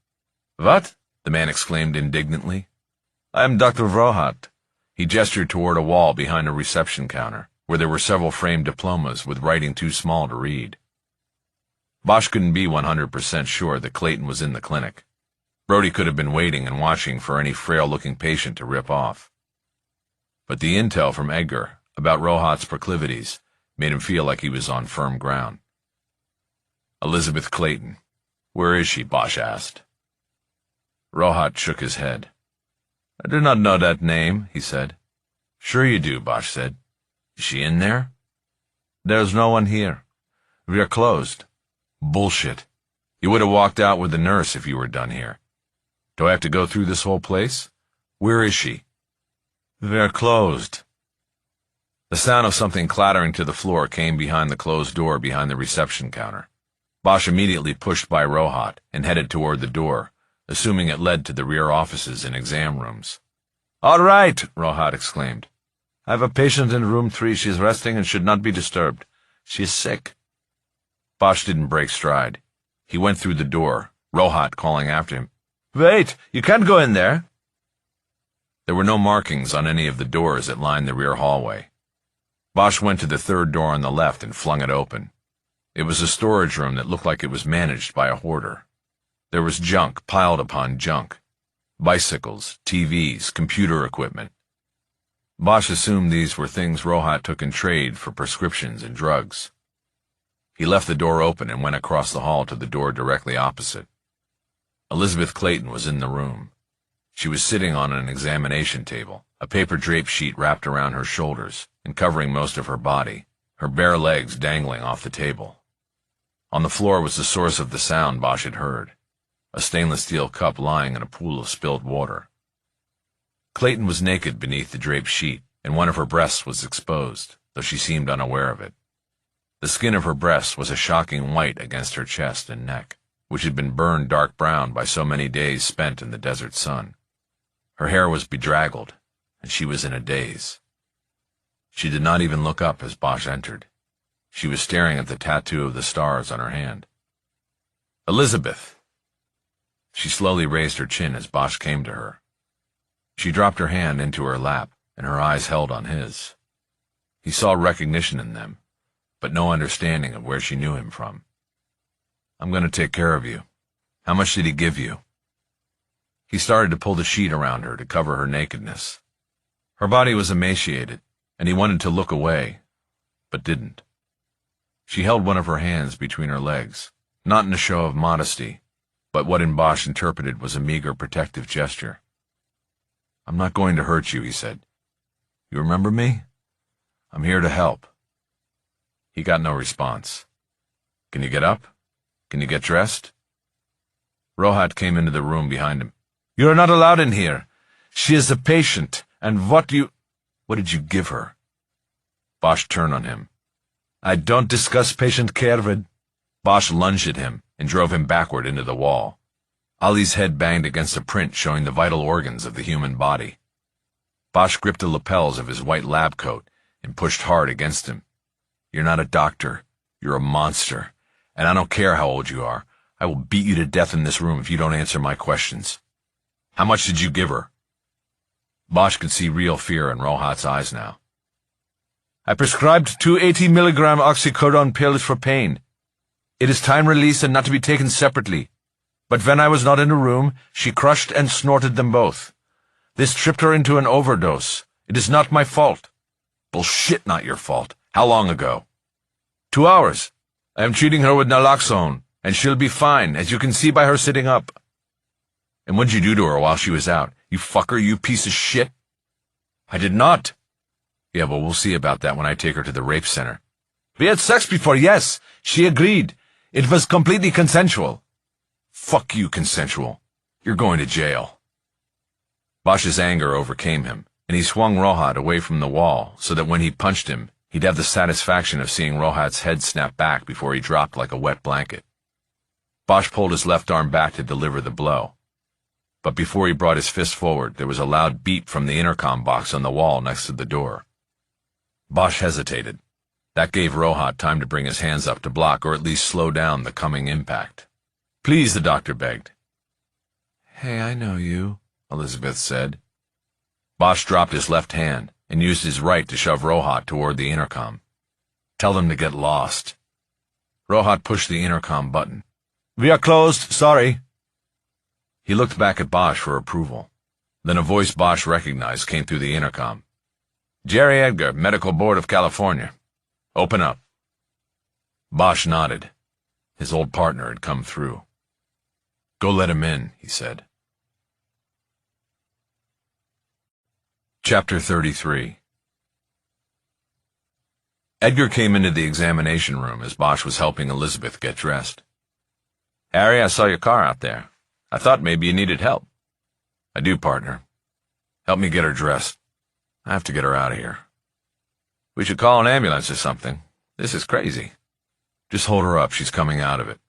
S1: "What?" the man exclaimed indignantly. "I am Dr. Rohat." He gestured toward a wall behind a reception counter, where there were several framed diplomas with writing too small to read. Bosch couldn't be 100% sure that Clayton was in the clinic. Brody could have been waiting and watching for any frail-looking patient to rip off. But the intel from Edgar about Rohat's proclivities made him feel like he was on firm ground. "Elizabeth Clayton. Where is she?" Bosch asked. Rohat shook his head. "I do not know that name," he said. "Sure you do," Bosch said. "Is she in there?" "There's no one here. We are closed." "Bullshit. You would have walked out with the nurse if you were done here. Do I have to go through this whole place? Where is she?" "We are closed." The sound of something clattering to the floor came behind the closed door behind the reception counter. Bosch immediately pushed by Rohat and headed toward the door, assuming it led to the rear offices and exam rooms. "All right," Rohat exclaimed. "I have a patient in room 3. She's resting and should not be disturbed. She is sick." Bosch didn't break stride. He went through the door, Rohat calling after him. "Wait, you can't go in there." There were no markings on any of the doors that lined the rear hallway. Bosch went to the third door on the left and flung it open. It was a storage room that looked like it was managed by a hoarder. There was junk piled upon junk. Bicycles, TVs, computer equipment. Bosch assumed these were things Rohat took in trade for prescriptions and drugs. He left the door open and went across the hall to the door directly opposite. Elizabeth Clayton was in the room. She was sitting on an examination table, a paper drape sheet wrapped around her shoulders and covering most of her body, her bare legs dangling off the table. On the floor was the source of the sound Bosch had heard, a stainless steel cup lying in a pool of spilled water. Clayton was naked beneath the draped sheet, and one of her breasts was exposed, though she seemed unaware of it. The skin of her breast was a shocking white against her chest and neck, which had been burned dark brown by so many days spent in the desert sun. Her hair was bedraggled, and she was in a daze. She did not even look up as Bosch entered. She was staring at the tattoo of the stars on her hand. "Elizabeth!" She slowly raised her chin as Bosch came to her. She dropped her hand into her lap, and her eyes held on his. He saw recognition in them, but no understanding of where she knew him from. "I'm going to take care of you. How much did he give you?" He started to pull the sheet around her to cover her nakedness. Her body was emaciated, and he wanted to look away, but didn't. She held one of her hands between her legs, not in a show of modesty, but what in Bosch interpreted was a meager protective gesture. "I'm not going to hurt you," he said. "You remember me? I'm here to help. He got no response. Can you get up? Can you get dressed? Rohat came into the room behind him. You are not allowed in here. She is a patient, and what did you give her? Bosch turned on him. I don't discuss patient care with... Bosch lunged at him and drove him backward into the wall. Ali's head banged against a print showing the vital organs of the human body. Bosch gripped the lapels of his white lab coat and pushed hard against him. You're not a doctor. You're a monster. And I don't care how old you are. I will beat you to death in this room if you don't answer my questions. How much did you give her? Bosch could see real fear in Rohat's eyes now. I prescribed 2 80-milligram oxycodone pills for pain. It is time-release and not to be taken separately. But when I was not in the room, she crushed and snorted them both. This tripped her into an overdose. It is not my fault. Bullshit, not your fault. How long ago? 2 hours. I am treating her with naloxone, and she'll be fine, as you can see by her sitting up. And what'd you do to her while she was out? You fucker, you piece of shit? I did not. Yeah, well, we'll see about that when I take her to the rape center. We had sex before, yes. She agreed. It was completely consensual. Fuck you, consensual. You're going to jail. Bosch's anger overcame him, and he swung Rohat away from the wall so that when he punched him, he'd have the satisfaction of seeing Rohat's head snap back before he dropped like a wet blanket. Bosch pulled his left arm back to deliver the blow. But before he brought his fist forward, there was a loud beep from the intercom box on the wall next to the door. Bosch hesitated. That gave Rohat time to bring his hands up to block or at least slow down the coming impact. Please, the doctor begged. Hey, I know you, Elizabeth said. Bosch dropped his left hand and used his right to shove Rohat toward the intercom. Tell them to get lost. Rohat pushed the intercom button. We are closed, sorry. He looked back at Bosch for approval. Then a voice Bosch recognized came through the intercom. Jerry Edgar, Medical Board of California. Open up. Bosch nodded. His old partner had come through. Go let him in, he said. Chapter 33. Edgar came into the examination room as Bosch was helping Elizabeth get dressed. Harry, I saw your car out there. I thought maybe you needed help. I do, partner. Help me get her dressed. I have to get her out of here. We should call an ambulance or something. This is crazy. Just hold her up, she's coming out of it.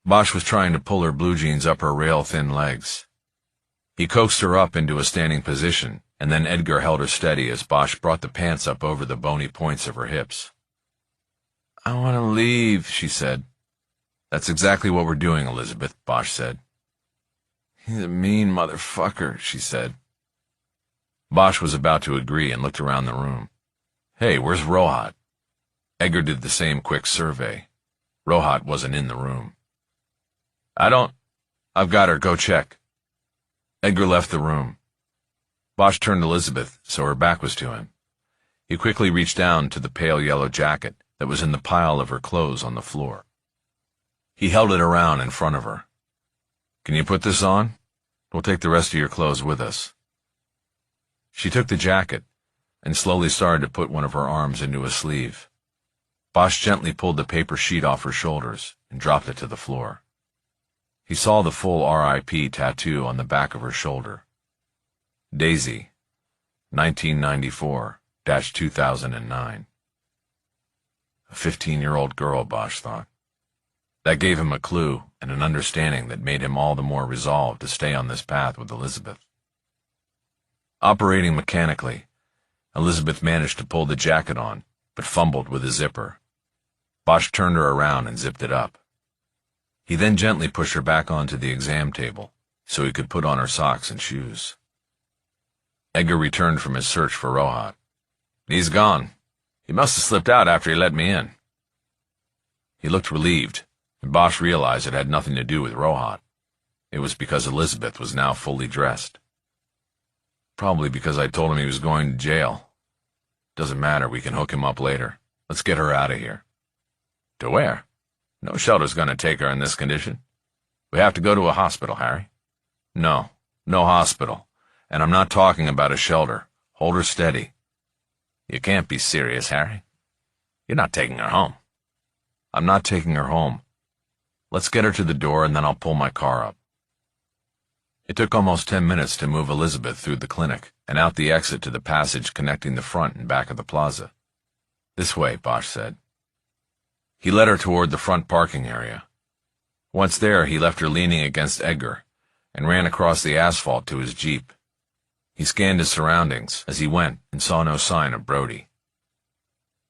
S1: Bosch was trying to pull her blue jeans up her rail-thin legs. He coaxed her up into a standing position, and then Edgar held her steady as Bosch brought the pants up over the bony points of her hips. I want to leave, she said. That's exactly what we're doing, Elizabeth, Bosch said. He's a mean motherfucker, she said. Bosch was about to agree and looked around the room. Hey, where's Rohat? Edgar did the same quick survey. Rohat wasn't in the room. I've got her, go check. Edgar left the room. Bosch turned to Elizabeth, so her back was to him. He quickly reached down to the pale yellow jacket that was in the pile of her clothes on the floor. He held it around in front of her. Can you put this on? We'll take the rest of your clothes with us. She took the jacket and slowly started to put one of her arms into a sleeve. Bosch gently pulled the paper sheet off her shoulders and dropped it to the floor. He saw the full RIP tattoo on the back of her shoulder. Daisy, 1994-2009. A 15-year-old girl, Bosch thought. That gave him a clue and an understanding that made him all the more resolved to stay on this path with Elizabeth. Operating mechanically, Elizabeth managed to pull the jacket on, but fumbled with the zipper. Bosch turned her around and zipped it up. He then gently pushed her back onto the exam table so he could put on her socks and shoes. Edgar returned from his search for Rohat. He's gone. He must have slipped out after he let me in. He looked relieved, and Bosch realized it had nothing to do with Rohat. It was because Elizabeth was now fully dressed. Probably because I told him he was going to jail. Doesn't matter, we can hook him up later. Let's get her out of here. To where? No shelter's gonna take her in this condition. We have to go to a hospital, Harry. No hospital. And I'm not talking about a shelter. Hold her steady. You can't be serious, Harry. You're not taking her home. I'm not taking her home. Let's get her to the door and then I'll pull my car up. It took almost 10 minutes to move Elizabeth through the clinic and out the exit to the passage connecting the front and back of the plaza. This way, Bosch said. He led her toward the front parking area. Once there, he left her leaning against Edgar and ran across the asphalt to his Jeep. He scanned his surroundings as he went and saw no sign of Brody.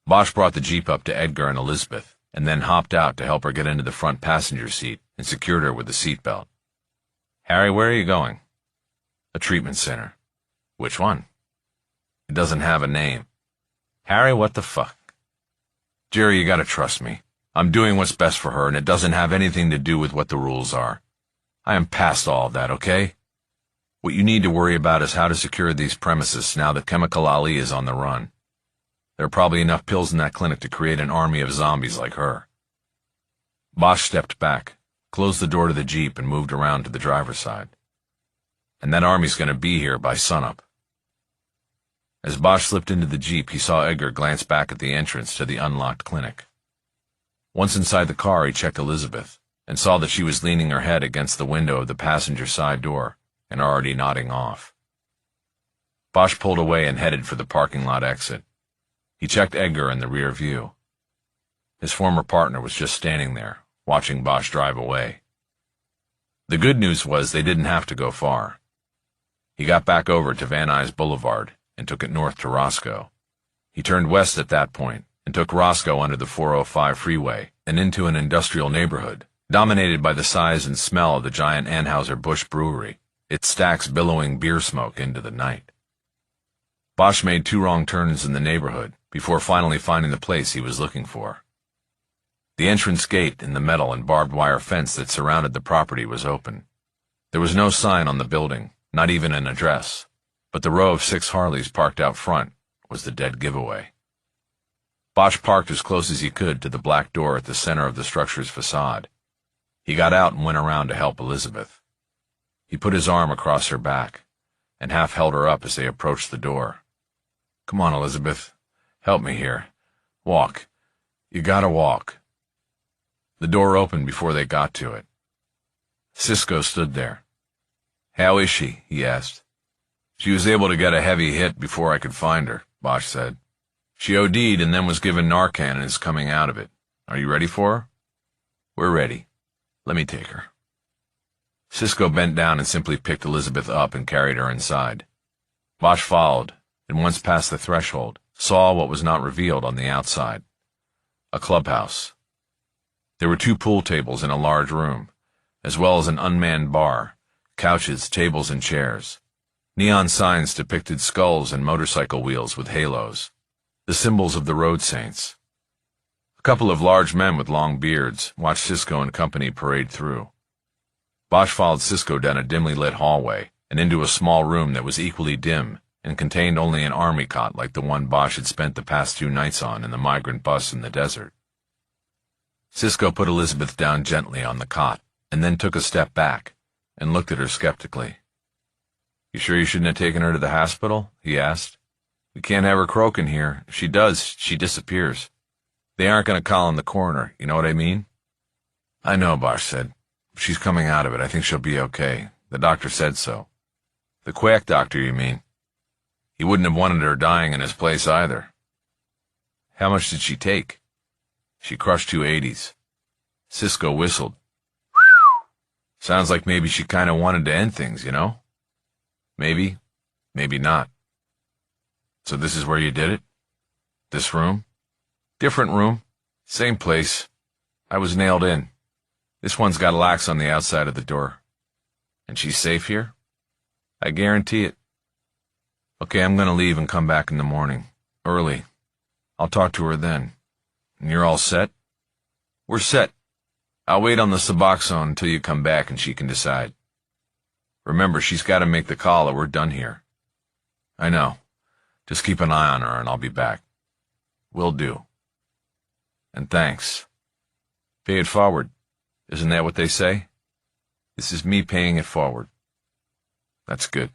S1: Bosch brought the Jeep up to Edgar and Elizabeth and then hopped out to help her get into the front passenger seat and secured her with a seatbelt. Harry, where are you going? A treatment center. Which one? It doesn't have a name. Harry, what the fuck? Jerry, you gotta trust me. I'm doing what's best for her, and it doesn't have anything to do with what the rules are. I am past all of that, okay? What you need to worry about is how to secure these premises now that Chemical Ali is on the run. There are probably enough pills in that clinic to create an army of zombies like her. Bosch stepped back, closed the door to the Jeep, and moved around to the driver's side. And that army's gonna be here by sunup. As Bosch slipped into the Jeep, he saw Edgar glance back at the entrance to the unlocked clinic. Once inside the car, he checked Elizabeth and saw that she was leaning her head against the window of the passenger side door and already nodding off. Bosch pulled away and headed for the parking lot exit. He checked Edgar in the rear view. His former partner was just standing there, watching Bosch drive away. The good news was they didn't have to go far. He got back over to Van Nuys Boulevard and took it north to Roscoe. He turned west at that point and took Roscoe under the 405 freeway and into an industrial neighborhood, dominated by the size and smell of the giant Anheuser-Busch brewery, its stacks billowing beer smoke into the night. Bosch made 2 wrong turns in the neighborhood before finally finding the place he was looking for. The entrance gate in the metal and barbed wire fence that surrounded the property was open. There was no sign on the building, not even an address, but the row of 6 Harleys parked out front was the dead giveaway. Bosch parked as close as he could to the black door at the center of the structure's facade. He got out and went around to help Elizabeth. He put his arm across her back and half held her up as they approached the door. Come on, Elizabeth. Help me here. Walk. You gotta walk. The door opened before they got to it. Cisco stood there. How is she? He asked. She was able to get a heavy hit before I could find her, Bosch said. She OD'd and then was given Narcan and is coming out of it. Are you ready for her? We're ready. Let me take her. Cisco bent down and simply picked Elizabeth up and carried her inside. Bosch followed, and once past the threshold, saw what was not revealed on the outside. A clubhouse. There were 2 pool tables in a large room, as well as an unmanned bar, couches, tables, and chairs. Neon signs depicted skulls and motorcycle wheels with halos, the symbols of the road saints. A couple of large men with long beards watched Cisco and company parade through. Bosch followed Cisco down a dimly lit hallway and into a small room that was equally dim and contained only an army cot like the one Bosch had spent the past 2 nights on in the migrant bus in the desert. Cisco put Elizabeth down gently on the cot and then took a step back and looked at her skeptically. You sure you shouldn't have taken her to the hospital? He asked. We can't have her croaking here. If she does, she disappears. They aren't going to call in the coroner, you know what I mean? I know, Bosch said. If she's coming out of it, I think she'll be okay. The doctor said so. The quack doctor, you mean? He wouldn't have wanted her dying in his place either. How much did she take? She crushed 2 80s. Cisco whistled. Sounds like maybe she kind of wanted to end things, you know? Maybe, maybe not. So this is where you did it? This room? Different room. Same place. I was nailed in. This one's got locks on the outside of the door. And she's safe here? I guarantee it. Okay, I'm gonna leave and come back in the morning. Early. I'll talk to her then. And you're all set? We're set. I'll wait on the Suboxone until you come back and she can decide. Remember, she's got to make the call or we're done here. I know. Just keep an eye on her and I'll be back. Will do. And thanks. Pay it forward. Isn't that what they say? This is me paying it forward. That's good.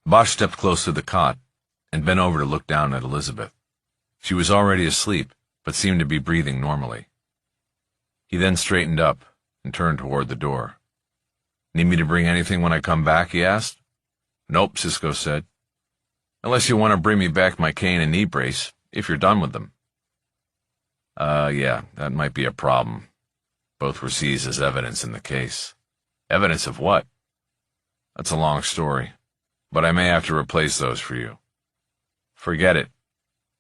S1: Bosch stepped close to the cot and bent over to look down at Elizabeth. She was already asleep, but seemed to be breathing normally. He then straightened up and turned toward the door. "Need me to bring anything when I come back?" he asked. "Nope," Cisco said. "Unless you want to bring me back my cane and knee brace, if you're done with them." Yeah, that might be a problem. Both were seized as evidence in the case." "Evidence of what?" "That's a long story, but I may have to replace those for you." "Forget it.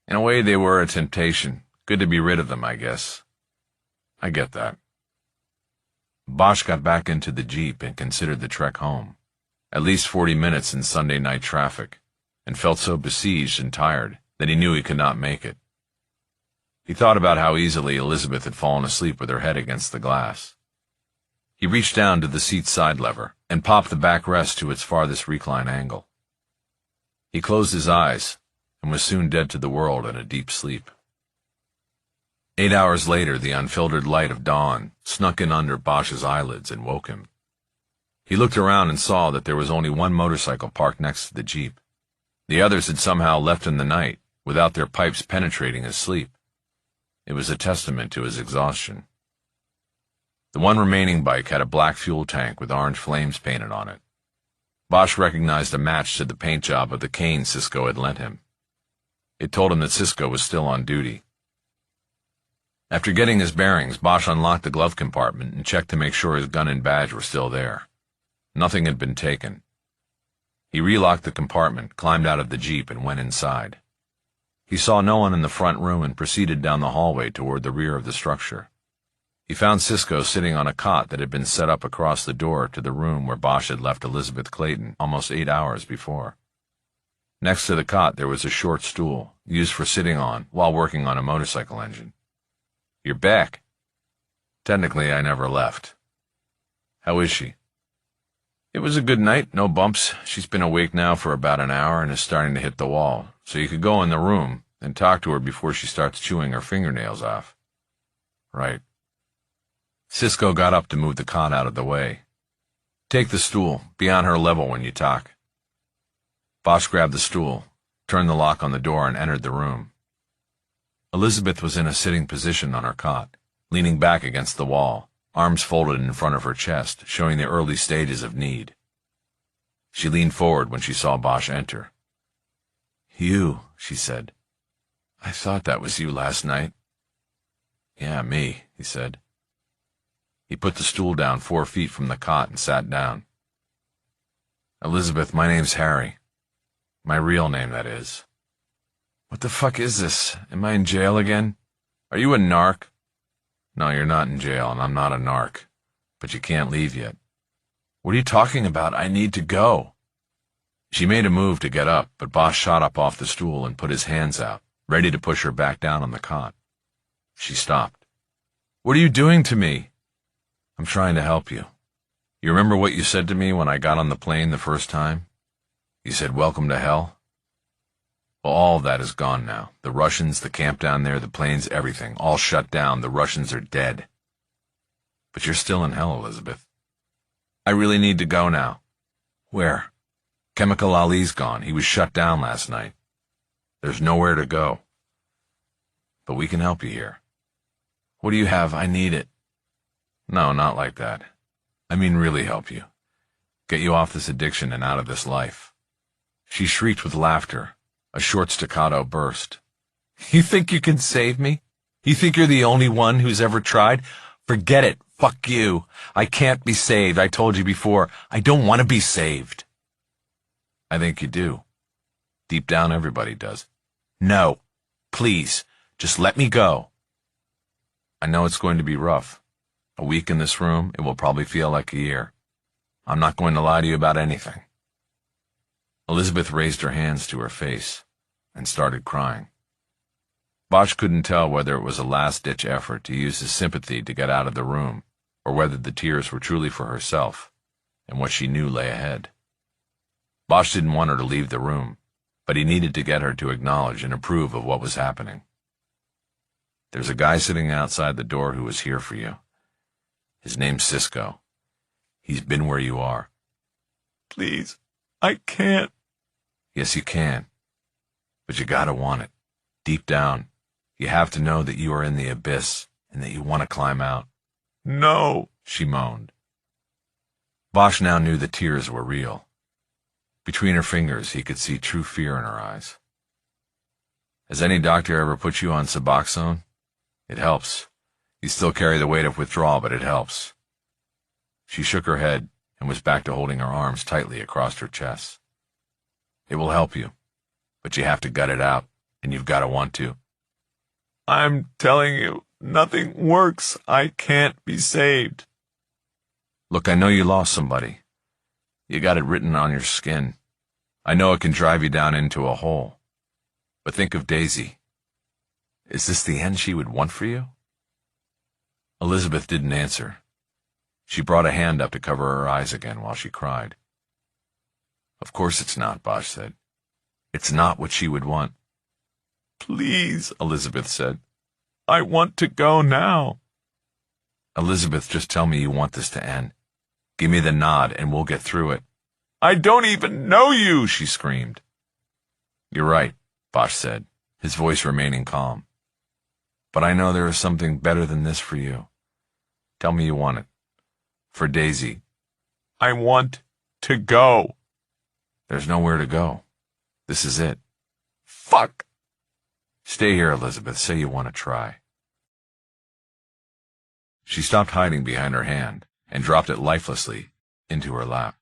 S1: In a way, they were a temptation. Good to be rid of them, I guess." "I get that." Bosch got back into the Jeep and considered the trek home. At least 40 minutes in Sunday night traffic, and felt so besieged and tired that he knew he could not make it. He thought about how easily Elizabeth had fallen asleep with her head against the glass. He reached down to the seat's side lever and popped the backrest to its farthest recline angle. He closed his eyes and was soon dead to the world in a deep sleep. 8 hours later, the unfiltered light of dawn snuck in under Bosch's eyelids and woke him. He looked around and saw that there was only one motorcycle parked next to the Jeep. The others had somehow left in the night, without their pipes penetrating his sleep. It was a testament to his exhaustion. The one remaining bike had a black fuel tank with orange flames painted on it. Bosch recognized a match to the paint job of the cane Cisco had lent him. It told him that Cisco was still on duty. After getting his bearings, Bosch unlocked the glove compartment and checked to make sure his gun and badge were still there. Nothing had been taken. He relocked the compartment, climbed out of the Jeep, and went inside. He saw no one in the front room and proceeded down the hallway toward the rear of the structure. He found Cisco sitting on a cot that had been set up across the door to the room where Bosch had left Elizabeth Clayton almost 8 hours before. Next to the cot there was a short stool, used for sitting on while working on a motorcycle engine. "You're back." "Technically, I never left." "How is she?" "It was a good night, no bumps. She's been awake now for about an hour and is starting to hit the wall, so you could go in the room and talk to her before she starts chewing her fingernails off." "Right." Cisco got up to move the cot out of the way. "Take the stool. Be on her level when you talk." Bosch grabbed the stool, turned the lock on the door, and entered the room. Elizabeth was in a sitting position on her cot, leaning back against the wall, arms folded in front of her chest, showing the early stages of need. She leaned forward when she saw Bosch enter. "You," she said. "I thought that was you last night." "Yeah, me," he said. He put the stool down 4 feet from the cot and sat down. "Elizabeth, my name's Harry. My real name, that is." "What the fuck is this? Am I in jail again? Are you a narc?" "No, you're not in jail, and I'm not a narc. But you can't leave yet." "What are you talking about? I need to go." She made a move to get up, but Bosch shot up off the stool and put his hands out, ready to push her back down on the cot. She stopped. "What are you doing to me?" "I'm trying to help you. You remember what you said to me when I got on the plane the first time? You said, 'Welcome to hell'? Well, all of that is gone now. The Russians, the camp down there, the planes, everything, all shut down. The Russians are dead. But you're still in hell, Elizabeth. I really need to go now." "Where?" "Chemical Ali's gone. He was shut down last night. There's nowhere to go. But we can help you here." "What do you have? I need it." "No, not like that. I mean really help you. Get you off this addiction and out of this life." She shrieked with laughter, a short staccato burst. "You think you can save me? You think you're the only one who's ever tried? Forget it. Fuck you. I can't be saved. I told you before, I don't want to be saved." "I think you do. Deep down, everybody does." "No. Please, just let me go." "I know it's going to be rough. A week in this room, it will probably feel like a year. I'm not going to lie to you about anything." Elizabeth raised her hands to her face and started crying. Bosch couldn't tell whether it was a last-ditch effort to use his sympathy to get out of the room, or whether the tears were truly for herself and what she knew lay ahead. Bosch didn't want her to leave the room, but he needed to get her to acknowledge and approve of what was happening. "There's a guy sitting outside the door who is here for you. His name's Cisco. He's been where you are." "Please, I can't." "Yes, you can. But you gotta want it. Deep down, You have to know that you are in the abyss and that you want to climb out.
S3: No,
S1: she moaned. Bosch now knew the tears were real. Between her fingers, he could see true fear in her eyes. Has any doctor ever put you on Suboxone? It helps. You still carry the weight of withdrawal, but it helps. She shook her head and was back to holding her arms tightly across her chest. It will help you, but you have to gut it out, and you've got to want to.
S3: I'm telling you, nothing works. I can't be saved.
S1: Look, I know you lost somebody. You got it written on your skin. I know it can drive you down into a hole. But think of Daisy. Is this the end she would want for you? Elizabeth didn't answer. She brought a hand up to cover her eyes again while she cried. Of course it's not, Bosch said. It's not what she would want.
S3: Please, Elizabeth said. I want to go now.
S1: Elizabeth, just tell me you want this to end. Give me the nod and we'll get through it.
S3: I don't even know you, she screamed.
S1: You're right, Bosch said, his voice remaining calm. But I know there is something better than this for you. Tell me you want it. For Daisy.
S3: I want to go.
S1: There's nowhere to go. This is it.
S3: Fuck.
S1: Stay here, Elizabeth. Say you want to try. She stopped hiding behind her hand and dropped it lifelessly into her lap.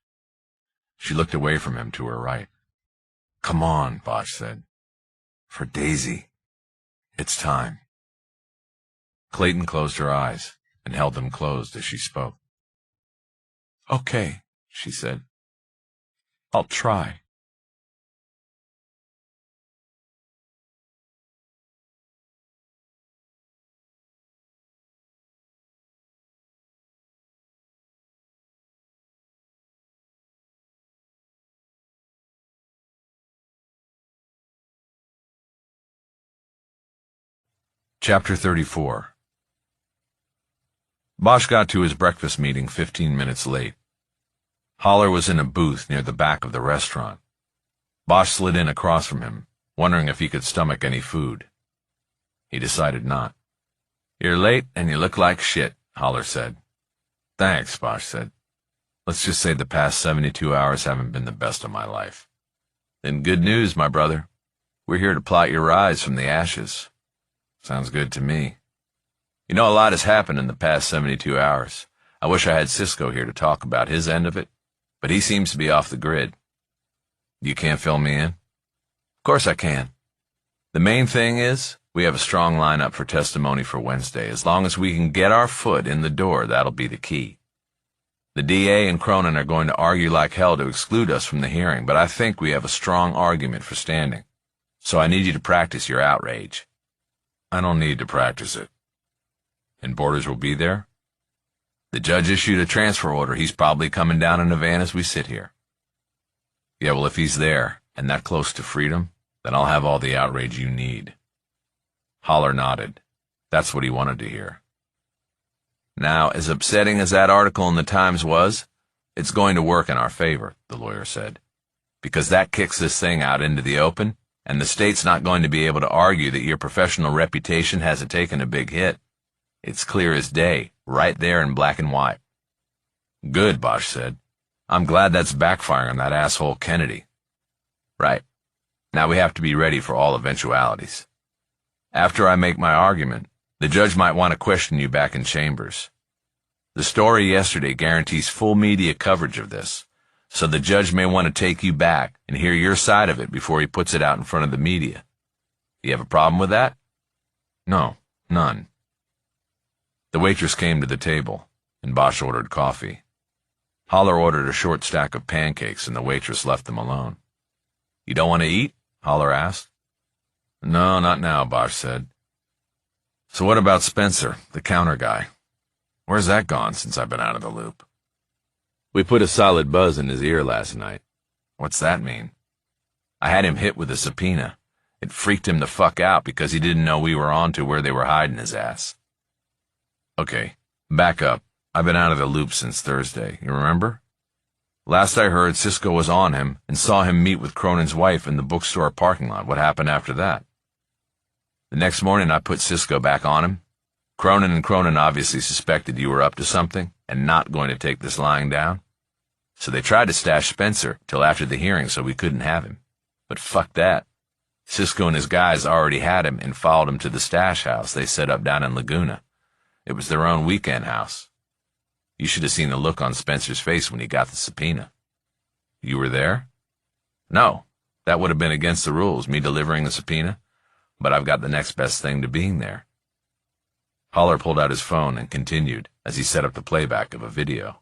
S1: She looked away from him to her right. Come on, Bosch said. For Daisy. It's time. Clayton closed her eyes and held them closed as she spoke. Okay, she said. I'll try. Chapter 34. Bosch got to his breakfast meeting 15 minutes late. Holler was in a booth near the back of the restaurant. Bosch slid in across from him, wondering if he could stomach any food. He decided not. You're late and you look like shit, Holler said. Thanks, Bosch said. Let's just say the past 72 hours haven't been the best of my life. Then good news, my brother. We're here to plot your rise from the ashes. Sounds good to me. You know, a lot has happened in the past 72 hours. I wish I had Cisco here to talk about his end of it, but he seems to be off the grid. You can't fill me in? Of course I can. The main thing is, we have a strong lineup for testimony for Wednesday. As long as we can get our foot in the door, that'll be the key. The DA and Cronin are going to argue like hell to exclude us from the hearing, but I think we have a strong argument for standing. So I need you to practice your outrage. I don't need to practice it. And Borders will be there? The judge issued a transfer order. He's probably coming down in a van as we sit here. Yeah, well, if he's there, and that close to freedom, then I'll have all the outrage you need. Holler nodded. That's what he wanted to hear. Now, as upsetting as that article in the Times was, it's going to work in our favor, the lawyer said, because that kicks this thing out into the open, and the state's not going to be able to argue that your professional reputation hasn't taken a big hit. It's clear as day, right there in black and white. Good, Bosch said. I'm glad that's backfiring on that asshole Kennedy. Right. Now we have to be ready for all eventualities. After I make my argument, the judge might want to question you back in chambers. The story yesterday guarantees full media coverage of this, so the judge may want to take you back and hear your side of it before he puts it out in front of the media. You have a problem with that? No, none. The waitress came to the table, and Bosch ordered coffee. Holler ordered a short stack of pancakes, and the waitress left them alone. You don't want to eat? Holler asked. No, not now, Bosch said. So what about Spencer, the counter guy? Where's that gone since I've been out of the loop? We put a solid buzz in his ear last night. What's that mean? I had him hit with a subpoena. It freaked him the fuck out because he didn't know we were on to where they were hiding his ass. Okay, back up. I've been out of the loop since Thursday, you remember? Last I heard, Cisco was on him and saw him meet with Cronin's wife in the bookstore parking lot. What happened after that? The next morning I put Cisco back on him. Cronin and Cronin obviously suspected you were up to something and not going to take this lying down. So they tried to stash Spencer till after the hearing so we couldn't have him. But fuck that. Cisco and his guys already had him and followed him to the stash house they set up down in Laguna. It was their own weekend house. You should have seen the look on Spencer's face when he got the subpoena. You were there? No, that would have been against the rules, me delivering the subpoena, but I've got the next best thing to being there. Holler pulled out his phone and continued as he set up the playback of a video.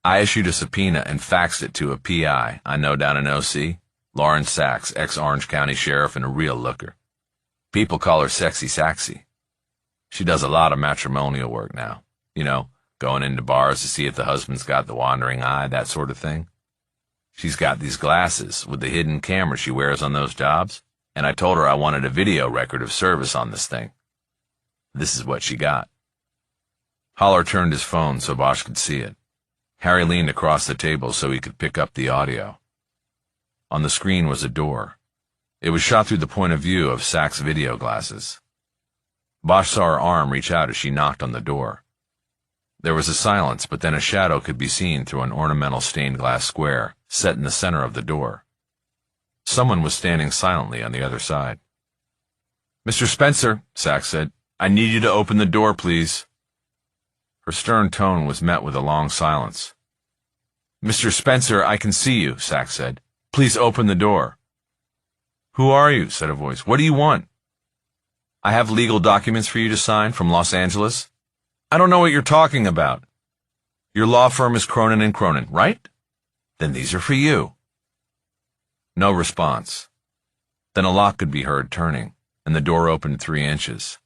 S1: I issued a subpoena and faxed it to a PI I know down in OC, Lauren Sachs, ex-Orange County Sheriff and a real looker. People call her Sexy Saxy. She does a lot of matrimonial work now. You know, going into bars to see if the husband's got the wandering eye, that sort of thing. She's got these glasses with the hidden camera she wears on those jobs, and I told her I wanted a video record of service on this thing. This is what she got. Holler turned his phone so Bosch could see it. Harry leaned across the table so he could pick up the audio. On the screen was a door. It was shot through the point of view of Sachs' video glasses. Bosch saw her arm reach out as she knocked on the door. There was a silence, but then a shadow could be seen through an ornamental stained glass square set in the center of the door. Someone was standing silently on the other side. "Mr. Spencer," Sachs said, "I need you to open the door, please." Her stern tone was met with a long silence. "Mr. Spencer, I can see you," Sachs said. "Please open the door." "Who are you?" said a voice. "What do you want?" "I have legal documents for you to sign from Los Angeles." "I don't know what you're talking about." "Your law firm is Cronin and Cronin, right? Then these are for you." No response. Then a lock could be heard turning, and the door opened 3 inches.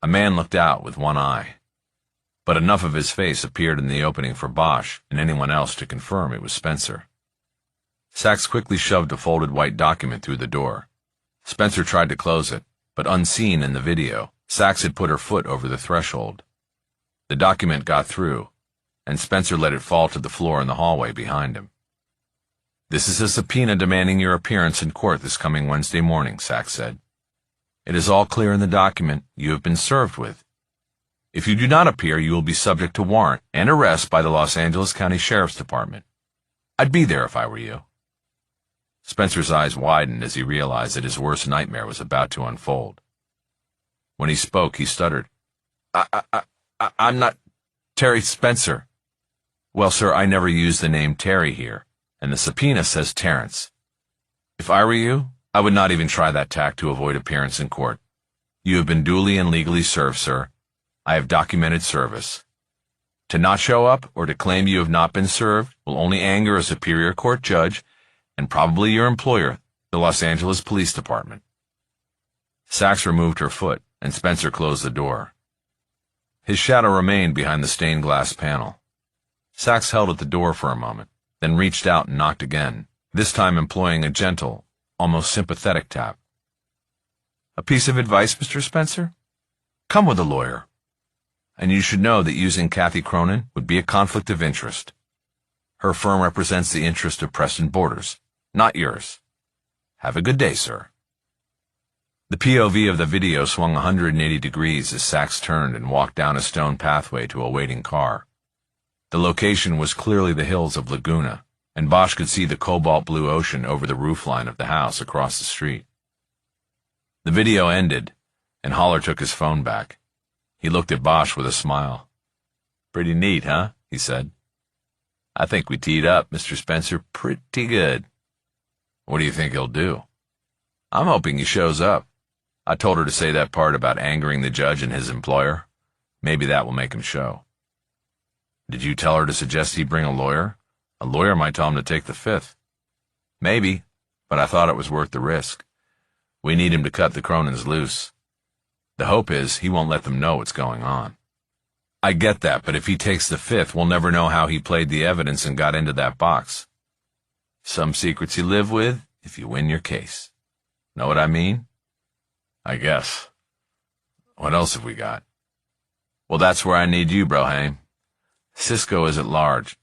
S1: A man looked out with one eye, but enough of his face appeared in the opening for Bosch and anyone else to confirm it was Spencer. Sachs quickly shoved a folded white document through the door. Spencer tried to close it, but unseen in the video, Sachs had put her foot over the threshold. The document got through, and Spencer let it fall to the floor in the hallway behind him. "This is a subpoena demanding your appearance in court this coming Wednesday morning," Sachs said. "It is all clear in the document you have been served with. If you do not appear, you will be subject to warrant and arrest by the Los Angeles County Sheriff's Department. I'd be there if I were you." Spencer's eyes widened as he realized that his worst nightmare was about to unfold. When he spoke, he stuttered. I'm not Terry Spencer." "Well, sir, I never use the name Terry here, and the subpoena says Terrence. If I were you, I would not even try that tack to avoid appearance in court. You have been duly and legally served, sir. I have documented service. To not show up or to claim you have not been served will only anger a superior court judge and probably your employer, the Los Angeles Police Department." Sachs removed her foot, and Spencer closed the door. His shadow remained behind the stained glass panel. Sachs held at the door for a moment, then reached out and knocked again, this time employing a gentle, almost sympathetic tap. "A piece of advice, Mr. Spencer? Come with a lawyer. And you should know that using Kathy Cronin would be a conflict of interest. Her firm represents the interest of Preston Borders, not yours. Have a good day, sir." The POV of the video swung 180 degrees as Sachs turned and walked down a stone pathway to a waiting car. The location was clearly the hills of Laguna, and Bosch could see the cobalt blue ocean over the roofline of the house across the street. The video ended, and Holler took his phone back. He looked at Bosch with a smile. "Pretty neat, huh?" he said. "I think we teed up, Mr. Spencer, pretty good." "What do you think he'll do?" "I'm hoping he shows up. I told her to say that part about angering the judge and his employer. Maybe that will make him show." "Did you tell her to suggest he bring a lawyer? A lawyer might tell him to take the fifth." "Maybe, but I thought it was worth the risk. We need him to cut the Cronins loose. The hope is he won't let them know what's going on." "I get that, but if he takes the fifth, we'll never know how he played the evidence and got into that box. Some secrets you live with if you win your case. Know what I mean?" "I guess. What else have we got?" "Well, that's where I need you, Broham. Cisco is at large.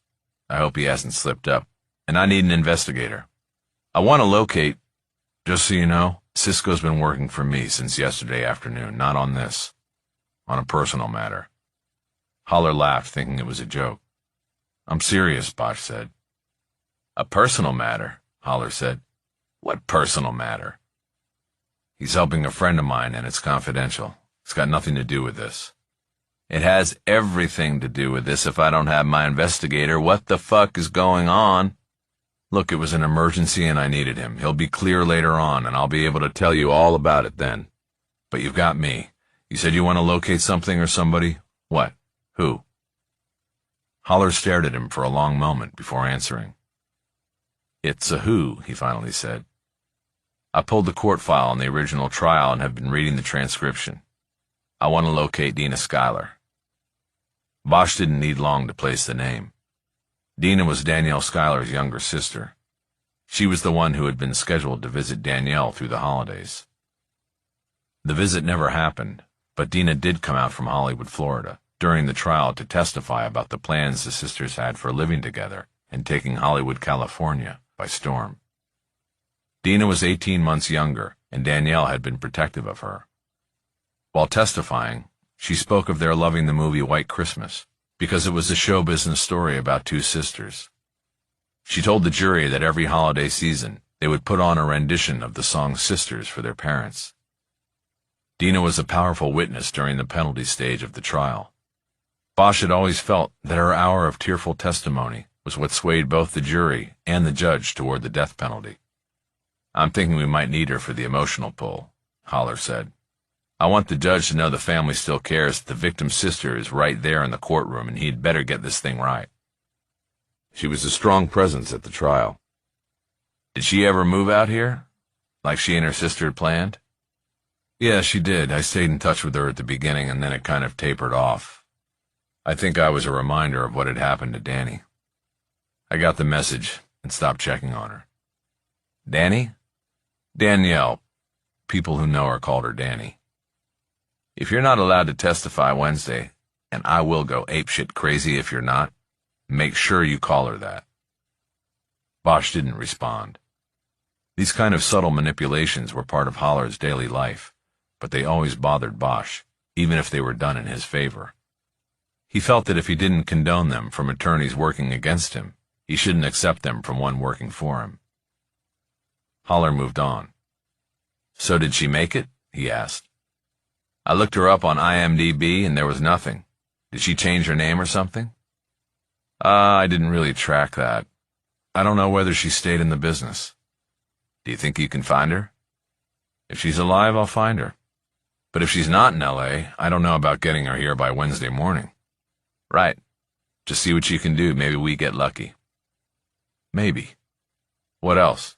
S1: I hope he hasn't slipped up. And I need an investigator. I want to locate, just so you know, Cisco's been working for me since yesterday afternoon, not on this. On a personal matter. Holler laughed, thinking it was a joke. I'm serious, Bosch said. A personal matter, Holler said. What personal matter? He's helping a friend of mine, and it's confidential. It's got nothing to do with this. It has everything to do with this if I don't have my investigator. What the fuck is going on? Look, it was an emergency and I needed him. He'll be clear later on, and I'll be able to tell you all about it then. But you've got me. You said you want to locate something or somebody? What? Who? Holler stared at him for a long moment before answering. It's a who, he finally said. I pulled the court file on the original trial and have been reading the transcription. I want to locate Dina Schuyler. Bosch didn't need long to place the name. Dina was Danielle Schuyler's younger sister. She was the one who had been scheduled to visit Danielle through the holidays. The visit never happened, but Dina did come out from Hollywood, Florida, during the trial to testify about the plans the sisters had for living together and taking Hollywood, California, by storm. Dina was 18 months younger, and Danielle had been protective of her. While testifying, she spoke of their loving the movie White Christmas, because it was a show business story about two sisters. She told the jury that every holiday season they would put on a rendition of the song Sisters for their parents. Dina was a powerful witness during the penalty stage of the trial. Bosch had always felt that her hour of tearful testimony was what swayed both the jury and the judge toward the death penalty. I'm thinking we might need her for the emotional pull, Holler said. I want the judge to know the family still cares that the victim's sister is right there in the courtroom, and he'd better get this thing right.
S2: She was a strong presence at the trial.
S1: Did she ever move out here? Like she and her sister had planned? Yeah, she did. I stayed in touch with her at the beginning, and then it kind of tapered off. I think I was a reminder of what had happened to Danny. I got the message and stopped checking on her. Danny? Danielle. People who know her called her Danny. If you're not allowed to testify Wednesday, and I will go apeshit crazy if you're not, make sure you call her that. Bosch didn't respond. These kind of subtle manipulations were part of Holler's daily life, but they always bothered Bosch, even if they were done in his favor. He felt that if he didn't condone them from attorneys working against him, he shouldn't accept them from one working for him. Holler moved on. So did she make it? He asked. I looked her up on IMDb and there was nothing. Did she change her name or something? I didn't really track that. I don't know whether she stayed in the business. Do you think you can find her? If she's alive, I'll find her. But if she's not in L.A., I don't know about getting her here by Wednesday morning. Right. Just see what you can do. Maybe we get lucky. Maybe. What else?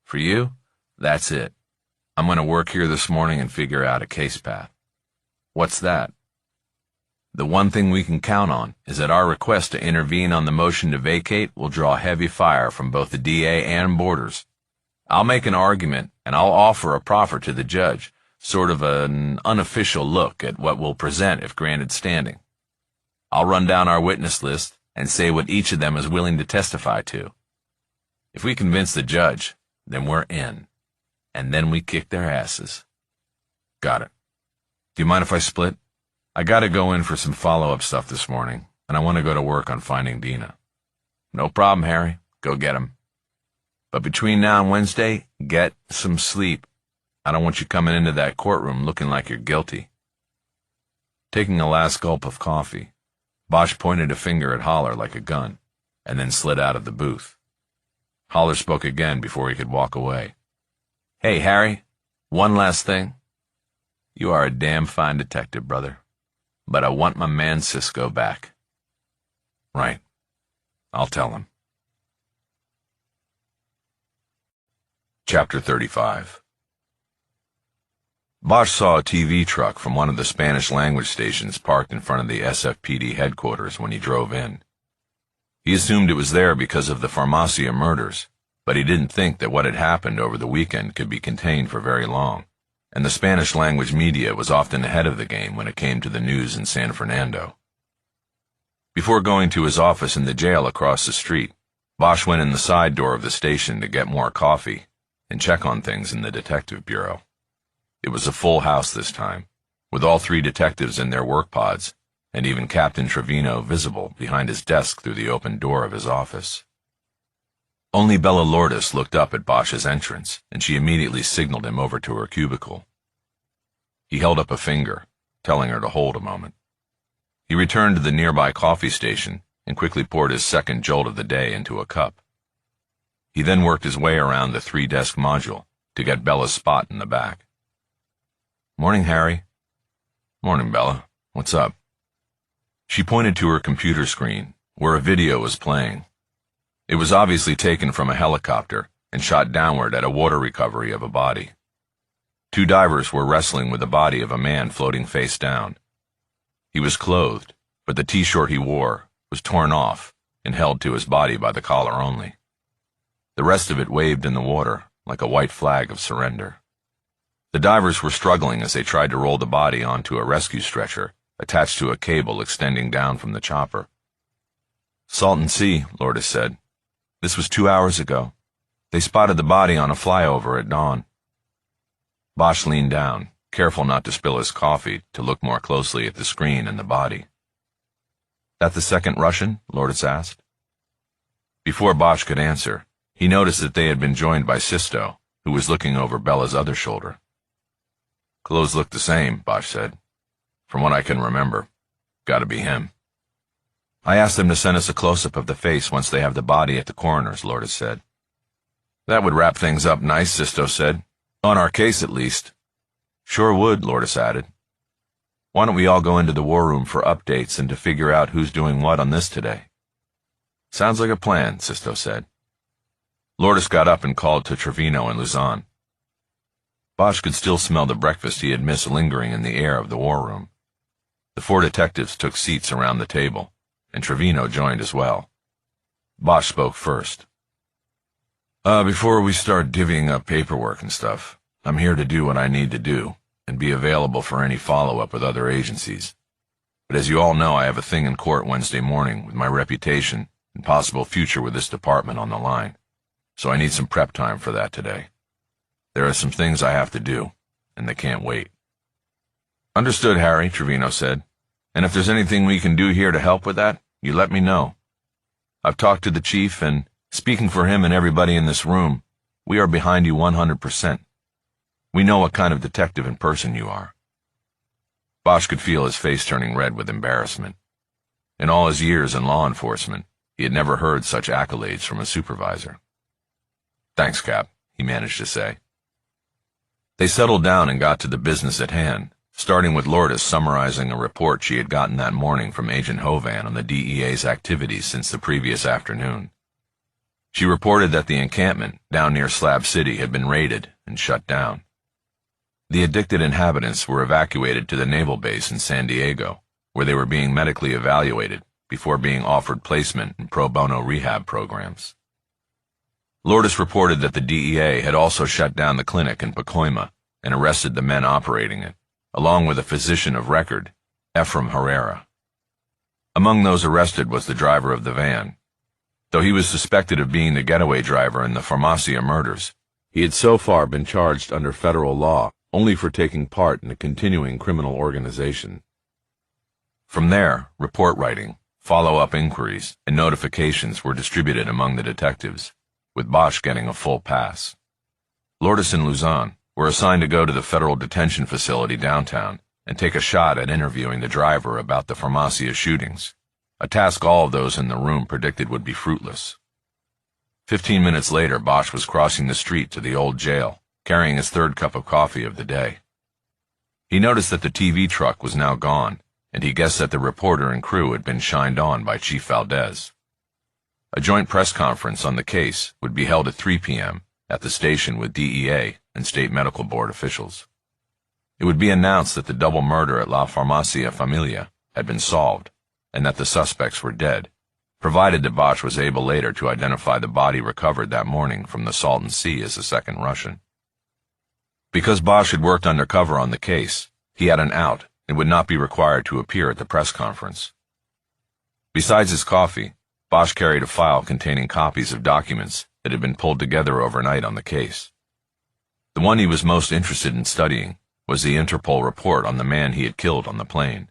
S1: For you, that's it. I'm going to work here this morning and figure out a case path. What's that? The one thing we can count on is that our request to intervene on the motion to vacate will draw heavy fire from both the DA and Borders. I'll make an argument, and I'll offer a proffer to the judge, sort of an unofficial look at what we'll present if granted standing. I'll run down our witness list and say what each of them is willing to testify to. If we convince the judge, then we're in, and then we kick their asses. Got it. Do you mind if I split? I gotta go in for some follow-up stuff this morning, and I want to go to work on finding Dina. No problem, Harry. Go get him. But between now and Wednesday, get some sleep. I don't want you coming into that courtroom looking like you're guilty. Taking a last gulp of coffee, Bosch pointed a finger at Holler like a gun, and then slid out of the booth. Holler spoke again before he could walk away. Hey, Harry, one last thing. You are a damn fine detective, brother. But I want my man Cisco back. Right. I'll tell him. Chapter 35. Bosch saw a TV truck from one of the Spanish-language stations parked in front of the SFPD headquarters when he drove in. He assumed it was there because of the Farmacia murders, but he didn't think that what had happened over the weekend could be contained for very long, and the Spanish-language media was often ahead of the game when it came to the news in San Fernando. Before going to his office in the jail across the street, Bosch went in the side door of the station to get more coffee, and check on things in the detective bureau. It was a full house this time, with all 3 detectives in their work pods, and even Captain Trevino visible behind his desk through the open door of his office. Only Bella Lourdes looked up at Bosch's entrance, and she immediately signaled him over to her cubicle. He held up a finger, telling her to hold a moment. He returned to the nearby coffee station and quickly poured his second jolt of the day into a cup. He then worked his way around the 3-desk module to get Bella's spot in the back. "Morning, Harry." "Morning, Bella. What's up?" She pointed to her computer screen, where a video was playing. It was obviously taken from a helicopter and shot downward at a water recovery of a body. 2 divers were wrestling with the body of a man floating face down. He was clothed, but the t-shirt he wore was torn off and held to his body by the collar only. The rest of it waved in the water like a white flag of surrender. The divers were struggling as they tried to roll the body onto a rescue stretcher attached to a cable extending down from the chopper. "Salton Sea," Lourdes said. "This was 2 hours ago. They spotted the body on a flyover at dawn." Bosch leaned down, careful not to spill his coffee, to look more closely at the screen and the body. "That the second Russian?" Lourdes asked. Before Bosch could answer, he noticed that they had been joined by Sisto, who was looking over Bella's other shoulder. "Clothes look the same," Bosch said. "From what I can remember. Gotta be him." "I asked them to send us a close-up of the face once they have the body at the coroner's," Lourdes said. "That would wrap things up nice," Sisto said. "On our case, at least." "Sure would," Lourdes added. "Why don't we all go into the war room for updates and to figure out who's doing what on this today?" "Sounds like a plan," Sisto said. Lourdes got up and called to Trevino and Luzon. Bosch could still smell the breakfast he had missed lingering in the air of the war room. The 4 detectives took seats around the table, and Trevino joined as well. Bosch spoke first. Before we start divvying up paperwork and stuff, I'm here to do what I need to do and be available for any follow-up with other agencies. But as you all know, I have a thing in court Wednesday morning with my reputation and possible future with this department on the line, so I need some prep time for that today. There are some things I have to do, and they can't wait." "Understood, Harry," Trevino said. "And if there's anything we can do here to help with that, you let me know. I've talked to the chief, and speaking for him and everybody in this room, we are behind you 100%. We know what kind of detective and person you are." Bosch could feel his face turning red with embarrassment. In all his years in law enforcement, he had never heard such accolades from a supervisor. "Thanks, Cap," he managed to say. They settled down and got to the business at hand, starting with Lourdes summarizing a report she had gotten that morning from Agent Hovan on the DEA's activities since the previous afternoon. She reported that the encampment down near Slab City had been raided and shut down. The addicted inhabitants were evacuated to the naval base in San Diego, where they were being medically evaluated before being offered placement in pro bono rehab programs. Lourdes reported that the DEA had also shut down the clinic in Pacoima and arrested the men operating it, along with a physician of record, Ephraim Herrera. Among those arrested was the driver of the van. Though he was suspected of being the getaway driver in the Farmacia murders, he had so far been charged under federal law only for taking part in a continuing criminal organization. From there, report writing, follow-up inquiries, and notifications were distributed among the detectives, with Bosch getting a full pass. Lourdes and Luzon were assigned to go to the federal detention facility downtown and take a shot at interviewing the driver about the Farmacia shootings, a task all of those in the room predicted would be fruitless. 15 minutes later, Bosch was crossing the street to the old jail, carrying his 3rd cup of coffee of the day. He noticed that the TV truck was now gone, and he guessed that the reporter and crew had been shined on by Chief Valdez. A joint press conference on the case would be held at 3 p.m. at the station with DEA and State Medical Board officials. It would be announced that the double murder at La Farmacia Familia had been solved and that the suspects were dead, provided that Bosch was able later to identify the body recovered that morning from the Salton Sea as the second Russian. Because Bosch had worked undercover on the case, he had an out and would not be required to appear at the press conference. Besides his coffee, Bosch carried a file containing copies of documents that had been pulled together overnight on the case, The one he was most interested in studying was the Interpol report on the man he had killed on the plane.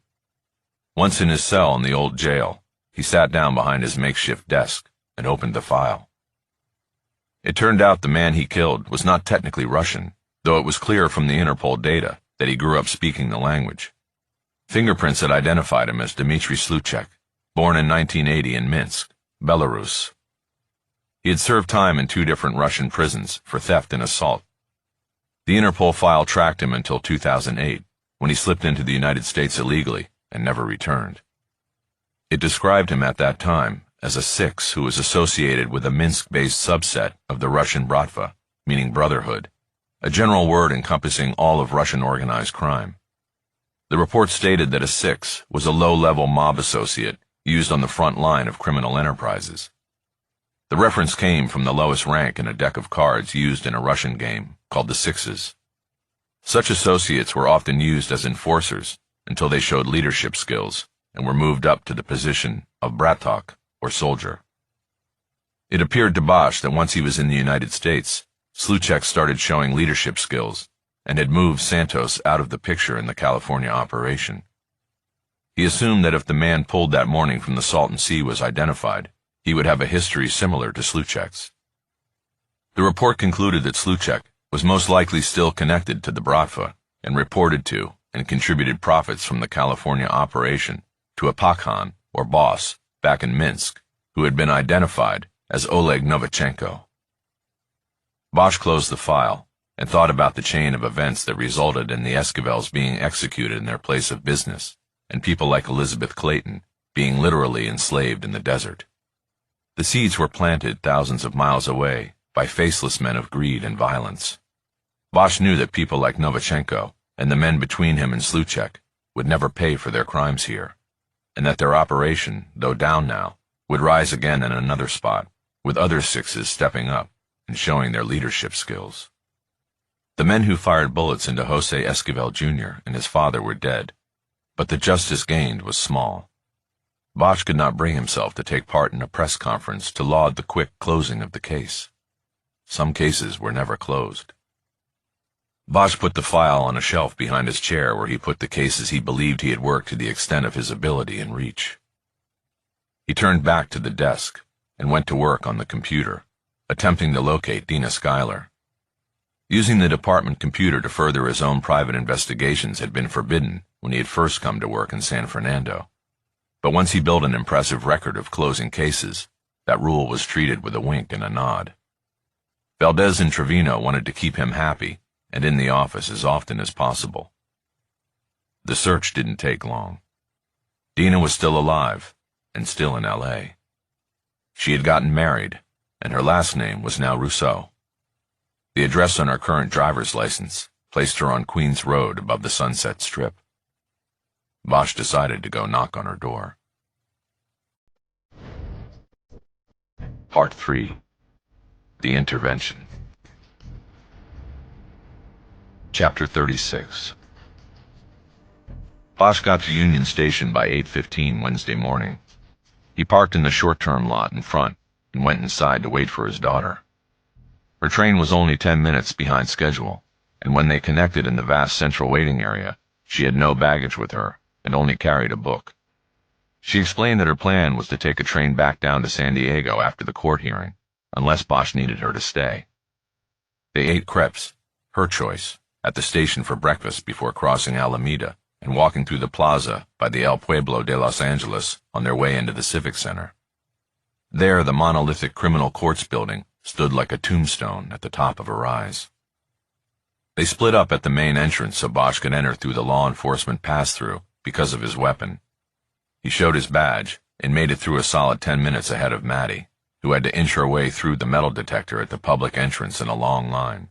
S1: Once in his cell in the old jail, he sat down behind his makeshift desk and opened the file. It turned out the man he killed was not technically Russian, though it was clear from the Interpol data that he grew up speaking the language. Fingerprints had identified him as Dmitry Sluchek, born in 1980 in Minsk, Belarus. He had served time in 2 different Russian prisons for theft and assault. The Interpol file tracked him until 2008, when he slipped into the United States illegally and never returned. It described him at that time as a six who was associated with a Minsk-based subset of the Russian Bratva, meaning brotherhood, a general word encompassing all of Russian organized crime. The report stated that a six was a low-level mob associate used on the front line of criminal enterprises. The reference came from the lowest rank in a deck of cards used in a Russian game called the Sixes. Such associates were often used as enforcers until they showed leadership skills and were moved up to the position of bratok, or soldier. It appeared to Bosch that once he was in the United States, Sluchek started showing leadership skills and had moved Santos out of the picture in the California operation. He assumed that if the man pulled that morning from the Salton Sea was identified, he would have a history similar to Sluchek's. The report concluded that Sluchek was most likely still connected to the Bratva and reported to and contributed profits from the California operation to a Pakhan, or boss, back in Minsk, who had been identified as Oleg Novichenko. Bosch closed the file and thought about the chain of events that resulted in the Esquivels being executed in their place of business, and people like Elizabeth Clayton being literally enslaved in the desert. The seeds were planted thousands of miles away by faceless men of greed and violence. Bosch knew that people like Novichenko and the men between him and Sluchek would never pay for their crimes here, and that their operation, though down now, would rise again in another spot, with other sixes stepping up and showing their leadership skills. The men who fired bullets into Jose Esquivel Jr. and his father were dead, but the justice gained was small. Bosch could not bring himself to take part in a press conference to laud the quick closing of the case. Some cases were never closed. Bosch put the file on a shelf behind his chair where he put the cases he believed he had worked to the extent of his ability and reach. He turned back to the desk and went to work on the computer, attempting to locate Dina Schuyler. Using the department computer to further his own private investigations had been forbidden when he had first come to work in San Fernando. But once he built an impressive record of closing cases, that rule was treated with a wink and a nod. Valdez and Trevino wanted to keep him happy and in the office as often as possible. The search didn't take long. Dina was still alive and still in L.A. She had gotten married, and her last name was now Rousseau. The address on her current driver's license placed her on Queens Road above the Sunset Strip. Bosch decided to go knock on her door. Part 3. The Intervention. Chapter 36. Bosch got to Union Station by 8:15 Wednesday morning. He parked in the short-term lot in front and went inside to wait for his daughter. Her train was only 10 minutes behind schedule, and when they connected in the vast central waiting area, she had no baggage with her and only carried a book. She explained that her plan was to take a train back down to San Diego after the court hearing, unless Bosch needed her to stay. They ate crepes, her choice, at the station for breakfast before crossing Alameda and walking through the plaza by the El Pueblo de Los Angeles on their way into the Civic Center. There, the monolithic criminal courts building stood like a tombstone at the top of a rise. They split up at the main entrance so Bosch could enter through the law enforcement pass-through because of his weapon. He showed his badge and made it through a solid 10 minutes ahead of Maddie, who had to inch her way through the metal detector at the public entrance in a long line.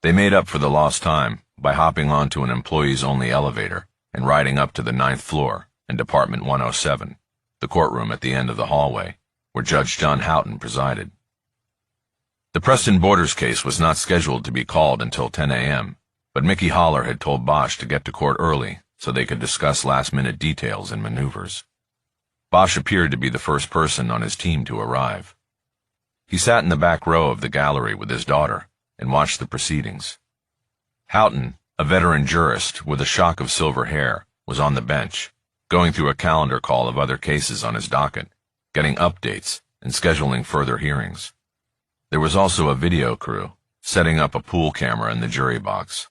S1: They made up for the lost time by hopping onto an employees-only elevator and riding up to the 9th floor in Department 107, the courtroom at the end of the hallway, where Judge John Houghton presided. The Preston Borders case was not scheduled to be called until 10 a.m., but Mickey Holler had told Bosch to get to court early so they could discuss last-minute details and maneuvers. Bosch appeared to be the first person on his team to arrive. He sat in the back row of the gallery with his daughter and watched the proceedings. Houghton, a veteran jurist with a shock of silver hair, was on the bench, going through a calendar call of other cases on his docket, getting updates, and scheduling further hearings. There was also a video crew, setting up a pool camera in the jury box.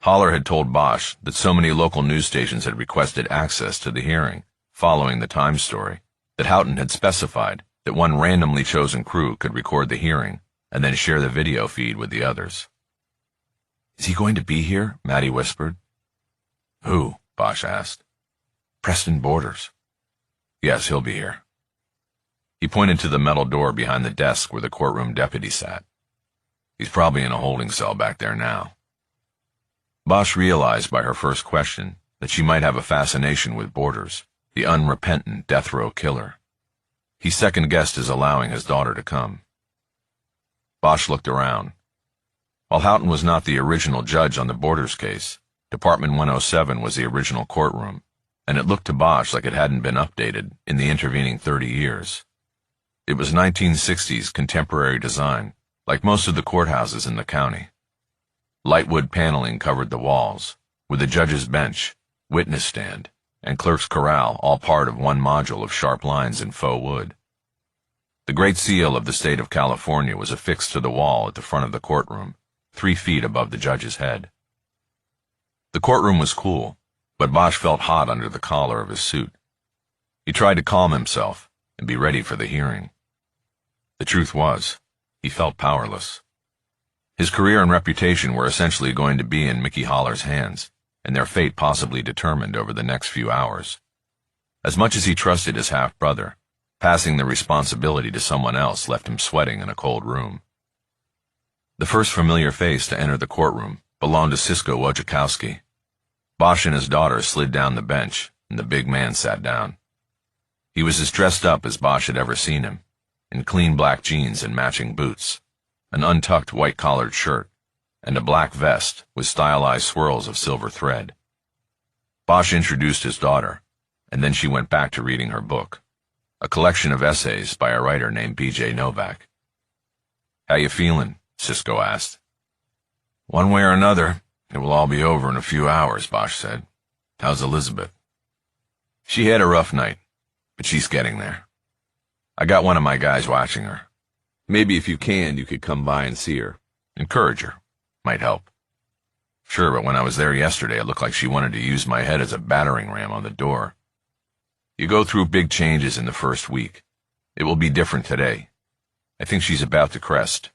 S1: Haller had told Bosch that so many local news stations had requested access to the hearing, following the Times story, that Houghton had specified that one randomly chosen crew could record the hearing and then share the video feed with the others. "Is he going to be here?" Maddie whispered. "Who?" Bosch asked. "Preston Borders." "Yes, he'll be here." He pointed to the metal door behind the desk where the courtroom deputy sat. "He's probably in a holding cell back there now." Bosch realized by her first question that she might have a fascination with Borders, the unrepentant death row killer. He second-guessed his allowing his daughter to come. Bosch looked around. While Houghton was not the original judge on the Borders case, Department 107 was the original courtroom, and it looked to Bosch like it hadn't been updated in the intervening 30 years. It was 1960s contemporary design, like most of the courthouses in the county. Lightwood paneling covered the walls, with the judge's bench, witness stand, and clerk's corral all part of one module of sharp lines in faux wood. The Great Seal of the state of California was affixed to the wall at the front of the courtroom, 3 feet above the judge's head. The courtroom was cool, but Bosch felt hot under the collar of his suit. He tried to calm himself and be ready for the hearing. The truth was, he felt powerless. His career and reputation were essentially going to be in Mickey Haller's hands, and their fate possibly determined over the next few hours. As much as he trusted his half-brother, passing the responsibility to someone else left him sweating in a cold room. The first familiar face to enter the courtroom belonged to Cisco Wojciechowski. Bosch and his daughter slid down the bench, and the big man sat down. He was as dressed up as Bosch had ever seen him, in clean black jeans and matching boots, an untucked white-collared shirt, and a black vest with stylized swirls of silver thread. Bosch introduced his daughter, and then she went back to reading her book, a collection of essays by a writer named B.J. Novak. "How you feeling?" Cisco asked. "One way or another, it will all be over in a few hours," Bosch said. "How's Elizabeth?" "She had a rough night, but she's getting there. I got one of my guys watching her.
S2: Maybe if you can, you could come by and see her.
S1: Encourage her. Might help." "Sure, but when I was there yesterday, it looked like she wanted to use my head as a battering ram on the door. You go through big changes in the first week. It will be different today. I think she's about to crest.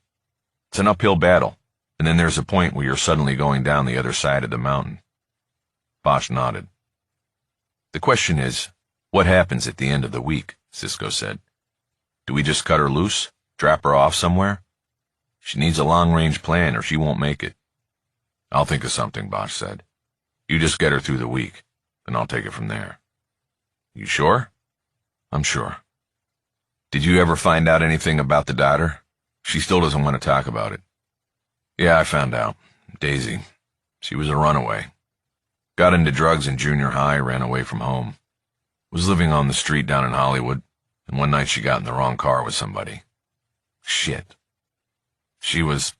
S1: It's an uphill battle, and then there's a point where you're suddenly going down the other side of the mountain." Bosch nodded. "The question is, what happens at the end of the week?" Cisco said. "Do we just cut her loose? Drop her off somewhere? She needs a long-range plan or she won't make it." "I'll think of something," Bosch said. "You just get her through the week, and I'll take it from there." "You sure?" "I'm sure." "Did you ever find out anything about the daughter? She still doesn't want to talk about it." "Yeah, I found out. Daisy. She was a runaway. Got into drugs in junior high, ran away from home. Was living on the street down in Hollywood, and one night she got in the wrong car with somebody. Shit. She was..."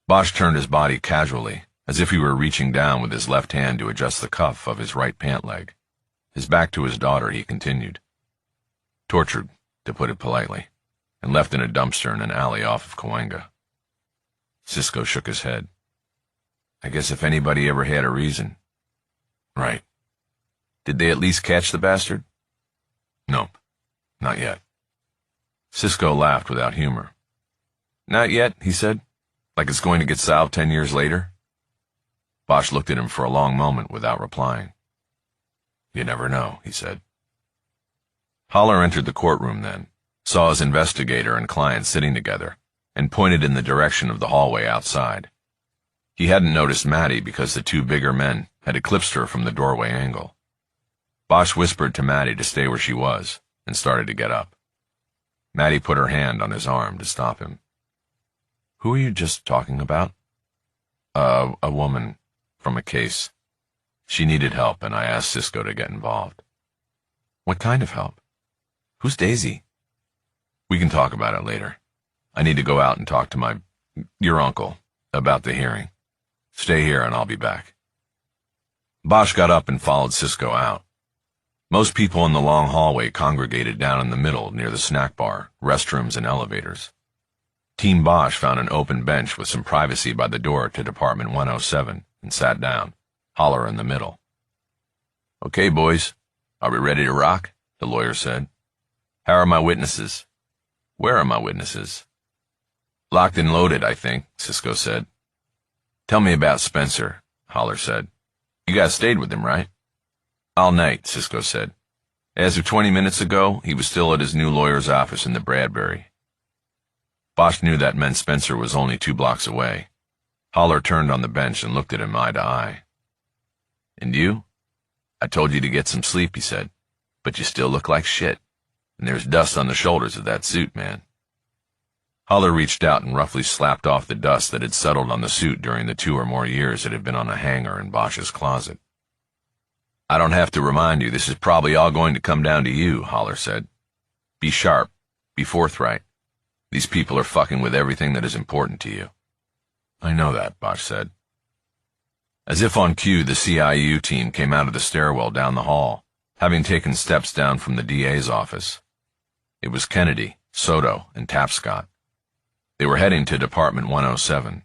S1: Bosch turned his body casually, as if he were reaching down with his left hand to adjust the cuff of his right pant leg. His back to his daughter, he continued. "Tortured, to put it politely, and left in a dumpster in an alley off of Cahuenga." Cisco shook his head. "I guess if anybody ever had a reason." "Right. Did they at least catch the bastard?" "Nope. Not yet." Cisco laughed without humor. "Not yet," he said. "Like it's going to get solved 10 years later?" Bosch looked at him for a long moment without replying. "You never know," he said. Haller entered the courtroom then, saw his investigator and client sitting together, and pointed in the direction of the hallway outside. He hadn't noticed Maddie because the 2 bigger men had eclipsed her from the doorway angle. Bosch whispered to Maddie to stay where she was, and started to get up. Maddie put her hand on his arm to stop him. "Who are you just talking about?" A woman from a case. She needed help, and I asked Cisco to get involved." "What kind of help? Who's Daisy?" "We can talk about it later. I need to go out and talk to my Your uncle, about the hearing. Stay here and I'll be back. Bosch got up and followed Cisco out. Most people in the long hallway congregated down in the middle near the snack bar, restrooms, and elevators. Team Bosch found an open bench with some privacy by the door to Department 107 and sat down, Holler in the middle. Okay, boys, are we ready to rock? The lawyer said. How are my witnesses? Where are my witnesses? Locked and loaded, I think, Cisco said. Tell me about Spencer, Holler said. You guys stayed with him, right? All night, Cisco said. As of 20 minutes ago, he was still at his new lawyer's office in the Bradbury. Bosch knew that meant Spencer was only 2 blocks away. Holler turned on the bench and looked at him eye to eye. And you? I told you to get some sleep, he said. But you still look like shit. And there's dust on the shoulders of that suit, man. Holler reached out and roughly slapped off the dust that had settled on the suit during the 2 or more years it had been on a hanger in Bosch's closet. I don't have to remind you, this is probably all going to come down to you, Holler said. Be sharp. Be forthright. These people are fucking with everything that is important to you. I know that, Bosch said. As if on cue, the CIU team came out of the stairwell down the hall, having taken steps down from the DA's office. It was Kennedy, Soto, and Tapscott. They were heading to Department 107.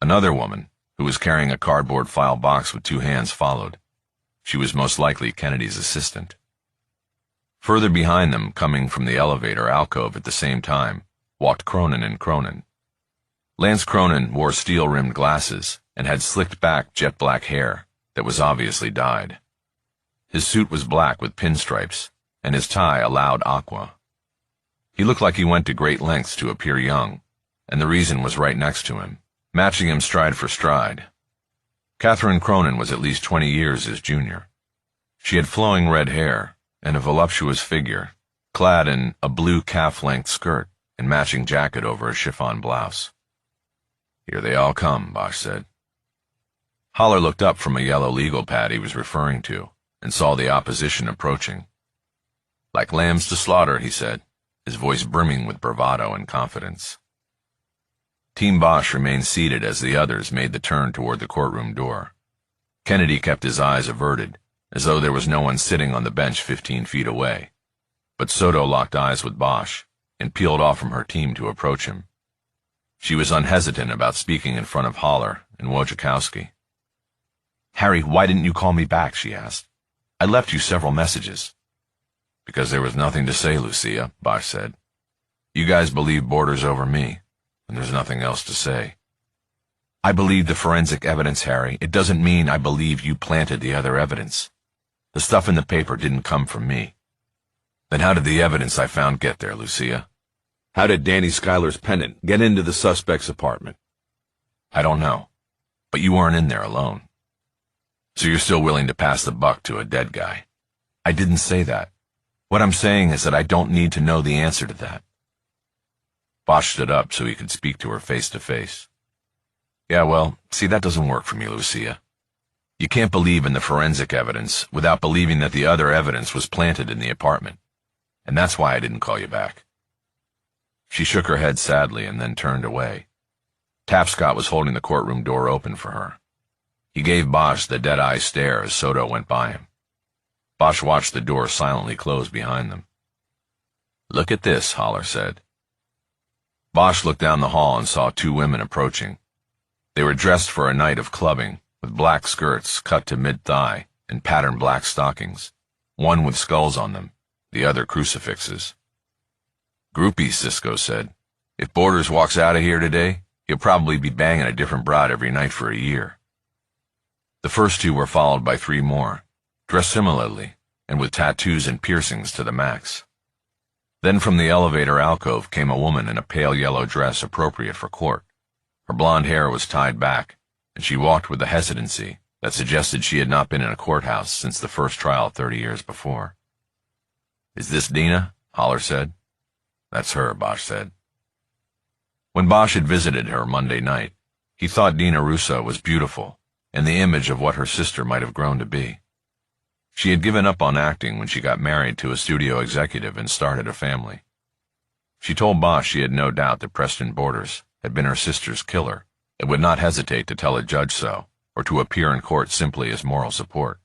S1: Another woman, who was carrying a cardboard file box with 2 hands, followed. She was most likely Kennedy's assistant. Further behind them, coming from the elevator alcove at the same time, walked Cronin and Cronin. Lance Cronin wore steel-rimmed glasses and had slicked-back jet-black hair that was obviously dyed. His suit was black with pinstripes, and his tie a loud aqua. He looked like he went to great lengths to appear young, and the reason was right next to him, matching him stride for stride. Catherine Cronin was at least 20 years his junior. She had flowing red hair and a voluptuous figure, clad in a blue calf-length skirt and matching jacket over a chiffon blouse. Here they all come, Bosch said. Holler looked up from a yellow legal pad he was referring to and saw the opposition approaching. Like lambs to slaughter, he said, his voice brimming with bravado and confidence. Team Bosch remained seated as the others made the turn toward the courtroom door. Kennedy kept his eyes averted, as though there was no one sitting on the bench 15 feet away. But Soto locked eyes with Bosch and peeled off from her team to approach him. She was unhesitant about speaking in front of Holler and Wojciechowski. Harry, why didn't you call me back? She asked. I left you several messages. Because there was nothing to say, Lucia, Bosch said. You guys believe Borders over me, and there's nothing else to say. I believe the forensic evidence, Harry. It doesn't mean I believe you planted the other evidence. The stuff in the paper didn't come from me. Then how did the evidence I found get there, Lucia?
S2: How did Danny Schuyler's pendant get into the suspect's apartment?
S1: I don't know, but you weren't in there alone. So you're still willing to pass the buck to a dead guy. I didn't say that. What I'm saying is that I don't need to know the answer to that. Bosch stood up so he could speak to her face to face. Yeah, well, see, that doesn't work for me, Lucia. You can't believe in the forensic evidence without believing that the other evidence was planted in the apartment. And that's why I didn't call you back. She shook her head sadly and then turned away. Tapscott was holding the courtroom door open for her. He gave Bosch the dead-eye stare as Soto went by him. Bosch watched the door silently close behind them. Look at this, Holler said. Bosch looked down the hall and saw 2 women approaching. They were dressed for a night of clubbing, with black skirts cut to mid-thigh and patterned black stockings, one with skulls on them, the other crucifixes. Groupies, Cisco said. If Borders walks out of here today, he'll probably be banging a different broad every night for a year. The first 2 were followed by 3 more, dressed similarly and with tattoos and piercings to the max. Then from the elevator alcove came a woman in a pale yellow dress appropriate for court. Her blonde hair was tied back, and she walked with a hesitancy that suggested she had not been in a courthouse since the first trial 30 years before. Is this Dina? Holler said. That's her, Bosch said. When Bosch had visited her Monday night, he thought Dina Russo was beautiful and the image of what her sister might have grown to be. She had given up on acting when she got married to a studio executive and started a family. She told Bosch she had no doubt that Preston Borders had been her sister's killer, and would not hesitate to tell a judge so, or to appear in court simply as moral support.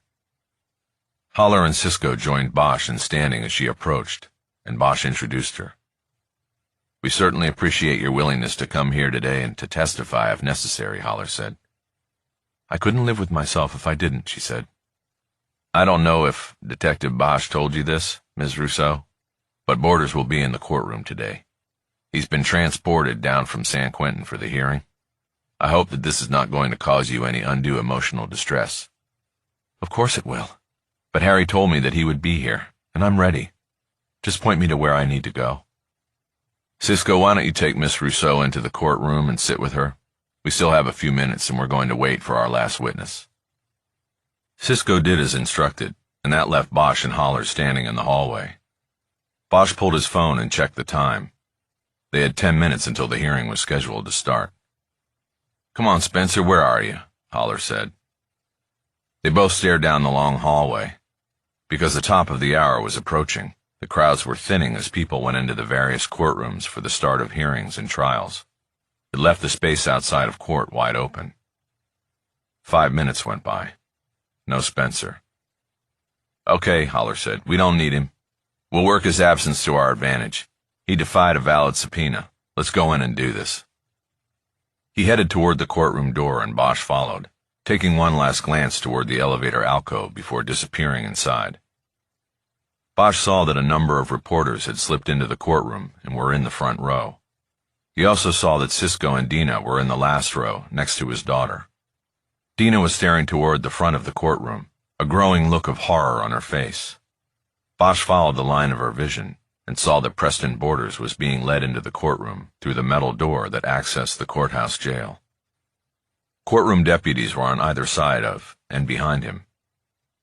S1: Haller and Cisco joined Bosch in standing as she approached, and Bosch introduced her. "We certainly appreciate your willingness to come here today and to testify if necessary," Haller said. "I couldn't live with myself if I didn't," she said. "I don't know if Detective Bosch told you this, Ms. Rousseau, but Borders will be in the courtroom today. He's been transported down from San Quentin for the hearing. I hope that this is not going to cause you any undue emotional distress." "Of course it will. But Harry told me that he would be here, and I'm ready. Just point me to where I need to go." "Cisco, why don't you take Miss Rousseau into the courtroom and sit with her? We still have a few minutes, and we're going to wait for our last witness." Cisco did as instructed, and that left Bosch and Haller standing in the hallway. Bosch pulled his phone and checked the time. They had 10 minutes until the hearing was scheduled to start. "Come on, Spencer, where are you?" Haller said. They both stared down the long hallway. Because the top of the hour was approaching, the crowds were thinning as people went into the various courtrooms for the start of hearings and trials. It left the space outside of court wide open. 5 minutes went by. No Spencer. "Okay," Haller said, "we don't need him. We'll work his absence to our advantage. He defied a valid subpoena. Let's go in and do this." He headed toward the courtroom door, and Bosch followed, taking one last glance toward the elevator alcove before disappearing inside. Bosch saw that a number of reporters had slipped into the courtroom and were in the front row. He also saw that Cisco and Dina were in the last row, next to his daughter. Dina was staring toward the front of the courtroom, a growing look of horror on her face. Bosch followed the line of her vision and saw that Preston Borders was being led into the courtroom through the metal door that accessed the courthouse jail. Courtroom deputies were on either side of and behind him.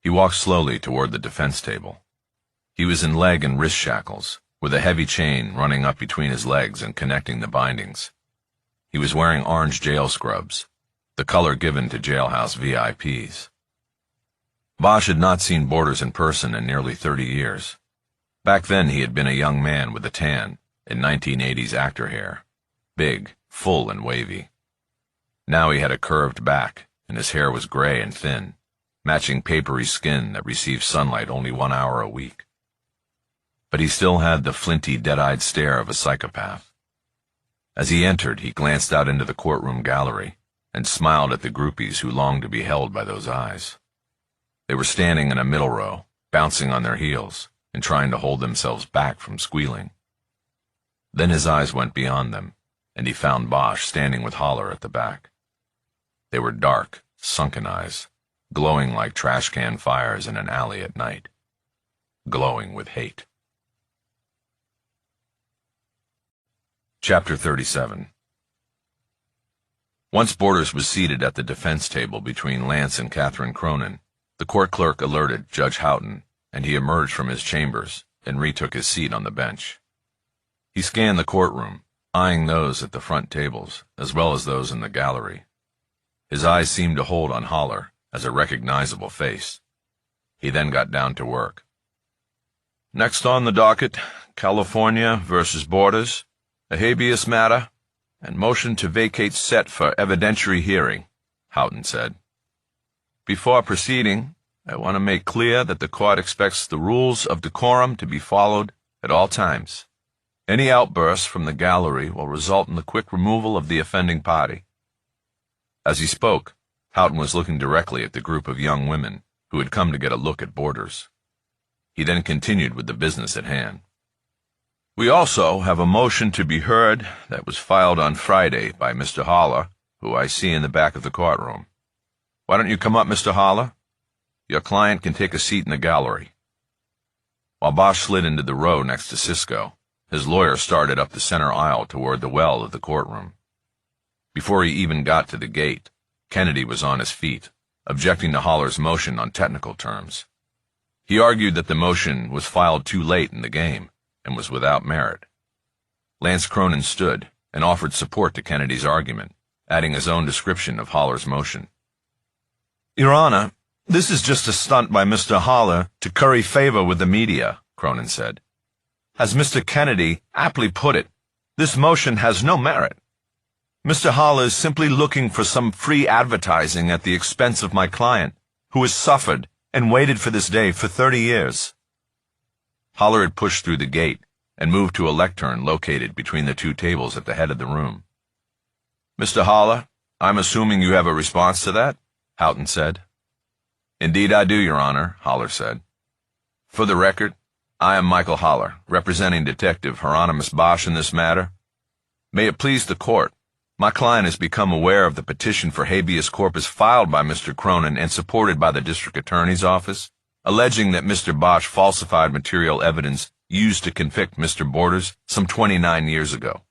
S1: He walked slowly toward the defense table. He was in leg and wrist shackles, with a heavy chain running up between his legs and connecting the bindings. He was wearing orange jail scrubs, the color given to jailhouse VIPs. Bosch had not seen Borders in person in nearly 30 years. Back then he had been a young man with a tan, in 1980s actor hair, big, full and wavy. Now he had a curved back, and his hair was gray and thin, matching papery skin that received sunlight only 1 hour a week. But he still had the flinty, dead-eyed stare of a psychopath. As he entered, he glanced out into the courtroom gallery and smiled at the groupies who longed to be held by those eyes. They were standing in a middle row, bouncing on their heels and trying to hold themselves back from squealing. Then his eyes went beyond them, and he found Bosch standing with Haller at the back. They were dark, sunken eyes, glowing like trash can fires in an alley at night, glowing with hate. Chapter 37. Once Borders was seated at the defense table between Lance and Catherine Cronin, the court clerk alerted Judge Houghton, and he emerged from his chambers and retook his seat on the bench. He scanned the courtroom, eyeing those at the front tables, as well as those in the gallery. His eyes seemed to hold on Haller as a recognizable face. He then got down to work. "Next on the docket, California versus Borders, a habeas matter, and motion to vacate set for evidentiary hearing," Houghton said. "Before proceeding, I want to make clear that the court expects the rules of decorum to be followed at all times. Any outbursts from the gallery will result in the quick removal of the offending party." As he spoke, Houghton was looking directly at the group of young women who had come to get a look at Borders. He then continued with the business at hand. "We also have a motion to be heard that was filed on Friday by Mr. Haller, who I see in the back of the courtroom. Why don't you come up, Mr. Haller? Your client can take a seat in the gallery." While Bosch slid into the row next to Cisco, his lawyer started up the center aisle toward the well of the courtroom. Before he even got to the gate, Kennedy was on his feet, objecting to Haller's motion on technical terms. He argued that the motion was filed too late in the game and was without merit. Lance Cronin stood and offered support to Kennedy's argument, adding his own description of Haller's motion. "Your Honor, this is just a stunt by Mr. Haller to curry favor with the media," Cronin said. "As Mr. Kennedy aptly put it, this motion has no merit." Mr. Haller is simply looking for some free advertising at the expense of my client, who has suffered and waited for this day for 30 years. Haller had pushed through the gate and moved to a lectern located between the two tables at the head of the room. Mr. Haller, I'm assuming you have a response to that? Houghton said. Indeed I do, Your Honor, Haller said. For the record, I am Michael Haller, representing Detective Hieronymus Bosch in this matter. May it please the court, my client has become aware of the petition for habeas corpus filed by Mr. Cronin and supported by the District Attorney's Office, alleging that Mr. Bosch falsified material evidence used to convict Mr. Borders some 29 years ago.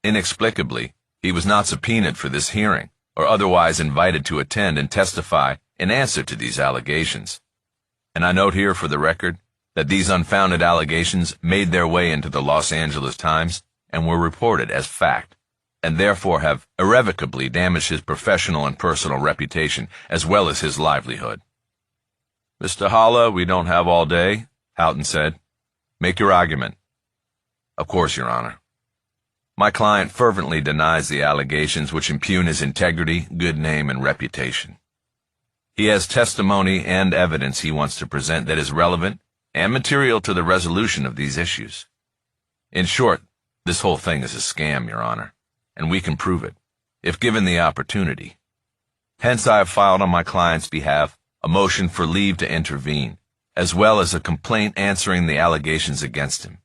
S1: Inexplicably, he was not subpoenaed for this hearing, or otherwise invited to attend and testify in answer to these allegations. And I note here for the record that these unfounded allegations made their way into the Los Angeles Times and were reported as fact, and therefore have irrevocably damaged his professional and personal reputation as well as his livelihood. Mr. Haller, we don't have all day, Houghton said. Make your argument. Of course, Your Honor. My client fervently denies the allegations which impugn his integrity, good name, and reputation. He has testimony and evidence he wants to present that is relevant and material to the resolution of these issues. In short, this whole thing is a scam, Your Honor, and we can prove it, if given the opportunity. Hence I have filed on my client's behalf a motion for leave to intervene, as well as a complaint answering the allegations against him.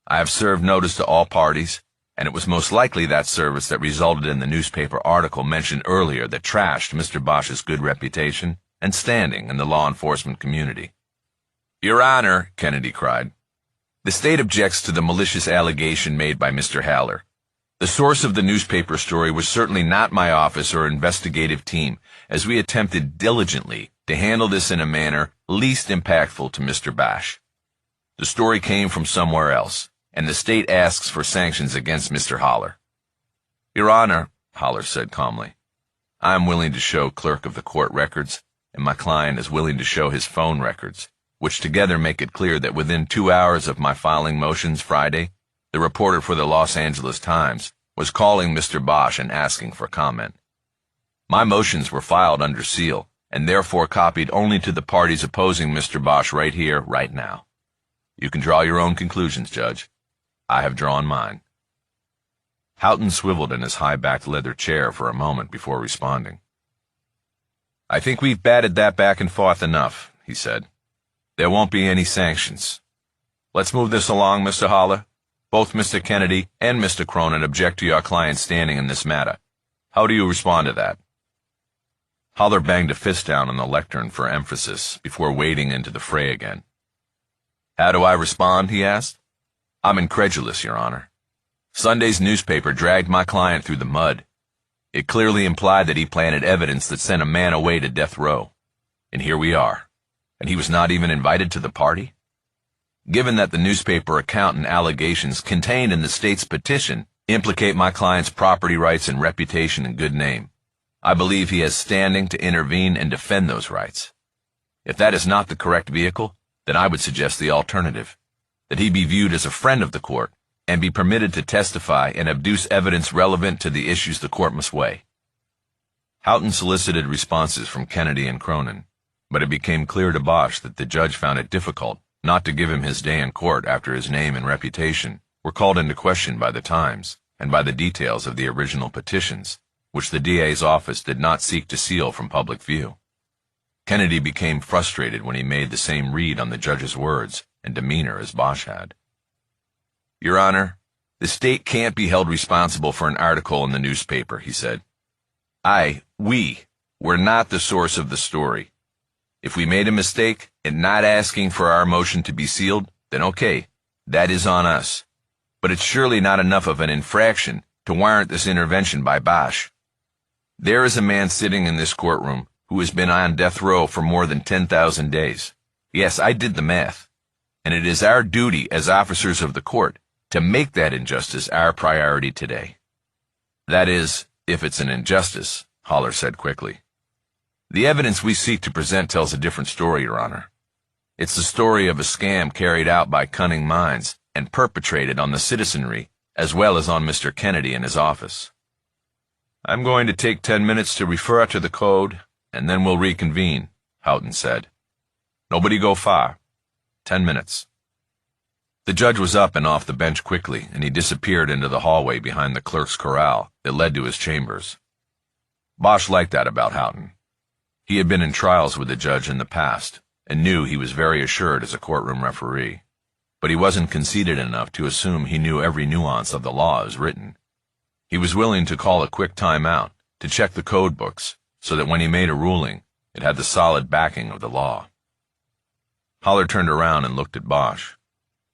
S1: I have served notice to all parties, and it was most likely that service that resulted in the newspaper article mentioned earlier that trashed Mr. Bosch's good reputation and standing in the law enforcement community. Your Honor, Kennedy cried, the state objects to the malicious allegation made by Mr. Haller. The source of the newspaper story was certainly not my office or investigative team, as we attempted diligently to handle this in a manner least impactful to Mr. Bosch. The story came from somewhere else, and the state asks for sanctions against Mr. Haller. Your Honor, Haller said calmly, I am willing to show clerk of the court records, and my client is willing to show his phone records, which together make it clear that within 2 hours of my filing motions Friday, the reporter for the Los Angeles Times was calling Mr. Bosch and asking for comment. My motions were filed under seal, and therefore copied only to the parties opposing Mr. Bosch right here, right now. You can draw your own conclusions, Judge. I have drawn mine. Houghton swiveled in his high-backed leather chair for a moment before responding. I think we've batted that back and forth enough, he said. There won't be any sanctions. Let's move this along, Mr. Haller. Both Mr. Kennedy and Mr. Cronin object to your client's standing in this matter. How do you respond to that? Haller banged a fist down on the lectern for emphasis before wading into the fray again. How do I respond, he asked. I'm incredulous, Your Honor. Sunday's newspaper dragged my client through the mud. It clearly implied that he planted evidence that sent a man away to death row. And here we are. And he was not even invited to the party? Given that the newspaper account and allegations contained in the state's petition implicate my client's property rights and reputation and good name, I believe he has standing to intervene and defend those rights. If that is not the correct vehicle, then I would suggest the alternative, that he be viewed as a friend of the court and be permitted to testify and adduce evidence relevant to the issues the court must weigh. Houghton solicited responses from Kennedy and Cronin, but it became clear to Bosch that the judge found it difficult not to give him his day in court after his name and reputation were called into question by the Times and by the details of the original petitions, which the DA's office did not seek to seal from public view. Kennedy became frustrated when he made the same read on the judge's words and demeanor as Bosch had. Your Honor, the state can't be held responsible for an article in the newspaper, he said. We were not the source of the story. If we made a mistake in not asking for our motion to be sealed, then okay, that is on us. But it's surely not enough of an infraction to warrant this intervention by Bosch. There is a man sitting in this courtroom who has been on death row for more than 10,000 days. Yes, I did the math. And it is our duty as officers of the court to make that injustice our priority today. That is, if it's an injustice, Haller said quickly. The evidence we seek to present tells a different story, Your Honor. It's the story of a scam carried out by cunning minds and perpetrated on the citizenry as well as on Mr. Kennedy and his office. I'm going to take 10 minutes to refer to the code, and then we'll reconvene, Houghton said. Nobody go far. 10 minutes. The judge was up and off the bench quickly, and he disappeared into the hallway behind the clerk's corral that led to his chambers. Bosch liked that about Houghton. He had been in trials with the judge in the past, and knew he was very assured as a courtroom referee, but he wasn't conceited enough to assume he knew every nuance of the law as written. He was willing to call a quick time-out, to check the code books, so that when he made a ruling, it had the solid backing of the law. Haller turned around and looked at Bosch.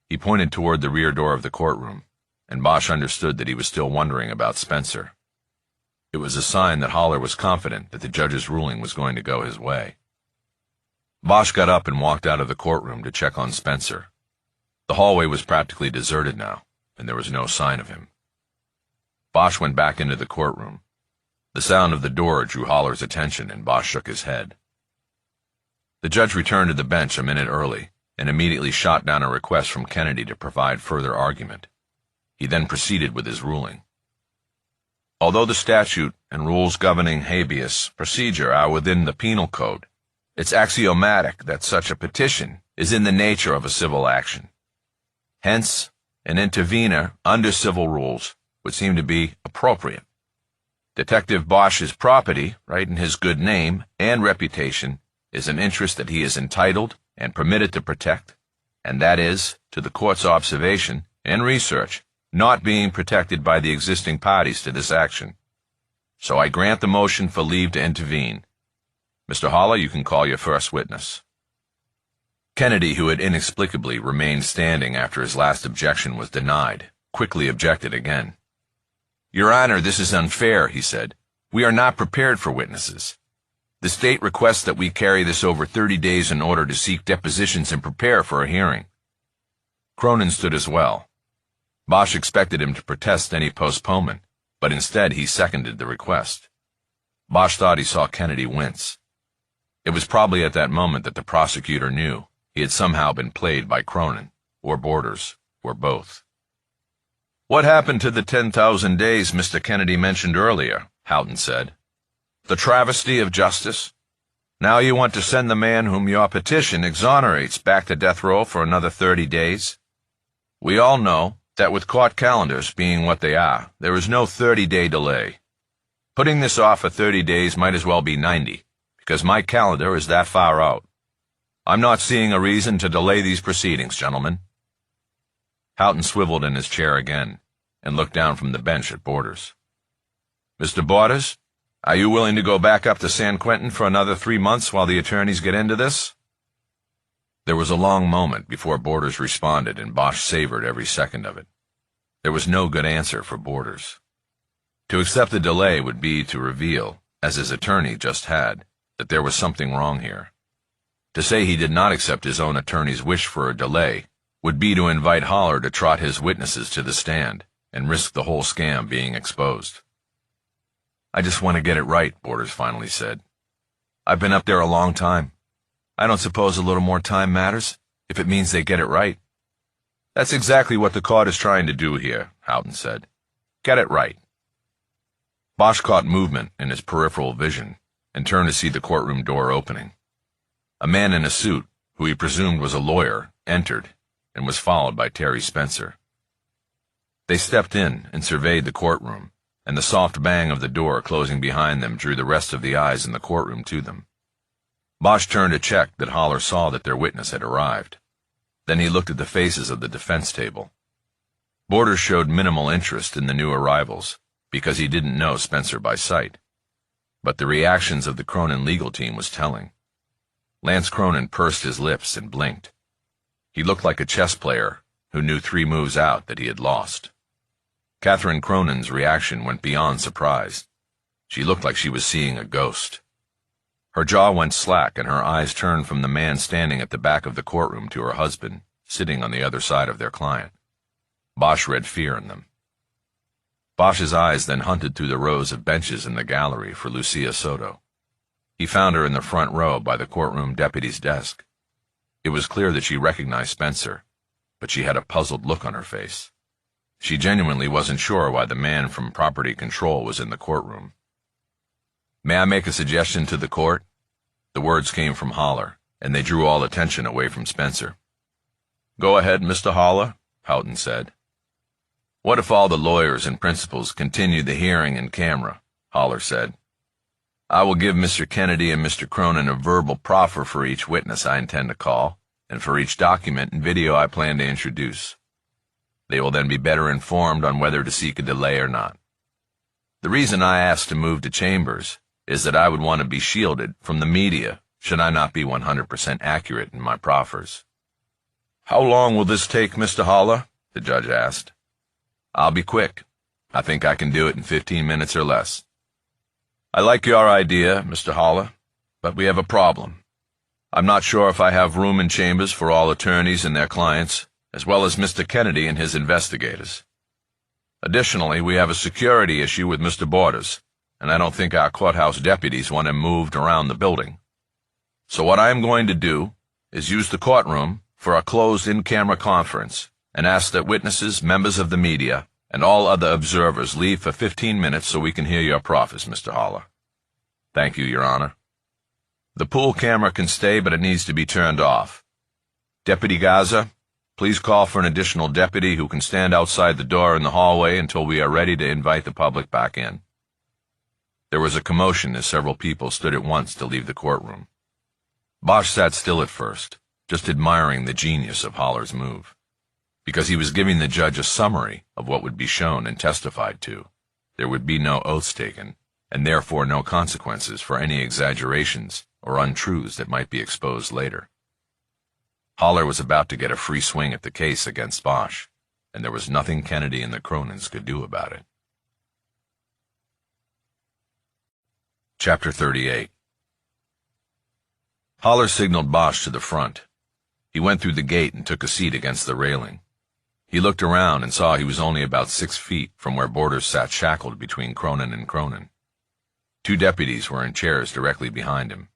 S1: He pointed toward the rear door of the courtroom, and Bosch understood that he was still wondering about Spencer. It was a sign that Haller was confident that the judge's ruling was going to go his way. Bosch got up and walked out of the courtroom to check on Spencer. The hallway was practically deserted now, and there was no sign of him. Bosch went back into the courtroom. The sound of the door drew Haller's attention, and Bosch shook his head. The judge returned to the bench a minute early, and immediately shot down a request from Kennedy to provide further argument. He then proceeded with his ruling. Although the statute and rules governing habeas procedure are within the penal code, it's axiomatic that such a petition is in the nature of a civil action. Hence, an intervener under civil rules would seem to be appropriate. Detective Bosch's property, right in his good name and reputation, is an interest that he is entitled and permitted to protect, and that is, to the court's observation and research, not being protected by the existing parties to this action. So I grant the motion for leave to intervene. Mr. Haller, you can call your first witness. Kennedy, who had inexplicably remained standing after his last objection was denied, quickly objected again. Your Honor, this is unfair, he said. We are not prepared for witnesses. The state requests that we carry this over 30 days in order to seek depositions and prepare for a hearing. Cronin stood as well. Bosch expected him to protest any postponement, but instead he seconded the request. Bosch thought he saw Kennedy wince. It was probably at that moment that the prosecutor knew he had somehow been played by Cronin, or Borders, or both. What happened to the 10,000 days Mr. Kennedy mentioned earlier? Houghton said. The travesty of justice? Now you want to send the man whom your petition exonerates back to death row for another 30 days? We all know that with court calendars being what they are, there is no 30-day delay. Putting this off for 30 days might as well be 90, because my calendar is that far out. I'm not seeing a reason to delay these proceedings, gentlemen. Houghton swiveled in his chair again, and looked down from the bench at Borders. Mr. Borders, are you willing to go back up to San Quentin for another 3 months while the attorneys get into this? There was a long moment before Borders responded, and Bosch savored every second of it. There was no good answer for Borders. To accept the delay would be to reveal, as his attorney just had, that there was something wrong here. To say he did not accept his own attorney's wish for a delay would be to invite Haller to trot his witnesses to the stand and risk the whole scam being exposed. I just want to get it right, Borders finally said. I've been up there a long time. I don't suppose a little more time matters, if it means they get it right. That's exactly what the court is trying to do here, Houghton said. Get it right. Bosch caught movement in his peripheral vision and turned to see the courtroom door opening. A man in a suit, who he presumed was a lawyer, entered and was followed by Terry Spencer. They stepped in and surveyed the courtroom, and the soft bang of the door closing behind them drew the rest of the eyes in the courtroom to them. Bosch turned to check that Haller saw that their witness had arrived. Then he looked at the faces of the defense table. Borders showed minimal interest in the new arrivals, because he didn't know Spencer by sight. But the reactions of the Cronin legal team was telling. Lance Cronin pursed his lips and blinked. He looked like a chess player who knew 3 moves out that he had lost. Catherine Cronin's reaction went beyond surprise. She looked like she was seeing a ghost. Her jaw went slack and her eyes turned from the man standing at the back of the courtroom to her husband, sitting on the other side of their client. Bosch read fear in them. Bosch's eyes then hunted through the rows of benches in the gallery for Lucia Soto. He found her in the front row by the courtroom deputy's desk. It was clear that she recognized Spencer, but she had a puzzled look on her face. She genuinely wasn't sure why the man from Property Control was in the courtroom, May I make a suggestion to the court? The words came from Holler, and they drew all attention away from Spencer. Go ahead, Mr. Holler, Houghton said. What if all the lawyers and principals continue the hearing in camera? Holler said. I will give Mr. Kennedy and Mr. Cronin a verbal proffer for each witness I intend to call, and for each document and video I plan to introduce. They will then be better informed on whether to seek a delay or not. The reason I asked to move to chambers is that I would want to be shielded from the media should I not be 100% accurate in my proffers. How long will this take, Mr. Holler? The judge asked. I'll be quick. I think I can do it in 15 minutes or less. I like your idea, Mr. Holler, but we have a problem. I'm not sure if I have room in chambers for all attorneys and their clients, as well as Mr. Kennedy and his investigators. Additionally, we have a security issue with Mr. Borders, and I don't think our courthouse deputies want him moved around the building. So what I am going to do is use the courtroom for a closed in-camera conference and ask that witnesses, members of the media, and all other observers leave for 15 minutes so we can hear your proffers, Mr. Holler. Thank you, Your Honor. The pool camera can stay, but it needs to be turned off. Deputy Gaza, please call for an additional deputy who can stand outside the door in the hallway until we are ready to invite the public back in. There was a commotion as several people stood at once to leave the courtroom. Bosch sat still at first, just admiring the genius of Holler's move, because he was giving the judge a summary of what would be shown and testified to. There would be no oaths taken, and therefore no consequences for any exaggerations or untruths that might be exposed later. Holler was about to get a free swing at the case against Bosch, and there was nothing Kennedy and the Cronins could do about it. Chapter 38. Holler signaled Bosch to the front. He went through the gate and took a seat against the railing. He looked around and saw he was only about 6 feet from where Borders sat shackled between Cronin and Cronin. 2 deputies were in chairs directly behind him.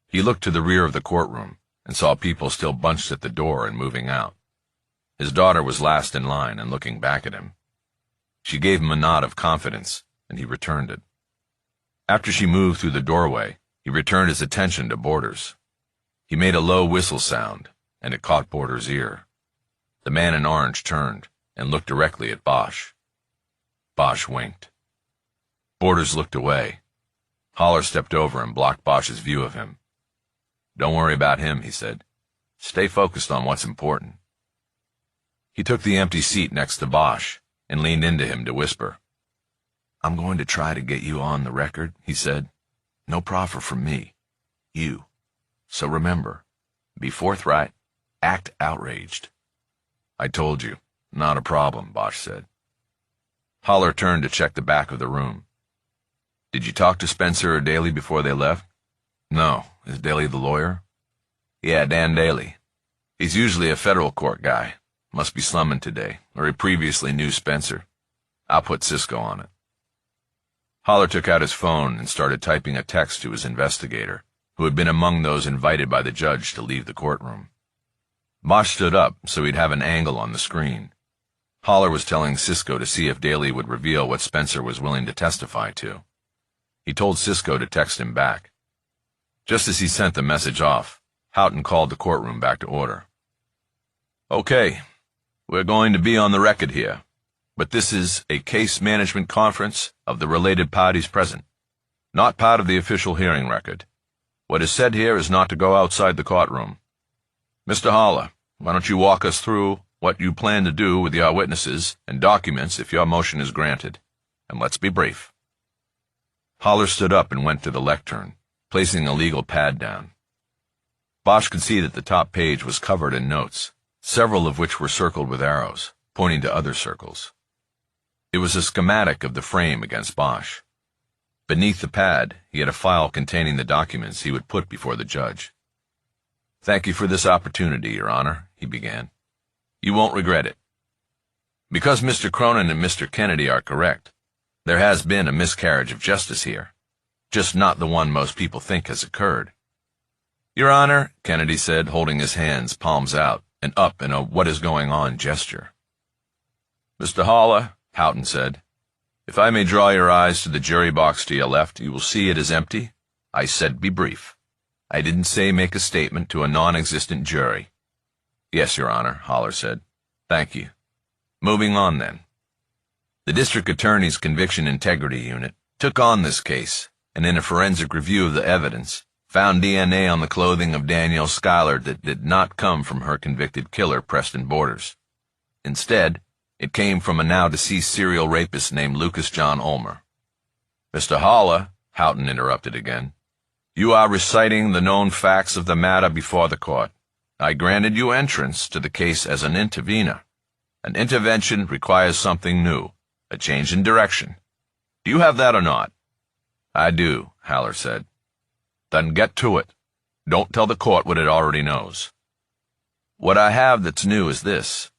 S1: He looked to the rear of the courtroom and saw people still bunched at the door and moving out. His daughter was last in line and looking back at him. She gave him a nod of confidence, and he returned it. After she moved through the doorway, he returned his attention to Borders. He made a low whistle sound, and it caught Borders' ear. The man in orange turned and looked directly at Bosch. Bosch winked. Borders looked away. Holler stepped over and blocked Bosch's view of him. Don't worry about him, he said. Stay focused on what's important. He took the empty seat next to Bosch and leaned into him to whisper. I'm going to try to get you on the record, he said. No proffer from me. You. So remember, be forthright, act outraged. I told you. Not a problem, Bosch said. Holler turned to check the back of the room. Did you talk to Spencer or Daly before they left? No. Is Daly the lawyer? Yeah, Dan Daly. He's usually a federal court guy. Must be slumming today, or he previously knew Spencer. I'll put Cisco on it. Holler took out his phone and started typing a text to his investigator, who had been among those invited by the judge to leave the courtroom. Bosch stood up so he'd have an angle on the screen. Holler was telling Cisco to see if Daly would reveal what Spencer was willing to testify to. He told Cisco to text him back. Just as he sent the message off, Houghton called the courtroom back to order. Okay, we're going to be on the record here, but this is a case management conference of the related parties present, not part of the official hearing record. What is said here is not to go outside the courtroom. Mr. Holler, why don't you walk us through what you plan to do with your witnesses and documents if your motion is granted, and let's be brief. Holler stood up and went to the lectern, placing a legal pad down. Bosch could see that the top page was covered in notes, several of which were circled with arrows, pointing to other circles. It was a schematic of the frame against Bosch. Beneath the pad, he had a file containing the documents he would put before the judge. Thank you for this opportunity, Your Honor, he began. You won't regret it. Because Mr. Cronin and Mr. Kennedy are correct, there has been a miscarriage of justice here, just not the one most people think has occurred. Your Honor, Kennedy said, holding his hands, palms out, and up in a what-is-going-on gesture. Mr. Holler, Houghton said, If I may draw your eyes to the jury box to your left, you will see it is empty. I said be brief. I didn't say make a statement to a non-existent jury. Yes, Your Honor, Haller said. Thank you. Moving on, then. The District Attorney's Conviction Integrity Unit took on this case, and in a forensic review of the evidence, found DNA on the clothing of Danielle Schuyler that did not come from her convicted killer, Preston Borders. Instead, it came from a now-deceased serial rapist named Lucas John Ulmer. Mr. Haller, Houghton interrupted again, you are reciting the known facts of the matter before the court. I granted you entrance to the case as an intervener. An intervention requires something new, a change in direction. Do you have that or not? I do, Haller said. Then get to it. Don't tell the court what it already knows. What I have that's new is this.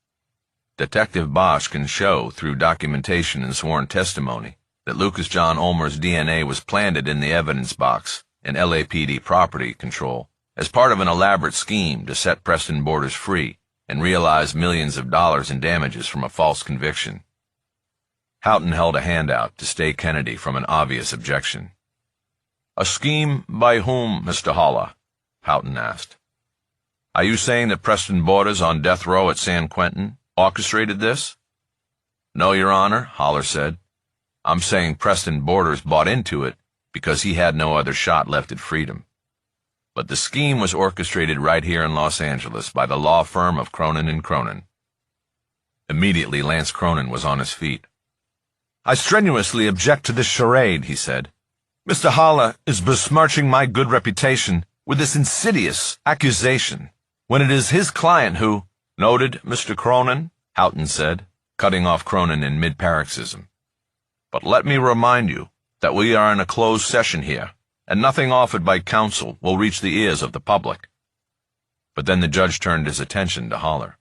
S1: Detective Bosch can show through documentation and sworn testimony that Lucas John Ulmer's DNA was planted in the evidence box in LAPD property control as part of an elaborate scheme to set Preston Borders free and realize millions of dollars in damages from a false conviction. Houghton held a hand out to stay Kennedy from an obvious objection. A scheme by whom, Mr. Haller? Houghton asked. Are you saying that Preston Borders on death row at San Quentin orchestrated this? No, Your Honor, Haller said. I'm saying Preston Borders bought into it because he had no other shot left at freedom. But the scheme was orchestrated right here in Los Angeles by the law firm of Cronin and Cronin. Immediately, Lance Cronin was on his feet. I strenuously object to this charade, he said. Mr. Haller is besmirching my good reputation with this insidious accusation, when it is his client who— Noted, Mr. Cronin, Houghton said, cutting off Cronin in mid-paroxysm. But let me remind you that we are in a closed session here, and nothing offered by counsel will reach the ears of the public. But then the judge turned his attention to Haller.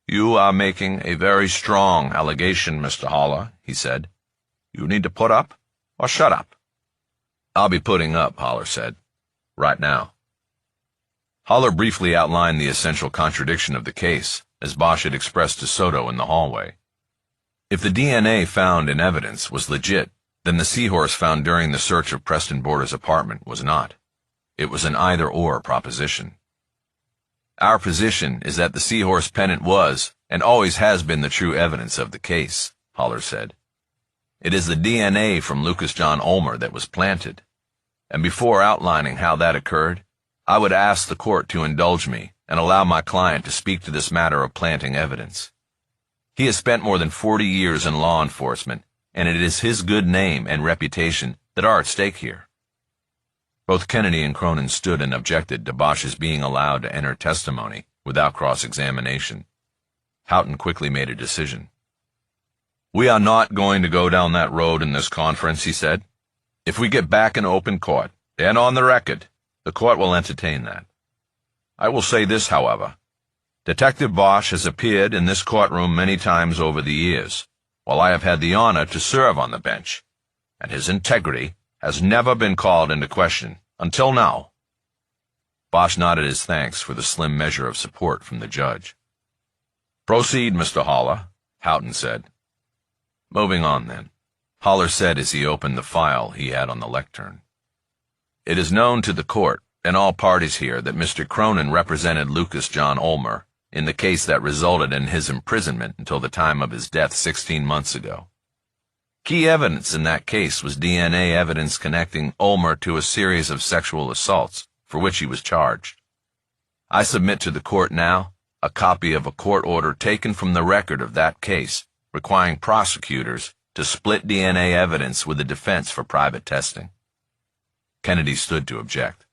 S1: You are making a very strong allegation, Mr. Haller, he said. You need to put up or shut up. I'll be putting up, Haller said. Right now. Haller briefly outlined the essential contradiction of the case, as Bosch had expressed to Soto in the hallway. If the DNA found in evidence was legit, then the seahorse found during the search of Preston Borders' apartment was not. It was an either-or proposition. Our position is that the seahorse pennant was, and always has been, the true evidence of the case, Haller said. It is the DNA from Lucas John Ulmer that was planted. And before outlining how that occurred, I would ask the court to indulge me and allow my client to speak to this matter of planting evidence. He has spent more than 40 years in law enforcement, and it is his good name and reputation that are at stake here. Both Kennedy and Cronin stood and objected to Bosch's being allowed to enter testimony without cross-examination. Houghton quickly made a decision. We are not going to go down that road in this conference, he said. If we get back in open court, and on the record, the court will entertain that. I will say this, however. Detective Bosch has appeared in this courtroom many times over the years, while I have had the honor to serve on the bench, and his integrity has never been called into question, until now. Bosch nodded his thanks for the slim measure of support from the judge. Proceed, Mr. Haller, Houghton said. Moving on, then, Haller said as he opened the file he had on the lectern. It is known to the court and all parties here that Mr. Cronin represented Lucas John Ulmer in the case that resulted in his imprisonment until the time of his death 16 months ago. Key evidence in that case was DNA evidence connecting Ulmer to a series of sexual assaults for which he was charged. I submit to the court now a copy of a court order taken from the record of that case requiring prosecutors to split DNA evidence with the defense for private testing. Kennedy stood to object.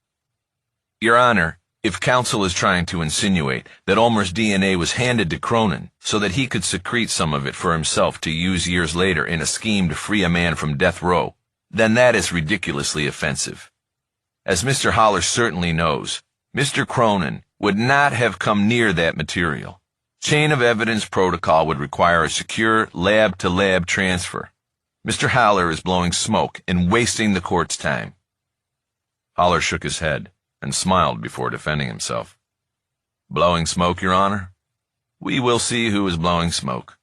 S1: Your Honor, if counsel is trying to insinuate that Ulmer's DNA was handed to Cronin so that he could secrete some of it for himself to use years later in a scheme to free a man from death row, then that is ridiculously offensive. As Mr. Haller certainly knows, Mr. Cronin would not have come near that material. Chain of evidence protocol would require a secure lab-to-lab transfer. Mr. Haller is blowing smoke and wasting the court's time. Haller shook his head and smiled before defending himself. Blowing smoke, Your Honor? We will see who is blowing smoke.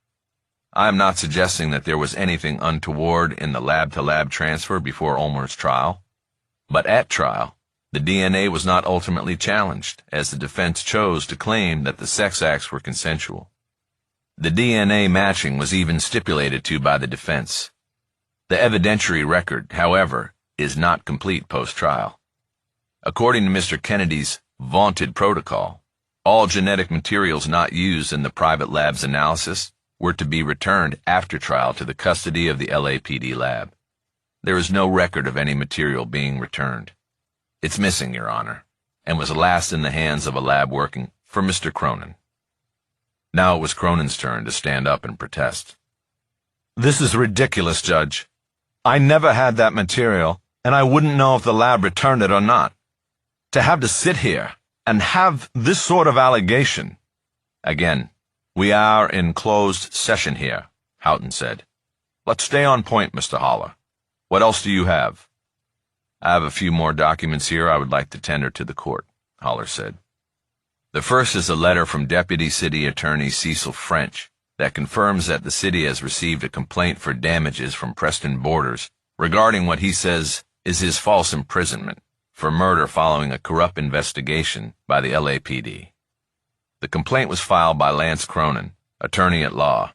S1: I am not suggesting that there was anything untoward in the lab-to-lab transfer before Ulmer's trial. But at trial, the DNA was not ultimately challenged, as the defense chose to claim that the sex acts were consensual. The DNA matching was even stipulated to by the defense. The evidentiary record, however, is not complete post-trial. According to Mr. Kennedy's vaunted protocol, all genetic materials not used in the private lab's analysis were to be returned after trial to the custody of the LAPD lab. There is no record of any material being returned. It's missing, Your Honor, and was last in the hands of a lab working for Mr. Cronin. Now it was Cronin's turn to stand up and protest.
S3: This is ridiculous, Judge. I never had that material, and I wouldn't know if the lab returned it or not. To have to sit here and have this sort of allegation.
S1: Again, we are in closed session here, Houghton said. Let's stay on point, Mr. Haller. What else do you have? I have a few more documents here I would like to tender to the court, Haller said. The first is a letter from Deputy City Attorney Cecil French that confirms that the city has received a complaint for damages from Preston Borders regarding what he says is his false imprisonment for murder following a corrupt investigation by the LAPD. The complaint was filed by Lance Cronin, attorney at law.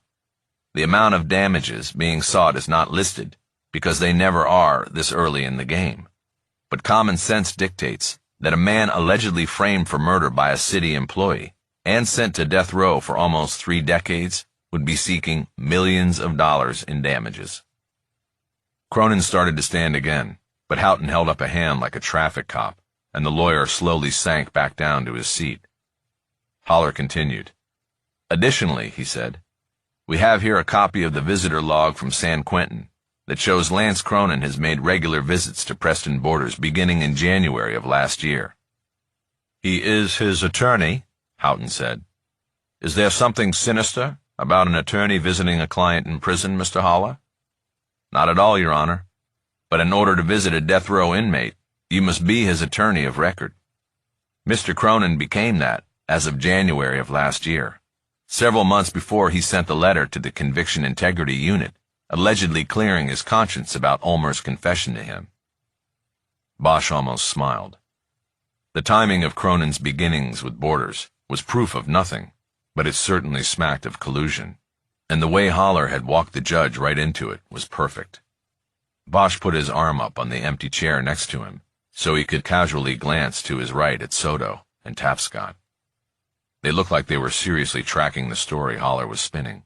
S1: The amount of damages being sought is not listed because they never are this early in the game. But common sense dictates that a man allegedly framed for murder by a city employee and sent to death row for almost 3 decades would be seeking millions of dollars in damages. Cronin started to stand again, but Houghton held up a hand like a traffic cop, and the lawyer slowly sank back down to his seat. Haller continued. Additionally, he said, we have here a copy of the visitor log from San Quentin that shows Lance Cronin has made regular visits to Preston Borders beginning in January of last year.
S3: He is his attorney, Houghton said. Is there something sinister about an attorney visiting a client in prison, Mr. Haller?
S1: Not at all, Your Honor. But in order to visit a death row inmate, you must be his attorney of record. Mr. Cronin became that as of January of last year, several months before he sent the letter to the Conviction Integrity Unit, allegedly clearing his conscience about Ulmer's confession to him. Bosch almost smiled. The timing of Cronin's beginnings with Borders was proof of nothing, but it certainly smacked of collusion, and the way Haller had walked the judge right into it was perfect. Bosch put his arm up on the empty chair next to him, so he could casually glance to his right at Soto and Tapscott. They looked like they were seriously tracking the story Haller was spinning.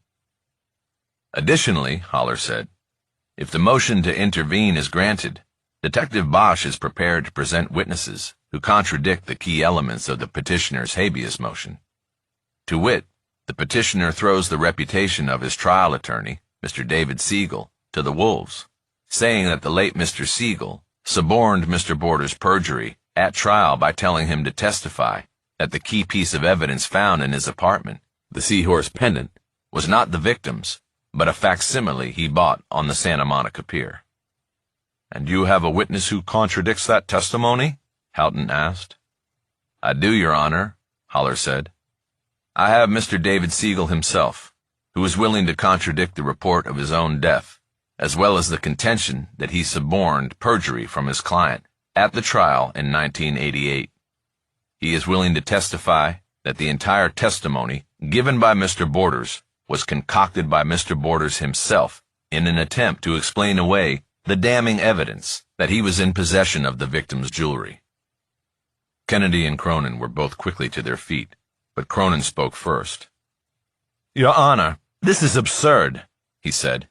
S1: Additionally, Haller said, if the motion to intervene is granted, Detective Bosch is prepared to present witnesses who contradict the key elements of the petitioner's habeas motion. To wit, the petitioner throws the reputation of his trial attorney, Mr. David Siegel, to the wolves, saying that the late Mr. Siegel suborned Mr. Borders' perjury at trial by telling him to testify that the key piece of evidence found in his apartment, the seahorse pendant, was not the victim's, but a facsimile he bought on the Santa Monica Pier.
S3: And you have a witness who contradicts that testimony? Houghton asked.
S1: I do, Your Honor, Haller said. I have Mr. David Siegel himself, who is willing to contradict the report of his own death, as well as the contention that he suborned perjury from his client at the trial in 1988. He is willing to testify that the entire testimony given by Mr. Borders was concocted by Mr. Borders himself in an attempt to explain away the damning evidence that he was in possession of the victim's jewelry. Kennedy and Cronin were both quickly to their feet, but Cronin spoke first.
S3: Your Honor, this is absurd, he said.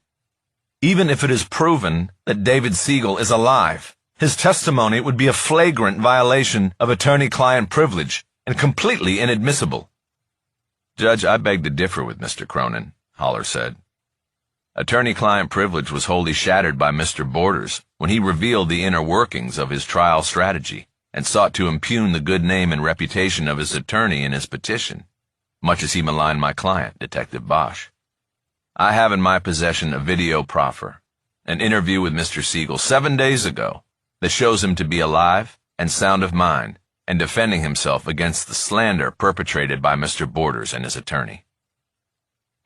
S3: Even if it is proven that David Siegel is alive, his testimony would be a flagrant violation of attorney-client privilege and completely inadmissible.
S1: Judge, I beg to differ with Mr. Cronin, Haller said. Attorney-client privilege was wholly shattered by Mr. Borders when he revealed the inner workings of his trial strategy and sought to impugn the good name and reputation of his attorney in his petition, much as he maligned my client, Detective Bosch. I have in my possession a video proffer, an interview with Mr. Siegel 7 days ago, that shows him to be alive and sound of mind and defending himself against the slander perpetrated by Mr. Borders and his attorney.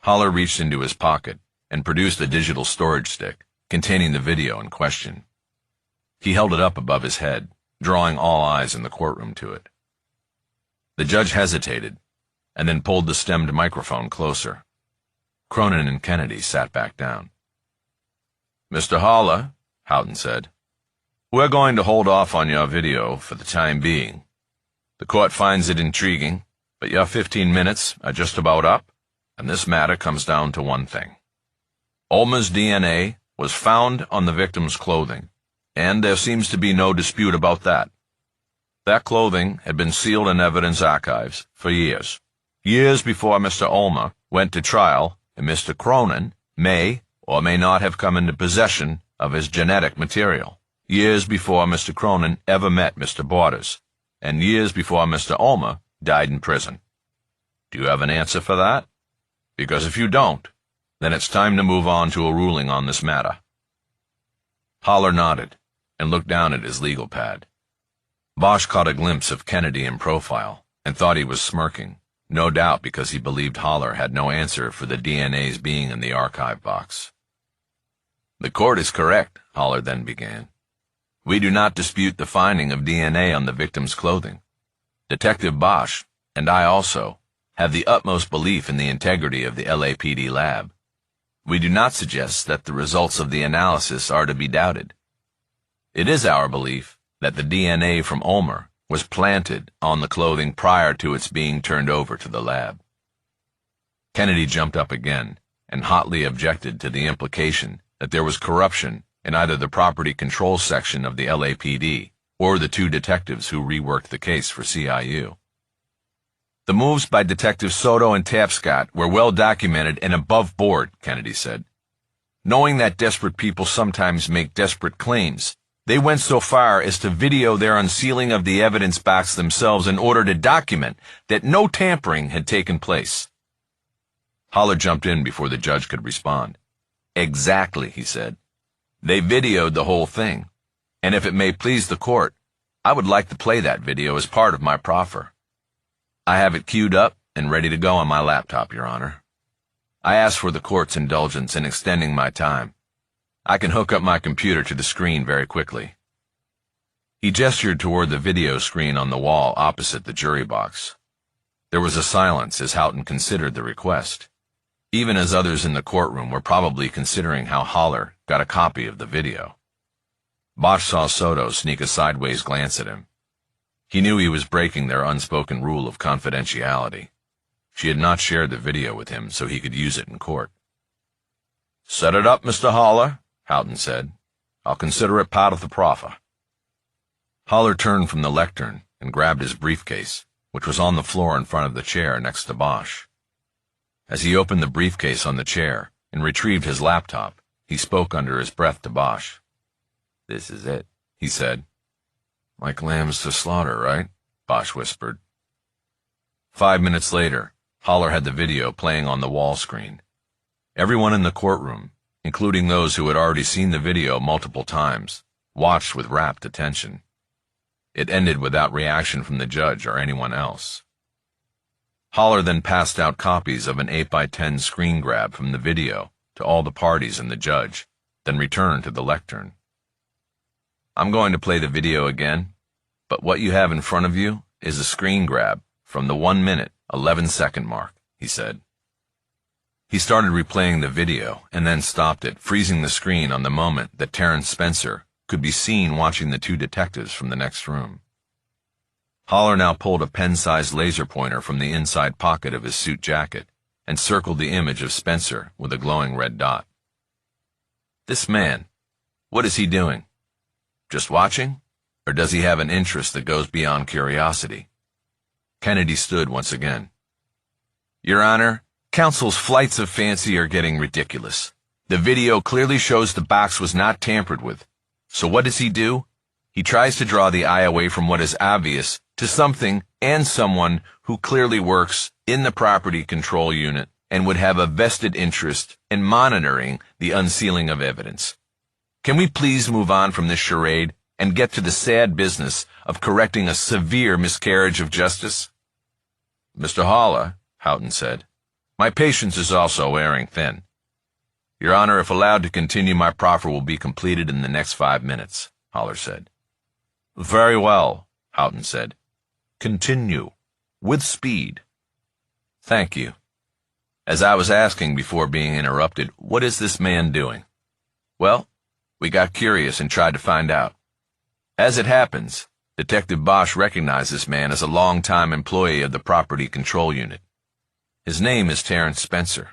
S1: Haller reached into his pocket and produced a digital storage stick containing the video in question. He held it up above his head, drawing all eyes in the courtroom to it. The judge hesitated, and then pulled the stemmed microphone closer. Cronin and Kennedy sat back down. "Mr. Haller," Houghton said, "we're going to hold off on your video for the time being. The court finds it intriguing, but your 15 minutes are just about up, and this matter comes down to one thing. Ulmer's DNA was found on the victim's clothing, and there seems to be no dispute about that. That clothing had been sealed in evidence archives for years before Mr. Ulmer went to trial, and Mr. Cronin may or may not have come into possession of his genetic material, years before Mr. Cronin ever met Mr. Borders, and years before Mr. Ulmer died in prison. Do you have an answer for that? Because if you don't, then it's time to move on to a ruling on this matter." Haller nodded and looked down at his legal pad. Bosch caught a glimpse of Kennedy in profile and thought he was smirking, no doubt because he believed Haller had no answer for the DNA's being in the archive box. "The court is correct," Haller then began. "We do not dispute the finding of DNA on the victim's clothing. Detective Bosch, and I also, have the utmost belief in the integrity of the LAPD lab. We do not suggest that the results of the analysis are to be doubted. It is our belief that the DNA from Ulmer was planted on the clothing prior to its being turned over to the lab." Kennedy jumped up again and hotly objected to the implication that there was corruption in either the property control section of the LAPD or the two detectives who reworked the case for CIU. "The moves by Detectives Soto and Tapscott were well documented and above board," Kennedy said. "Knowing that desperate people sometimes make desperate claims, they went so far as to video their unsealing of the evidence box themselves in order to document that no tampering had taken place." Haller jumped in before the judge could respond. "Exactly," he said. "They videoed the whole thing, and if it may please the court, I would like to play that video as part of my proffer. I have it queued up and ready to go on my laptop, Your Honor. I ask for the court's indulgence in extending my time. I can hook up my computer to the screen very quickly." He gestured toward the video screen on the wall opposite the jury box. There was a silence as Houghton considered the request, even as others in the courtroom were probably considering how Haller got a copy of the video. Bosch saw Soto sneak a sideways glance at him. He knew he was breaking their unspoken rule of confidentiality. She had not shared the video with him so he could use it in court. "Set it up, Mr. Haller," Houghton said. "I'll consider it part of the proffer." Haller turned from the lectern and grabbed his briefcase, which was on the floor in front of the chair next to Bosch. As he opened the briefcase on the chair and retrieved his laptop, he spoke under his breath to Bosch. "This is it," he said. "Like lambs to slaughter, right?" Bosch whispered. 5 minutes later, Haller had the video playing on the wall screen. Everyone in the courtroom, including those who had already seen the video multiple times, watched with rapt attention. It ended without reaction from the judge or anyone else. Haller then passed out copies of an 8x10 screen grab from the video to all the parties and the judge, then returned to the lectern. "I'm going to play the video again, but what you have in front of you is a screen grab from the 1 minute, 11-second mark," he said. He started replaying the video and then stopped it, freezing the screen on the moment that Terrence Spencer could be seen watching the two detectives from the next room. Haller now pulled a pen-sized laser pointer from the inside pocket of his suit jacket and circled the image of Spencer with a glowing red dot. "This man, what is he doing? Just watching? Or does he have an interest that goes beyond curiosity?" Kennedy stood once again. "Your Honor, counsel's flights of fancy are getting ridiculous. The video clearly shows the box was not tampered with. So what does he do? He tries to draw the eye away from what is obvious to something and someone who clearly works in the property control unit and would have a vested interest in monitoring the unsealing of evidence. Can we please move on from this charade and get to the sad business of correcting a severe miscarriage of justice?" "Mr. Haller," Houghton said, "my patience is also wearing thin. Your Honor, if allowed to continue, my proffer will be completed in the next 5 minutes, Haller said. Very well, Houghton said. Continue. With speed. Thank you. As I was asking before being interrupted, what is this man doing? Well, we got curious and tried to find out. As it happens, Detective Bosch recognized this man as a long-time employee of the Property Control Unit. His name is Terrence Spencer.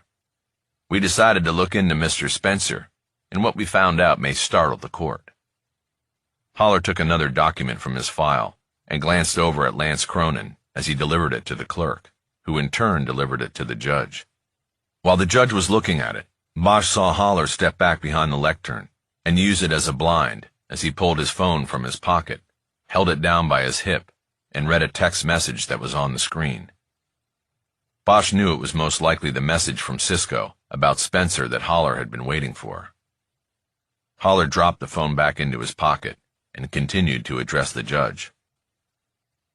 S1: We decided to look into Mr. Spencer, and what we found out may startle the court. Haller took another document from his file and glanced over at Lance Cronin as he delivered it to the clerk, who in turn delivered it to the judge. While the judge was looking at it, Bosch saw Haller step back behind the lectern and use it as a blind as he pulled his phone from his pocket, held it down by his hip, and read a text message that was on the screen. Bosch knew it was most likely the message from Cisco about Spencer that Haller had been waiting for. Haller dropped the phone back into his pocket and continued to address the judge.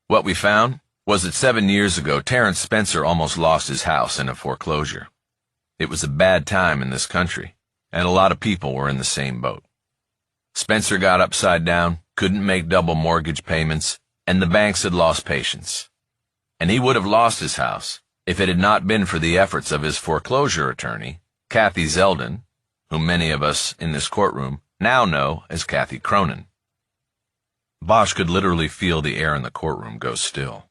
S1: What we found was that 7 years ago, Terrence Spencer almost lost his house in a foreclosure. It was a bad time in this country, and a lot of people were in the same boat. Spencer got upside down, couldn't make double mortgage payments, and the banks had lost patience. And he would have lost his house if it had not been for the efforts of his foreclosure attorney, Kathy Zeldin, whom many of us in this courtroom now know as Kathy Cronin. Bosch could literally feel the air in the courtroom go still.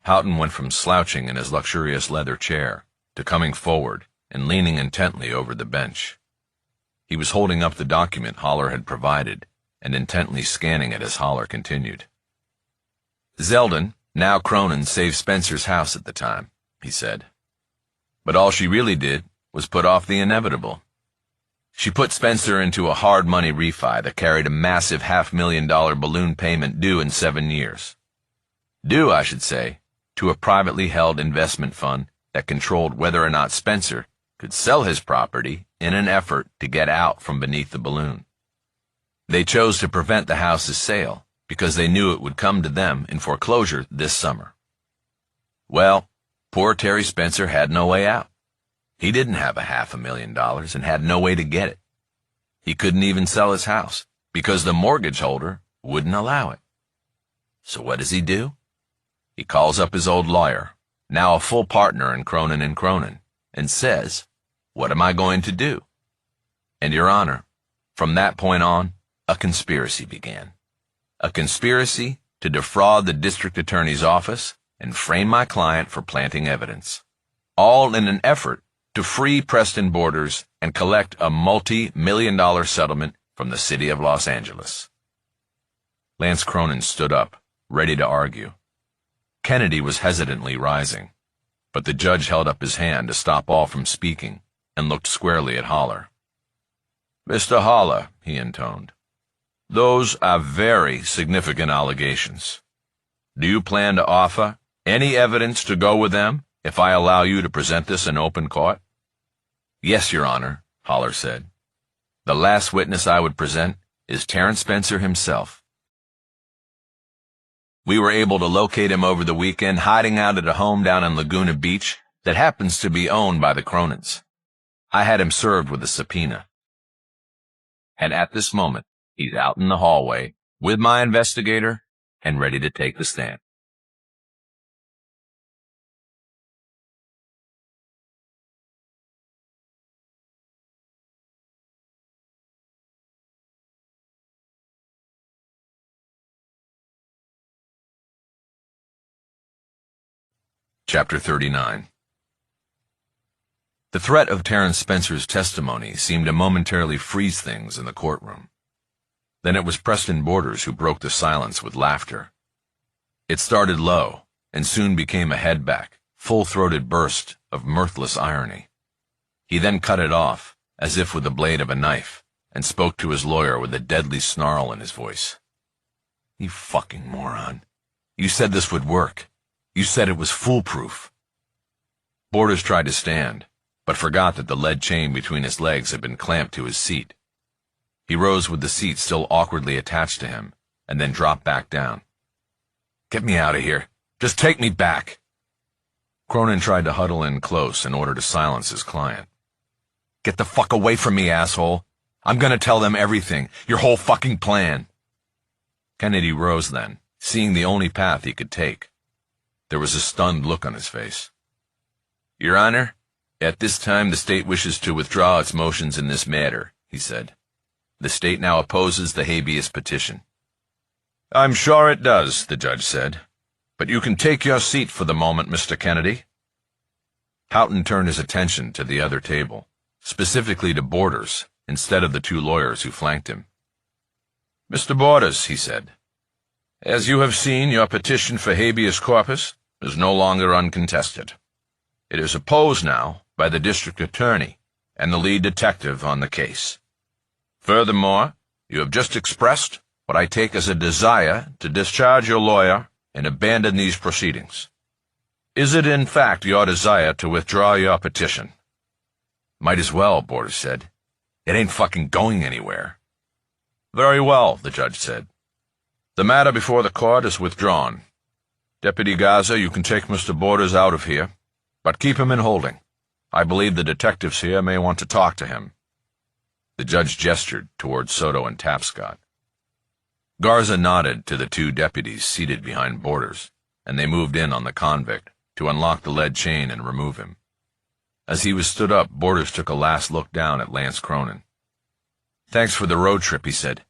S1: Houghton went from slouching in his luxurious leather chair to coming forward and leaning intently over the bench. He was holding up the document Haller had provided and intently scanning it as Haller continued. Zeldin, now Cronin, saved Spencer's house at the time, he said. But all she really did was put off the inevitable. She put Spencer into a hard money refi that carried a massive $500,000 balloon payment due in 7 years. Due, I should say, to a privately held investment fund that controlled whether or not Spencer could sell his property in an effort to get out from beneath the balloon. They chose to prevent the house's sale because they knew it would come to them in foreclosure this summer. Well, poor Terry Spencer had no way out. He didn't have $500,000 and had no way to get it. He couldn't even sell his house because the mortgage holder wouldn't allow it. So what does he do? He calls up his old lawyer, now a full partner in Cronin & Cronin, and says, "What am I going to do?" And, Your Honor, from that point on, a conspiracy began. A conspiracy to defraud the district attorney's office and frame my client for planting evidence, all in an effort to free Preston Borders and collect a multi-million-dollar settlement from the city of Los Angeles. Lance Cronin stood up, ready to argue. Kennedy was hesitantly rising, but the judge held up his hand to stop all from speaking and looked squarely at Haller. "Mr. Haller," he intoned, "those are very significant allegations. Do you plan to offer any evidence to go with them if I allow you to present this in open court?" "Yes, Your Honor," Haller said. "The last witness I would present is Terrence Spencer himself. We were able to locate him over the weekend hiding out at a home down in Laguna Beach that happens to be owned by the Cronins. I had him served with a subpoena. And at this moment, he's out in the hallway with my investigator and ready to take the stand." Chapter 39. The threat of Terrence Spencer's testimony seemed to momentarily freeze things in the courtroom. Then it was Preston Borders who broke the silence with laughter. It started low and soon became a headback, full-throated burst of mirthless irony. He then cut it off, as if with the blade of a knife, and spoke to his lawyer with a deadly snarl in his voice. "You fucking moron. You said this would work. You said it was foolproof." Borders tried to stand, but forgot that the lead chain between his legs had been clamped to his seat. He rose with the seat still awkwardly attached to him, and then dropped back down. "Get me out of here. Just take me back." Cronin tried to huddle in close in order to silence his client. Get the fuck away from me, asshole. I'm gonna tell them everything, your whole fucking plan. Kennedy rose then, seeing the only path he could take. There was a stunned look on his face. Your Honor, at this time the state wishes to withdraw its motions in this matter, he said. The state now opposes the habeas petition. I'm sure it does, the judge said. But you can take your seat for the moment, Mr. Kennedy. Houghton turned his attention to the other table, specifically to Borders, instead of the two lawyers who flanked him. Mr. Borders, he said, as you have seen, your petition for habeas corpus is no longer uncontested. It is opposed now by the district attorney and the lead detective on the case. Furthermore, you have just expressed what I take as a desire to discharge your lawyer and abandon these proceedings. Is it in fact your desire to withdraw your petition? Might as well, Borders said. It ain't fucking going anywhere. Very well, the judge said. The matter before the court is withdrawn. Deputy Garza, you can take Mr. Borders out of here, but keep him in holding. I believe the detectives here may want to talk to him. The judge gestured toward Soto and Tapscott. Garza nodded to the two deputies seated behind Borders, and they moved in on the convict to unlock the lead chain and remove him. As he was stood up, Borders took a last look down at Lance Cronin. Thanks for the road trip, he said.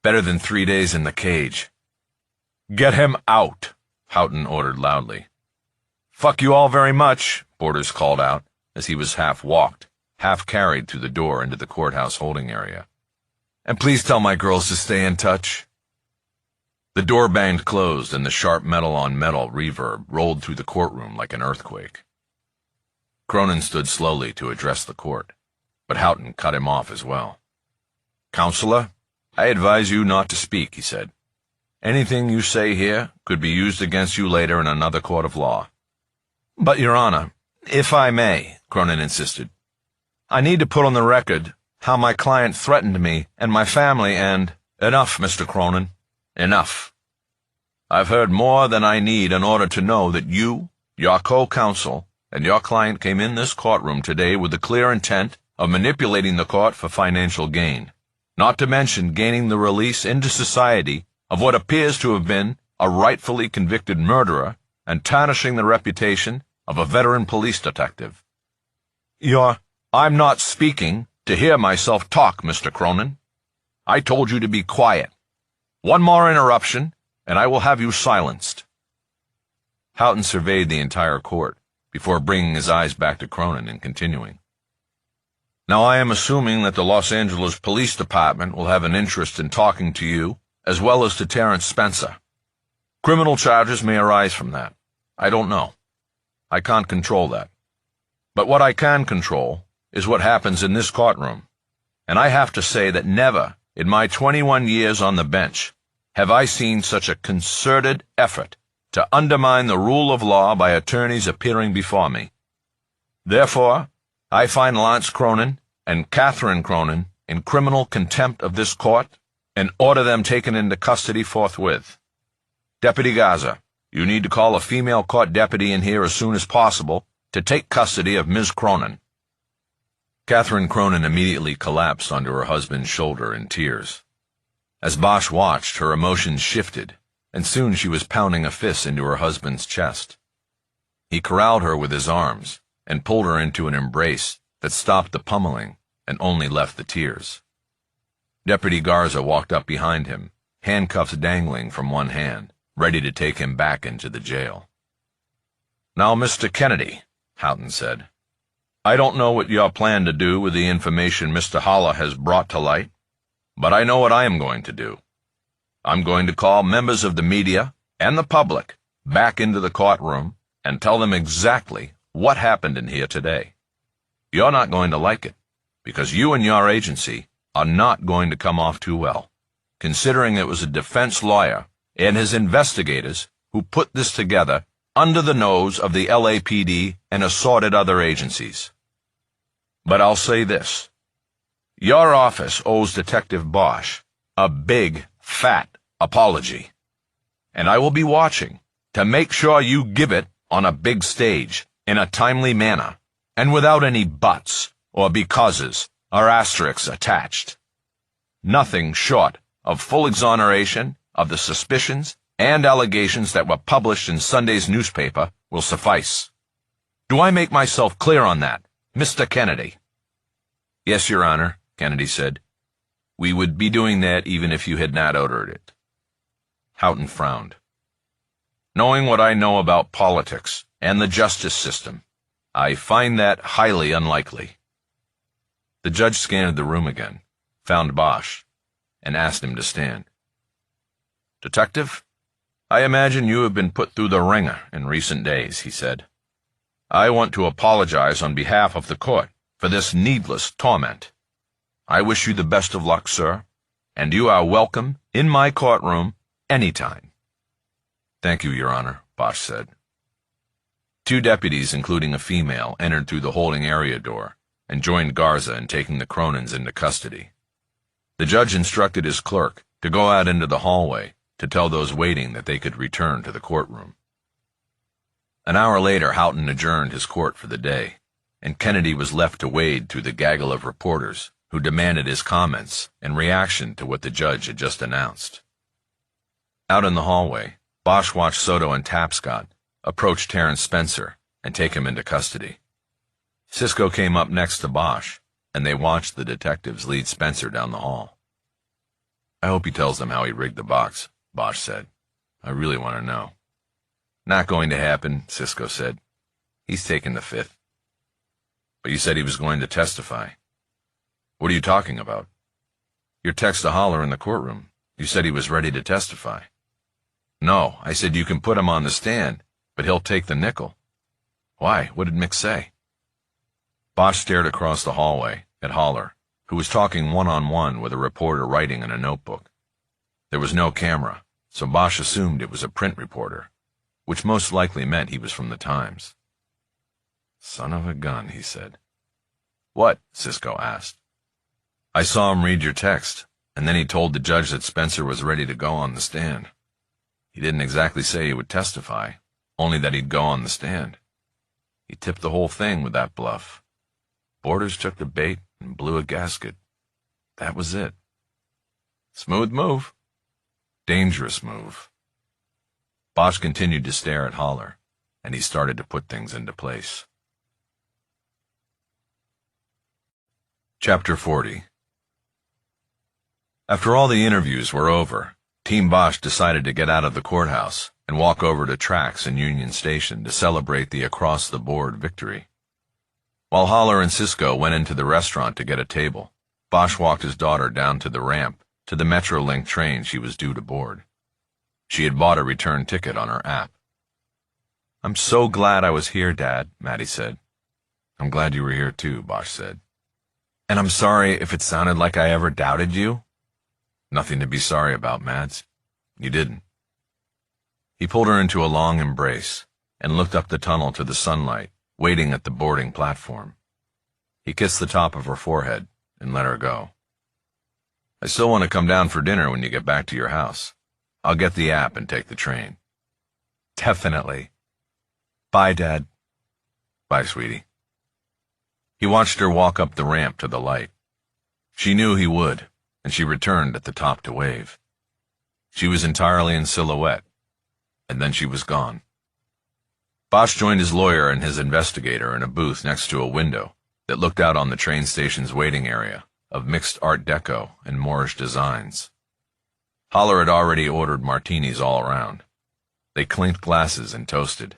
S1: Better than 3 days in the cage. Get him out, Houghton ordered loudly. Fuck you all very much, Borders called out as he was half walked, half carried through the door into the courthouse holding area. And please tell my girls to stay in touch. The door banged closed and the sharp metal-on-metal reverb rolled through the courtroom like an earthquake. Cronin stood slowly to address the court, but Houghton cut him off as well. Counselor, I advise you not to speak, he said. Anything you say here could be used against you later in another court of law. But, Your Honor, if I may, Cronin insisted, I need to put on the record how my client threatened me and my family and— Enough, Mr. Cronin. Enough. I've heard more than I need in order to know that you, your co-counsel, and your client came in this courtroom today with the clear intent of manipulating the court for financial gain, not to mention gaining the release into society of what appears to have been a rightfully convicted murderer and tarnishing the reputation of a veteran police detective. I'm not speaking to hear myself talk, Mr. Cronin. I told you to be quiet. One more interruption, and I will have you silenced. Houghton surveyed the entire court before bringing his eyes back to Cronin and continuing. Now I am assuming that the Los Angeles Police Department will have an interest in talking to you, as well as to Terrence Spencer. Criminal charges may arise from that. I don't know. I can't control that. But what I can control is what happens in this courtroom. And I have to say that never, in my 21 years on the bench, have I seen such a concerted effort to undermine the rule of law by attorneys appearing before me. Therefore, I find Lance Cronin and Catherine Cronin in criminal contempt of this court and order them taken into custody forthwith. Deputy Garza, you need to call a female court deputy in here as soon as possible to take custody of Ms. Cronin. Catherine Cronin immediately collapsed onto her husband's shoulder in tears. As Bosch watched, her emotions shifted, and soon she was pounding a fist into her husband's chest. He corralled her with his arms and pulled her into an embrace that stopped the pummeling and only left the tears. Deputy Garza walked up behind him, handcuffs dangling from one hand, ready to take him back into the jail. Now, Mr. Kennedy, Houghton said, I don't know what you plan to do with the information Mr. Haller has brought to light, but I know what I am going to do. I'm going to call members of the media and the public back into the courtroom and tell them exactly what happened in here today. You're not going to like it, because you and your agency are not going to come off too well, considering it was a defense lawyer and his investigators who put this together under the nose of the LAPD and assorted other agencies. But I'll say this. Your office owes Detective Bosch a big, fat apology, and I will be watching to make sure you give it on a big stage, in a timely manner, and without any buts, or becauses are asterisks attached. Nothing short of full exoneration of the suspicions and allegations that were published in Sunday's newspaper will suffice. Do I make myself clear on that, Mr. Kennedy?" "Yes, Your Honor," Kennedy said. "We would be doing that even if you had not ordered it." Houghton frowned. "Knowing what I know about politics and the justice system, I find that highly unlikely." The judge scanned the room again, found Bosch, and asked him to stand. "Detective, I imagine you have been put through the ringer in recent days," he said. "I want to apologize on behalf of the court for this needless torment. I wish you the best of luck, sir, and you are welcome in my courtroom any time." "Thank you, Your Honor," Bosch said. 2 deputies, including a female, entered through the holding area door and joined Garza in taking the Cronins into custody. The judge instructed his clerk to go out into the hallway to tell those waiting that they could return to the courtroom. An hour later, Houghton adjourned his court for the day, and Kennedy was left to wade through the gaggle of reporters who demanded his comments in reaction to what the judge had just announced. Out in the hallway, Bosch watched Soto and Tapscott approach Terrence Spencer and take him into custody. Cisco came up next to Bosch, and they watched the detectives lead Spencer down the hall. "I hope he tells them how he rigged the box," Bosch said. "I really want to know." "Not going to happen," Cisco said. "He's taken the fifth." "But you said he was going to testify." "What are you talking about?" "Your text to Holler in the courtroom. You said he was ready to testify." "No, I said you can put him on the stand, but he'll take the nickel." "Why? What did Mick say?" Bosch stared across the hallway at Holler, who was talking one-on-one with a reporter writing in a notebook. There was no camera, so Bosch assumed it was a print reporter, which most likely meant he was from the Times. "Son of a gun," he said. "What?" Cisco asked. "I saw him read your text, and then he told the judge that Spencer was ready to go on the stand. He didn't exactly say he would testify, only that he'd go on the stand. He tipped the whole thing with that bluff. Borders took the bait and blew a gasket. That was it. Smooth move. Dangerous move." Bosch continued to stare at Holler, and he started to put things into place. Chapter 40. After all the interviews were over, Team Bosch decided to get out of the courthouse and walk over to Trax in Union Station to celebrate the across-the-board victory. While Holler and Cisco went into the restaurant to get a table, Bosch walked his daughter down to the ramp to the Metrolink train she was due to board. She had bought a return ticket on her app. "I'm so glad I was here, Dad," Maddie said. "I'm glad you were here too," Bosch said. "And I'm sorry if it sounded like I ever doubted you." "Nothing to be sorry about, Mads. You didn't." He pulled her into a long embrace and looked up the tunnel to the sunlight, waiting at the boarding platform. He kissed the top of her forehead and let her go. "I still want to come down for dinner when you get back to your house. I'll get the app and take the train." "Definitely. Bye, Dad." "Bye, sweetie." He watched her walk up the ramp to the light. She knew he would, and she returned at the top to wave. She was entirely in silhouette, and then she was gone. Bosch joined his lawyer and his investigator in a booth next to a window that looked out on the train station's waiting area of mixed Art Deco and Moorish designs. Holler had already ordered martinis all around. They clinked glasses and toasted.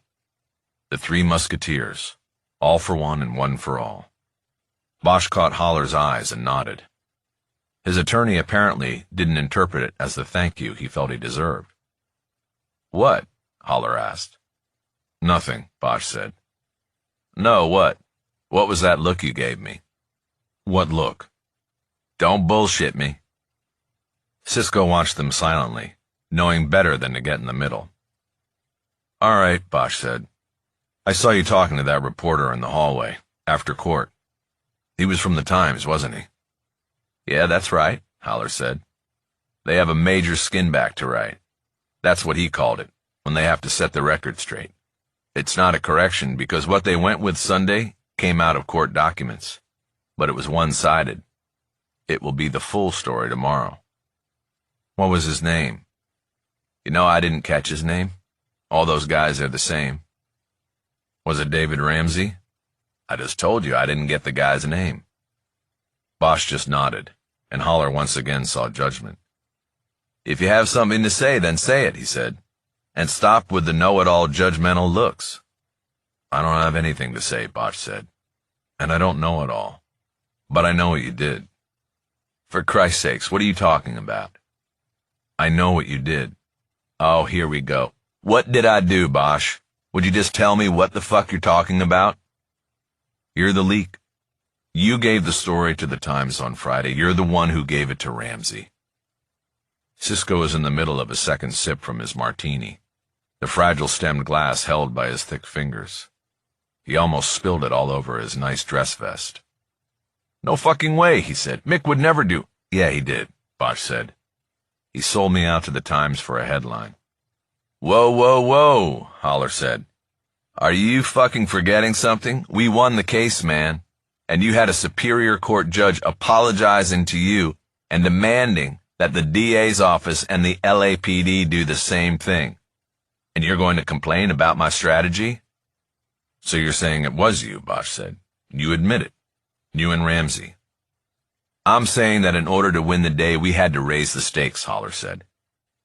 S1: The Three Musketeers, all for one and one for all. Bosch caught Holler's eyes and nodded. His attorney apparently didn't interpret it as the thank you he felt he deserved. "What?" Holler asked. "Nothing," Bosch said. "No, what? What was that look you gave me?" "What look?" "Don't bullshit me." Cisco watched them silently, knowing better than to get in the middle. "All right," Bosch said. "I saw you talking to that reporter in the hallway, after court. He was from the Times, wasn't he?" "Yeah, that's right," Holler said. "They have a major skin back to write. That's what he called it, when they have to set the record straight. It's not a correction because what they went with Sunday came out of court documents. but it was one-sided. It will be the full story tomorrow. What was his name? You know, I didn't catch his name. All those guys are the same. Was it David Ramsey? I just told you I didn't get the guy's name. Bosch just nodded, and Holler once again saw judgment. If you have something to say, then say it, he said, and stop with the know-it-all judgmental looks. I don't have anything to say, Bosch said, and I don't know it all, but I know what you did. For Christ's sakes, what are you talking about? I know what you did. Oh, here we go. What did I do, Bosch? Would you just tell me what the fuck you're talking about? You're the leak. You gave the story to the Times on Friday. You're the one who gave it to Ramsey. Cisco was in the middle of a second sip from his martini, the fragile stemmed glass held by his thick fingers. He almost spilled it all over his nice dress vest. No fucking way, he said. Mick would never do. Yeah, he did, Bosch said. He sold me out to the Times for a headline. Whoa, whoa, whoa, Holler said. Are you fucking forgetting something? We won the case, man. And you had a superior court judge apologizing to you and demanding that the DA's office and the LAPD do the same thing. And you're going to complain about my strategy? So you're saying it was you, Bosch said. You admit it. You and Ramsey. I'm saying that in order to win the day, we had to raise the stakes, Holler said.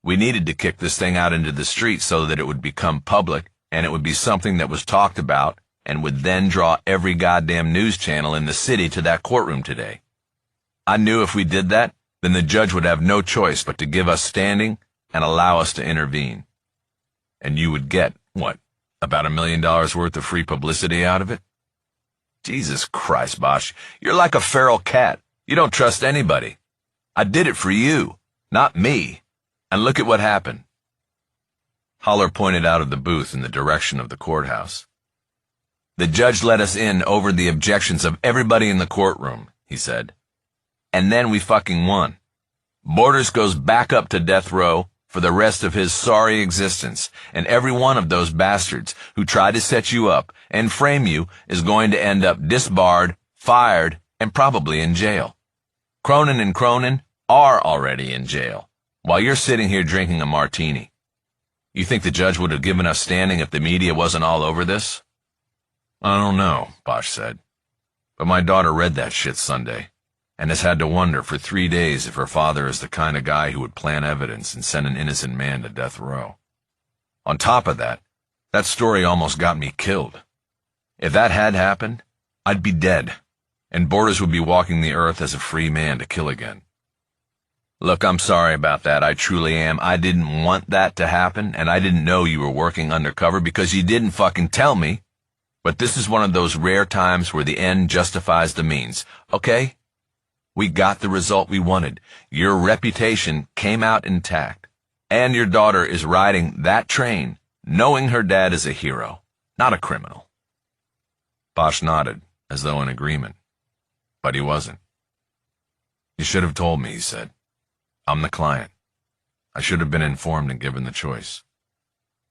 S1: We needed to kick this thing out into the street so that it would become public, and it would be something that was talked about, and would then draw every goddamn news channel in the city to that courtroom today. I knew if we did that, then the judge would have no choice but to give us standing and allow us to intervene. And you would get, what, about $1 million worth of free publicity out of it? Jesus Christ, Bosch, you're like a feral cat. You don't trust anybody. I did it for you, not me. And look at what happened. Holler pointed out of the booth in the direction of the courthouse. The judge let us in over the objections of everybody in the courtroom, he said. And then we fucking won. Borders goes back up to death row for the rest of his sorry existence, and every one of those bastards who tried to set you up and frame you is going to end up disbarred, fired, and probably in jail. Cronin and Cronin are already in jail, while you're sitting here drinking a martini. You think the judge would have given us standing if the media wasn't all over this? I don't know, Bosch said. But my daughter read that shit Sunday, and has had to wonder for 3 days if her father is the kind of guy who would plant evidence and send an innocent man to death row. On top of that, that story almost got me killed. If that had happened, I'd be dead, and Borders would be walking the earth as a free man to kill again. Look, I'm sorry about that, I truly am. I didn't want that to happen, and I didn't know you were working undercover because you didn't fucking tell me. But this is one of those rare times where the end justifies the means, okay? We got the result we wanted. Your reputation came out intact, and your daughter is riding that train, knowing her dad is a hero, not a criminal. Bosch nodded, as though in agreement. But he wasn't. You should have told me, he said. I'm the client. I should have been informed and given the choice.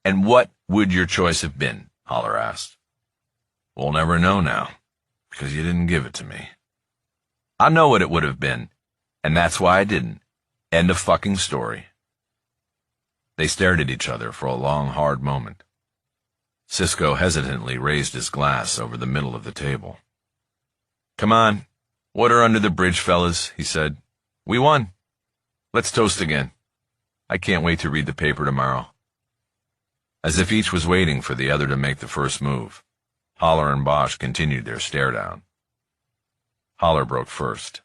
S1: And what would your choice have been? Holler asked. We'll never know now, because you didn't give it to me. I know what it would have been, and that's why I didn't. End of fucking story. They stared at each other for a long, hard moment. Cisco hesitantly raised his glass over the middle of the table. Come on, water under the bridge, fellas, he said. We won. Let's toast again. I can't wait to read the paper tomorrow. As if each was waiting for the other to make the first move, Holler and Bosch continued their stare-down. Holler broke first.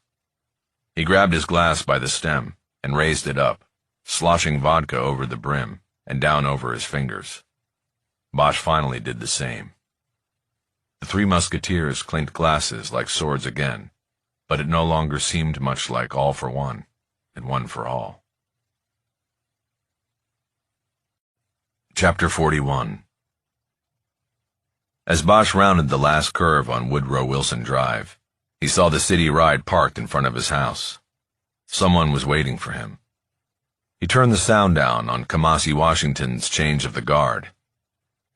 S1: He grabbed his glass by the stem and raised it up, sloshing vodka over the brim and down over his fingers. Bosch finally did the same. The three musketeers clinked glasses like swords again, but it no longer seemed much like all for one and one for all. Chapter 41. As Bosch rounded the last curve on Woodrow Wilson Drive, he saw the city ride parked in front of his house. Someone was waiting for him. He turned the sound down on Kamasi Washington's change of the guard.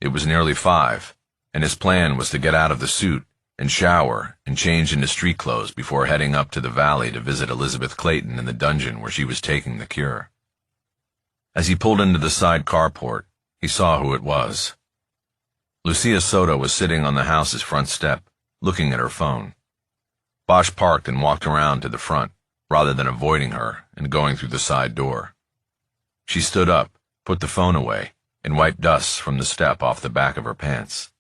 S1: It was nearly 5, and his plan was to get out of the suit and shower and change into street clothes before heading up to the valley to visit Elizabeth Clayton in the dungeon where she was taking the cure. As he pulled into the side carport, he saw who it was. Lucia Soto was sitting on the house's front step, looking at her phone. Bosch parked and walked around to the front, rather than avoiding her and going through the side door. She stood up, put the phone away, and wiped dust from the step off the back of her pants.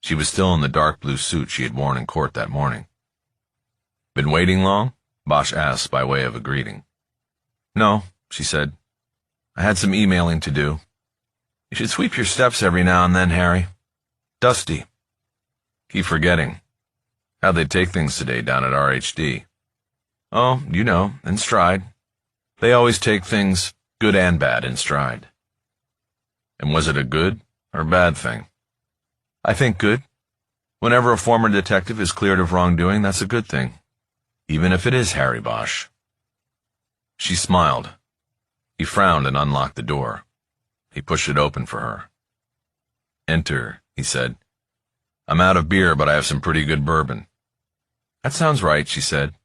S1: She was still in the dark blue suit she had worn in court that morning. "Been waiting long?" Bosch asked by way of a greeting. "No," she said. "I had some emailing to do. You should sweep your steps every now and then, Harry. Dusty. Keep forgetting. How'd they take things today down at RHD?" "Oh, you know, in stride. They always take things, good and bad, in stride." "And was it a good or bad thing?" "I think good. Whenever a former detective is cleared of wrongdoing, that's a good thing, even if it is Harry Bosch." She smiled. He frowned and unlocked the door. He pushed it open for her. "Enter," he said. "I'm out of beer, but I have some pretty good bourbon." "That sounds right," she said.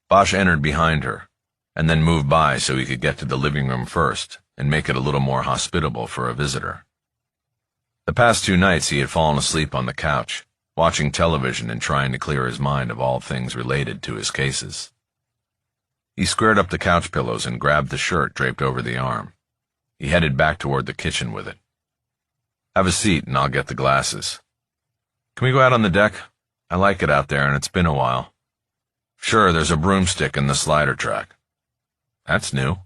S1: Bosch entered behind her, and then moved by so he could get to the living room first and make it a little more hospitable for a visitor. The past 2 nights he had fallen asleep on the couch, watching television and trying to clear his mind of all things related to his cases. He squared up the couch pillows and grabbed the shirt draped over the arm. He headed back toward the kitchen with it. "Have a seat and I'll get the glasses." "Can we go out on the deck? I like it out there and it's been a while." "Sure, there's a broomstick in the slider track." "That's new."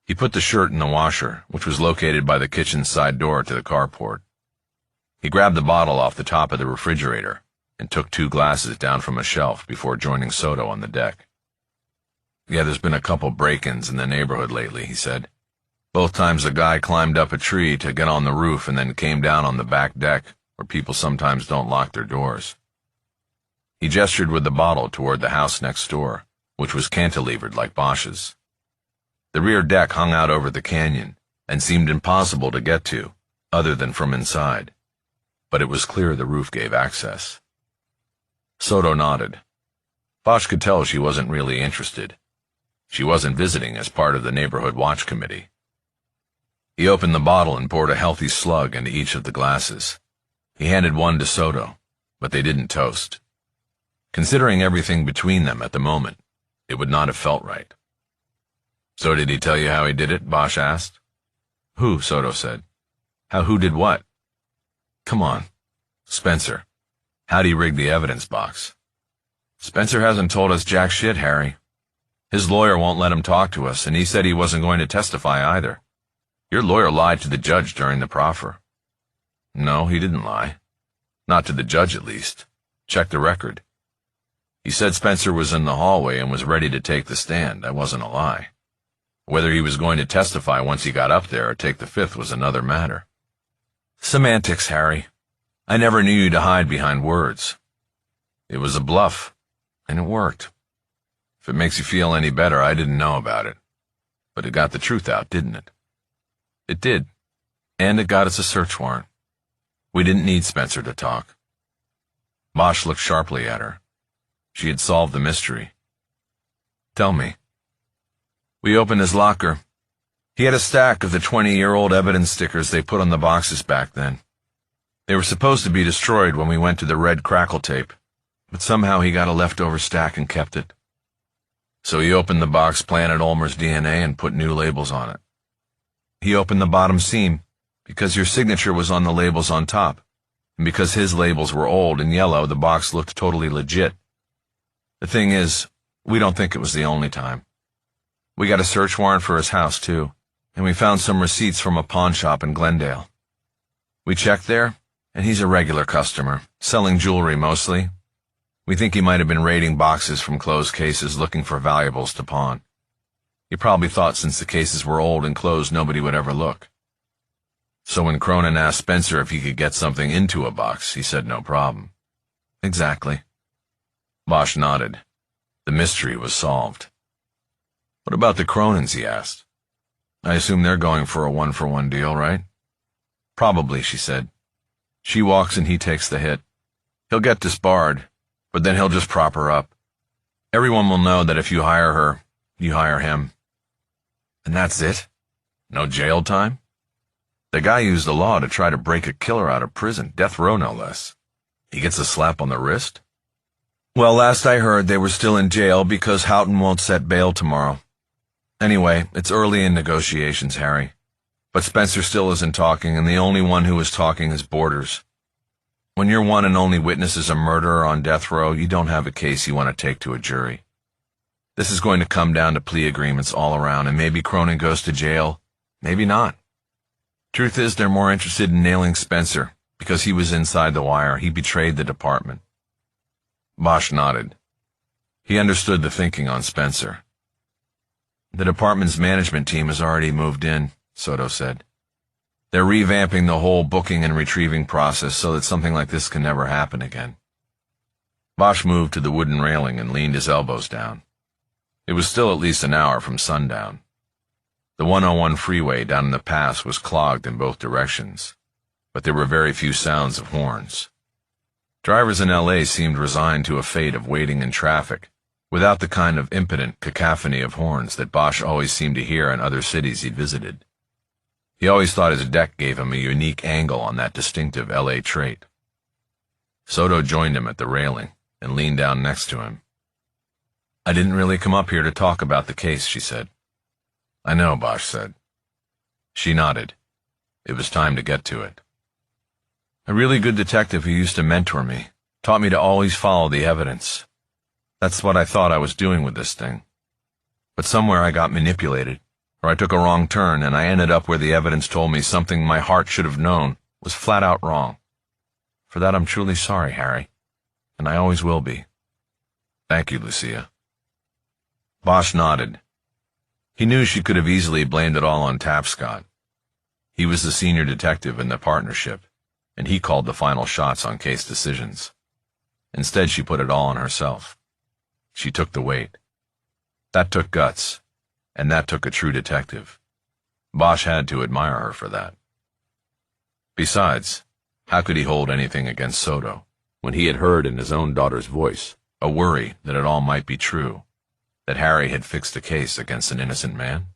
S1: He put the shirt in the washer, which was located by the kitchen's side door to the carport. He grabbed the bottle off the top of the refrigerator and took 2 glasses down from a shelf before joining Soto on the deck. "Yeah, there's been a couple break-ins in the neighborhood lately," he said. "Both times a guy climbed up a tree to get on the roof and then came down on the back deck, where people sometimes don't lock their doors." He gestured with the bottle toward the house next door, which was cantilevered like Bosch's. The rear deck hung out over the canyon and seemed impossible to get to, other than from inside, but it was clear the roof gave access. Soto nodded. Bosch could tell she wasn't really interested. She wasn't visiting as part of the neighborhood watch committee. He opened the bottle and poured a healthy slug into each of the glasses. He handed one to Soto, but they didn't toast. Considering everything between them at the moment, it would not have felt right. "So did he tell you how he did it?" Bosch asked. "Who?" Soto said. Who did what?" "Come on. Spencer. How'd he rig the evidence box?" "Spencer hasn't told us jack shit, Harry. His lawyer won't let him talk to us, and he said he wasn't going to testify either. Your lawyer lied to the judge during the proffer." "No, he didn't lie. Not to the judge, at least. Check the record. He said Spencer was in the hallway and was ready to take the stand. That wasn't a lie. Whether he was going to testify once he got up there or take the fifth was another matter." "Semantics, Harry. I never knew you to hide behind words." "It was a bluff, and it worked. If it makes you feel any better, I didn't know about it. But it got the truth out, didn't it?" "It did. And it got us a search warrant. We didn't need Spencer to talk." Bosch looked sharply at her. She had solved the mystery. "Tell me." "We opened his locker. He had a stack of the 20-year-old evidence stickers they put on the boxes back then. They were supposed to be destroyed when we went to the red crackle tape, but somehow he got a leftover stack and kept it. So he opened the box, planted Ulmer's DNA, and put new labels on it. He opened the bottom seam because your signature was on the labels on top, and because his labels were old and yellow, the box looked totally legit. The thing is, we don't think it was the only time. We got a search warrant for his house, too, and we found some receipts from a pawn shop in Glendale. We checked there, and he's a regular customer, selling jewelry mostly. We think he might have been raiding boxes from closed cases looking for valuables to pawn. He probably thought since the cases were old and closed nobody would ever look. So when Cronin asked Spencer if he could get something into a box, he said no problem." "Exactly." Bosch nodded. The mystery was solved. "What about the Cronins?" he asked. "I assume they're going for a one-for-one deal, right?" "Probably," she said. "She walks and he takes the hit. He'll get disbarred, but then he'll just prop her up. Everyone will know that if you hire her, you hire him. And that's it? No jail time? The guy used the law to try to break a killer out of prison, death row no less. He gets a slap on the wrist? Well, last I heard they were still in jail because Houghton won't set bail tomorrow. Anyway, it's early in negotiations, Harry. But Spencer still isn't talking, and the only one who is talking is Borders. When your one and only witness is a murderer on death row, you don't have a case you want to take to a jury. This is going to come down to plea agreements all around, and maybe Cronin goes to jail, maybe not. Truth is, they're more interested in nailing Spencer, because he was inside the wire. He betrayed the department. Bosch nodded. He understood the thinking on Spencer. The department's management team has already moved in, Soto said. They're revamping the whole booking and retrieving process so that something like this can never happen again. Bosch moved to the wooden railing and leaned his elbows down. It was still at least an hour from sundown. The 101 freeway down in the pass was clogged in both directions, but there were very few sounds of horns. Drivers in L.A. seemed resigned to a fate of waiting in traffic, without the kind of impotent cacophony of horns that Bosch always seemed to hear in other cities he'd visited. He always thought his deck gave him a unique angle on that distinctive L.A. trait. Soto joined him at the railing and leaned down next to him. I didn't really come up here to talk about the case, she said. I know, Bosch said. She nodded. It was time to get to it. A really good detective who used to mentor me taught me to always follow the evidence. That's what I thought I was doing with this thing. But somewhere I got manipulated, or I took a wrong turn, and I ended up where the evidence told me something my heart should have known was flat out wrong. For that I'm truly sorry, Harry, and I always will be. Thank you, Lucia. Bosch nodded. He knew she could have easily blamed it all on Tapscott. He was the senior detective in the partnership, and he called the final shots on case decisions. Instead, she put it all on herself. She took the weight. That took guts, and that took a true detective. Bosch had to admire her for that. Besides, how could he hold anything against Soto when he had heard in his own daughter's voice a worry that it all might be true, that Harry had fixed a case against an innocent man?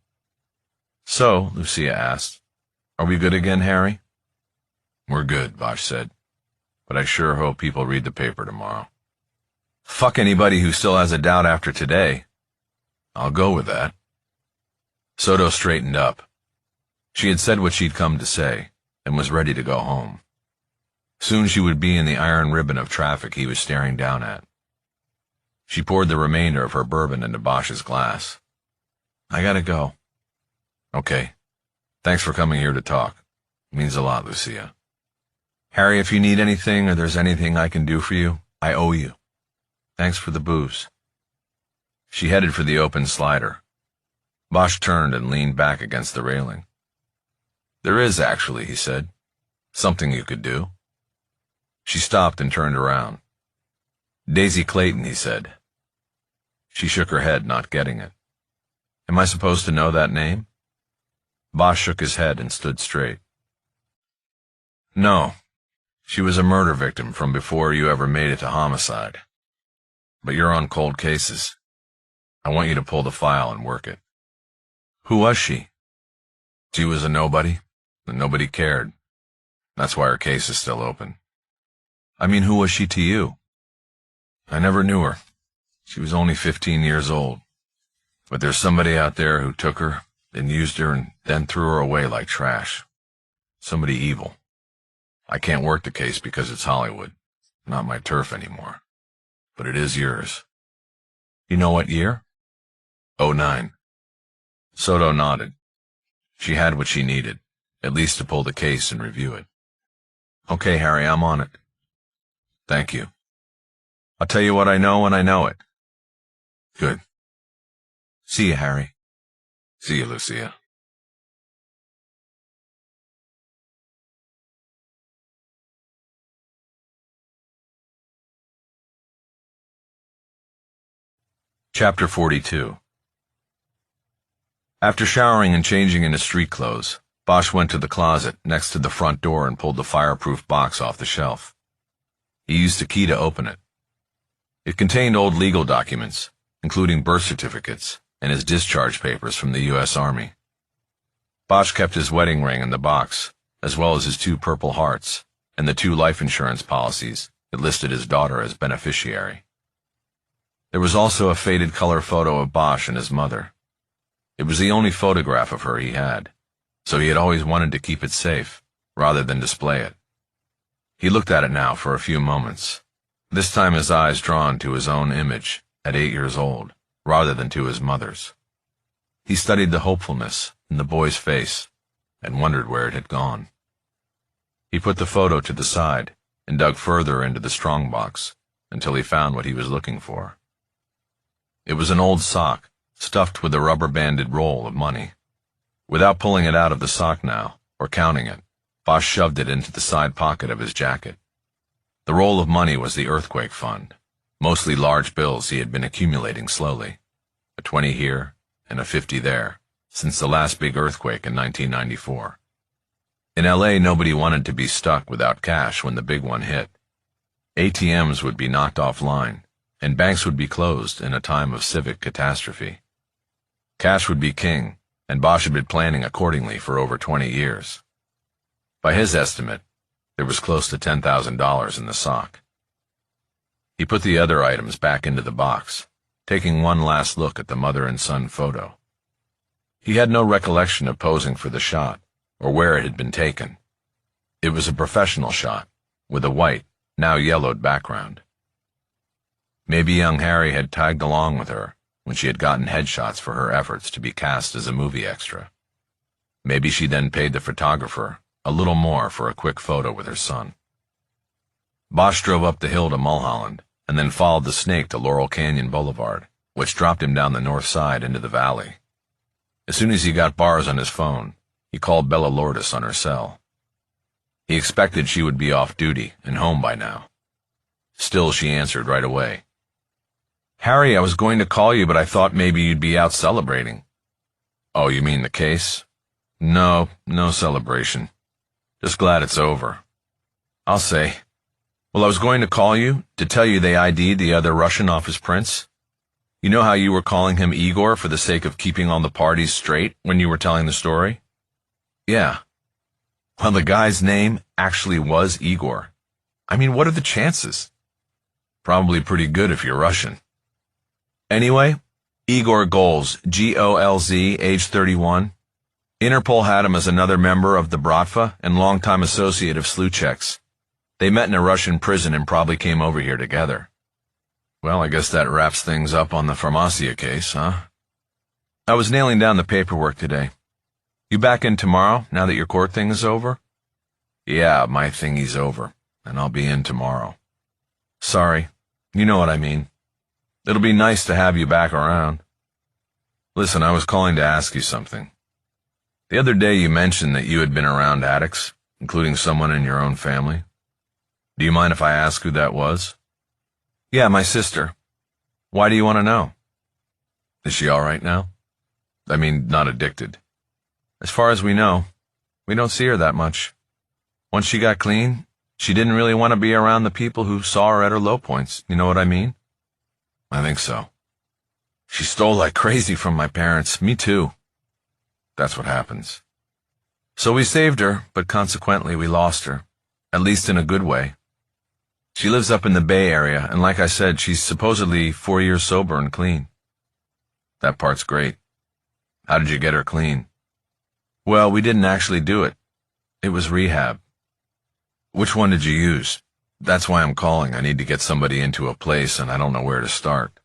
S1: So, Lucia asked, are we good again, Harry? We're good, Bosch said, but I sure hope people read the paper tomorrow. Fuck anybody who still has a doubt after today. I'll go with that. Soto straightened up. She had said what she'd come to say, and was ready to go home. Soon she would be in the iron ribbon of traffic he was staring down at. She poured the remainder of her bourbon into Bosch's glass. I gotta go. Okay. Thanks for coming here to talk. It means a lot, Lucia. Harry, if you need anything or there's anything I can do for you, I owe you. Thanks for the booze. She headed for the open slider. Bosch turned and leaned back against the railing. There is, actually, he said. Something you could do. She stopped and turned around. Daisy Clayton, he said. She shook her head, not getting it. Am I supposed to know that name? Bosch shook his head and stood straight. No. She was a murder victim from before you ever made it to homicide. But you're on cold cases. I want you to pull the file and work it. Who was she? She was a nobody, and nobody cared. That's why her case is still open. I mean, who was she to you? I never knew her. She was only 15 years old. But there's somebody out there who took her, then used her, and then threw her away like trash. Somebody evil. I can't work the case because it's Hollywood. Not my turf anymore. But it is yours. You know what year? 09. Soto nodded. She had what she needed, at least to pull the case and review it. Okay, Harry, I'm on it. Thank you. I'll tell you what I know when I know it. Good. See you, Harry. See you, Lucia. Chapter 42. After showering and changing into street clothes, Bosch went to the closet next to the front door and pulled the fireproof box off the shelf. He used a key to open it. It contained old legal documents, including birth certificates and his discharge papers from the U.S. Army. Bosch kept his wedding ring in the box, as well as his 2 Purple Hearts and the 2 life insurance policies that listed his daughter as beneficiary. There was also a faded color photo of Bosch and his mother. It was the only photograph of her he had, so he had always wanted to keep it safe, rather than display it. He looked at it now for a few moments, this time his eyes drawn to his own image at 8 years old, rather than to his mother's. He studied the hopefulness in the boy's face and wondered where it had gone. He put the photo to the side and dug further into the strongbox until he found what he was looking for. It was an old sock stuffed with a rubber-banded roll of money. Without pulling it out of the sock now, or counting it, Bosch shoved it into the side pocket of his jacket. The roll of money was the earthquake fund, mostly large bills he had been accumulating slowly, a 20 here and a 50 there, since the last big earthquake in 1994. In L.A., nobody wanted to be stuck without cash when the big one hit. ATMs would be knocked offline, and banks would be closed in a time of civic catastrophe. Cash would be king, and Bosch had been planning accordingly for over 20 years. By his estimate, there was close to $10,000 in the sock. He put the other items back into the box, taking one last look at the mother and son photo. He had no recollection of posing for the shot, or where it had been taken. It was a professional shot, with a white, now yellowed background. Maybe young Harry had tagged along with her when she had gotten headshots for her efforts to be cast as a movie extra. Maybe she then paid the photographer a little more for a quick photo with her son. Bosch drove up the hill to Mulholland, and then followed the snake to Laurel Canyon Boulevard, which dropped him down the north side into the valley. As soon as he got bars on his phone, he called Bella Lourdes on her cell. He expected she would be off duty and home by now. Still, she answered right away. "Harry, I was going to call you, but I thought maybe you'd be out celebrating." "Oh, you mean the case?" No celebration. Just glad it's over." "I'll say. Well, I was going to call you to tell you they ID'd the other Russian off his prints. You know how you were calling him Igor for the sake of keeping all the parties straight when you were telling the story?" "Yeah." "Well, the guy's name actually was Igor. I mean, what are the chances?" "Probably pretty good if you're Russian." "Anyway, Igor Golz, Golz, age 31. Interpol had him as another member of the Bratva and longtime associate of Sluchek's. They met in a Russian prison and probably came over here together." "Well, I guess that wraps things up on the Farmacia case, huh?" "I was nailing down the paperwork today. You back in tomorrow, now that your court thing is over?" "Yeah, my thingy's over, and I'll be in tomorrow." "Sorry. You know what I mean. It'll be nice to have you back around." "Listen, I was calling to ask you something. The other day you mentioned that you had been around addicts, including someone in your own family. Do you mind if I ask who that was?" "Yeah, my sister. Why do you want to know?" "Is she all right now? I mean, not addicted?" "As far as we know, we don't see her that much. Once she got clean, she didn't really want to be around the people who saw her at her low points. You know what I mean?" "I think so. She stole like crazy from my parents. Me too." "That's what happens." "So we saved her, but consequently we lost her, at least in a good way. She lives up in the Bay Area, and like I said, she's supposedly 4 years sober and clean." "That part's great. How did you get her clean?" "Well, we didn't actually do it. It was rehab." "Which one did you use? That's why I'm calling. I need to get somebody into a place, and I don't know where to start."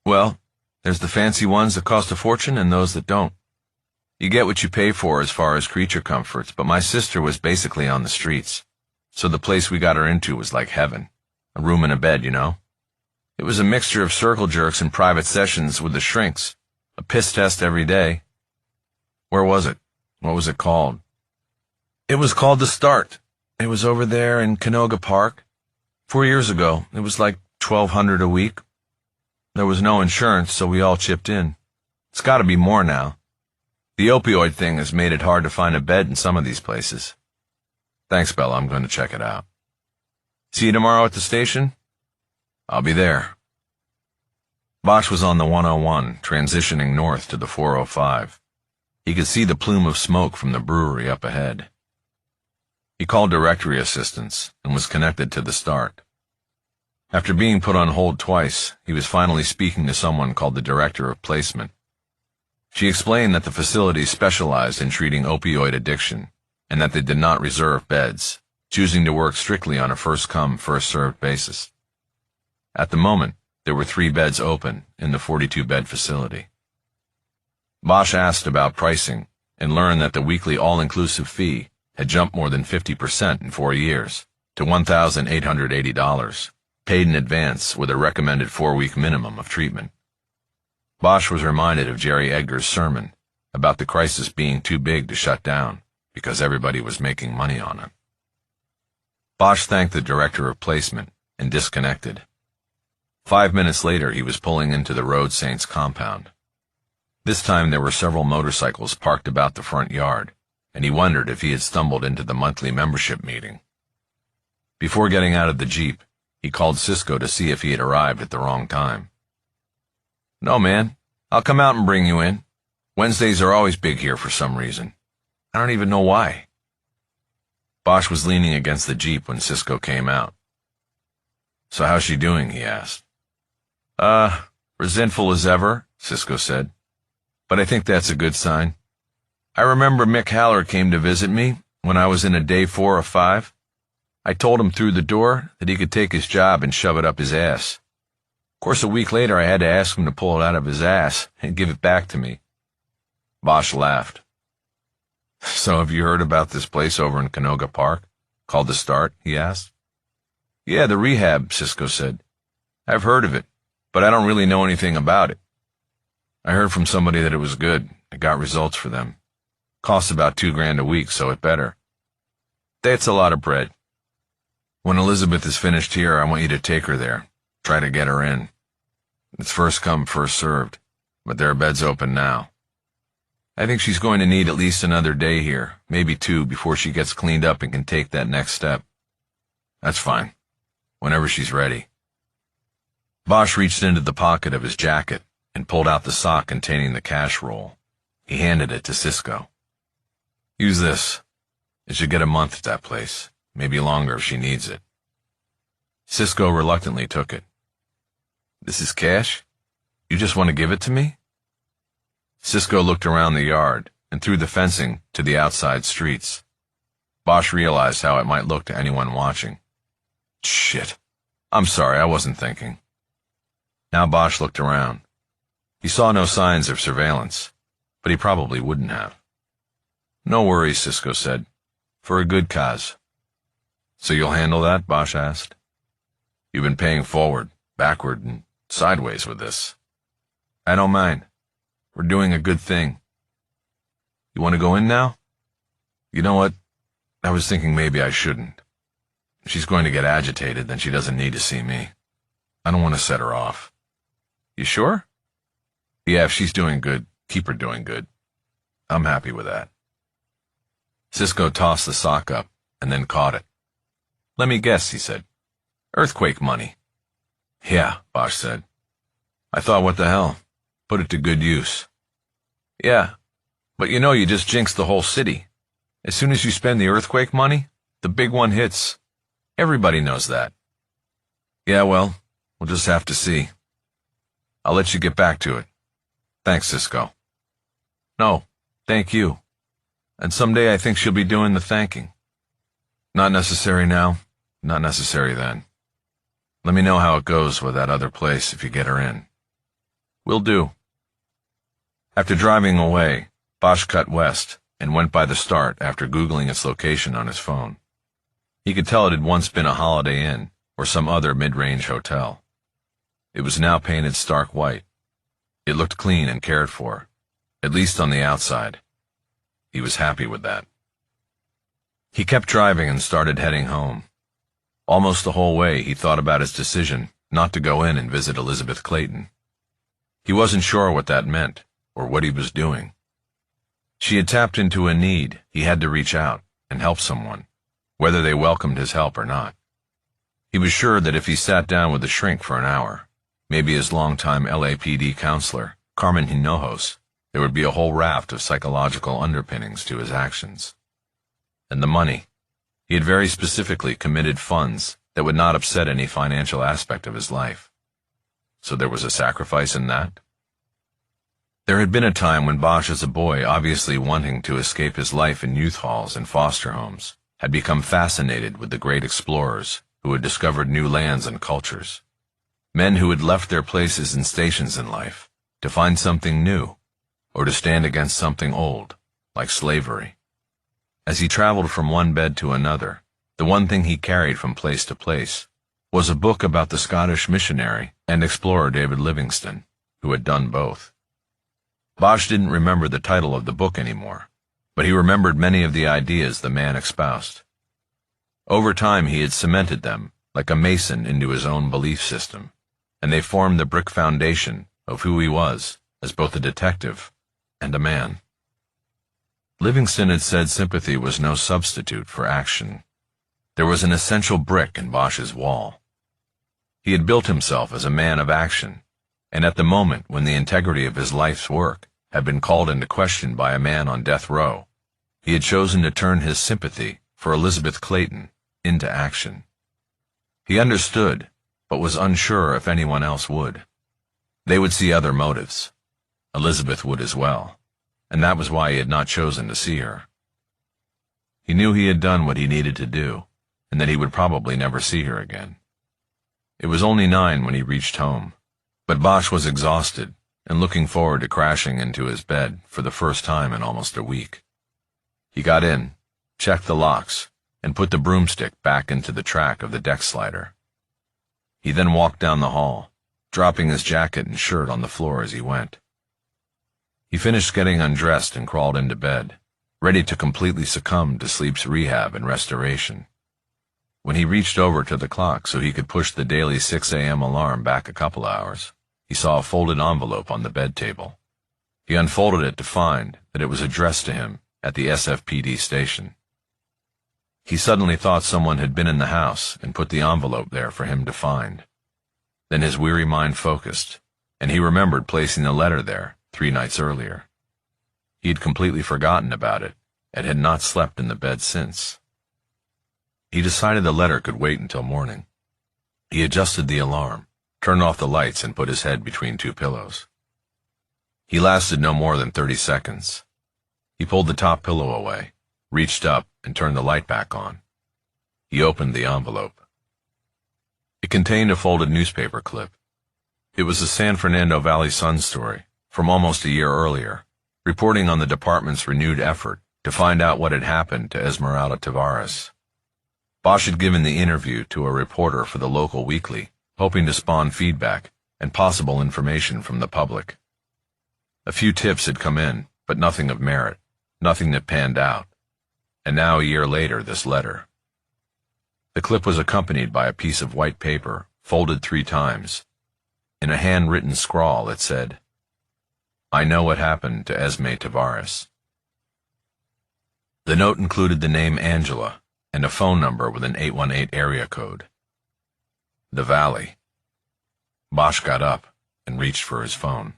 S1: "Well, there's the fancy ones that cost a fortune and those that don't. You get what you pay for as far as creature comforts, but my sister was basically on the streets, so the place we got her into was like heaven. A room and a bed, you know. It was a mixture of circle jerks and private sessions with the shrinks, a piss test every day." "Where was it? What was it called?" "It was called The Start. It was over there in Canoga Park. 4 years ago, it was like $1,200 a week. There was no insurance, so we all chipped in. It's got to be more now. The opioid thing has made it hard to find a bed in some of these places." "Thanks, Bella. I'm going to check it out." See you tomorrow at the station? I'll be there. Bosch was on the 101, transitioning north to the 405. He could see the plume of smoke from the brewery up ahead. He called directory assistance and was connected to the start. After being put on hold twice, he was finally speaking to someone called the director of placement. She explained that the facility specialized in treating opioid addiction and that they did not reserve beds, choosing to work strictly on a first-come, first-served basis. At the moment, there were 3 beds open in the 42-bed facility. Bosch asked about pricing and learned that the weekly all-inclusive fee had jumped more than 50% in 4 years to $1,880, paid in advance with a recommended 4-week minimum of treatment. Bosch was reminded of Jerry Edgar's sermon about the crisis being too big to shut down because everybody was making money on it. Bosch thanked the director of placement and disconnected. 5 minutes later, he was pulling into the Road Saints compound. This time there were several motorcycles parked about the front yard, and he wondered if he had stumbled into the monthly membership meeting. Before getting out of the Jeep, he called Cisco to see if he had arrived at the wrong time. No, man. I'll come out and bring you in. Wednesdays are always big here for some reason. I don't even know why. Bosch was leaning against the Jeep when Cisco came out. So how's she doing, he asked. Resentful as ever, Cisco said. But I think that's a good sign. I remember Mick Haller came to visit me when I was in a day 4 of 5. I told him through the door that he could take his job and shove it up his ass. Of course, a week later I had to ask him to pull it out of his ass and give it back to me. Bosch laughed. So have you heard about this place over in Canoga Park, called The Start, he asked. Yeah, the rehab, Cisco said. I've heard of it, but I don't really know anything about it. I heard from somebody that it was good. It got results for them. Costs about $2,000 a week, so it better. That's a lot of bread. When Elizabeth is finished here, I want you to take her there. Try to get her in. It's first come, first served, but there are beds open now. I think she's going to need at least another day here, maybe 2, before she gets cleaned up and can take that next step. That's fine. Whenever she's ready. Bosch reached into the pocket of his jacket and pulled out the sock containing the cash roll. He handed it to Cisco. Use this. It should get a month at that place, maybe longer if she needs it. Cisco reluctantly took it. This is cash? You just want to give it to me? Cisco looked around the yard and through the fencing to the outside streets. Bosch realized how it might look to anyone watching. Shit. I'm sorry, I wasn't thinking. Now Bosch looked around. He saw no signs of surveillance, but he probably wouldn't have. No worries, Cisco said. For a good cause. So you'll handle that? Bosch asked. You've been paying forward, backward, and sideways with this. I don't mind. We're doing a good thing. You want to go in now? You know what? I was thinking maybe I shouldn't. If she's going to get agitated, then she doesn't need to see me. I don't want to set her off. You sure? Yeah, if she's doing good, keep her doing good. I'm happy with that. Cisco tossed the sock up and then caught it. Let me guess, he said. Earthquake money. Yeah, Bosch said. I thought, what the hell? Put it to good use. Yeah, but you know you just jinxed the whole city. As soon as you spend the earthquake money, the big one hits. Everybody knows that. Yeah, well, we'll just have to see. I'll let you get back to it. Thanks, Cisco. No, thank you. And someday I think she'll be doing the thanking. Not necessary now, not necessary then. Let me know how it goes with that other place if you get her in. Will do. After driving away, Bosch cut west and went by the Start after Googling its location on his phone. He could tell it had once been a Holiday Inn or some other mid-range hotel. It was now painted stark white. It looked clean and cared for, at least on the outside. He was happy with that. He kept driving and started heading home. Almost the whole way he thought about his decision not to go in and visit Elizabeth Clayton. He wasn't sure what that meant or what he was doing. She had tapped into a need. He had to reach out and help someone, whether they welcomed his help or not. He was sure that if he sat down with the shrink for an hour, maybe his longtime LAPD counselor, Carmen Hinojos, there would be a whole raft of psychological underpinnings to his actions. And the money. He had very specifically committed funds that would not upset any financial aspect of his life. So there was a sacrifice in that? There had been a time when Bosch, as a boy, obviously wanting to escape his life in youth halls and foster homes, had become fascinated with the great explorers who had discovered new lands and cultures. Men who had left their places and stations in life to find something new, or to stand against something old, like slavery. As he traveled from one bed to another, the one thing he carried from place to place was a book about the Scottish missionary and explorer David Livingstone, who had done both. Bosch didn't remember the title of the book anymore, but he remembered many of the ideas the man espoused. Over time he had cemented them, like a mason, into his own belief system, and they formed the brick foundation of who he was as both a detective and a man. Livingstone had said sympathy was no substitute for action. There was an essential brick in Bosch's wall. He had built himself as a man of action, and at the moment when the integrity of his life's work had been called into question by a man on death row, he had chosen to turn his sympathy for Elizabeth Clayton into action. He understood, but was unsure if anyone else would. They would see other motives. Elizabeth would as well, and that was why he had not chosen to see her. He knew he had done what he needed to do, and that he would probably never see her again. It was only 9 when he reached home, but Bosch was exhausted and looking forward to crashing into his bed for the first time in almost a week. He got in, checked the locks, and put the broomstick back into the track of the deck slider. He then walked down the hall, dropping his jacket and shirt on the floor as he went. He finished getting undressed and crawled into bed, ready to completely succumb to sleep's rehab and restoration. When he reached over to the clock so he could push the daily 6 a.m. alarm back a couple hours, he saw a folded envelope on the bed table. He unfolded it to find that it was addressed to him at the SFPD station. He suddenly thought someone had been in the house and put the envelope there for him to find. Then his weary mind focused, and he remembered placing the letter there 3 nights earlier. He had completely forgotten about it and had not slept in the bed since. He decided the letter could wait until morning. He adjusted the alarm, turned off the lights, and put his head between 2 pillows. He lasted no more than 30 seconds. He pulled the top pillow away, reached up, and turned the light back on. He opened the envelope. It contained a folded newspaper clip. It was a San Fernando Valley Sun story from almost a year earlier, reporting on the department's renewed effort to find out what had happened to Esmeralda Tavares. Bosch had given the interview to a reporter for the local weekly, hoping to spawn feedback and possible information from the public. A few tips had come in, but nothing of merit, nothing that panned out. And now, a year later, this letter. The clip was accompanied by a piece of white paper, folded 3 times. In a handwritten scrawl, it said, "I know what happened to Esme Tavares." The note included the name Angela and a phone number with an 818 area code. The Valley. Bosch got up and reached for his phone.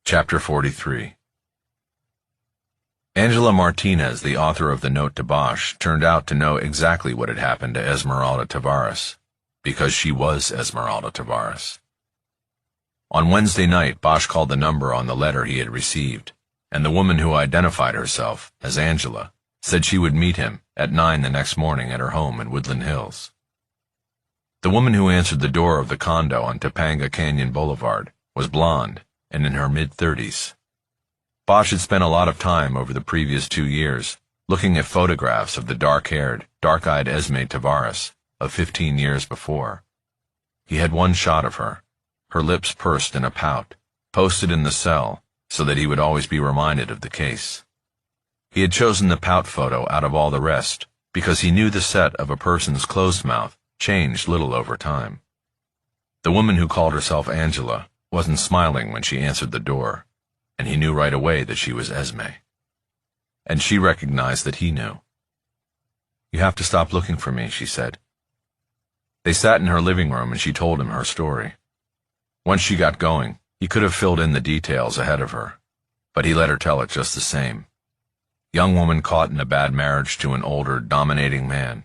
S1: Chapter 43. Angela Martinez, the author of the note to Bosch, turned out to know exactly what had happened to Esmeralda Tavares, because she was Esmeralda Tavares. On Wednesday night, Bosch called the number on the letter he had received, and the woman who identified herself as Angela said she would meet him at 9 the next morning at her home in Woodland Hills. The woman who answered the door of the condo on Topanga Canyon Boulevard was blonde and in her mid-30s. Bosch had spent a lot of time over the previous 2 years looking at photographs of the dark-haired, dark-eyed Esme Tavares of 15 years before. He had one shot of her, her lips pursed in a pout, posted in the cell so that he would always be reminded of the case. He had chosen the pout photo out of all the rest because he knew the set of a person's closed mouth changed little over time. The woman who called herself Angela wasn't smiling when she answered the door, and he knew right away that she was Esme. And she recognized that he knew. "You have to stop looking for me," she said. They sat in her living room and she told him her story. Once she got going, he could have filled in the details ahead of her, but he let her tell it just the same. Young woman caught in a bad marriage to an older, dominating man,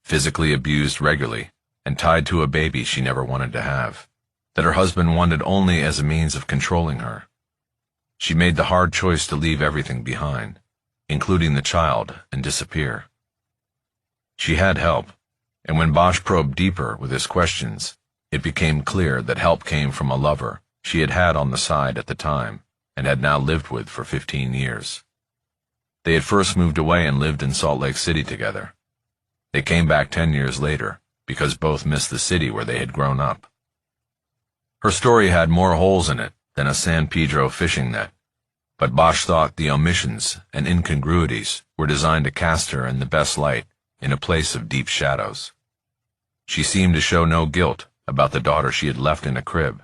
S1: physically abused regularly, and tied to a baby she never wanted to have, that her husband wanted only as a means of controlling her. She made the hard choice to leave everything behind, including the child, and disappear. She had help, and when Bosch probed deeper with his questions, it became clear that help came from a lover she had had on the side at the time and had now lived with for 15 years. They had first moved away and lived in Salt Lake City together. They came back 10 years later because both missed the city where they had grown up. Her story had more holes in it than a San Pedro fishing net, but Bosch thought the omissions and incongruities were designed to cast her in the best light in a place of deep shadows. She seemed to show no guilt about the daughter she had left in a crib,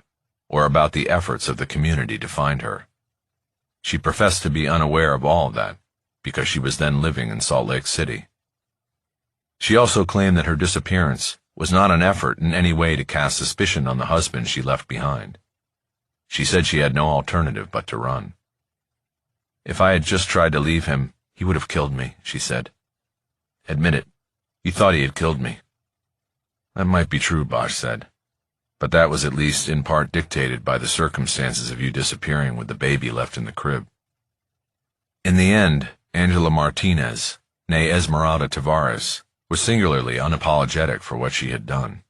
S1: or about the efforts of the community to find her. She professed to be unaware of all of that, because she was then living in Salt Lake City. She also claimed that her disappearance was not an effort in any way to cast suspicion on the husband she left behind. She said she had no alternative but to run. "If I had just tried to leave him, he would have killed me," she said. "Admit it, you thought he had killed me." "That might be true," Bosch said, "but that was at least in part dictated by the circumstances of you disappearing with the baby left in the crib." In the end, Angela Martinez, née Esmeralda Tavares, was singularly unapologetic for what she had done.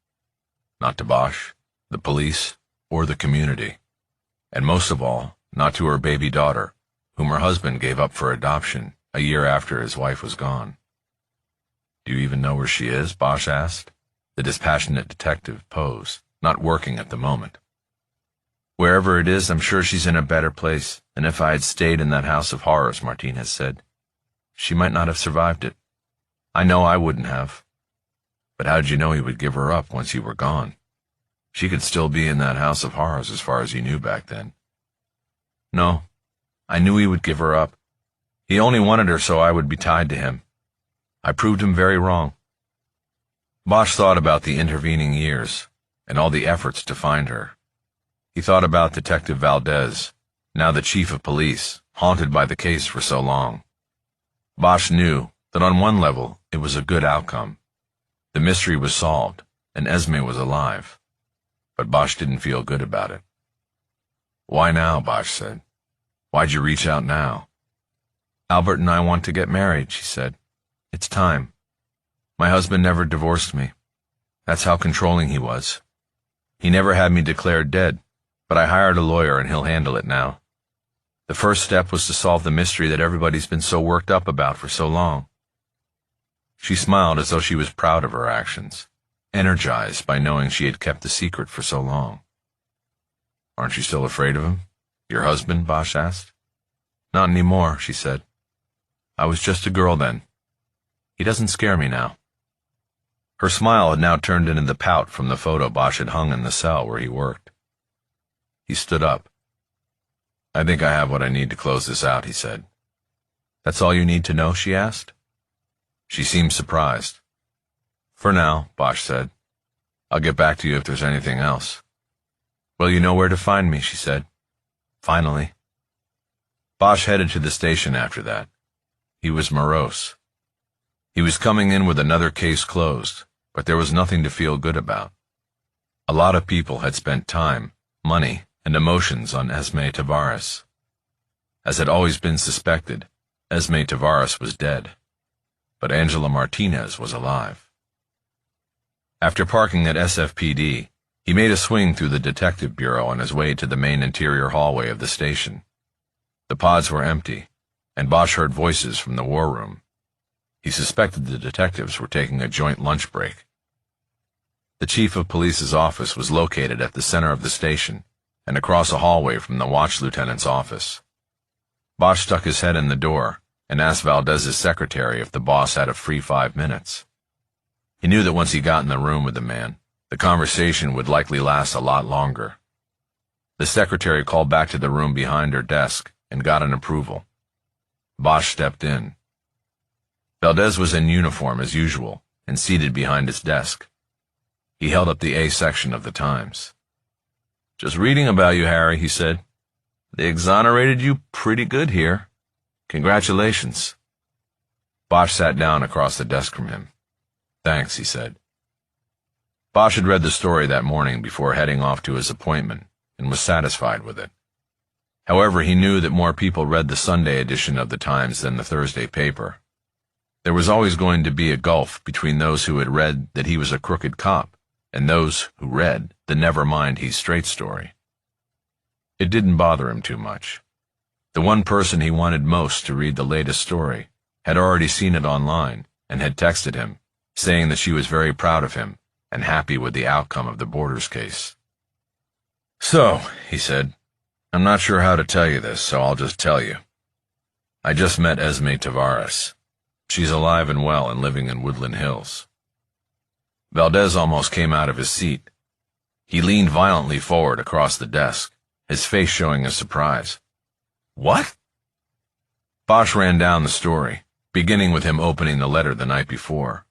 S1: Not to Bosch, the police, or the community, and most of all, not to her baby daughter, whom her husband gave up for adoption a year after his wife was gone. "Do you even know where she is?" Bosch asked, the dispassionate detective pose, not working at the moment. "Wherever it is, I'm sure she's in a better place than if I had stayed in that house of horrors," Martinez said. "She might not have survived it. I know I wouldn't have. But how did you know he would give her up once you were gone? She could still be in that house of horrors as far as you knew back then." "No, I knew he would give her up. He only wanted her so I would be tied to him. I proved him very wrong." Bosch thought about the intervening years and all the efforts to find her. He thought about Detective Valdez, now the chief of police, haunted by the case for so long. Bosch knew that on one level it was a good outcome. The mystery was solved, and Esme was alive. But Bosch didn't feel good about it. "Why now?" Bosch said. "Why'd you reach out now?" "Albert and I want to get married," she said. "It's time. My husband never divorced me. That's how controlling he was. He never had me declared dead, but I hired a lawyer and he'll handle it now. The first step was to solve the mystery that everybody's been so worked up about for so long." She smiled as though she was proud of her actions, energized by knowing she had kept the secret for so long. "Aren't you still afraid of him? Your husband?" Bosch asked. "Not anymore," she said. "I was just a girl then. He doesn't scare me now." Her smile had now turned into the pout from the photo Bosch had hung in the cell where he worked. He stood up. "I think I have what I need to close this out," he said. "That's all you need to know?" she asked. She seemed surprised. "For now," Bosch said. "I'll get back to you if there's anything else." "Well, you know where to find me," she said. Finally. Bosch headed to the station after that. He was morose. He was coming in with another case closed, but there was nothing to feel good about. A lot of people had spent time, money, and emotions on Esme Tavares. As had always been suspected, Esme Tavares was dead, but Angela Martinez was alive. After parking at SFPD, he made a swing through the detective bureau on his way to the main interior hallway of the station. The pods were empty, and Bosch heard voices from the war room. He suspected the detectives were taking a joint lunch break. The chief of police's office was located at the center of the station and across a hallway from the watch lieutenant's office. Bosch stuck his head in the door and asked Valdez's secretary if the boss had a free 5 minutes. He knew that once he got in the room with the man, the conversation would likely last a lot longer. The secretary called back to the room behind her desk and got an approval. Bosch stepped in. Valdez was in uniform as usual and seated behind his desk. He held up the A section of the Times. "Just reading about you, Harry," he said. "They exonerated you pretty good here. Congratulations." Bosch sat down across the desk from him. "Thanks," he said. Bosch had read the story that morning before heading off to his appointment and was satisfied with it. However, he knew that more people read the Sunday edition of the Times than the Thursday paper. There was always going to be a gulf between those who had read that he was a crooked cop and those who read the never mind he's straight story. It didn't bother him too much. The one person he wanted most to read the latest story had already seen it online and had texted him, saying that she was very proud of him and happy with the outcome of the Borders case. "So," he said, "I'm not sure how to tell you this, so I'll just tell you. I just met Esme Tavares. She's alive and well and living in Woodland Hills." Valdez almost came out of his seat. He leaned violently forward across the desk, his face showing his surprise. "What?" Bosch ran down the story, beginning with him opening the letter the night before.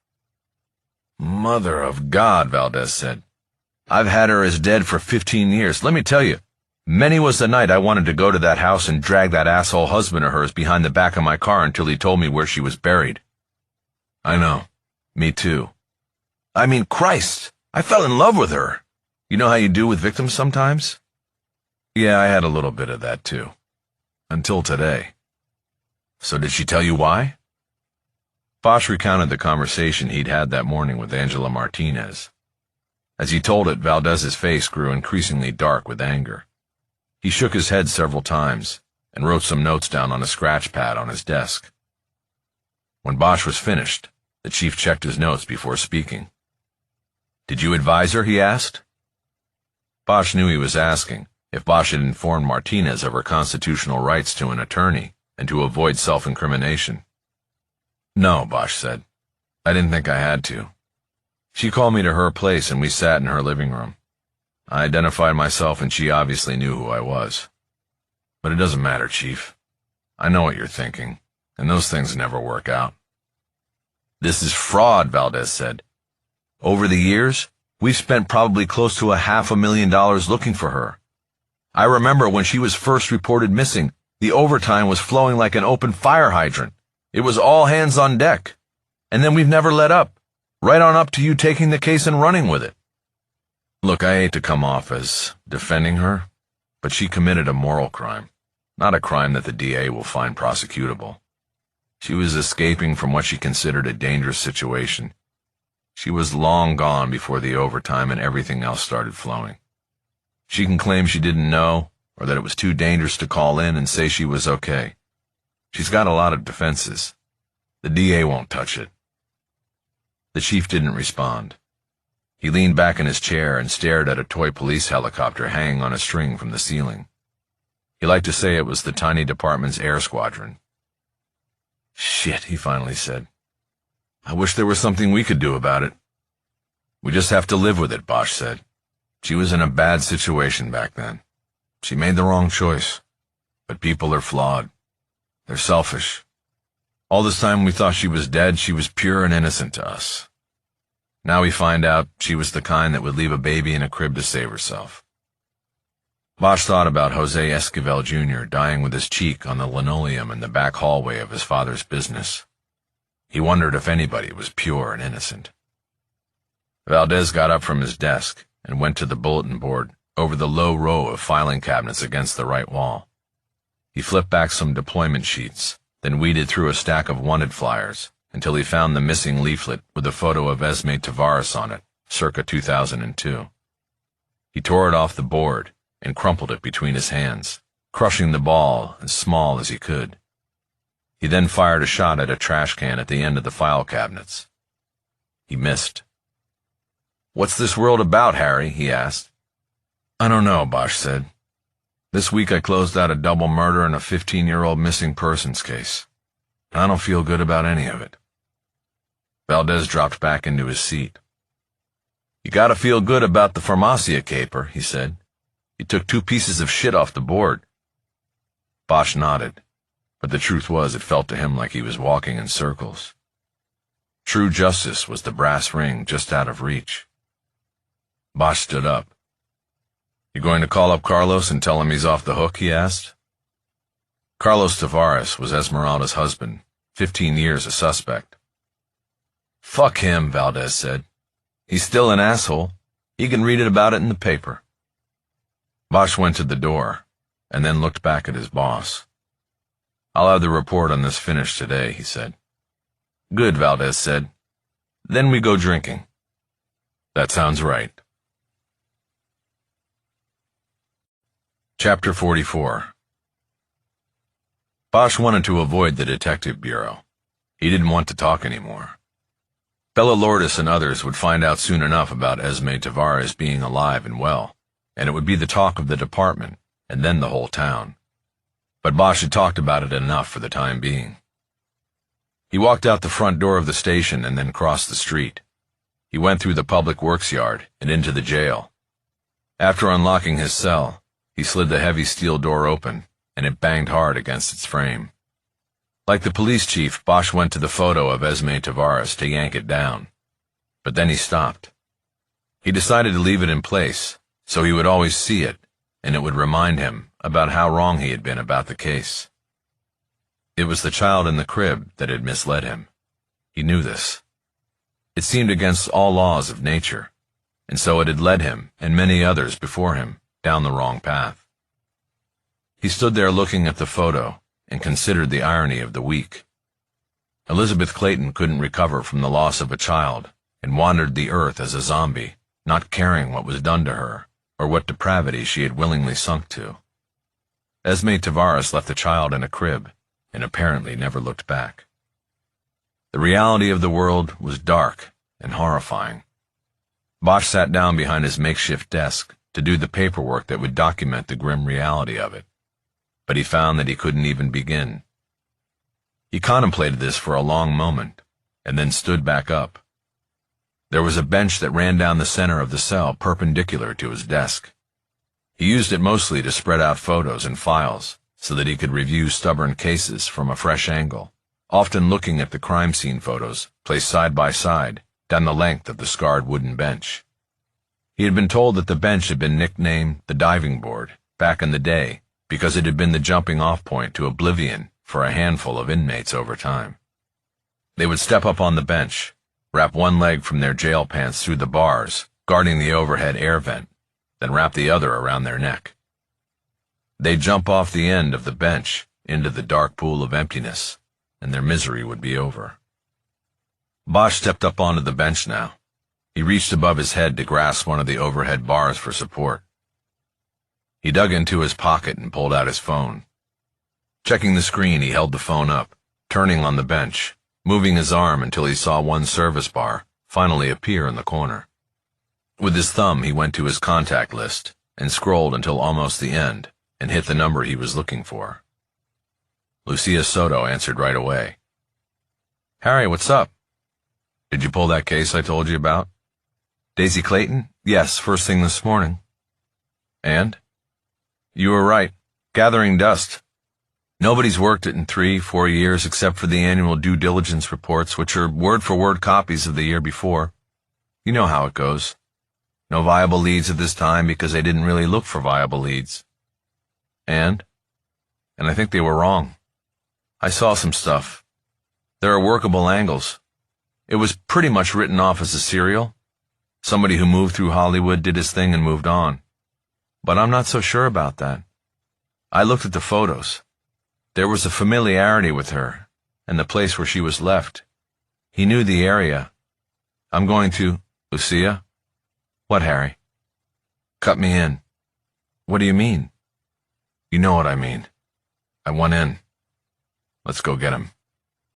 S1: "Mother of God," Valdez said. "I've had her as dead for 15 years. Let me tell you, many was the night I wanted to go to that house and drag that asshole husband of hers behind the back of my car until he told me where she was buried." "I know. Me too. I mean, Christ, I fell in love with her. You know how you do with victims sometimes?" "Yeah, I had a little bit of that too. Until today." "So did she tell you why?" Bosch recounted the conversation he'd had that morning with Angela Martinez. As he told it, Valdez's face grew increasingly dark with anger. He shook his head several times and wrote some notes down on a scratch pad on his desk. When Bosch was finished, the chief checked his notes before speaking. "Did you advise her?" he asked. Bosch knew he was asking if Bosch had informed Martinez of her constitutional rights to an attorney and to avoid self-incrimination. "No," Bosch said. "I didn't think I had to. She called me to her place and we sat in her living room. I identified myself and she obviously knew who I was. But it doesn't matter, Chief. I know what you're thinking, and those things never work out." "This is fraud," Valdez said. "Over the years, we've spent probably close to $500,000 looking for her. I remember when she was first reported missing, the overtime was flowing like an open fire hydrant. It was all hands on deck. And then we've never let up, right on up to you taking the case and running with it. Look, I hate to come off as defending her, but she committed a moral crime, not a crime that the DA will find prosecutable. She was escaping from what she considered a dangerous situation. She was long gone before the overtime and everything else started flowing. She can claim she didn't know, or that it was too dangerous to call in and say she was okay. She's got a lot of defenses. The DA won't touch it." The chief didn't respond. He leaned back in his chair and stared at a toy police helicopter hanging on a string from the ceiling. He liked to say it was the tiny department's air squadron. "Shit," he finally said. "I wish there was something we could do about it." "We just have to live with it," Bosch said. "She was in a bad situation back then. She made the wrong choice. But people are flawed. They're selfish. All this time we thought she was dead, she was pure and innocent to us. Now we find out she was the kind that would leave a baby in a crib to save herself." Bosch thought about Jose Esquivel Jr. dying with his cheek on the linoleum in the back hallway of his father's business. He wondered if anybody was pure and innocent. Valdez got up from his desk and went to the bulletin board over the low row of filing cabinets against the right wall. He flipped back some deployment sheets, then weeded through a stack of wanted flyers until he found the missing leaflet with a photo of Esme Tavares on it, circa 2002. He tore it off the board and crumpled it between his hands, crushing the ball as small as he could. He then fired a shot at a trash can at the end of the file cabinets. He missed. "What's this world about, Harry?" he asked. "I don't know," Bosch said. "This week I closed out a double murder and a 15-year-old missing persons case. I don't feel good about any of it." Valdez dropped back into his seat. "You gotta feel good about the Farmacia caper," he said. "You took 2 pieces of shit off the board." Bosch nodded, but the truth was it felt to him like he was walking in circles. True justice was the brass ring just out of reach. Bosch stood up. "You going to call up Carlos and tell him he's off the hook?" he asked. Carlos Tavares was Esmeralda's husband, 15 years a suspect. "Fuck him," Valdez said. "He's still an asshole. He can read about it in the paper." Bosch went to the door, and then looked back at his boss. "I'll have the report on this finished today," he said. "Good," Valdez said. "Then we go drinking." "That sounds right." Chapter 44. Bosch wanted to avoid the detective bureau. He didn't want to talk anymore. Bella Lourdes and others would find out soon enough about Esme Tavares being alive and well, and it would be the talk of the department, and then the whole town. But Bosch had talked about it enough for the time being. He walked out the front door of the station and then crossed the street. He went through the public works yard and into the jail. After unlocking his cell, he slid the heavy steel door open, and it banged hard against its frame. Like the police chief, Bosch went to the photo of Esme Tavares to yank it down. But then he stopped. He decided to leave it in place, so he would always see it, and it would remind him about how wrong he had been about the case. It was the child in the crib that had misled him. He knew this. It seemed against all laws of nature, and so it had led him, and many others before him, down the wrong path. He stood there looking at the photo and considered the irony of the week. Elizabeth Clayton couldn't recover from the loss of a child and wandered the earth as a zombie, not caring what was done to her or what depravity she had willingly sunk to. Esme Tavares left the child in a crib and apparently never looked back. The reality of the world was dark and horrifying. Bosch sat down behind his makeshift desk to do the paperwork that would document the grim reality of it. But he found that he couldn't even begin. He contemplated this for a long moment, and then stood back up. There was a bench that ran down the center of the cell perpendicular to his desk. He used it mostly to spread out photos and files so that he could review stubborn cases from a fresh angle, often looking at the crime scene photos placed side by side down the length of the scarred wooden bench. He had been told that the bench had been nicknamed the diving board back in the day because it had been the jumping-off point to oblivion for a handful of inmates over time. They would step up on the bench, wrap one leg from their jail pants through the bars, guarding the overhead air vent, then wrap the other around their neck. They'd jump off the end of the bench into the dark pool of emptiness, and their misery would be over. Bosch stepped up onto the bench now. He reached above his head to grasp one of the overhead bars for support. He dug into his pocket and pulled out his phone. Checking the screen, he held the phone up, turning on the bench, moving his arm until he saw one service bar finally appear in the corner. With his thumb, he went to his contact list and scrolled until almost the end and hit the number he was looking for. Lucia Soto answered right away. "Harry, what's up? Did you pull that case I told you about?" "Daisy Clayton? Yes, first thing this morning." "And?" "You were right. Gathering dust. Nobody's worked it in 3-4 years except for the annual due diligence reports, which are word-for-word copies of the year before. You know how it goes. No viable leads at this time because they didn't really look for viable leads." And I think they were wrong. I saw some stuff. There are workable angles. It was pretty much written off as a serial. Somebody who moved through Hollywood, did his thing, and moved on. But I'm not so sure about that. I looked at the photos. There was a familiarity with her, and the place where she was left. He knew the area. I'm going to... Lucia? What, Harry? Cut me in. What do you mean? You know what I mean. I want in. Let's go get him.